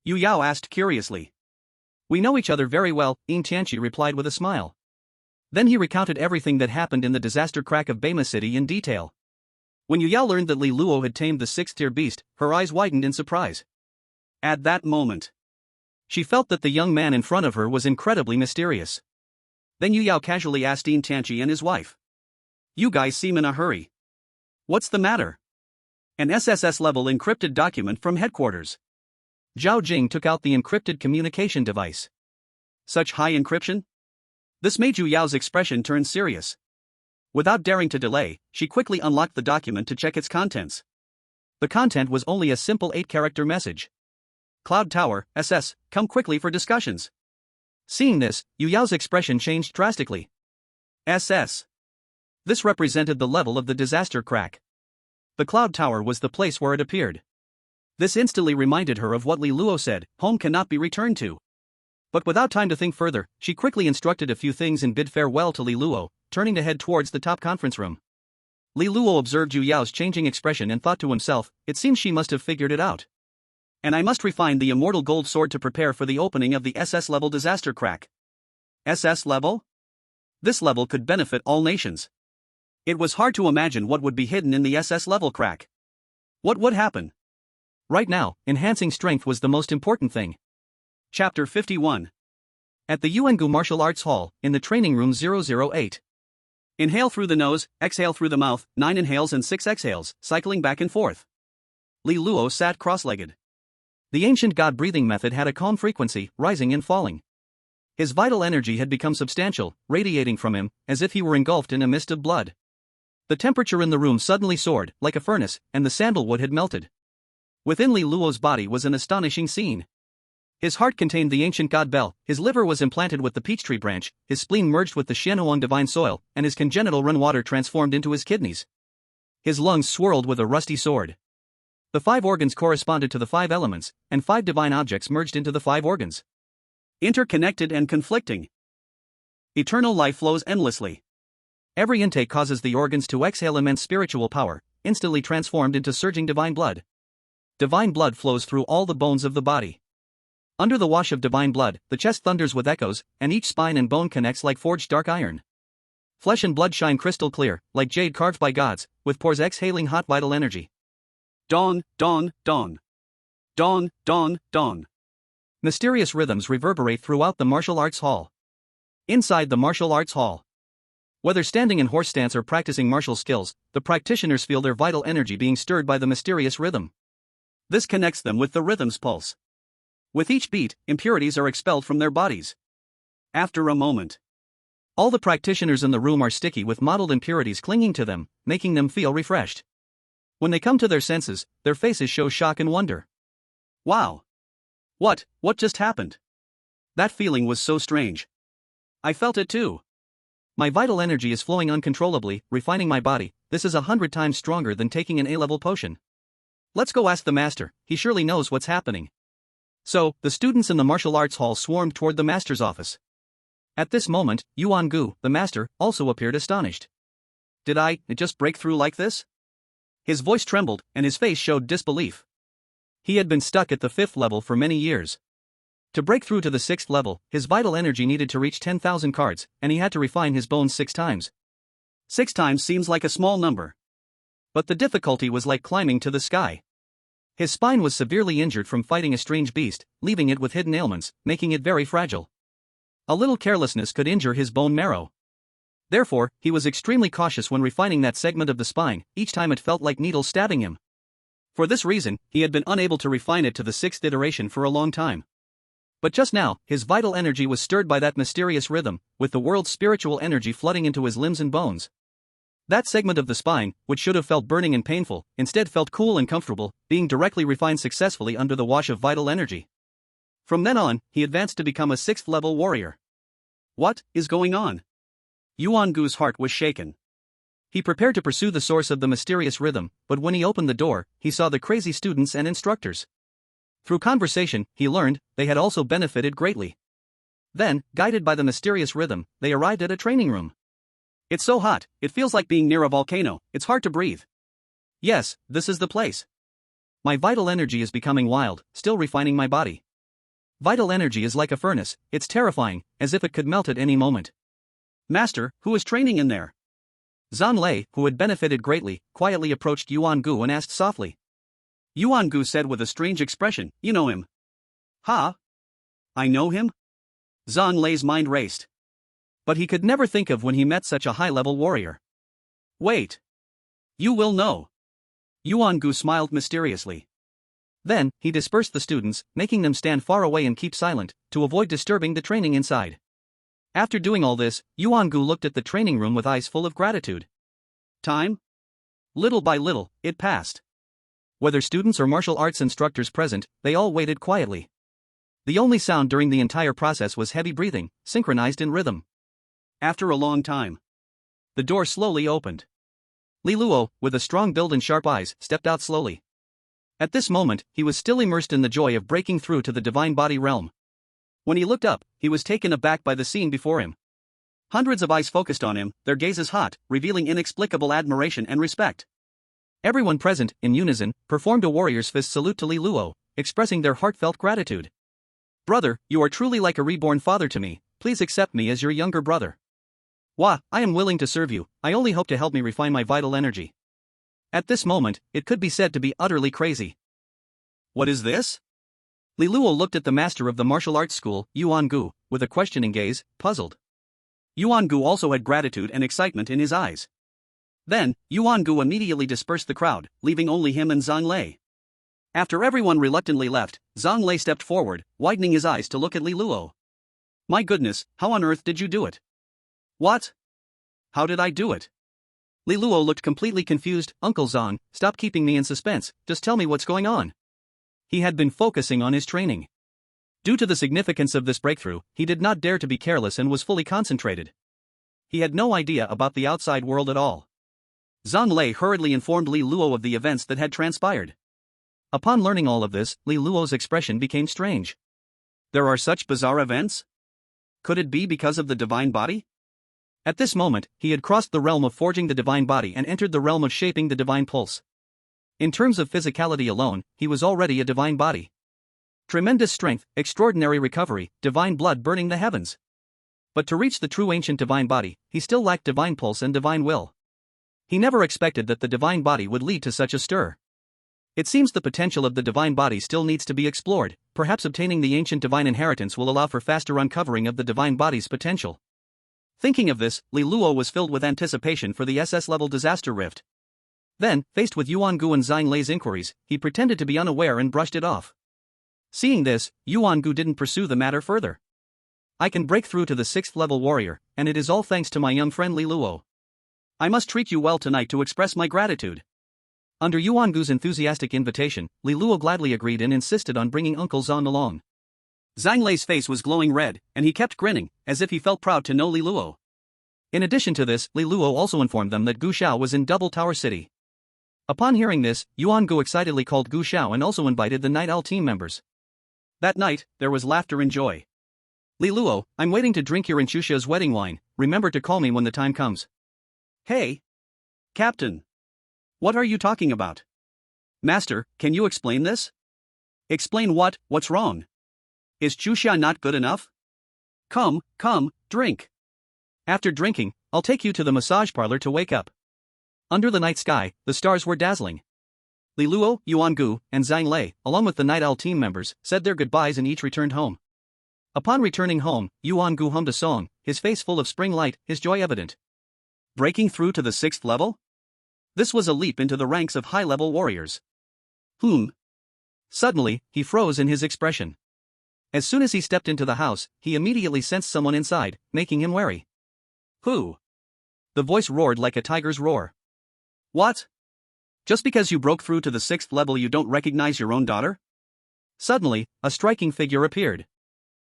[SPEAKER 2] Yu Yao asked curiously.
[SPEAKER 1] We know each other very well, Lin Tianqi replied with a smile. Then he recounted everything that happened in the disaster crack of Bema City in detail. When Yu Yao learned that Li Luo had tamed the sixth-tier beast, her eyes widened in surprise.
[SPEAKER 2] At that moment,
[SPEAKER 1] she felt that the young man in front of her was incredibly mysterious.
[SPEAKER 2] Then Yu Yao casually asked Lin Tianqi and his wife. You guys seem in a hurry. What's the matter? An SSS-level encrypted document from headquarters.
[SPEAKER 1] Zhao Jing took out the encrypted communication device.
[SPEAKER 2] Such high encryption? This made Yu Yao's expression turn serious. Without daring to delay, she quickly unlocked the document to check its contents.
[SPEAKER 1] The content was only a simple 8-character message.
[SPEAKER 2] Cloud Tower, SS, come quickly for discussions.
[SPEAKER 1] Seeing this, Yu Yao's expression changed drastically.
[SPEAKER 2] SS.
[SPEAKER 1] This represented the level of the disaster crack. The Cloud Tower was the place where it appeared. This instantly reminded her of what Li Luo said, home cannot be returned to. But without time to think further, she quickly instructed a few things and bid farewell to Li Luo, turning to head towards the top conference room. Li Luo observed Yu Yao's changing expression and thought to himself, it seems she must have figured it out.
[SPEAKER 2] And I must refine the immortal gold sword to prepare for the opening of the SS-level disaster crack. SS level? This level could benefit all nations. It was hard to imagine what would be hidden in the SS-level crack. What would happen?
[SPEAKER 1] Right now, enhancing strength was the most important thing.
[SPEAKER 2] Chapter 51.
[SPEAKER 1] At the Yuangu Martial Arts Hall, in the training room 008.
[SPEAKER 2] Inhale through the nose, exhale through the mouth, 9 inhales and 6 exhales, cycling back and forth. Li Luo sat cross-legged.
[SPEAKER 1] The ancient god breathing method had a calm frequency, rising and falling. His vital energy had become substantial, radiating from him, as if he were engulfed in a mist of blood. The temperature in the room suddenly soared, like a furnace, and the sandalwood had melted. Within Li Luo's body was an astonishing scene. His heart contained the ancient god Bel, his liver was implanted with the peach tree branch, his spleen merged with the Xianuang divine soil, and his congenital run water transformed into his kidneys. His lungs swirled with a rusty sword. The 5 organs corresponded to the 5 elements, and 5 divine objects merged into the 5 organs.
[SPEAKER 2] Interconnected and conflicting. Eternal life flows endlessly.
[SPEAKER 1] Every intake causes the organs to exhale immense spiritual power, instantly transformed into surging divine blood. Divine blood flows through all the bones of the body. Under the wash of divine blood, the chest thunders with echoes, and each spine and bone connects like forged dark iron. Flesh and blood shine crystal clear, like jade carved by gods, with pores exhaling hot vital energy.
[SPEAKER 2] Dawn, dawn, dawn. Dawn, dawn, dawn.
[SPEAKER 1] Mysterious rhythms reverberate throughout the martial arts hall. Inside the martial arts hall. Whether standing in horse stance or practicing martial skills, the practitioners feel their vital energy being stirred by the mysterious rhythm.
[SPEAKER 2] This connects them with the rhythm's pulse. With each beat, impurities are expelled from their bodies. After a moment,
[SPEAKER 1] all the practitioners in the room are sticky with mottled impurities clinging to them, making them feel refreshed. When they come to their senses, their faces show shock and wonder.
[SPEAKER 2] Wow! What just happened? That feeling was so strange. I felt it too.
[SPEAKER 1] My vital energy is flowing uncontrollably, refining my body. This is 100 times stronger than taking an A-level potion. Let's go ask the master, he surely knows what's happening. So, the students in the martial arts hall swarmed toward the master's office. At this moment, Yuan Gu, the master, also appeared astonished.
[SPEAKER 2] Did I just break through like this? His voice trembled, and his face showed disbelief.
[SPEAKER 1] He had been stuck at the 5th level for many years. To break through to the 6th level, his vital energy needed to reach 10,000 cards, and he had to refine his bones 6 times.
[SPEAKER 2] 6 times seems like a small number.
[SPEAKER 1] But the difficulty was like climbing to the sky. His spine was severely injured from fighting a strange beast, leaving it with hidden ailments, making it very fragile. A little carelessness could injure his bone marrow. Therefore, he was extremely cautious when refining that segment of the spine, each time it felt like needles stabbing him.
[SPEAKER 2] For this reason, he had been unable to refine it to the 6th iteration for a long time. But just now, his vital energy was stirred by that mysterious rhythm, with the world's spiritual energy flooding into his limbs and bones. That segment of the spine, which should have felt burning and painful, instead felt cool and comfortable, being directly refined successfully under the wash of vital energy. From then on, he advanced to become a 6th-level warrior. What is going on? Yuan-gu's heart was shaken. He prepared to pursue the source of the mysterious rhythm, but when he opened the door, he saw the crazy students and instructors. Through conversation, he learned, they had also benefited greatly. Then, guided by the mysterious rhythm, they arrived at a training room. It's so hot, it feels like being near a volcano, it's hard to breathe. Yes, this is the place. My vital energy is becoming wild, still refining my body. Vital energy is like a furnace, it's terrifying, as if it could melt at any moment. Master, who is training in there? Zhang Lei, who had benefited greatly, quietly approached Yuan-gu and asked softly. Yuan-gu said with a strange expression, "You know him." "Ha? I know him?" Zhang Lei's mind raced. But he could never think of when he met such a high-level warrior. Wait. You will know. Yuan-gu smiled mysteriously. Then, he dispersed the students, making them stand far away and keep silent, to avoid disturbing the training inside. After doing all this, Yuan-gu looked at the training room with eyes full of gratitude. Time? Little by little, it passed. Whether students or martial arts instructors present, they all waited quietly. The only sound during the entire process was heavy breathing, synchronized in rhythm. After a long time, the door slowly opened. Li Luo, with a strong build and sharp eyes, stepped out slowly. At this moment, he was still immersed in the joy of breaking through to the divine body realm. When he looked up, he was taken aback by the scene before him. Hundreds of eyes focused on him, their gazes hot, revealing inexplicable admiration and respect. Everyone present, in unison, performed a warrior's fist salute to Li Luo, expressing their heartfelt gratitude. "Brother, you are truly like a reborn father to me, please accept me as your younger brother. Wah, I am willing to serve you, I only hope to help me refine my vital energy." At this moment, it could be said to be utterly crazy. What is this? Li Luo looked at the master of the martial arts school, Yuan-gu, with a questioning gaze, puzzled. Yuan-gu also had gratitude and excitement in his eyes. Then, Yuan-gu immediately dispersed the crowd, leaving only him and Zhang Lei. After everyone reluctantly left, Zhang Lei stepped forward, widening his eyes to look at Li Luo. "My goodness, how on earth did you do it?" "What? How did I do it?" Li Luo looked completely confused. "Uncle Zhang, stop keeping me in suspense, just tell me what's going on." He had been focusing on his training. Due to the significance of this breakthrough, he did not dare to be careless and was fully concentrated. He had no idea about the outside world at all. Zhang Lei hurriedly informed Li Luo of the events that had transpired. Upon learning all of this, Li Luo's expression became strange. There are such bizarre events? Could it be because of the divine body? At this moment, he had crossed the realm of forging the divine body and entered the realm of shaping the divine pulse. In terms of physicality alone, he was already a divine body. Tremendous strength, extraordinary recovery, divine blood burning the heavens. But to reach the true ancient divine body, he still lacked divine pulse and divine will. He never expected that the divine body would lead to such a stir. It seems the potential of the divine body still needs to be explored, perhaps obtaining the ancient divine inheritance will allow for faster uncovering of the divine body's potential. Thinking of this, Li Luo was filled with anticipation for the SS-level disaster rift. Then, faced with Yuan-gu and Zhang Lei's inquiries, he pretended to be unaware and brushed it off. Seeing this, Yuan-gu didn't pursue the matter further. "I can break through to the 6th-level warrior, and it is all thanks to my young friend Li Luo. I must treat you well tonight to express my gratitude." Under Yuan-gu's enthusiastic invitation, Li Luo gladly agreed and insisted on bringing Uncle Zhang along. Zhang Lei's face was glowing red, and he kept grinning, as if he felt proud to know Li Luo. In addition to this, Li Luo also informed them that Gu Xiao was in Double Tower City. Upon hearing this, Yuan-gu excitedly called Gu Xiao and also invited the Night Owl team members. That night, there was laughter and joy. "Li Luo, I'm waiting to drink your and Chusha's wedding wine, remember to call me when the time comes." "Hey! Captain! What are you talking about?" "Master, can you explain this?" "Explain what? What's wrong? Is Chusha not good enough?" Come, drink. After drinking, I'll take you to the massage parlor to wake up." Under the night sky, the stars were dazzling. Li Luo, Yuan-gu, and Zhang Lei, along with the Night Owl team members, said their goodbyes and each returned home. Upon returning home, Yuan-gu hummed a song, his face full of spring light, his joy evident. Breaking through to the 6th level? This was a leap into the ranks of high-level warriors. Whom?
[SPEAKER 1] Suddenly, he froze in his expression. As soon as he stepped into the house, he immediately sensed someone inside, making him wary.
[SPEAKER 2] Who?
[SPEAKER 1] The voice roared like a tiger's roar.
[SPEAKER 2] What? Just because you broke through to the 6th level you don't recognize your own daughter?
[SPEAKER 1] Suddenly, a striking figure appeared.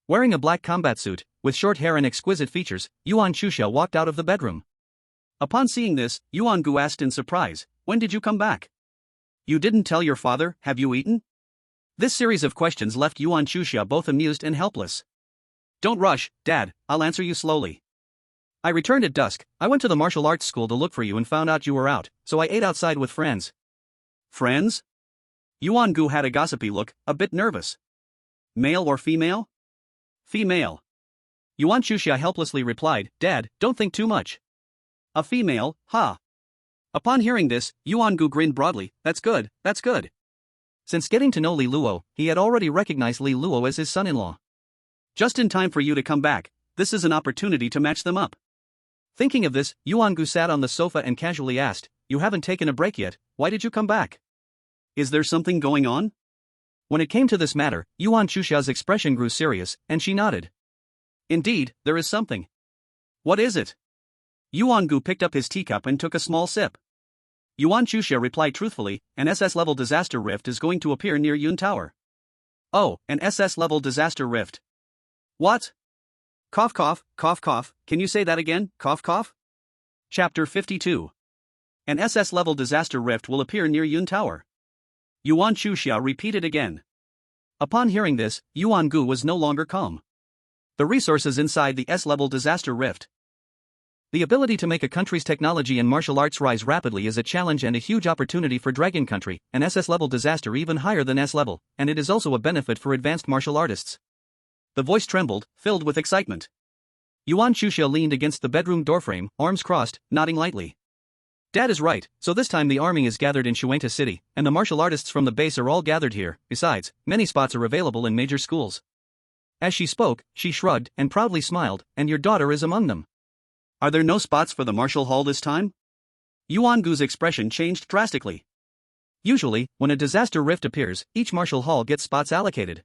[SPEAKER 1] Wearing a black combat suit, with short hair and exquisite features, Yuan Chuxia walked out of the bedroom.
[SPEAKER 2] Upon seeing this, Yuan Gu asked in surprise, "When did you come back? You didn't tell your father, have you eaten?" This series of questions left Yuan Chuxia both amused and helpless. "Don't rush, Dad, I'll answer you slowly. I returned at dusk. I went to the martial arts school to look for you and found out you were out, so I ate outside with friends." Friends? Yuan Gu had a gossipy look, a bit nervous. Male or female? Female.
[SPEAKER 1] Yuan Chuxia helplessly replied, "Dad, don't think too much."
[SPEAKER 2] A female, ha. Upon hearing this, Yuan Gu grinned broadly, "That's good, that's good."
[SPEAKER 1] Since getting to know Li Luo, he had already recognized Li Luo as his son-in-law.
[SPEAKER 2] Just in time for you to come back, this is an opportunity to match them up.
[SPEAKER 1] Thinking of this, Yuan Gu sat on the sofa and casually asked, "You haven't taken a break yet, why did you come back?
[SPEAKER 2] Is there something going on?"
[SPEAKER 1] When it came to this matter, Yuan Chuxia's expression grew serious, and she nodded.
[SPEAKER 2] "Indeed, there is something." "What is it?" Yuan Gu picked up his teacup and took a small sip. Yuan Chuxia replied truthfully, "An SS-level disaster rift is going to appear near Yun Tower." "Oh, an SS-level disaster rift. What?" Cough cough, cough cough, can you say that again, cough cough? Chapter 52. An SS-level disaster rift will appear near Yun Tower. Yuan Chuxia repeated again. Upon hearing this, Yuan Gu was no longer calm. The resources inside the S-level disaster rift.
[SPEAKER 1] The ability to make a country's technology and martial arts rise rapidly is a challenge and a huge opportunity for Dragon Country, an SS-level disaster even higher than S-level, and it is also a benefit for advanced martial artists. The voice trembled, filled with excitement. Yuan Chuxia leaned against the bedroom doorframe, arms crossed, nodding lightly. "Dad is right, so this time the army is gathered in Shuenta City, and the martial artists from the base are all gathered here. Besides, many spots are available in major schools." As she spoke, she shrugged and proudly smiled, "And your daughter is among them."
[SPEAKER 2] "Are there no spots for the martial hall this time?" Yuan Gu's expression changed drastically.
[SPEAKER 1] Usually, when a disaster rift appears, each martial hall gets spots allocated.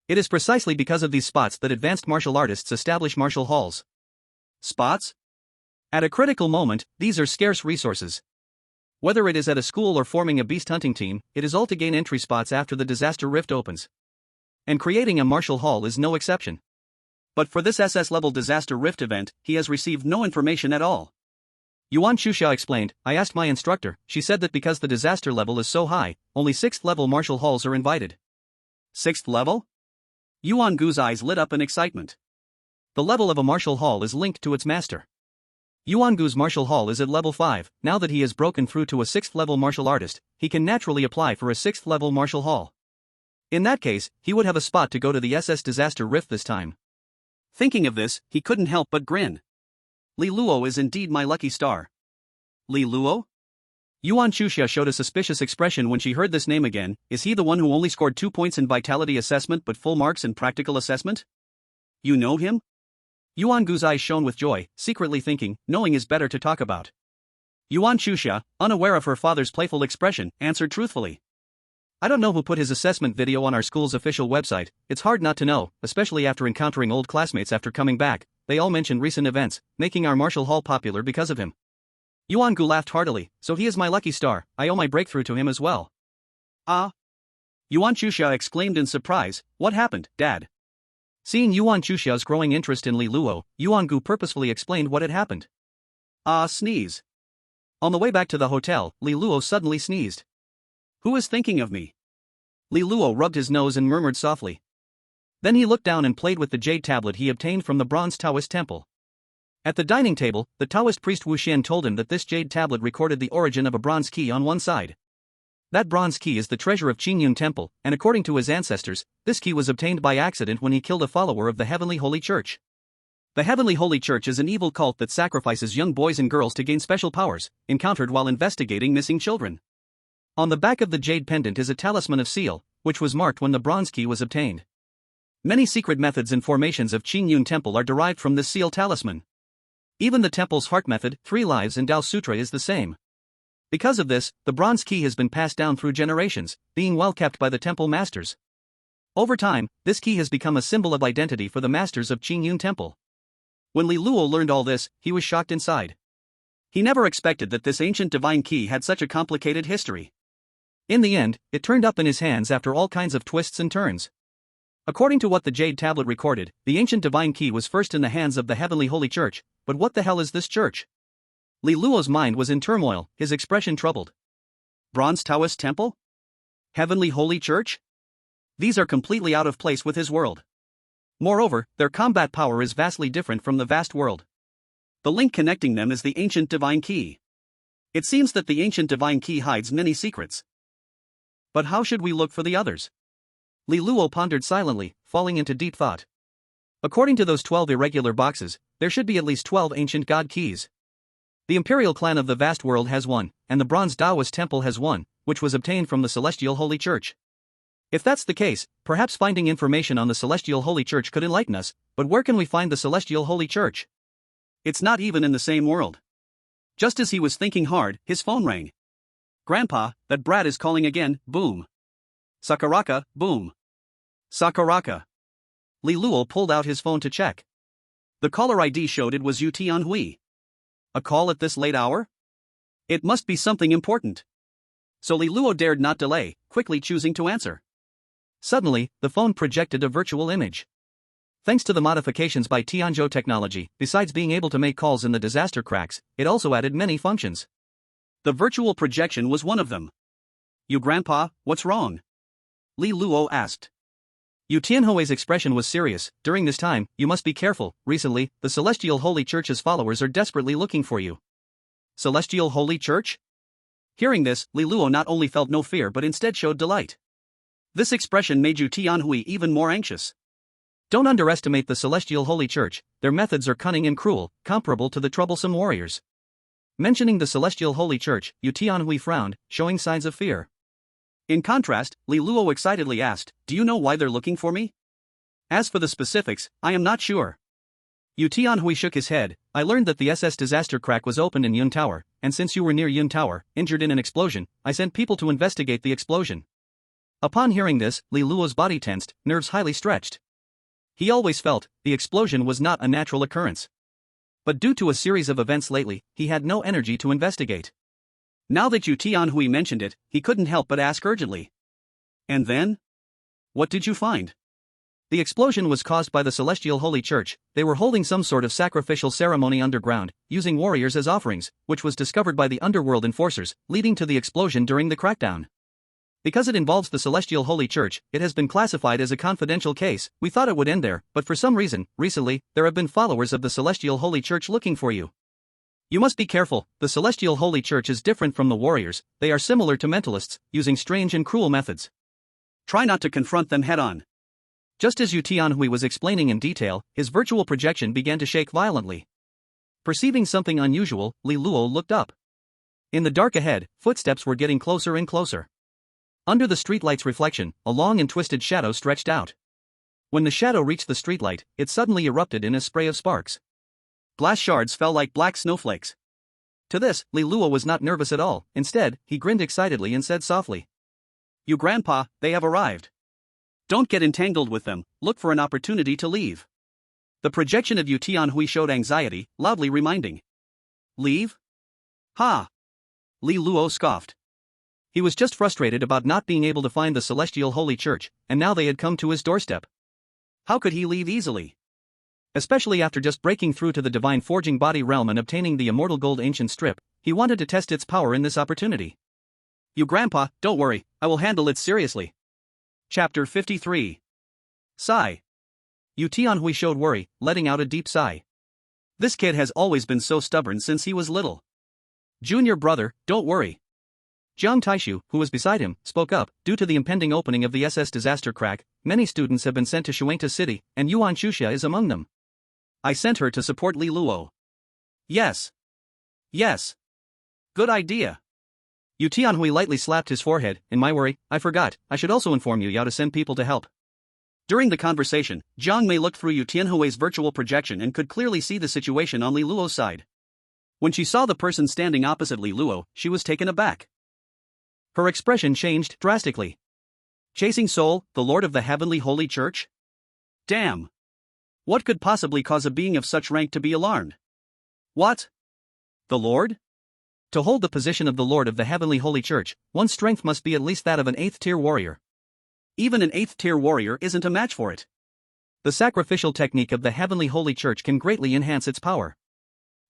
[SPEAKER 1] It is precisely because of these spots that advanced martial artists establish martial halls.
[SPEAKER 2] Spots?
[SPEAKER 1] At a critical moment, these are scarce resources. Whether it is at a school or forming a beast hunting team, it is all to gain entry spots after the disaster rift opens. And creating a martial hall is no exception.
[SPEAKER 2] But for this SS-level disaster rift event, he has received no information at all.
[SPEAKER 1] Yuan Chuxia explained, "I asked my instructor, she said that because the disaster level is so high, only 6th level martial halls are invited."
[SPEAKER 2] 6th level? Yuan Gu's eyes lit up in excitement.
[SPEAKER 1] The level of a martial hall is linked to its master. Yuan Gu's martial hall is at level 5, now that he has broken through to a 6th level martial artist, he can naturally apply for a 6th level martial hall. In that case, he would have a spot to go to the SS disaster rift this time.
[SPEAKER 2] Thinking of this, he couldn't help but grin. Li Luo is indeed my lucky star. Li Luo?
[SPEAKER 1] Yuan Chuxia showed a suspicious expression when she heard this name again. Is he the one who only scored 2 points in vitality assessment but full marks in practical assessment?
[SPEAKER 2] You know him?
[SPEAKER 1] Yuan Gu's eyes shone with joy, secretly thinking, knowing is better to talk about.
[SPEAKER 2] Yuan Chuxia, unaware of her father's playful expression, answered truthfully.
[SPEAKER 1] "I don't know who put his assessment video on our school's official website. It's hard not to know, especially after encountering old classmates after coming back. They all mention recent events, making our martial hall popular because of him." Yuan Gu laughed heartily, "So he is my lucky star, I owe my breakthrough to him as well."
[SPEAKER 2] "Ah!" Yuan Chuxia exclaimed in surprise, "What happened, Dad?"
[SPEAKER 1] Seeing Yuan Chuxia's growing interest in Li Luo, Yuan Gu purposefully explained what had happened.
[SPEAKER 2] Sneeze.
[SPEAKER 1] On the way back to the hotel, Li Luo suddenly sneezed.
[SPEAKER 2] "Who is thinking of me?"
[SPEAKER 1] Li Luo rubbed his nose and murmured softly. Then he looked down and played with the jade tablet he obtained from the bronze Taoist temple. At the dining table, the Taoist priest Wu Xian told him that this jade tablet recorded the origin of a bronze key on one side. That bronze key is the treasure of Qingyun Temple, and according to his ancestors, this key was obtained by accident when he killed a follower of the Heavenly Holy Church. The Heavenly Holy Church is an evil cult that sacrifices young boys and girls to gain special powers, encountered while investigating missing children. On the back of the jade pendant is a talisman of seal, which was marked when the bronze key was obtained. Many secret methods and formations of Qingyun Temple are derived from this seal talisman. Even the temple's heart method, 3 lives and Tao Sutra is the same. Because of this, the bronze key has been passed down through generations, being well kept by the temple masters. Over time, this key has become a symbol of identity for the masters of Qingyun Temple. When Li Luo learned all this, he was shocked inside. He never expected that this ancient divine key had such a complicated history. In the end, it turned up in his hands after all kinds of twists and turns. According to what the Jade Tablet recorded, the ancient divine key was first in the hands of the Heavenly Holy Church, but what the hell is this church? Li Luo's mind was in turmoil, his expression troubled. Bronze Taoist Temple? Heavenly Holy Church? These are completely out of place with his world. Moreover, their combat power is vastly different from the vast world. The link connecting them is the ancient divine key. It seems that the ancient divine key hides many secrets. But how should we look for the others? Li Luo pondered silently, falling into deep thought. According to those 12 irregular boxes, there should be at least 12 ancient god keys. The imperial clan of the vast world has one, and the bronze Taoist temple has one, which was obtained from the Celestial Holy Church. If that's the case, perhaps finding information on the Celestial Holy Church could enlighten us, but where can we find the Celestial Holy Church? It's not even in the same world. Just as he was thinking hard, his phone rang. Grandpa, that brat is calling again, boom. Sakuraka, boom. Sakuraka. Li Luo pulled out his phone to check. The caller ID showed it was Yu Tianhui. A call at this late hour? It must be something important. So Li Luo dared not delay, quickly choosing to answer. Suddenly, the phone projected a virtual image. Thanks to the modifications by Tianzhou technology, besides being able to make calls in the disaster cracks, it also added many functions. The virtual projection was one of them. You grandpa, what's wrong? Li Luo asked. Yu Tianhui's expression was serious. During this time, you must be careful. Recently, the Celestial Holy Church's followers are desperately looking for you. Celestial Holy Church? Hearing this, Li Luo not only felt no fear but instead showed delight. This expression made Yu Tianhui even more anxious. Don't underestimate the Celestial Holy Church, their methods are cunning and cruel, comparable to the troublesome warriors. Mentioning the Celestial Holy Church, Yu Tianhui frowned, showing signs of fear. In contrast, Li Luo excitedly asked, do you know why they're looking for me? As for the specifics, I am not sure. Yu Tianhui shook his head. I learned that the SS disaster crack was opened in Yun Tower, and since you were near Yun Tower, injured in an explosion, I sent people to investigate the explosion. Upon hearing this, Li Luo's body tensed, nerves highly stretched. He always felt the explosion was not a natural occurrence. But due to a series of events lately, he had no energy to investigate. Now that Yu Tianhui mentioned it, he couldn't help but ask urgently. And then? What did you find? The explosion was caused by the Celestial Holy Church. They were holding some sort of sacrificial ceremony underground, using warriors as offerings, which was discovered by the underworld enforcers, leading to the explosion during the crackdown. Because it involves the Celestial Holy Church, it has been classified as a confidential case. We thought it would end there, but for some reason, recently, there have been followers of the Celestial Holy Church looking for you. You must be careful. The Celestial Holy Church is different from the warriors. They are similar to mentalists, using strange and cruel methods. Try not to confront them head-on. Just as Yu Tianhui was explaining in detail, his virtual projection began to shake violently. Perceiving something unusual, Li Luo looked up. In the dark ahead, footsteps were getting closer and closer. Under the streetlight's reflection, a long and twisted shadow stretched out. When the shadow reached the streetlight, it suddenly erupted in a spray of sparks. Glass shards fell like black snowflakes. To this, Li Luo was not nervous at all. Instead, he grinned excitedly and said softly, "You grandpa, they have arrived. Don't get entangled with them, look for an opportunity to leave." The projection of Yu Tianhui showed anxiety, loudly reminding. Leave? Ha! Li Luo scoffed. He was just frustrated about not being able to find the Celestial Holy Church, and now they had come to his doorstep. How could he leave easily? Especially after just breaking through to the Divine Forging Body realm and obtaining the Immortal Gold Ancient Strip, he wanted to test its power in this opportunity. You grandpa, don't worry, I will handle it seriously. Chapter 53. Sigh. Yu Tianhui showed worry, letting out a deep sigh. This kid has always been so stubborn since he was little. Junior brother, don't worry. Jiang Taishu, who was beside him, spoke up. Due to the impending opening of the SS disaster crack, many students have been sent to Shuanta City, and Yuan Xuxia is among them. I sent her to support Li Luo. Yes. Yes. Good idea. Yu Tianhui lightly slapped his forehead. In my worry, I forgot, I should also inform you Yao to send people to help. During the conversation, Jiang Mei looked through Yu Tianhui's virtual projection and could clearly see the situation on Li Luo's side.
[SPEAKER 2] When she saw the person standing opposite Li Luo, she was taken aback.
[SPEAKER 1] Her expression changed drastically.
[SPEAKER 2] Chasing Soul, the Lord of the Heavenly Holy Church? Damn! What could possibly cause a being of such rank to be alarmed? What? The Lord?
[SPEAKER 1] To hold the position of the Lord of the Heavenly Holy Church, one's strength must be at least that of an 8th-tier warrior.
[SPEAKER 2] Even an 8th-tier warrior isn't a match for it.
[SPEAKER 1] The sacrificial technique of the Heavenly Holy Church can greatly enhance its power.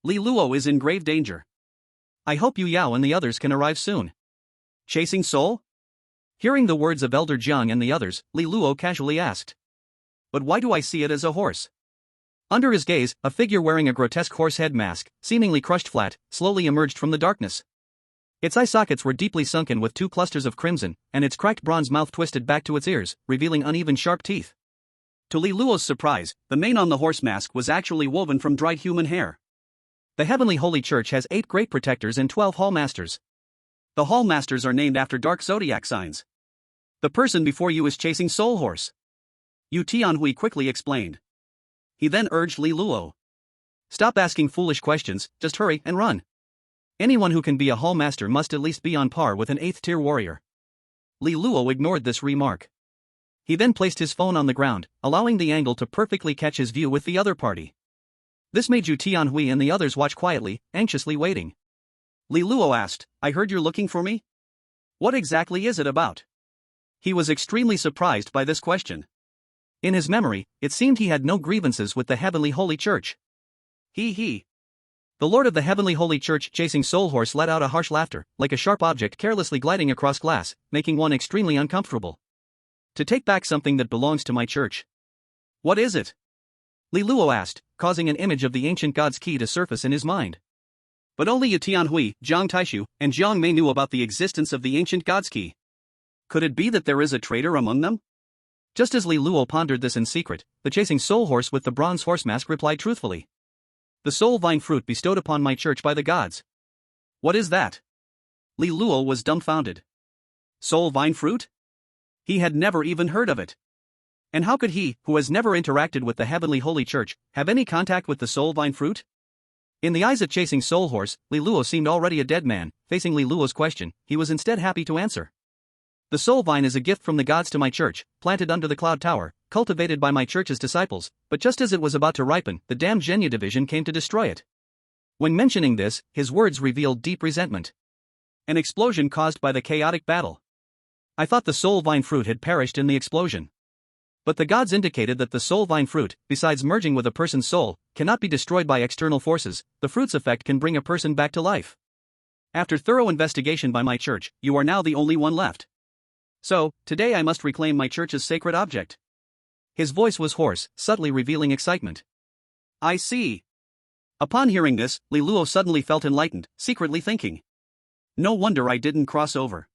[SPEAKER 2] Li Luo is in grave danger.
[SPEAKER 1] I hope Yu Yao and the others can arrive soon.
[SPEAKER 2] Chasing Soul?
[SPEAKER 1] Hearing the words of Elder Jiang and the others, Li Luo casually asked.
[SPEAKER 2] But why do I see it as a horse?
[SPEAKER 1] Under his gaze, a figure wearing a grotesque horse head mask, seemingly crushed flat, slowly emerged from the darkness. Its eye sockets were deeply sunken with 2 clusters of crimson, and its cracked bronze mouth twisted back to its ears, revealing uneven sharp teeth.
[SPEAKER 2] To Li Luo's surprise, the mane on the horse mask was actually woven from dried human hair.
[SPEAKER 1] The Heavenly Holy Church has 8 great protectors and 12 hall masters.
[SPEAKER 2] The hall masters are named after dark zodiac signs. The person before you is chasing Soul Horse. Yu Tianhui quickly explained. He then urged Li Luo.
[SPEAKER 1] Stop asking foolish questions, just hurry and run. Anyone who can be a hall master must at least be on par with an 8th-tier warrior. Li Luo ignored this remark. He then placed his phone on the ground, allowing the angle to perfectly catch his view with the other party. This made Yu Tianhui and the others watch quietly, anxiously waiting.
[SPEAKER 2] Li Luo asked, I heard you're looking for me? What exactly is it about? He was extremely surprised by this question.
[SPEAKER 1] In his memory, it seemed he had no grievances with the Heavenly Holy Church.
[SPEAKER 2] He.
[SPEAKER 1] The Lord of the Heavenly Holy Church chasing Soul Horse let out a harsh laughter, like a sharp object carelessly gliding across glass, making one extremely uncomfortable. To take back something that belongs to my church.
[SPEAKER 2] What is it?
[SPEAKER 1] Li Luo asked, causing an image of the ancient god's key to surface in his mind.
[SPEAKER 2] But only Yu Tianhui, Jiang Taishu, and Jiang Mei knew about the existence of the ancient god's key. Could it be that there is a traitor among them?
[SPEAKER 1] Just as Li Luo pondered this in secret, the chasing Soul Horse with the bronze horse mask replied truthfully. The soul vine fruit bestowed upon my church by the gods.
[SPEAKER 2] What is that? Li Luo was dumbfounded. Soul vine fruit? He had never even heard of it. And how could he, who has never interacted with the Heavenly Holy Church, have any contact with the soul vine fruit?
[SPEAKER 1] In the eyes of chasing Soul Horse, Li Luo seemed already a dead man. Facing Li Luo's question, he was instead happy to answer. The soul vine is a gift from the gods to my church, planted under the cloud tower, cultivated by my church's disciples, but just as it was about to ripen, the damned Zhenya division came to destroy it. When mentioning this, his words revealed deep resentment.
[SPEAKER 2] An explosion caused by the chaotic battle.
[SPEAKER 1] I thought the soul vine fruit had perished in the explosion. But the gods indicated that the soul vine fruit, besides merging with a person's soul, cannot be destroyed by external forces. The fruit's effect can bring a person back to life. After thorough investigation by my church, you are now the only one left. So, today I must reclaim my church's sacred object. His voice was hoarse, subtly revealing excitement.
[SPEAKER 2] I see. Upon hearing this, Li Luo suddenly felt enlightened, secretly thinking. No wonder I didn't cross over.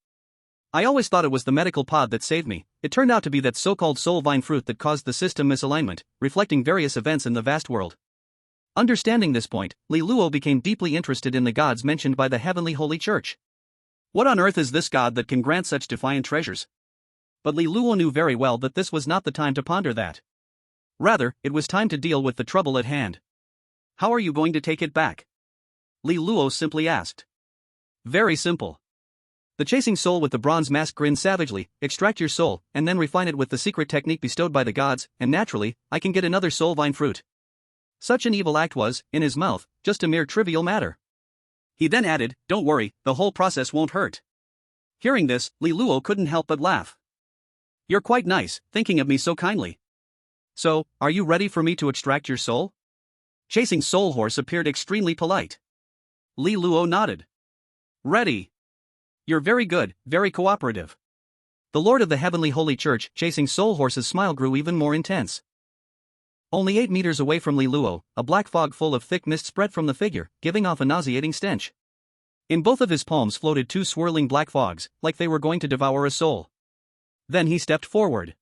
[SPEAKER 1] I always thought it was the medical pod that saved me. It turned out to be that so-called soul vine fruit that caused the system misalignment, reflecting various events in the vast world. Understanding this point, Li Luo became deeply interested in the gods mentioned by the Heavenly Holy Church.
[SPEAKER 2] What on earth is this god that can grant such defiant treasures?
[SPEAKER 1] But Li Luo knew very well that this was not the time to ponder that. Rather, it was time to deal with the trouble at hand.
[SPEAKER 2] How are you going to take it back? Li Luo simply asked.
[SPEAKER 1] Very simple. The chasing soul with the bronze mask grinned savagely. Extract your soul, and then refine it with the secret technique bestowed by the gods, and naturally, I can get another soul vine fruit. Such an evil act was, in his mouth, just a mere trivial matter.
[SPEAKER 2] He then added, don't worry, the whole process won't hurt. Hearing this, Li Luo couldn't help but laugh. You're quite nice, thinking of me so kindly.
[SPEAKER 1] So, are you ready for me to extract your soul?
[SPEAKER 2] Chasing Soul Horse appeared extremely polite. Li Luo nodded. Ready. You're very good, very cooperative.
[SPEAKER 1] The Lord of the Heavenly Holy Church, chasing Soul Horse's smile grew even more intense. Only 8 meters away from Li Luo, a black fog full of thick mist spread from the figure, giving off a nauseating stench. In both of his palms floated 2 swirling black fogs, like they were going to devour a soul. Then he stepped forward.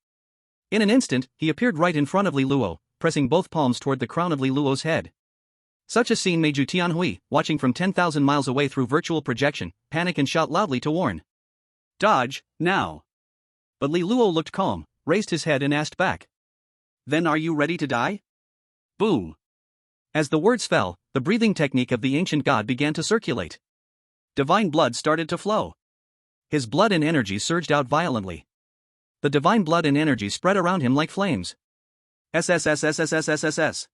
[SPEAKER 1] In an instant, he appeared right in front of Li Luo, pressing both palms toward the crown of Li Luo's head. Such a scene made Yu Tianhui, watching from 10,000 miles away through virtual projection, panic and shout loudly to warn.
[SPEAKER 2] Dodge, now. But Li Luo looked calm, raised his head and asked back. Then are you ready to die? Boom.
[SPEAKER 1] As the words fell, the breathing technique of the ancient god began to circulate.
[SPEAKER 2] Divine blood started to flow.
[SPEAKER 1] His blood and energy surged out violently. The divine blood and energy spread around him like flames.
[SPEAKER 2] SSSSSSSSS.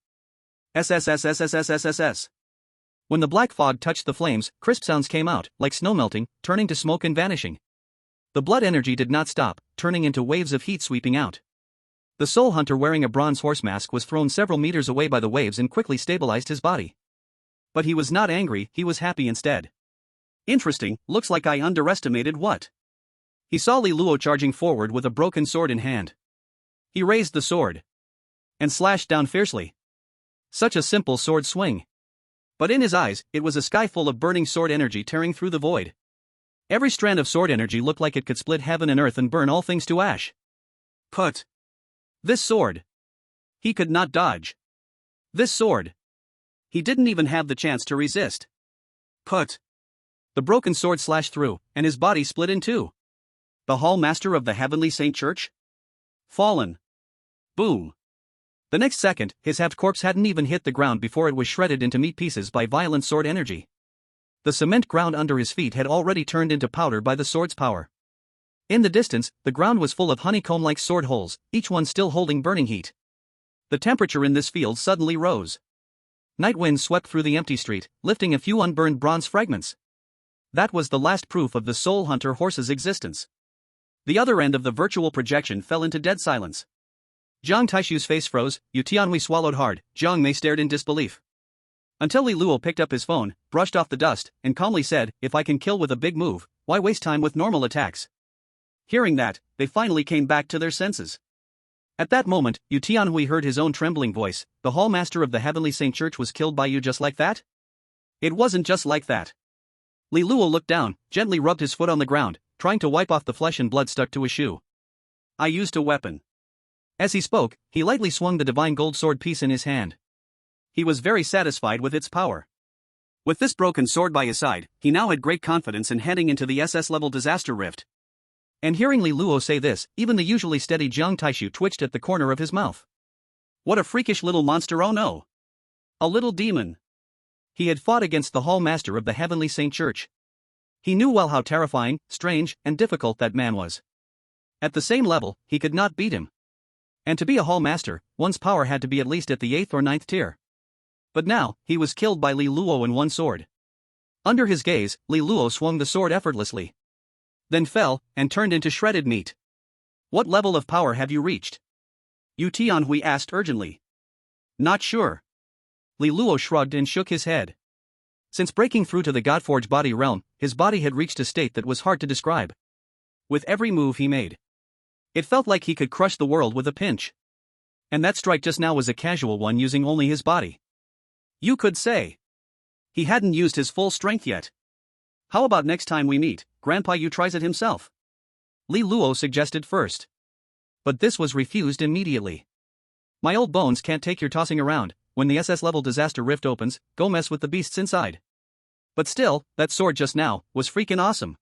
[SPEAKER 2] SSSSSSSSS.
[SPEAKER 1] When the black fog touched the flames, crisp sounds came out, like snow melting, turning to smoke and vanishing. The blood energy did not stop, turning into waves of heat sweeping out. The soul hunter wearing a bronze horse mask was thrown several meters away by the waves and quickly stabilized his body.
[SPEAKER 2] But he was not angry, he was happy instead. Interesting, looks like I underestimated what? He saw Li Luo charging forward with a broken sword in hand. He raised the sword and slashed down fiercely.
[SPEAKER 1] Such a simple sword swing.
[SPEAKER 2] But in his eyes, it was a sky full of burning sword energy tearing through the void.
[SPEAKER 1] Every strand of sword energy looked like it could split heaven and earth and burn all things to ash.
[SPEAKER 2] Put. This sword. He could not dodge. This sword. He didn't even have the chance to resist. Put.
[SPEAKER 1] The broken sword slashed through, and his body split in two.
[SPEAKER 2] The Hall Master of the Heavenly Saint Church? Fallen. Boom.
[SPEAKER 1] The next second, his halved corpse hadn't even hit the ground before it was shredded into meat pieces by violent sword energy. The cement ground under his feet had already turned into powder by the sword's power. In the distance, the ground was full of honeycomb-like sword holes, each one still holding burning heat. The temperature in this field suddenly rose. Night winds swept through the empty street, lifting a few unburned bronze fragments. That was the last proof of the soul hunter horse's existence. The other end of the virtual projection fell into dead silence. Jiang Taishu's face froze, Yu Tianhui swallowed hard, Jiang Mei stared in disbelief. Until Li Luo picked up his phone, brushed off the dust, and calmly said, "If I can kill with a big move, why waste time with normal attacks?" Hearing that, they finally came back to their senses. At that moment, Yu Tianhui heard his own trembling voice, "The Hall Master of the Heavenly Saint Church was killed by you just like that?" It wasn't just like that. Li Luo looked down, gently rubbed his foot on the ground, trying to wipe off the flesh and blood stuck to his shoe. "I used a weapon." As he spoke, he lightly swung the divine gold sword piece in his hand. He was very satisfied with its power. With this broken sword by his side, he now had great confidence in heading into the SS-level disaster rift. And hearing Li Luo say this, even the usually steady Jiang Taishu twitched at the corner of his mouth. What a freakish little monster, oh no! A little demon. He had fought against the Hall Master of the Heavenly Saint Church. He knew well how terrifying, strange, and difficult that man was. At the same level, he could not beat him. And to be a Hall Master, one's power had to be at least at the 8th or 9th tier. But now, he was killed by Li Luo in one sword. Under his gaze, Li Luo swung the sword effortlessly. Then fell, and turned into shredded meat. "What level of power have you reached?" Yu Tianhui asked urgently. "Not sure." Li Luo shrugged and shook his head. Since breaking through to the Godforged body realm, his body had reached a state that was hard to describe. With every move he made, it felt like he could crush the world with a pinch. And that strike just now was a casual one using only his body. You could say he hadn't used his full strength yet. "How about next time we meet, Grandpa Yu tries it himself?" Li Luo suggested first. But this was refused immediately. "My old bones can't take your tossing around. When the SS-level disaster rift opens, go mess with the beasts inside." But still, that sword just now was freaking awesome.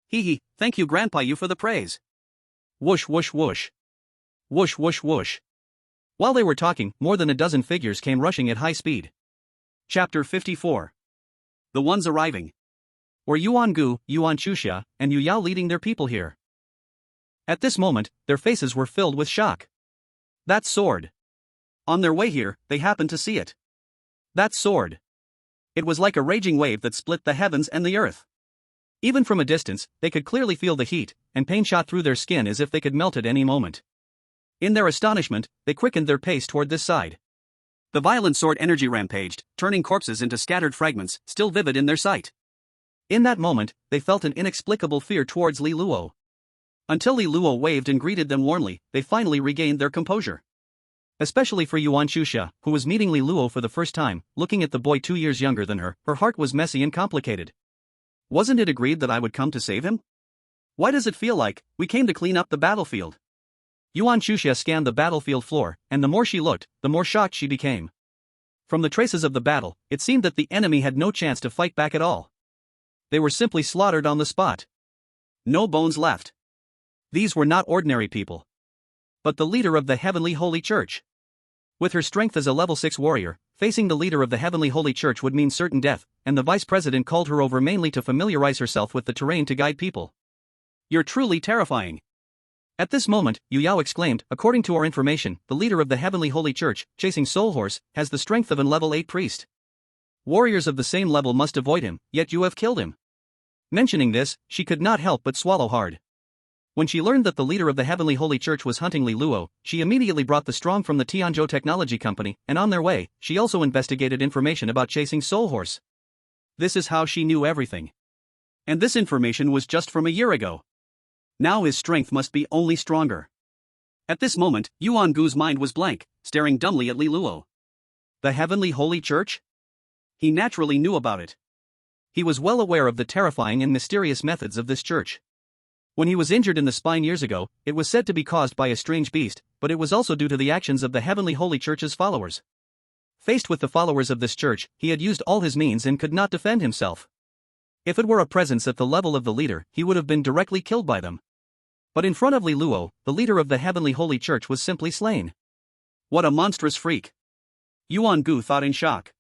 [SPEAKER 1] Hee, thank you Grandpa Yu for the praise. Whoosh whoosh whoosh. Whoosh whoosh whoosh. While they were talking, more than a dozen figures came rushing at high speed. Chapter 54. The ones arriving were Yuan Gu, Yuan Chuxia, and Yu Yao leading their people here. At this moment, their faces were filled with shock. That sword. On their way here, they happened to see it. That sword. It was like a raging wave that split the heavens and the earth. Even from a distance, they could clearly feel the heat, and pain shot through their skin as if they could melt at any moment. In their astonishment, they quickened their pace toward this side. The violent sword energy rampaged, turning corpses into scattered fragments, still vivid in their sight. In that moment, they felt an inexplicable fear towards Li Luo. Until Li Luo waved and greeted them warmly, they finally regained their composure. Especially for Yuan Chuxia, who was meeting Li Luo for the first time, looking at the boy 2 years younger than her heart was messy and complicated. Wasn't it agreed that I would come to save him? Why does it feel like we came to clean up the battlefield? Yuan Chuxia scanned the battlefield floor, and the more she looked, the more shocked she became. From the traces of the battle, it seemed that the enemy had no chance to fight back at all. They were simply slaughtered on the spot. No bones left. These were not ordinary people, but the leader of the Heavenly Holy Church. With her strength as a level 6 warrior, Facing the leader of the Heavenly Holy Church would mean certain death, and the vice president called her over mainly to familiarize herself with the terrain to guide people.
[SPEAKER 2] You're truly terrifying.
[SPEAKER 1] At this moment, Yu Yao exclaimed, according to our information, the leader of the Heavenly Holy Church, chasing Soul Horse, has the strength of an level 8 priest. Warriors of the same level must avoid him, yet you have killed him. Mentioning this, she could not help but swallow hard. When she learned that the leader of the Heavenly Holy Church was hunting Li Luo, she immediately brought the strong from the Tianzhou Technology Company, and on their way, she also investigated information about chasing Soul Horse.
[SPEAKER 2] This is how she knew everything. And this information was just from a year ago. Now his strength must be only stronger. At this moment, Yuan Gu's mind was blank, staring dumbly at Li Luo.
[SPEAKER 1] The Heavenly Holy Church?
[SPEAKER 2] He naturally knew about it.
[SPEAKER 1] He was well aware of the terrifying and mysterious methods of this church. When he was injured in the spine years ago, it was said to be caused by a strange beast, but it was also due to the actions of the Heavenly Holy Church's followers. Faced with the followers of this church, he had used all his means and could not defend himself. If it were a presence at the level of the leader, he would have been directly killed by them. But in front of Li Luo, the leader of the Heavenly Holy Church was simply slain.
[SPEAKER 2] What a monstrous freak! Yuan Gu thought in shock.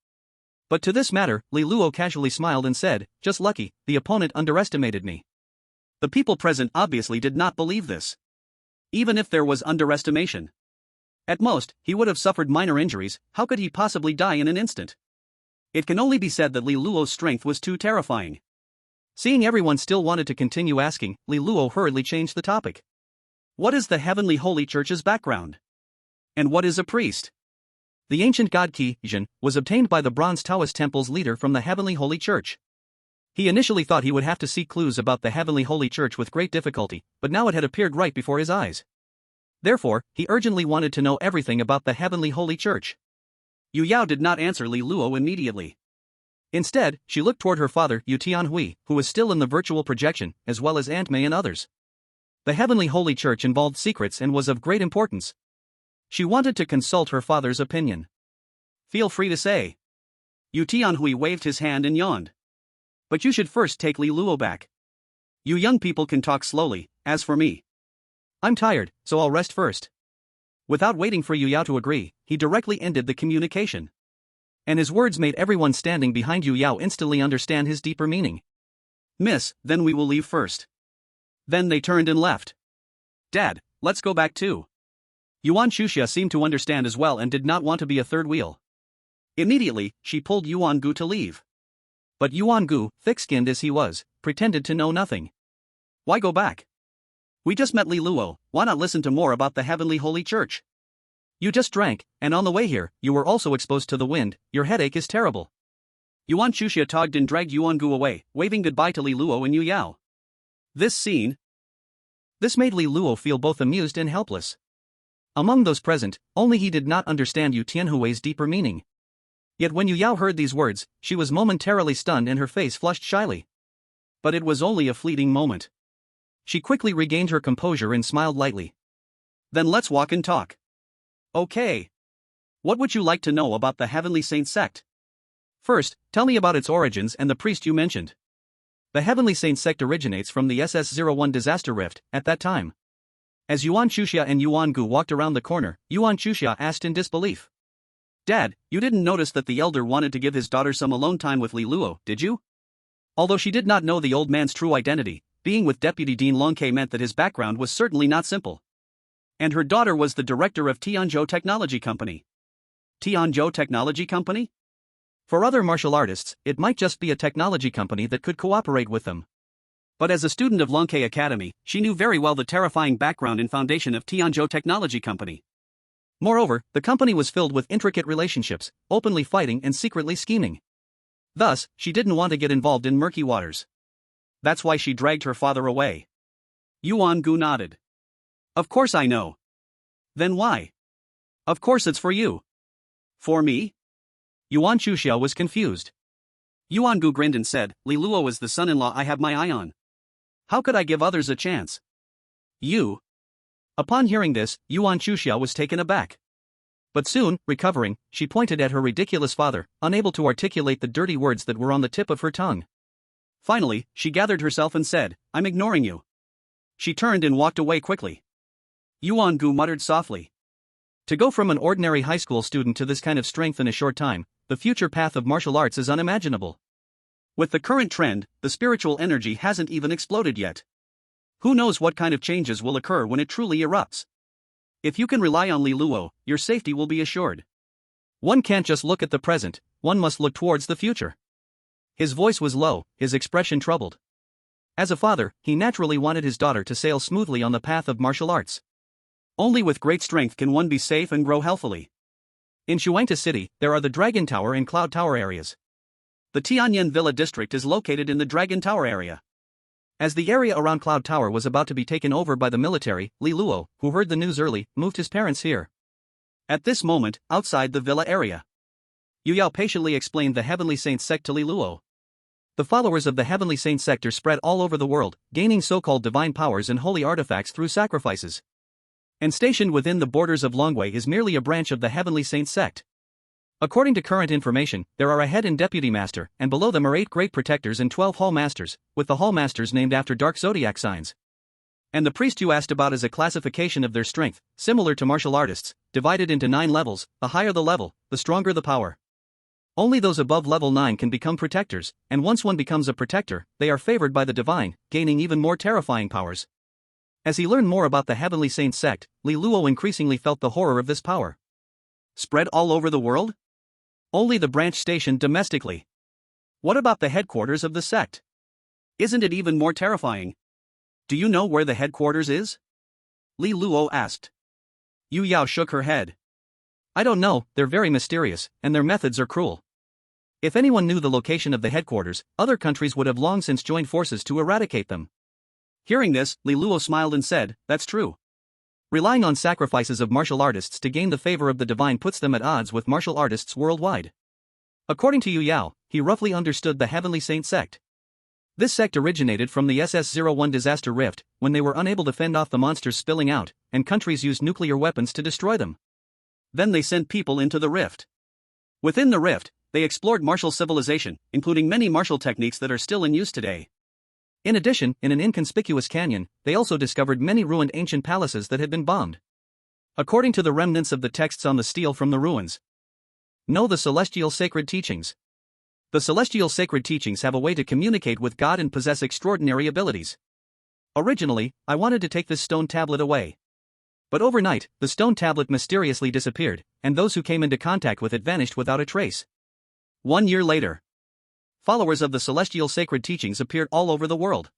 [SPEAKER 1] But to this matter, Li Luo casually smiled and said, "Just lucky, the opponent underestimated me."
[SPEAKER 2] The people present obviously did not believe this. Even if there was underestimation. At most, he would have suffered minor injuries. How could he possibly die in an instant? It can only be said that Li Luo's strength was too terrifying.
[SPEAKER 1] Seeing everyone still wanted to continue asking, Li Luo hurriedly changed the topic.
[SPEAKER 2] What is the Heavenly Holy Church's background? And what is a priest?
[SPEAKER 1] The ancient god Qi Jin was obtained by the Bronze Taoist Temple's leader from the Heavenly Holy Church. He initially thought he would have to seek clues about the Heavenly Holy Church with great difficulty, but now it had appeared right before his eyes. Therefore, he urgently wanted to know everything about the Heavenly Holy Church.
[SPEAKER 2] Yu Yao did not answer Li Luo immediately.
[SPEAKER 1] Instead, she looked toward her father, Yu Tianhui, who was still in the virtual projection, as well as Aunt Mei and others. The Heavenly Holy Church involved secrets and was of great importance. She wanted to consult her father's opinion.
[SPEAKER 2] Feel free to say. Yu Tianhui waved his hand and yawned. But you should first take Li Luo back. You young people can talk slowly, as for me.
[SPEAKER 1] I'm tired, so I'll rest first. Without waiting for Yu Yao to agree, he directly ended the communication. And his words made everyone standing behind Yu Yao instantly understand his deeper meaning.
[SPEAKER 2] Miss, then we will leave first. Then they turned and left. Dad, let's go back too. Yuan Shuxia seemed to understand as well and did not want to be a third wheel. Immediately, she pulled Yuan Gu to leave.
[SPEAKER 1] But Yuan Gu, thick-skinned as he was, pretended to know nothing.
[SPEAKER 2] Why go back? We just met Li Luo, why not listen to more about the Heavenly Holy Church?
[SPEAKER 1] You just drank, and on the way here, you were also exposed to the wind. Your headache is terrible.
[SPEAKER 2] Yuan Shuxia tugged and dragged Yuan Gu away, waving goodbye to Li Luo and Yu Yao. This
[SPEAKER 1] made Li Luo feel both amused and helpless. Among those present, only he did not understand Yu Tianhui's deeper meaning. Yet when Yu Yao heard these words, she was momentarily stunned and her face flushed shyly.
[SPEAKER 2] But it was only a fleeting moment.
[SPEAKER 1] She quickly regained her composure and smiled lightly.
[SPEAKER 2] Then let's walk and talk. Okay. What would you like to know about the Heavenly Saint sect?
[SPEAKER 1] First, tell me about its origins and the priest you mentioned. The Heavenly Saint sect originates from the SS-01 disaster rift, at that time. As Yuan Shuxia and Yuan Gu walked around the corner, Yuan Shuxia asked in disbelief.
[SPEAKER 2] Dad, you didn't notice that the elder wanted to give his daughter some alone time with Li Luo, did you? Although she did not know the old man's true identity, being with Deputy Dean Longke meant that his background was certainly not simple. And her daughter was the director of Tianzhou Technology Company. Tianzhou Technology Company?
[SPEAKER 1] For other martial artists, it might just be a technology company that could cooperate with them.
[SPEAKER 2] But as a student of Longke Academy, she knew very well the terrifying background and foundation of Tianzhou Technology Company.
[SPEAKER 1] Moreover, the company was filled with intricate relationships, openly fighting and secretly scheming. Thus, she didn't want to get involved in murky waters.
[SPEAKER 2] That's why she dragged her father away. Yuan Gu nodded. Of course I know. Then why? Of course it's for you. For me?
[SPEAKER 1] Yuan Shuxia was confused.
[SPEAKER 2] Yuan Gu grinned and said, Li Luo is the son-in-law I have my eye on. How could I give others a chance? You?
[SPEAKER 1] Upon hearing this, Yuan Shuxia was taken aback. But soon, recovering, she pointed at her ridiculous father, unable to articulate the dirty words that were on the tip of her tongue.
[SPEAKER 2] Finally, she gathered herself and said, I'm ignoring you. She turned and walked away quickly. Yuan Gu muttered softly.
[SPEAKER 1] To go from an ordinary high school student to this kind of strength in a short time, the future path of martial arts is unimaginable.
[SPEAKER 2] With the current trend, the spiritual energy hasn't even exploded yet. Who knows what kind of changes will occur when it truly erupts? If you can rely on Li Luo, your safety will be assured.
[SPEAKER 1] One can't just look at the present, one must look towards the future. His voice was low, his expression troubled. As a father, he naturally wanted his daughter to sail smoothly on the path of martial arts.
[SPEAKER 2] Only with great strength can one be safe and grow healthily.
[SPEAKER 1] In Shuangta City, there are the Dragon Tower and Cloud Tower areas.
[SPEAKER 2] The Tianyan Villa district is located in the Dragon Tower area.
[SPEAKER 1] As the area around Cloud Tower was about to be taken over by the military, Li Luo, who heard the news early, moved his parents here.
[SPEAKER 2] At this moment, outside the villa area,
[SPEAKER 1] Yu Yao patiently explained the Heavenly Saint sect to Li Luo. The followers of the Heavenly Saint sect are spread all over the world, gaining so-called divine powers and holy artifacts through sacrifices. And stationed within the borders of Longwei is merely a branch of the Heavenly Saint sect. According to current information, there are a head and deputy master, and below them are 8 great protectors and 12 hall masters, with the hall masters named after dark zodiac signs. And the priest you asked about is a classification of their strength, similar to martial artists, divided into 9 levels. The higher the level, the stronger the power. Only those above level 9 can become protectors, and once one becomes a protector, they are favored by the divine, gaining even more terrifying powers. As he learned more about the Heavenly Saint sect, Li Luo increasingly felt the horror of this power.
[SPEAKER 2] Spread all over the world?
[SPEAKER 1] Only the branch stationed domestically.
[SPEAKER 2] What about the headquarters of the sect? Isn't it even more terrifying? Do you know where the headquarters is? Li Luo asked.
[SPEAKER 1] Yu Yao shook her head. I don't know, they're very mysterious, and their methods are cruel. If anyone knew the location of the headquarters, other countries would have long since joined forces to eradicate them.
[SPEAKER 2] Hearing this, Li Luo smiled and said, that's true.
[SPEAKER 1] Relying on sacrifices of martial artists to gain the favor of the divine puts them at odds with martial artists worldwide. According to Yu Yao, he roughly understood the Heavenly Saint sect. This sect originated from the SS-01 disaster rift, when they were unable to fend off the monsters spilling out, and countries used nuclear weapons to destroy them.
[SPEAKER 2] Then they sent people into the rift. Within the rift, they explored martial civilization, including many martial techniques that are still in use today.
[SPEAKER 1] In addition, in an inconspicuous canyon, they also discovered many ruined ancient palaces that had been bombed. According to the remnants of the texts on the stele from the ruins. Know the celestial sacred teachings. The celestial sacred teachings have a way to communicate with God and possess extraordinary abilities. Originally, I wanted to take this stone tablet away. But overnight, the stone tablet mysteriously disappeared, and those who came into contact with it vanished without a trace.
[SPEAKER 2] 1 year later,
[SPEAKER 1] followers of the celestial sacred teachings appeared all over the world.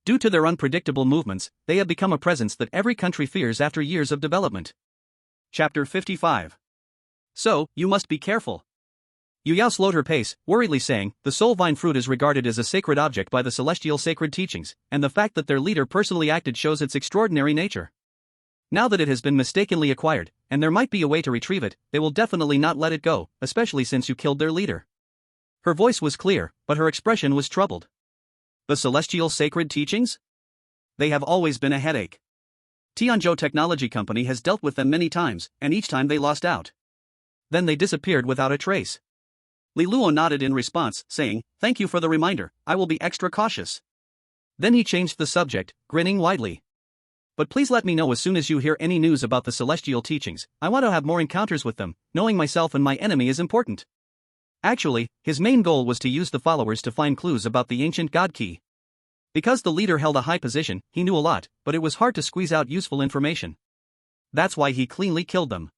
[SPEAKER 1] Due to their unpredictable movements, they have become a presence that every country fears after years of development.
[SPEAKER 2] Chapter 55. So, you must be careful.
[SPEAKER 1] Yu Yao slowed her pace, worriedly saying, the soul vine fruit is regarded as a sacred object by the celestial sacred teachings, and the fact that their leader personally acted shows its extraordinary nature. Now that it has been mistakenly acquired, and there might be a way to retrieve it, they will definitely not let it go, especially since you killed their leader. Her voice was clear, but her expression was troubled.
[SPEAKER 2] The celestial sacred teachings? They have always been a headache. Tianzhou Technology Company has dealt with them many times, and each time they lost out.
[SPEAKER 1] Then they disappeared without a trace.
[SPEAKER 2] Li Luo nodded in response, saying, thank you for the reminder, I will be extra cautious.
[SPEAKER 1] Then he changed the subject, grinning widely. But please let me know as soon as you hear any news about the celestial teachings. I want to have more encounters with them. Knowing myself and my enemy is important. Actually, his main goal was to use the followers to find clues about the ancient God key. Because the leader held a high position, he knew a lot, but it was hard to squeeze out useful information. That's why he cleanly killed them.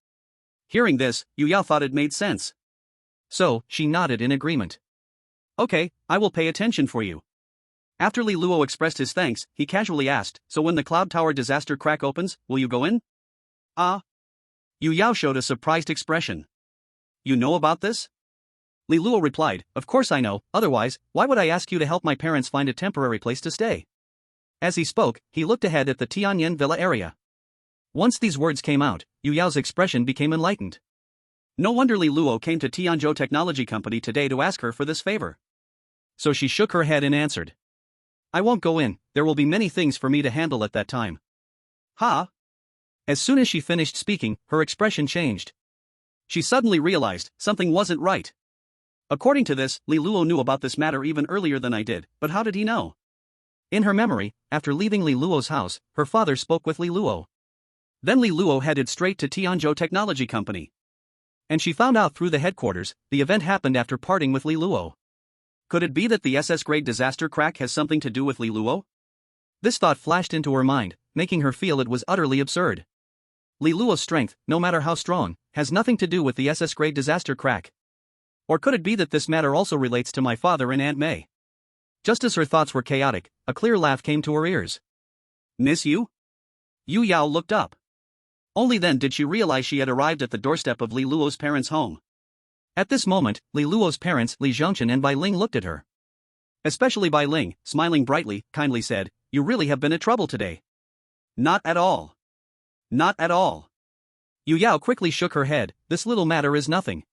[SPEAKER 2] Hearing this, Yu Yao thought it made sense.
[SPEAKER 1] So, she nodded in agreement.
[SPEAKER 2] Okay, I will pay attention for you. After Li Luo expressed his thanks, he casually asked, so when the Cloud Tower disaster crack opens, will you go in?
[SPEAKER 1] Yu Yao showed a surprised expression.
[SPEAKER 2] You know about this?
[SPEAKER 1] Li Luo replied, of course I know, otherwise, why would I ask you to help my parents find a temporary place to stay? As he spoke, he looked ahead at the Tianyan Villa area. Once these words came out, Yu Yao's expression became enlightened.
[SPEAKER 2] No wonder Li Luo came to Tianzhou Technology Company today to ask her for this favor.
[SPEAKER 1] So she shook her head and answered. I won't go in, there will be many things for me to handle at that time.
[SPEAKER 2] Ha!
[SPEAKER 1] As soon as she finished speaking, her expression changed.
[SPEAKER 2] She suddenly realized something wasn't right. According to this, Li Luo knew about this matter even earlier than I did, but how did he know?
[SPEAKER 1] In her memory, after leaving Li Luo's house, her father spoke with Li Luo.
[SPEAKER 2] Then Li Luo headed straight to Tianzhou Technology Company. And she found out through the headquarters, the event happened after parting with Li Luo. Could it be that the SS-grade disaster crack has something to do with Li Luo? This thought flashed into her mind, making her feel it was utterly absurd. Li Luo's strength, no matter how strong, has nothing to do with the SS-grade disaster crack. Or could it be that this matter also relates to my father and Aunt May? Just as her thoughts were chaotic, a clear laugh came to her ears. Miss Yu? Yu Yao looked up. Only then did she realize she had arrived at the doorstep of Li Luo's parents' home. At this moment, Li Luo's parents, Li Zhongchen and Bai Ling, looked at her. Especially Bai Ling, smiling brightly, kindly said, "You really have been a trouble today." "Not at all. Not at all." Yu Yao quickly shook her head, "This little matter is nothing.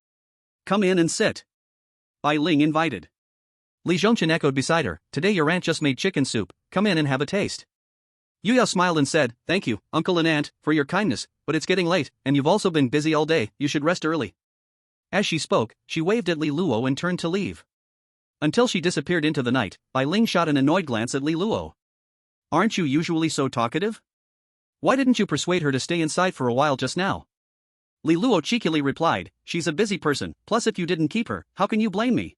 [SPEAKER 2] Come in and sit." Bai Ling invited. Li Zhongchen echoed beside her, "Today your aunt just made chicken soup, come in and have a taste." Yu Yao smiled and said, "Thank you, uncle and aunt, for your kindness, but it's getting late, and you've also been busy all day, you should rest early." As she spoke, she waved at Li Luo and turned to leave. Until she disappeared into the night, Bai Ling shot an annoyed glance at Li Luo. "Aren't you usually so talkative? Why didn't you persuade her to stay inside for a while just now?" Li Luo cheekily replied, "She's a busy person, plus if you didn't keep her, how can you blame me?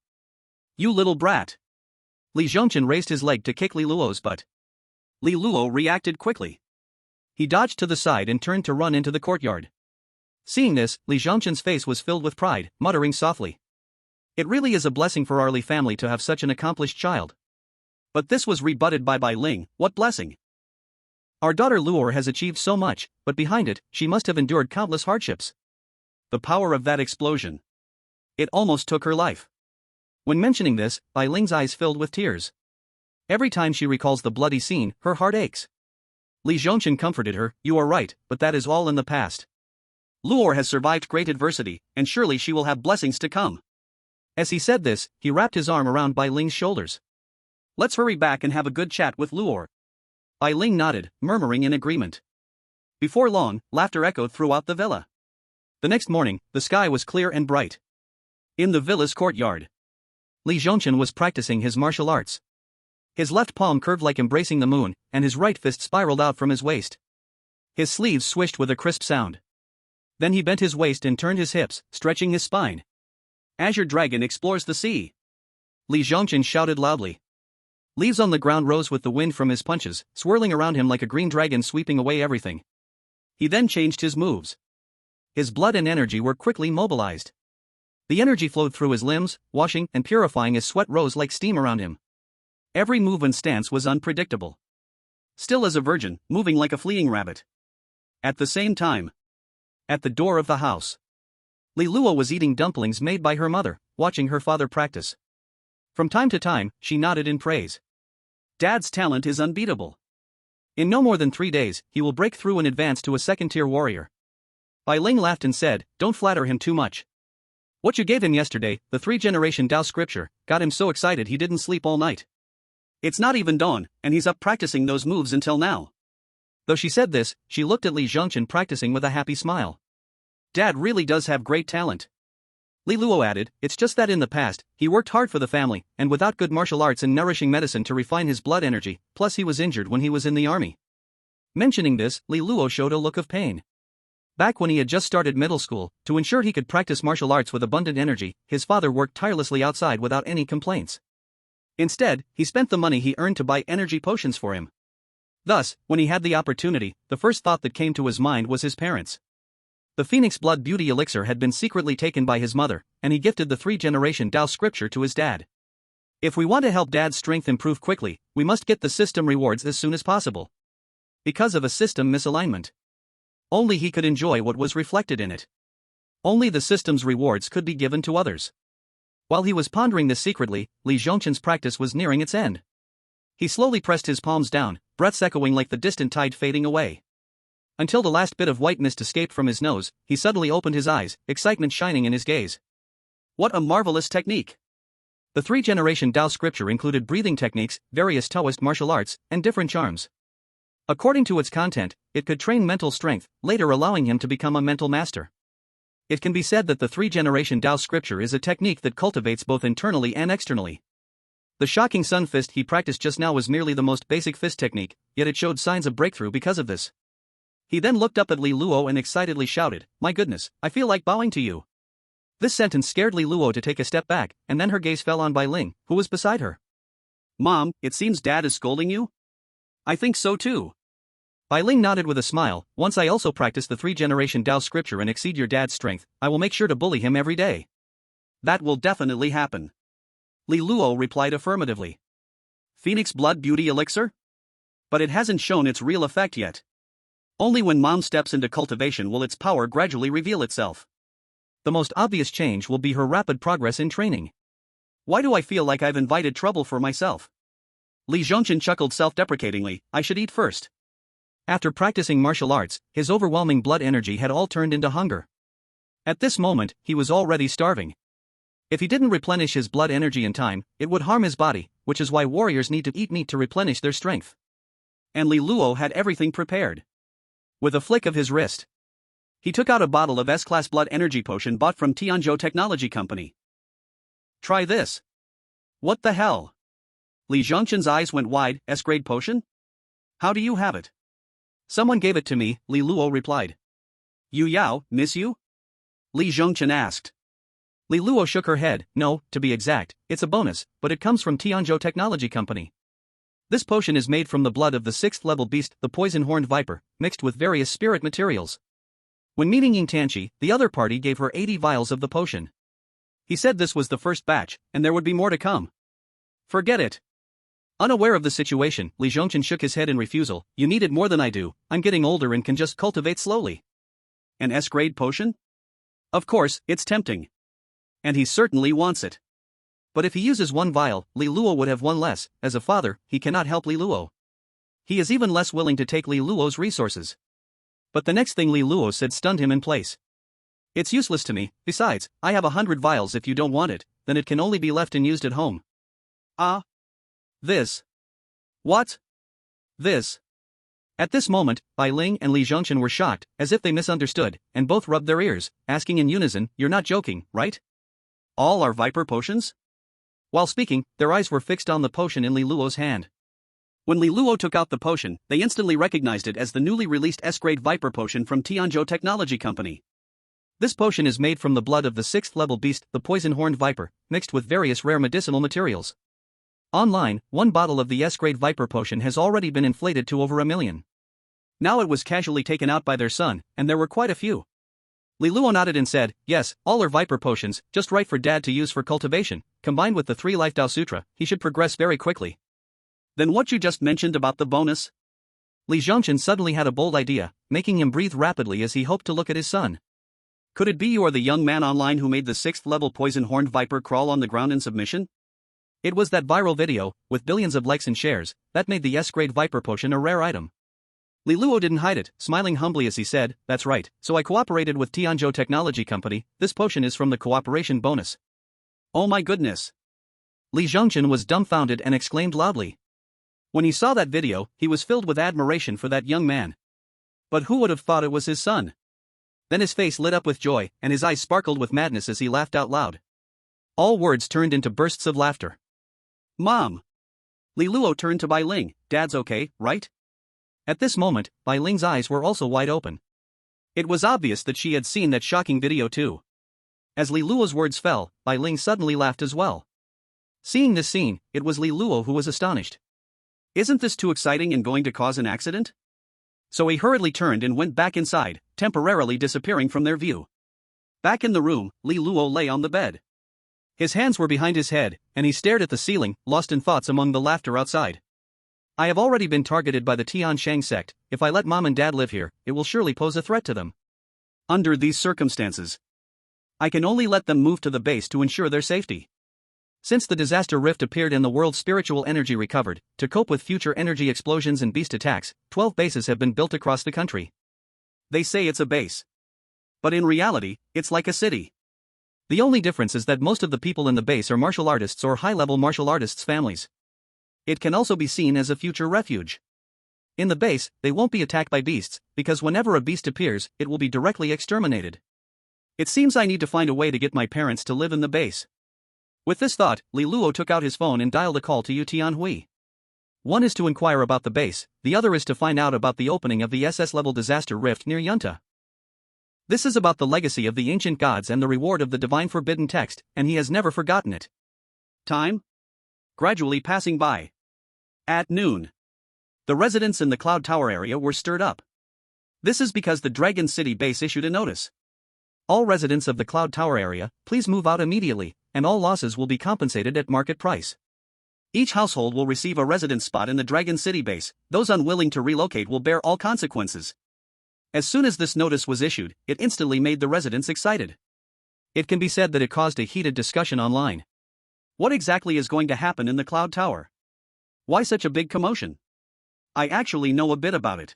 [SPEAKER 2] You little brat." Li Zhongchen raised his leg to kick Li Luo's butt. Li Luo reacted quickly. He dodged to the side and turned to run into the courtyard. Seeing this, Li Zhongchen's face was filled with pride, muttering softly, "It really is a blessing for our Li family to have such an accomplished child." But this was rebutted by Bai Ling, "What blessing? Our daughter Luor has achieved so much, but behind it, she must have endured countless hardships. The power of that explosion. It almost took her life." When mentioning this, Bai Ling's eyes filled with tears. Every time she recalls the bloody scene, her heart aches. Li Zhongchen comforted her, "You are right, but that is all in the past. Luor has survived great adversity, and surely she will have blessings to come." As he said this, he wrapped his arm around Bai Ling's shoulders. "Let's hurry back and have a good chat with Luor." Bai Ling nodded, murmuring in agreement. Before long, laughter echoed throughout the villa. The next morning, the sky was clear and bright. In the villa's courtyard, Li Zhongchen was practicing his martial arts. His left palm curved like embracing the moon, and his right fist spiraled out from his waist. His sleeves swished with a crisp sound. Then he bent his waist and turned his hips, stretching his spine. "Azure Dragon explores the sea!" Li Zhongchen shouted loudly. Leaves on the ground rose with the wind from his punches, swirling around him like a green dragon sweeping away everything. He then changed his moves. His blood and energy were quickly mobilized. The energy flowed through his limbs, washing and purifying as sweat rose like steam around him. Every move and stance was unpredictable. Still as a virgin, moving like a fleeing rabbit. At the same time, at the door of the house, Li Luo was eating dumplings made by her mother, watching her father practice. From time to time, she nodded in praise. "Dad's talent is unbeatable. In no more than 3 days, he will break through and advance to a second-tier warrior." Bai Ling laughed and said, "Don't flatter him too much. What you gave him yesterday, the 3-generation Tao scripture, got him so excited he didn't sleep all night. It's not even dawn, and he's up practicing those moves until now." Though she said this, she looked at Li Zhongchen practicing with a happy smile. "Dad really does have great talent." Li Luo added, "It's just that in the past, he worked hard for the family, and without good martial arts and nourishing medicine to refine his blood energy, plus he was injured when he was in the army." Mentioning this, Li Luo showed a look of pain. Back when he had just started middle school, to ensure he could practice martial arts with abundant energy, his father worked tirelessly outside without any complaints. Instead, he spent the money he earned to buy energy potions for him. Thus, when he had the opportunity, the first thought that came to his mind was his parents. The Phoenix Blood Beauty Elixir had been secretly taken by his mother, and he gifted the 3-generation Tao scripture to his dad. If we want to help Dad's strength improve quickly, we must get the system rewards as soon as possible. Because of a system misalignment, only he could enjoy what was reflected in it. Only the system's rewards could be given to others. While he was pondering this secretly, Li Zhongchen's practice was nearing its end. He slowly pressed his palms down, breaths echoing like the distant tide fading away. Until the last bit of white mist escaped from his nose, he suddenly opened his eyes, excitement shining in his gaze. What a marvelous technique! The 3-generation Tao scripture included breathing techniques, various Taoist martial arts, and different charms. According to its content, it could train mental strength, later allowing him to become a mental master. It can be said that the 3-generation Tao scripture is a technique that cultivates both internally and externally. The shocking sun fist he practiced just now was merely the most basic fist technique, yet it showed signs of breakthrough because of this. He then looked up at Li Luo and excitedly shouted, "My goodness, I feel like bowing to you." This sentence scared Li Luo to take a step back, and then her gaze fell on Bai Ling, who was beside her. "Mom, it seems Dad is scolding you?" "I think so too." Bai Ling nodded with a smile. "Once I also practice the 3-generation Tao scripture and exceed your dad's strength, I will make sure to bully him every day." "That will definitely happen." Li Luo replied affirmatively. "Phoenix Blood Beauty Elixir? But it hasn't shown its real effect yet. Only when Mom steps into cultivation will its power gradually reveal itself."
[SPEAKER 1] The most obvious change will be her rapid progress in training.
[SPEAKER 2] "Why do I feel like I've invited trouble for myself?" Li Zhongchen chuckled self-deprecatingly. "I should eat first."
[SPEAKER 1] After practicing martial arts, his overwhelming blood energy had all turned into hunger. At this moment, he was already starving. If he didn't replenish his blood energy in time, it would harm his body, which is why warriors need to eat meat to replenish their strength.
[SPEAKER 2] And Li Luo had everything prepared. With a flick of his wrist, he took out a bottle of S-Class blood energy potion bought from Tianzhou Technology Company. "Try this." "What the hell?" Li Zhongchen's eyes went wide. "S-grade potion? How do you have it?"
[SPEAKER 1] "Someone gave it to me," Li Luo replied.
[SPEAKER 2] "Yu Yao, miss you?" Li Zhongchen asked.
[SPEAKER 1] Li Luo shook her head. "No, to be exact, it's a bonus, but it comes from Tianzhou Technology Company. This potion is made from the blood of the 6th-level beast, the poison-horned viper, mixed with various spirit materials." When meeting Ying Tanchi, the other party gave her 80 vials of the potion. He said this was the first batch, and there would be more to come.
[SPEAKER 2] "Forget it."
[SPEAKER 1] Unaware of the situation, Li Zhongchen shook his head in refusal. "You need it more than I do. I'm getting older and can just cultivate slowly."
[SPEAKER 2] "An S-grade potion? Of course, it's tempting. And he certainly wants it.
[SPEAKER 1] But if he uses one vial, Li Luo would have one less. As a father, he cannot help Li Luo. He is even less willing to take Li Luo's resources. But the next thing Li Luo said stunned him in place. "It's useless to me. Besides, I have 100 vials. If you don't want it, then it can only be left and used at home."
[SPEAKER 2] "Ah? This?
[SPEAKER 1] What? This?" At this moment, Bai Ling and Li Zhongchen were shocked, as if they misunderstood, and both rubbed their ears, asking in unison, "You're not joking, right?
[SPEAKER 2] All are viper potions?"
[SPEAKER 1] While speaking, their eyes were fixed on the potion in Li Luo's hand.
[SPEAKER 2] When Li Luo took out the potion, they instantly recognized it as the newly released S-grade viper potion from Tianzhou Technology Company.
[SPEAKER 1] This potion is made from the blood of the 6th-level beast, the poison-horned viper, mixed with various rare medicinal materials. Online, one bottle of the S-grade viper potion has already been inflated to over 1 million. Now it was casually taken out by their son, and there were quite a few. Li Luo nodded and said, "Yes, all are viper potions, just right for Dad to use for cultivation. Combined with the 3 Life Tao Sutra, he should progress very quickly."
[SPEAKER 2] "Then what you just mentioned about the bonus?"
[SPEAKER 1] Li Zhongchen suddenly had a bold idea, making him breathe rapidly as he hoped to look at his son.
[SPEAKER 2] "Could it be you are the young man online who made the 6th-level poison-horned viper crawl on the ground in submission?"
[SPEAKER 1] It was that viral video, with billions of likes and shares, that made the S-grade viper potion a rare item. Li Luo didn't hide it, smiling humbly as he said, "That's right, so I cooperated with Tianzhou Technology Company. This potion is from the cooperation bonus."
[SPEAKER 2] "Oh my goodness."
[SPEAKER 1] Li Zhongchen was dumbfounded and exclaimed loudly. When he saw that video, he was filled with admiration for that young man. But who would have thought it was his son? Then his face lit up with joy, and his eyes sparkled with madness as he laughed out loud. All words turned into bursts of laughter.
[SPEAKER 2] "Mom!" Li Luo turned to Bai Ling. "Dad's okay, right?"
[SPEAKER 1] At this moment, Bai Ling's eyes were also wide open. It was obvious that she had seen that shocking video too. As Li Luo's words fell, Bai Ling suddenly laughed as well. Seeing this scene, it was Li Luo who was astonished.
[SPEAKER 2] "Isn't this too exciting and going to cause an accident?" So he hurriedly turned and went back inside, temporarily disappearing from their view. Back in the room, Li Luo lay on the bed.
[SPEAKER 1] His hands were behind his head, and he stared at the ceiling, lost in thoughts among the laughter outside. "I have already been targeted by the Tian Shang sect. If I let Mom and Dad live here, it will surely pose a threat to them.
[SPEAKER 2] Under these circumstances, I can only let them move to the base to ensure their safety."
[SPEAKER 1] Since the disaster rift appeared and the world's spiritual energy recovered, to cope with future energy explosions and beast attacks, 12 bases have been built across the country.
[SPEAKER 2] They say it's a base. But in reality, it's like a city.
[SPEAKER 1] The only difference is that most of the people in the base are martial artists or high-level martial artists' families. It can also be seen as a future refuge. In the base, they won't be attacked by beasts, because whenever a beast appears, it will be directly exterminated. It seems I need to find a way to get my parents to live in the base. With this thought, Li Luo took out his phone and dialed a call to Yu Tianhui. One is to inquire about the base, the other is to find out about the opening of the SS-level disaster rift near Yunta. This is about the legacy of the ancient gods and the reward of the divine forbidden text, and he has never forgotten it.
[SPEAKER 2] Time? Gradually passing by. At noon. The residents in the Cloud Tower area were stirred up. This is because the Dragon City base issued a notice. All residents of the Cloud Tower area, please move out immediately, and all losses will be compensated at market price. Each household will receive a residence spot in the Dragon City base. Those unwilling to relocate will bear all consequences. As soon as this notice was issued, it instantly made the residents excited. It can be said that it caused a heated discussion online. What exactly is going to happen in the Cloud Tower? Why such a big commotion? I actually know a bit about it.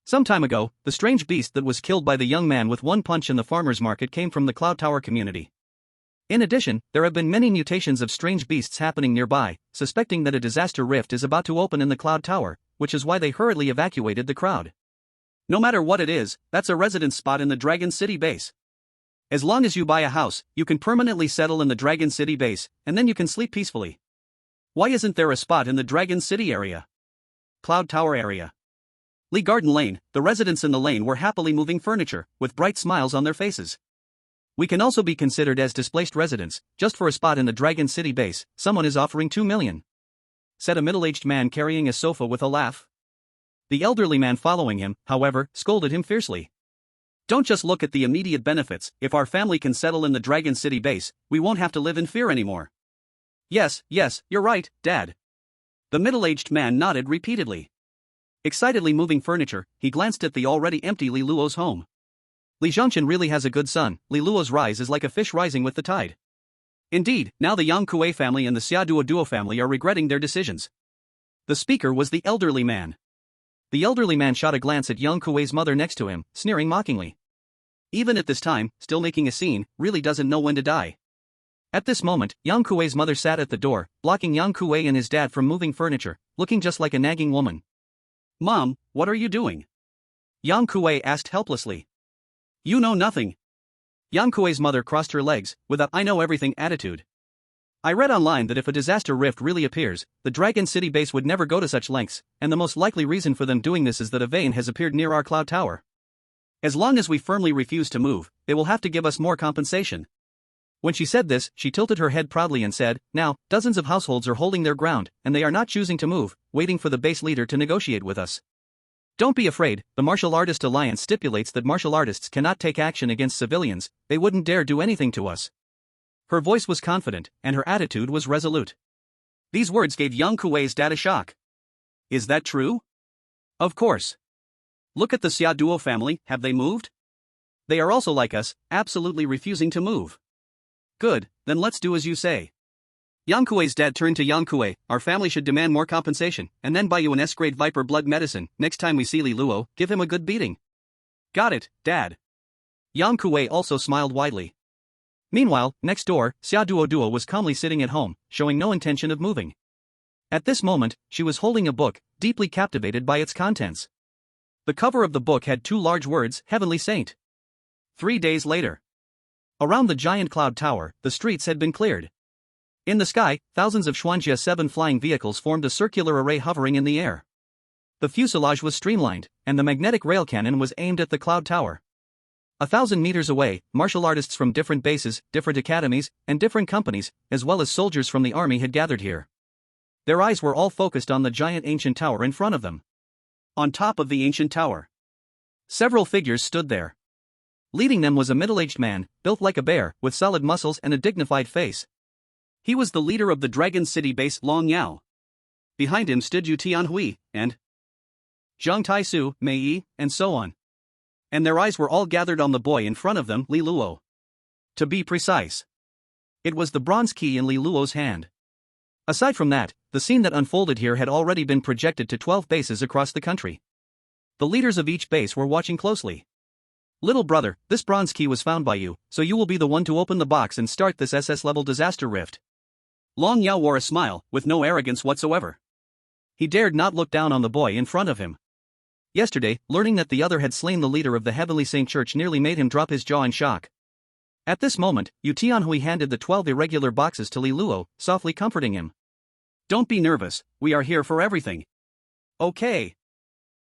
[SPEAKER 1] Some time ago, the strange beast that was killed by the young man with one punch in the farmer's market came from the Cloud Tower community. In addition, there have been many mutations of strange beasts happening nearby, suspecting that a disaster rift is about to open in the Cloud Tower, which is why they hurriedly evacuated the crowd.
[SPEAKER 2] No matter what it is, that's a residence spot in the Dragon City base. As long as you buy a house, you can permanently settle in the Dragon City base, and then you can sleep peacefully. Why isn't there a spot in the Dragon City area? Cloud Tower area. Lee Garden Lane, the residents in the lane were happily moving furniture, with bright smiles on their faces. We can also be considered as displaced residents, just for a spot in the Dragon City base. Someone is offering 2 million. Said a middle-aged man carrying a sofa with a laugh. The elderly man following him, however, scolded him fiercely. Don't just look at the immediate benefits. If our family can settle in the Dragon City base, we won't have to live in fear anymore. Yes, you're right, Dad. The middle-aged man nodded repeatedly. Excitedly moving furniture, he glanced at the already empty Li Luo's home. Li Zhongchen really has a good son. Li Luo's rise is like a fish rising with the tide. Indeed, now the Yang Kuei family and the Xia Duo family are regretting their decisions. The speaker was the elderly man. The elderly man shot a glance at Yang Kuei's mother next to him, sneering mockingly. Even at this time, still making a scene, really doesn't know when to die. At this moment, Yang Kuei's mother sat at the door, blocking Yang Kuei and his dad from moving furniture, looking just like a nagging woman. Mom, what are you doing? Yang Kuei asked helplessly. You know nothing. Yang Kuei's mother crossed her legs, with a I know everything attitude. I read online that if a disaster rift really appears, the Dragon City base would never go to such lengths, and the most likely reason for them doing this is that a vein has appeared near our Cloud Tower. As long as we firmly refuse to move, they will have to give us more compensation. When she said this, she tilted her head proudly and said, now, dozens of households are holding their ground, and they are not choosing to move, waiting for the base leader to negotiate with us. Don't be afraid, the Martial Artist Alliance stipulates that martial artists cannot take action against civilians. They wouldn't dare do anything to us. Her voice was confident, and her attitude was resolute. These words gave Yang Kuei's dad a shock. Is that true? Of course. Look at the Xia Duo family, have they moved? They are also like us, absolutely refusing to move. Good, then let's do as you say. Yang Kuei's dad turned to Yang Kuei, our family should demand more compensation, and then buy you an S-grade Viper blood medicine. Next time we see Li Luo, give him a good beating. Got it, Dad. Yang Kuei also smiled widely. Meanwhile, next door, Xia Duo was calmly sitting at home, showing no intention of moving. At this moment, she was holding a book, deeply captivated by its contents. The cover of the book had 2 large words, Heavenly Saint. 3 days later. Around the giant cloud tower, the streets had been cleared. In the sky, thousands of Xuanjia 7 flying vehicles formed a circular array hovering in the air. The fuselage was streamlined, and the magnetic rail cannon was aimed at the cloud tower. 1,000 meters away, martial artists from different bases, different academies, and different companies, as well as soldiers from the army had gathered here. Their eyes were all focused on the giant ancient tower in front of them. On top of the ancient tower, several figures stood there. Leading them was a middle-aged man, built like a bear, with solid muscles and a dignified face. He was the leader of the Dragon City base, Long Yao. Behind him stood Yu Tianhui, and Zhang Taisu, Mei Yi, and so on. And their eyes were all gathered on the boy in front of them, Li Luo. To be precise, it was the bronze key in Li Luo's hand. Aside from that, the scene that unfolded here had already been projected to 12 bases across the country. The leaders of each base were watching closely. Little brother, this bronze key was found by you, so you will be the one to open the box and start this SS-level disaster rift. Long Yao wore a smile, with no arrogance whatsoever. He dared not look down on the boy in front of him. Yesterday, learning that the other had slain the leader of the Heavenly Saint Church nearly made him drop his jaw in shock. At this moment, Yu Tianhui handed the 12 irregular boxes to Li Luo, softly comforting him. Don't be nervous, we are here for everything. Okay.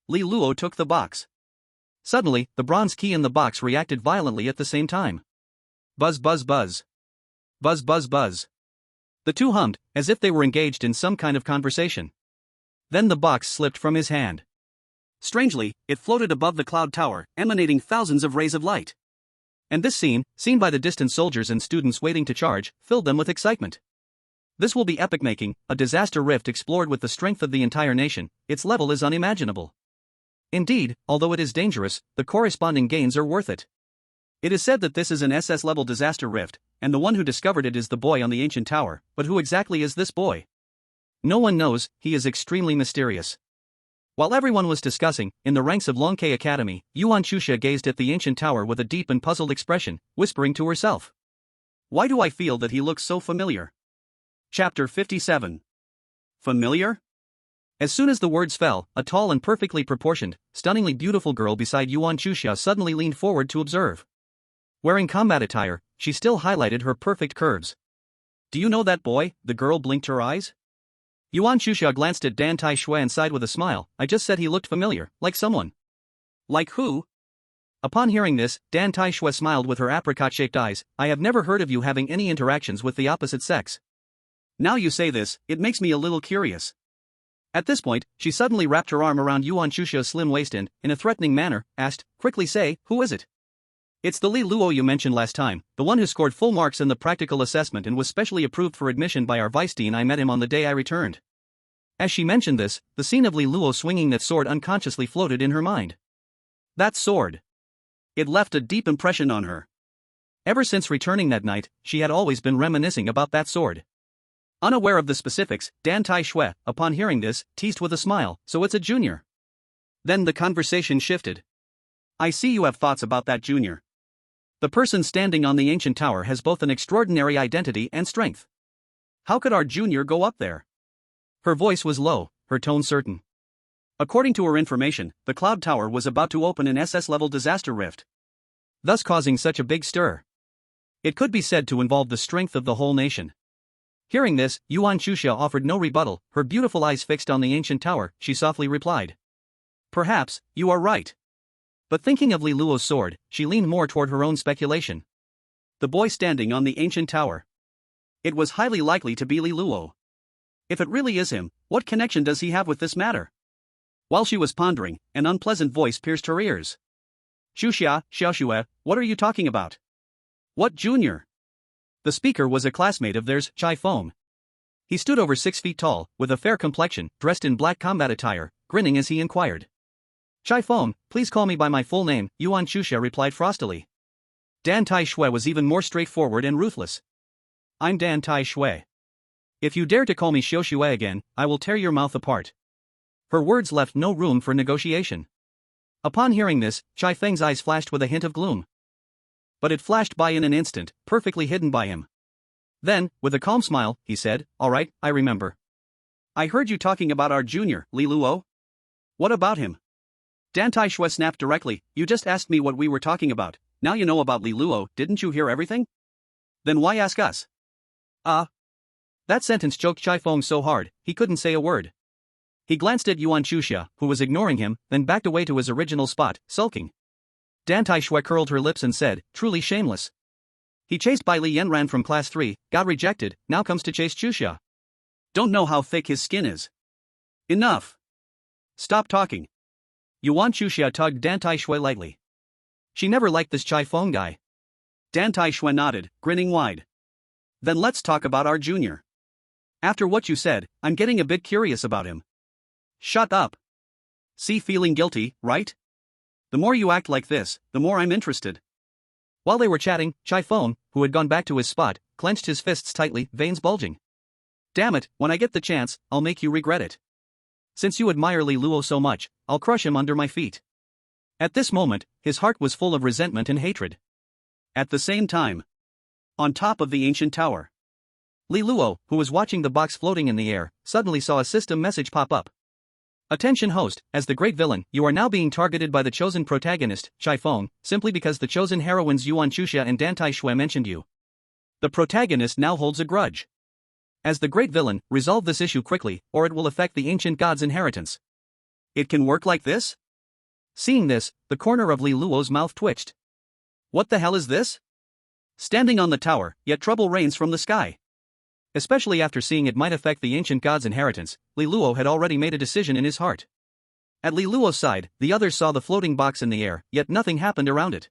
[SPEAKER 2] Li Luo took the box.
[SPEAKER 1] Suddenly, the bronze key in the box reacted violently at the same time. Buzz buzz buzz. Buzz buzz buzz. The two hummed, as if they were engaged in some kind of conversation. Then the box slipped from his hand.
[SPEAKER 2] Strangely, it floated above the cloud tower, emanating thousands of rays of light.
[SPEAKER 1] And this scene, seen by the distant soldiers and students waiting to charge, filled them with excitement. This will be epic-making, a disaster rift explored with the strength of the entire nation. Its level is unimaginable. Indeed, although it is dangerous, the corresponding gains are worth it. It is said that this is an SS-level disaster rift, and the one who discovered it is the boy on the ancient tower, but who exactly is this boy? No one knows, he is extremely mysterious. While everyone was discussing, in the ranks of Longke Academy, Yuan Chuxia gazed at the ancient tower with a deep and puzzled expression, whispering to herself.
[SPEAKER 2] Why do I feel that he looks so familiar? Chapter 57. Familiar?
[SPEAKER 1] As soon as the words fell, a tall and perfectly proportioned, stunningly beautiful girl beside Yuan Chuxia suddenly leaned forward to observe. Wearing combat attire, she still highlighted her perfect curves.
[SPEAKER 2] Do you know that boy? The girl blinked her eyes.
[SPEAKER 1] Yuan Chuxia glanced at Dan Tai Shui and sighed with a smile. I just said he looked familiar, like someone.
[SPEAKER 2] Like who?
[SPEAKER 1] Upon hearing this, Dan Tai Shui smiled with her apricot-shaped eyes. I have never heard of you having any interactions with the opposite sex.
[SPEAKER 2] Now you say this, it makes me a little curious.
[SPEAKER 1] At this point, she suddenly wrapped her arm around Yuan Chuxia's slim waist and, in a threatening manner, asked, quickly say, who is it? It's the Li Luo you mentioned last time, the one who scored full marks in the practical assessment and was specially approved for admission by our vice dean. I met him on the day I returned. As she mentioned this, the scene of Li Luo swinging that sword unconsciously floated in her mind.
[SPEAKER 2] That sword. It left a deep impression on her.
[SPEAKER 1] Ever since returning that night, she had always been reminiscing about that sword. Unaware of the specifics, Dan Tai Shui, upon hearing this, teased with a smile, so it's a junior.
[SPEAKER 2] Then the conversation shifted. I see you have thoughts about that junior.
[SPEAKER 1] The person standing on the ancient tower has both an extraordinary identity and strength.
[SPEAKER 2] How could our junior go up there?
[SPEAKER 1] Her voice was low, her tone certain.
[SPEAKER 2] According to her information, the cloud tower was about to open an SS-level disaster rift,
[SPEAKER 1] thus causing such a big stir. It could be said to involve the strength of the whole nation. Hearing this, Yuan Chuxia offered no rebuttal, her beautiful eyes fixed on the ancient tower. She softly replied.
[SPEAKER 2] Perhaps, you are right.
[SPEAKER 1] But thinking of Li Luo's sword, she leaned more toward her own speculation.
[SPEAKER 2] The boy standing on the ancient tower. It was highly likely to be Li Luo. If it really is him, what connection does he have with this matter? While she was pondering, an unpleasant voice pierced her ears.
[SPEAKER 1] Chuxia, Xiaoxue, what are you talking about?
[SPEAKER 2] What junior?
[SPEAKER 1] The speaker was a classmate of theirs, Chai Feng. He stood over 6 feet tall, with a fair complexion, dressed in black combat attire, grinning as he inquired. Chai Feng, please call me by my full name, Yuan Chuxia replied frostily. Dan Tai Shui was even more straightforward and ruthless. I'm Dan Tai Shui. If you dare to call me Xiaoxue again, I will tear your mouth apart. Her words left no room for negotiation. Upon hearing this, Chai Feng's eyes flashed with a hint of gloom. But it flashed by in an instant, perfectly hidden by him. Then, with a calm smile, he said, all right, I remember.
[SPEAKER 2] I heard you talking about our junior, Li Luo. What about him? Dan Tai Shui snapped directly, you just asked me what we were talking about, now you know about Li Luo, didn't you hear everything? Then why ask us?
[SPEAKER 1] That sentence choked Chai Feng so hard, he couldn't say a word. He glanced at Yuan Chuxia, who was ignoring him, then backed away to his original spot, sulking. Dan Tai Shui curled her lips and said, truly shameless. He chased by Li Yanran from class 3, got rejected, now comes to chase Chuxia.
[SPEAKER 2] Don't know how thick his skin is. Enough.
[SPEAKER 1] Stop talking. Yuan Chuxia tugged Dan Tai Shui lightly. She never liked this Chai Feng guy.
[SPEAKER 2] Dan Tai Shui nodded, grinning wide. Then let's talk about our junior.
[SPEAKER 1] After what you said, I'm getting a bit curious about him.
[SPEAKER 2] Shut up. See, feeling guilty, right? The more you act like this, the more I'm interested.
[SPEAKER 1] While they were chatting, Chai Feng, who had gone back to his spot, clenched his fists tightly, veins bulging. Damn it, when I get the chance, I'll make you regret it. Since you admire Li Luo so much, I'll crush him under my feet. At this moment, his heart was full of resentment and hatred.
[SPEAKER 2] At the same time, on top of the ancient tower,
[SPEAKER 1] Li Luo, who was watching the box floating in the air, suddenly saw a system message pop up. Attention host, as the great villain, you are now being targeted by the chosen protagonist, Chai Feng, simply because the chosen heroines Yuan Chuxia and Dan Tai Shui mentioned you. The protagonist now holds a grudge. As the great villain, resolve this issue quickly, or it will affect the ancient god's inheritance.
[SPEAKER 2] It can work like this?
[SPEAKER 1] Seeing this, the corner of Li Luo's mouth twitched.
[SPEAKER 2] What the hell is this? Standing on the tower, yet trouble rains from the sky.
[SPEAKER 1] Especially after seeing it might affect the ancient god's inheritance, Li Luo had already made a decision in his heart. At Li Luo's side, the others saw the floating box in the air, yet nothing happened around it.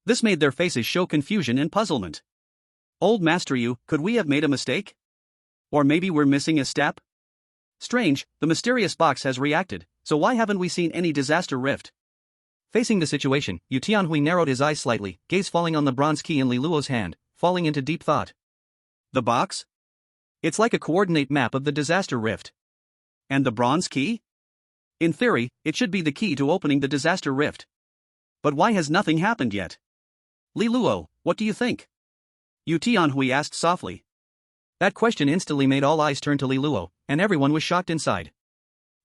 [SPEAKER 2] This made their faces show confusion and puzzlement. Old Master Yu, could we have made a mistake? Or maybe we're missing a step? Strange, the mysterious box has reacted, so why haven't we seen any disaster rift?
[SPEAKER 1] Facing the situation, Yu Tianhui narrowed his eyes slightly, gaze falling on the bronze key in Li Luo's hand, falling into deep thought.
[SPEAKER 2] The box?
[SPEAKER 1] It's like a coordinate map of the disaster rift.
[SPEAKER 2] And the bronze key? In theory, it should be the key to opening the disaster rift. But why has nothing happened yet? Li Luo, what do you think? Yu Tianhui asked softly.
[SPEAKER 1] That question instantly made all eyes turn to Li Luo, and everyone was shocked inside.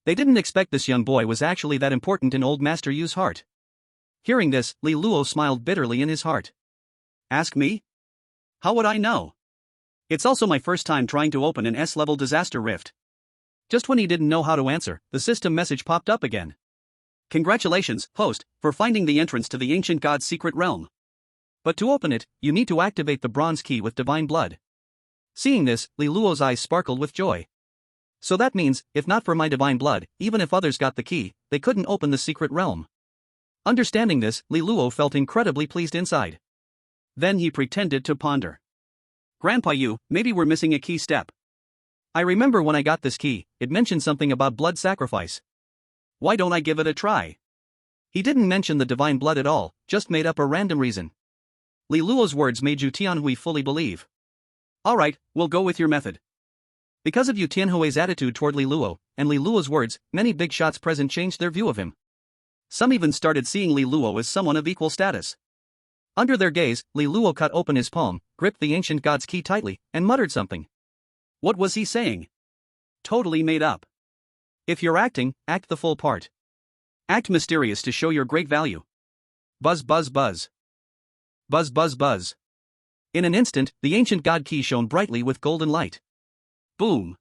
[SPEAKER 1] They didn't expect this young boy was actually that important in old Master Yu's heart. Hearing this, Li Luo smiled bitterly in his heart.
[SPEAKER 2] Ask me? How would I know? It's also my first time trying to open an S-level disaster rift.
[SPEAKER 1] Just when he didn't know how to answer, the system message popped up again.
[SPEAKER 2] Congratulations, host, for finding the entrance to the ancient god's secret realm.
[SPEAKER 1] But to open it, you need to activate the bronze key with divine blood. Seeing this, Li Luo's eyes sparkled with joy. So that means, if not for my divine blood, even if others got the key, they couldn't open the secret realm. Understanding this, Li Luo felt incredibly pleased inside.
[SPEAKER 2] Then he pretended to ponder. Grandpa Yu, maybe we're missing a key step.
[SPEAKER 1] I remember when I got this key, it mentioned something about blood sacrifice.
[SPEAKER 2] Why don't I give it a try?
[SPEAKER 1] He didn't mention the divine blood at all, just made up a random reason. Li Luo's words made Yu Tianhui fully believe.
[SPEAKER 2] Alright, we'll go with your method.
[SPEAKER 1] Because of Yu Tianhui's attitude toward Li Luo, and Li Luo's words, many big shots present changed their view of him. Some even started seeing Li Luo as someone of equal status. Under their gaze, Li Luo cut open his palm, gripped the ancient god's key tightly, and muttered something.
[SPEAKER 2] What was he saying? Totally made up.
[SPEAKER 1] If you're acting, act the full part.
[SPEAKER 2] Act mysterious to show your great value.
[SPEAKER 1] Buzz buzz buzz. Buzz buzz buzz. In an instant, the ancient god key shone brightly with golden light.
[SPEAKER 2] Boom.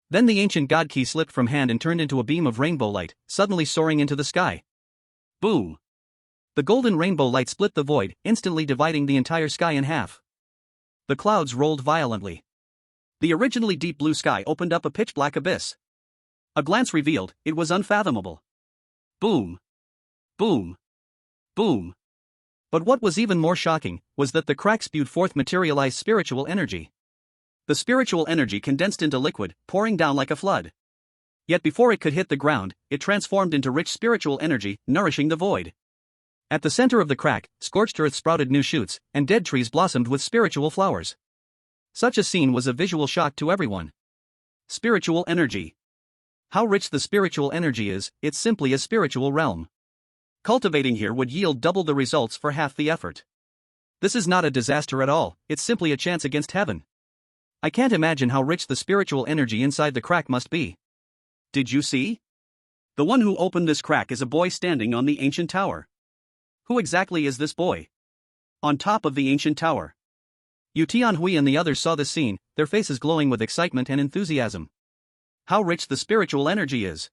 [SPEAKER 1] Then the ancient god key slipped from hand and turned into a beam of rainbow light, suddenly soaring into the sky.
[SPEAKER 2] Boom.
[SPEAKER 1] The golden rainbow light split the void, instantly dividing the entire sky in half. The clouds rolled violently.
[SPEAKER 2] The originally deep blue sky opened up a pitch-black abyss. A glance revealed, it was unfathomable. Boom. Boom. Boom.
[SPEAKER 1] But what was even more shocking was that the crack spewed forth materialized spiritual energy.
[SPEAKER 2] The spiritual energy condensed into liquid, pouring down like a flood. Yet before it could hit the ground, it transformed into rich spiritual energy, nourishing the void.
[SPEAKER 1] At the center of the crack, scorched earth sprouted new shoots, and dead trees blossomed with spiritual flowers. Such a scene was a visual shock to everyone.
[SPEAKER 2] Spiritual energy.
[SPEAKER 1] How rich the spiritual energy is, it's simply a spiritual realm.
[SPEAKER 2] Cultivating here would yield double the results for half the effort.
[SPEAKER 1] This is not a disaster at all, it's simply a chance against heaven. I can't imagine how rich the spiritual energy inside the crack must be.
[SPEAKER 2] Did you see? The one who opened this crack is a boy standing on the ancient tower. Who exactly is this boy? On top of the ancient tower.
[SPEAKER 1] Yu Tianhui and the others saw this scene, their faces glowing with excitement and enthusiasm.
[SPEAKER 2] How rich the spiritual energy is.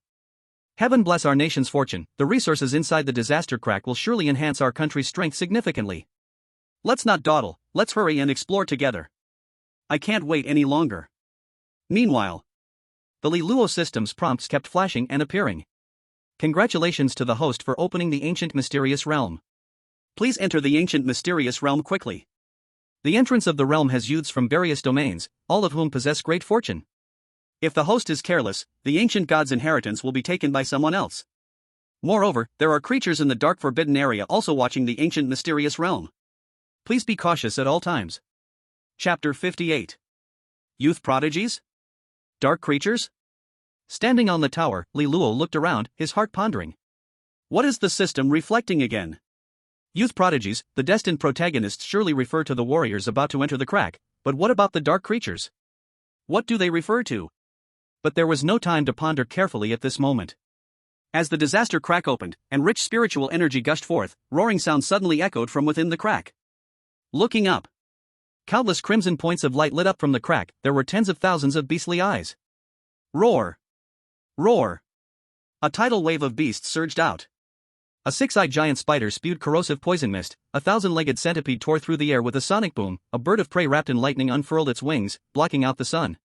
[SPEAKER 1] Heaven bless our nation's fortune, the resources inside the disaster crack will surely enhance our country's strength significantly.
[SPEAKER 2] Let's not dawdle, let's hurry and explore together. I can't wait any longer. Meanwhile,
[SPEAKER 1] the Li Luo system's prompts kept flashing and appearing. Congratulations to the host for opening the ancient mysterious realm.
[SPEAKER 2] Please enter the ancient mysterious realm quickly.
[SPEAKER 1] The entrance of the realm has youths from various domains, all of whom possess great fortune.
[SPEAKER 2] If the host is careless, the ancient god's inheritance will be taken by someone else. Moreover, there are creatures in the dark forbidden area also watching the ancient mysterious realm.
[SPEAKER 1] Please be cautious at all times.
[SPEAKER 2] Chapter 58. Youth prodigies? Dark creatures?
[SPEAKER 1] Standing on the tower, Li Luo looked around, his heart pondering.
[SPEAKER 2] What is the system reflecting again?
[SPEAKER 1] Youth prodigies, the destined protagonists surely refer to the warriors about to enter the crack, but what about the dark creatures?
[SPEAKER 2] What do they refer to?
[SPEAKER 1] But there was no time to ponder carefully at this moment.
[SPEAKER 2] As the disaster crack opened, and rich spiritual energy gushed forth, roaring sounds suddenly echoed from within the crack. Looking up,
[SPEAKER 1] Countless crimson points of light lit up from the crack, there were tens of thousands of beastly eyes.
[SPEAKER 2] Roar! Roar! A tidal wave of beasts surged out.
[SPEAKER 1] A six-eyed giant spider spewed corrosive poison mist, a thousand-legged centipede tore through the air with a sonic boom, a bird of prey wrapped in lightning unfurled its wings, blocking out the sun.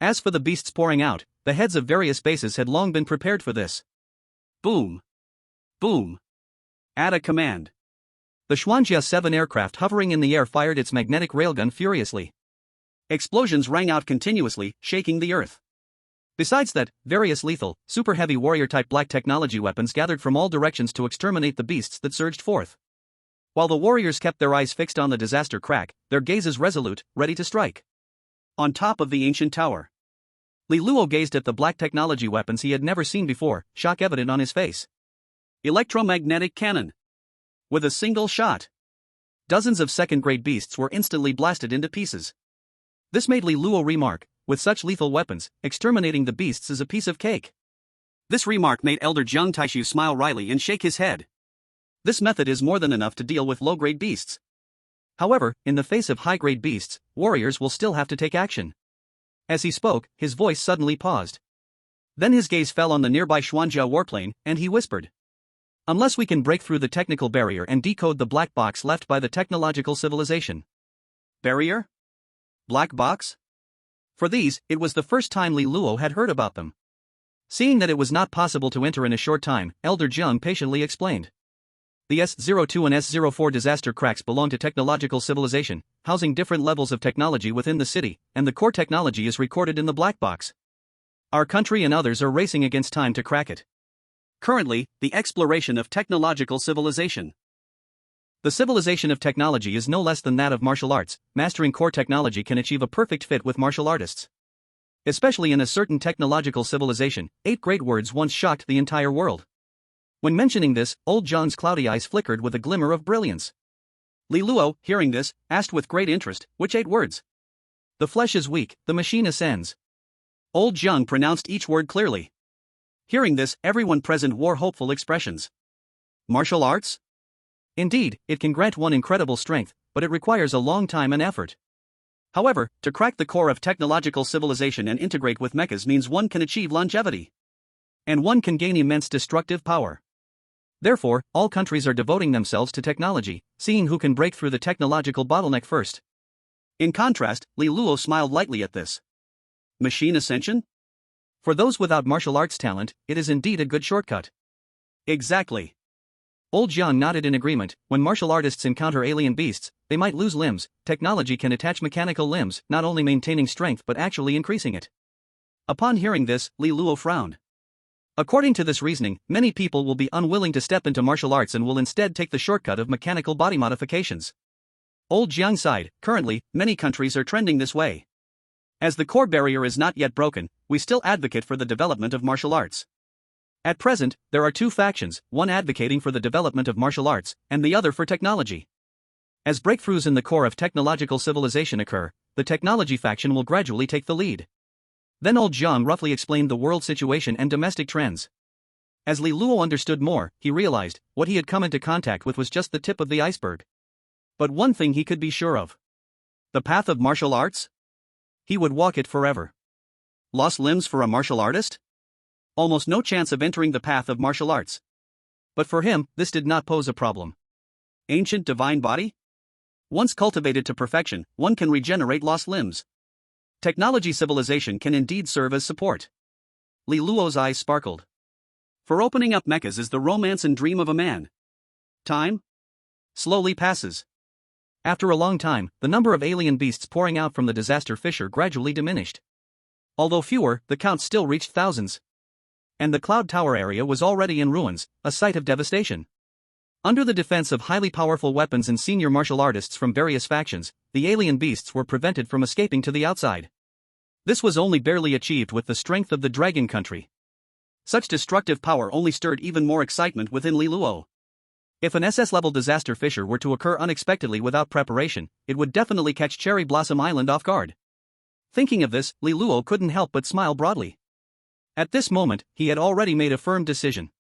[SPEAKER 1] As for the beasts pouring out, the heads of various bases had long been prepared for this.
[SPEAKER 2] Boom! Boom! At a command.
[SPEAKER 1] The Xuanjia 7 aircraft hovering in the air fired its magnetic railgun furiously.
[SPEAKER 2] Explosions rang out continuously, shaking the earth.
[SPEAKER 1] Besides that, various lethal, super-heavy warrior-type black technology weapons gathered from all directions to exterminate the beasts that surged forth. While the warriors kept their eyes fixed on the disaster crack, their gazes resolute, ready to strike.
[SPEAKER 2] On top of the ancient tower,
[SPEAKER 1] Li Luo gazed at the black technology weapons he had never seen before, shock evident on his face.
[SPEAKER 2] Electromagnetic cannon. With a single shot,
[SPEAKER 1] dozens of second-grade beasts were instantly blasted into pieces. This made Li Luo remark, with such lethal weapons, exterminating the beasts is a piece of cake.
[SPEAKER 2] This remark made Elder Jiang Taishu smile wryly and shake his head.
[SPEAKER 1] This method is more than enough to deal with low-grade beasts. However, in the face of high-grade beasts, warriors will still have to take action. As he spoke, his voice suddenly paused. Then his gaze fell on the nearby Xuanjia warplane, and he whispered. Unless we can break through the technical barrier and decode the black box left by the technological civilization.
[SPEAKER 2] Barrier? Black box?
[SPEAKER 1] For these, it was the first time Li Luo had heard about them. Seeing that it was not possible to enter in a short time, Elder Jiang patiently explained. The S-02 and S-04 disaster cracks belong to technological civilization, housing different levels of technology within the city, and the core technology is recorded in the black box. Our country and others are racing against time to crack it.
[SPEAKER 2] Currently, the exploration of technological civilization.
[SPEAKER 1] The civilization of technology is no less than that of martial arts. Mastering core technology can achieve a perfect fit with martial artists. Especially in a certain technological civilization, 8 great words once shocked the entire world. When mentioning this, old Zhang's cloudy eyes flickered with a glimmer of brilliance.
[SPEAKER 2] Li Luo, hearing this, asked with great interest, which 8 words?
[SPEAKER 1] The flesh is weak, the machine ascends.
[SPEAKER 2] Old Zhang pronounced each word clearly. Hearing this, everyone present wore hopeful expressions. Martial arts?
[SPEAKER 1] Indeed, it can grant one incredible strength, but it requires a long time and effort.
[SPEAKER 2] However, to crack the core of technological civilization and integrate with mechas means one can achieve longevity.
[SPEAKER 1] And one can gain immense destructive power. Therefore, all countries are devoting themselves to technology, seeing who can break through the technological bottleneck first.
[SPEAKER 2] In contrast, Li Luo smiled lightly at this. Machine ascension?
[SPEAKER 1] For those without martial arts talent, it is indeed a good shortcut.
[SPEAKER 2] Exactly.
[SPEAKER 1] Old Jiang nodded in agreement. When martial artists encounter alien beasts, they might lose limbs. Technology can attach mechanical limbs, not only maintaining strength but actually increasing it.
[SPEAKER 2] Upon hearing this, Li Luo frowned.
[SPEAKER 1] According to this reasoning, many people will be unwilling to step into martial arts and will instead take the shortcut of mechanical body modifications. Old Jiang sighed. Currently, many countries are trending this way. As the core barrier is not yet broken, we still advocate for the development of martial arts. At present, there are 2 factions, one advocating for the development of martial arts, and the other for technology. As breakthroughs in the core of technological civilization occur, the technology faction will gradually take the lead. Then old Jiang roughly explained the world situation and domestic trends. As Li Luo understood more, he realized, what he had come into contact with was just the tip of the iceberg. But one thing he could be sure of.
[SPEAKER 2] The path of martial arts?
[SPEAKER 1] He would walk it forever.
[SPEAKER 2] Lost limbs for a martial artist? Almost no chance of entering the path of martial arts.
[SPEAKER 1] But for him, this did not pose a problem.
[SPEAKER 2] Ancient divine body? Once cultivated to perfection, one can regenerate lost limbs. Technology civilization can indeed serve as support. Li Luo's eyes sparkled. For opening up mechas is the romance and dream of a man. Time slowly passes.
[SPEAKER 1] After a long time, the number of alien beasts pouring out from the disaster fissure gradually diminished. Although fewer, the count still reached thousands. And the Cloud Tower area was already in ruins, a site of devastation. Under the defense of highly powerful weapons and senior martial artists from various factions, the alien beasts were prevented from escaping to the outside. This was only barely achieved with the strength of the Dragon Country.
[SPEAKER 2] Such destructive power only stirred even more excitement within Li Luo.
[SPEAKER 1] If an SS-level disaster fissure were to occur unexpectedly without preparation, it would definitely catch Cherry Blossom Island off guard. Thinking of this, Li Luo couldn't help but smile broadly. At this moment, he had already made a firm decision.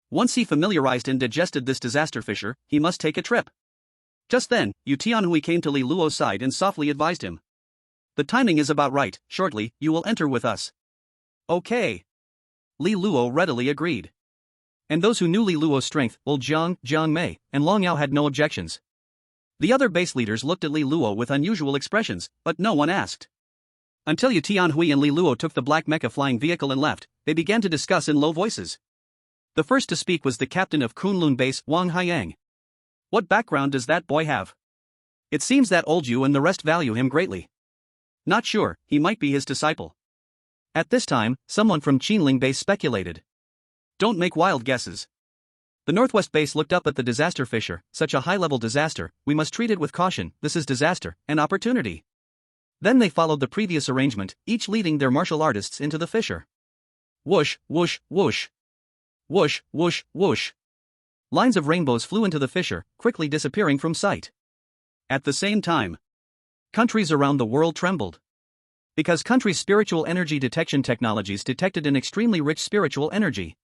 [SPEAKER 1] Once he familiarized and digested this disaster fissure, he must take a trip.
[SPEAKER 2] Just then, Yu Tianhui came to Li Luo's side and softly advised him. The timing is about right, shortly, you will enter with us. Okay. Li Luo readily agreed. And those who knew Li Luo's strength, Old Jiang, Jiang Mei, and Long Yao had no objections. The other base leaders looked at Li Luo with unusual expressions, but no one asked. Until Yu Tianhui and Li Luo took the black mecha flying vehicle and left, they began to discuss in low voices. The first to speak was the captain of Kunlun base, Wang Haiyang. What background does that boy have? It seems that old Yu and the rest value him greatly. Not sure, he might be his disciple. At this time, someone from Qinling base speculated. Don't make wild guesses. The Northwest base looked up at the disaster fissure, such a high-level disaster, we must treat it with caution, this is disaster, and opportunity. Then they followed the previous arrangement, each leading their martial artists into the fissure. Whoosh, whoosh, whoosh. Whoosh, whoosh, whoosh. Lines of rainbows flew into the fissure, quickly disappearing from sight. At the same time, countries around the world trembled. Because countries' spiritual energy detection technologies detected an extremely rich spiritual energy.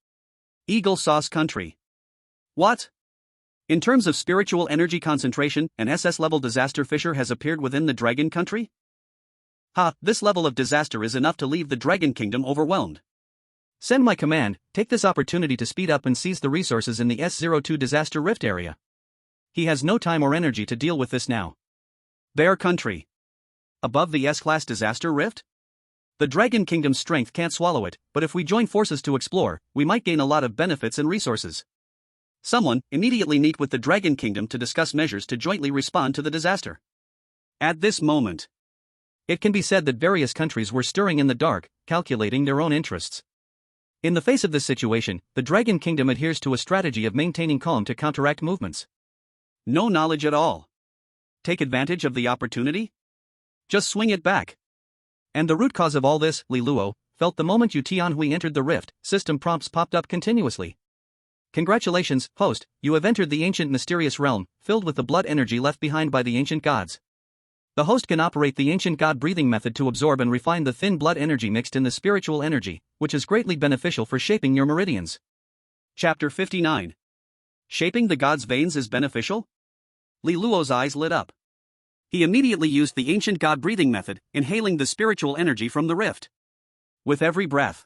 [SPEAKER 2] Eagle Sauce Country. What? In terms of spiritual energy concentration, an SS-level disaster fissure has appeared within the Dragon Country? Ha, this level of disaster is enough to leave the Dragon Kingdom overwhelmed. Send my command, take this opportunity to speed up and seize the resources in the S-02 disaster rift area. He has no time or energy to deal with this now. Bear Country. Above the S-class disaster rift? The Dragon Kingdom's strength can't swallow it, but if we join forces to explore, we might gain a lot of benefits and resources. Someone, immediately meet with the Dragon Kingdom to discuss measures to jointly respond to the disaster. At this moment, it can be said that various countries were stirring in the dark, calculating their own interests. In the face of this situation, the Dragon Kingdom adheres to a strategy of maintaining calm to counteract movements. No knowledge at all. Take advantage of the opportunity? Just swing it back. And the root cause of all this, Li Luo felt the moment Yu Tianhui entered the rift, system prompts popped up continuously. Congratulations, host, you have entered the ancient mysterious realm, filled with the blood energy left behind by the ancient gods. The host can operate the ancient god breathing method to absorb and refine the thin blood energy mixed in the spiritual energy, which is greatly beneficial for shaping your meridians. Chapter 59. Shaping the god's veins is beneficial? Li Luo's eyes lit up. He immediately used the ancient god breathing method, inhaling the spiritual energy from the rift. With every breath,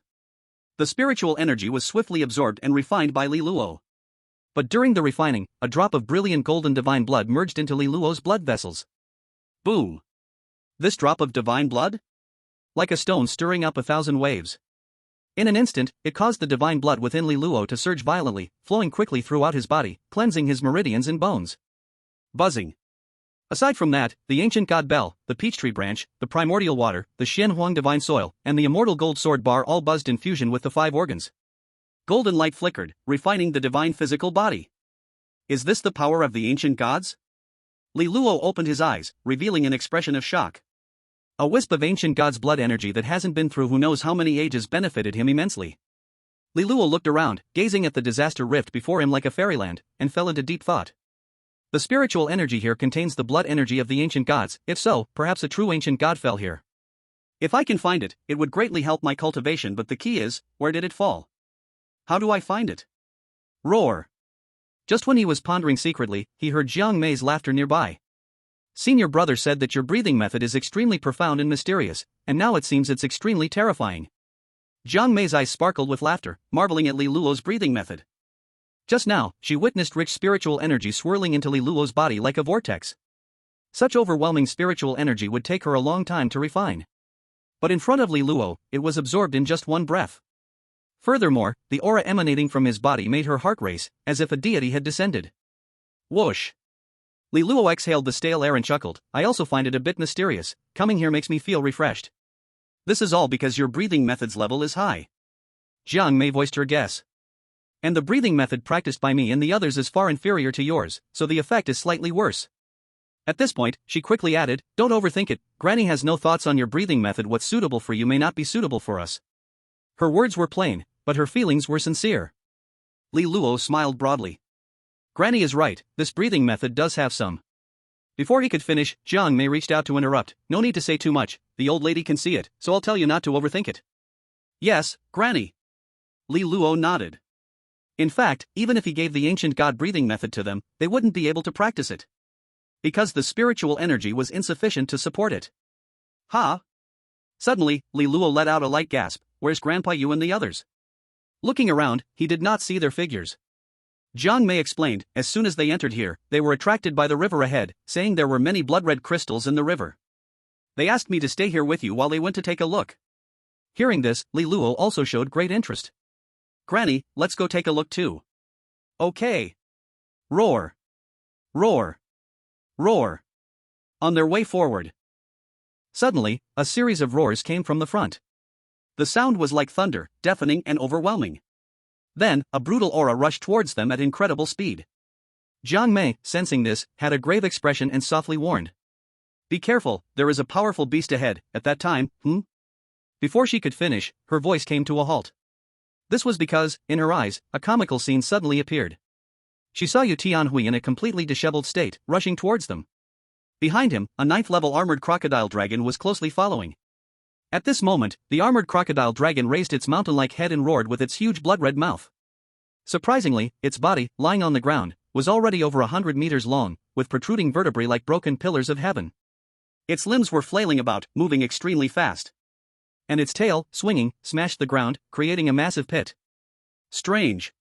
[SPEAKER 2] the spiritual energy was swiftly absorbed and refined by Li Luo. But during the refining, a drop of brilliant golden divine blood merged into Li Luo's blood vessels. Boom! This drop of divine blood? Like a stone stirring up 1,000 waves. In an instant, it caused the divine blood within Li Luo to surge violently, flowing quickly throughout his body, cleansing his meridians and bones. Buzzing. Aside from that, the ancient god bell, the peachtree branch, the primordial water, the Xian Huang divine soil, and the immortal gold sword bar all buzzed in fusion with the 5 organs. Golden light flickered, refining the divine physical body. Is this the power of the ancient gods? Li Luo opened his eyes, revealing an expression of shock. A wisp of ancient god's blood energy that hasn't been through who knows how many ages benefited him immensely. Li Luo looked around, gazing at the disaster rift before him like a fairyland, and fell into deep thought. The spiritual energy here contains the blood energy of the ancient gods, if so, perhaps a true ancient god fell here. If I can find it, it would greatly help my cultivation, but the key is, where did it fall? How do I find it? Roar! Just when he was pondering secretly, he heard Jiang Mei's laughter nearby. Senior brother said that your breathing method is extremely profound and mysterious, and now it seems it's extremely terrifying. Jiang Mei's eyes sparkled with laughter, marveling at Li Luo's breathing method. Just now, she witnessed rich spiritual energy swirling into Li Luo's body like a vortex. Such overwhelming spiritual energy would take her a long time to refine. But in front of Li Luo, it was absorbed in just one breath. Furthermore, the aura emanating from his body made her heart race, as if a deity had descended. Whoosh! Li Luo exhaled the stale air and chuckled, I also find it a bit mysterious, coming here makes me feel refreshed. This is all because your breathing method's level is high. Jiang Mei voiced her guess. And the breathing method practiced by me and the others is far inferior to yours, so the effect is slightly worse. At this point, she quickly added, don't overthink it, Granny has no thoughts on your breathing method, what's suitable for you may not be suitable for us. Her words were plain, but her feelings were sincere. Li Luo smiled broadly. Granny is right, this breathing method does have some. Before he could finish, Jiang Mei reached out to interrupt, no need to say too much, the old lady can see it, so I'll tell you not to overthink it. Yes, Granny. Li Luo nodded. In fact, even if he gave the ancient god breathing method to them, they wouldn't be able to practice it. because the spiritual energy was insufficient to support it. Ha! Suddenly, Li Luo let out a light gasp. Where's Grandpa Yu and the others? Looking around, he did not see their figures. Jiang Mei explained, as soon as they entered here, they were attracted by the river ahead, saying there were many blood-red crystals in the river. They asked me to stay here with you while they went to take a look. Hearing this, Li Luo also showed great interest. Granny, let's go take a look too. Okay. Roar. Roar. Roar. On their way forward. Suddenly, a series of roars came from the front. The sound was like thunder, deafening and overwhelming. Then, a brutal aura rushed towards them at incredible speed. Jiang Mei, sensing this, had a grave expression and softly warned. Be careful, there is a powerful beast ahead. At that time, Before she could finish, her voice came to a halt. This was because, in her eyes, a comical scene suddenly appeared. She saw Yu Tianhui in a completely disheveled state, rushing towards them. Behind him, a 9th-level armored crocodile dragon was closely following. At this moment, the armored crocodile dragon raised its mountain-like head and roared with its huge blood-red mouth. Surprisingly, its body, lying on the ground, was already over 100 meters long, with protruding vertebrae like broken pillars of heaven. Its limbs were flailing about, moving extremely fast. And its tail, swinging, smashed the ground, creating a massive pit. Strange.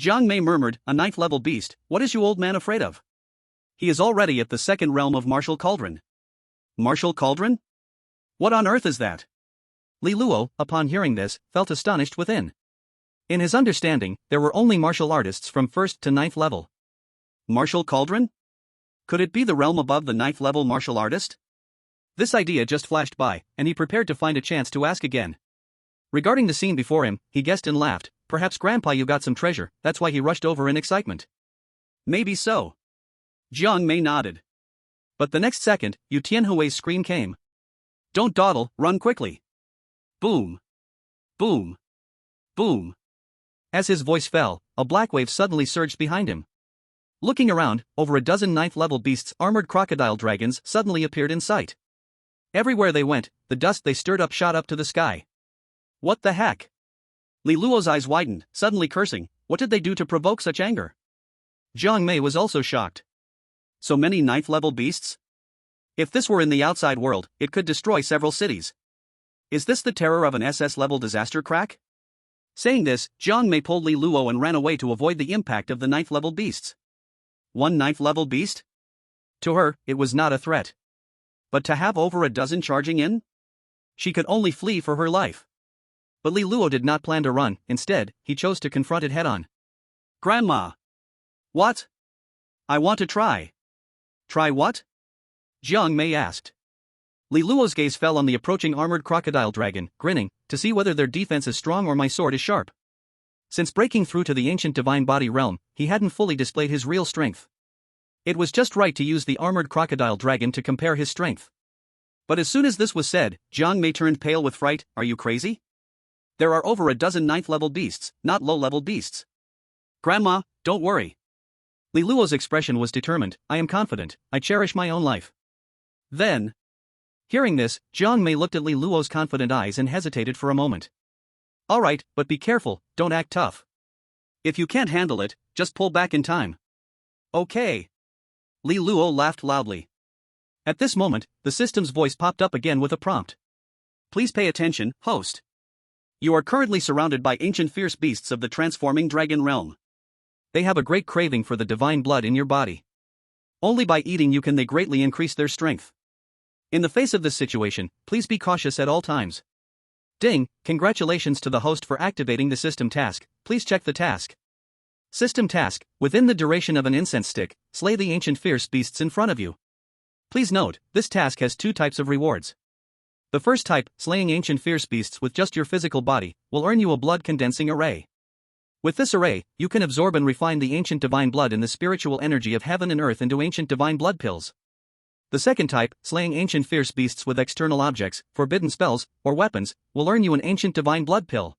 [SPEAKER 2] Jiang Mei murmured, a 9th-level beast, what is you old man afraid of? He is already at the 2nd realm of Martial Cauldron. Martial Cauldron? What on earth is that? Li Luo, upon hearing this, felt astonished within. In his understanding, there were only martial artists from 1st to 9th level. Martial Cauldron? Could it be the realm above the 9th level martial artist? This idea just flashed by, and he prepared to find a chance to ask again. Regarding the scene before him, he guessed and laughed, perhaps Grandpa you got some treasure, that's why he rushed over in excitement. Maybe so. Jiang Mei nodded. But the next second, Yu Tianhui's scream came. Don't dawdle, run quickly. Boom. Boom. Boom. As his voice fell, a black wave suddenly surged behind him. Looking around, over a dozen 9th-level beasts, armored crocodile dragons, suddenly appeared in sight. Everywhere they went, the dust they stirred up shot up to the sky. What the heck? Li Luo's eyes widened, suddenly cursing, what did they do to provoke such anger? Jiang Mei was also shocked. So many 9th-level beasts? If this were in the outside world, it could destroy several cities. Is this the terror of an SS-level disaster crack? Saying this, Jiang Mei pulled Li Luo and ran away to avoid the impact of the 9th-level beasts. One 9th-level beast? To her, it was not a threat. But to have over a dozen charging in? She could only flee for her life. But Li Luo did not plan to run, instead, he chose to confront it head-on. Grandma! What? I want to try. Try what? Jiang Mei asked. Li Luo's gaze fell on the approaching armored crocodile dragon, grinning, to see whether their defense is strong or my sword is sharp. Since breaking through to the ancient divine body realm, he hadn't fully displayed his real strength. It was just right to use the armored crocodile dragon to compare his strength. But as soon as this was said, Jiang Mei turned pale with fright. Are you crazy? There are over a dozen 9th-level beasts, not low-level beasts. Grandma, don't worry. Li Luo's expression was determined. I am confident, I cherish my own life. Then. Hearing this, Jiang Mei looked at Li Luo's confident eyes and hesitated for a moment. Alright, but be careful, don't act tough. If you can't handle it, just pull back in time. Okay. Li Luo laughed loudly. At this moment, the system's voice popped up again with a prompt. Please pay attention, host. You are currently surrounded by ancient fierce beasts of the transforming dragon realm. They have a great craving for the divine blood in your body. Only by eating you can they greatly increase their strength. In the face of this situation, please be cautious at all times. Ding, congratulations to the host for activating the system task, please check the task. System task, within the duration of an incense stick, slay the ancient fierce beasts in front of you. Please note, this task has two types of rewards. The first type, slaying ancient fierce beasts with just your physical body, will earn you a blood condensing array. With this array, you can absorb and refine the ancient divine blood and the spiritual energy of heaven and earth into ancient divine blood pills. The second type, slaying ancient fierce beasts with external objects, forbidden spells, or weapons, will earn you an ancient divine blood pill.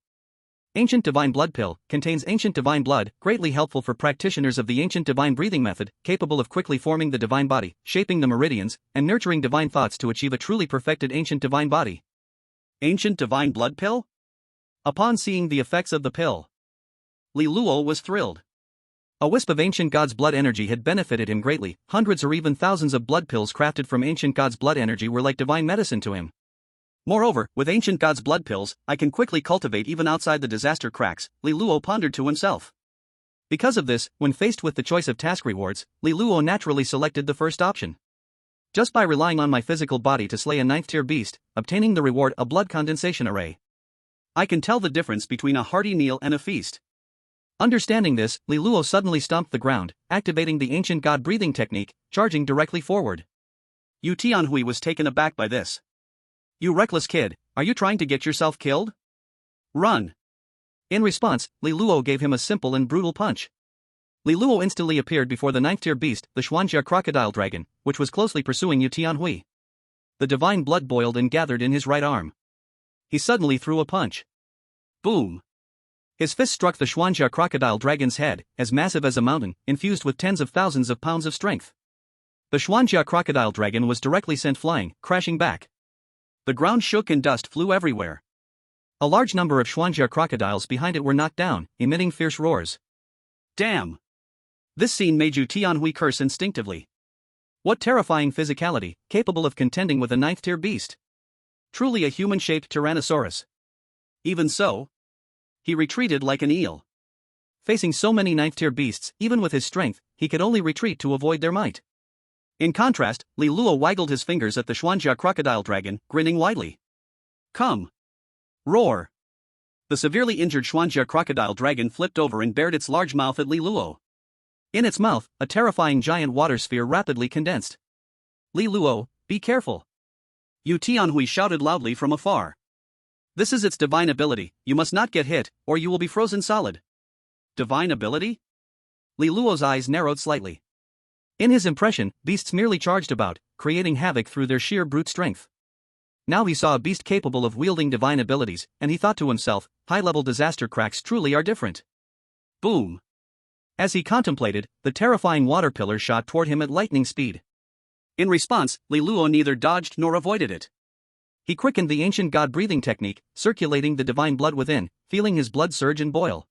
[SPEAKER 2] Ancient divine blood pill contains ancient divine blood, greatly helpful for practitioners of the ancient divine breathing method, capable of quickly forming the divine body, shaping the meridians, and nurturing divine thoughts to achieve a truly perfected ancient divine body. Ancient divine blood pill? Upon seeing the effects of the pill, Li Luo was thrilled.
[SPEAKER 1] A wisp of ancient god's blood energy had benefited him greatly. Hundreds or even thousands of blood pills crafted from ancient god's blood energy were like divine medicine to him. Moreover, with ancient god's blood pills, I can quickly cultivate even outside the disaster cracks, Li Luo pondered to himself. Because of this, when faced with the choice of task rewards, Li Luo naturally selected the first option. Just by relying on my physical body to slay a 9th-tier beast, obtaining the reward a blood condensation array. I can tell the difference between a hearty meal and a feast. Understanding this, Li Luo suddenly stomped the ground, activating the ancient god breathing technique, charging directly forward. Yu Tianhui was taken aback by this. You reckless kid, are you trying to get yourself killed? Run! In response, Li Luo gave him a simple and brutal punch. Li Luo instantly appeared before the 9th-tier beast, the Xuanjia crocodile dragon, which was closely pursuing Yu Tianhui. The divine blood boiled and gathered in his right arm. He suddenly threw a punch. Boom! His fist struck the Xuanjia crocodile dragon's head, as massive as a mountain, infused with tens of thousands of pounds of strength. The Xuanjia crocodile dragon was directly sent flying, crashing back. The ground shook and dust flew everywhere. A large number of Xuanjia crocodiles behind it were knocked down, emitting fierce roars. Damn! This scene made Yu Tianhui curse instinctively. What terrifying physicality, capable of contending with a 9th-tier beast. Truly a human-shaped Tyrannosaurus. Even so, he retreated like an eel. Facing so many 9th-tier beasts, even with his strength, he could only retreat to avoid their might. In contrast, Li Luo waggled his fingers at the Xuanjia crocodile dragon, grinning widely. Come! Roar! The severely injured Xuanjia crocodile dragon flipped over and bared its large mouth at Li Luo. In its mouth, a terrifying giant water sphere rapidly condensed. Li Luo, be careful! Yu Tianhui shouted loudly from afar. This is its divine ability, you must not get hit, or you will be frozen solid. Divine ability? Li Luo's eyes narrowed slightly. In his impression, beasts merely charged about, creating havoc through their sheer brute strength. Now he saw a beast capable of wielding divine abilities, and he thought to himself, high-level disaster cracks truly are different. Boom! As he contemplated, the terrifying water pillar shot toward him at lightning speed. In response, Li Luo neither dodged nor avoided it. He quickened the ancient god breathing technique, circulating the divine blood within, feeling his blood surge and boil.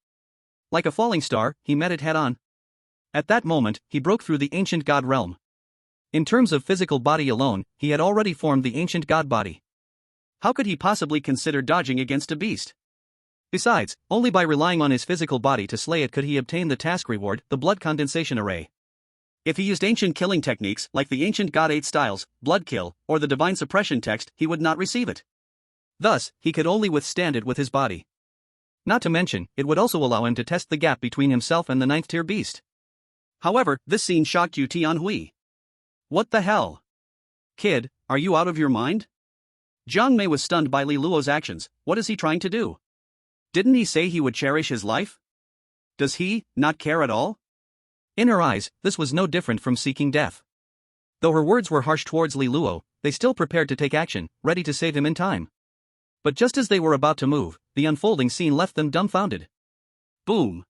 [SPEAKER 1] Like a falling star, he met it head-on. At that moment, he broke through the ancient god realm. In terms of physical body alone, he had already formed the ancient god body. How could he possibly consider dodging against a beast? Besides, only by relying on his physical body to slay it could he obtain the task reward, the blood condensation array. If he used ancient killing techniques like the ancient god 8 styles, blood kill, or the divine suppression text, he would not receive it. Thus, he could only withstand it with his body. Not to mention, it would also allow him to test the gap between himself and the 9th-tier beast. However, this scene shocked Yu Tianhui. What the hell? Kid, are you out of your mind? Jiang Mei was stunned by Li Luo's actions. What is he trying to do? Didn't he say he would cherish his life? Does he not care at all? In her eyes, this was no different from seeking death. Though her words were harsh towards Li Luo, they still prepared to take action, ready to save him in time. But just as they were about to move, the unfolding scene left them dumbfounded. Boom!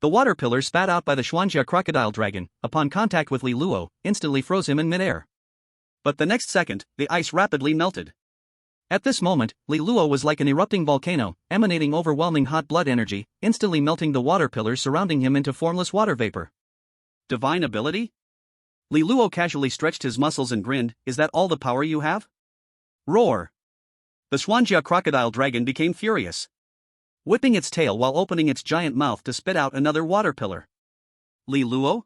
[SPEAKER 1] The water pillar spat out by the Xuanjia crocodile dragon, upon contact with Li Luo, instantly froze him in midair. But the next second, the ice rapidly melted. At this moment, Li Luo was like an erupting volcano, emanating overwhelming hot blood energy, instantly melting the water pillars surrounding him into formless water vapor. Divine ability? Li Luo casually stretched his muscles and grinned, is that all the power you have? Roar! The Xuanjia crocodile dragon became furious, whipping its tail while opening its giant mouth to spit out another water pillar. Li Luo?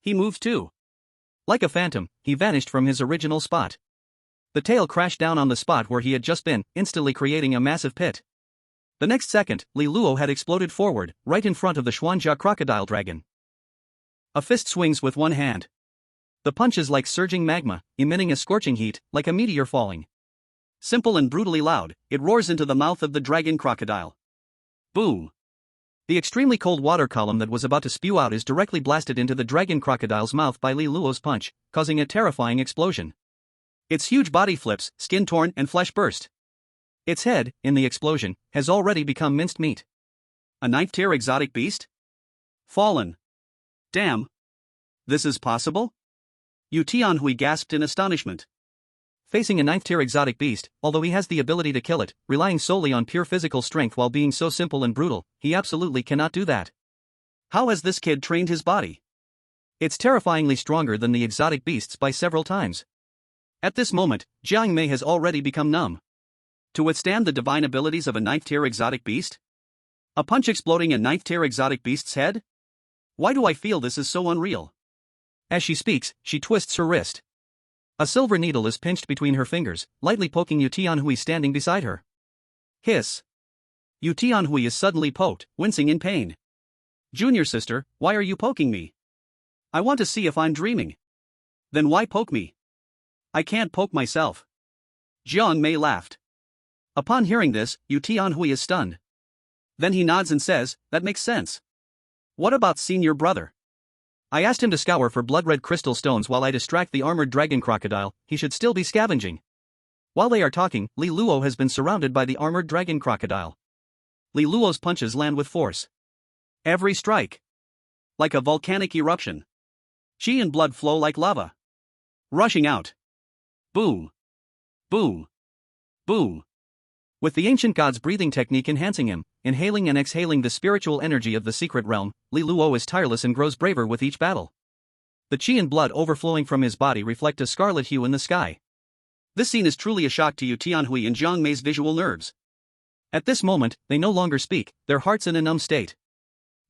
[SPEAKER 1] He moved too. Like a phantom, he vanished from his original spot. The tail crashed down on the spot where he had just been, instantly creating a massive pit. The next second, Li Luo had exploded forward, right in front of the Xuanjia crocodile dragon. A fist swings with one hand. The punch is like surging magma, emitting a scorching heat, like a meteor falling. Simple and brutally loud, it roars into the mouth of the dragon crocodile. Boom! The extremely cold water column that was about to spew out is directly blasted into the dragon crocodile's mouth by Li Luo's punch, causing a terrifying explosion. Its huge body flips, skin torn and flesh burst. Its head, in the explosion, has already become minced meat. A 9th-tier exotic beast? Fallen. Damn. This is possible? Yu Tianhui gasped in astonishment. Facing a 9th-tier exotic beast, although he has the ability to kill it, relying solely on pure physical strength while being so simple and brutal, he absolutely cannot do that.
[SPEAKER 2] How has this kid trained his body?
[SPEAKER 1] It's terrifyingly stronger than the exotic beasts by several times.
[SPEAKER 2] At this moment, Jiang Mei has already become numb. To withstand the divine abilities of a 9th-tier exotic beast? A punch exploding a 9th-tier exotic beast's head? Why do I feel this is so unreal?
[SPEAKER 1] As she speaks, she twists her wrist. A silver needle is pinched between her fingers, lightly poking Yu Tianhui standing beside her.
[SPEAKER 2] Hiss. Yu Tianhui is suddenly poked, wincing in pain. Junior sister, why are you poking me? I want to see if I'm dreaming. Then why poke me? I can't poke myself. Jiang Mei laughed. Upon hearing this, Yu Tianhui is stunned. Then he nods and says, that makes sense. What about senior brother?
[SPEAKER 1] I asked him to scour for blood-red crystal stones while I distract the armored dragon crocodile. He should still be scavenging. While they are talking, Li Luo has been surrounded by the armored dragon crocodile. Li Luo's punches land with force.
[SPEAKER 2] Every strike. Like a volcanic eruption. Qi and blood flow like lava. Rushing out. Boom. Boom. Boom.
[SPEAKER 1] With the ancient god's breathing technique enhancing him, inhaling and exhaling the spiritual energy of the secret realm, Li Luo is tireless and grows braver with each battle. The qi and blood overflowing from his body reflect a scarlet hue in the sky.
[SPEAKER 2] This scene is truly a shock to Yu Tianhui and Jiang Mei's visual nerves.
[SPEAKER 1] At this moment, they no longer speak, their hearts in a numb state.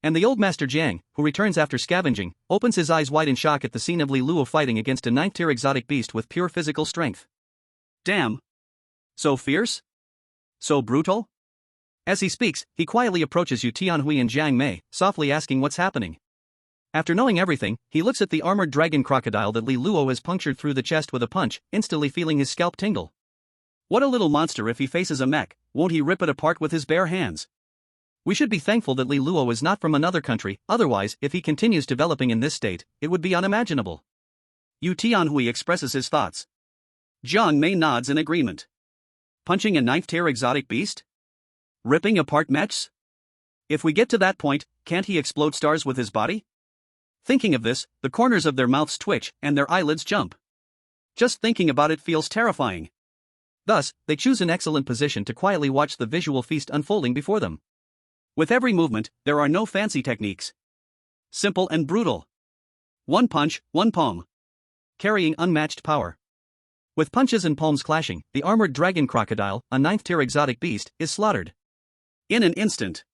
[SPEAKER 1] And the old master Jiang, who returns after scavenging, opens his eyes wide in shock at the scene of Li Luo fighting against a 9th-tier exotic beast with pure physical strength.
[SPEAKER 2] Damn. So fierce? So brutal?
[SPEAKER 1] As he speaks, he quietly approaches Yu Tianhui and Jiang Mei, softly asking what's happening. After knowing everything, he looks at the armored dragon crocodile that Li Luo has punctured through the chest with a punch, instantly feeling his scalp tingle.
[SPEAKER 2] What a little monster! If he faces a mech, won't he rip it apart with his bare hands?
[SPEAKER 1] We should be thankful that Li Luo is not from another country, otherwise, if he continues developing in this state, it would be unimaginable.
[SPEAKER 2] Yu Tianhui expresses his thoughts. Jiang Mei nods in agreement. Punching a 9th-tier exotic beast? Ripping apart mechs? If we get to that point, can't he explode stars with his body? Thinking of this, the corners of their mouths twitch and their eyelids jump. Just thinking about it feels terrifying.
[SPEAKER 1] Thus, they choose an excellent position to quietly watch the visual feast unfolding before them.
[SPEAKER 2] With every movement, there are no fancy techniques. Simple and brutal. One punch, one palm.
[SPEAKER 1] Carrying unmatched power. With punches and palms clashing, the armored dragon crocodile, a 9th-tier exotic beast, is slaughtered.
[SPEAKER 2] In an instant.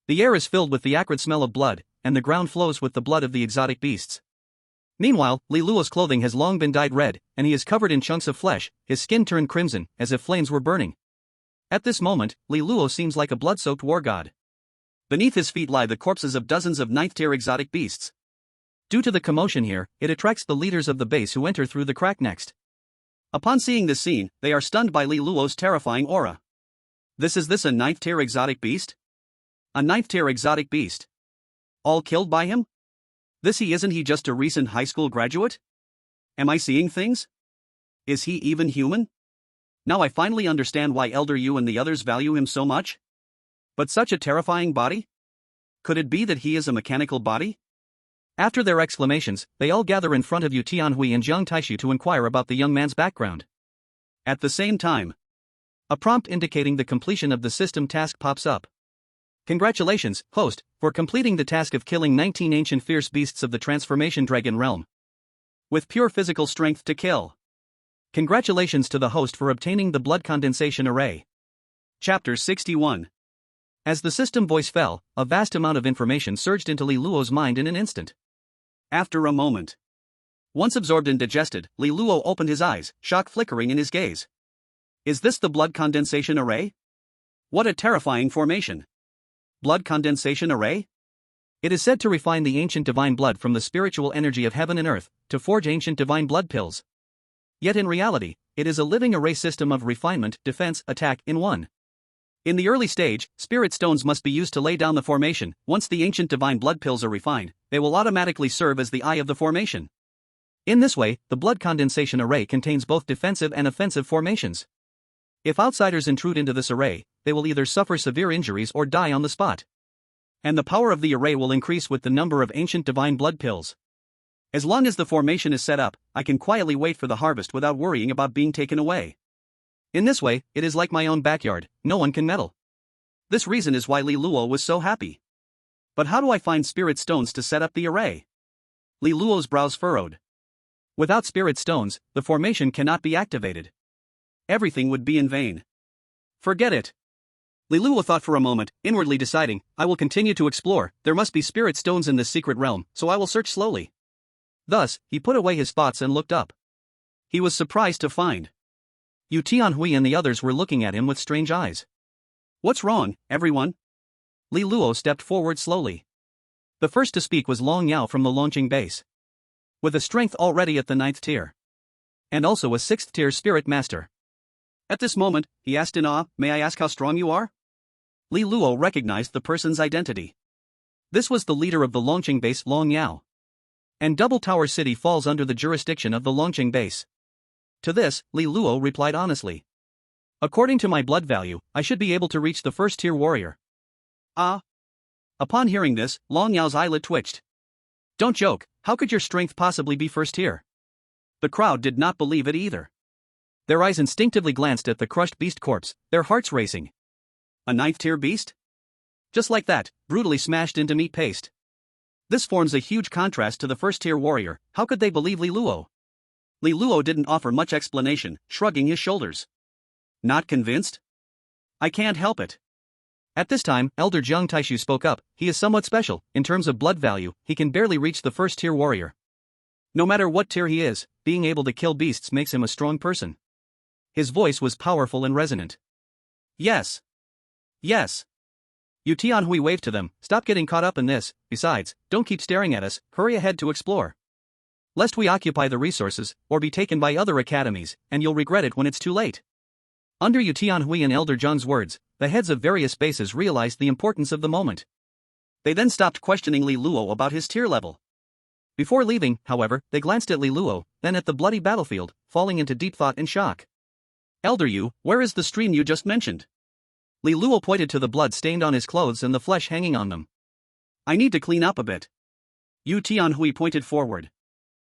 [SPEAKER 1] The air is filled with the acrid smell of blood, and the ground flows with the blood of the exotic beasts. Meanwhile, Li Luo's clothing has long been dyed red, and he is covered in chunks of flesh, his skin turned crimson, as if flames were burning. At this moment, Li Luo seems like a blood-soaked war god.
[SPEAKER 2] Beneath his feet lie the corpses of dozens of 9th-tier exotic beasts.
[SPEAKER 1] Due to the commotion here, it attracts the leaders of the base who enter through the crack next.
[SPEAKER 2] Upon seeing this scene, they are stunned by Li Luo's terrifying aura. Is this a 9th-tier exotic beast? A 9th-tier exotic beast. All killed by him? Isn't he just a recent high school graduate? Am I seeing things? Is he even human? Now I finally understand why Elder Yu and the others value him so much. But such a terrifying body? Could it be that he is a mechanical body?
[SPEAKER 1] After their exclamations, they all gather in front of Yu Tianhui and Jiang Taishu to inquire about the young man's background.
[SPEAKER 2] At the same time,
[SPEAKER 1] a prompt indicating the completion of the system task pops up. Congratulations, host, for completing the task of killing 19 ancient fierce beasts of the transformation dragon realm.
[SPEAKER 2] With pure physical strength to kill.
[SPEAKER 1] Congratulations to the host for obtaining the blood condensation array.
[SPEAKER 2] Chapter 61.
[SPEAKER 1] As the system voice fell, a vast amount of information surged into Li Luo's mind in an instant.
[SPEAKER 2] After a moment. Once absorbed and digested, Li Luo opened his eyes, shock flickering in his gaze. Is this the blood condensation array? What a terrifying formation. Blood condensation array?
[SPEAKER 1] It is said to refine the ancient divine blood from the spiritual energy of heaven and earth, to forge ancient divine blood pills. Yet in reality, it is a living array system of refinement, defense, attack in one. In the early stage, spirit stones must be used to lay down the formation. Once the ancient divine blood pills are refined, they will automatically serve as the eye of the formation. In this way, the blood condensation array contains both defensive and offensive formations. If outsiders intrude into this array, they will either suffer severe injuries or die on the spot. And the power of the array will increase with the number of ancient divine blood pills. As long as the formation is set up, I can quietly wait for the harvest without worrying about being taken away. In this way, it is like my own backyard, no one can meddle. This reason is why Li Luo was so happy.
[SPEAKER 2] But how do I find spirit stones to set up the array? Li Luo's brows furrowed. Without spirit stones, the formation cannot be activated. Everything would be in vain. Forget it. Li Luo thought for a moment, inwardly deciding, I will continue to explore, there must be spirit stones in this secret realm, so I will search slowly. Thus, he put away his thoughts and looked up. He was surprised to find Yu Tianhui and the others were looking at him with strange eyes. What's wrong, everyone? Li Luo stepped forward slowly. The first to speak was Long Yao from the launching base. With a strength already at the 9th tier. And also a 6th tier spirit master. At this moment, he asked in awe, may I ask how strong you are? Li Luo recognized the person's identity. This was the leader of the launching base, Long Yao. And Double Tower City falls under the jurisdiction of the launching base. To this, Li Luo replied honestly. According to my blood value, I should be able to reach the 1st tier warrior. Ah. Upon hearing this, Long Yao's eyelid twitched. Don't joke, how could your strength possibly be 1st tier? The crowd did not believe it either. Their eyes instinctively glanced at the crushed beast corpse, their hearts racing. A 9th tier beast? Just like that, brutally smashed into meat paste. This forms a huge contrast to the 1st tier warrior, how could they believe Li Luo? Li Luo didn't offer much explanation, shrugging his shoulders. Not convinced? I can't help it. At this time, Elder Jiang Taishu spoke up, he is somewhat special, in terms of blood value, he can barely reach the 1st tier warrior. No matter what tier he is, being able to kill beasts makes him a strong person. His voice was powerful and resonant. Yes. Yes. Yu Tianhui waved to them, stop getting caught up in this, besides, don't keep staring at us, hurry ahead to explore. Lest we occupy the resources, or be taken by other academies, and you'll regret it when it's too late. Under Yu Tianhui and Elder Zhang's words, the heads of various bases realized the importance of the moment. They then stopped questioning Li Luo about his tier level. Before leaving, however, they glanced at Li Luo, then at the bloody battlefield, falling into deep thought and shock. Elder Yu, where is the stream you just mentioned? Li Luo pointed to the blood stained on his clothes and the flesh hanging on them. I need to clean up a bit. Yu Tianhui pointed forward.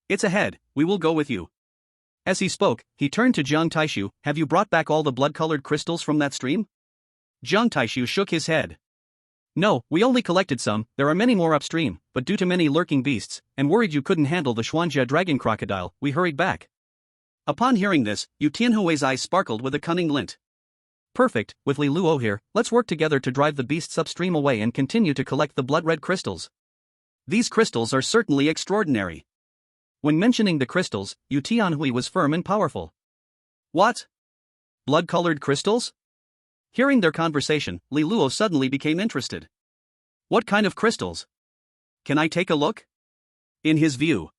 [SPEAKER 2] It's ahead, we will go with you. As he spoke, he turned to Jiang Taishu, have you brought back all the blood-colored crystals from that stream? Jiang Taishu shook his head. No, we only collected some, there are many more upstream, but due to many lurking beasts, and worried you couldn't handle the Xuanjia dragon crocodile, we hurried back. Upon hearing this, Yu Tianhui's eyes sparkled with a cunning glint. Perfect, with Li Luo here, let's work together to drive the beasts upstream away and continue to collect the blood-red crystals. These crystals are certainly extraordinary. When mentioning the crystals, Yu Tianhui was firm and powerful. What? Blood-colored crystals? Hearing their conversation, Li Luo suddenly became interested. What kind of crystals? Can I take a look? In his view,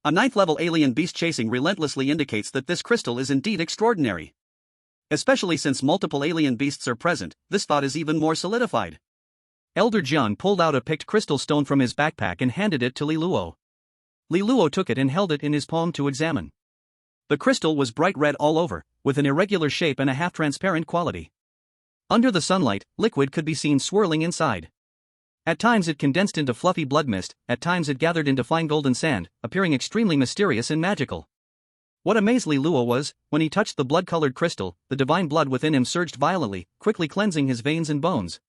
[SPEAKER 2] a 9th-level alien beast chasing relentlessly indicates that this crystal is indeed extraordinary. Especially since multiple alien beasts are present, this thought is even more solidified. Elder Jiang pulled out a picked crystal stone from his backpack and handed it to Li Luo. Li Luo took it and held it in his palm to examine. The crystal was bright red all over, with an irregular shape and a half-transparent quality. Under the sunlight, liquid could be seen swirling inside. At times it condensed into fluffy blood mist, at times it gathered into fine golden sand, appearing extremely mysterious and magical. What amazed Li Luo was, when he touched the blood-colored crystal, the divine blood within him surged violently, quickly cleansing his veins and bones.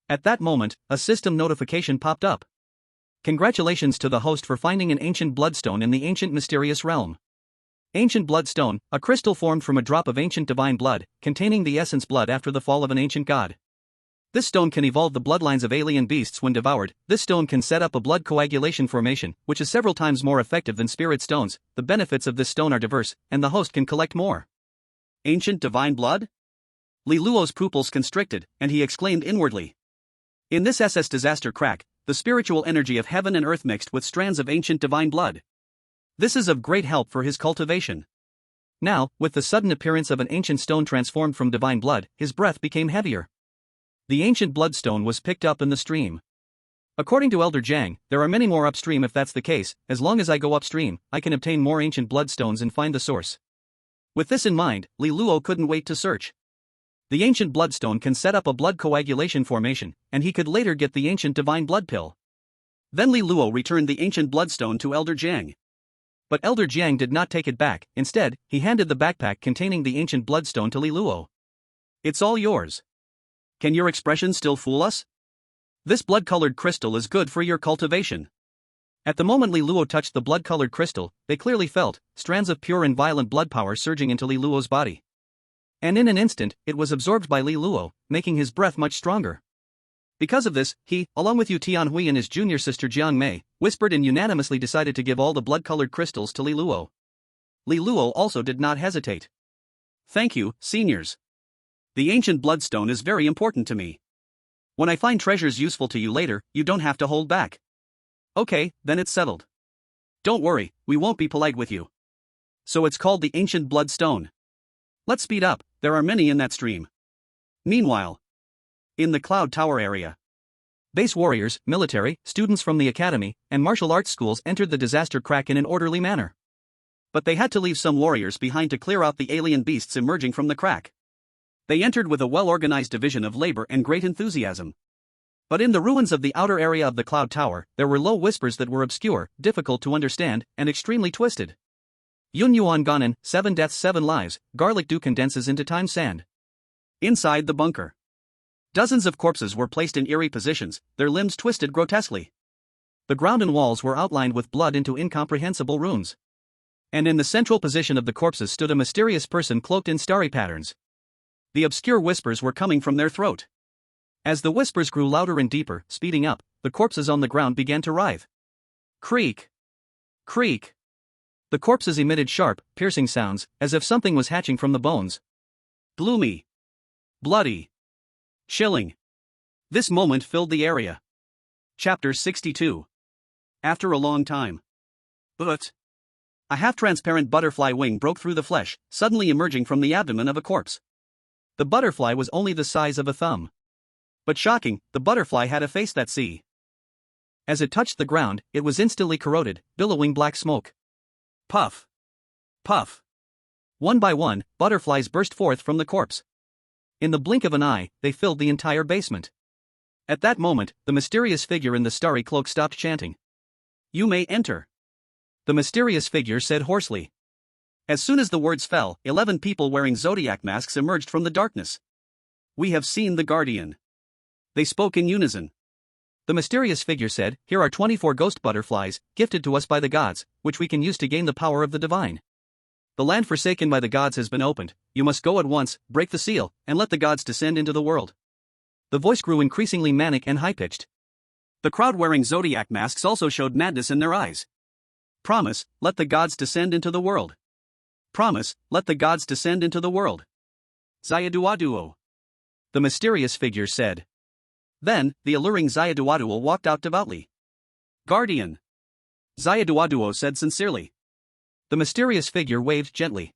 [SPEAKER 2] At that moment, a system notification popped up. Congratulations to the host for finding an ancient bloodstone in the ancient mysterious realm. Ancient bloodstone, a crystal formed from a drop of ancient divine blood, containing the essence blood after the fall of an ancient god. This stone can evolve the bloodlines of alien beasts when devoured. This stone can set up a blood coagulation formation, which is several times more effective than spirit stones. The benefits of this stone are diverse, and the host can collect more. Ancient divine blood? Li Luo's pupils constricted, and he exclaimed inwardly. In this SS disaster crack, the spiritual energy of heaven and earth mixed with strands of ancient divine blood. This is of great help for his cultivation. Now, with the sudden appearance of an ancient stone transformed from divine blood, his breath became heavier. The ancient bloodstone was picked up in the stream. According to Elder Jiang, there are many more upstream. If that's the case, as long as I go upstream, I can obtain more ancient bloodstones and find the source. With this in mind, Li Luo couldn't wait to search. The ancient bloodstone can set up a blood coagulation formation, and he could later get the ancient divine blood pill. Then Li Luo returned the ancient bloodstone to Elder Jiang. But Elder Jiang did not take it back. Instead, he handed the backpack containing the ancient bloodstone to Li Luo. It's all yours. Can your expression still fool us? This blood-colored crystal is good for your cultivation. At the moment Li Luo touched the blood-colored crystal, they clearly felt strands of pure and violent blood power surging into Li Luo's body. And in an instant, it was absorbed by Li Luo, making his breath much stronger. Because of this, he, along with Yu Tianhui and his junior sister Jiang Mei, whispered and unanimously decided to give all the blood-colored crystals to Li Luo. Li Luo also did not hesitate. Thank you, seniors. The ancient bloodstone is very important to me. When I find treasures useful to you later, you don't have to hold back. Okay, then it's settled. Don't worry, we won't be polite with you. So it's called the ancient bloodstone. Let's speed up, there are many in that stream. Meanwhile, in the Cloud Tower area, base warriors, military, students from the academy, and martial arts schools entered the disaster crack in an orderly manner. But they had to leave some warriors behind to clear out the alien beasts emerging from the crack. They entered with a well-organized division of labor and great enthusiasm. But in the ruins of the outer area of the Cloud Tower, there were low whispers that were obscure, difficult to understand, and extremely twisted. Yun Yuan Ganen, 7 deaths 7 lives, garlic dew condenses into time sand. Inside the bunker, dozens of corpses were placed in eerie positions, their limbs twisted grotesquely. The ground and walls were outlined with blood into incomprehensible runes. And in the central position of the corpses stood a mysterious person cloaked in starry patterns. The obscure whispers were coming from their throat. As the whispers grew louder and deeper, speeding up, the corpses on the ground began to writhe. Creak! Creak! The corpses emitted sharp, piercing sounds, as if something was hatching from the bones. Gloomy. Bloody. Chilling. This moment filled the area. Chapter 62. After a long time. But a half-transparent butterfly wing broke through the flesh, suddenly emerging from the abdomen of a corpse. The butterfly was only the size of a thumb. But shocking, the butterfly had a face that see. As it touched the ground, it was instantly corroded, billowing black smoke. Puff. Puff. One by one, butterflies burst forth from the corpse. In the blink of an eye, they filled the entire basement. At that moment, the mysterious figure in the starry cloak stopped chanting. You may enter. The mysterious figure said hoarsely. As soon as the words fell, 11 people wearing zodiac masks emerged from the darkness. We have seen the Guardian. They spoke in unison. The mysterious figure said, here are 24 ghost butterflies, gifted to us by the gods, which we can use to gain the power of the divine. The land forsaken by the gods has been opened, you must go at once, break the seal, and let the gods descend into the world. The voice grew increasingly manic and high-pitched. The crowd wearing zodiac masks also showed madness in their eyes. Promise, let the gods descend into the world. Promise, let the gods descend into the world. Zayaduaduo. The mysterious figure said. Then, the alluring Zayaduaduo walked out devoutly. Guardian. Zayaduaduo said sincerely. The mysterious figure waved gently.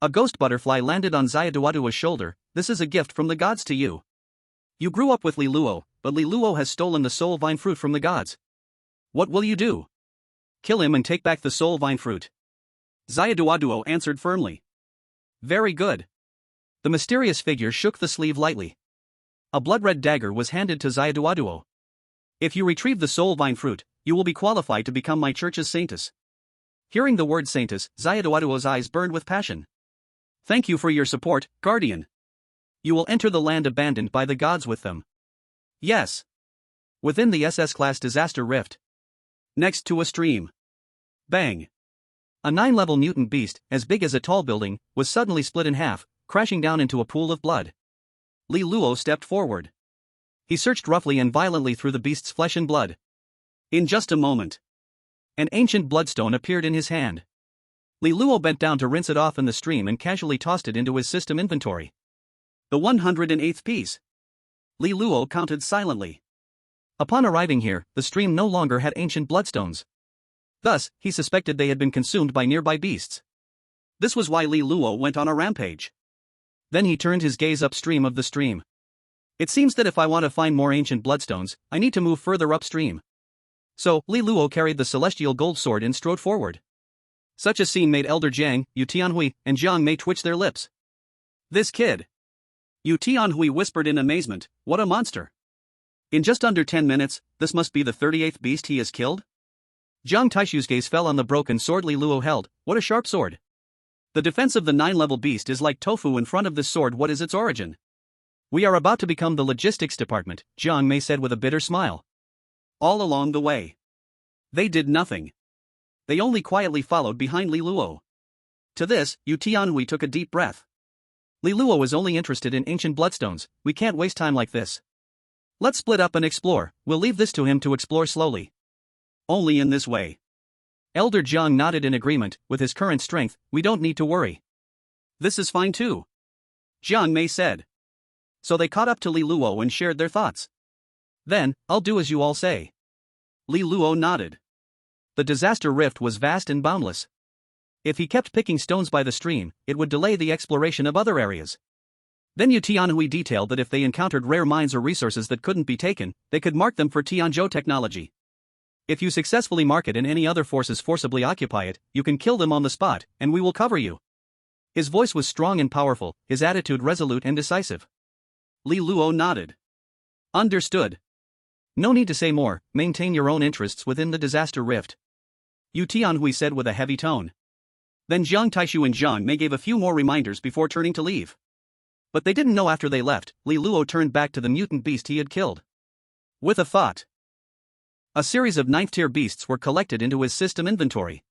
[SPEAKER 2] A ghost butterfly landed on Zayaduaduo's shoulder. This is a gift from the gods to you. You grew up with Li Luo, but Li Luo has stolen the soul vine fruit from the gods. What will you do? Kill him and take back the soul vine fruit. Zayaduaduo answered firmly. Very good. The mysterious figure shook the sleeve lightly. A blood-red dagger was handed to Zayaduaduo. If you retrieve the soul vine fruit, you will be qualified to become my church's saintess. Hearing the word saintess, Zayaduaduo's eyes burned with passion. Thank you for your support, Guardian. You will enter the land abandoned by the gods with them. Yes. Within the SS-class disaster rift. Next to a stream. Bang. A 9-level mutant beast, as big as a tall building, was suddenly split in half, crashing down into a pool of blood. Li Luo stepped forward. He searched roughly and violently through the beast's flesh and blood. In just a moment, an ancient bloodstone appeared in his hand. Li Luo bent down to rinse it off in the stream and casually tossed it into his system inventory. The 108th piece. Li Luo counted silently. Upon arriving here, the stream no longer had ancient bloodstones. Thus, he suspected they had been consumed by nearby beasts. This was why Li Luo went on a rampage. Then he turned his gaze upstream of the stream. It seems that if I want to find more ancient bloodstones, I need to move further upstream. So, Li Luo carried the celestial gold sword and strode forward. Such a scene made Elder Jiang, Yu Tianhui, and Jiang Mei twitch their lips. This kid. Yu Tianhui whispered in amazement, what a monster. In just under 10 minutes, this must be the 38th beast he has killed? Jiang Taishu's gaze fell on the broken sword Li Luo held. What a sharp sword. The defense of the 9-level beast is like tofu in front of this sword. What is its origin?
[SPEAKER 1] We are about to become the logistics department, Jiang Mei said with a bitter smile.
[SPEAKER 2] All along the way, they did nothing. They only quietly followed behind Li Luo. To this, Yu Tianhui took a deep breath.
[SPEAKER 1] Li Luo was only interested in ancient bloodstones, we can't waste time like this. Let's split up and explore, we'll leave this to him to explore slowly.
[SPEAKER 2] Only in this way.
[SPEAKER 1] Elder Jiang nodded in agreement, with his current strength, we don't need to worry.
[SPEAKER 2] This is fine too, Jiang Mei said. So they caught up to Li Luo and shared their thoughts.
[SPEAKER 1] Then, I'll do as you all say.
[SPEAKER 2] Li Luo nodded.
[SPEAKER 1] The disaster rift was vast and boundless. If he kept picking stones by the stream, it would delay the exploration of other areas. Then Yu Tianhui detailed that if they encountered rare mines or resources that couldn't be taken, they could mark them for Tianzhou technology. If you successfully mark it and any other forces forcibly occupy it, you can kill them on the spot, and we will cover you. His voice was strong and powerful, his attitude resolute and decisive.
[SPEAKER 2] Li Luo nodded.
[SPEAKER 1] Understood. No need to say more, maintain your own interests within the disaster rift. Yu Tianhui said with a heavy tone.
[SPEAKER 2] Then Jiang Taishu and Jiang Mei gave a few more reminders before turning to leave.
[SPEAKER 1] But they didn't know after they left, Li Luo turned back to the mutant beast he had killed. With a thought. A series of 9th-tier beasts were collected into his system inventory.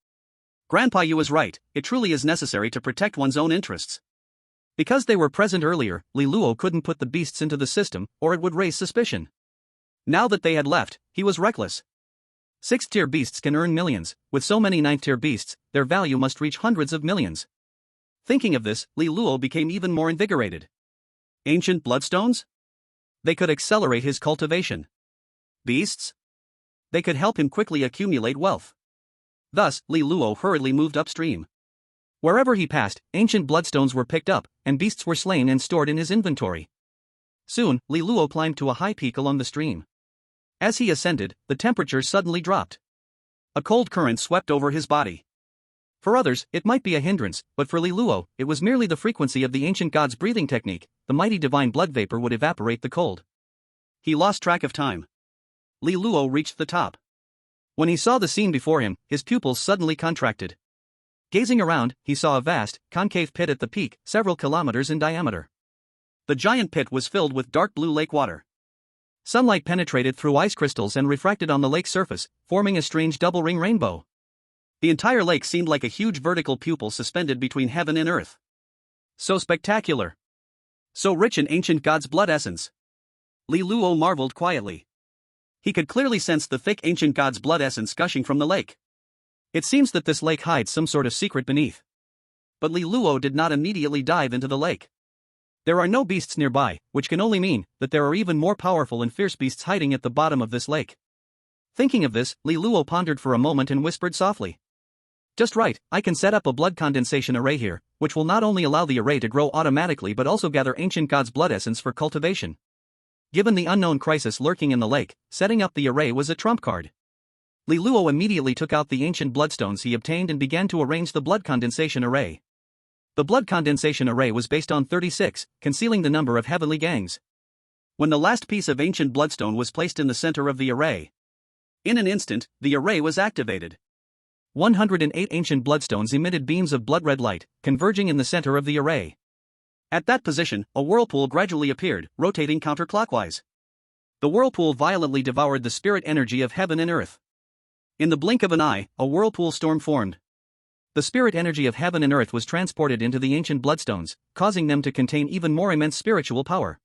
[SPEAKER 2] Grandpa Yu was right, it truly is necessary to protect one's own interests.
[SPEAKER 1] Because they were present earlier, Li Luo couldn't put the beasts into the system, or it would raise suspicion. Now that they had left, he was reckless. 6th-tier beasts can earn millions, with so many 9th-tier beasts, their value must reach hundreds of millions. Thinking of this, Li Luo became even more invigorated.
[SPEAKER 2] Ancient bloodstones?
[SPEAKER 1] They could accelerate his cultivation.
[SPEAKER 2] Beasts?
[SPEAKER 1] They could help him quickly accumulate wealth. Thus, Li Luo hurriedly moved upstream. Wherever he passed, ancient bloodstones were picked up, and beasts were slain and stored in his inventory. Soon, Li Luo climbed to a high peak along the stream. As he ascended, the temperature suddenly dropped.
[SPEAKER 2] A cold current swept over his body.
[SPEAKER 1] For others, it might be a hindrance, but for Li Luo, it was merely the frequency of the ancient god's breathing technique, the mighty divine blood vapor would evaporate the cold.
[SPEAKER 2] He lost track of time. Li Luo reached the top.
[SPEAKER 1] When he saw the scene before him, his pupils suddenly contracted. Gazing around, he saw a vast, concave pit at the peak, several kilometers in diameter.
[SPEAKER 2] The giant pit was filled with dark blue lake water.
[SPEAKER 1] Sunlight penetrated through ice crystals and refracted on the lake's surface, forming a strange double-ring rainbow.
[SPEAKER 2] The entire lake seemed like a huge vertical pupil suspended between heaven and earth.
[SPEAKER 1] So spectacular.
[SPEAKER 2] So rich in ancient god's blood essence. Li Luo marveled quietly. He could clearly sense the thick ancient god's blood essence gushing from the lake.
[SPEAKER 1] It seems that this lake hides some sort of secret beneath.
[SPEAKER 2] But Li Luo did not immediately dive into the lake.
[SPEAKER 1] There are no beasts nearby, which can only mean that there are even more powerful and fierce beasts hiding at the bottom of this lake. Thinking of this, Li Luo pondered for a moment and whispered softly. Just right, I can set up a blood condensation array here, which will not only allow the array to grow automatically but also gather ancient god's blood essence for cultivation. Given the unknown crisis lurking in the lake, setting up the array was a trump card. Li Luo immediately took out the ancient bloodstones he obtained and began to arrange the blood condensation array. The blood condensation array was based on 36, concealing the number of heavenly gangs.
[SPEAKER 2] When the last piece of ancient bloodstone was placed in the center of the array, in an instant, the array was activated.
[SPEAKER 1] 108 ancient bloodstones emitted beams of blood-red light, converging in the center of the array.
[SPEAKER 2] At that position, a whirlpool gradually appeared, rotating counterclockwise. The whirlpool violently devoured the spirit energy of heaven and earth. In the blink of an eye, a whirlpool storm formed. The spirit energy of heaven and earth was transported into the ancient bloodstones, causing them to contain even more immense spiritual power.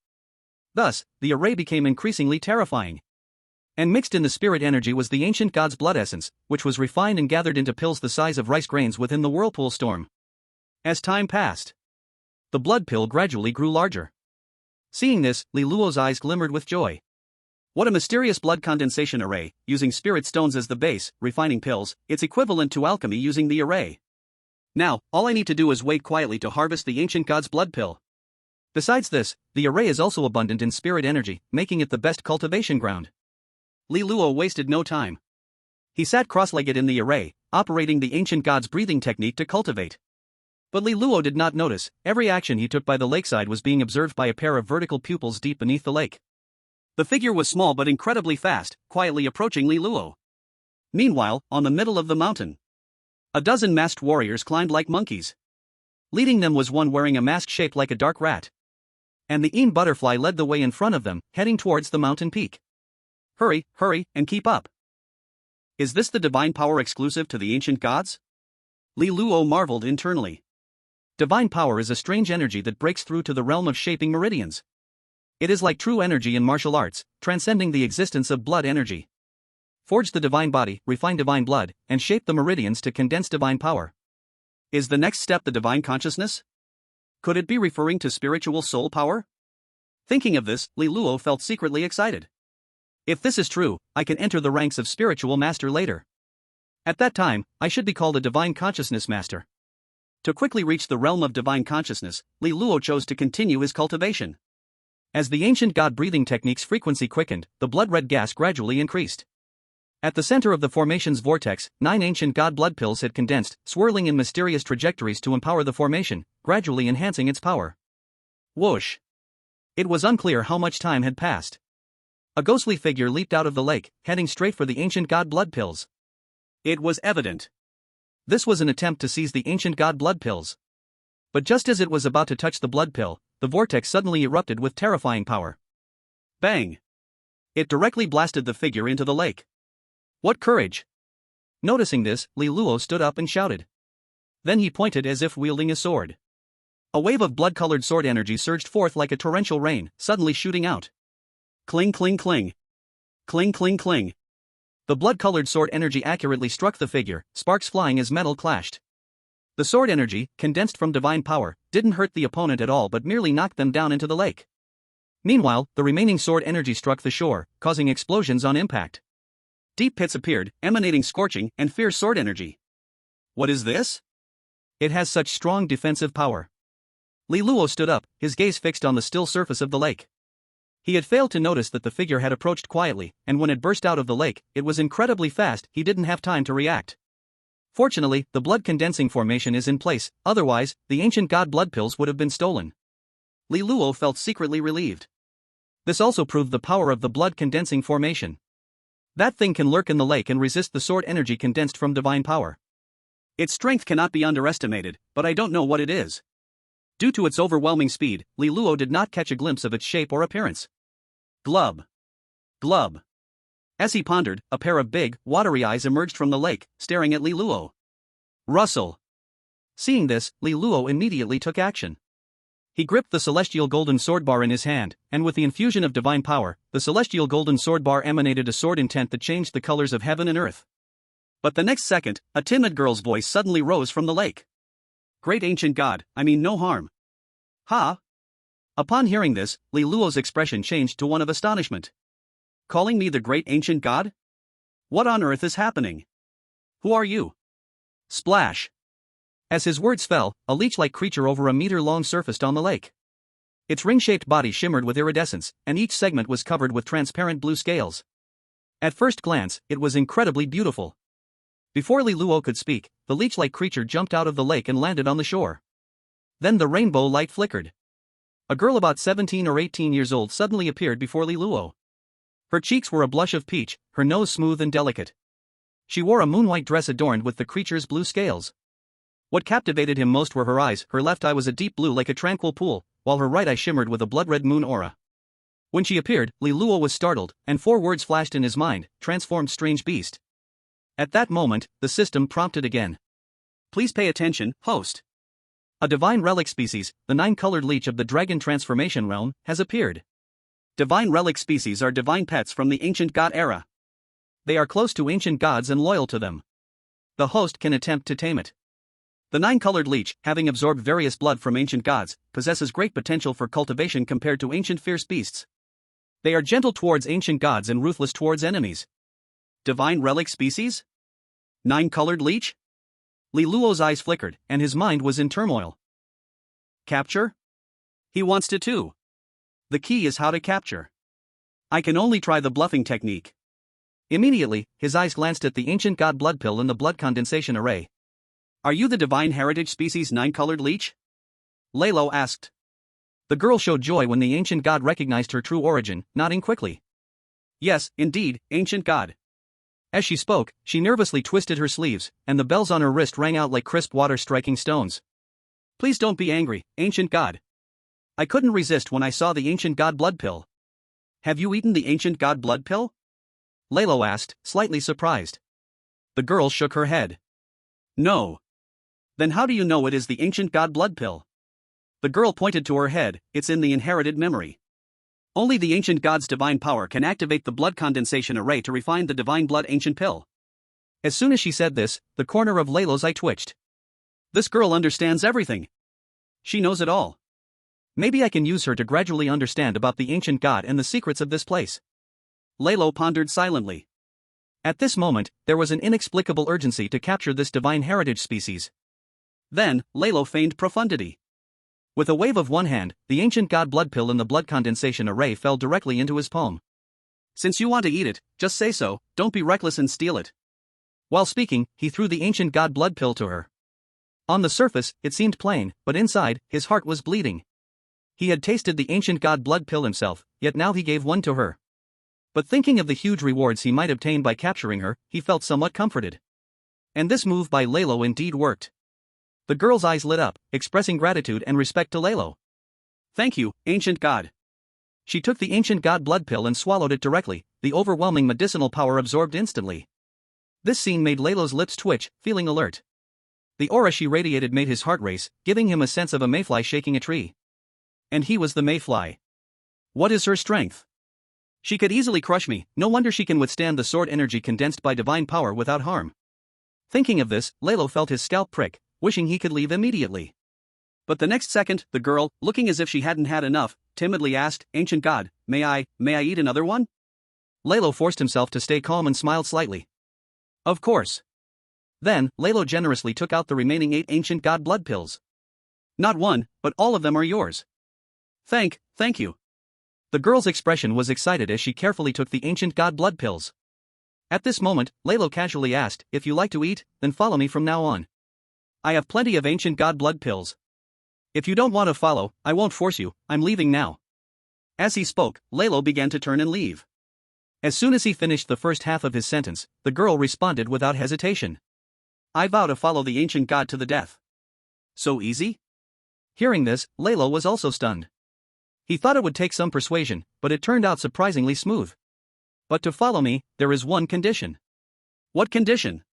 [SPEAKER 2] Thus, the array became increasingly terrifying. And mixed in the spirit energy was the ancient god's blood essence, which was refined and gathered into pills the size of rice grains within the whirlpool storm. As time passed, the blood pill gradually grew larger. Seeing this, Li Luo's eyes glimmered with joy. What a mysterious blood condensation array, using spirit stones as the base, refining pills, it's equivalent to alchemy using the array. Now, all I need to do is wait quietly to harvest the ancient god's blood pill. Besides this, the array is also abundant in spirit energy, making it the best cultivation ground. Li Luo wasted no time. He sat cross-legged in the array, operating the ancient god's breathing technique to cultivate. But Li Luo did not notice, every action he took by the lakeside was being observed by a pair of vertical pupils deep beneath the lake. The figure was small but incredibly fast, quietly approaching Li Luo. Meanwhile, on the middle of the mountain, a dozen masked warriors climbed like monkeys. Leading them was one wearing a mask shaped like a dark rat.
[SPEAKER 1] And the Een butterfly led the way in front of them, heading towards the mountain peak.
[SPEAKER 2] Hurry, hurry, and keep up. Is this the divine power exclusive to the ancient gods? Li Luo marveled internally.
[SPEAKER 1] Divine power is a strange energy that breaks through to the realm of shaping meridians. It is like true energy in martial arts, transcending the existence of blood energy. Forge the divine body, refine divine blood, and shape the meridians to condense divine power.
[SPEAKER 2] Is the next step the divine consciousness? Could it be referring to spiritual soul power? Thinking of this, Li Luo felt secretly excited.
[SPEAKER 1] If this is true, I can enter the ranks of spiritual master later. At that time, I should be called a divine consciousness master.
[SPEAKER 2] To quickly reach the realm of divine consciousness, Li Luo chose to continue his cultivation.
[SPEAKER 1] As the ancient god breathing technique's frequency quickened, the blood-red gas gradually increased. At the center of the formation's vortex, 9 ancient god blood pills had condensed, swirling in mysterious trajectories to empower the formation, gradually enhancing its power. Whoosh! It was unclear how much time had passed. A ghostly figure leaped out of the lake, heading straight for the ancient god blood pills.
[SPEAKER 2] It was evident.
[SPEAKER 1] This was an attempt to seize the ancient god blood pills. But just as it was about to touch the blood pill, the vortex suddenly erupted with terrifying power.
[SPEAKER 2] Bang! It directly blasted the figure into the lake.
[SPEAKER 1] What courage! Noticing this, Li Luo stood up and shouted. Then he pointed as if wielding a sword. A wave of blood-colored sword energy surged forth like a torrential rain, suddenly shooting out.
[SPEAKER 2] Cling cling cling. Cling cling cling.
[SPEAKER 1] The blood-colored sword energy accurately struck the figure, sparks flying as metal clashed. The sword energy, condensed from divine power, didn't hurt the opponent at all but merely knocked them down into the lake. Meanwhile, the remaining sword energy struck the shore, causing explosions on impact.
[SPEAKER 2] Deep pits appeared, emanating scorching and fierce sword energy. What is this?
[SPEAKER 1] It has such strong defensive power. Li Luo stood up, his gaze fixed on the still surface of the lake. He had failed to notice that the figure had approached quietly, and when it burst out of the lake, it was incredibly fast, he didn't have time to react. Fortunately, the blood-condensing formation is in place, otherwise, the ancient god blood pills would have been stolen.
[SPEAKER 2] Li Luo felt secretly relieved.
[SPEAKER 1] This also proved the power of the blood-condensing formation. That thing can lurk in the lake and resist the sword energy condensed from divine power.
[SPEAKER 2] Its strength cannot be underestimated, but I don't know what it is. Due to its overwhelming speed, Li Luo did not catch a glimpse of its shape or appearance. Glub. Glub. As he pondered, a pair of big, watery eyes emerged from the lake, staring at Li Luo.
[SPEAKER 1] Rustle. Seeing this, Li Luo immediately took action. He gripped the celestial golden sword bar in his hand, and with the infusion of divine power, the celestial golden sword bar emanated a sword intent that changed the colors of heaven and earth. But the next second, a timid girl's voice suddenly rose from the lake. Great ancient god, I mean no harm. Ha! Upon hearing this, Li Luo's expression changed to one of astonishment. Calling me the great ancient god? What on earth is happening? Who are you? Splash! As his words fell, a leech-like creature over a meter-long surfaced on the lake. Its ring-shaped body shimmered with iridescence, and each segment was covered with transparent blue scales. At first glance, it was incredibly beautiful. Before Li Luo could speak, the leech-like creature jumped out of the lake and landed on the shore. Then the rainbow light flickered. A girl about 17 or 18 years old suddenly appeared before Li Luo. Her cheeks were a blush of peach, her nose smooth and delicate. She wore a moon-white dress adorned with the creature's blue scales. What captivated him most were her eyes. Her left eye was a deep blue like a tranquil pool, while her right eye shimmered with a blood-red moon aura. When she appeared, Li Luo was startled, and 4 words flashed in his mind: transformed strange beast. At that moment, the system prompted again. Please pay attention, host. A divine relic species, the 9-colored leech of the dragon transformation realm, has appeared. Divine relic species are divine pets from the ancient god era. They are close to ancient gods and loyal to them. The host can attempt to tame it. The 9-colored leech, having absorbed various blood from ancient gods, possesses great potential for cultivation compared to ancient fierce beasts. They are gentle towards ancient gods and ruthless towards enemies. Divine relic species? 9-colored leech? Li Luo's eyes flickered, and his mind was in turmoil. Capture? He wants to too. The key is how to capture. I can only try the bluffing technique. Immediately, his eyes glanced at the ancient god blood pill in the blood condensation array. Are you the divine heritage species 9-colored leech? Lalo asked. The girl showed joy when the ancient god recognized her true origin, nodding quickly. Yes, indeed, ancient god. As she spoke, she nervously twisted her sleeves, and the bells on her wrist rang out like crisp water striking stones. Please don't be angry, ancient god.
[SPEAKER 2] I couldn't resist when I saw the ancient god blood pill. Have you eaten the ancient god blood pill? Lalo asked, slightly surprised. The girl shook her head. No. Then how do you know it is the ancient god blood pill? The girl pointed to her head. It's in the inherited memory. Only the ancient god's divine power can activate the blood condensation array to refine the divine blood ancient pill. As soon as she said this, the corner of Lalo's eye twitched. This girl understands everything. She knows it all. Maybe I can use her to gradually understand about the ancient god and the secrets of this place. Lalo pondered silently. At this moment, there was an inexplicable urgency to capture this divine heritage species. Then, Lalo feigned profundity. With a wave of one hand, the ancient god blood pill in the blood condensation array fell directly into his palm. Since you want to eat it, just say so, don't be reckless and steal it. While speaking, he threw the ancient god blood pill to her. On the surface, it seemed plain, but inside, his heart was bleeding. He had tasted the ancient god blood pill himself, yet now he gave one to her. But thinking of the huge rewards he might obtain by capturing her, he felt somewhat comforted. And this move by Lalo indeed worked. The girl's eyes lit up, expressing gratitude and respect to Lalo. Thank you, ancient god. She took the ancient god blood pill and swallowed it directly, the overwhelming medicinal power absorbed instantly. This scene made Lalo's lips twitch, feeling alert. The aura she radiated made his heart race, giving him a sense of a mayfly shaking a tree. And he was the mayfly. What is her strength? She could easily crush me, no wonder she can withstand the sword energy condensed by divine power without harm. Thinking of this, Lalo felt his scalp prick, wishing he could leave immediately. But the next second, the girl, looking as if she hadn't had enough, timidly asked, Ancient God, may I eat another one? Lalo forced himself to stay calm and smiled slightly. Of course. Then, Lalo generously took out the remaining 8 ancient god blood pills. Not one, but all of them are yours. Thank you. The girl's expression was excited as she carefully took the ancient god blood pills. At this moment, Lalo casually asked, if you like to eat, then follow me from now on. I have plenty of ancient god blood pills. If you don't want to follow, I won't force you, I'm leaving now. As he spoke, Lalo began to turn and leave. As soon as he finished the first half of his sentence, the girl responded without hesitation. I vow to follow the ancient god to the death. So easy? Hearing this, Lalo was also stunned. He thought it would take some persuasion, but it turned out surprisingly smooth. But to follow me, there is one condition. What condition?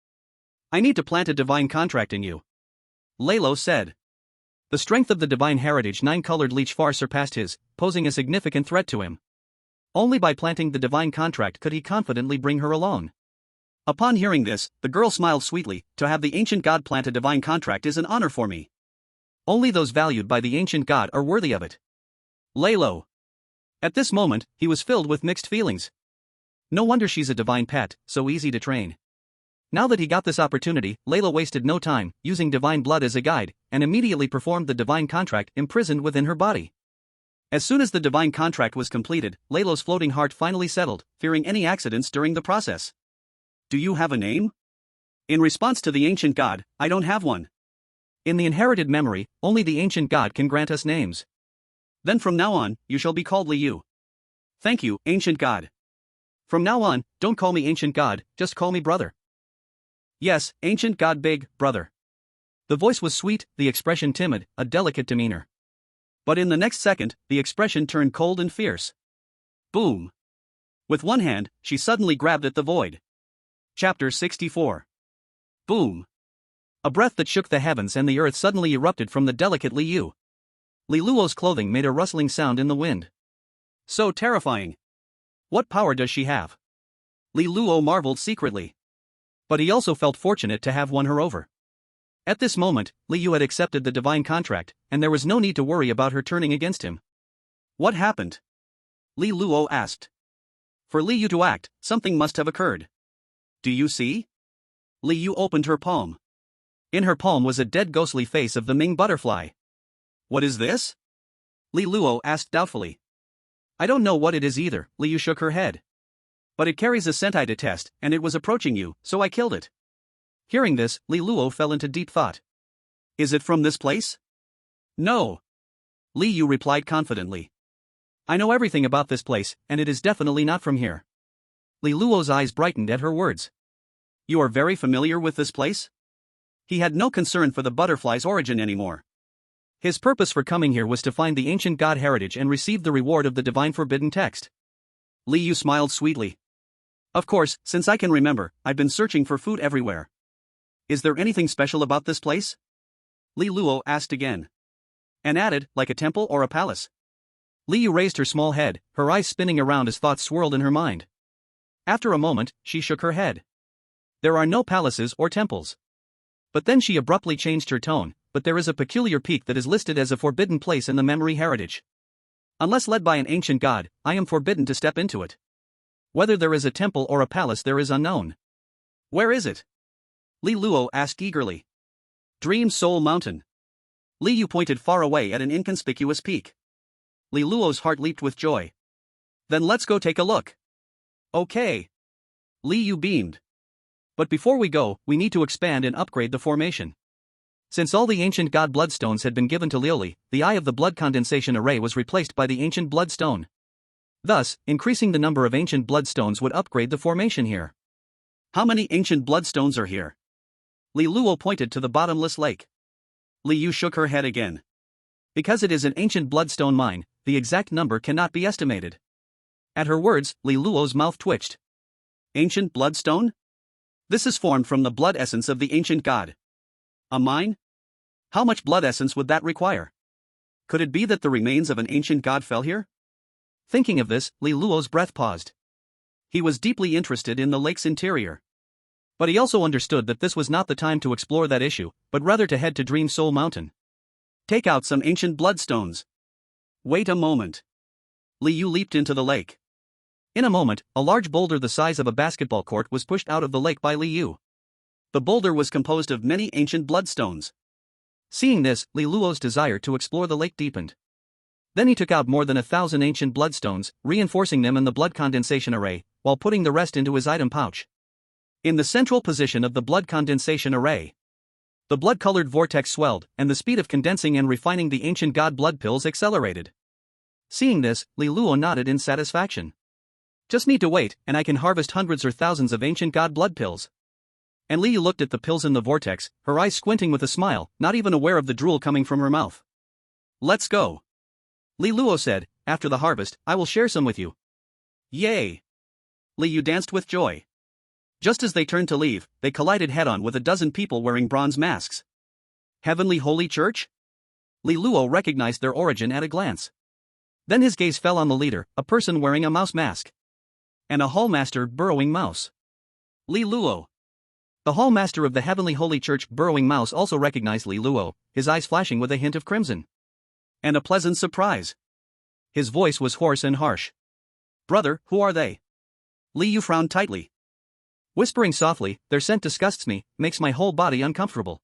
[SPEAKER 2] I need to plant a divine contract in you. Lalo said. The strength of the divine heritage 9-colored leech far surpassed his, posing a significant threat to him. Only by planting the divine contract could he confidently bring her along. Upon hearing this, the girl smiled sweetly. To have the ancient god plant a divine contract is an honor for me. Only those valued by the ancient god are worthy of it. Lalo. At this moment, he was filled with mixed feelings. No wonder she's a divine pet, so easy to train. Now that he got this opportunity, Lalo wasted no time, using divine blood as a guide, and immediately performed the divine contract imprisoned within her body. As soon as the divine contract was completed, Lalo's floating heart finally settled, fearing any accidents during the process. Do you have a name? In response to the ancient god, I don't have one. In the inherited memory, only the ancient god can grant us names. Then from now on, you shall be called Liu. Thank you, ancient god. From now on, don't call me ancient god, just call me brother. Yes, ancient god big, brother. The voice was sweet, the expression timid, a delicate demeanor. But in the next second, the expression turned cold and fierce. Boom. With one hand, she suddenly grabbed at the void. Chapter 64. Boom. A breath that shook the heavens and the earth suddenly erupted from the delicate Liu. Liluo's clothing made a rustling sound in the wind. So terrifying. What power does she have? Liluo marveled secretly. But he also felt fortunate to have won her over. At this moment, Liu had accepted the divine contract, and there was no need to worry about her turning against him. What happened? Li Luo asked. For Liu to act, something must have occurred. Do you see? Liu opened her palm. In her palm was a dead ghostly face of the Ming butterfly. What is this? Li Luo asked doubtfully. I don't know what it is either, Liu shook her head. But it carries a scent I detest, and it was approaching you, so I killed it. Hearing this, Li Luo fell into deep thought. Is it from this place? No. Li Yu replied confidently. I know everything about this place, and it is definitely not from here. Li Luo's eyes brightened at her words. You are very familiar with this place? He had no concern for the butterfly's origin anymore.
[SPEAKER 1] His purpose for coming here was to find the ancient god heritage and receive the reward of the divine forbidden text.
[SPEAKER 2] Li Yu smiled sweetly. Of course, since I can remember, I've been searching for food everywhere. Is there anything special about this place? Li Luo asked again. And added, like a temple or a palace.
[SPEAKER 1] Li Yu raised her small head, her eyes spinning around as thoughts swirled in her mind. After a moment, she shook her head. There are no palaces or temples. But then she abruptly changed her tone, but there is a peculiar peak that is listed as a forbidden place in the memory heritage. Unless led by an ancient god, I am forbidden to step into it. Whether there is a temple or a palace there is unknown.
[SPEAKER 2] Where is it? Li Luo asked eagerly. Dream Soul Mountain. Li Yu pointed far away at an inconspicuous peak. Li Luo's heart leaped with joy. Then let's go take a look.
[SPEAKER 1] Okay.
[SPEAKER 2] Li Yu beamed.
[SPEAKER 1] But before we go, we need to expand and upgrade the formation. Since all the ancient god bloodstones had been given to Lioli, the eye of the blood condensation array was replaced by the ancient bloodstone. Thus, increasing the number of ancient bloodstones would upgrade the formation here.
[SPEAKER 2] How many ancient bloodstones are here? Li Luo pointed to the bottomless lake. Li Yu shook her head again.
[SPEAKER 1] Because it is an ancient bloodstone mine, the exact number cannot be estimated. At her words, Li Luo's mouth twitched.
[SPEAKER 2] Ancient bloodstone? This is formed from the blood essence of the ancient god. A mine? How much blood essence would that require? Could it be that the remains of an ancient god fell here?
[SPEAKER 1] Thinking of this, Li Luo's breath paused. He was deeply interested in the lake's interior. But he also understood that this was not the time to explore that issue, but rather to head to Dream Soul Mountain.
[SPEAKER 2] Take out some ancient bloodstones. Wait a moment. Li Yu leaped into the lake.
[SPEAKER 1] In a moment, a large boulder the size of a basketball court was pushed out of the lake by Li Yu.
[SPEAKER 2] The boulder was composed of many ancient bloodstones.
[SPEAKER 1] Seeing this, Li Luo's desire to explore the lake deepened. Then he took out more than 1,000 ancient bloodstones, reinforcing them in the blood condensation array, while putting the rest into his item pouch. In the central position of the blood condensation array, the blood-colored vortex swelled, and the speed of condensing and refining the ancient god blood pills accelerated. Seeing this, Li Luo nodded in satisfaction. Just need to wait, and I can harvest hundreds or thousands of ancient god blood pills. And Li Yu looked at the pills in the vortex, her eyes squinting with a smile, not even aware of the drool coming from her mouth.
[SPEAKER 2] Let's go.
[SPEAKER 1] Li Luo said, after the harvest, I will share some with you.
[SPEAKER 2] Yay! Li Yu danced with joy. Just as they turned to leave, they collided head-on with a dozen people wearing bronze masks. Heavenly Holy Church?
[SPEAKER 1] Li Luo recognized their origin at a glance. Then his gaze fell on the leader, a person wearing a mouse mask. And a hallmaster burrowing mouse.
[SPEAKER 2] Li Luo.
[SPEAKER 1] The hallmaster of the Heavenly Holy Church burrowing mouse also recognized Li Luo, his eyes flashing with a hint of crimson.
[SPEAKER 2] And a pleasant surprise.
[SPEAKER 1] His voice was hoarse and harsh.
[SPEAKER 2] Brother, who are they? Li Yu frowned tightly.
[SPEAKER 1] Whispering softly, their scent disgusts me, makes my whole body uncomfortable.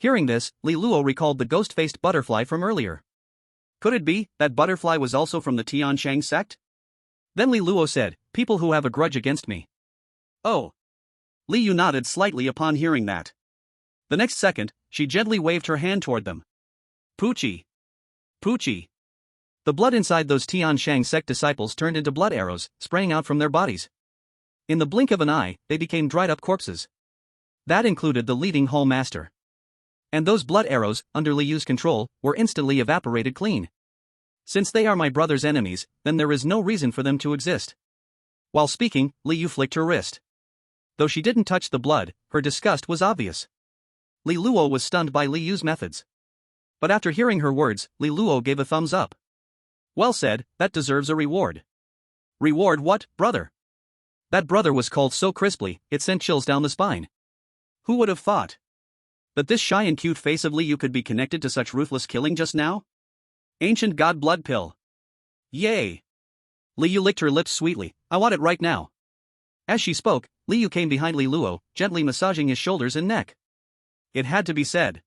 [SPEAKER 1] Hearing this, Li Luo recalled the ghost-faced butterfly from earlier.
[SPEAKER 2] Could it be that butterfly was also from the Tianshang sect?
[SPEAKER 1] Then Li Luo said, people who have a grudge against me.
[SPEAKER 2] Oh. Li Yu nodded slightly upon hearing that. The next second, she gently waved her hand toward them. Poochie. Poochie.
[SPEAKER 1] The blood inside those Tianshang sect disciples turned into blood arrows, spraying out from their bodies. In the blink of an eye, they became dried-up corpses. That included the leading hall master. And those blood arrows, under Li Yu's control, were instantly evaporated clean. Since they are my brother's enemies, then there is no reason for them to exist. While speaking, Li Yu flicked her wrist. Though she didn't touch the blood, her disgust was obvious. Li Luo was stunned by Li Yu's methods. But after hearing her words, Li Luo gave a thumbs up. Well said, that deserves a reward.
[SPEAKER 2] Reward what, brother?
[SPEAKER 1] That brother was called so crisply, it sent chills down the spine.
[SPEAKER 2] Who would have thought that this shy and cute face of Li Yu could be connected to such ruthless killing just now? Ancient god blood pill. Yay!
[SPEAKER 1] Li Yu licked her lips sweetly, I want it right now. As she spoke, Li Yu came behind Li Luo, gently massaging his shoulders and neck.
[SPEAKER 2] It had to be said.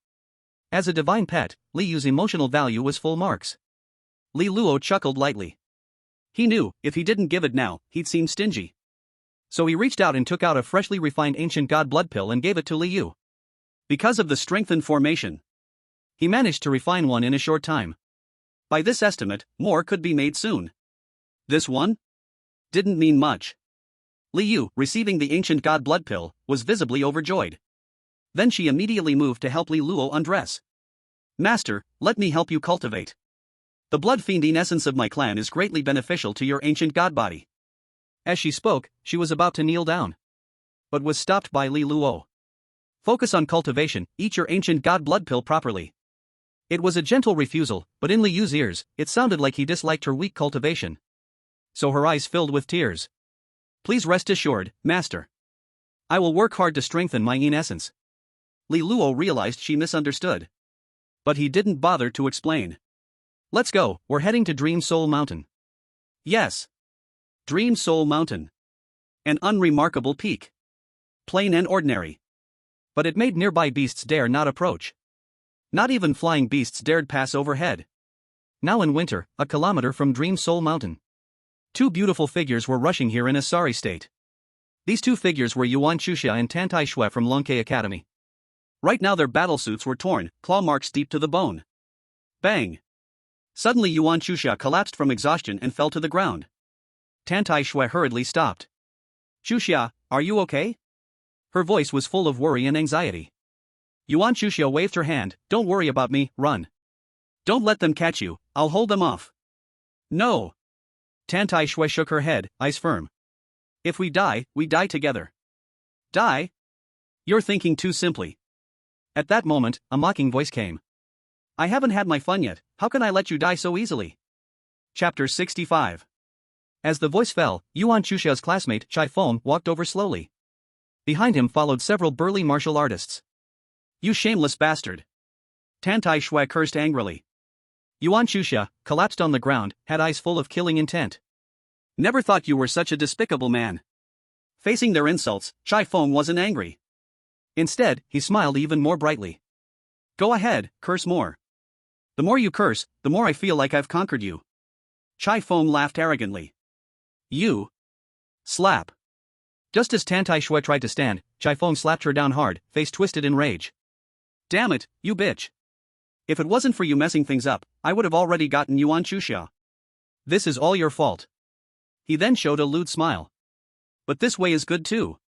[SPEAKER 1] As a divine pet, Li Yu's emotional value was full marks.
[SPEAKER 2] Li Luo chuckled lightly. He knew, if he didn't give it now, he'd seem stingy.
[SPEAKER 1] So he reached out and took out a freshly refined ancient god blood pill and gave it to Li Yu.
[SPEAKER 2] Because of the strengthened formation,
[SPEAKER 1] he managed to refine one in a short time.
[SPEAKER 2] By this estimate, more could be made soon. This one didn't mean much. Li Yu, receiving the ancient god blood pill, was visibly overjoyed. Then she immediately moved to help Li Luo undress. Master, let me help you cultivate. The blood-fiending essence of my clan is greatly beneficial to your ancient god body.
[SPEAKER 1] As she spoke, she was about to kneel down, but was stopped by Li Luo. Focus on cultivation, eat your ancient god blood pill properly. It was a gentle refusal, but in Li Yu's ears, it sounded like he disliked her weak cultivation. So her eyes filled with tears. Please rest assured, Master. I will work hard to strengthen my yin essence. Li Luo realized she misunderstood. But he didn't bother to explain. Let's go, we're heading to Dream Soul Mountain.
[SPEAKER 2] Yes. Dream Soul Mountain. An unremarkable peak. Plain and ordinary.
[SPEAKER 1] But it made nearby beasts dare not approach. Not even flying beasts dared pass overhead. Now in winter, a kilometer from Dream Soul Mountain. Two beautiful figures were rushing here in a sorry state. These two figures were Yuan Chuxia and Tantai Shui from Longke Academy. Right now their battlesuits were torn, claw marks deep to the bone. Bang! Suddenly Yuan Chuxia collapsed from exhaustion and fell to the ground. Tantai Shui hurriedly stopped. Chuxia, are you okay? Her voice was full of worry and anxiety. Yuan Chuxia waved her hand, don't worry about me, run. Don't let them catch you, I'll hold them off. No. Tantai Shui shook her head, eyes firm. If we die together. Die? You're thinking too simply. At that moment, a mocking voice came. I haven't had my fun yet, how can I let you die so easily? Chapter 65. As the voice fell, Yuan Chuxia's classmate, Chai Feng, walked over slowly. Behind him followed several burly martial artists. You shameless bastard. Tantai Shui cursed angrily. Yuan Chuxia, collapsed on the ground, had eyes full of killing intent. Never thought you were such a despicable man. Facing their insults, Chai Feng wasn't angry. Instead, he smiled even more brightly. Go ahead, curse more. The more you curse, the more I feel like I've conquered you. Chai Feng laughed arrogantly. You. Slap. Just as Tantai Shui tried to stand, Chai Feng slapped her down hard, face twisted in rage. Damn it, you bitch. If it wasn't for you messing things up, I would have already gotten Yuan Chuxia. This is all your fault. He then showed a lewd smile. But this way is good too.